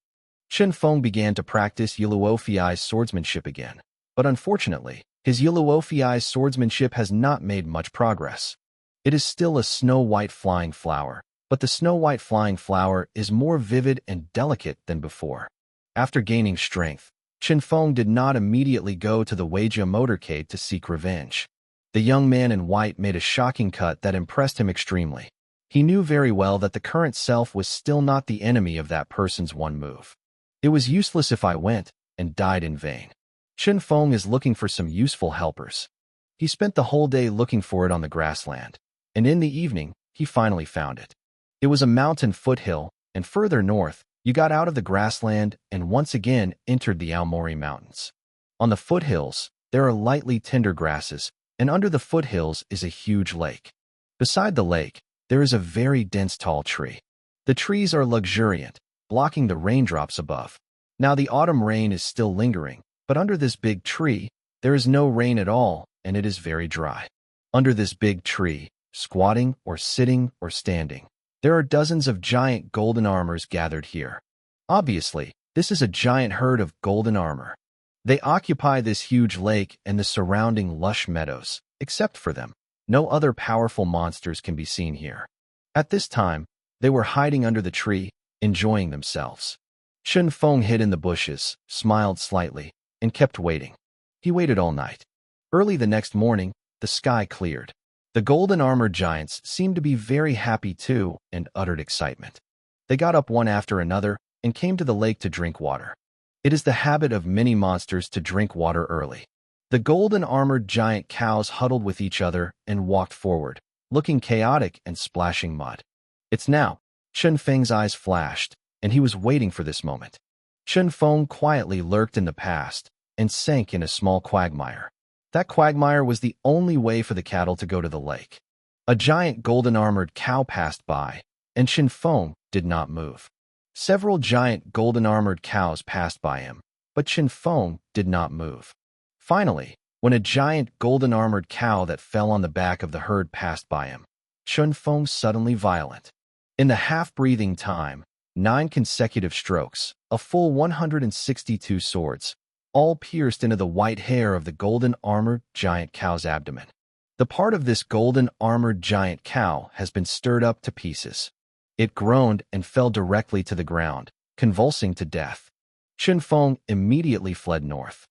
Qin Feng began to practice Yuluofiai's swordsmanship again, but unfortunately, his Yuluofiai's swordsmanship has not made much progress. It is still a snow-white flying flower, but the snow-white flying flower is more vivid and delicate than before. After gaining strength, Qin Feng did not immediately go to the Weijia motorcade to seek revenge. The young man in white made a shocking cut that impressed him extremely. He knew very well that the current self was still not the enemy of that person's one move. It was useless if I went, and died in vain. Qin Feng is looking for some useful helpers. He spent the whole day looking for it on the grassland, and in the evening, he finally found it. It was a mountain foothill, and further north, you got out of the grassland and once again entered the Aomori Mountains. On the foothills, there are lightly tender grasses, and under the foothills is a huge lake. Beside the lake, there is a very dense tall tree. The trees are luxuriant, blocking the raindrops above. Now the autumn rain is still lingering, but under this big tree, there is no rain at all, and it is very dry. Under this big tree, squatting or sitting or standing, there are dozens of giant golden armors gathered here. Obviously, this is a giant herd of golden armor. They occupy this huge lake and the surrounding lush meadows. Except for them, no other powerful monsters can be seen here. At this time, they were hiding under the tree, enjoying themselves. Qin Feng hid in the bushes, smiled slightly, and kept waiting. He waited all night. Early the next morning, the sky cleared. The golden armored giants seemed to be very happy too and uttered excitement. They got up one after another and came to the lake to drink water. It is the habit of many monsters to drink water early. The golden armored giant cows huddled with each other and walked forward, looking chaotic and splashing mud. It's now. Qin Feng's eyes flashed, and he was waiting for this moment. Chen Feng quietly lurked in the past and sank in a small quagmire. That quagmire was the only way for the cattle to go to the lake. A giant golden-armored cow passed by, and Chen Feng did not move. Several giant golden-armored cows passed by him, but Chen Feng did not move. Finally, when a giant golden-armored cow that fell on the back of the herd passed by him, Chen Feng suddenly violent. In the half-breathing time, 9 consecutive strokes, a full 162 swords, all pierced into the white hair of the golden-armored giant cow's abdomen. The part of this golden-armored giant cow has been stirred up to pieces. It groaned and fell directly to the ground, convulsing to death. Chen Feng immediately fled north.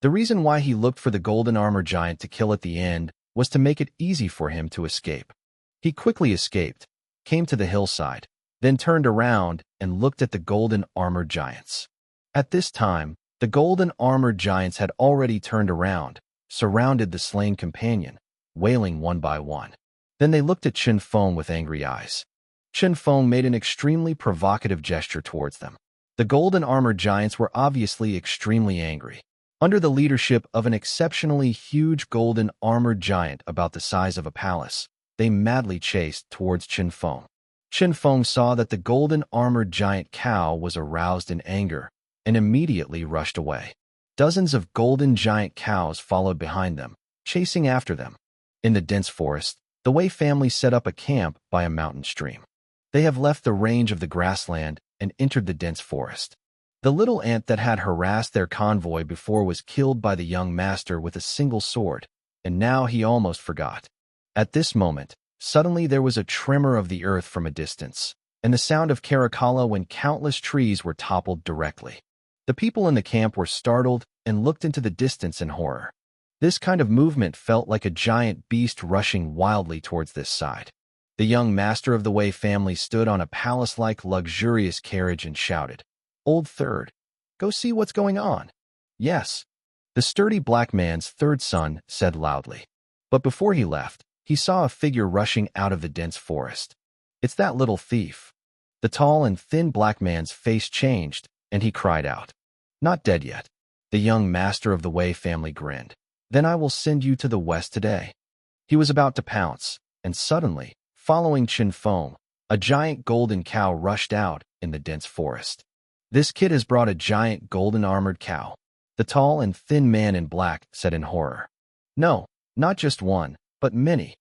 The reason why he looked for the golden-armored giant to kill at the end was to make it easy for him to escape. He quickly escaped, came to the hillside, then turned around and looked at the golden-armored giants. At this time, the golden-armored giants had already turned around, surrounded the slain companion, wailing one by one. Then they looked at Chen Feng with angry eyes. Chen Feng made an extremely provocative gesture towards them. The golden-armored giants were obviously extremely angry. Under the leadership of an exceptionally huge golden-armored giant about the size of a palace, they madly chased towards Chen Feng. Chen Feng saw that the golden-armored giant cow was aroused in anger and immediately rushed away. Dozens of golden giant cows followed behind them, chasing after them. In the dense forest, the Wei family set up a camp by a mountain stream. They have left the range of the grassland and entered the dense forest. The little ant that had harassed their convoy before was killed by the young master with a single sword, and now he almost forgot. At this moment, suddenly there was a tremor of the earth from a distance, and the sound of Caracalla when countless trees were toppled directly. The people in the camp were startled and looked into the distance in horror. This kind of movement felt like a giant beast rushing wildly towards this side. The young master of the Wei family stood on a palace-like luxurious carriage and shouted, "Old third, go see what's going on." "Yes," the sturdy black man's third son said loudly. But before he left, he saw a figure rushing out of the dense forest. "It's that little thief." The tall and thin black man's face changed, and he cried out, "Not dead yet." The young master of the Wei family grinned. "Then I will send you to the west today." He was about to pounce, and suddenly, following Chen Feng, a giant golden cow rushed out in the dense forest. "This kid has brought a giant golden-armored cow," the tall and thin man in black said in horror. "No, not just one, but many."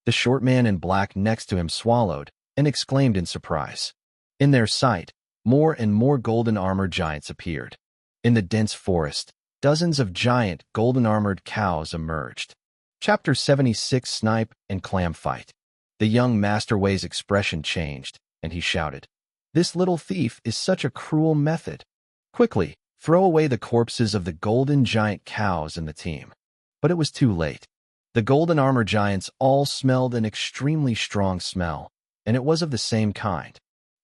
The short man in black next to him swallowed and exclaimed in surprise. In their sight, more and more golden-armored giants appeared. In the dense forest, dozens of giant golden-armored cows emerged. Chapter 76 Snipe and Clam Fight. The young Master Wei's expression changed, and he shouted, "This little thief is such a cruel method. Quickly, throw away the corpses of the golden giant cows in the team." But it was too late. The golden armor giants all smelled an extremely strong smell, and it was of the same kind.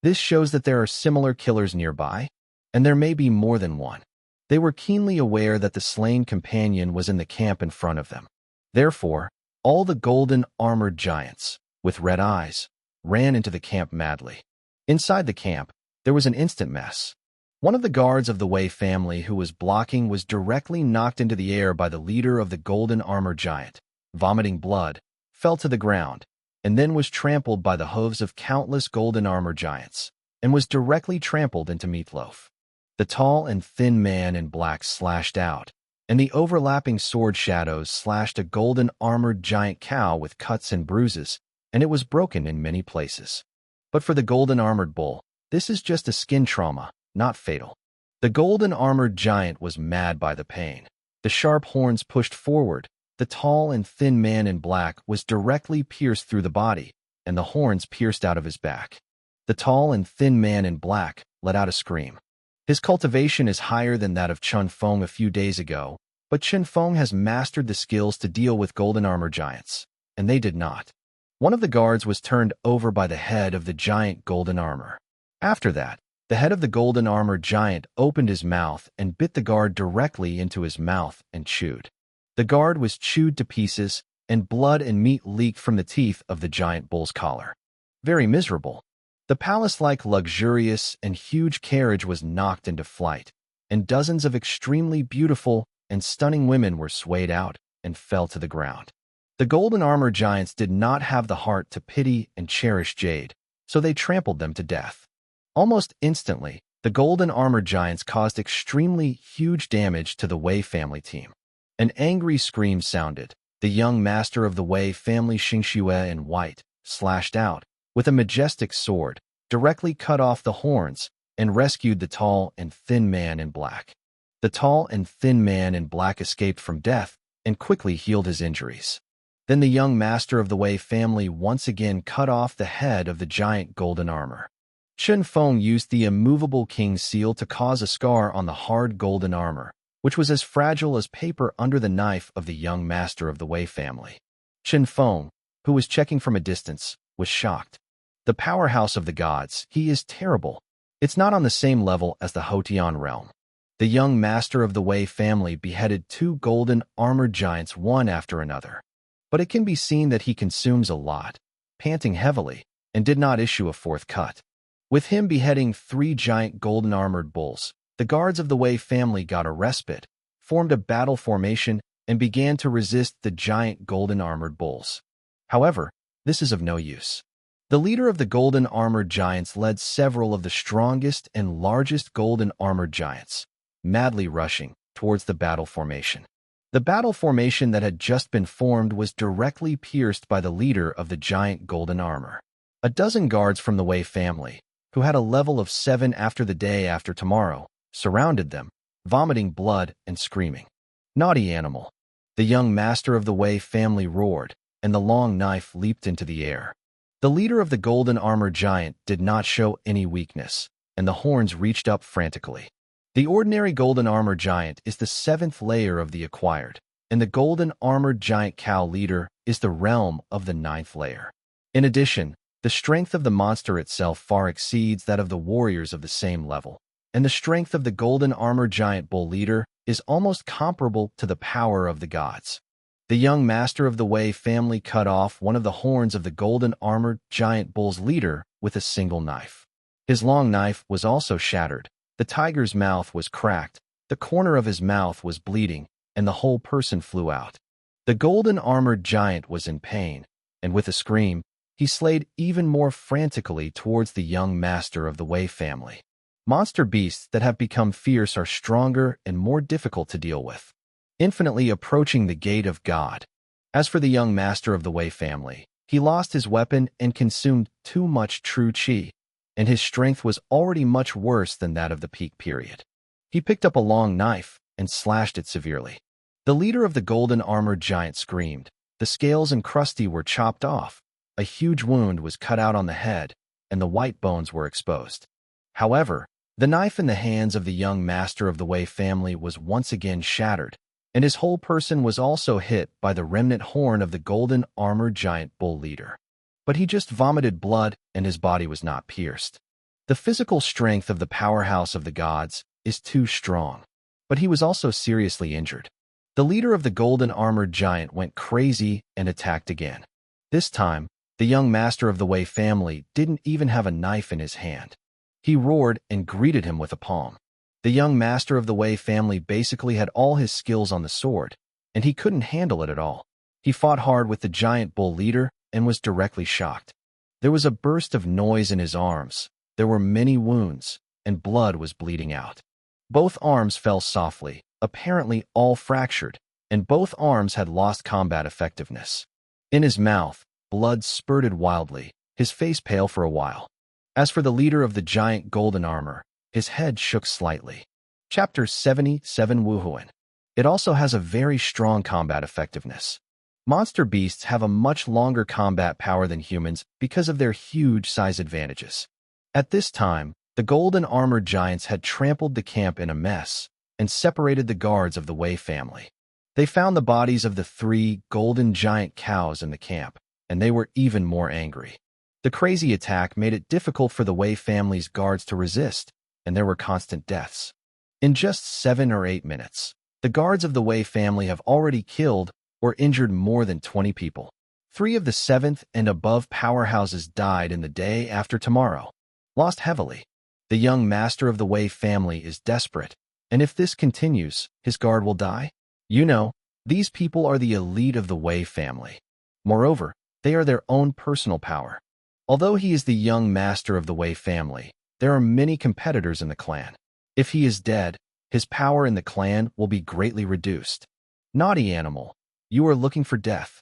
This shows that there are similar killers nearby, and there may be more than one. They were keenly aware that the slain companion was in the camp in front of them. Therefore, all the golden-armored giants, with red eyes, ran into the camp madly. Inside the camp, there was an instant mess. One of the guards of the Wei family who was blocking was directly knocked into the air by the leader of the golden-armored giant, vomiting blood, fell to the ground, and then was trampled by the hooves of countless golden-armored giants, and was directly trampled into meatloaf. The tall and thin man in black slashed out, and the overlapping sword shadows slashed a golden-armored giant cow with cuts and bruises, and it was broken in many places. But for the golden-armored bull, this is just a skin trauma, not fatal. The golden-armored giant was mad by the pain. The sharp horns pushed forward. The tall and thin man in black was directly pierced through the body, and the horns pierced out of his back. The tall and thin man in black let out a scream. His cultivation is higher than that of Chen Feng a few days ago, but Chen Feng has mastered the skills to deal with golden armor giants, and they did not. One of the guards was turned over by the head of the giant golden armor. After that, the head of the golden armor giant opened his mouth and bit the guard directly into his mouth and chewed. The guard was chewed to pieces, and blood and meat leaked from the teeth of the giant bull's collar. Very miserable. The palace-like luxurious and huge carriage was knocked into flight, and dozens of extremely beautiful and stunning women were swayed out and fell to the ground. The golden armor giants did not have the heart to pity and cherish Jade, so they trampled them to death. Almost instantly, the golden armor giants caused extremely huge damage to the Wei family team. An angry scream sounded. The young master of the Wei family, Xingxue in white, slashed out with a majestic sword, directly cut off the horns, and rescued the tall and thin man in black. The tall and thin man in black escaped from death and quickly healed his injuries. Then the young master of the Wei family once again cut off the head of the giant golden armor. Chen Feng used the immovable king's seal to cause a scar on the hard golden armor, which was as fragile as paper under the knife of the young master of the Wei family. Chen Feng, who was checking from a distance, was shocked. The powerhouse of the gods, he is terrible. It's not on the same level as the Hotian realm. The young master of the Wei family beheaded 2 golden armored giants one after another. But it can be seen that he consumes a lot, panting heavily, and did not issue a 4th cut. With him beheading 3 giant golden armored bulls, the guards of the Wei family got a respite, formed a battle formation, and began to resist the giant golden armored bulls. However, this is of no use. The leader of the golden armored giants led several of the strongest and largest golden armored giants, madly rushing towards the battle formation. The battle formation that had just been formed was directly pierced by the leader of the giant golden armor. A dozen guards from the Wei family, who had a level of 7 after the day after tomorrow, surrounded them, vomiting blood and screaming. Naughty animal! The young master of the Wei family roared, and the long knife leaped into the air. The leader of the golden armor giant did not show any weakness, and the horns reached up frantically. The ordinary golden armor giant is the 7th layer of the acquired, and the golden armored giant cow leader is the realm of the 9th layer. In addition, the strength of the monster itself far exceeds that of the warriors of the same level, and the strength of the golden armor giant bull leader is almost comparable to the power of the gods. The young master of the Wei family cut off one of the horns of the golden armored giant bull's leader with a single knife. His long knife was also shattered. The tiger's mouth was cracked, the corner of his mouth was bleeding, and the whole person flew out. The golden armored giant was in pain, and with a scream, he slayed even more frantically towards the young master of the Wei family. Monster beasts that have become fierce are stronger and more difficult to deal with, infinitely approaching the gate of God. As for the young master of the Wei family, he lost his weapon and consumed too much true qi, and his strength was already much worse than that of the peak period. He picked up a long knife and slashed it severely. The leader of the golden armored giant screamed. The scales and crusty were chopped off. A huge wound was cut out on the head, and the white bones were exposed. However, the knife in the hands of the young master of the Wei family was once again shattered, and his whole person was also hit by the remnant horn of the golden armored giant bull leader. But he just vomited blood, and his body was not pierced. The physical strength of the powerhouse of the gods is too strong, but he was also seriously injured. The leader of the golden armored giant went crazy and attacked again. This time, the young master of the Wei family didn't even have a knife in his hand. He roared and greeted him with a palm. The young master of the Wei family basically had all his skills on the sword, and he couldn't handle it at all. He fought hard with the giant bull leader and was directly shocked. There was a burst of noise in his arms. There were many wounds, and blood was bleeding out. Both arms fell softly, apparently all fractured, and both arms had lost combat effectiveness. In his mouth, blood spurted wildly, his face pale for a while. As for the leader of the giant golden armor, his head shook slightly. Chapter 77 Wuhuan. It also has a very strong combat effectiveness. Monster beasts have a much longer combat power than humans because of their huge size advantages. At this time, the golden armored giants had trampled the camp in a mess and separated the guards of the Wei family. They found the bodies of the 3 golden giant cows in the camp, and they were even more angry. The crazy attack made it difficult for the Wei family's guards to resist, and there were constant deaths. In just 7 or 8 minutes, the guards of the Wei family have already killed or injured more than 20 people. 3 of the 7th and above powerhouses died in the day after tomorrow, lost heavily. The young master of the Wei family is desperate, and if this continues, his guard will die. You know, these people are the elite of the Wei family. Moreover, they are their own personal power. Although he is the young master of the Wei family, there are many competitors in the clan. If he is dead, his power in the clan will be greatly reduced. Naughty animal, you are looking for death.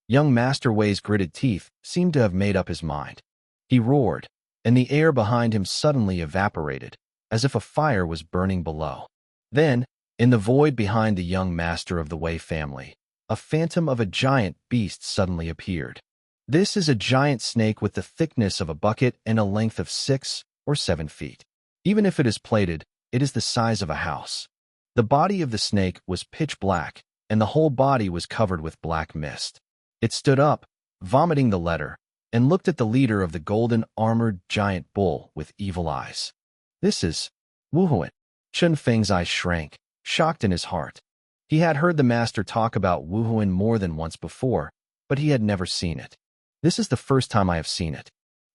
Young Master Wei's gritted teeth seemed to have made up his mind. He roared, and the air behind him suddenly evaporated, as if a fire was burning below. Then, in the void behind the young master of the Wei family, a phantom of a giant beast suddenly appeared. This is a giant snake with the thickness of a bucket and a length of 6 or 7 feet. Even if it is plated, it is the size of a house. The body of the snake was pitch black, and the whole body was covered with black mist. It stood up, vomiting the letter, and looked at the leader of the golden-armored giant bull with evil eyes. This is Wuhuan. Chun Feng's eyes shrank, shocked in his heart. He had heard the master talk about Wuhuan more than once before, but he had never seen it. This is the first time I have seen it.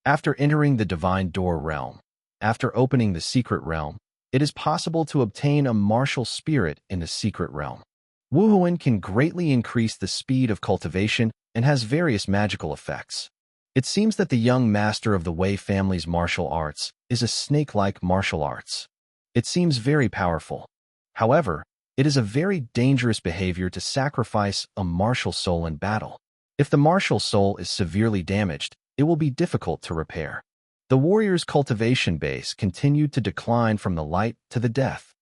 After entering the Divine Door realm, after opening the Secret Realm, it is possible to obtain a martial spirit in the Secret Realm. Wuhuan can greatly increase the speed of cultivation and has various magical effects. It seems that the young master of the Wei family's martial arts is a snake-like martial arts. It seems very powerful. However, it is a very dangerous behavior to sacrifice a martial soul in battle. If the martial soul is severely damaged, it will be difficult to repair. The warrior's cultivation base continued to decline from the light to the death.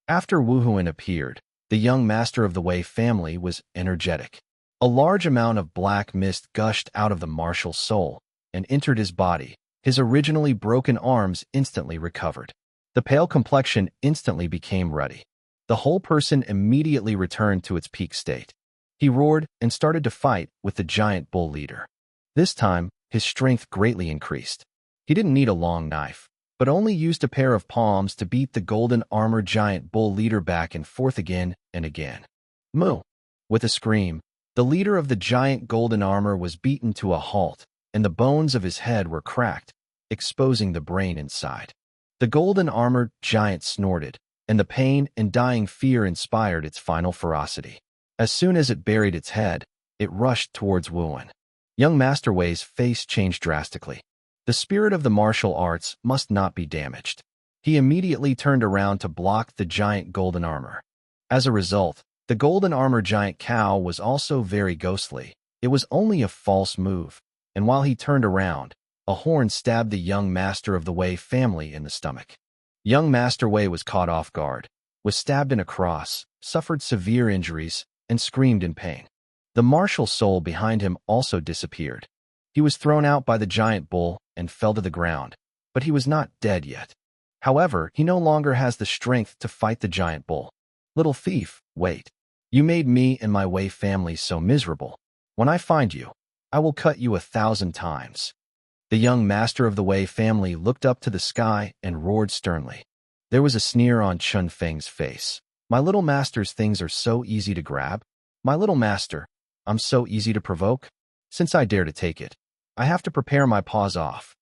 After Wuhuan appeared, the young master of the Wei family was energetic. A large amount of black mist gushed out of the martial soul and entered his body. His originally broken arms instantly recovered. The pale complexion instantly became ruddy. The whole person immediately returned to its peak state. He roared and started to fight with the giant bull leader. This time, his strength greatly increased. He didn't need a long knife, but only used a pair of palms to beat the golden-armored giant bull leader back and forth again and again. Moo! With a scream, the leader of the giant golden armor was beaten to a halt, and the bones of his head were cracked, exposing the brain inside. The golden-armored giant snorted, and the pain and dying fear inspired its final ferocity. As soon as it buried its head, it rushed towards Wuhuan. Young Master Wei's face changed drastically. The spirit of the martial arts must not be damaged. He immediately turned around to block the giant golden armor. As a result, the golden armor giant cow was also very ghostly. It was only a false move, and while he turned around, a horn stabbed the young master of the Wei family in the stomach. Young Master Wei was caught off guard, was stabbed in a cross, suffered severe injuries, and screamed in pain. The martial soul behind him also disappeared. He was thrown out by the giant bull and fell to the ground, but he was not dead yet. However, he no longer has the strength to fight the giant bull. Little thief, wait. You made me and my Wei family so miserable. When I find you, I will cut you 1,000 times. The young master of the Wei family looked up to the sky and roared sternly. There was a sneer on Chun Feng's face. My little master's things are so easy to grab. My little master, I'm so easy to provoke. Since I dare to take it, I have to prepare my paws off.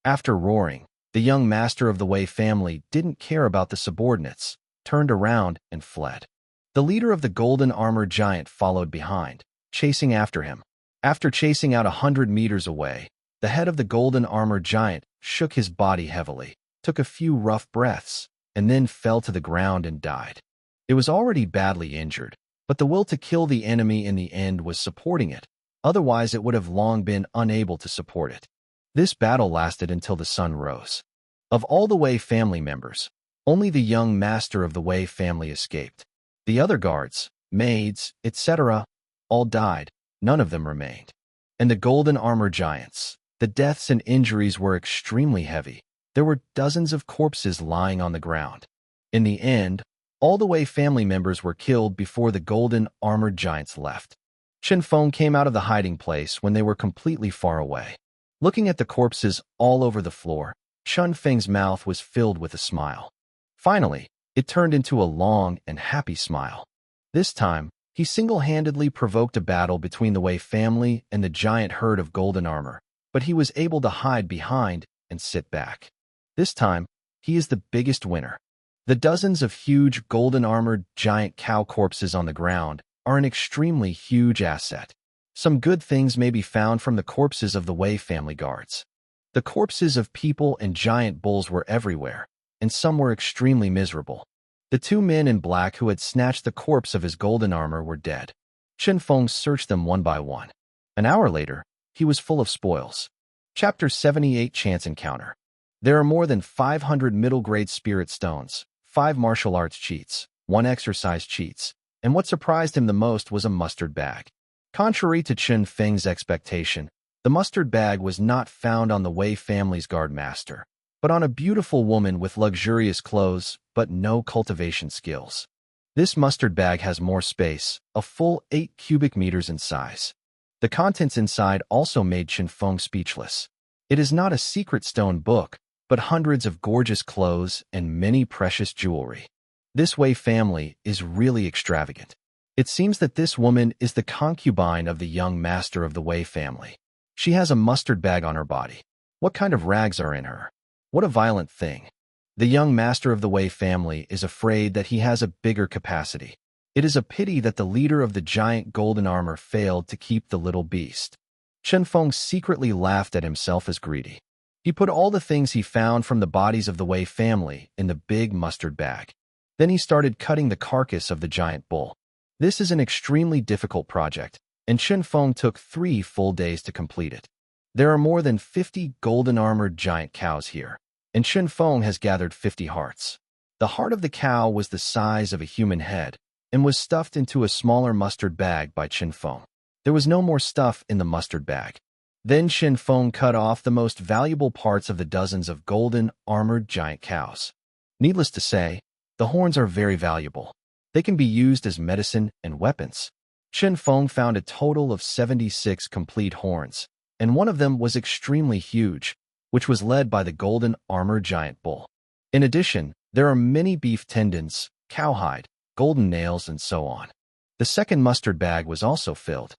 After roaring, the young master of the Wei family didn't care about the subordinates, turned around and fled. The leader of the golden armored giant followed behind, chasing after him. After chasing out 100 meters away, the head of the golden armored giant shook his body heavily, took a few rough breaths, and then fell to the ground and died. It was already badly injured, but the will to kill the enemy in the end was supporting it. Otherwise, it would have long been unable to support it. This battle lasted until the sun rose. Of all the Wei family members, only the young master of the Wei family escaped. The other guards, maids, etc., all died. None of them remained. And the golden armor giants, the deaths and injuries were extremely heavy. There were dozens of corpses lying on the ground. In the end, all the Wei family members were killed before the golden armored giants left. Chen Feng came out of the hiding place when they were completely far away. Looking at the corpses all over the floor, Chun Feng's mouth was filled with a smile. Finally, it turned into a long and happy smile. This time, He single-handedly provoked a battle between the Wei family and the giant herd of golden armor, but he was able to hide behind and sit back. This time, he is the biggest winner. The dozens of huge golden-armored giant cow corpses on the ground are an extremely huge asset. Some good things may be found from the corpses of the Wei family guards. The corpses of people and giant bulls were everywhere, and some were extremely miserable. The two men in black who had snatched the corpse of his golden armor were dead. Chen Feng searched them one by one. An hour later, he was full of spoils. Chapter 78 Chance Encounter. There are more than 500 middle-grade spirit stones, 5 martial arts cheats, 1 exercise cheats, and what surprised him the most was a mustard bag. Contrary to Chen Feng's expectation, the mustard bag was not found on the Wei family's guard master, but on a beautiful woman with luxurious clothes but no cultivation skills. This mustard bag has more space, a full 8 cubic meters in size. The contents inside also made Chen Feng speechless. It is not a secret stone book, but hundreds of gorgeous clothes and many precious jewelry. This Wei family is really extravagant. It seems that this woman is the concubine of the young master of the Wei family. She has a mustard bag on her body. What kind of rags are in her? What a violent thing. The young master of the Wei family is afraid that he has a bigger capacity. It is a pity that the leader of the giant golden armor failed to keep the little beast. Chen Feng secretly laughed at himself as greedy. He put all the things he found from the bodies of the Wei family in the big mustard bag. Then he started cutting the carcass of the giant bull. This is an extremely difficult project, and Chen Feng took 3 full days to complete it. There are more than 50 golden-armored giant cows here, and Chen Feng has gathered 50 hearts. The heart of the cow was the size of a human head and was stuffed into a smaller mustard bag by Chen Feng. There was no more stuff in the mustard bag. Then Chen Feng cut off the most valuable parts of the dozens of golden-armored giant cows. Needless to say, the horns are very valuable. They can be used as medicine and weapons. Chen Feng found a total of 76 complete horns, and one of them was extremely huge, which was led by the golden armor giant bull. In addition, there are many beef tendons, cowhide, golden nails, and so on. The second mustard bag was also filled.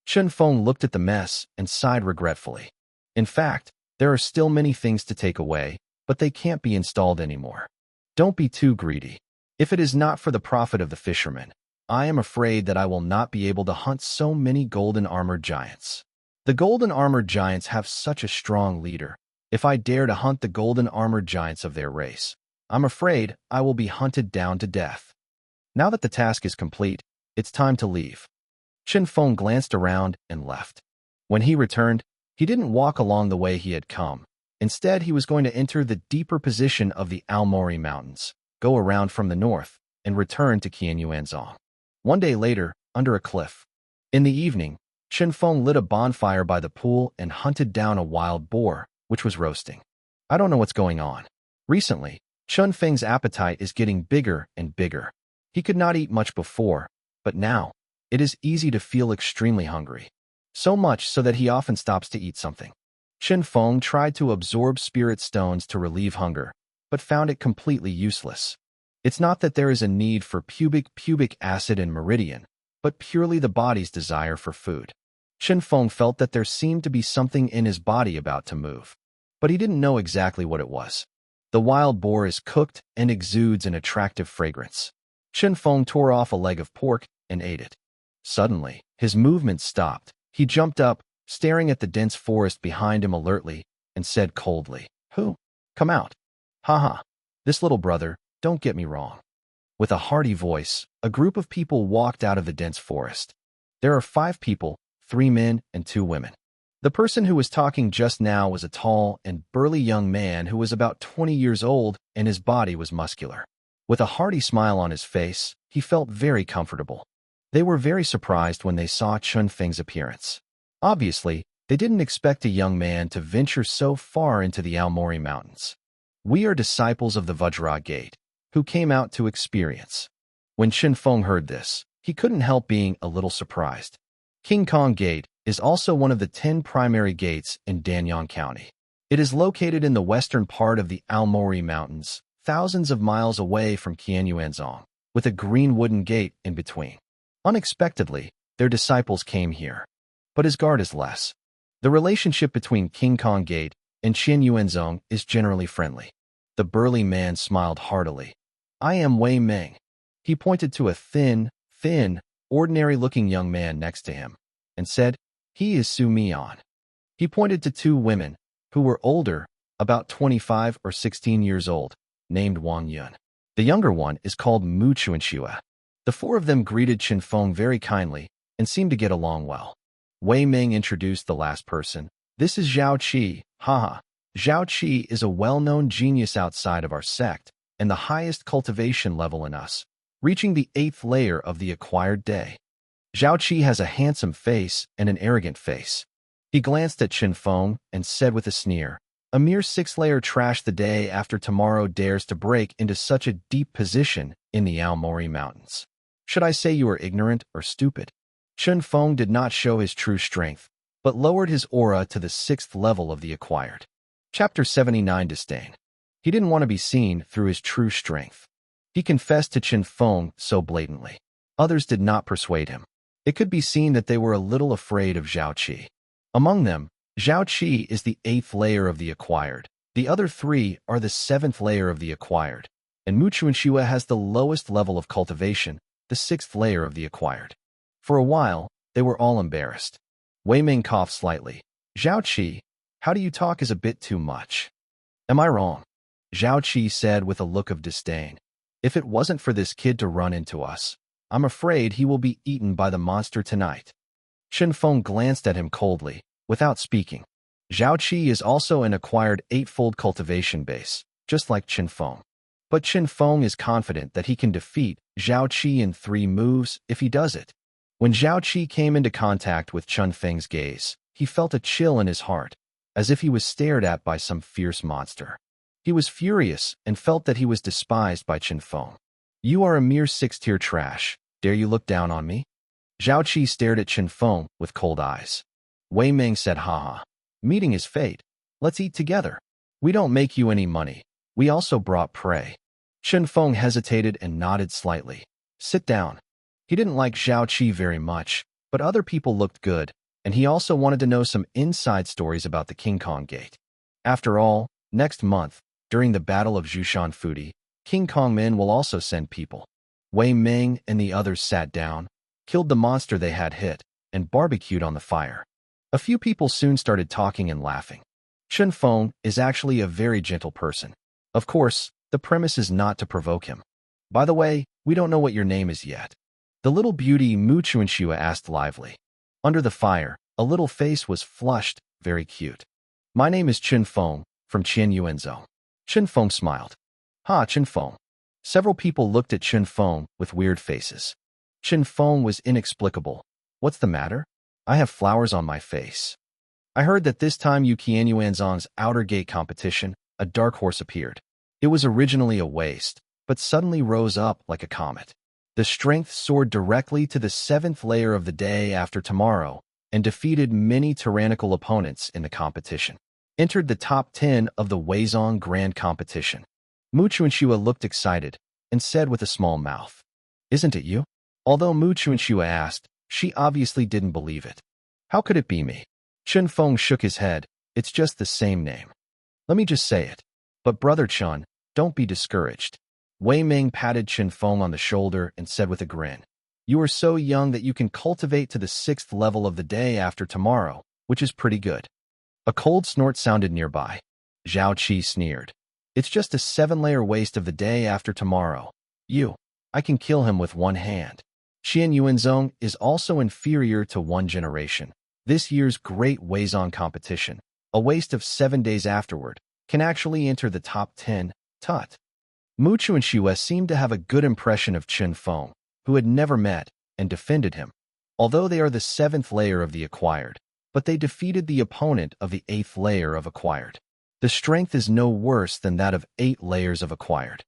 Chen Feng looked at the mess and sighed regretfully. In fact, there are still many things to take away, but they can't be installed anymore. Don't be too greedy. If it is not for the profit of the fishermen, I am afraid that I will not be able to hunt so many golden armored giants. The golden armored giants have such a strong leader. If I dare to hunt the golden armored giants of their race, I'm afraid I will be hunted down to death. Now that the task is complete, it's time to leave. Chen Feng glanced around and left. When he returned, he didn't walk along the way he had come. Instead, he was going to enter the deeper position of the Aomori Mountains, go around from the north, and return to Qianyuanzong. One day later, under a cliff. In the evening, Chen Feng lit a bonfire by the pool and hunted down a wild boar, which was roasting. I don't know what's going on. Recently, Chen Feng's appetite is getting bigger and bigger. He could not eat much before, but now, it is easy to feel extremely hungry. So much so that he often stops to eat something. Chen Feng tried to absorb spirit stones to relieve hunger, but found it completely useless. It's not that there is a need for pubic acid and meridian, but purely the body's desire for food. Chen Feng felt that there seemed to be something in his body about to move, but he didn't know exactly what it was. The wild boar is cooked and exudes an attractive fragrance. Chen Feng tore off a leg of pork and ate it. Suddenly, his movement stopped. He jumped up, staring at the dense forest behind him alertly, and said coldly, "Who? Come out." "Haha. This little brother, don't get me wrong." With a hearty voice, a group of people walked out of the dense forest. There are 5 people, 3 men and 2 women. The person who was talking just now was a tall and burly young man who was about 20 years old, and his body was muscular. With a hearty smile on his face, he felt very comfortable. They were very surprised when they saw Chen Feng's appearance. Obviously, they didn't expect a young man to venture so far into the Aomori Mountains. "We are disciples of the Vajra Gate, who came out to experience." When Chen Feng heard this, he couldn't help being a little surprised. King Kong Gate is also one of the 10 primary gates in Danyang County. It is located in the western part of the Aomori Mountains, thousands of miles away from Qianyuanzong, with a green wooden gate in between. Unexpectedly, their disciples came here. But his guard is less. The relationship between King Kong Gate and Qian Yuanzong is generally friendly. The burly man smiled heartily. I am Wei Ming. He pointed to a thin, ordinary-looking young man next to him and said, he is Su Mian. He pointed to two women who were older, about 25 or 16 years old, named Wang Yun. The younger one is called Mu Chuanxue. The four of them greeted Qin Feng very kindly and seemed to get along well. Wei Ming introduced the last person. This is Zhao Qi, haha. Zhao Qi is a well-known genius outside of our sect and the highest cultivation level in us, reaching the 8th layer of the acquired day. Zhao Qi has a handsome face and an arrogant face. He glanced at Qin Feng and said with a sneer, a mere 6th-layer trash the day after tomorrow dares to break into such a deep position in the Aomori Mountains. Should I say you are ignorant or stupid? Qin Feng did not show his true strength, but lowered his aura to the 6th level of the acquired. Chapter 79 Disdain. He didn't want to be seen through his true strength. He confessed to Qin Feng so blatantly. Others did not persuade him. It could be seen that they were a little afraid of Zhao Qi. Among them, Zhao Qi is the 8th layer of the acquired. The other 3 are the 7th layer of the acquired, and Mu Chuanxue has the lowest level of cultivation, the 6th layer of the acquired. For a while, they were all embarrassed. Wei Ming coughed slightly. Zhao Qi, how do you talk is a bit too much. Am I wrong? Zhao Qi said with a look of disdain. If it wasn't for this kid to run into us, I'm afraid he will be eaten by the monster tonight. Qin Feng glanced at him coldly, without speaking. Zhao Qi is also an acquired 8-fold cultivation base, just like Qin Feng. But Qin Feng is confident that he can defeat Zhao Qi in 3 moves if he does it. When Zhao Qi came into contact with Qin Feng's gaze, he felt a chill in his heart, as if he was stared at by some fierce monster. He was furious and felt that he was despised by Qin Feng. You are a mere 6th-tier trash. Dare you look down on me? Zhao Qi stared at Qin Feng with cold eyes. Wei Ming said, haha. Meeting is fate. Let's eat together. We don't make you any money. We also brought prey. Qin Feng hesitated and nodded slightly. Sit down. He didn't like Zhao Qi very much, but other people looked good, and he also wanted to know some inside stories about the King Kong Gate. After all, next month, during the Battle of Zhushan Fudi, King Kong Men will also send people. Wei Ming and the others sat down, killed the monster they had hit, and barbecued on the fire. A few people soon started talking and laughing. Qin Feng is actually a very gentle person. Of course, the premise is not to provoke him. By the way, we don't know what your name is yet. The little beauty Mu Chuanxue asked lively. Under the fire, a little face was flushed, very cute. My name is Qin Feng, from Qian Yuanzong. Qin Feng smiled. Ha, Qin Feng. Several people looked at Qin Feng with weird faces. Qin Feng was inexplicable. What's the matter? I have flowers on my face. I heard that this time Qian Yuanzong's outer gate competition, a dark horse appeared. It was originally a waste, but suddenly rose up like a comet. The strength soared directly to the 7th layer of the day after tomorrow and defeated many tyrannical opponents in the competition. Entered the top 10 of the Weizong Grand Competition. Mu Chuanxue looked excited and said with a small mouth, Isn't it you? Although Mu Chuanxue asked, she obviously didn't believe it. How could it be me? Qin Feng shook his head. It's just the same name. Let me just say it. But Brother Chun, don't be discouraged. Wei Ming patted Qin Feng on the shoulder and said with a grin, You are so young that you can cultivate to the 6th level of the day after tomorrow, which is pretty good. A cold snort sounded nearby. Zhao Qi sneered. It's just a 7-layer waste of the day after tomorrow. I can kill him with one hand. Qian Yuanzong is also inferior to 1 generation. This year's Great Weizong Competition, a waste of 7 days afterward, can actually enter the top 10. Tut. Mu Chuanxue seemed to have a good impression of Qin Feng, who had never met, and defended him. Although they are the 7th layer of the acquired, but they defeated the opponent of the 8th layer of acquired. The strength is no worse than that of 8 layers of acquired.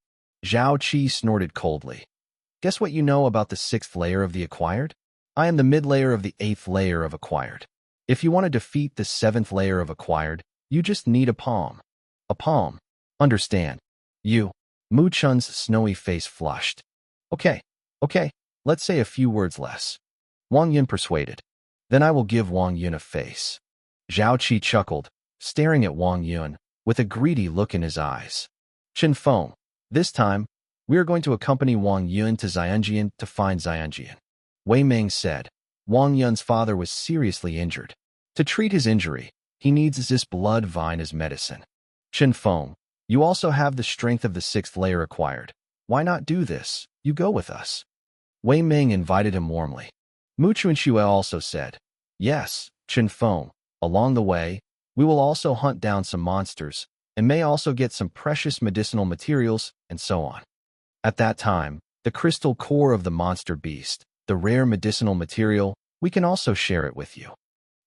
Zhao Qi snorted coldly. Guess what you know about the 6th layer of the acquired? I am the mid-layer of the 8th layer of acquired. If you want to defeat the 7th layer of acquired, you just need a palm. A palm. Understand. Mu Chun's snowy face flushed. Okay. Let's say a few words less. Wang Yun persuaded. Then I will give Wang Yun a face. Zhao Qi chuckled, staring at Wang Yun with a greedy look in his eyes. Chen Feng, this time, we are going to accompany Wang Yun to Xianjian to find Xianjian. Wei Ming said. Wang Yun's father was seriously injured. To treat his injury, he needs this blood vine as medicine. Chen Feng, you also have the strength of the 6th layer acquired. Why not do this? You go with us. Wei Ming invited him warmly. Mu Chuanxue also said, yes, Chen Feng, along the way, we will also hunt down some monsters, and may also get some precious medicinal materials, and so on. At that time, the crystal core of the monster beast, the rare medicinal material, we can also share it with you.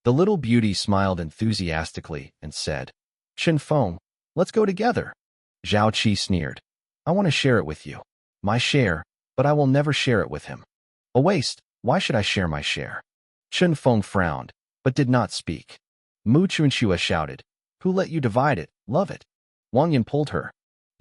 The little beauty smiled enthusiastically and said, Chen Feng, let's go together. Zhao Qi sneered. I want to share it with you. My share, but I will never share it with him. A waste, why should I share my share? Chen Feng frowned, but did not speak. Mu Chuanxue shouted, who let you divide it? Love it. Wang Yun pulled her.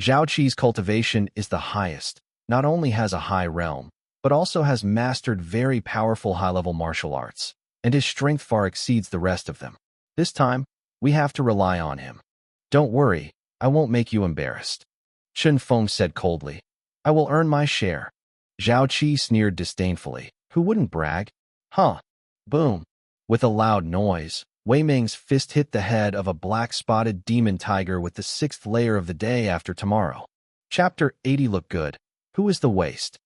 Zhao Qi's cultivation is the highest, not only has a high realm, but also has mastered very powerful high-level martial arts, and his strength far exceeds the rest of them. This time, we have to rely on him. Don't worry, I won't make you embarrassed. Chen Feng said coldly. I will earn my share. Zhao Qi sneered disdainfully. Who wouldn't brag? Huh. Boom. With a loud noise, Wei Ming's fist hit the head of a black-spotted demon tiger with the 6th layer of the day after tomorrow. Chapter 80 Look good. Who is the waste?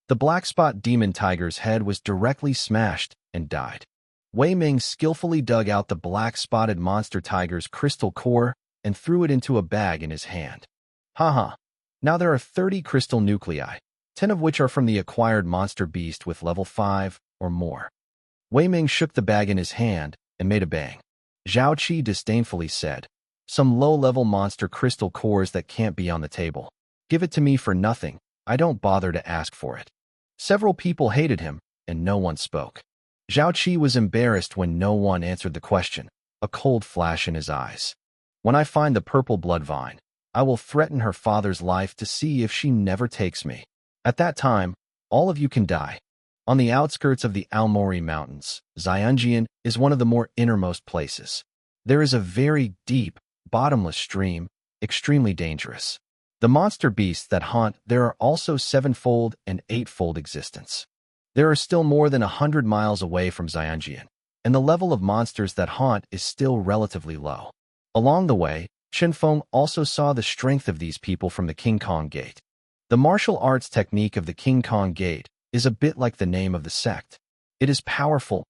The black-spot demon tiger's head was directly smashed and died. Wei Ming skillfully dug out the black-spotted monster tiger's crystal core and threw it into a bag in his hand. Haha. Now there are 30 crystal nuclei, 10 of which are from the acquired monster beast with level 5 or more. Wei Ming shook the bag in his hand and made a bang. Zhao Qi disdainfully said, some low-level monster crystal cores that can't be on the table. Give it to me for nothing. I don't bother to ask for it. Several people hated him, and no one spoke. Zhao Qi was embarrassed when no one answered the question, a cold flash in his eyes. When I find the purple blood vine, I will threaten her father's life to see if she never takes me. At that time, all of you can die. On the outskirts of the Aomori Mountains, Xianjian is one of the more innermost places. There is a very deep, bottomless stream, extremely dangerous. The monster beasts that haunt there are also 7-fold and 8-fold existence. There are still more than 100 miles away from Xianjian, and the level of monsters that haunt is still relatively low. Along the way, Chen Feng also saw the strength of these people from the King Kong Gate. The martial arts technique of the King Kong Gate is a bit like the name of the sect. It is powerful,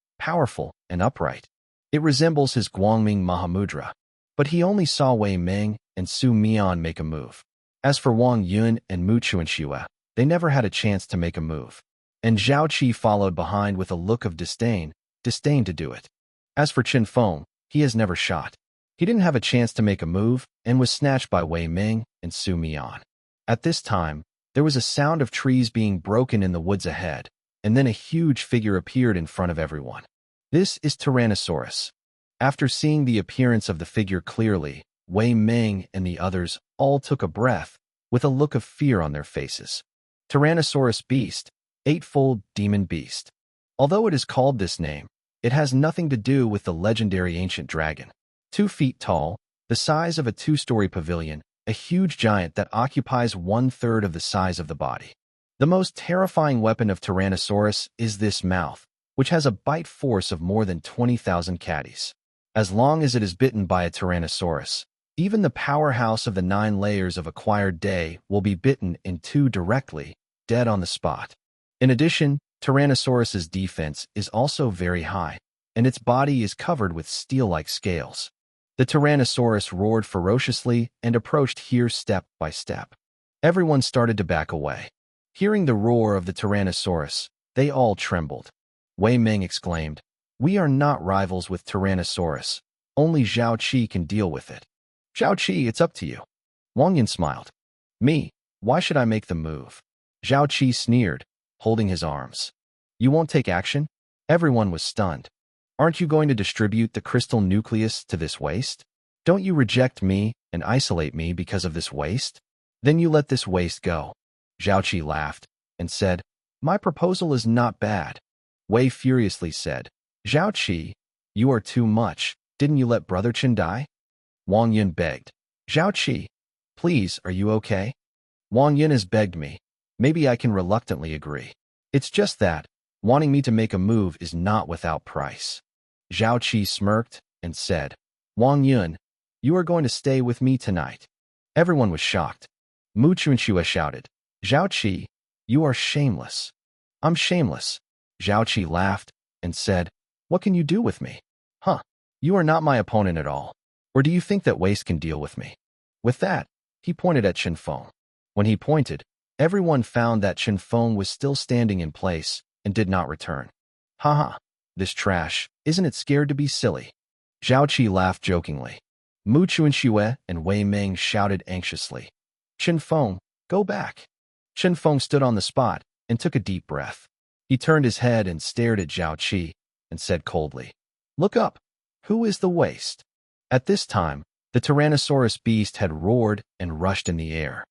and upright. It resembles his Guangming Mahamudra. But he only saw Wei Ming and Su Mian make a move. As for Wang Yun and Mu Chuanxue, they never had a chance to make a move. And Zhao Qi followed behind with a look of disdain to do it. As for Chen Feng, he has never shot. He didn't have a chance to make a move and was snatched by Wei Ming and Su Mian. At this time, there was a sound of trees being broken in the woods ahead, and then a huge figure appeared in front of everyone. This is Tyrannosaurus. After seeing the appearance of the figure clearly, Wei Ming and the others all took a breath, with a look of fear on their faces. Tyrannosaurus beast, 8-fold demon beast. Although it is called this name, it has nothing to do with the legendary ancient dragon. 2 feet tall, the size of a 2-story pavilion, a huge giant that occupies 1/3 of the size of the body. The most terrifying weapon of Tyrannosaurus is this mouth, which has a bite force of more than 20,000 caddies. As long as it is bitten by a Tyrannosaurus, even the powerhouse of the 9 layers of acquired day will be bitten in 2 directly, dead on the spot. In addition, Tyrannosaurus's defense is also very high, and its body is covered with steel-like scales. The Tyrannosaurus roared ferociously and approached here step by step. Everyone started to back away. Hearing the roar of the Tyrannosaurus, they all trembled. Wei Ming exclaimed, "We are not rivals with Tyrannosaurus. Only Zhao Qi can deal with it." "Zhao Qi, it's up to you." Wang Yun smiled. "Me? Why should I make the move?" Zhao Qi sneered, holding his arms. "You won't take action?" Everyone was stunned. "Aren't you going to distribute the crystal nucleus to this waste? Don't you reject me and isolate me because of this waste? Then you let this waste go." Zhao Qi laughed and said, My proposal is not bad. Wei furiously said. Zhao Qi, you are too much. Didn't you let Brother Chen die? Wang Yun begged. Zhao Qi, please, are you okay? Wang Yun has begged me. Maybe I can reluctantly agree. It's just that, wanting me to make a move is not without price. Zhao Qi smirked and said, Wang Yun, you are going to stay with me tonight. Everyone was shocked. Mu Chunxue shouted, Zhao Qi, you are shameless. I'm shameless. Zhao Qi laughed and said, what can you do with me? Huh, you are not my opponent at all. Or do you think that waste can deal with me? With that, he pointed at Chen Feng. When he pointed, everyone found that Chen Feng was still standing in place and did not return. Haha, this trash, isn't it scared to be silly? Zhao Qi laughed jokingly. Mu Chunxue and Wei Ming shouted anxiously. Chen Feng, go back. Chen Feng stood on the spot and took a deep breath. He turned his head and stared at Zhao Qi and said coldly, look up. Who is the waste? At this time, the Tyrannosaurus beast had roared and rushed in the air.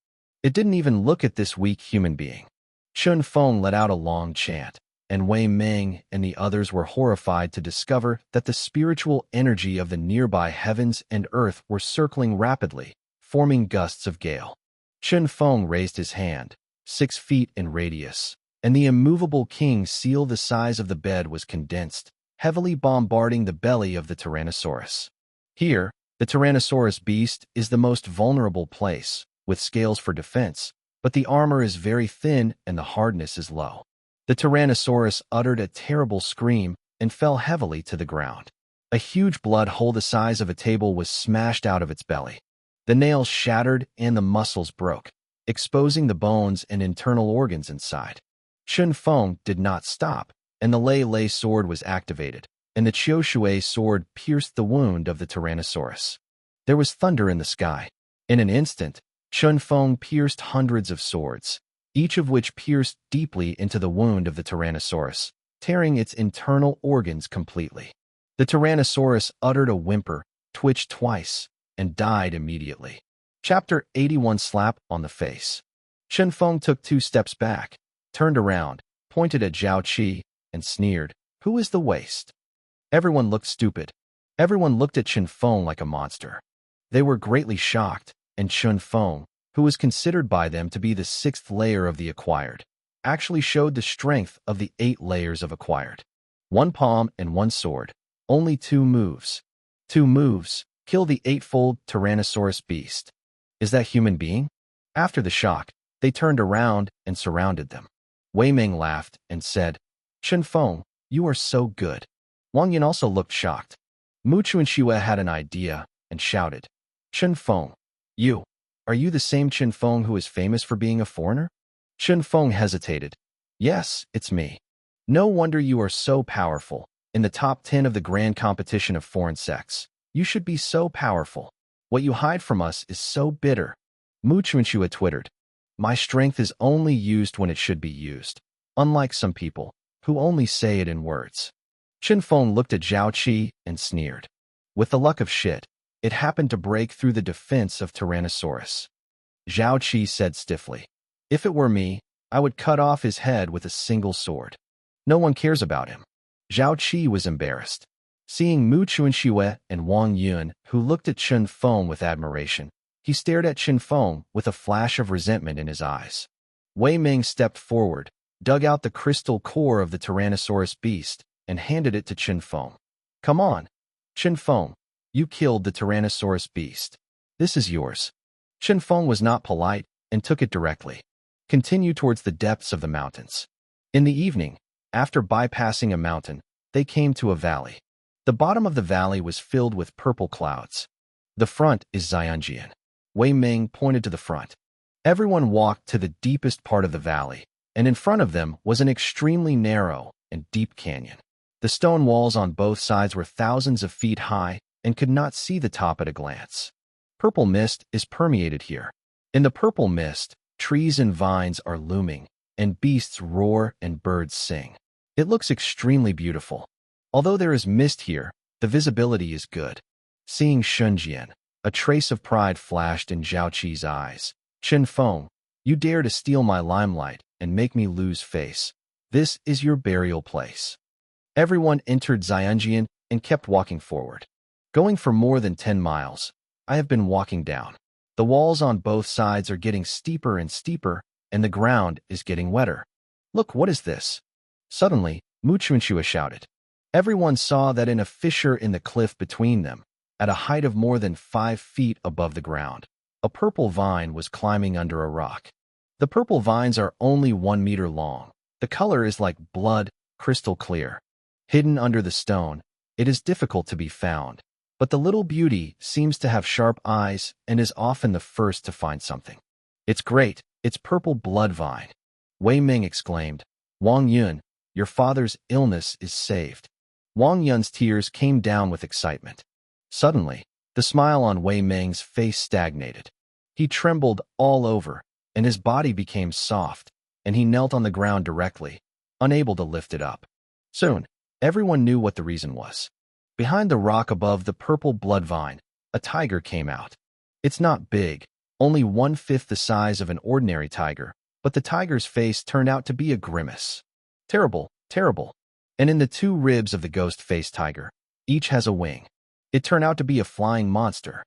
It didn't even look at this weak human being. Chen Feng let out a long chant, and Wei Ming and the others were horrified to discover that the spiritual energy of the nearby heavens and earth were circling rapidly, forming gusts of gale. Chen Feng raised his hand, 6 feet in radius, and the immovable king seal the size of the bed was condensed, heavily bombarding the belly of the Tyrannosaurus. Here, the Tyrannosaurus beast is the most vulnerable place, with scales for defense, but the armor is very thin and the hardness is low. The Tyrannosaurus uttered a terrible scream and fell heavily to the ground. A huge blood hole the size of a table was smashed out of its belly. The nails shattered and the muscles broke, exposing the bones and internal organs inside. Chen Feng did not stop, and the Lei sword was activated, and the Qiushui sword pierced the wound of the Tyrannosaurus. There was thunder in the sky. In an instant, Chen Feng pierced hundreds of swords, each of which pierced deeply into the wound of the Tyrannosaurus, tearing its internal organs completely. The Tyrannosaurus uttered a whimper, twitched twice, and died immediately. Chapter 81 Slap on the Face. Chen Feng took 2 steps back, turned around, pointed at Zhao Qi, and sneered, who is the waste? Everyone looked stupid. Everyone looked at Chen Feng like a monster. They were greatly shocked, and Chen Feng, who was considered by them to be the 6th layer of the acquired, actually showed the strength of the 8 layers of acquired. 1 palm and 1 sword. Only 2 moves. 2 moves. Kill the 8-fold Tyrannosaurus beast. Is that human being? After the shock, they turned around and surrounded them. Wei Ming laughed and said, Chen Feng, you are so good. Wang Yun also looked shocked. Mu Chunxue had an idea and shouted, Chen Feng, are you the same Chen Feng who is famous for being a foreigner? Chen Feng hesitated. Yes, it's me. No wonder you are so powerful. In the top 10 of the grand competition of foreign sects, you should be so powerful. What you hide from us is so bitter. Mu Chunxue twittered. My strength is only used when it should be used, unlike some people, who only say it in words. Chen Feng looked at Zhao Qi and sneered. With the luck of shit, it happened to break through the defense of Tyrannosaurus. Zhao Qi said stiffly, if it were me, I would cut off his head with a single sword. No one cares about him. Zhao Qi was embarrassed. Seeing Mu Chunxue and Wang Yun, who looked at Chen Feng with admiration, he stared at Chen Feng with a flash of resentment in his eyes. Wei Ming stepped forward, dug out the crystal core of the Tyrannosaurus beast, and handed it to Chen Feng. Come on. Chen Feng, you killed the Tyrannosaurus beast. This is yours. Chen Feng was not polite and took it directly. Continue towards the depths of the mountains. In the evening, after bypassing a mountain, they came to a valley. The bottom of the valley was filled with purple clouds. The front is Xianjian. Wei Ming pointed to the front. Everyone walked to the deepest part of the valley, and in front of them was an extremely narrow and deep canyon. The stone walls on both sides were thousands of feet high and could not see the top at a glance. Purple mist is permeated here. In the purple mist, trees and vines are looming, and beasts roar and birds sing. It looks extremely beautiful. Although there is mist here, the visibility is good. Seeing Shunjian, a trace of pride flashed in Zhao Qi's eyes. Chen Feng, you dare to steal my limelight and make me lose face. This is your burial place. Everyone entered Xianjian and kept walking forward. Going for more than 10 miles, I have been walking down. The walls on both sides are getting steeper and steeper, and the ground is getting wetter. Look, what is this? Suddenly, Mu Chunshua shouted. Everyone saw that in a fissure in the cliff between them, at a height of more than 5 feet above the ground, a purple vine was climbing under a rock. The purple vines are only 1 meter long. The color is like blood, crystal clear. Hidden under the stone, it is difficult to be found, but the little beauty seems to have sharp eyes and is often the first to find something. It's great, it's purple blood vine. Wei Ming exclaimed, Wang Yun, your father's illness is saved. Wang Yun's tears came down with excitement. Suddenly, the smile on Wei Ming's face stagnated. He trembled all over, and his body became soft, and he knelt on the ground directly, unable to lift it up. Soon, everyone knew what the reason was. Behind the rock above the purple blood vine, a tiger came out. It's not big, only 1/5 the size of an ordinary tiger, but the tiger's face turned out to be a grimace. Terrible, terrible. And in the 2 ribs of the ghost-faced tiger, each has a wing. It turned out to be a flying monster.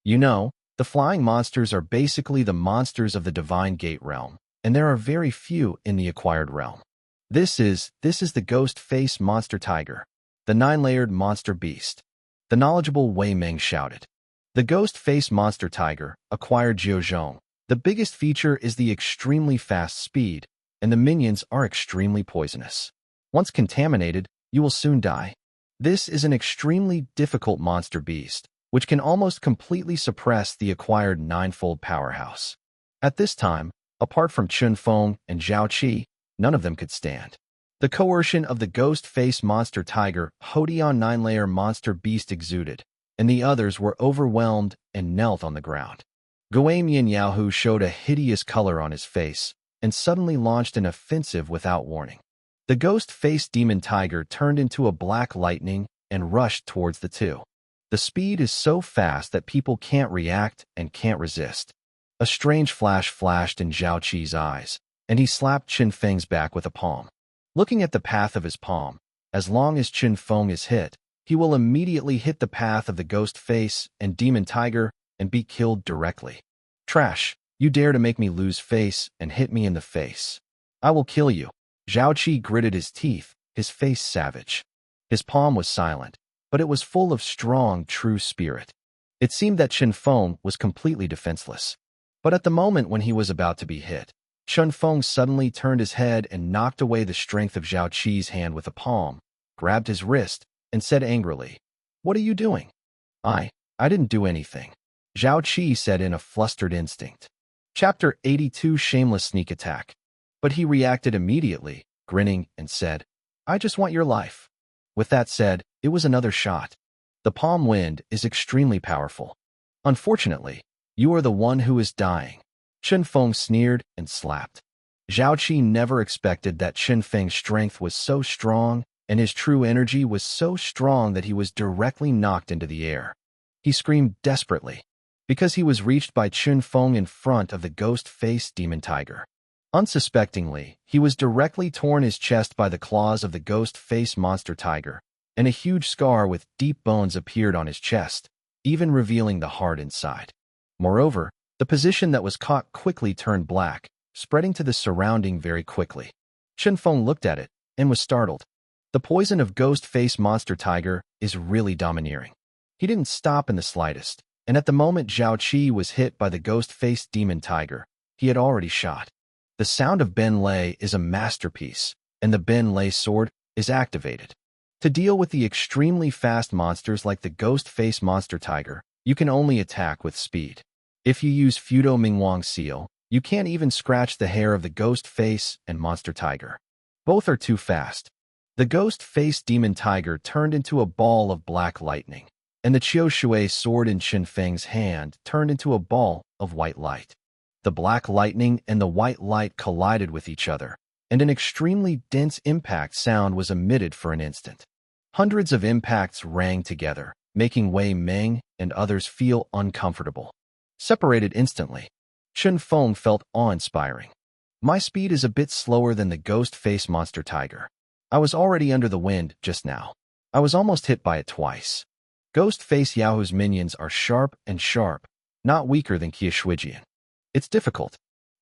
You know, the flying monsters are basically the monsters of the divine gate realm, and there are very few in the acquired realm. This is the ghost-faced monster tiger, the 9-layered monster beast. The knowledgeable Wei Ming shouted. The ghost-faced monster tiger, acquired Jiuzhong. The biggest feature is the extremely fast speed, and the minions are extremely poisonous. Once contaminated, you will soon die. This is an extremely difficult monster beast, which can almost completely suppress the acquired 9-fold powerhouse. At this time, apart from Chun Feng and Zhao Qi, none of them could stand. The coercion of the ghost-faced monster tiger Hodian 9-layer monster beast exuded, and the others were overwhelmed and knelt on the ground. Guo Mianyahu showed a hideous color on his face and suddenly launched an offensive without warning. The ghost-faced demon tiger turned into a black lightning and rushed towards the 2. The speed is so fast that people can't react and can't resist. A strange flash flashed in Zhao Qi's eyes, and he slapped Qin Feng's back with a palm. Looking at the path of his palm, as long as Qin Feng is hit, he will immediately hit the path of the ghost face and demon tiger and be killed directly. Trash, you dare to make me lose face and hit me in the face. I will kill you. Zhao Qi gritted his teeth, his face savage. His palm was silent, but it was full of strong, true spirit. It seemed that Qin Feng was completely defenseless. But at the moment when he was about to be hit, Qin Feng suddenly turned his head and knocked away the strength of Zhao Qi's hand with a palm, grabbed his wrist, and said angrily, "What are you doing?" I didn't do anything," Zhao Qi said in a flustered instinct. Chapter 82 Shameless Sneak Attack. But he reacted immediately, grinning, and said, "I just want your life." With that said, it was another shot. The palm wind is extremely powerful. Unfortunately, you are the one who is dying. Qin Feng sneered and slapped. Zhao Qi never expected that Qin Feng's strength was so strong, and his true energy was so strong that he was directly knocked into the air. He screamed desperately, because he was reached by Qin Feng in front of the ghost-faced demon tiger. Unsuspectingly, he was directly torn his chest by the claws of the ghost-faced monster tiger, and a huge scar with deep bones appeared on his chest, even revealing the heart inside. Moreover, the position that was caught quickly turned black, spreading to the surrounding very quickly. Qin Feng looked at it and was startled. The poison of ghost-faced monster tiger is really domineering. He didn't stop in the slightest, and at the moment Zhao Qi was hit by the ghost-faced demon tiger, he had already shot. The sound of Ben Lei is a masterpiece, and the Ben Lei sword is activated. To deal with the extremely fast monsters like the ghost-faced monster tiger, you can only attack with speed. If you use Fudo Mingwang Seal, you can't even scratch the hair of the ghost face and monster tiger. Both are too fast. The ghost-faced demon tiger turned into a ball of black lightning, and the Qiu Shui sword in Qin Feng's hand turned into a ball of white light. The black lightning and the white light collided with each other, and an extremely dense impact sound was emitted for an instant. Hundreds of impacts rang together, making Wei Ming and others feel uncomfortable. Separated instantly, Qin Feng felt awe-inspiring. My speed is a bit slower than the ghost-face monster tiger. I was already under the wind just now. I was almost hit by it twice. Ghost-face Yahu's minions are sharp, not weaker than Qiushuijian. It's difficult,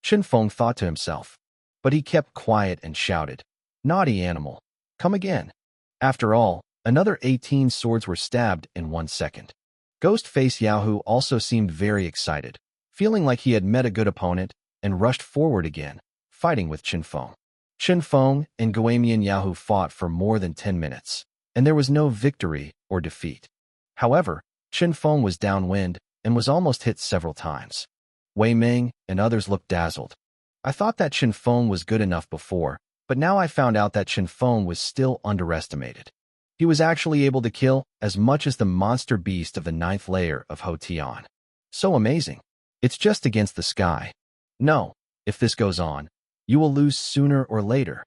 Qinfeng thought to himself. But he kept quiet and shouted, "Naughty animal, come again." After all, another 18 swords were stabbed in 1 second. Ghost-face Yahu also seemed very excited, feeling like he had met a good opponent, and rushed forward again, fighting with Qinfeng. Qinfeng and Guamian Yahu fought for more than 10 minutes, and there was no victory or defeat. However, Qinfeng was downwind and was almost hit several times. Wei Ming and others looked dazzled. I thought that Qinfeng was good enough before, but now I found out that Qinfeng was still underestimated. He was actually able to kill as much as the monster beast of the 9th layer of Ho Tian. So amazing. It's just against the sky. No, if this goes on, you will lose sooner or later,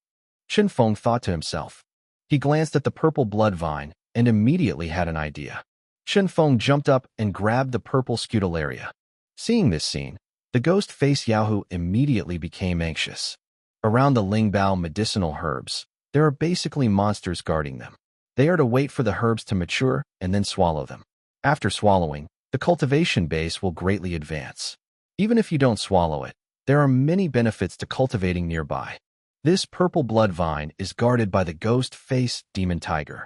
Qinfeng thought to himself. He glanced at the purple blood vine and immediately had an idea. Qinfeng jumped up and grabbed the purple scutularia. Seeing this scene, the ghost-face Yahu immediately became anxious. Around the Lingbao medicinal herbs, there are basically monsters guarding them. They are to wait for the herbs to mature and then swallow them. After swallowing, the cultivation base will greatly advance. Even if you don't swallow it, there are many benefits to cultivating nearby. This purple blood vine is guarded by the ghost-face demon tiger.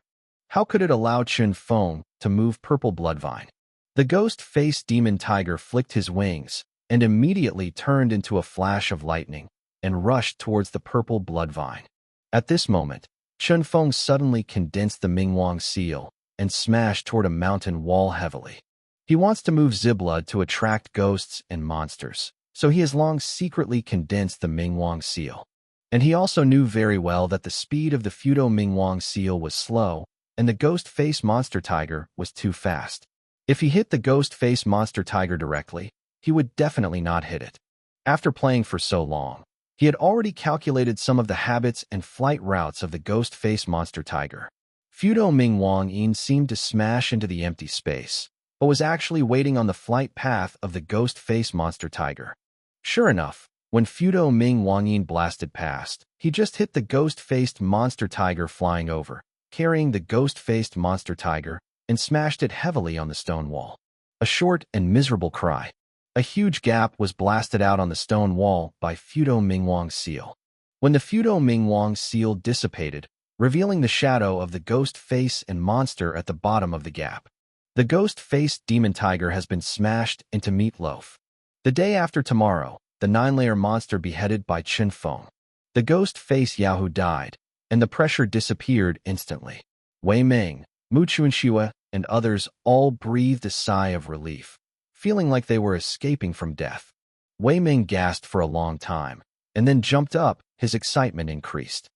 How could it allow Qinfeng to move purple blood vine? The ghost-face demon tiger flicked his wings and immediately turned into a flash of lightning and rushed towards the purple blood vine. At this moment, Qinfeng suddenly condensed the Mingwang seal and smashed toward a mountain wall heavily. He wants to move Ziblood to attract ghosts and monsters, so he has long secretly condensed the Mingwang seal. And he also knew very well that the speed of the Fudo Mingwang seal was slow, and the ghost-face monster tiger was too fast. If he hit the ghost-face monster tiger directly, he would definitely not hit it. After playing for so long, he had already calculated some of the habits and flight routes of the ghost-face monster tiger. Fudo Mingwang Yin seemed to smash into the empty space, but was actually waiting on the flight path of the ghost-face monster tiger. Sure enough, when Fudo Mingwang Yin blasted past, he just hit the ghost-faced monster tiger flying over, carrying the ghost-faced monster tiger, and smashed it heavily on the stone wall. A short and miserable cry. A huge gap was blasted out on the stone wall by Fudo Mingwang's seal. When the Fudo Mingwang seal dissipated, revealing the shadow of the ghost face and monster at the bottom of the gap. The ghost-faced demon tiger has been smashed into meatloaf. The day after tomorrow, the 9-layer monster beheaded by Qinfeng. The ghost-face Yahu died, and the pressure disappeared instantly. Wei Ming, Mu Chuanxua, and others all breathed a sigh of relief, feeling like they were escaping from death. Wei Ming gasped for a long time, and then jumped up, his excitement increased.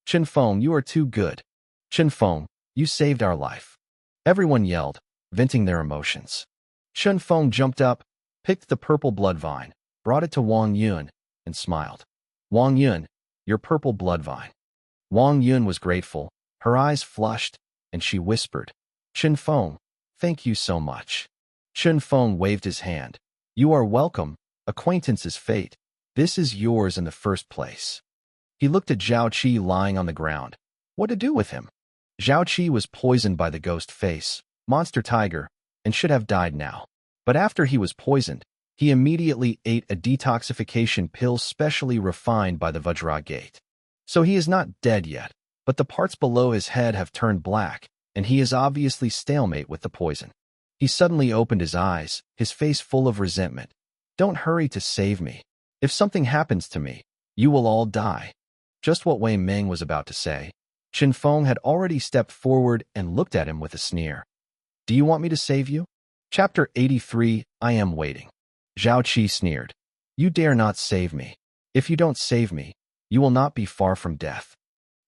"Qinfeng, you are too good. Qinfeng, you saved our life." Everyone yelled, venting their emotions. Qinfeng jumped up, picked the purple blood vine, brought it to Wang Yun, and smiled. "Wang Yun, your purple blood vine." Wang Yun was grateful, her eyes flushed, and she whispered, "Qinfeng, thank you so much." Qinfeng waved his hand. "You are welcome, acquaintance is fate. This is yours in the first place." He looked at Zhao Qi lying on the ground. What to do with him? Zhao Qi was poisoned by the ghost face, monster tiger, and should have died now. But after he was poisoned, he immediately ate a detoxification pill specially refined by the Vajra Gate. So he is not dead yet, but the parts below his head have turned black, and he is obviously stalemate with the poison. He suddenly opened his eyes, his face full of resentment. "Don't hurry to save me. If something happens to me, you will all die." Just what Wei Ming was about to say, Qinfeng had already stepped forward and looked at him with a sneer. "Do you want me to save you?" Chapter 83, I Am Waiting. Zhao Qi sneered. "You dare not save me. If you don't save me, you will not be far from death."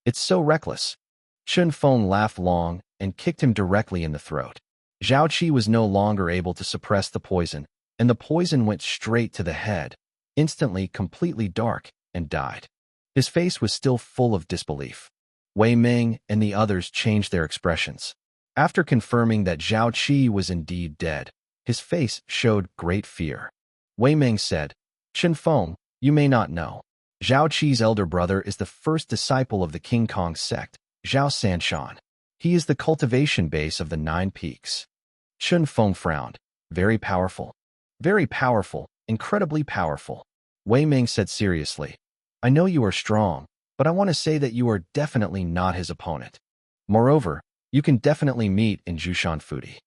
"It's so reckless." Qinfeng laughed long and kicked him directly in the throat. Zhao Qi was no longer able to suppress the poison, and the poison went straight to the head, instantly completely dark, and died. His face was still full of disbelief. Wei Ming and the others changed their expressions. After confirming that Zhao Qi was indeed dead, his face showed great fear. Wei Ming said, "Qinfeng, you may not know, Zhao Qi's elder brother is the first disciple of the King Kong sect, Zhao Sanshan. He is the cultivation base of the 9 peaks. Chun Feng frowned. Very powerful. Very powerful, incredibly powerful. Wei Ming said seriously. I know you are strong, but I want to say that you are definitely not his opponent. Moreover, you can definitely meet in Jushan Fudi.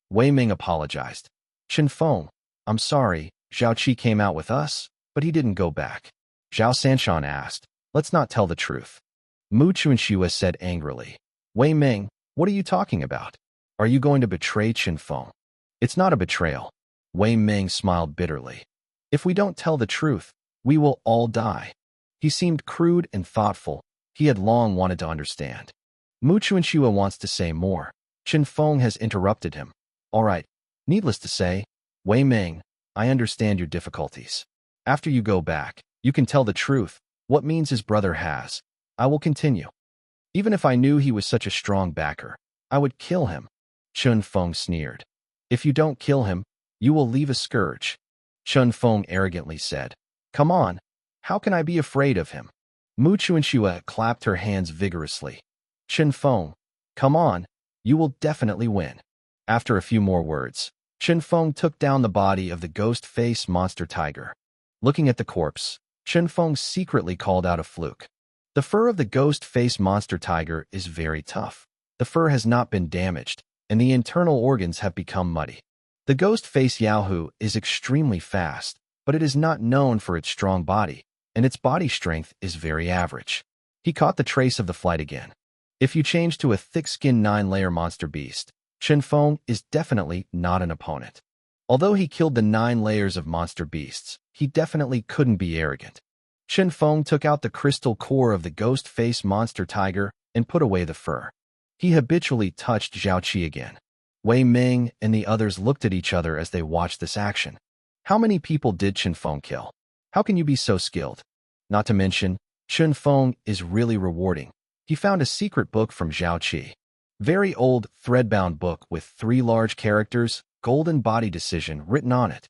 Wei Ming apologized. Chun Feng, I'm sorry, Zhao Qi came out with us, but he didn't go back. Zhao Sanshan asked, let's not tell the truth. Mu Chuanxua said angrily. Wei Ming, what are you talking about? Are you going to betray Chun Feng? It's not a betrayal. Wei Ming smiled bitterly. If we don't tell the truth, we will all die. He seemed crude and thoughtful. He had long wanted to understand. Mu Chuanxua wants to say more. Chun Feng has interrupted him. All right. Needless to say, Wei Ming, I understand your difficulties. After you go back, you can tell the truth, what means his brother has. I will continue. Even if I knew he was such a strong backer, I would kill him. Chun Feng sneered. If you don't kill him, you will leave a scourge. Chun Feng arrogantly said. Come on, how can I be afraid of him? Mu Chuanxua clapped her hands vigorously. Chun Feng, come on, you will definitely win. After a few more words, Chun Feng took down the body of the ghost-faced monster tiger. Looking at the corpse, Chun Feng secretly called out a fluke. The fur of the ghost-faced monster tiger is very tough. The fur has not been damaged, and the internal organs have become muddy. The ghost-faced Yaohu is extremely fast, but it is not known for its strong body, and its body strength is very average. He caught the trace of the flight again. If you change to a thick-skinned 9-layer monster beast, Chun Feng is definitely not an opponent. Although he killed the 9 layers of monster beasts, he definitely couldn't be arrogant. Chun Feng took out the crystal core of the ghost-faced monster tiger and put away the fur. He habitually touched Zhao Qi again. Wei Ming and the others looked at each other as they watched this action. How many people did Chun Feng kill? How can you be so skilled? Not to mention, Chun Feng is really rewarding. He found a secret book from Zhao Qi. Very old, thread-bound book with 3 large characters, golden body decision written on it.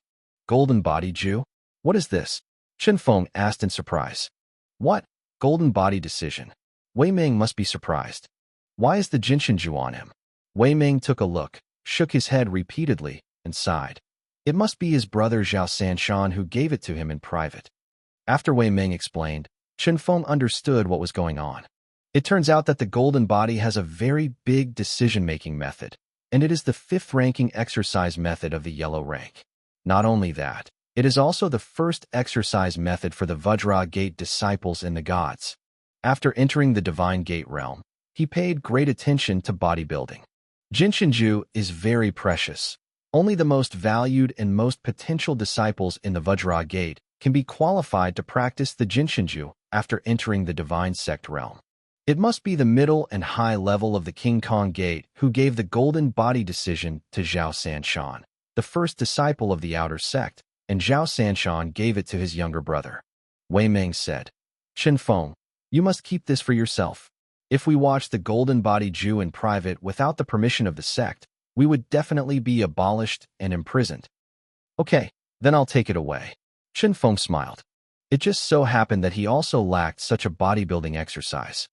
Golden body Jew? What is this? Chun Feng asked in surprise. What? Golden body decision. Wei Ming must be surprised. Why is the Jinshinju on him? Wei Ming took a look, shook his head repeatedly, and sighed. It must be his brother Zhao Sanshan who gave it to him in private. After Wei Ming explained, Chun Feng understood what was going on. It turns out that the golden body has a very big decision-making method, and it is the 5th ranking exercise method of the yellow rank. Not only that, it is also the first exercise method for the Vajra Gate disciples and the gods. After entering the Divine Gate realm, he paid great attention to bodybuilding. Jinshinju is very precious. Only the most valued and most potential disciples in the Vajra Gate can be qualified to practice the Jinshinju after entering the Divine Sect realm. It must be the middle and high level of the King Kong Gate who gave the golden body decision to Zhao Sanshan, the first disciple of the outer sect, and Zhao Sanshan gave it to his younger brother. Wei Ming said, Chun Feng, you must keep this for yourself. If we watch the golden body Jew in private without the permission of the sect, we would definitely be abolished and imprisoned. Okay, then I'll take it away. Chun Feng smiled. It just so happened that he also lacked such a bodybuilding exercise.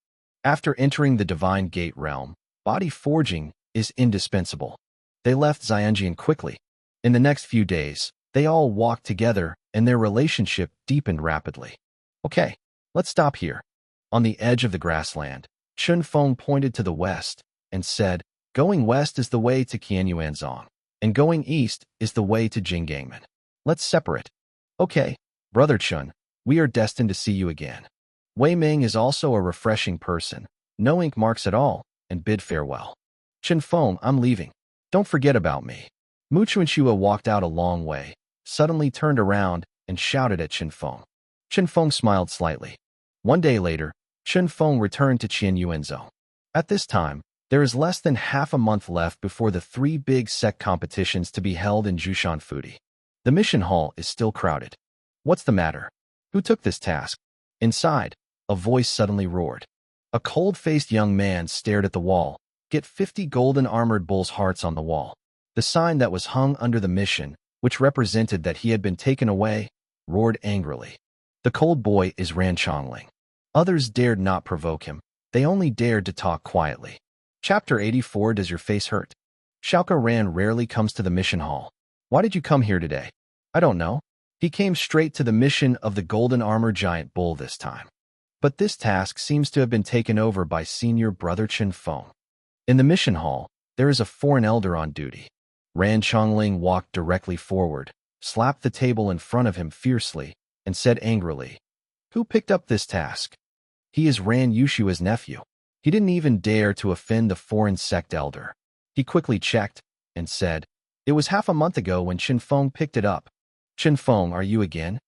After entering the Divine Gate realm, body forging is indispensable. They left Xianjian quickly. In the next few days, they all walked together and their relationship deepened rapidly. Okay, let's stop here. On the edge of the grassland, Chun Feng pointed to the west and said, going west is the way to Qianyuanzong, and going east is the way to Jingangmen. Let's separate. Okay, Brother Chun, we are destined to see you again. Wei Ming is also a refreshing person, no ink marks at all, and bid farewell. Chun Feng, I'm leaving. Don't forget about me. Mu Chuanxua walked out a long way, suddenly turned around, and shouted at Chun Feng. Chun Feng smiled slightly. One day later, Chun Feng returned to Qianyuanzhou. At this time, there is less than half a month left before the 3 big sect competitions to be held in Jushan Fudi. The mission hall is still crowded. What's the matter? Who took this task? Inside, a voice suddenly roared. A cold-faced young man stared at the wall. Get 50 golden armored bulls' hearts on the wall. The sign that was hung under the mission, which represented that he had been taken away, roared angrily. The cold boy is Ran Chongling. Others dared not provoke him. They only dared to talk quietly. Chapter 84. Does your face hurt? Xiaoka Ran rarely comes to the mission hall. Why did you come here today? I don't know. He came straight to the mission of the golden armor giant bull this time. But this task seems to have been taken over by senior brother Chen Feng. In the mission hall, there is a foreign elder on duty. Ran Chongling walked directly forward, slapped the table in front of him fiercely, and said angrily, "Who picked up this task?" He is Ran Yushua's nephew. He didn't even dare to offend the foreign sect elder. He quickly checked and said, "It was half a month ago when Chen Feng picked it up." "Chen Feng, are you again?"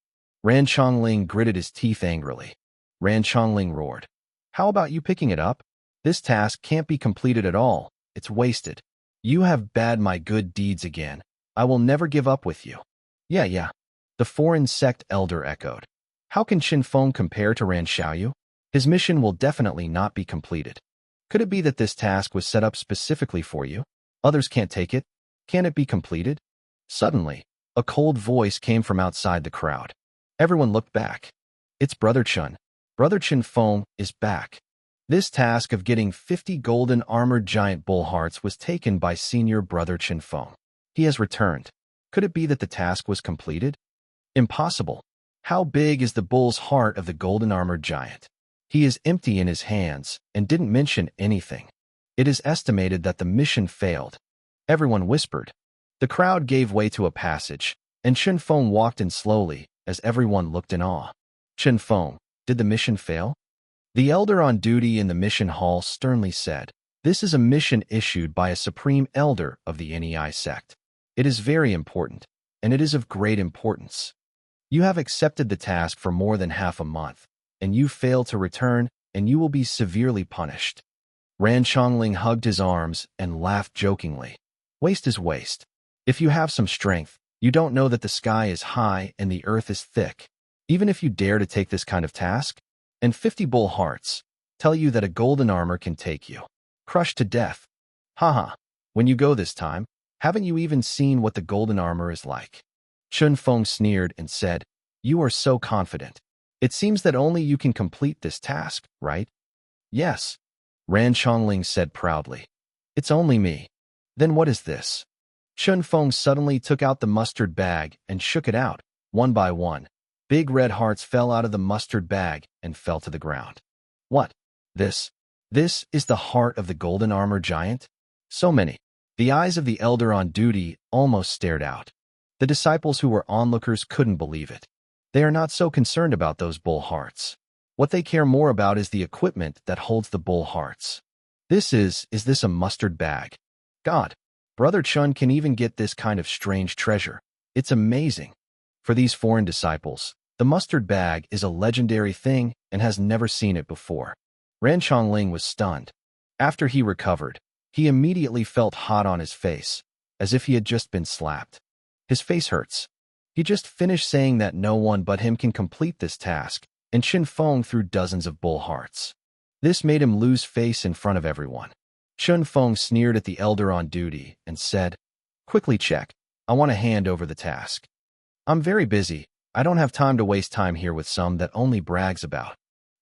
Ran Chongling gritted his teeth angrily. Ran Chongling roared, "How about you picking it up? This task can't be completed at all. It's wasted. You have bad my good deeds again. I will never give up with you." Yeah. The foreign sect elder echoed. "How can Chen Feng compare to Ran Xiaoyu? His mission will definitely not be completed. Could it be that this task was set up specifically for you? Others can't take it? Can it be completed?" Suddenly, a cold voice came from outside the crowd. Everyone looked back. It's Brother Chen. Brother Chen Feng is back. This task of getting 50 golden armored giant bull hearts was taken by senior brother Chen Feng. He has returned. Could it be that the task was completed? Impossible. How big is the bull's heart of the golden armored giant? He is empty in his hands and didn't mention anything. It is estimated that the mission failed. Everyone whispered. The crowd gave way to a passage, and Chen Feng walked in slowly as everyone looked in awe. "Chen Feng, did the mission fail?" The elder on duty in the mission hall sternly said, "This is a mission issued by a supreme elder of the NEI sect. It is very important, and it is of great importance. You have accepted the task for more than half a month, and you fail to return, and you will be severely punished." Ran Chongling hugged his arms and laughed jokingly. "Waste is waste. If you have some strength, you don't know that the sky is high and the earth is thick. Even if you dare to take this kind of task, and 50 bull hearts tell you that a golden armor can take you, crushed to death. Haha, when you go this time, haven't you even seen what the golden armor is like?" Chen Feng sneered and said, "You are so confident. It seems that only you can complete this task, right?" "Yes," Ran Chongling said proudly. "It's only me." "Then what is this?" Chen Feng suddenly took out the mustard bag and shook it out, one by one. Big red hearts fell out of the mustard bag and fell to the ground. "What? This is the heart of the golden armor giant? So many." The eyes of the elder on duty almost stared out. The disciples who were onlookers couldn't believe it. They are not so concerned about those bull hearts. What they care more about is the equipment that holds the bull hearts. Is this a mustard bag? God, Brother Chun can even get this kind of strange treasure. It's amazing. For these foreign disciples, the mustard bag is a legendary thing and has never seen it before. Ran Chongling was stunned. After he recovered, he immediately felt hot on his face, as if he had just been slapped. His face hurts. He just finished saying that no one but him can complete this task, and Chen Feng threw dozens of bull hearts. This made him lose face in front of everyone. Chen Feng sneered at the elder on duty and said, "Quickly check. I want to hand over the task. I'm very busy. I don't have time to waste time here with some that only brags about."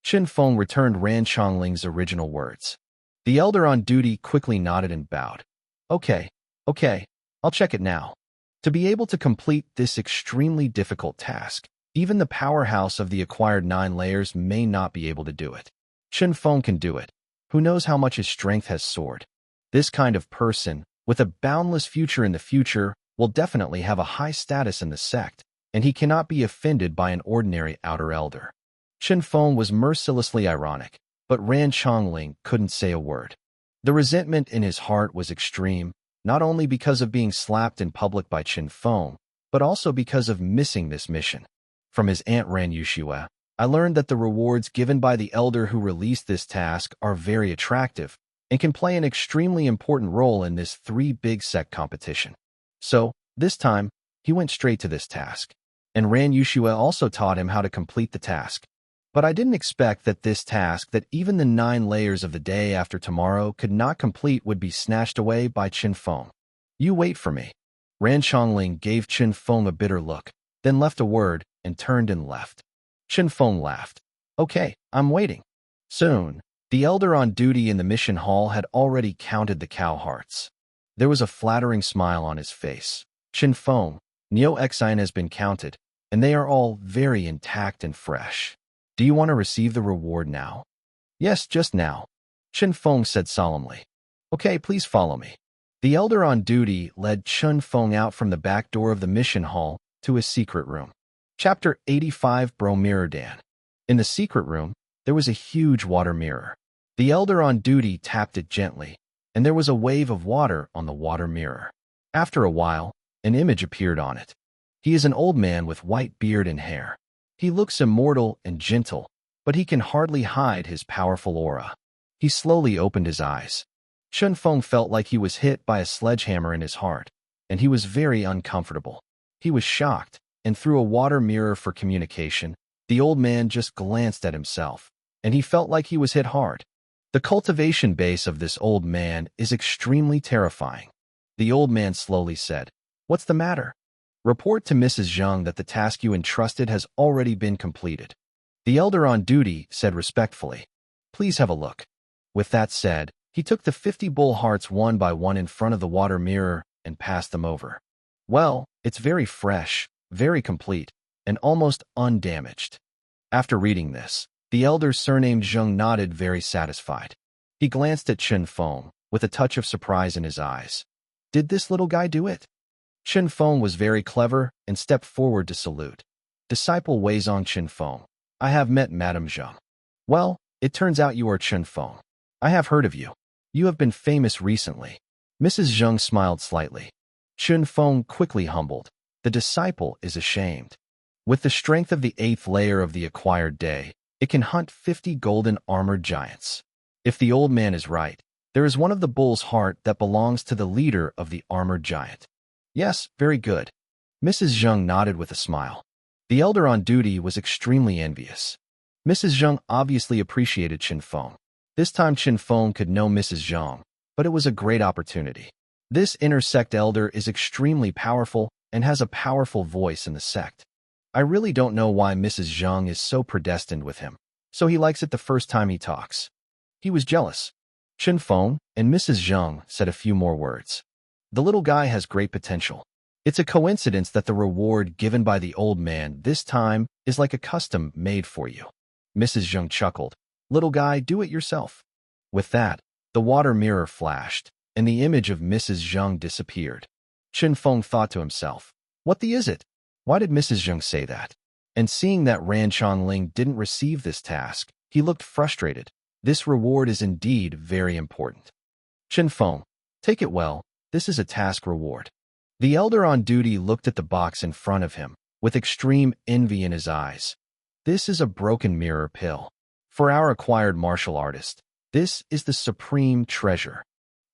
Chen Feng returned Ran Chongling's original words. The elder on duty quickly nodded and bowed. Okay, I'll check it now." To be able to complete this extremely difficult task, even the powerhouse of the acquired 9 layers may not be able to do it. Chen Feng can do it. Who knows how much his strength has soared? This kind of person, with a boundless future in the future, will definitely have a high status in the sect, and he cannot be offended by an ordinary outer elder. Chen Feng was mercilessly ironic, but Ran Chongling couldn't say a word. The resentment in his heart was extreme, not only because of being slapped in public by Chen Feng, but also because of missing this mission. From his aunt Ran Yushua, I learned that the rewards given by the elder who released this task are very attractive and can play an extremely important role in this 3 big sect competition. So, this time, he went straight to this task. And Ran Yushua also taught him how to complete the task. But I didn't expect that this task that even the 9 layers of the day after tomorrow could not complete would be snatched away by Chen Feng. "You wait for me." Ran Chongling gave Chen Feng a bitter look, then left a word and turned and left. Chen Feng laughed. Okay, I'm waiting. Soon, the elder on duty in the mission hall had already counted the cow hearts. There was a flattering smile on his face. Chen Feng, Neo Xine has been counted, and they are all very intact and fresh. Do you want to receive the reward now? Yes, just now. Chen Feng said solemnly. Okay, please follow me. The elder on duty led Chen Feng out from the back door of the mission hall to his secret room. Chapter 85 Bro Mirror Dan. In the secret room, there was a huge water mirror. The elder on duty tapped it gently, and there was a wave of water on the water mirror. After a while, an image appeared on it. He is an old man with white beard and hair. He looks immortal and gentle, but he can hardly hide his powerful aura. He slowly opened his eyes. Chen Feng felt like he was hit by a sledgehammer in his heart, and he was very uncomfortable. He was shocked, and through a water mirror for communication, the old man just glanced at himself, and he felt like he was hit hard. The cultivation base of this old man is extremely terrifying. The old man slowly said, "What's the matter?" Report to Mrs. Zheng that the task you entrusted has already been completed. The elder on duty said respectfully, "Please have a look." With that said, he took the 50 bull hearts one by one in front of the water mirror and passed them over. Well, it's very fresh, very complete, and almost undamaged. After reading this, the elder surnamed Zheng nodded very satisfied. He glanced at Chen Feng with a touch of surprise in his eyes. Did this little guy do it? Chen Feng was very clever and stepped forward to salute. Disciple Weizong Chen Feng. I have met Madame Zheng. Well, it turns out you are Chen Feng. I have heard of you. You have been famous recently. Mrs. Zheng smiled slightly. Chen Feng quickly humbled. The disciple is ashamed. With the strength of the 8th layer of the acquired day, it can hunt 50 golden armored giants. If the old man is right, there is one of the bull's heart that belongs to the leader of the armored giant. Yes, very good. Mrs. Zheng nodded with a smile. The elder on duty was extremely envious. Mrs. Zheng obviously appreciated Chen Feng. This time Chen Feng could know Mrs. Zheng, but it was a great opportunity. This inner sect elder is extremely powerful and has a powerful voice in the sect. I really don't know why Mrs. Zheng is so predestined with him, so he likes it the first time he talks. He was jealous. Chen Feng and Mrs. Zheng said a few more words. The little guy has great potential. It's a coincidence that the reward given by the old man this time is like a custom made for you. Mrs. Zheng chuckled. Little guy, do it yourself. With that, the water mirror flashed, and the image of Mrs. Zheng disappeared. Chen Feng thought to himself, what the is it? Why did Mrs. Zheng say that? And seeing that Ran Chongling didn't receive this task, he looked frustrated. This reward is indeed very important. Chen Feng, take it well, this is a task reward. The elder on duty looked at the box in front of him, with extreme envy in his eyes. This is a broken mirror pill. For our acquired martial artist, this is the supreme treasure.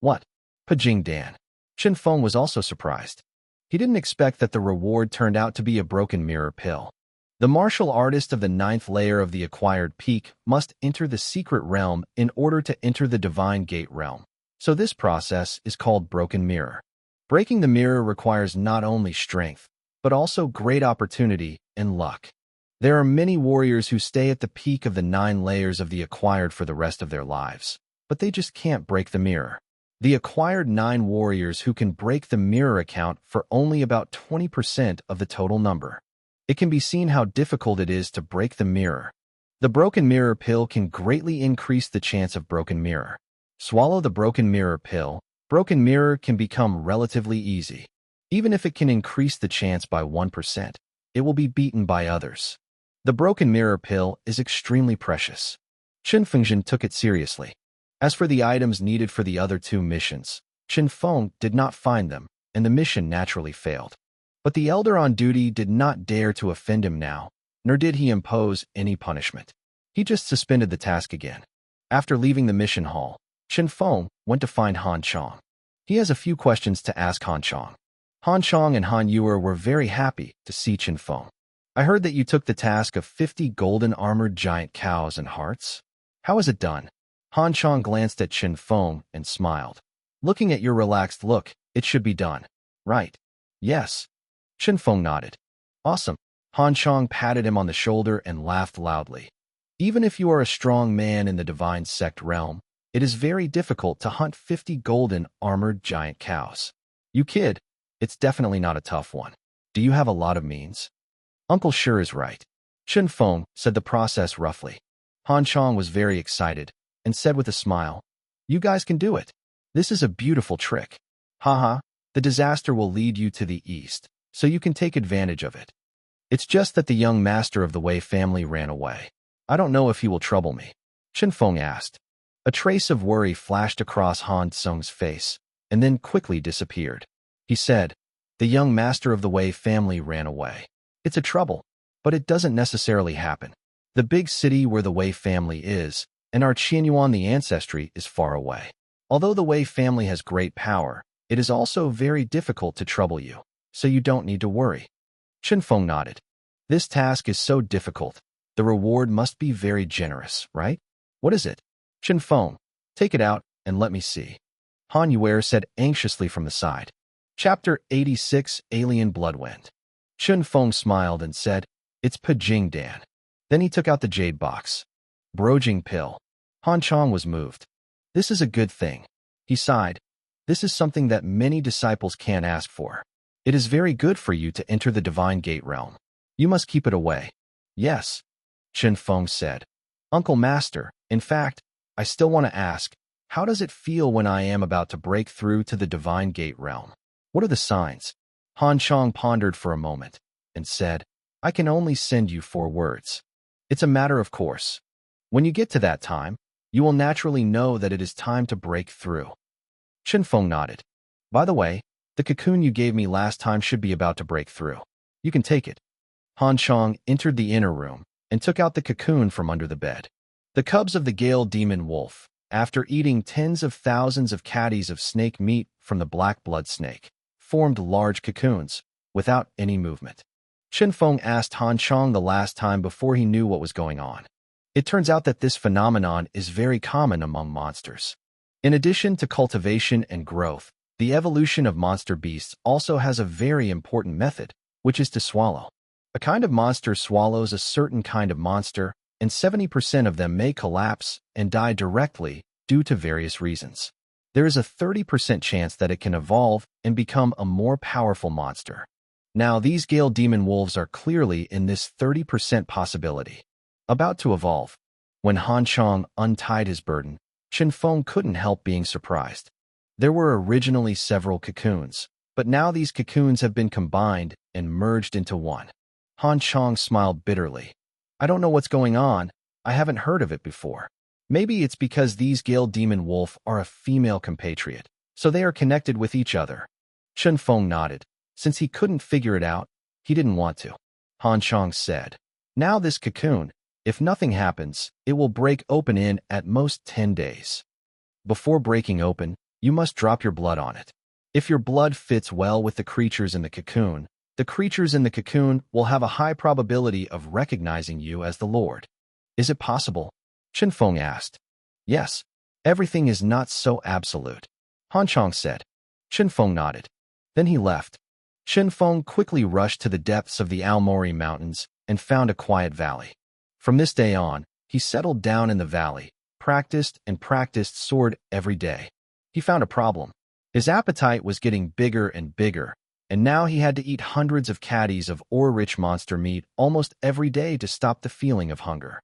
What? Pajing Dan. Chen Feng was also surprised. He didn't expect that the reward turned out to be a broken mirror pill. The martial artist of the 9th layer of the acquired peak must enter the secret realm in order to enter the divine gate realm. So this process is called broken mirror. Breaking the mirror requires not only strength, but also great opportunity and luck. There are many warriors who stay at the peak of the 9 layers of the acquired for the rest of their lives, but they just can't break the mirror. The acquired 9 warriors who can break the mirror account for only about 20% of the total number. It can be seen how difficult it is to break the mirror. The broken mirror pill can greatly increase the chance of broken mirror. Swallow the broken mirror pill. Broken mirror can become relatively easy. Even if it can increase the chance by 1%, it will be beaten by others. The broken mirror pill is extremely precious. Chen Fengzhen took it seriously. As for the items needed for the other 2 missions, Chen Feng did not find them, and the mission naturally failed. But the elder on duty did not dare to offend him now, nor did he impose any punishment. He just suspended the task again. After leaving the mission hall, Chen Feng went to find Han Chong. He has a few questions to ask Han Chong. Han Chong and Han Yuer were very happy to see Chen Feng. I heard that you took the task of 50 golden armored giant cows and hearts. How is it done? Han Chong glanced at Chen Feng and smiled. Looking at your relaxed look, it should be done. Right? Yes. Chen Feng nodded. Awesome. Han Chong patted him on the shoulder and laughed loudly. Even if you are a strong man in the divine sect realm, it is very difficult to hunt 50 golden armored giant cows. You kid, it's definitely not a tough one. Do you have a lot of means? Uncle sure is right. Chen Feng said the process roughly. Han Chong was very excited and said with a smile, "You guys can do it. This is a beautiful trick. Haha, the disaster will lead you to the east, so you can take advantage of it. It's just that the young master of the Wei family ran away. I don't know if he will trouble me." Chen Feng asked. A trace of worry flashed across Han Tsung's face, and then quickly disappeared. He said, "The young master of the Wei family ran away. It's a trouble, but it doesn't necessarily happen. The big city where the Wei family is, and our Qianyuan the ancestry is far away. Although the Wei family has great power, it is also very difficult to trouble you, so you don't need to worry." Chen Feng nodded. "This task is so difficult. The reward must be very generous, right? What is it?" Chen Feng, "Take it out and let me see." Han Yuer said anxiously from the side. Chapter 86, Alien Bloodwind. Chen Feng smiled and said, "It's Pajing Dan." Then he took out the jade box. Brojing pill. Han Chong was moved. "This is a good thing." He sighed. "This is something that many disciples can't ask for. It is very good for you to enter the divine gate realm. You must keep it away." "Yes," Chen Feng said. "Uncle Master, in fact, I still want to ask, how does it feel when I am about to break through to the divine gate realm? What are the signs?" Han Chong pondered for a moment and said, "I can only send you 4 words. It's a matter of course. When you get to that time, you will naturally know that it is time to break through." Chen Feng nodded. "By the way, the cocoon you gave me last time should be about to break through. You can take it." Han Chong entered the inner room and took out the cocoon from under the bed. The cubs of the Gale demon wolf, after eating tens of thousands of caddies of snake meat from the black blood snake, formed large cocoons, without any movement. Chen Feng asked Han Chong the last time before he knew what was going on. It turns out that this phenomenon is very common among monsters. In addition to cultivation and growth, the evolution of monster beasts also has a very important method, which is to swallow. A kind of monster swallows a certain kind of monster, and 70% of them may collapse and die directly due to various reasons. There is a 30% chance that it can evolve and become a more powerful monster. Now, these Gale demon wolves are clearly in this 30% possibility. About to evolve. When Han Chong untied his burden, Chen Feng couldn't help being surprised. There were originally several cocoons, but now these cocoons have been combined and merged into one. Han Chong smiled bitterly. "I don't know what's going on. I haven't heard of it before. Maybe it's because these Gale demon wolf are a female compatriot, so they are connected with each other." Chen Feng nodded. Since he couldn't figure it out, he didn't want to. Han Chong said, "Now this cocoon, if nothing happens, it will break open in at most 10 days. Before breaking open, you must drop your blood on it. If your blood fits well with the creatures in the cocoon will have a high probability of recognizing you as the Lord." "Is it possible?" Chen Feng asked. "Yes, everything is not so absolute," Han Chong said. Chen Feng nodded. Then he left. Chen Feng quickly rushed to the depths of the Aomori Mountains and found a quiet valley. From this day on, he settled down in the valley, practiced sword every day. He found a problem. His appetite was getting bigger and bigger, and now he had to eat hundreds of caddies of ore-rich monster meat almost every day to stop the feeling of hunger.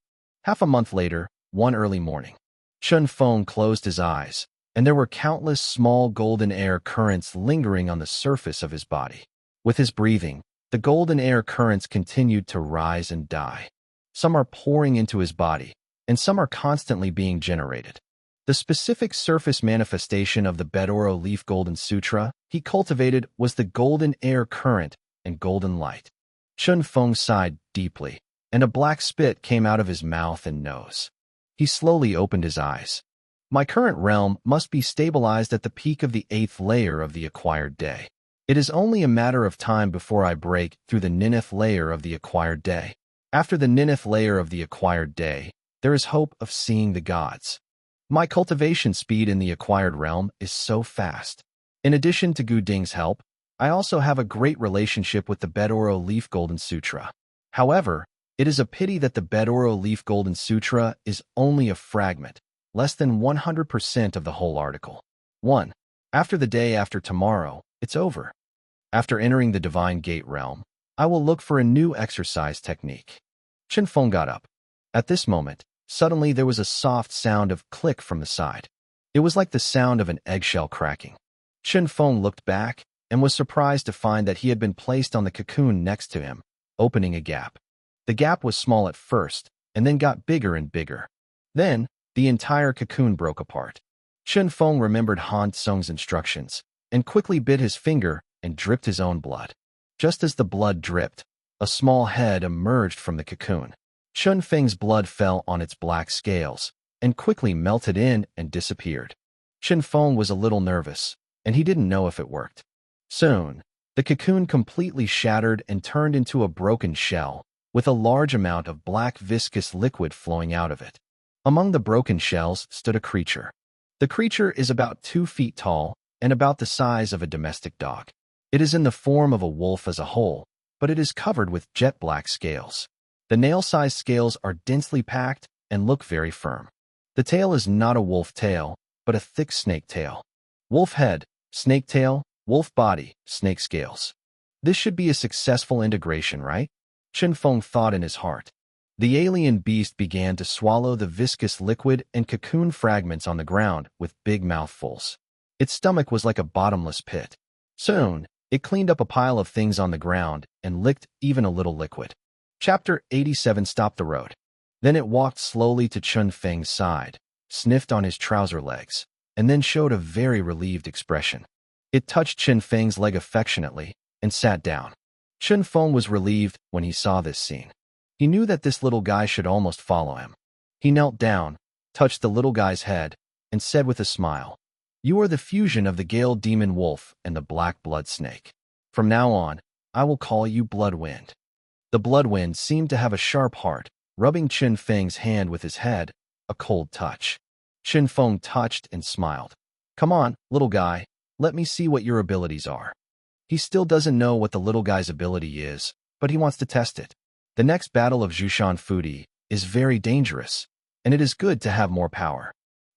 Half a month later, one early morning, Chen Feng closed his eyes, and there were countless small golden air currents lingering on the surface of his body. With his breathing, the golden air currents continued to rise and die. Some are pouring into his body, and some are constantly being generated. The specific surface manifestation of the Bedoro Leaf Golden Sutra he cultivated was the golden air current and golden light. Chen Feng sighed deeply, and a black spit came out of his mouth and nose. He slowly opened his eyes. "My current realm must be stabilized at the peak of the 8th layer of the acquired day. It is only a matter of time before I break through the 9th layer of the acquired day. After the 9th layer of the acquired day, there is hope of seeing the gods. My cultivation speed in the acquired realm is so fast. In addition to Gu Ding's help, I also have a great relationship with the Bedoro Leaf Golden Sutra. However, it is a pity that the Bedoro Leaf Golden Sutra is only a fragment, less than 100% of the whole article. 1. After the day after tomorrow, it's over. After entering the Divine Gate realm, I will look for a new exercise technique. Chen Feng got up. At this moment, suddenly there was a soft sound of click from the side. It was like the sound of an eggshell cracking. Chen Feng looked back and was surprised to find that he had been placed on the cocoon next to him, opening a gap. The gap was small at first, and then got bigger and bigger. Then, the entire cocoon broke apart. Chen Feng remembered Han Tsung's instructions, and quickly bit his finger and dripped his own blood. Just as the blood dripped, a small head emerged from the cocoon. Chen Feng's blood fell on its black scales, and quickly melted in and disappeared. Chen Feng was a little nervous, and he didn't know if it worked. Soon, the cocoon completely shattered and turned into a broken shell, with a large amount of black viscous liquid flowing out of it. Among the broken shells stood a creature. The creature is about 2 feet tall and about the size of a domestic dog. It is in the form of a wolf as a whole, but it is covered with jet black scales. The nail-sized scales are densely packed and look very firm. The tail is not a wolf tail, but a thick snake tail. Wolf head, snake tail, wolf body, snake scales. This should be a successful integration, right? Chen Feng thought in his heart. The alien beast began to swallow the viscous liquid and cocoon fragments on the ground with big mouthfuls. Its stomach was like a bottomless pit. Soon, it cleaned up a pile of things on the ground and licked even a little liquid. Chapter 87 stopped the road. Then it walked slowly to Chen Feng's side, sniffed on his trouser legs, and then showed a very relieved expression. It touched Chen Feng's leg affectionately and sat down. Chen Feng was relieved when he saw this scene. He knew that this little guy should almost follow him. He knelt down, touched the little guy's head, and said with a smile, "You are the fusion of the Gale Demon Wolf and the Black Blood Snake. From now on, I will call you Bloodwind." The Bloodwind seemed to have a sharp heart, rubbing Chen Feng's hand with his head, a cold touch. Chen Feng touched and smiled. "Come on, little guy, let me see what your abilities are." He still doesn't know what the little guy's ability is, but he wants to test it. The next battle of Jushan Fudi is very dangerous, and it is good to have more power.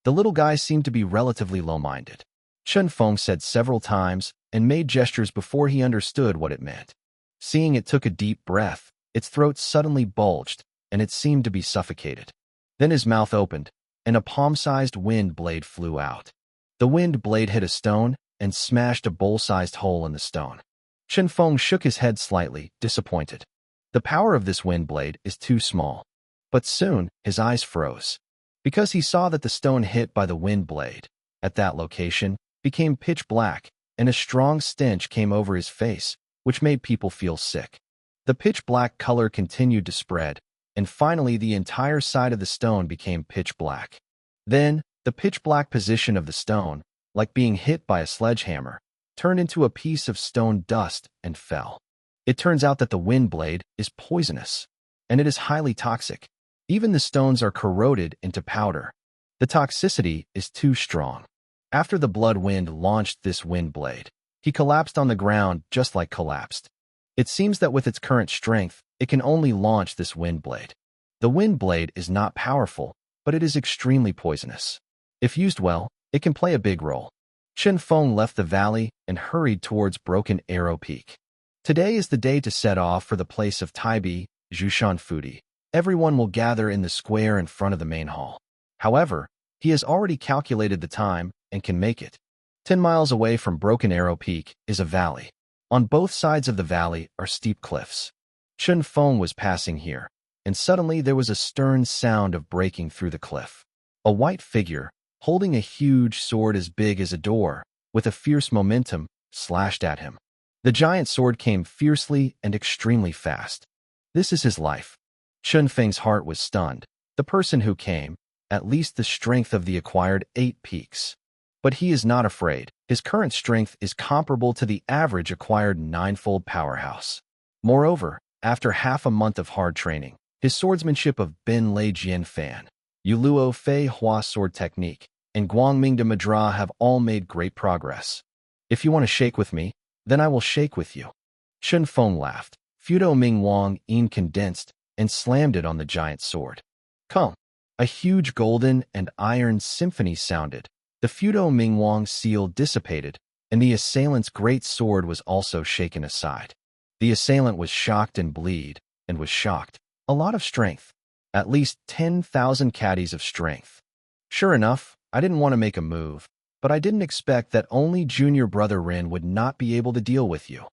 The little guy seemed to be relatively low-minded. Chen Feng said several times and made gestures before he understood what it meant. Seeing it took a deep breath, its throat suddenly bulged, and it seemed to be suffocated. Then his mouth opened, and a palm-sized wind blade flew out. The wind blade hit a stone and smashed a bowl-sized hole in the stone. Chen Feng shook his head slightly, disappointed. The power of this wind blade is too small. But soon, his eyes froze, because he saw that the stone hit by the wind blade, at that location, became pitch black, and a strong stench came over his face, which made people feel sick. The pitch black color continued to spread, and finally the entire side of the stone became pitch black. Then, the pitch black position of the stone, like being hit by a sledgehammer, turned into a piece of stone dust and fell. It turns out that the wind blade is poisonous, and it is highly toxic. Even the stones are corroded into powder. The toxicity is too strong. After the blood wind launched this wind blade, he collapsed on the ground just like collapsed. It seems that with its current strength, it can only launch this wind blade. The wind blade is not powerful, but it is extremely poisonous. If used well, it can play a big role. Chen Feng left the valley and hurried towards Broken Arrow Peak. Today is the day to set off for the place of Taibi, Jushan Fudi. Everyone will gather in the square in front of the main hall. However, he has already calculated the time and can make it. 10 miles away from Broken Arrow Peak is a valley. On both sides of the valley are steep cliffs. Chen Feng was passing here, and suddenly there was a stern sound of breaking through the cliff. A white figure, holding a huge sword as big as a door, with a fierce momentum, slashed at him. The giant sword came fiercely and extremely fast. This is his life. Chen Feng's heart was stunned. The person who came, at least the strength of the acquired 8 peaks. But he is not afraid. His current strength is comparable to the average acquired 9-fold powerhouse. Moreover, after half a month of hard training, his swordsmanship of Ben Lei Jian Fan, Yuluo Fei Hua sword technique, and Guangming de Madra have all made great progress. If you want to shake with me, then I will shake with you. Chen Feng laughed, Fudo Ming Wang in condensed and slammed it on the giant sword. Come! A huge golden and iron symphony sounded. The Fudo Ming Wang seal dissipated, and the assailant's great sword was also shaken aside. The assailant was shocked and bleed, and was shocked. A lot of strength. At least 10,000 caddies of strength. Sure enough, I didn't want to make a move, but I didn't expect that only junior brother Rin would not be able to deal with you.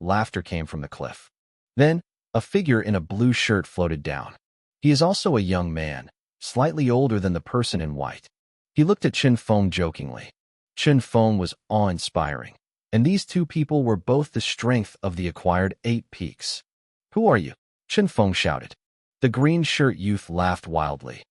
Laughter came from the cliff. Then, a figure in a blue shirt floated down. He is also a young man, slightly older than the person in white. He looked at Chen Feng jokingly. Chen Feng was awe-inspiring, and these two people were both the strength of the acquired 8 peaks. Who are you? Chen Feng shouted. The green shirt youth laughed wildly.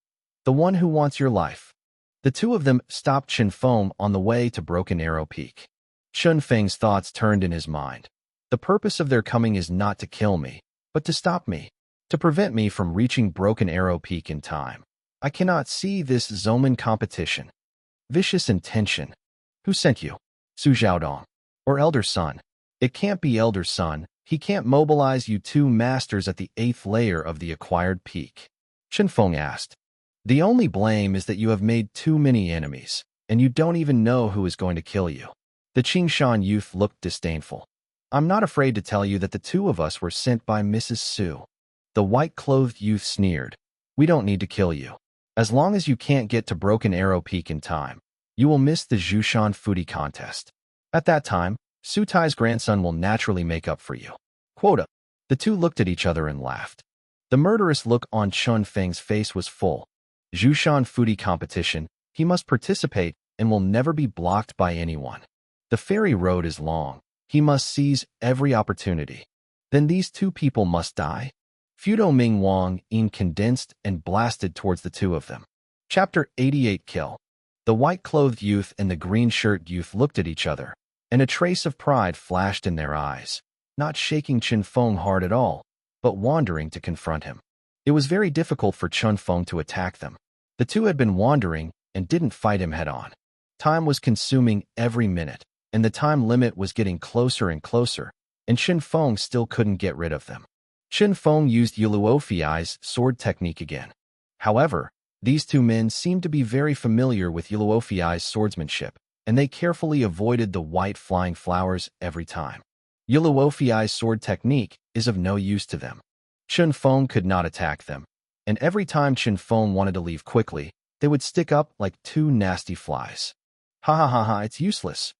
The one who wants your life. The two of them stopped Chen Feng on the way to Broken Arrow Peak. Chen Feng's thoughts turned in his mind. The purpose of their coming is not to kill me, but to stop me, to prevent me from reaching Broken Arrow Peak in time. I cannot see this Zoman competition. Vicious intention. Who sent you? Su Zhaodong. Or Elder Sun? It can't be Elder Sun. He can't mobilize you two masters at the 8th layer of the acquired peak. Chen Feng asked. The only blame is that you have made too many enemies, and you don't even know who is going to kill you. The Qingshan youth looked disdainful. I'm not afraid to tell you that the two of us were sent by Mrs. Su. The white-clothed youth sneered. We don't need to kill you. As long as you can't get to Broken Arrow Peak in time, you will miss the Zhushan Foodie contest. At that time, Su Tai's grandson will naturally make up for you. Quota. The two looked at each other and laughed. The murderous look on Chun Feng's face was full. Zhushan Foodie competition, he must participate and will never be blocked by anyone. The ferry road is long. He must seize every opportunity. Then these two people must die? Fudo Ming Wang in condensed and blasted towards the two of them. Chapter 88 Kill. The white-clothed youth and the green-shirt youth looked at each other, and a trace of pride flashed in their eyes, not shaking Chen Feng hard at all, but wandering to confront him. It was very difficult for Chen Feng to attack them. The two had been wandering and didn't fight him head-on. Time was consuming every minute, and the time limit was getting closer and closer, and Chen Feng still couldn't get rid of them. Chen Feng used Yuluofiai's sword technique again. However, these two men seemed to be very familiar with Yuluofiai's swordsmanship, and they carefully avoided the white flying flowers every time. Yuluofiai's sword technique is of no use to them. Chen Feng could not attack them, and every time Chen Feng wanted to leave quickly, they would stick up like two nasty flies. Ha ha ha ha, it's useless.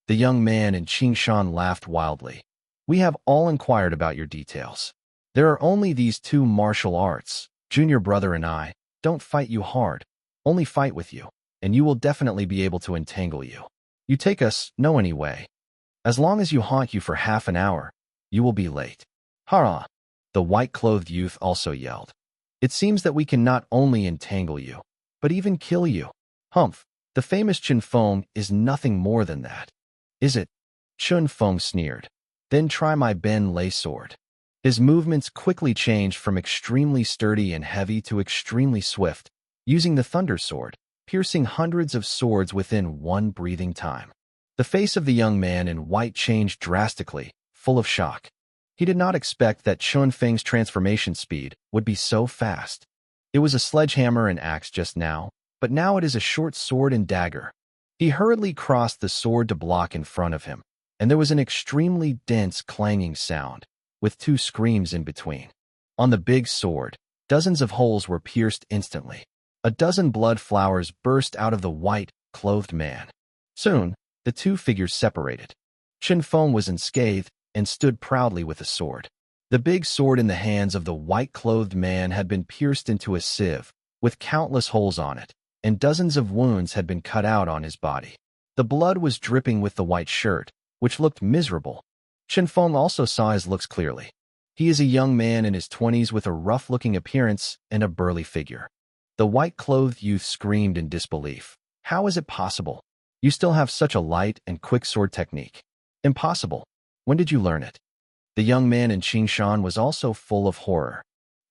The young man in Qingshan laughed wildly. We have all inquired about your details. There are only these two martial arts. Junior brother and I don't fight you hard, only fight with you, and you will definitely be able to entangle you. You take us no anyway. As long as you haunt you for half an hour, you will be late. Hurrah! The white-clothed youth also yelled. It seems that we can not only entangle you, but even kill you. Humph! The famous Chen Feng is nothing more than that. Is it? Chen Feng sneered. Then try my Ben Lei sword. His movements quickly changed from extremely sturdy and heavy to extremely swift, using the thunder sword, piercing hundreds of swords within one breathing time. The face of the young man in white changed drastically, full of shock. He did not expect that Chun Feng's transformation speed would be so fast. It was a sledgehammer and axe just now, but now it is a short sword and dagger. He hurriedly crossed the sword to block in front of him, and there was an extremely dense clanging sound, with two screams in between. On the big sword, dozens of holes were pierced instantly. A dozen blood flowers burst out of the white-clothed man. Soon, the two figures separated. Chen Feng was unscathed and stood proudly with a sword. The big sword in the hands of the white-clothed man had been pierced into a sieve, with countless holes on it, and dozens of wounds had been cut out on his body. The blood was dripping with the white shirt, which looked miserable. Chen Feng also saw his looks clearly. He is a young man in his 20s with a rough-looking appearance and a burly figure. The white-clothed youth screamed in disbelief. How is it possible? You still have such a light and quick sword technique. Impossible. When did you learn it? The young man in Qingshan was also full of horror.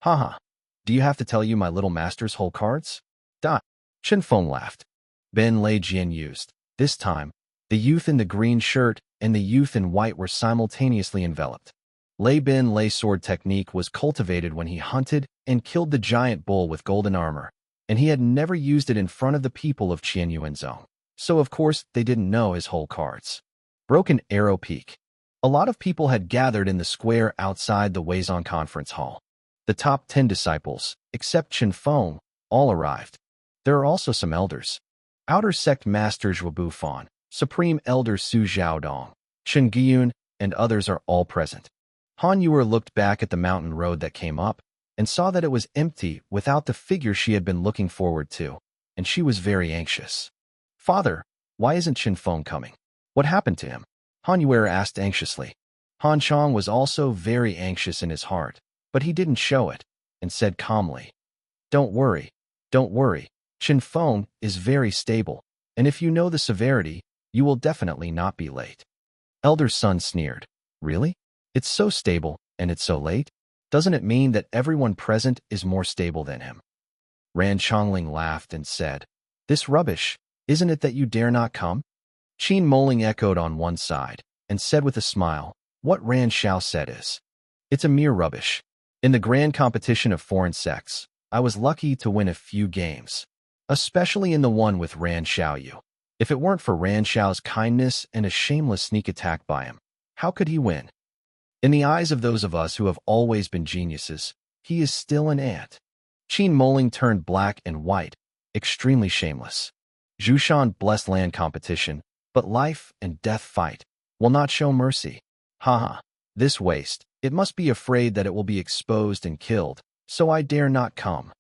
Haha. Do you have to tell you my little master's whole cards? Dot. Chen Feng laughed. Ben Lei Jian used. This time, the youth in the green shirt and the youth in white were simultaneously enveloped. Lei Bin Lei sword technique was cultivated when he hunted and killed the giant bull with golden armor, and he had never used it in front of the people of Qianyuanzong, so of course they didn't know his whole cards. Broken Arrow Peak. A lot of people had gathered in the square outside the Weizong Conference Hall. The top 10 disciples, except Chen Feng, all arrived. There are also some elders. Outer Sect Master Zhuo Bufan, Supreme Elder Su Zhaodong, Chen Giyun, and others are all present. Han Yuer looked back at the mountain road that came up and saw that it was empty without the figure she had been looking forward to, and she was very anxious. Father, why isn't Chen Feng coming? What happened to him? Han Yuer asked anxiously. Han Chong was also very anxious in his heart, but he didn't show it, and said calmly, Don't worry, don't worry. Chen Feng is very stable, and if you know the severity, you will definitely not be late. Elder Sun sneered. Really? It's so stable, and it's so late? Doesn't it mean that everyone present is more stable than him? Ran Chongling laughed and said, This rubbish, isn't it that you dare not come? Qin Moling echoed on one side, and said with a smile, What Ran Xiao said is, It's a mere rubbish. In the grand competition of foreign sects, I was lucky to win a few games, especially in the one with Ran Xiaoyu. If it weren't for Ran Xiao's kindness and a shameless sneak attack by him, how could he win? In the eyes of those of us who have always been geniuses, he is still an ant. Qin Moling turned black and white, extremely shameless. Zhushan blessed land competition, but life and death fight will not show mercy. Haha, this waste, it must be afraid that it will be exposed and killed, so I dare not come.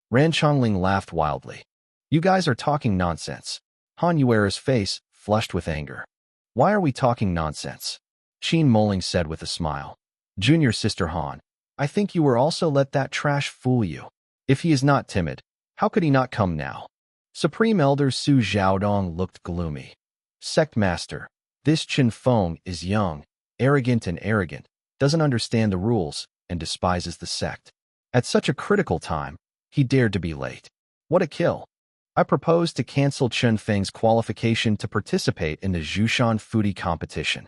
Ran Chongling laughed wildly. You guys are talking nonsense. Han Yuer's face flushed with anger. Why are we talking nonsense? Qin Moling said with a smile. Junior Sister Han, I think you were also let that trash fool you. If he is not timid, how could he not come now? Supreme Elder Su Zhaodong looked gloomy. Sect Master, this Chen Feng is young, arrogant, doesn't understand the rules, and despises the sect. At such a critical time, he dared to be late. What a kill. I propose to cancel Chen Feng's qualification to participate in the Zhushan Foodie competition.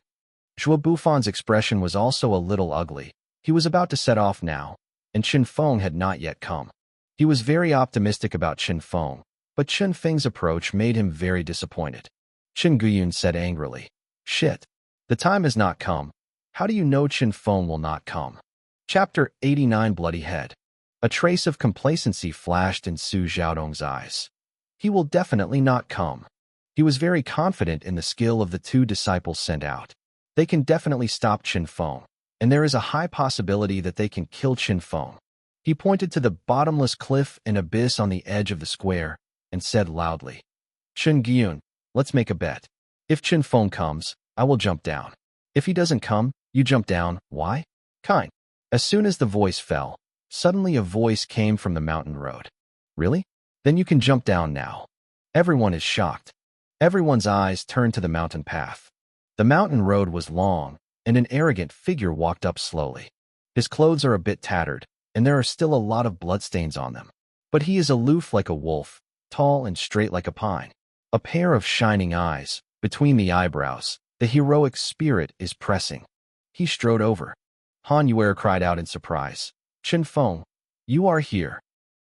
Zhuo Bufan's expression was also a little ugly. He was about to set off now, and Chen Feng had not yet come. He was very optimistic about Chen Feng, but Chen Feng's approach made him very disappointed. Chen Guyun said angrily, Shit, the time has not come. How do you know Chen Feng will not come? Chapter 89 Bloody Head. A trace of complacency flashed in Su Zhaodong's eyes. He will definitely not come. He was very confident in the skill of the two disciples sent out. They can definitely stop Chen Feng, and there is a high possibility that they can kill Chen Feng. He pointed to the bottomless cliff and abyss on the edge of the square and said loudly, Chen Giyun, let's make a bet. If Chen Feng comes, I will jump down. If he doesn't come, you jump down. Why? Kind. As soon as the voice fell, suddenly a voice came from the mountain road. Really? Then you can jump down now. Everyone is shocked. Everyone's eyes turned to the mountain path. The mountain road was long, and an arrogant figure walked up slowly. His clothes are a bit tattered, and there are still a lot of bloodstains on them. But he is aloof like a wolf, tall and straight like a pine. A pair of shining eyes, between the eyebrows, the heroic spirit is pressing. He strode over. Han Yuer cried out in surprise. Chen Feng, you are here.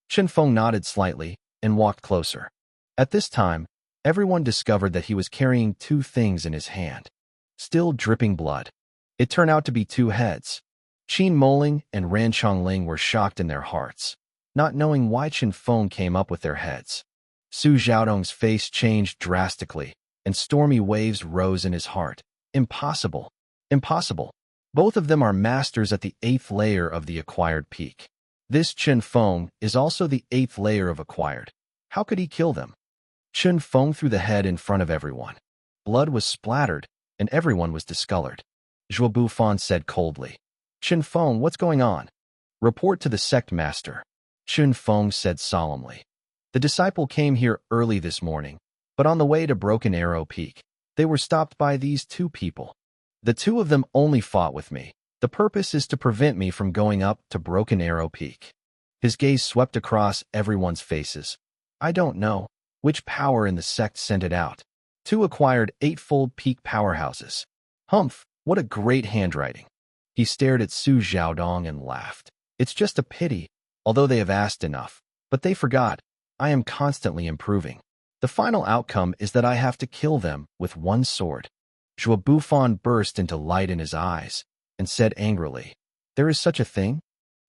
Chen Feng nodded slightly and walked closer. At this time, everyone discovered that he was carrying two things in his hand, still dripping blood. It turned out to be two heads. Qin Moling and Ran Chongling were shocked in their hearts, not knowing why Chen Feng came up with their heads. Su Zhaodong's face changed drastically, and stormy waves rose in his heart. Impossible. Impossible. Both of them are masters at the 8th layer of the acquired peak. This Chen Feng is also the 8th layer of acquired. How could he kill them? Chen Feng threw the head in front of everyone. Blood was splattered, and everyone was discolored. Zhuo Bufan said coldly, Chen Feng, what's going on? Report to the sect master. Chen Feng said solemnly. The disciple came here early this morning, but on the way to Broken Arrow Peak, they were stopped by these two people. The two of them only fought with me. The purpose is to prevent me from going up to Broken Arrow Peak. His gaze swept across everyone's faces. I don't know which power in the sect sent it out. Two acquired 8-fold peak powerhouses. Humph, what a great handwriting. He stared at Su Xiaodong and laughed. It's just a pity, although they have asked enough. But they forgot. I am constantly improving. The final outcome is that I have to kill them with one sword. Zhuo Bufan burst into light in his eyes and said angrily, there is such a thing?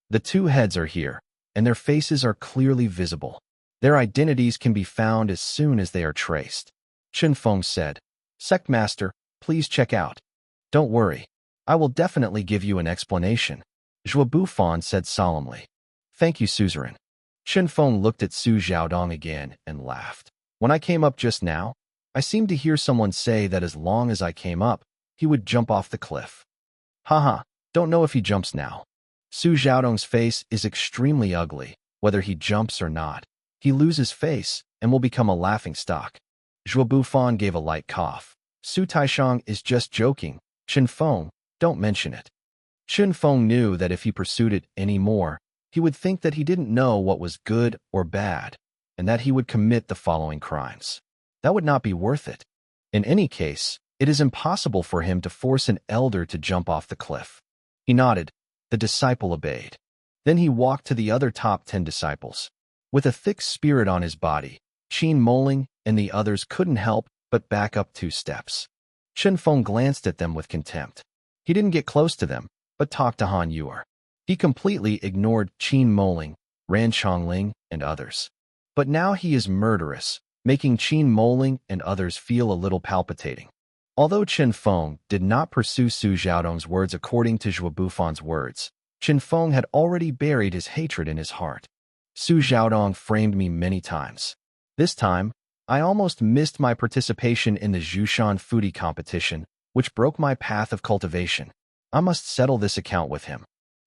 The two heads are here, and their faces are clearly visible. Their identities can be found as soon as they are traced. Chen Feng said, Sect Master, please check out. Don't worry. I will definitely give you an explanation. Zhuo Bufan said solemnly. Thank you, suzerain. Chen Feng looked at Su Xiaodong again and laughed. When I came up just now, I seemed to hear someone say that as long as I came up, he would jump off the cliff. Haha, don't know if he jumps now. Su Xiaodong's face is extremely ugly, whether he jumps or not. He loses face and will become a laughingstock. Zhuo Bufan gave a light cough. Su Taishang is just joking. Chen Feng, don't mention it. Chen Feng knew that if he pursued it any more, he would think that he didn't know what was good or bad, and that he would commit the following crimes. That would not be worth it. In any case, it is impossible for him to force an elder to jump off the cliff. He nodded. The disciple obeyed. Then he walked to the other top 10 disciples. With a thick spirit on his body, Qin Moling and the others couldn't help but back up 2 steps. Chen Feng glanced at them with contempt. He didn't get close to them, but talked to Han Yuer. He completely ignored Qin Moling, Ran Chongling, and others. But now he is murderous, making Qin Moling and others feel a little palpitating. Although Chen Feng did not pursue Su Xiaodong's words according to Zhuo Bufan's words, Chen Feng had already buried his hatred in his heart. Su Xiaodong framed me many times. This time, I almost missed my participation in the Zhushan foodie competition, which broke my path of cultivation. I must settle this account with him.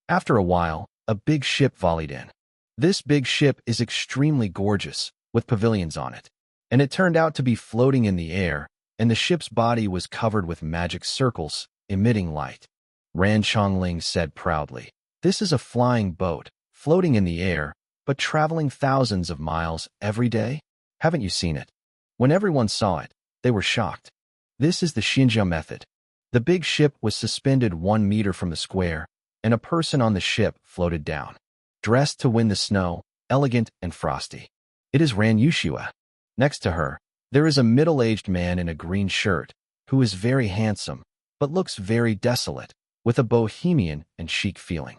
After a while, a big ship volleyed in. This big ship is extremely gorgeous, with pavilions on it. And it turned out to be floating in the air, and the ship's body was covered with magic circles, emitting light. Ran Chongling said proudly, This is a flying boat, floating in the air, but traveling thousands of miles every day? Haven't you seen it? When everyone saw it, they were shocked. This is the Xinjia method. The big ship was suspended 1 meter from the square, and a person on the ship floated down. Dressed to win the snow, elegant and frosty. It is Ran Yushua. Next to her, there is a middle-aged man in a green shirt, who is very handsome, but looks very desolate, with a bohemian and chic feeling.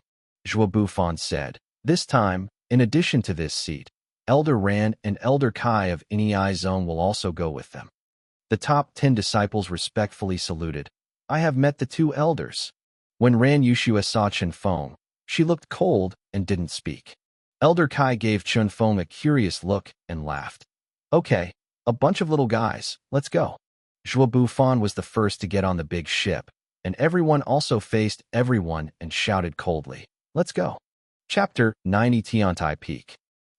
Zhuo Bufan said, This time, in addition to this seat, Elder Ran and Elder Kai of Inei Zone will also go with them. The top 10 disciples respectfully saluted. I have met the 2 elders. When Ran Yushua saw Chen Feng, she looked cold and didn't speak. Elder Kai gave Chen Feng a curious look and laughed. Okay, a bunch of little guys, let's go. Zhuo Bufan was the first to get on the big ship, and everyone also faced everyone and shouted coldly, Let's go. Chapter 90 Tiantai Peak.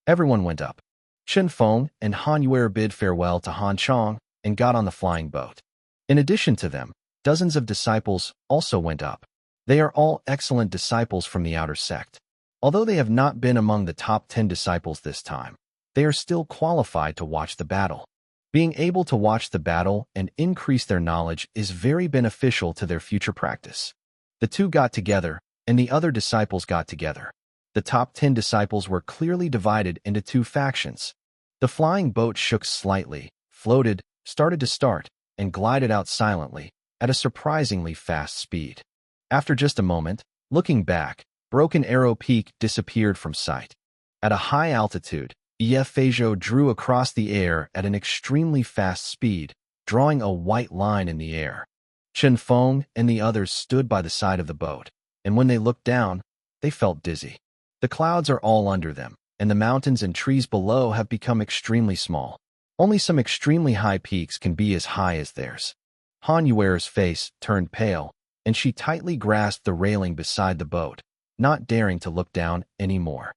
Everyone went up. Chen Feng and Han Yuer bid farewell to Han Chong and got on the flying boat. In addition to them, dozens of disciples also went up. They are all excellent disciples from the outer sect. Although they have not been among the top 10 disciples this time, they are still qualified to watch the battle. Being able to watch the battle and increase their knowledge is very beneficial to their future practice. The 2 got together, and the other disciples got together. The top 10 disciples were clearly divided into 2 factions. The flying boat shook slightly, floated, started to start, and glided out silently, at a surprisingly fast speed. After just a moment, looking back, Broken Arrow Peak disappeared from sight. At a high altitude, Feijo drew across the air at an extremely fast speed, drawing a white line in the air. Chen Feng and the others stood by the side of the boat, and when they looked down, they felt dizzy. The clouds are all under them, and the mountains and trees below have become extremely small. Only some extremely high peaks can be as high as theirs. Han Yuer's face turned pale, and she tightly grasped the railing beside the boat, not daring to look down anymore.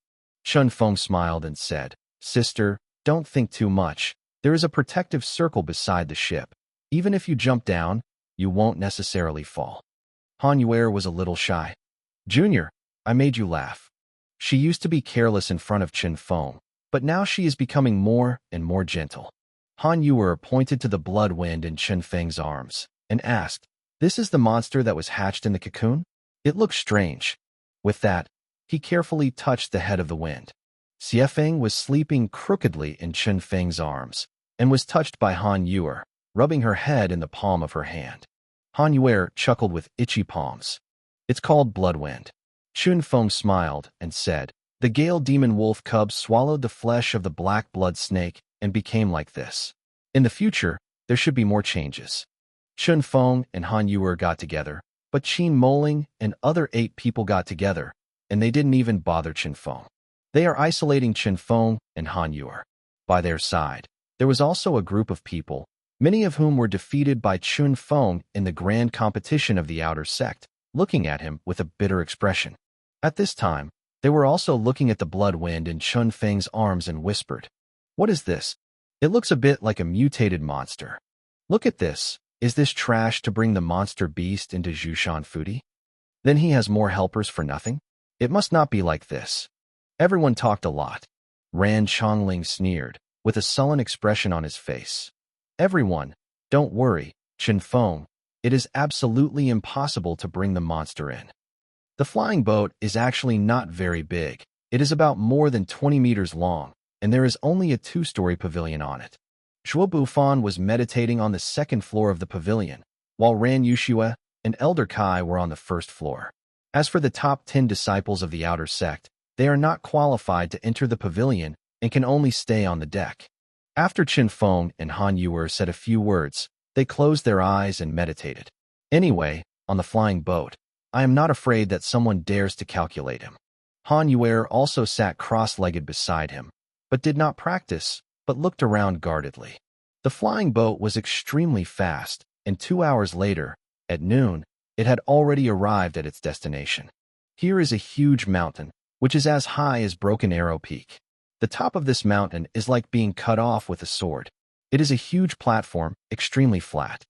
Chen Feng smiled and said, Sister, don't think too much. There is a protective circle beside the ship. Even if you jump down, you won't necessarily fall. Han Yuer was a little shy. Junior, I made you laugh. She used to be careless in front of Chen Feng, but now she is becoming more and more gentle. Han Yuer pointed to the blood wind in Chen Feng's arms and asked, This is the monster that was hatched in the cocoon? It looked strange. With that, he carefully touched the head of the wind. Xiefeng was sleeping crookedly in Chen Feng's arms and was touched by Han Yuer, rubbing her head in the palm of her hand. Han Yuer chuckled with itchy palms. It's called Bloodwind. Chun Feng smiled and said, the Gale demon wolf cub swallowed the flesh of the black blood snake and became like this. In the future, there should be more changes. Chun Feng and Han Yuer got together, but Qin Moling and other 8 people got together, and they didn't even bother Qin Feng. They are isolating Qin Feng and Han Yuer. By their side, there was also a group of people, many of whom were defeated by Chun Feng in the grand competition of the outer sect, looking at him with a bitter expression. At this time, they were also looking at the blood wind in Chun Feng's arms and whispered, "What is this? It looks a bit like a mutated monster. Look at this. Is this trash to bring the monster beast into Zhushan Fudi? Then he has more helpers for nothing? It must not be like this." Everyone talked a lot. Ran Chongling sneered, with a sullen expression on his face. Everyone, don't worry, Qin Feng. It is absolutely impossible to bring the monster in. The flying boat is actually not very big. It is about more than 20 meters long, and there is only a 2-story pavilion on it. Zhuo Bufan was meditating on the 2nd floor of the pavilion, while Ran Yushue and Elder Kai were on the 1st floor. As for the top 10 disciples of the outer sect, they are not qualified to enter the pavilion and can only stay on the deck. After Qin Feng and Han Yuer said a few words, they closed their eyes and meditated. Anyway, on the flying boat, I am not afraid that someone dares to calculate him. Han Yuer also sat cross-legged beside him, but did not practice, but looked around guardedly. The flying boat was extremely fast, and 2 hours later, at noon, it had already arrived at its destination. Here is a huge mountain, which is as high as Broken Arrow Peak. The top of this mountain is like being cut off with a sword. It is a huge platform, extremely flat.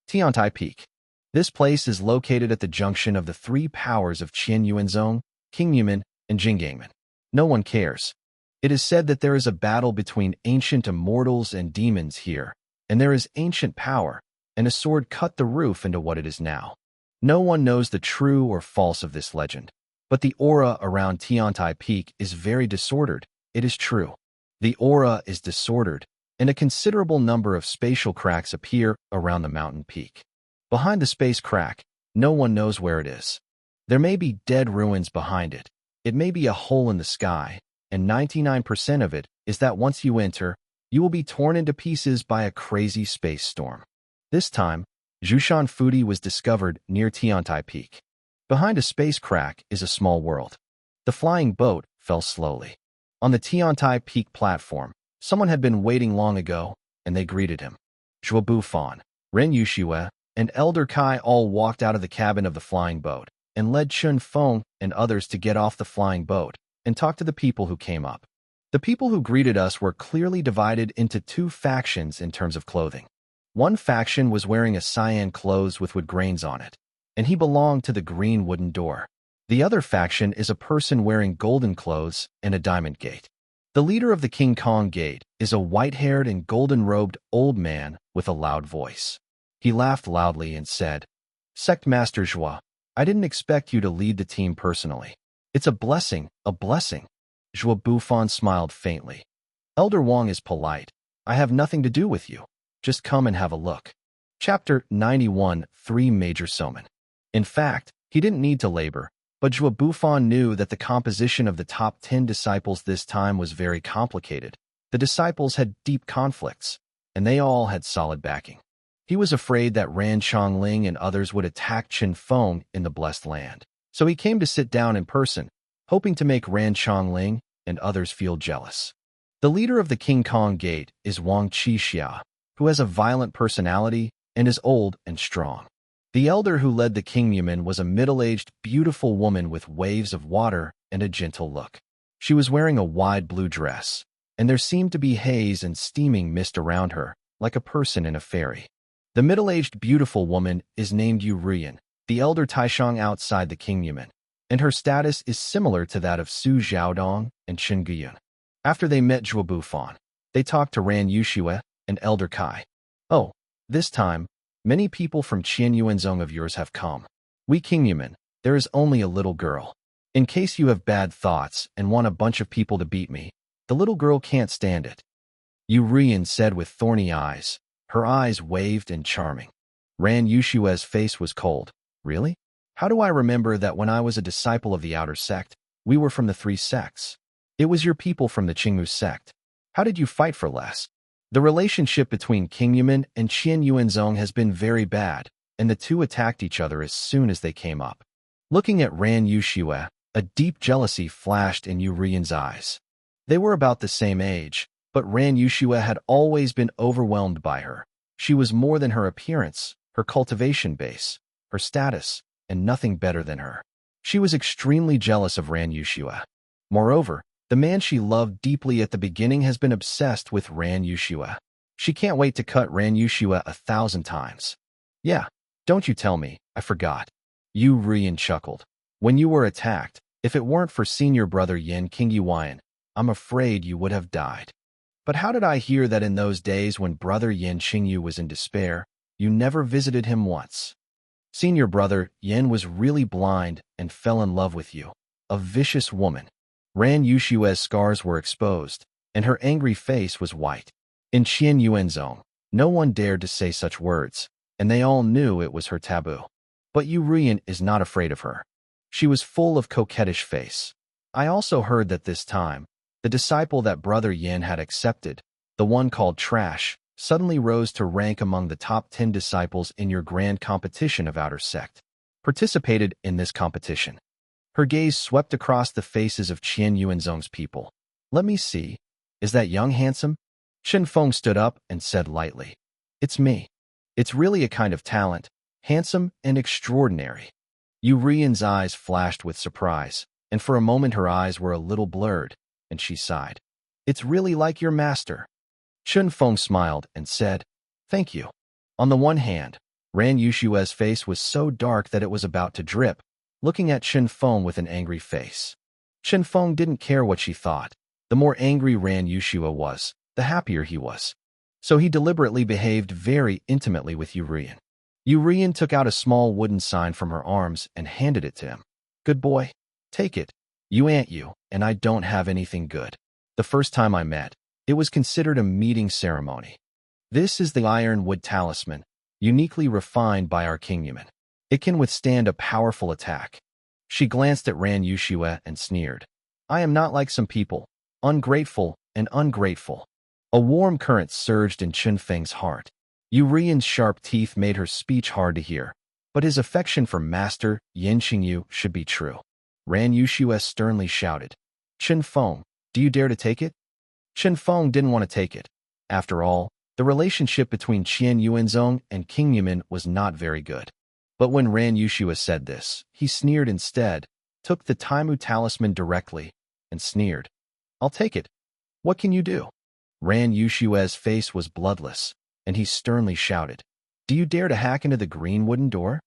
Tiantai Peak. This place is located at the junction of the 3 powers of Qianyuanzong, Qingmumen, and Jingangmen. No one cares. It is said that there is a battle between ancient immortals and demons here, and there is ancient power, and a sword cut the roof into what it is now. No one knows the true or false of this legend, but the aura around Tiantai Peak is very disordered. It is true. The aura is disordered, and a considerable number of spatial cracks appear around the mountain peak. Behind the space crack, no one knows where it is. There may be dead ruins behind it. It may be a hole in the sky, and 99% of it is that once you enter, you will be torn into pieces by a crazy space storm. This time, Zhushan Fudi was discovered near Tiantai Peak. Behind a space crack is a small world. The flying boat fell slowly. On the Tiantai Peak platform, someone had been waiting long ago, and they greeted him. Zhuo Bufan, Ren Yushue, and Elder Kai all walked out of the cabin of the flying boat and led Chun Feng and others to get off the flying boat and talk to the people who came up. The people who greeted us were clearly divided into 2 factions in terms of clothing. One faction was wearing a cyan clothes with wood grains on it, and he belonged to the green wooden door. The other faction is a person wearing golden clothes and a diamond gate. The leader of the King Kong Gate is a white-haired and golden-robed old man with a loud voice. He laughed loudly and said, "Sect Master Zhua, I didn't expect you to lead the team personally. It's a blessing, a blessing." Zhuo Bufan smiled faintly. "Elder Wang is polite. I have nothing to do with you. Just come and have a look." Chapter 91, 3 Major Soman. In fact, he didn't need to labor, but Zhuo Bufan knew that the composition of the top 10 disciples this time was very complicated. The disciples had deep conflicts, and they all had solid backing. He was afraid that Ran Chongling and others would attack Qin Feng in the Blessed Land, so he came to sit down in person, hoping to make Ran Chongling and others feel jealous. The leader of the King Kong Gate is Wang Qixia, who has a violent personality and is old and strong. The elder who led the Qingmumen was a middle-aged, beautiful woman with waves of water and a gentle look. She was wearing a wide blue dress, and there seemed to be haze and steaming mist around her, like a person in a fairy. The middle-aged beautiful woman is named Yu Ruyan, the elder Taishang outside the Qingmumen, and her status is similar to that of Su Xiaodong and Chen Guyun. After they met Zhuo Bufan, they talked to Ran Yushue and Elder Kai. "Oh, this time, many people from Qianyuanzong of yours have come. We Qingmumen, There is only a little girl. In case you have bad thoughts and want a bunch of people to beat me, the little girl can't stand it. Urian said with thorny eyes. Her eyes waved and charming. Ran Yushua's face was cold. Really? How do I remember that when I was a disciple of the outer sect, we were from the 3 sects? It was your people from the Qingmu sect. How did you fight for less? The relationship between King Yumin and Qian Yuanzong has been very bad, and the two attacked each other as soon as they came up. Looking at Ran Yushua, a deep jealousy flashed in Urian's eyes. They were about the same age, but Ran Yushua had always been overwhelmed by her. She was more than her appearance, her cultivation base, her status, and nothing better than her. She was extremely jealous of Ran Yushua. Moreover, the man she loved deeply at the beginning has been obsessed with Ran Yushua. She can't wait to cut Ran Yushua 1,000 times. Yeah, don't you tell me, I forgot. Yu Rian chuckled. When you were attacked, if it weren't for senior brother Yin King Yuan, I'm afraid you would have died. But how did I hear that in those days when brother Yin Qingyu was in despair, you never visited him once? Senior brother Yin was really blind and fell in love with you. A vicious woman. Ran Yushua's scars were exposed, and her angry face was white. In Qian Yuanzong, no one dared to say such words, and they all knew it was her taboo. But Yu Rian is not afraid of her. She was full of coquettish face. I also heard that this time, the disciple that brother Yin had accepted, the one called Trash, suddenly rose to rank among the top 10 disciples in your grand competition of outer sect. Participated in this competition. Her gaze swept across the faces of Qian Yuanzong's people. Let me see. Is that young handsome? Chen Feng stood up and said lightly. It's me. It's really a kind of talent, handsome and extraordinary. Yu Rian's eyes flashed with surprise, and for a moment her eyes were a little blurred, and she sighed. It's really like your master. Chen Feng smiled and said, Thank you. On the one hand, Ran Yushua's face was so dark that it was about to drip, looking at Chen Feng with an angry face. Chen Feng didn't care what she thought. The more angry Ran Yushua was, the happier he was. So he deliberately behaved very intimately with Urian. Urian took out a small wooden sign from her arms and handed it to him. Good boy. Take it. You ain't you, and I don't have anything good. The first time I met, it was considered a meeting ceremony. This is the ironwood talisman, uniquely refined by our King Yumin. It can withstand a powerful attack. She glanced at Ran Yushua and sneered. I am not like some people, ungrateful and ungrateful. A warm current surged in Chen Feng's heart. Urian's sharp teeth made her speech hard to hear, but his affection for Master Yin Qingyu should be true. Ran Yushua sternly shouted. Chen Feng, do you dare to take it? Chen Feng didn't want to take it. After all, the relationship between Qian Yuanzong and King Yumin was not very good. But when Ran Yushua said this, he sneered instead, took the Taimu talisman directly, and sneered. I'll take it. What can you do? Ran Yushua's face was bloodless, and he sternly shouted. Do you dare to hack into the green wooden door?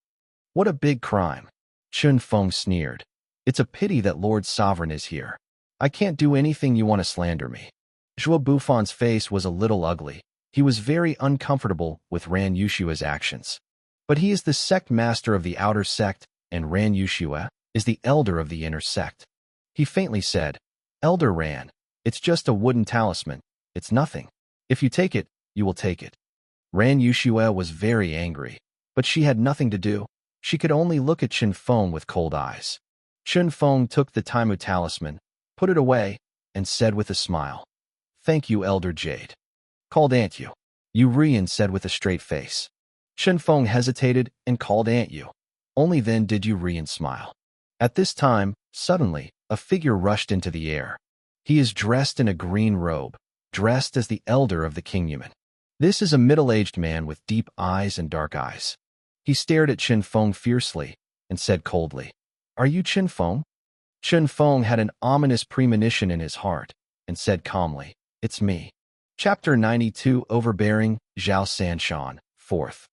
What a big crime. Chen Feng sneered. It's a pity that Lord Sovereign is here. I can't do anything you want to slander me. Zhuo Bufon's face was a little ugly. He was very uncomfortable with Ran Yushua's actions. But he is the sect master of the outer sect, and Ran Yushua is the elder of the inner sect. He faintly said, Elder Ran, it's just a wooden talisman. It's nothing. If you take it, you will take it. Ran Yushua was very angry, but she had nothing to do. She could only look at Chen Feng with cold eyes. Chen Feng took the Taimu talisman, put it away, and said with a smile, Thank you, Elder Jade. Called Aunt You. Urian said with a straight face. Chen Feng hesitated and called Aunt You. Only then did Urian smile. At this time, suddenly, a figure rushed into the air. He is dressed in a green robe, dressed as the elder of the King Yumin. This is a middle-aged man with deep eyes and dark eyes. He stared at Chen Feng fiercely and said coldly, Are you Chen Feng? Chen Feng had an ominous premonition in his heart and said calmly, It's me. Chapter 92 Overbearing, Zhao Sanshan, 4th.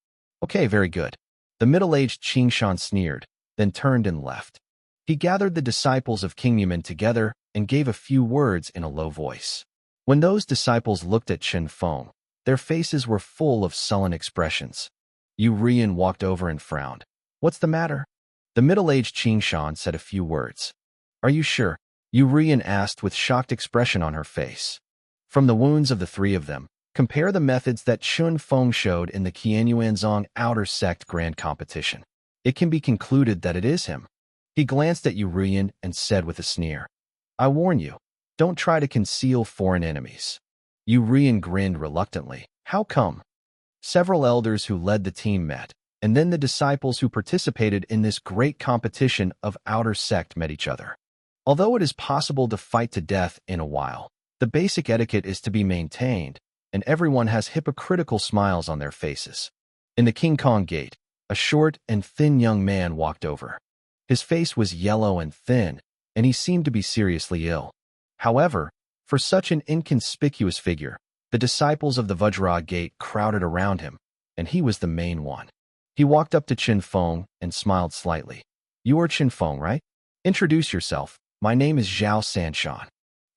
Okay, very good. The middle-aged Qingshan sneered, then turned and left. He gathered the disciples of King Yumin together and gave a few words in a low voice. When those disciples looked at Chen Feng, their faces were full of sullen expressions. Yu Rian walked over and frowned. What's the matter? The middle-aged Qing Shan said a few words. Are you sure? Yu Rian asked with shocked expression on her face. From the wounds of the three of them, compare the methods that Chun Feng showed in the Qianyuanzong Outer Sect Grand Competition. It can be concluded that it is him. He glanced at Yu Rian and said with a sneer, I warn you, don't try to conceal foreign enemies. Yu Rian grinned reluctantly. How come? Several elders who led the team met, and then the disciples who participated in this great competition of Outer Sect met each other. Although it is possible to fight to death in a while, the basic etiquette is to be maintained, and everyone has hypocritical smiles on their faces. In the King Kong Gate, a short and thin young man walked over. His face was yellow and thin, and he seemed to be seriously ill. However, for such an inconspicuous figure, the disciples of the Vajra Gate crowded around him, and he was the main one. He walked up to Qin Feng and smiled slightly. You are Qin Feng, right? Introduce yourself. My name is Zhao Sanshan.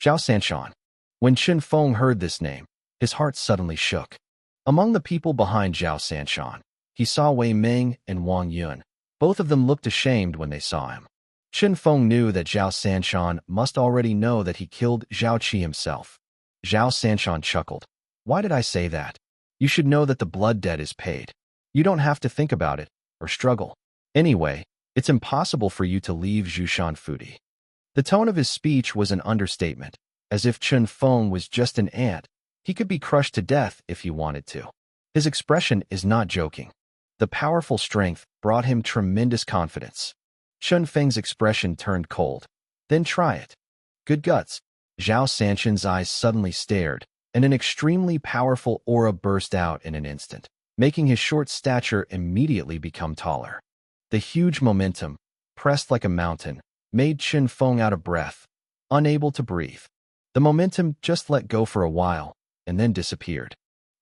Zhao Sanshan. When Qin Feng heard this name, his heart suddenly shook. Among the people behind Zhao Sanshan, he saw Wei Ming and Wang Yun. Both of them looked ashamed when they saw him. Qin Feng knew that Zhao Sanshan must already know that he killed Zhao Qi himself. Zhao Sanshan chuckled. Why did I say that? You should know that the blood debt is paid. You don't have to think about it or struggle. Anyway, it's impossible for you to leave Zhushan Fudi. The tone of his speech was an understatement, as if Qin Feng was just an ant. He could be crushed to death if he wanted to. His expression is not joking. The powerful strength brought him tremendous confidence. Qin Feng's expression turned cold. Then try it. Good guts. Zhao Sanshan's eyes suddenly stared, and an extremely powerful aura burst out in an instant, making his short stature immediately become taller. The huge momentum, pressed like a mountain, made Qin Feng out of breath, unable to breathe. The momentum just let go for a while, and then disappeared.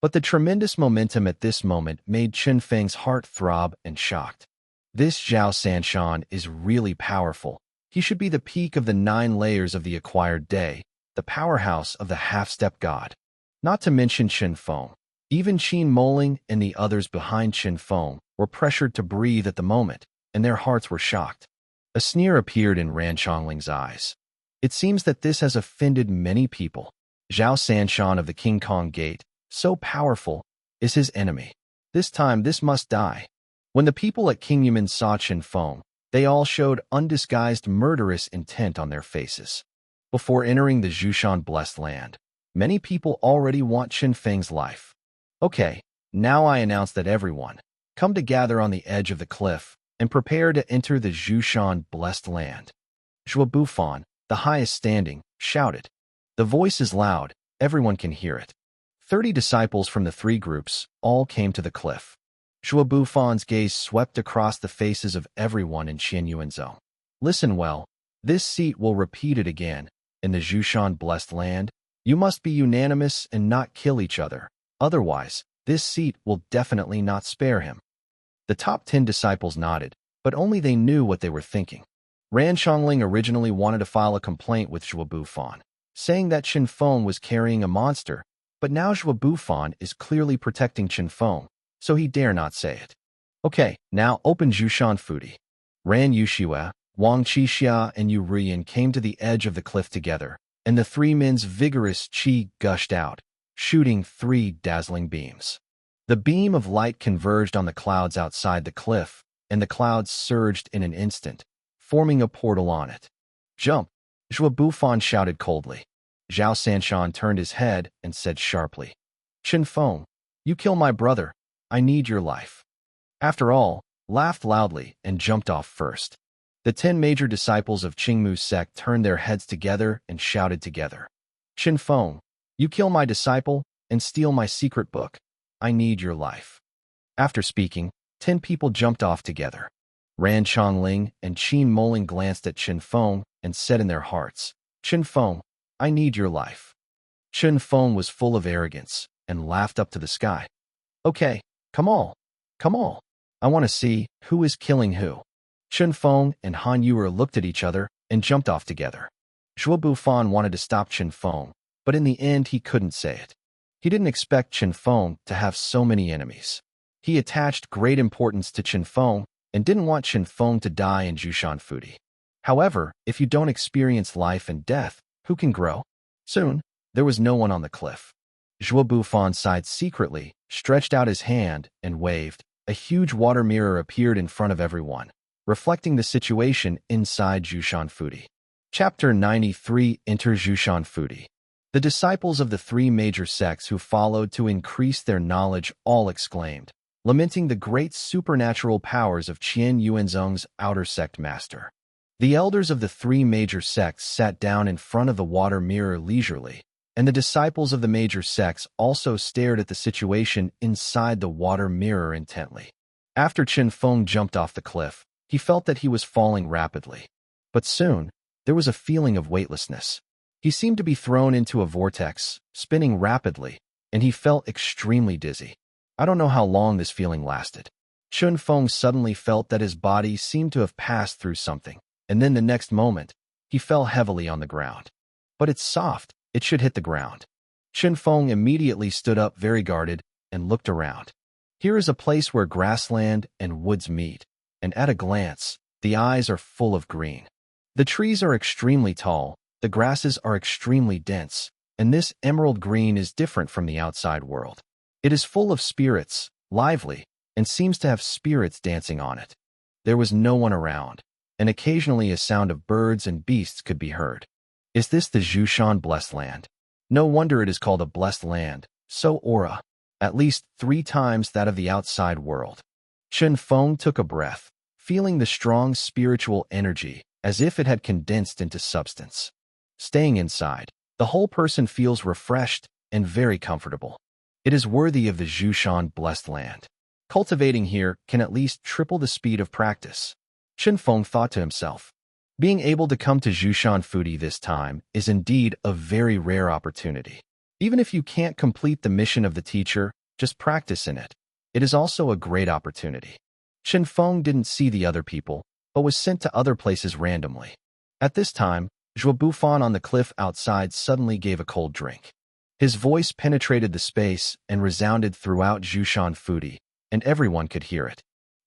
But the tremendous momentum at this moment made Qin Feng's heart throb and shocked. This Zhao Sanshan is really powerful. He should be the peak of the 9 layers of the acquired day, the powerhouse of the half-step god. Not to mention Qin Feng. Even Qin Moling and the others behind Qin Feng were pressured to breathe at the moment, and their hearts were shocked. A sneer appeared in Ran Chongling's eyes. It seems that this has offended many people. Zhao Sanshan of the King Kong Gate, so powerful, is his enemy. This time this must die. When the people at King Yumen saw Qin Feng, they all showed undisguised murderous intent on their faces. Before entering the Zhushan blessed land, many people already want Qin Feng's life. Okay, now I announce that everyone, come to gather on the edge of the cliff and prepare to enter the Zhushan blessed land. Zhua Bufan, the highest standing, shouted. The voice is loud, everyone can hear it. 30 disciples from the 3 groups all came to the cliff. Zhua Bufan's gaze swept across the faces of everyone in Qianyuanzhou. Listen well, this seat will repeat it again. In the Zhushan blessed land, you must be unanimous and not kill each other. Otherwise, this seat will definitely not spare him. The top 10 disciples nodded, but only they knew what they were thinking. Ran Chongling originally wanted to file a complaint with Zhua Bufan, saying that Qin Feng was carrying a monster, but now Zhua Bufan is clearly protecting Qin Feng, so he dare not say it. Okay, now open Zhushan Fudi. Ran Yushua, Wang Qixia and Yu Rian came to the edge of the cliff together, and the 3 men's vigorous qi gushed out, shooting 3 dazzling beams. The beam of light converged on the clouds outside the cliff, and the clouds surged in an instant, forming a portal on it. Jump! Zhua Bufan shouted coldly. Zhao Sanshan turned his head and said sharply, Qin Feng, you kill my brother. I need your life. After all, laughed loudly and jumped off first. The 10 major disciples of Qingmu's sect turned their heads together and shouted together. Qin Feng, you kill my disciple and steal my secret book. I need your life. After speaking, 10 people jumped off together. Ran Chongling and Qin Moling glanced at Qin Feng and said in their hearts, Qin Feng, I need your life. Qin Feng was full of arrogance and laughed up to the sky. Okay, come all. Come all. I want to see who is killing who. Qin Feng and Han Yuer looked at each other and jumped off together. Zhua Bufan wanted to stop Qin Feng, but in the end he couldn't say it. He didn't expect Qin Feng to have so many enemies. He attached great importance to Qin Feng, and didn't want Chen Feng to die in Jushan Fudi. However, if you don't experience life and death, who can grow? Soon, there was no one on the cliff. Zhuo Bufan sighed secretly, stretched out his hand, and waved. A huge water mirror appeared in front of everyone, reflecting the situation inside Jushan Fudi. Chapter 93 Enter Jushan Fudi. The disciples of the three major sects who followed to increase their knowledge all exclaimed, lamenting the great supernatural powers of Qian Yuanzong's outer sect master. The elders of the three major sects sat down in front of the water mirror leisurely, and the disciples of the major sects also stared at the situation inside the water mirror intently. After Chen Feng jumped off the cliff, he felt that he was falling rapidly. But soon, there was a feeling of weightlessness. He seemed to be thrown into a vortex, spinning rapidly, and he felt extremely dizzy. I don't know how long this feeling lasted. Chen Feng suddenly felt that his body seemed to have passed through something, and then the next moment, he fell heavily on the ground. But it's soft, it should hit the ground. Chen Feng immediately stood up very guarded and looked around. Here is a place where grassland and woods meet, and at a glance, the eyes are full of green. The trees are extremely tall, the grasses are extremely dense, and this emerald green is different from the outside world. It is full of spirits, lively, and seems to have spirits dancing on it. There was no one around, and occasionally a sound of birds and beasts could be heard. Is this the Jushan Blessed Land? No wonder it is called a blessed land, so aura, at least 3 times that of the outside world. Chen Feng took a breath, feeling the strong spiritual energy as if it had condensed into substance. Staying inside, the whole person feels refreshed and very comfortable. It is worthy of the Jushan Blessed Land. Cultivating here can at least triple the speed of practice. Chen Feng thought to himself. Being able to come to Jushan Fudi this time is indeed a very rare opportunity. Even if you can't complete the mission of the teacher, just practice in it. It is also a great opportunity. Chen Feng didn't see the other people, but was sent to other places randomly. At this time, Zhuo Bufan on the cliff outside suddenly gave a cold drink. His voice penetrated the space and resounded throughout Jushan Fudi, and everyone could hear it.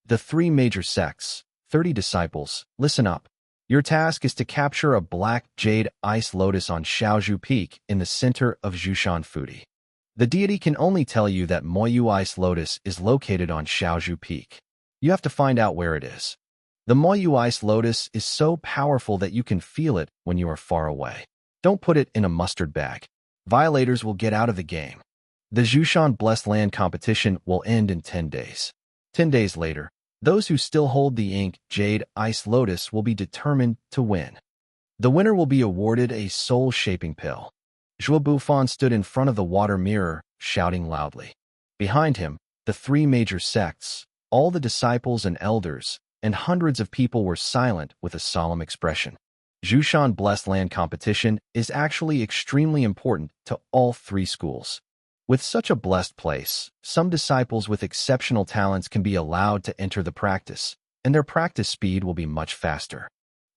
The three major sects, 30 disciples, listen up. Your task is to capture a black jade ice lotus on Shaozhu Peak in the center of Jushan Fudi. The deity can only tell you that Moyu ice lotus is located on Shaozhu Peak. You have to find out where it is. The Moyu ice lotus is so powerful that you can feel it when you are far away. Don't put it in a mustard bag. Violators will get out of the game. The Jushan Blessed Land competition will end in 10 days. 10 days later, those who still hold the ink jade ice lotus will be determined to win. The winner will be awarded a soul-shaping pill. Zhuo Bufan stood in front of the water mirror, shouting loudly. Behind him, the three major sects, all the disciples and elders, and hundreds of people were silent with a solemn expression. Jushan Blessed Land competition is actually extremely important to all 3 schools. With such a blessed place, some disciples with exceptional talents can be allowed to enter the practice, and their practice speed will be much faster.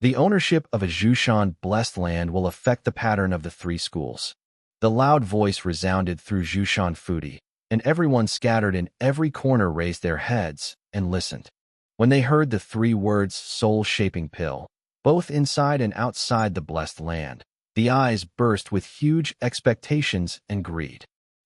The ownership of a Jushan Blessed Land will affect the pattern of the 3 schools. The loud voice resounded through Jushan Fudi, and everyone scattered in every corner raised their heads and listened. When they heard the 3 words soul-shaping pill, both inside and outside the blessed land, the eyes burst with huge expectations and greed.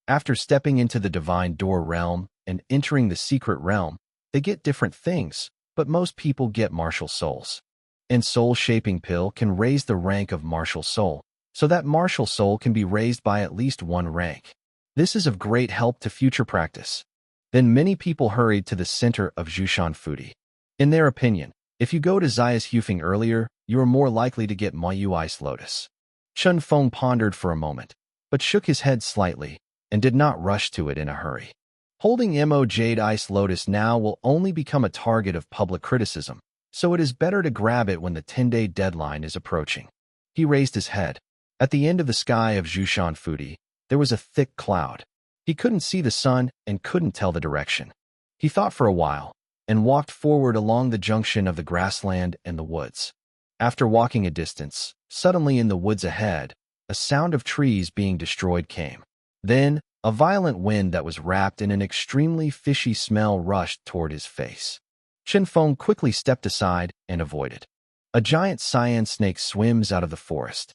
After stepping into the divine door realm and entering the secret realm, they get different things, but most people get martial souls. And soul-shaping pill can raise the rank of martial soul, so that martial soul can be raised by at least 1 rank. This is of great help to future practice. Then many people hurried to the center of Jushan Fudi. In their opinion, if you go to Zayas Hufeng earlier, you are more likely to get Moyu Ice Lotus. Chen Feng pondered for a moment, but shook his head slightly and did not rush to it in a hurry. Holding Mo Jade Ice Lotus now will only become a target of public criticism, so it is better to grab it when the 10-day deadline is approaching. He raised his head. At the end of the sky of Jushan Fudi, there was a thick cloud. He couldn't see the sun and couldn't tell the direction. He thought for a while and walked forward along the junction of the grassland and the woods. After walking a distance, suddenly in the woods ahead, a sound of trees being destroyed came. Then, a violent wind that was wrapped in an extremely fishy smell rushed toward his face. Chen Feng quickly stepped aside and avoided. A giant cyan snake swims out of the forest.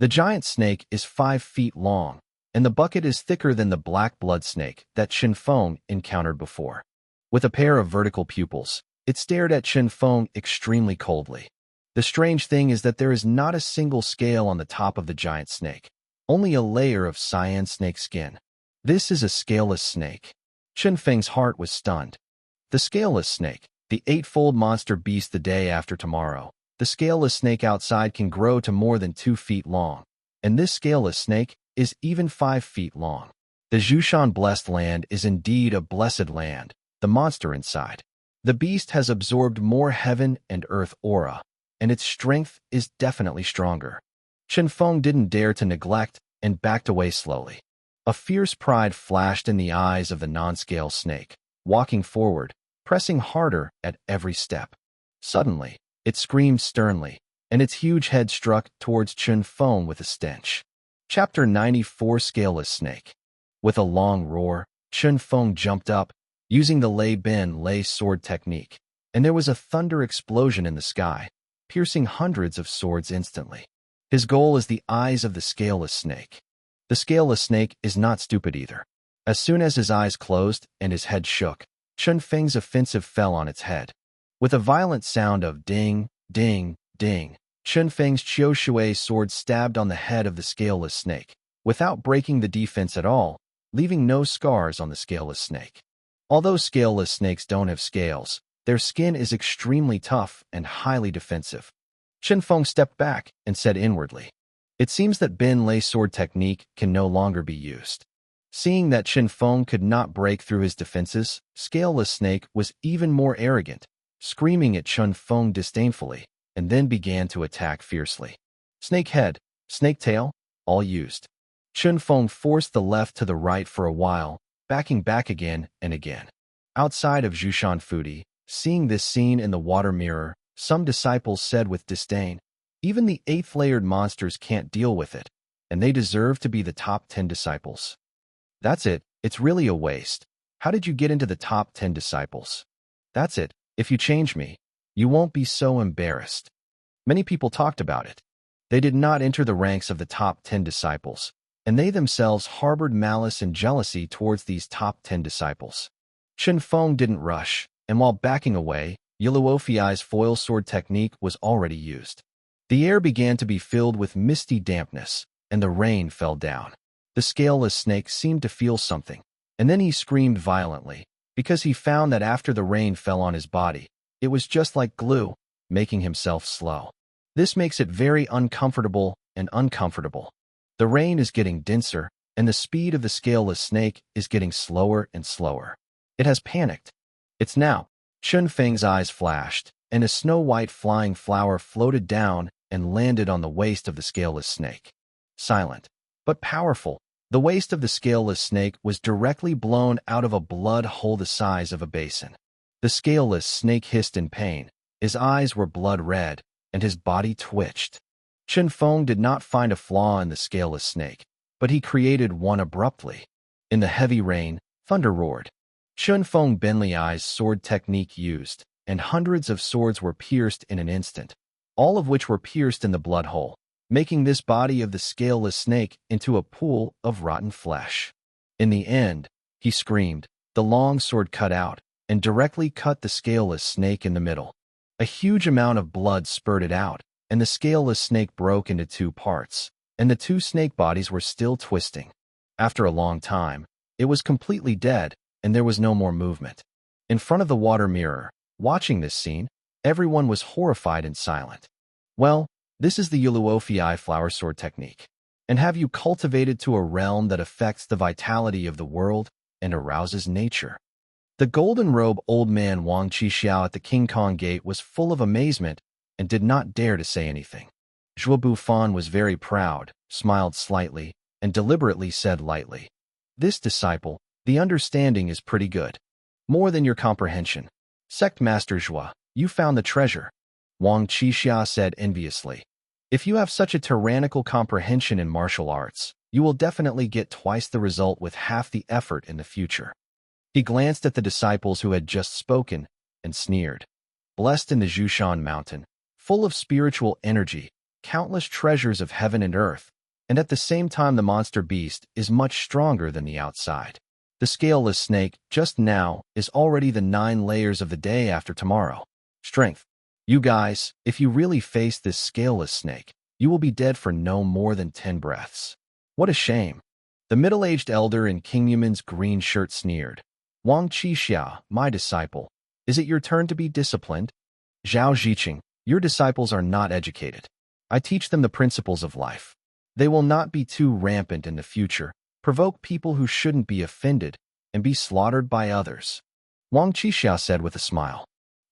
The giant snake is 5 feet long, and the bucket is thicker than the black blood snake that Chen Feng encountered before. With a pair of vertical pupils, it stared at Chen Feng extremely coldly. The strange thing is that there is not a single scale on the top of the giant snake, only a layer of cyan snake skin. This is a scaleless snake. Chen Feng's heart was stunned. The scaleless snake, the eightfold monster beast the day after tomorrow. The scaleless snake outside can grow to more than 2 feet long, and this scaleless snake is even 5 feet long. The Zhushan blessed land is indeed a blessed land, the monster inside. The beast has absorbed more heaven and earth aura, and its strength is definitely stronger. Chen Feng didn't dare to neglect and backed away slowly. A fierce pride flashed in the eyes of the non-scale snake, walking forward, pressing harder at every step. Suddenly, it screamed sternly, and its huge head struck towards Chen Feng with a stench. Chapter 94 Scaleless Snake. With a long roar, Chen Feng jumped up, using the Lei Bin Lei sword technique, and there was a thunder explosion in the sky, piercing hundreds of swords instantly. His goal is the eyes of the scaleless snake. The scaleless snake is not stupid either. As soon as his eyes closed and his head shook, Chen Feng's offensive fell on its head. With a violent sound of ding, ding, ding, Chen Feng's Qiu Shui sword stabbed on the head of the scaleless snake, without breaking the defense at all, leaving no scars on the scaleless snake. Although scaleless snakes don't have scales, their skin is extremely tough and highly defensive. Chen Feng stepped back and said inwardly, "It seems that Bin Lei sword technique can no longer be used." Seeing that Chen Feng could not break through his defenses, Scaleless Snake was even more arrogant, screaming at Chen Feng disdainfully, and then began to attack fiercely. Snake head, snake tail, all used. Chen Feng forced the left to the right for a while, backing back again and again. Outside of Zhushan Fudi, seeing this scene in the water mirror, some disciples said with disdain, "Even the 8th-layered monsters can't deal with it, and they deserve to be the top 10 disciples." That's it, it's really a waste. How did you get into the top 10 disciples? That's it, if you change me, you won't be so embarrassed. Many people talked about it. They did not enter the ranks of the top 10 disciples, and they themselves harbored malice and jealousy towards these top 10 disciples. Chen Feng didn't rush, and while backing away, Yuluofiai's foil sword technique was already used. The air began to be filled with misty dampness, and the rain fell down. The scaleless snake seemed to feel something, and then he screamed violently, because he found that after the rain fell on his body, it was just like glue, making himself slow. This makes it very uncomfortable and uncomfortable. The rain is getting denser, and the speed of the scaleless snake is getting slower and slower. It has panicked. It's now. Chen Feng's eyes flashed, and a snow-white flying flower floated down and landed on the waist of the scaleless snake. Silent, but powerful, the waist of the scaleless snake was directly blown out of a blood hole the size of a basin. The scaleless snake hissed in pain, his eyes were blood red, and his body twitched. Chen Feng did not find a flaw in the scaleless snake, but he created one abruptly. In the heavy rain, thunder roared. Chen Feng Benliai's sword technique used, and hundreds of swords were pierced in an instant, all of which were pierced in the blood hole, making this body of the scaleless snake into a pool of rotten flesh. In the end, he screamed, the long sword cut out, and directly cut the scaleless snake in the middle. A huge amount of blood spurted out, and the scaleless snake broke into 2 parts, and the 2 snake bodies were still twisting. After a long time, it was completely dead, and there was no more movement. In front of the water mirror, watching this scene, everyone was horrified and silent. Well, this is the Yuluofiai flower sword technique. And have you cultivated to a realm that affects the vitality of the world and arouses nature? The golden-robe old man Wang Qixiao at the King Kong gate was full of amazement and did not dare to say anything. Zhuo Bufan was very proud, smiled slightly, and deliberately said lightly, "This disciple, the understanding is pretty good. More than your comprehension. Sect Master Zhuo, you found the treasure." Wang Qixia said enviously, "If you have such a tyrannical comprehension in martial arts, you will definitely get twice the result with half the effort in the future." He glanced at the disciples who had just spoken and sneered. Blessed in the Zhushan mountain, full of spiritual energy, countless treasures of heaven and earth, and at the same time the monster beast is much stronger than the outside. The scaleless snake, just now, is already the 9 layers of the day after tomorrow. Strength. You guys, if you really face this scaleless snake, you will be dead for no more than 10 breaths. What a shame. The middle-aged elder in King Yuman's green shirt sneered. Wang Qixia, my disciple, is it your turn to be disciplined? Zhao Ziqing, your disciples are not educated. I teach them the principles of life. They will not be too rampant in the future, provoke people who shouldn't be offended, and be slaughtered by others. Wang Qixia said with a smile.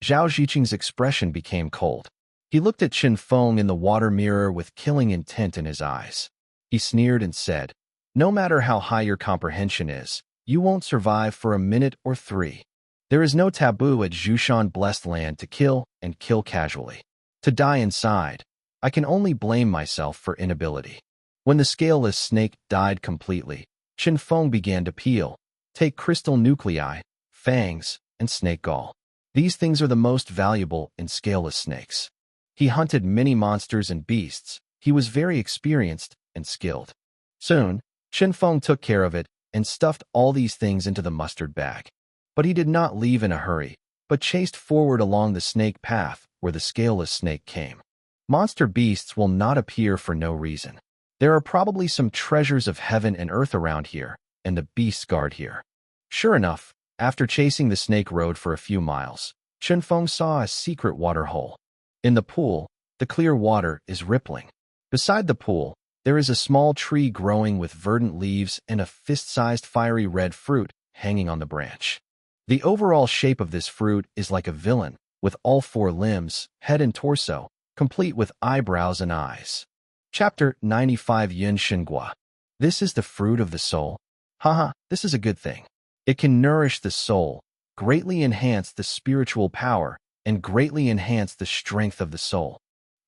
Zhao Ziqing's expression became cold. He looked at Qin Feng in the water mirror with killing intent in his eyes. He sneered and said, no matter how high your comprehension is, you won't survive for a minute or 3. There is no taboo at Zhushan blessed land to kill and kill casually. To die inside, I can only blame myself for inability. When the scaleless snake died completely, Qin Feng began to peel, take crystal nuclei, fangs, and snake gall. These things are the most valuable in scaleless snakes. He hunted many monsters and beasts. He was very experienced and skilled. Soon, Qin Feng took care of it and stuffed all these things into the mustard bag. But he did not leave in a hurry, but chased forward along the snake path where the scaleless snake came. Monster beasts will not appear for no reason. There are probably some treasures of heaven and earth around here, and the beasts guard here. Sure enough, after chasing the snake road for a few miles, Qin Feng saw a secret water hole. In the pool, the clear water is rippling. Beside the pool, there is a small tree growing with verdant leaves and a fist-sized fiery red fruit hanging on the branch. The overall shape of this fruit is like a villain, with all 4 limbs, head and torso, complete with eyebrows and eyes. Chapter 95 Yin Xingua. This is the fruit of the soul. Haha, this is a good thing. It can nourish the soul, greatly enhance the spiritual power, and greatly enhance the strength of the soul.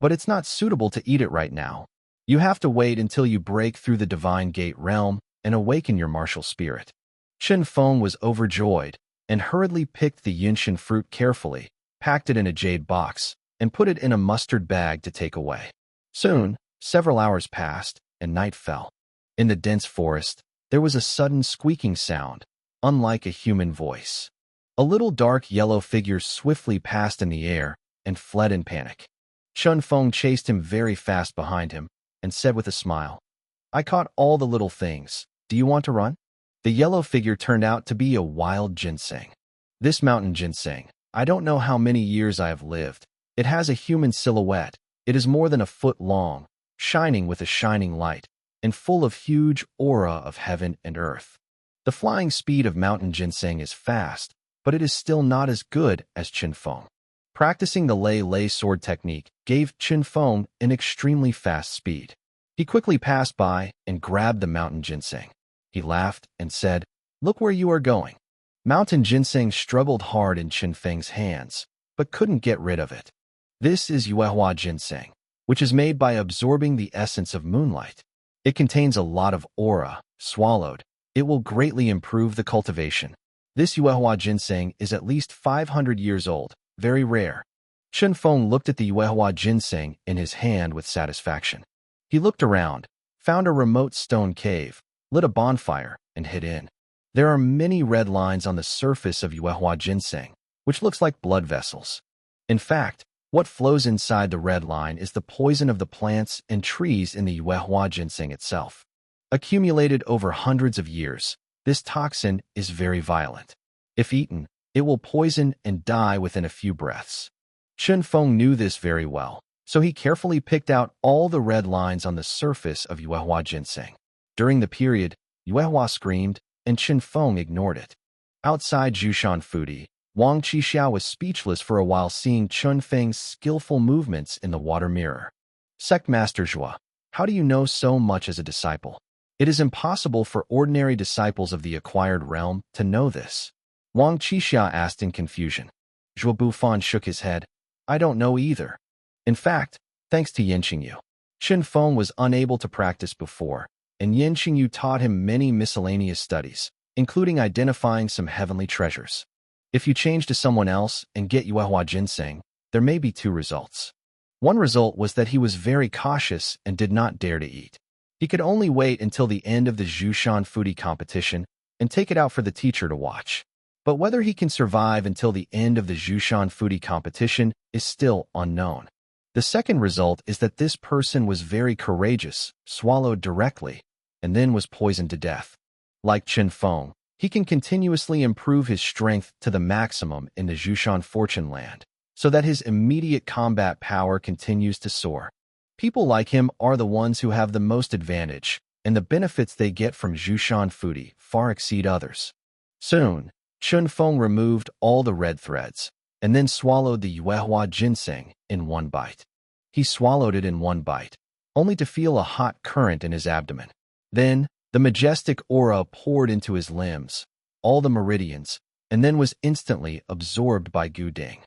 But it's not suitable to eat it right now. You have to wait until you break through the divine gate realm and awaken your martial spirit. Qin Feng was overjoyed and hurriedly picked the Yinshin fruit carefully, packed it in a jade box, and put it in a mustard bag to take away. Soon, several hours passed, and night fell. In the dense forest, there was a sudden squeaking sound, unlike a human voice. A little dark yellow figure swiftly passed in the air and fled in panic. Qin Feng chased him very fast behind him and said with a smile, I caught all the little things. Do you want to run? The yellow figure turned out to be a wild ginseng. This mountain ginseng, I don't know how many years I have lived. It has a human silhouette. It is more than a foot long, shining with a shining light, and full of huge aura of heaven and earth. The flying speed of mountain ginseng is fast, but it is still not as good as Qin Feng. Practicing the lei sword technique gave Qin Feng an extremely fast speed. He quickly passed by and grabbed the mountain ginseng. He laughed and said, Look where you are going. Mountain ginseng struggled hard in Qin Feng's hands, but couldn't get rid of it. This is Yuehua ginseng, which is made by absorbing the essence of moonlight. It contains a lot of aura. Swallowed, it will greatly improve the cultivation. This Yuehua ginseng is at least 500 years old, very rare. Qin Feng looked at the Yuehua ginseng in his hand with satisfaction. He looked around, found a remote stone cave, lit a bonfire, and hid in. There are many red lines on the surface of Yuehua ginseng, which looks like blood vessels. In fact, what flows inside the red line is the poison of the plants and trees in the Yuehua ginseng itself. Accumulated over hundreds of years, this toxin is very violent. If eaten, it will poison and die within a few breaths. Qin Feng knew this very well, so he carefully picked out all the red lines on the surface of Yuehua ginseng. During the period, Yuehua screamed, and Qin Feng ignored it. Outside Zhushan Fudi, Wang Qixia was speechless for a while seeing Qin Feng's skillful movements in the water mirror. Sect Master Zhua, how do you know so much as a disciple? It is impossible for ordinary disciples of the acquired realm to know this. Wang Qixia asked in confusion. Zhuo Bufan shook his head. I don't know either. In fact, thanks to Yin Xingyu, Qin Feng was unable to practice before, and Yin Xingyu taught him many miscellaneous studies, including identifying some heavenly treasures. If you change to someone else and get Yuehua ginseng, there may be two results. One result was that he was very cautious and did not dare to eat. He could only wait until the end of the Zhushan foodie competition and take it out for the teacher to watch. But whether he can survive until the end of the Zhushan foodie competition is still unknown. The second result is that this person was very courageous, swallowed directly, and then was poisoned to death. Like Chen Feng, he can continuously improve his strength to the maximum in the Zhushan Fortune Land, so that his immediate combat power continues to soar. People like him are the ones who have the most advantage, and the benefits they get from Zhushan foodie far exceed others. Soon, Chen Feng removed all the red threads, and then swallowed the Yuehua ginseng in one bite. He swallowed it in one bite, only to feel a hot current in his abdomen. Then, the majestic aura poured into his limbs, all the meridians, and then was instantly absorbed by Gu Ding.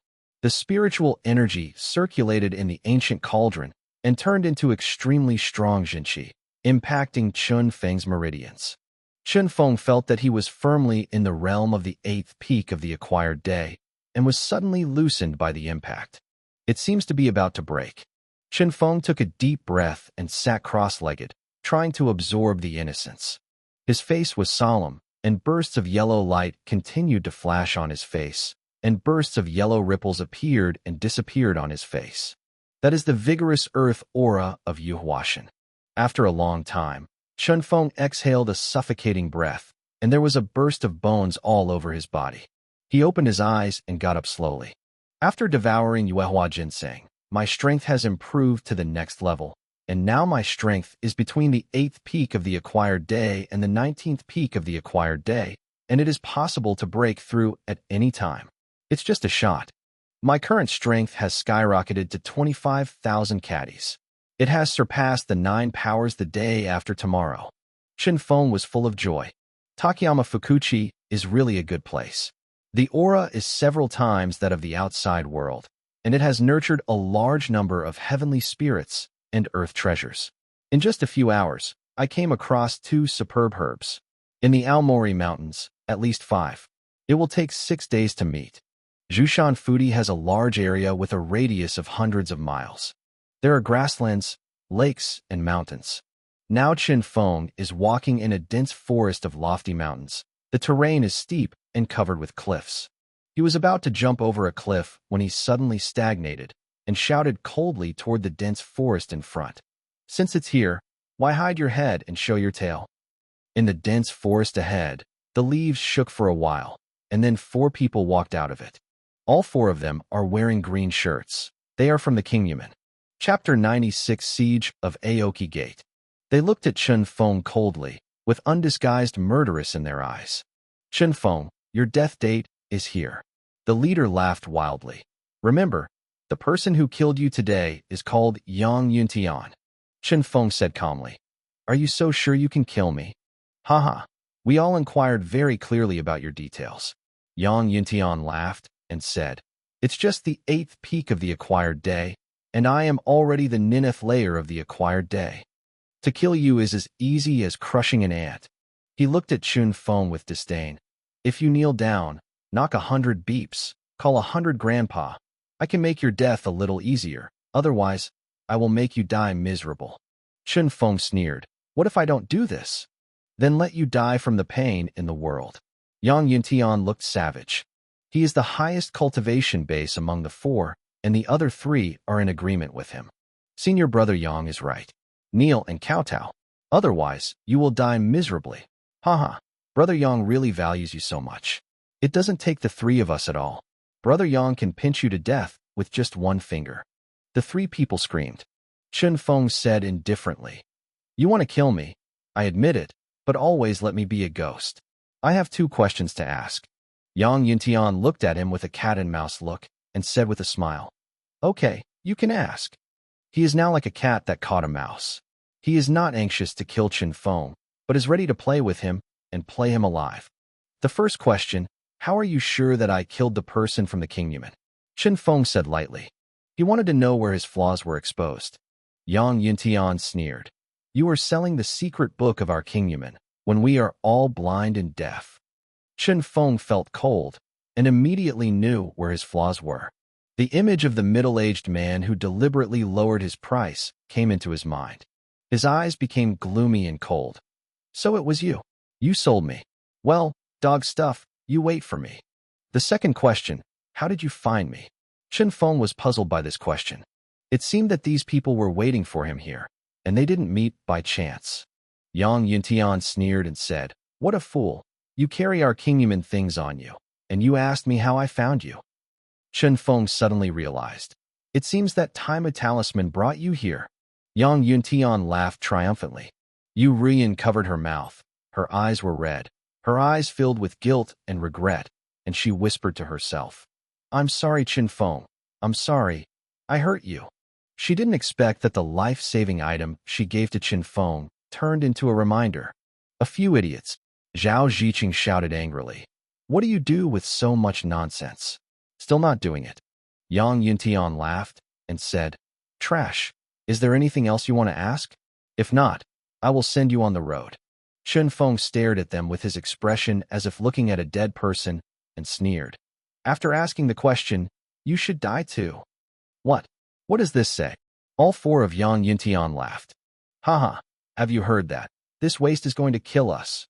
The spiritual energy circulated in the ancient cauldron and turned into extremely strong Jinqi, impacting Chen Feng's meridians. Chen Feng felt that he was firmly in the realm of the 8th peak of the acquired day and was suddenly loosened by the impact. It seems to be about to break. Chen Feng took a deep breath and sat cross-legged, trying to absorb the innocence. His face was solemn, and bursts of yellow light continued to flash on his face, and bursts of yellow ripples appeared and disappeared on his face. That is the vigorous earth aura of Yuhuashan. After a long time, Chen Feng exhaled a suffocating breath, and there was a burst of bones all over his body. He opened his eyes and got up slowly. After devouring Yuehua ginseng, my strength has improved to the next level, and now my strength is between the 8th peak of the acquired day and the 19th peak of the acquired day, and it is possible to break through at any time. It's just a shot. My current strength has skyrocketed to 25,000 caddies. It has surpassed the 9 powers the day after tomorrow. Chen Feng was full of joy. Takayama Fukuchi is really a good place. The aura is several times that of the outside world, and it has nurtured a large number of heavenly spirits and earth treasures. In just a few hours, I came across 2 superb herbs. In the Aomori Mountains, at least 5. It will take 6 days to meet. Zhushan foodie has a large area with a radius of hundreds of miles. There are grasslands, lakes, and mountains. Now Chen Feng is walking in a dense forest of lofty mountains. The terrain is steep and covered with cliffs. He was about to jump over a cliff when he suddenly stagnated and shouted coldly toward the dense forest in front. Since it's here, why hide your head and show your tail? In the dense forest ahead, the leaves shook for a while, and then 4 people walked out of it. All 4 of them are wearing green shirts. They are from the Kingyaman. Chapter 96 Siege of Aoki Gate. They looked at Chen Feng coldly, with undisguised murderous in their eyes. Chen Feng, your death date is here. The leader laughed wildly. Remember, the person who killed you today is called Yang Yuntian. Chen Feng said calmly. Are you so sure you can kill me? Haha. We all inquired very clearly about your details. Yang Yuntian laughed and said, it's just the 8th peak of the acquired day, and I am already the 9th layer of the acquired day. To kill you is as easy as crushing an ant. He looked at Chen Feng with disdain. If you kneel down, knock 100 beeps, call 100 grandpa, I can make your death a little easier. Otherwise, I will make you die miserable. Chen Feng sneered. What if I don't do this? Then let you die from the pain in the world. Yang Yuntian looked savage. He is the highest cultivation base among the 4, and the other 3 are in agreement with him. Senior brother Yang is right. Kneel and kowtow. Otherwise, you will die miserably. Haha. Brother Yang really values you so much. It doesn't take the 3 of us at all. Brother Yang can pinch you to death with just 1 finger. The 3 people screamed. Chen Feng said indifferently. You want to kill me. I admit it, but always let me be a ghost. I have 2 questions to ask. Yang Yuntian looked at him with a cat-and-mouse look and said with a smile. Okay, you can ask. He is now like a cat that caught a mouse. He is not anxious to kill Chen Feng, but is ready to play with him and play him alive. The first question, how are you sure that I killed the person from the Kingyaman? Chen Feng said lightly. He wanted to know where his flaws were exposed. Yang Yuntian sneered. You are selling the secret book of our Kingyaman when we are all blind and deaf. Chen Feng felt cold, and immediately knew where his flaws were. The image of the middle-aged man who deliberately lowered his price came into his mind. His eyes became gloomy and cold. So it was you. You sold me. Well, dog stuff, you wait for me. The second question, how did you find me? Chen Feng was puzzled by this question. It seemed that these people were waiting for him here, and they didn't meet by chance. Yang Yuntian sneered and said, "What a fool. You carry our kingdom things on you, and you asked me how I found you." Chen Feng suddenly realized. It seems that time a talisman brought you here. Yang Yuntian laughed triumphantly. Yu Rian covered her mouth. Her eyes were red. Her eyes filled with guilt and regret, and she whispered to herself, "I'm sorry, Chen Feng. I'm sorry. I hurt you." She didn't expect that the life-saving item she gave to Chen Feng turned into a reminder. "A few idiots," Zhao Ziqing shouted angrily. "What do you do with so much nonsense?" "Still not doing it." Yang Yuntian laughed and said, "Trash. Is there anything else you want to ask? If not, I will send you on the road." Chen Feng stared at them with his expression as if looking at a dead person and sneered. After asking the question, "You should die too." "What? What does this say?" All four of Yang Yuntian laughed. "Haha, have you heard that? This waste is going to kill us."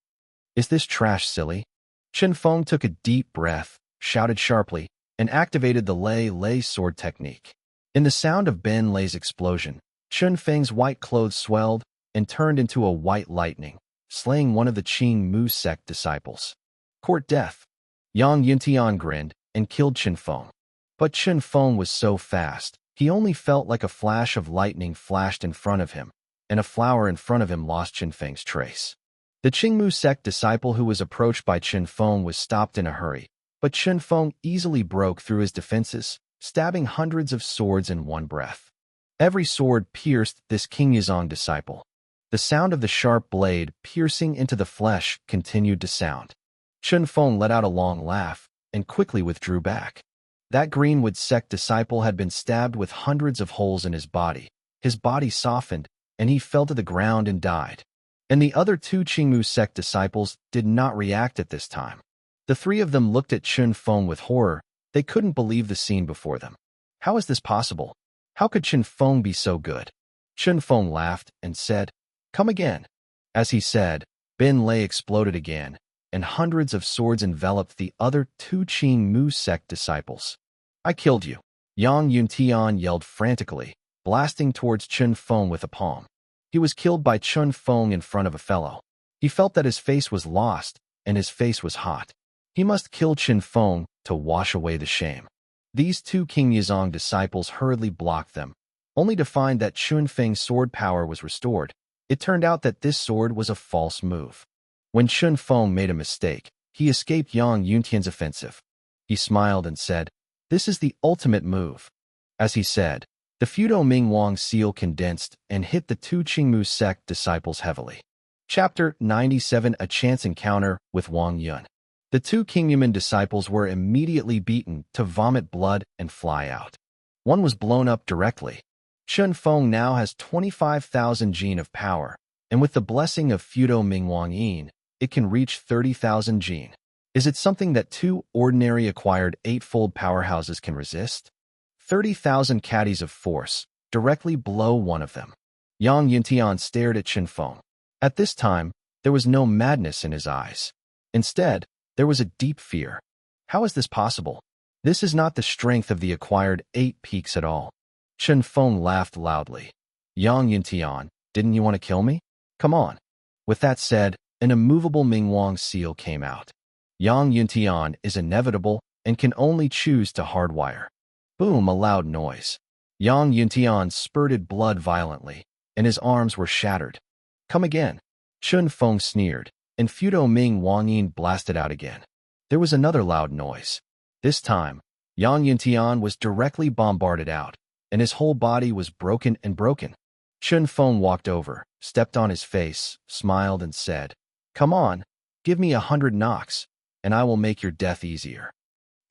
"Is this trash silly?" Chen Feng took a deep breath, shouted sharply, and activated the Lei sword technique. In the sound of Ben Lei's explosion, Chen Feng's white clothes swelled and turned into a white lightning, slaying one of the Qing Mu sect disciples. Court death. Yang Yuntian grinned and killed Chen Feng. But Chen Feng was so fast, he only felt like a flash of lightning flashed in front of him, and a flower in front of him lost Chen Feng's trace. The Qingmu sect disciple who was approached by Chen Feng was stopped in a hurry, but Chen Feng easily broke through his defenses, stabbing hundreds of swords in one breath. Every sword pierced this King Yizong disciple. The sound of the sharp blade piercing into the flesh continued to sound. Chen Feng let out a long laugh and quickly withdrew back. That Greenwood sect disciple had been stabbed with hundreds of holes in his body. His body softened, and he fell to the ground and died. And the other two Qingmu sect disciples did not react at this time. The three of them looked at Chen Feng with horror. They couldn't believe the scene before them. How is this possible? How could Chen Feng be so good? Chen Feng laughed and said, "Come again." As he said, Ben Lei exploded again, and hundreds of swords enveloped the other two Qingmu sect disciples. "I killed you," Yang Yuntian yelled frantically, blasting towards Chen Feng with a palm. He was killed by Chen Feng in front of a fellow. He felt that his face was lost, and his face was hot. He must kill Chen Feng to wash away the shame. These two King Yizong disciples hurriedly blocked them, only to find that Chen Feng's sword power was restored. It turned out that this sword was a false move. When Chen Feng made a mistake, he escaped Yang Yuntian's offensive. He smiled and said, "This is the ultimate move." As he said, the Fudo Ming Wang seal condensed and hit the two Qingmu sect disciples heavily. Chapter 97: A Chance Encounter with Wang Yun. The two Qingyuan disciples were immediately beaten to vomit blood and fly out. One was blown up directly. Chen Feng now has 25,000 jin of power, and with the blessing of Fudo Ming Wang Yin, it can reach 30,000 jin. Is it something that two ordinary acquired eightfold powerhouses can resist? 30,000 caddies of force, directly below one of them. Yang Yuntian stared at Chen Feng. At this time, there was no madness in his eyes. Instead, there was a deep fear. How is this possible? This is not the strength of the acquired 8 peaks at all. Chen Feng laughed loudly. Yang Yuntian, didn't you want to kill me? Come on. With that said, an immovable Mingwang seal came out. Yang Yuntian is inevitable and can only choose to hardwire. Boom, a loud noise. Yang Yuntian spurted blood violently, and his arms were shattered. Come again. Chen Feng sneered, and Fudo Ming Wang Yin blasted out again. There was another loud noise. This time, Yang Yuntian was directly bombarded out, and his whole body was broken and broken. Chen Feng walked over, stepped on his face, smiled and said, "Come on, give me 100 knocks, and I will make your death easier."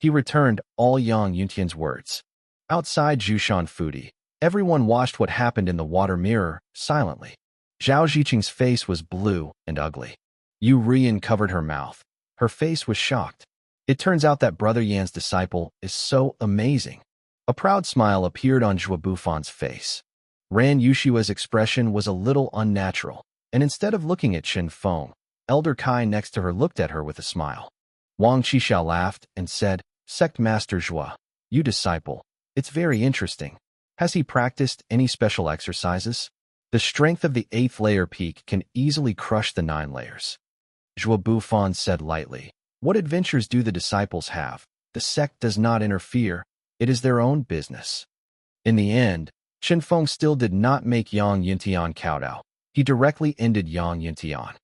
He returned all Yang Yuntian's words. Outside Jushan Fudi, everyone watched what happened in the water mirror, silently. Zhao Ziqing's face was blue and ugly. Yu Rian covered her mouth. Her face was shocked. It turns out that Brother Yan's disciple is so amazing. A proud smile appeared on Zhuo Bufan's face. Ran Yushua's expression was a little unnatural, and instead of looking at Chen Feng, Elder Kai next to her looked at her with a smile. Wang Qixia laughed and said, Sect Master Zhuo, you disciple, it's very interesting. Has he practiced any special exercises? The strength of the 8th layer peak can easily crush the 9 layers. Zhuo Bufan said lightly, what adventures do the disciples have? The sect does not interfere. It is their own business. In the end, Chen Feng still did not make Yang Yuntian kowtow. He directly ended Yang Yuntian,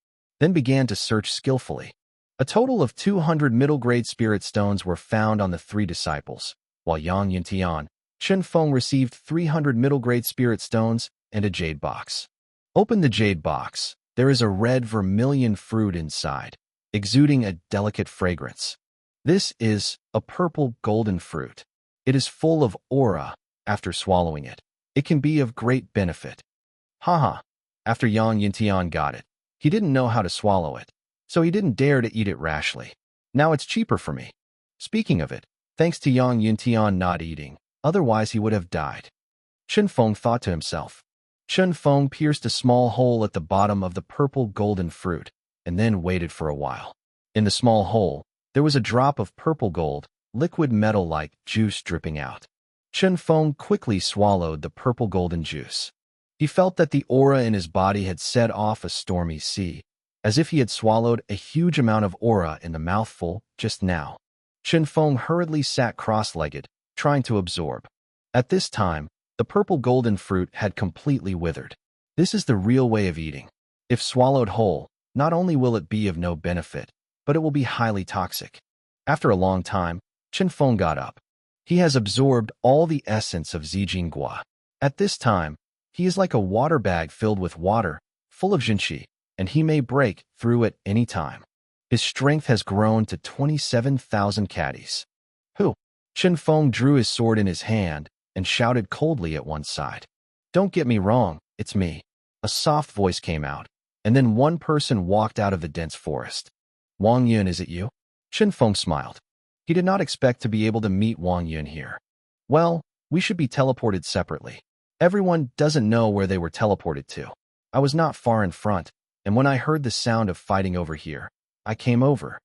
then began to search skillfully. A total of 200 middle-grade spirit stones were found on the 3 disciples, while Yang Yuntian, Chen Feng received 300 middle-grade spirit stones and a jade box. Open the jade box. There is a red vermilion fruit inside, exuding a delicate fragrance. This is a purple golden fruit. It is full of aura. After swallowing it, it can be of great benefit. Haha. After Yang Yuntian got it, he didn't know how to swallow it, so he didn't dare to eat it rashly. Now it's cheaper for me. Speaking of it, thanks to Yang Yuntian not eating, otherwise he would have died. Chen Feng thought to himself. Chen Feng pierced a small hole at the bottom of the purple golden fruit, and then waited for a while. In the small hole, there was a drop of purple gold, liquid metal-like juice dripping out. Chen Feng quickly swallowed the purple golden juice. He felt that the aura in his body had set off a stormy sea, as if he had swallowed a huge amount of aura in the mouthful just now. Chen Feng hurriedly sat cross-legged, trying to absorb. At this time, the purple golden fruit had completely withered. This is the real way of eating. If swallowed whole, not only will it be of no benefit, but it will be highly toxic. After a long time, Chen Feng got up. He has absorbed all the essence of Zijingua. At this time, he is like a water bag filled with water, full of jinqi, and he may break through at any time. His strength has grown to 27,000 caddies. Who? Chen Feng drew his sword in his hand and shouted coldly at one side. Don't get me wrong, it's me. A soft voice came out, and then one person walked out of the dense forest. Wang Yun, is it you? Chen Feng smiled. He did not expect to be able to meet Wang Yun here. Well, we should be teleported separately. Everyone doesn't know where they were teleported to. I was not far in front, and when I heard the sound of fighting over here, I came over.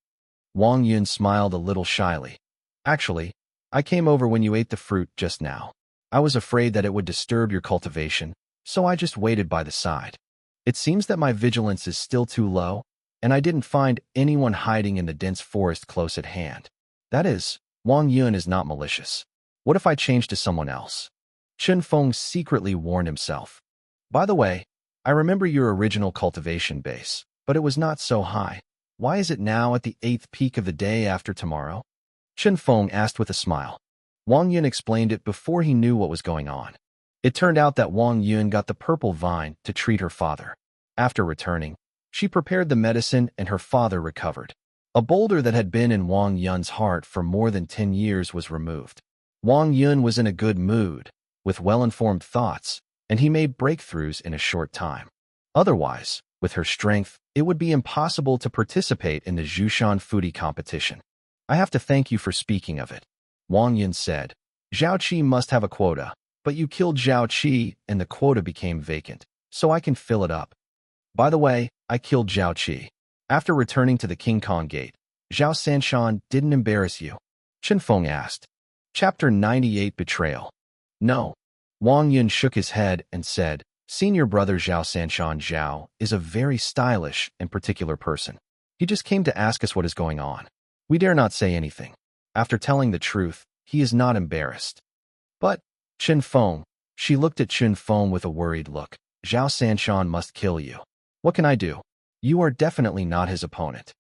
Wang Yun smiled a little shyly. Actually, I came over when you ate the fruit just now. I was afraid that it would disturb your cultivation, so I just waited by the side. It seems that my vigilance is still too low, and I didn't find anyone hiding in the dense forest close at hand. That is, Wang Yun is not malicious. What if I change to someone else? Chen Feng secretly warned himself. By the way, I remember your original cultivation base, but it was not so high. Why is it now at the 8th peak of the day after tomorrow? Chen Feng asked with a smile. Wang Yun explained it before he knew what was going on. It turned out that Wang Yun got the purple vine to treat her father. After returning, she prepared the medicine and her father recovered. A boulder that had been in Wang Yun's heart for more than 10 years was removed. Wang Yun was in a good mood, with well-informed thoughts, and he made breakthroughs in a short time. Otherwise, with her strength, it would be impossible to participate in the Zhushan Foodie competition. I have to thank you for speaking of it. Wang Yun said, Zhao Qi must have a quota, but you killed Zhao Qi and the quota became vacant, so I can fill it up. By the way, I killed Zhao Qi. After returning to the King Kong Gate, Zhao Sanshan didn't embarrass you? Chen Feng asked. Chapter 98 Betrayal. No. Wang Yun shook his head and said, Senior brother Zhao Sanshan Zhao is a very stylish and particular person. He just came to ask us what is going on. We dare not say anything. After telling the truth, he is not embarrassed. But, Chen Feng, she looked at Chen Feng with a worried look. Zhao Sanshan must kill you. What can I do? You are definitely not his opponent.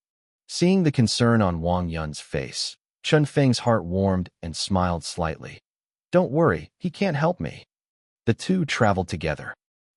Seeing the concern on Wang Yun's face, Chen Feng's heart warmed and smiled slightly. Don't worry, he can't help me. The two traveled together.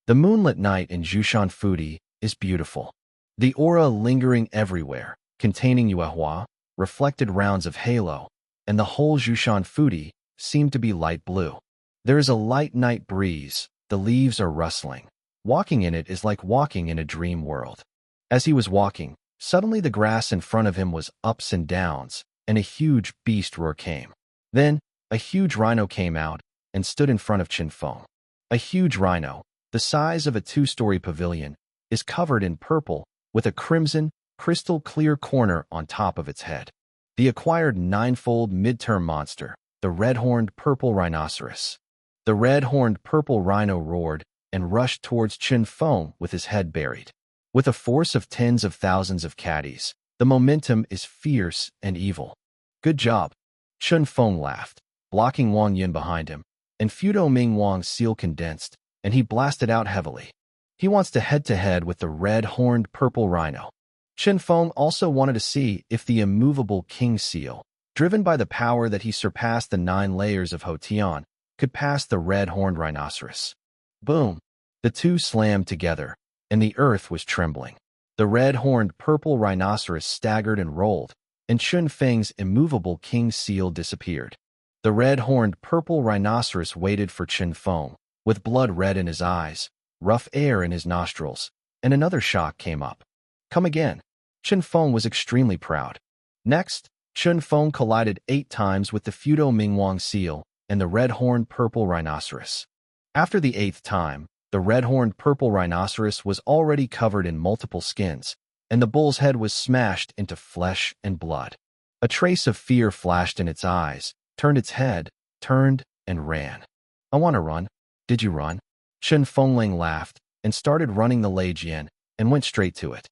The moonlit night in Zhushan Foodie is beautiful. The aura lingering everywhere, containing Yuehua, reflected rounds of halo, and the whole Zhushan Foodie seemed to be light blue. There is a light night breeze, the leaves are rustling. Walking in it is like walking in a dream world. As he was walking, suddenly the grass in front of him was ups and downs, and a huge beast roar came. Then, a huge rhino came out and stood in front of Chen Feng. A huge rhino, the size of a two-story pavilion, is covered in purple with a crimson, crystal-clear corner on top of its head. The acquired ninefold midterm monster, the red-horned purple rhinoceros. The red-horned purple rhino roared and rushed towards Chen Feng with his head buried. With a force of tens of thousands of caddies, the momentum is fierce and evil. Good job. Chen Feng laughed, blocking Wang Yun behind him, and Fudo Ming Wang's seal condensed, and he blasted out heavily. He wants to head-to-head with the red-horned purple rhino. Chen Feng also wanted to see if the immovable king seal, driven by the power that he surpassed the 9 layers of Ho Tian, could pass the red-horned rhinoceros. Boom! The two slammed together, and the earth was trembling. The red-horned purple rhinoceros staggered and rolled, and Chen Feng's immovable king seal disappeared. The red-horned purple rhinoceros waited for Chen Feng, with blood red in his eyes, rough air in his nostrils, and another shock came up. Come again. Chen Feng was extremely proud. Next, Chen Feng collided 8 times with the Fudo Mingwang seal and the red-horned purple rhinoceros. After the 8th time, the red-horned purple rhinoceros was already covered in multiple skins, and the bull's head was smashed into flesh and blood. A trace of fear flashed in its eyes, turned its head, turned, and ran. I want to run. Did you run? Chen Fengling laughed and started running the Lei Jian and went straight to it.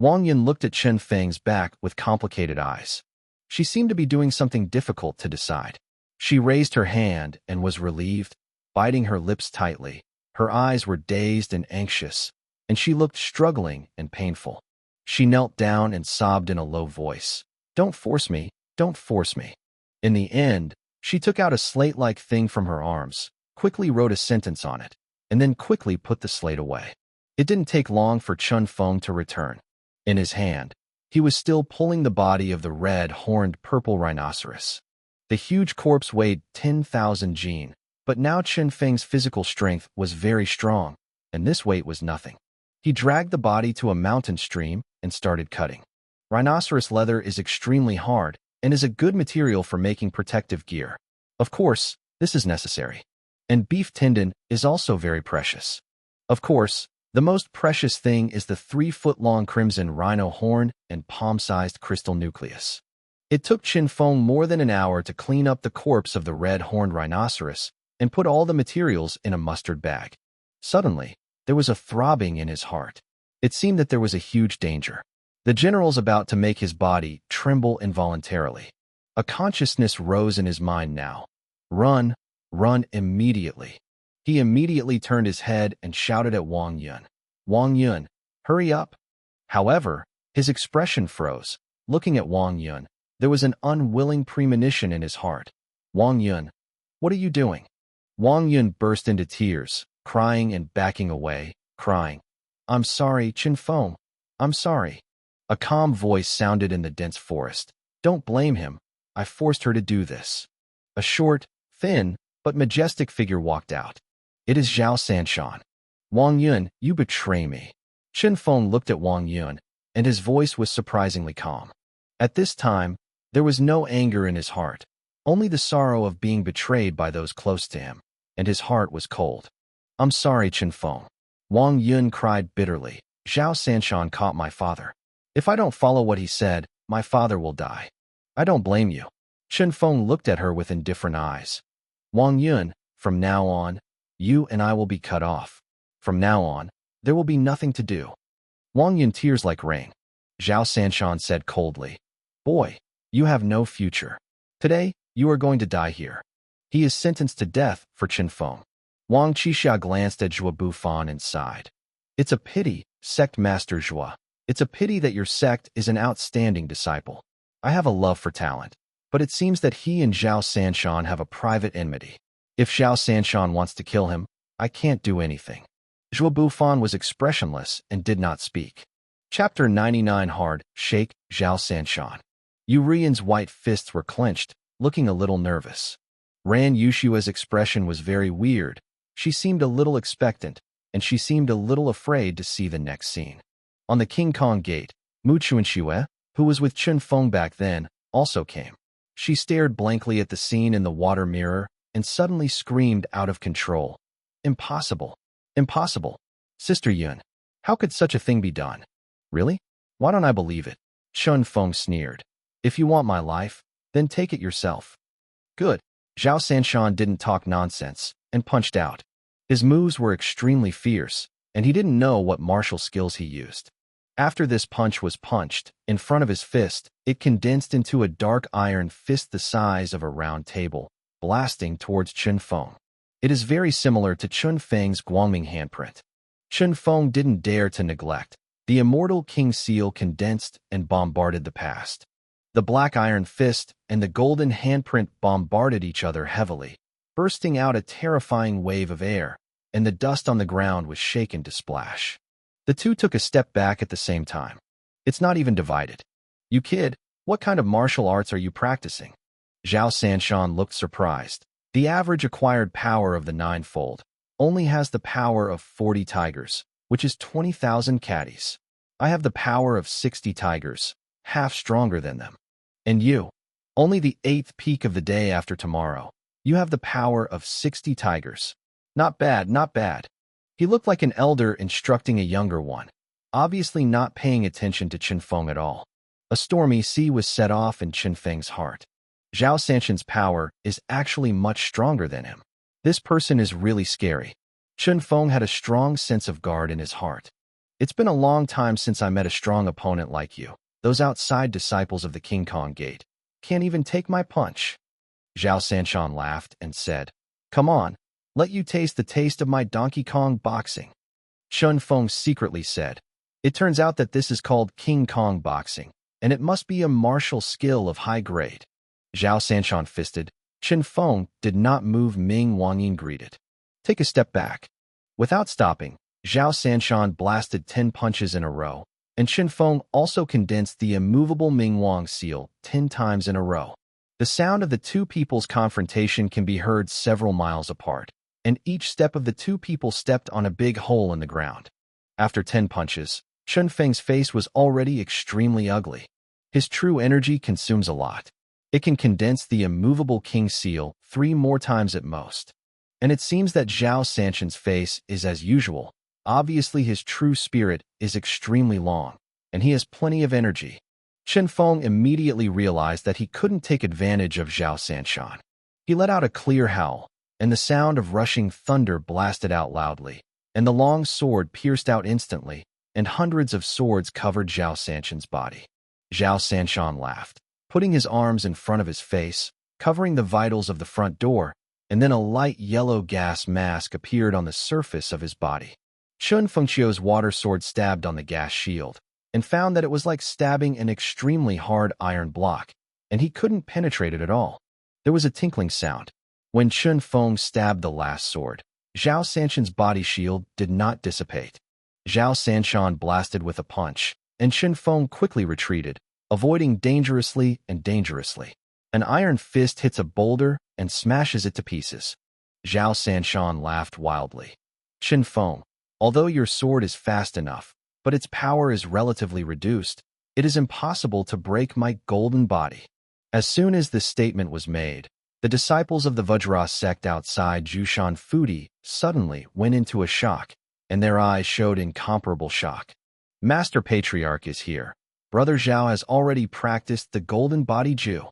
Wang Yun looked at Chen Feng's back with complicated eyes. She seemed to be doing something difficult to decide. She raised her hand and was relieved, biting her lips tightly. Her eyes were dazed and anxious, and she looked struggling and painful. She knelt down and sobbed in a low voice. Don't force me, don't force me. In the end, she took out a slate-like thing from her arms, quickly wrote a sentence on it, and then quickly put the slate away. It didn't take long for Chen Feng to return. In his hand, he was still pulling the body of the red-horned purple rhinoceros. The huge corpse weighed 10,000 jin, but now Chen Feng's physical strength was very strong, and this weight was nothing. He dragged the body to a mountain stream and started cutting. Rhinoceros leather is extremely hard and is a good material for making protective gear. Of course, this is necessary. And beef tendon is also very precious. Of course, the most precious thing is the 3-foot-long crimson rhino horn and palm-sized crystal nucleus. It took Chen Feng more than an hour to clean up the corpse of the red-horned rhinoceros and put all the materials in a mustard bag. Suddenly, there was a throbbing in his heart. It seemed that there was a huge danger. The general's about to make his body tremble involuntarily. A consciousness rose in his mind now. Run, run immediately. He immediately turned his head and shouted at Wang Yun. Wang Yun, hurry up. However, his expression froze. Looking at Wang Yun, there was an unwilling premonition in his heart. Wang Yun, what are you doing? Wang Yun burst into tears, crying and backing away, crying. I'm sorry, Chen Feng. I'm sorry. A calm voice sounded in the dense forest. Don't blame him. I forced her to do this. A short, thin, but majestic figure walked out. It is Zhao Sanshan. Wang Yun, you betray me. Chen Feng looked at Wang Yun, and his voice was surprisingly calm. At this time, there was no anger in his heart, only the sorrow of being betrayed by those close to him, and his heart was cold. I'm sorry, Chen Feng. Wang Yun cried bitterly. Zhao Sanshan caught my father. If I don't follow what he said, my father will die. I don't blame you. Chen Feng looked at her with indifferent eyes. Wang Yun, from now on, you and I will be cut off. From now on, there will be nothing to do. Wang Yun tears like rain. Zhao Sanshan said coldly, Boy, you have no future. Today, you are going to die here. He is sentenced to death for Chen Feng. Wang Qixia glanced at Zhua Bufan and sighed. It's a pity, sect master Zhua. It's a pity that your sect is an outstanding disciple. I have a love for talent, but it seems that he and Zhao Sanshan have a private enmity. If Zhao Sanshan wants to kill him, I can't do anything. Zhua Bufan was expressionless and did not speak. Chapter 99 Hard Shake Zhao Sanshan. Yu Rian's white fists were clenched, looking a little nervous. Ran Yushua's expression was very weird. She seemed a little expectant, and she seemed a little afraid to see the next scene. On the King Kong gate, Mu Chuanxue, who was with Chen Feng back then, also came. She stared blankly at the scene in the water mirror and suddenly screamed out of control. Impossible. Impossible. Sister Yun, how could such a thing be done? Really? Why don't I believe it? Chun Feng sneered. If you want my life, then take it yourself. Good. Zhao Sanshan didn't talk nonsense and punched out. His moves were extremely fierce, and he didn't know what martial skills he used. After this punch was punched, in front of his fist, it condensed into a dark iron fist the size of a round table, blasting towards Chun Feng. It is very similar to Chun Feng's Guangming handprint. Chun Feng didn't dare to neglect. The immortal King Seal condensed and bombarded the past. The black iron fist and the golden handprint bombarded each other heavily, bursting out a terrifying wave of air, and the dust on the ground was shaken to splash. The two took a step back at the same time. It's not even divided. You kid, what kind of martial arts are you practicing? Zhao Sanshan looked surprised. The average acquired power of the ninefold only has the power of 40 tigers, which is 20,000 caddies. I have the power of 60 tigers, half stronger than them. And you, only the 8th peak of the day after tomorrow, you have the power of 60 tigers. Not bad, not bad. He looked like an elder instructing a younger one, obviously not paying attention to Chun Feng at all. A stormy sea was set off in Chun Feng's heart. Zhao Sanshan's power is actually much stronger than him. This person is really scary. Chun Feng had a strong sense of guard in his heart. It's been a long time since I met a strong opponent like you. Those outside disciples of the King Kong Gate can't even take my punch. Zhao Sanshan laughed and said, Come on, let you taste the taste of my Donkey Kong boxing. Chun Feng secretly said, It turns out that this is called King Kong boxing, and it must be a martial skill of high grade. Zhao Sanshan fisted. Chun Feng did not move. Ming Wangyin greeted. Take a step back. Without stopping, Zhao Sanshan blasted 10 punches in a row, and Chun Feng also condensed the immovable Ming Wang seal 10 times in a row. The sound of the two people's confrontation can be heard several miles apart, and each step of the two people stepped on a big hole in the ground. After 10 punches, Chun Feng's face was already extremely ugly. His true energy consumes a lot. It can condense the immovable King Seal 3 more times at most. And it seems that Zhao Sanshan's face is as usual. Obviously his true spirit is extremely long, and he has plenty of energy. Chun Feng immediately realized that he couldn't take advantage of Zhao Sanshan. He let out a clear howl, and the sound of rushing thunder blasted out loudly, and the long sword pierced out instantly, and hundreds of swords covered Zhao Sanshan's body. Zhao Sanshan laughed, putting his arms in front of his face, covering the vitals of the front door, and then a light yellow gas mask appeared on the surface of his body. Chun Fengqiu's water sword stabbed on the gas shield, and found that it was like stabbing an extremely hard iron block, and he couldn't penetrate it at all. There was a tinkling sound. When Chun Feng stabbed the last sword, Zhao Sanshan's body shield did not dissipate. Zhao Sanshan blasted with a punch, and Chun Feng quickly retreated, avoiding dangerously and dangerously. An iron fist hits a boulder and smashes it to pieces. Zhao Sanshan laughed wildly. Chun Feng, although your sword is fast enough, but its power is relatively reduced, it is impossible to break my golden body. As soon as this statement was made, the disciples of the Vajra sect outside Jushan Fudi suddenly went into a shock, and their eyes showed incomparable shock. Master Patriarch is here. Brother Zhao has already practiced the golden body Ju.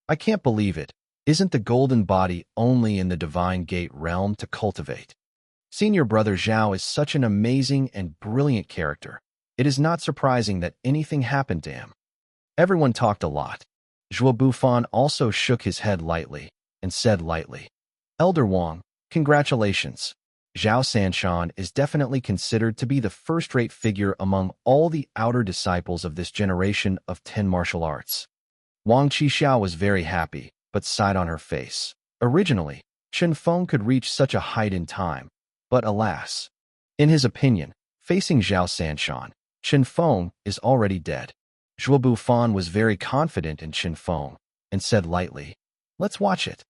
I can't believe it. Isn't the golden body only in the divine gate realm to cultivate? Senior Brother Zhao is such an amazing and brilliant character. It is not surprising that anything happened to him. Everyone talked a lot. Zhuo Bufan also shook his head lightly and said lightly, Elder Wang, congratulations. Zhao Sanshan is definitely considered to be the first-rate figure among all the outer disciples of this generation of 10 martial arts. Wang Qixia was very happy, but sighed on her face. Originally, Chun Feng could reach such a height in time, but alas. In his opinion, facing Zhao Sanshan, Chun Feng is already dead. Zhuo Bufan was very confident in Chun Feng and said lightly, Let's watch it.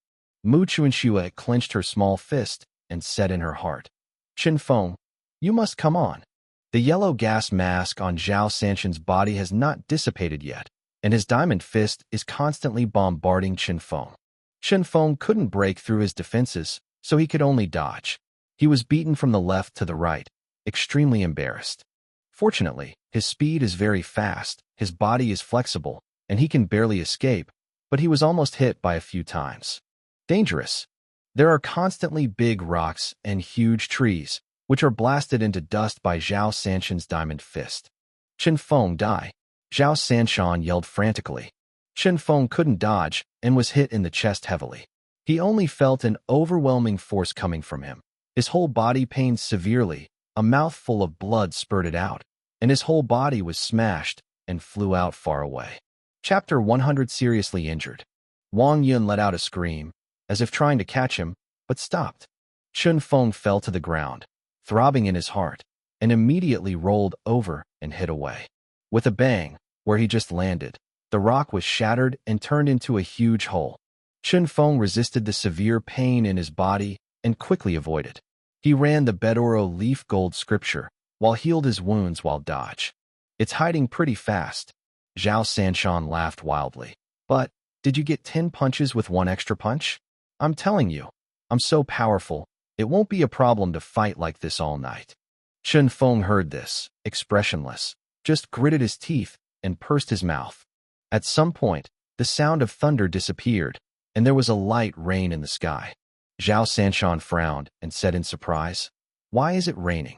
Mu Chuanxua clenched her small fist and said in her heart, Chun Feng, you must come on. The yellow gas mask on Zhao Sanshan's body has not dissipated yet, and his diamond fist is constantly bombarding Chen Feng. Chen Feng couldn't break through his defenses, so he could only dodge. He was beaten from the left to the right, extremely embarrassed. Fortunately, his speed is very fast, his body is flexible, and he can barely escape, but he was almost hit by a few times. Dangerous. There are constantly big rocks and huge trees, which are blasted into dust by Zhao Sanshan's diamond fist. Chen Feng die. Zhao Sanshan yelled frantically. Chen Feng couldn't dodge and was hit in the chest heavily. He only felt an overwhelming force coming from him. His whole body pained severely, a mouthful of blood spurted out, and his whole body was smashed and flew out far away. Chapter 100 Seriously injured. Wang Yun let out a scream, as if trying to catch him, but stopped. Chen Feng fell to the ground, throbbing in his heart, and immediately rolled over and hid away. With a bang, where he just landed, the rock was shattered and turned into a huge hole. Chen Feng resisted the severe pain in his body and quickly avoided. He ran the Bedoro leaf gold scripture, while healed his wounds while dodge. It's hiding pretty fast. Zhao Sanshan laughed wildly. But, did you get 10 punches with 1 extra punch? I'm telling you, I'm so powerful, it won't be a problem to fight like this all night. Chen Feng heard this, expressionless, just gritted his teeth and pursed his mouth. At some point, the sound of thunder disappeared, and there was a light rain in the sky. Zhao Sanshan frowned and said in surprise, "Why is it raining?"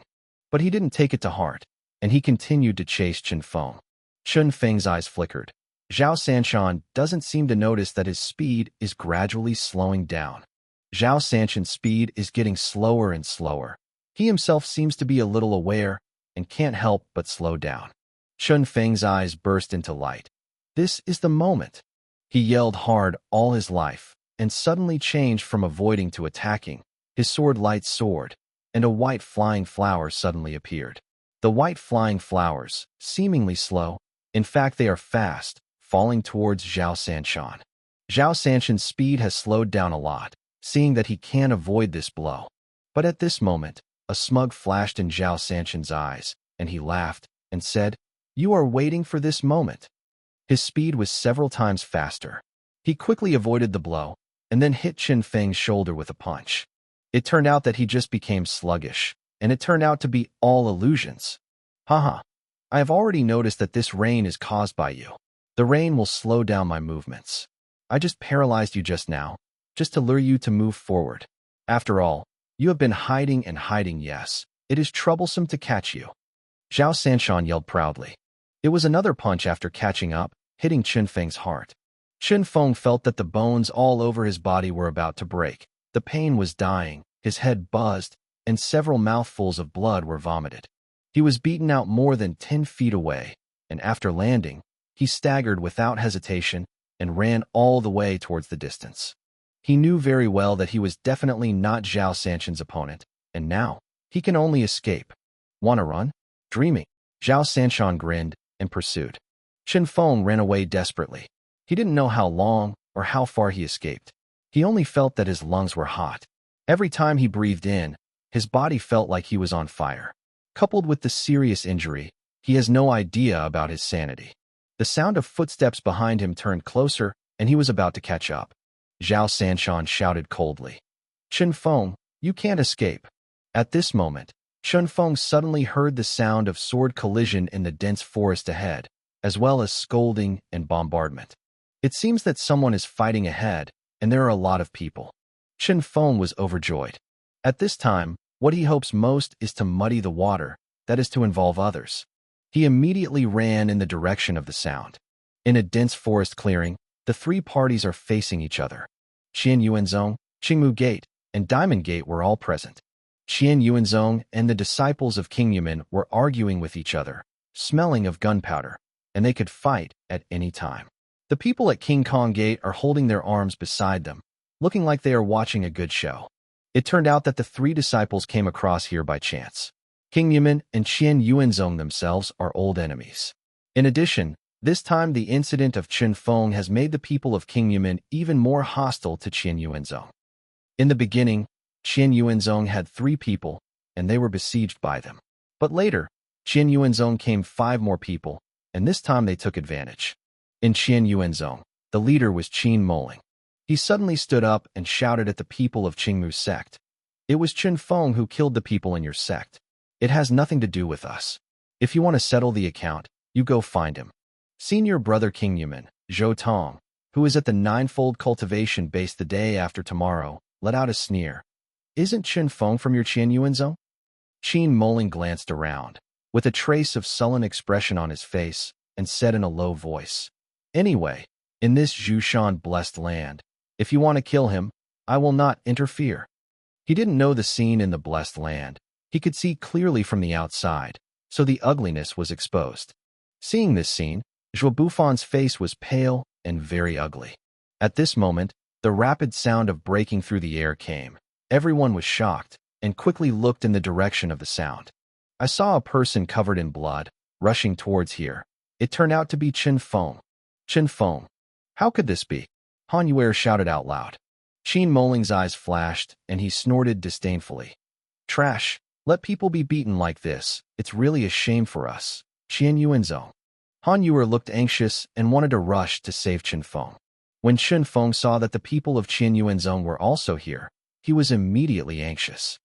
But he didn't take it to heart, and he continued to chase Chen Feng. Chen Feng's eyes flickered. Zhao Sanshan doesn't seem to notice that his speed is gradually slowing down. Zhao Sanshan's speed is getting slower and slower. He himself seems to be a little aware and can't help but slow down. Chen Feng's eyes burst into light. This is the moment. He yelled hard all his life, and suddenly changed from avoiding to attacking. His sword light soared, and a white flying flower suddenly appeared. The white flying flowers, seemingly slow, in fact they are fast, falling towards Zhao Sanshan. Zhao Sanshan's speed has slowed down a lot, seeing that he can't avoid this blow. But at this moment, a smug flashed in Zhao Sanshan's eyes, and he laughed and said, "You are waiting for this moment." His speed was several times faster. He quickly avoided the blow, and then hit Chen Feng's shoulder with a punch. It turned out that he just became sluggish, and it turned out to be all illusions. Haha. I have already noticed that this rain is caused by you. The rain will slow down my movements. I just paralyzed you just now, just to lure you to move forward. After all, you have been hiding and hiding, yes. It is troublesome to catch you. Zhao Sanshan yelled proudly. It was another punch after catching up, hitting Chen Feng's heart. Chen Feng felt that the bones all over his body were about to break. The pain was dying, his head buzzed, and several mouthfuls of blood were vomited. He was beaten out more than 10 feet away, and after landing, he staggered without hesitation and ran all the way towards the distance. He knew very well that he was definitely not Zhao Sanshan's opponent, and now, he can only escape. Wanna run? Dreaming. Zhao Sanshan grinned and pursued. Chen Feng ran away desperately. He didn't know how long or how far he escaped. He only felt that his lungs were hot. Every time he breathed in, his body felt like he was on fire. Coupled with the serious injury, he has no idea about his sanity. The sound of footsteps behind him turned closer, and he was about to catch up. Zhao Sanshan shouted coldly, "Chen Feng, you can't escape." At this moment, Chen Feng suddenly heard the sound of sword collision in the dense forest ahead, as well as scolding and bombardment. It seems that someone is fighting ahead, and there are a lot of people. Chen Feng was overjoyed. At this time, what he hopes most is to muddy the water, that is to involve others. He immediately ran in the direction of the sound. In a dense forest clearing, the 3 parties are facing each other. Qian Yuanzong, Qingmu Gate, and Diamond Gate were all present. Qian Yuanzong and the disciples of King Yumin were arguing with each other, smelling of gunpowder, and they could fight at any time. The people at King Kong Gate are holding their arms beside them, looking like they are watching a good show. It turned out that the 3 disciples came across here by chance. King Yumin and Qian Yuanzong themselves are old enemies. In addition, this time the incident of Chen Feng has made the people of King Yumin even more hostile to Qian Yuanzong. In the beginning, Qian Yuanzong had 3 people, and they were besieged by them. But later, Qian Yuanzong came 5 more people, and this time they took advantage. In Qian Yuanzong, the leader was Qin Moling. He suddenly stood up and shouted at the people of Qingmu's sect. It was Qin Feng who killed the people in your sect. It has nothing to do with us. If you want to settle the account, you go find him. Senior brother King Yuman, Zhou Tong, who is at the ninefold cultivation base the day after tomorrow, let out a sneer. Isn't Qin Feng from your Qian Yuanzong? Qin Moling glanced around, with a trace of sullen expression on his face, and said in a low voice, Anyway, in this Zhushan blessed land, if you want to kill him, I will not interfere. He didn't know the scene in the blessed land. He could see clearly from the outside, so the ugliness was exposed. Seeing this scene, Zhuo Bufan's face was pale and very ugly. At this moment, the rapid sound of breaking through the air came. Everyone was shocked and quickly looked in the direction of the sound. I saw a person covered in blood, rushing towards here. It turned out to be Qin Feng. Qin Feng. How could this be? Han Yuer shouted out loud. Qin Moling's eyes flashed, and he snorted disdainfully. Trash. Let people be beaten like this. It's really a shame for us. Qian Yuanzong. Han Yuer looked anxious and wanted to rush to save Qin Feng. When Qin Feng saw that the people of Qian Yuanzong were also here, he was immediately anxious.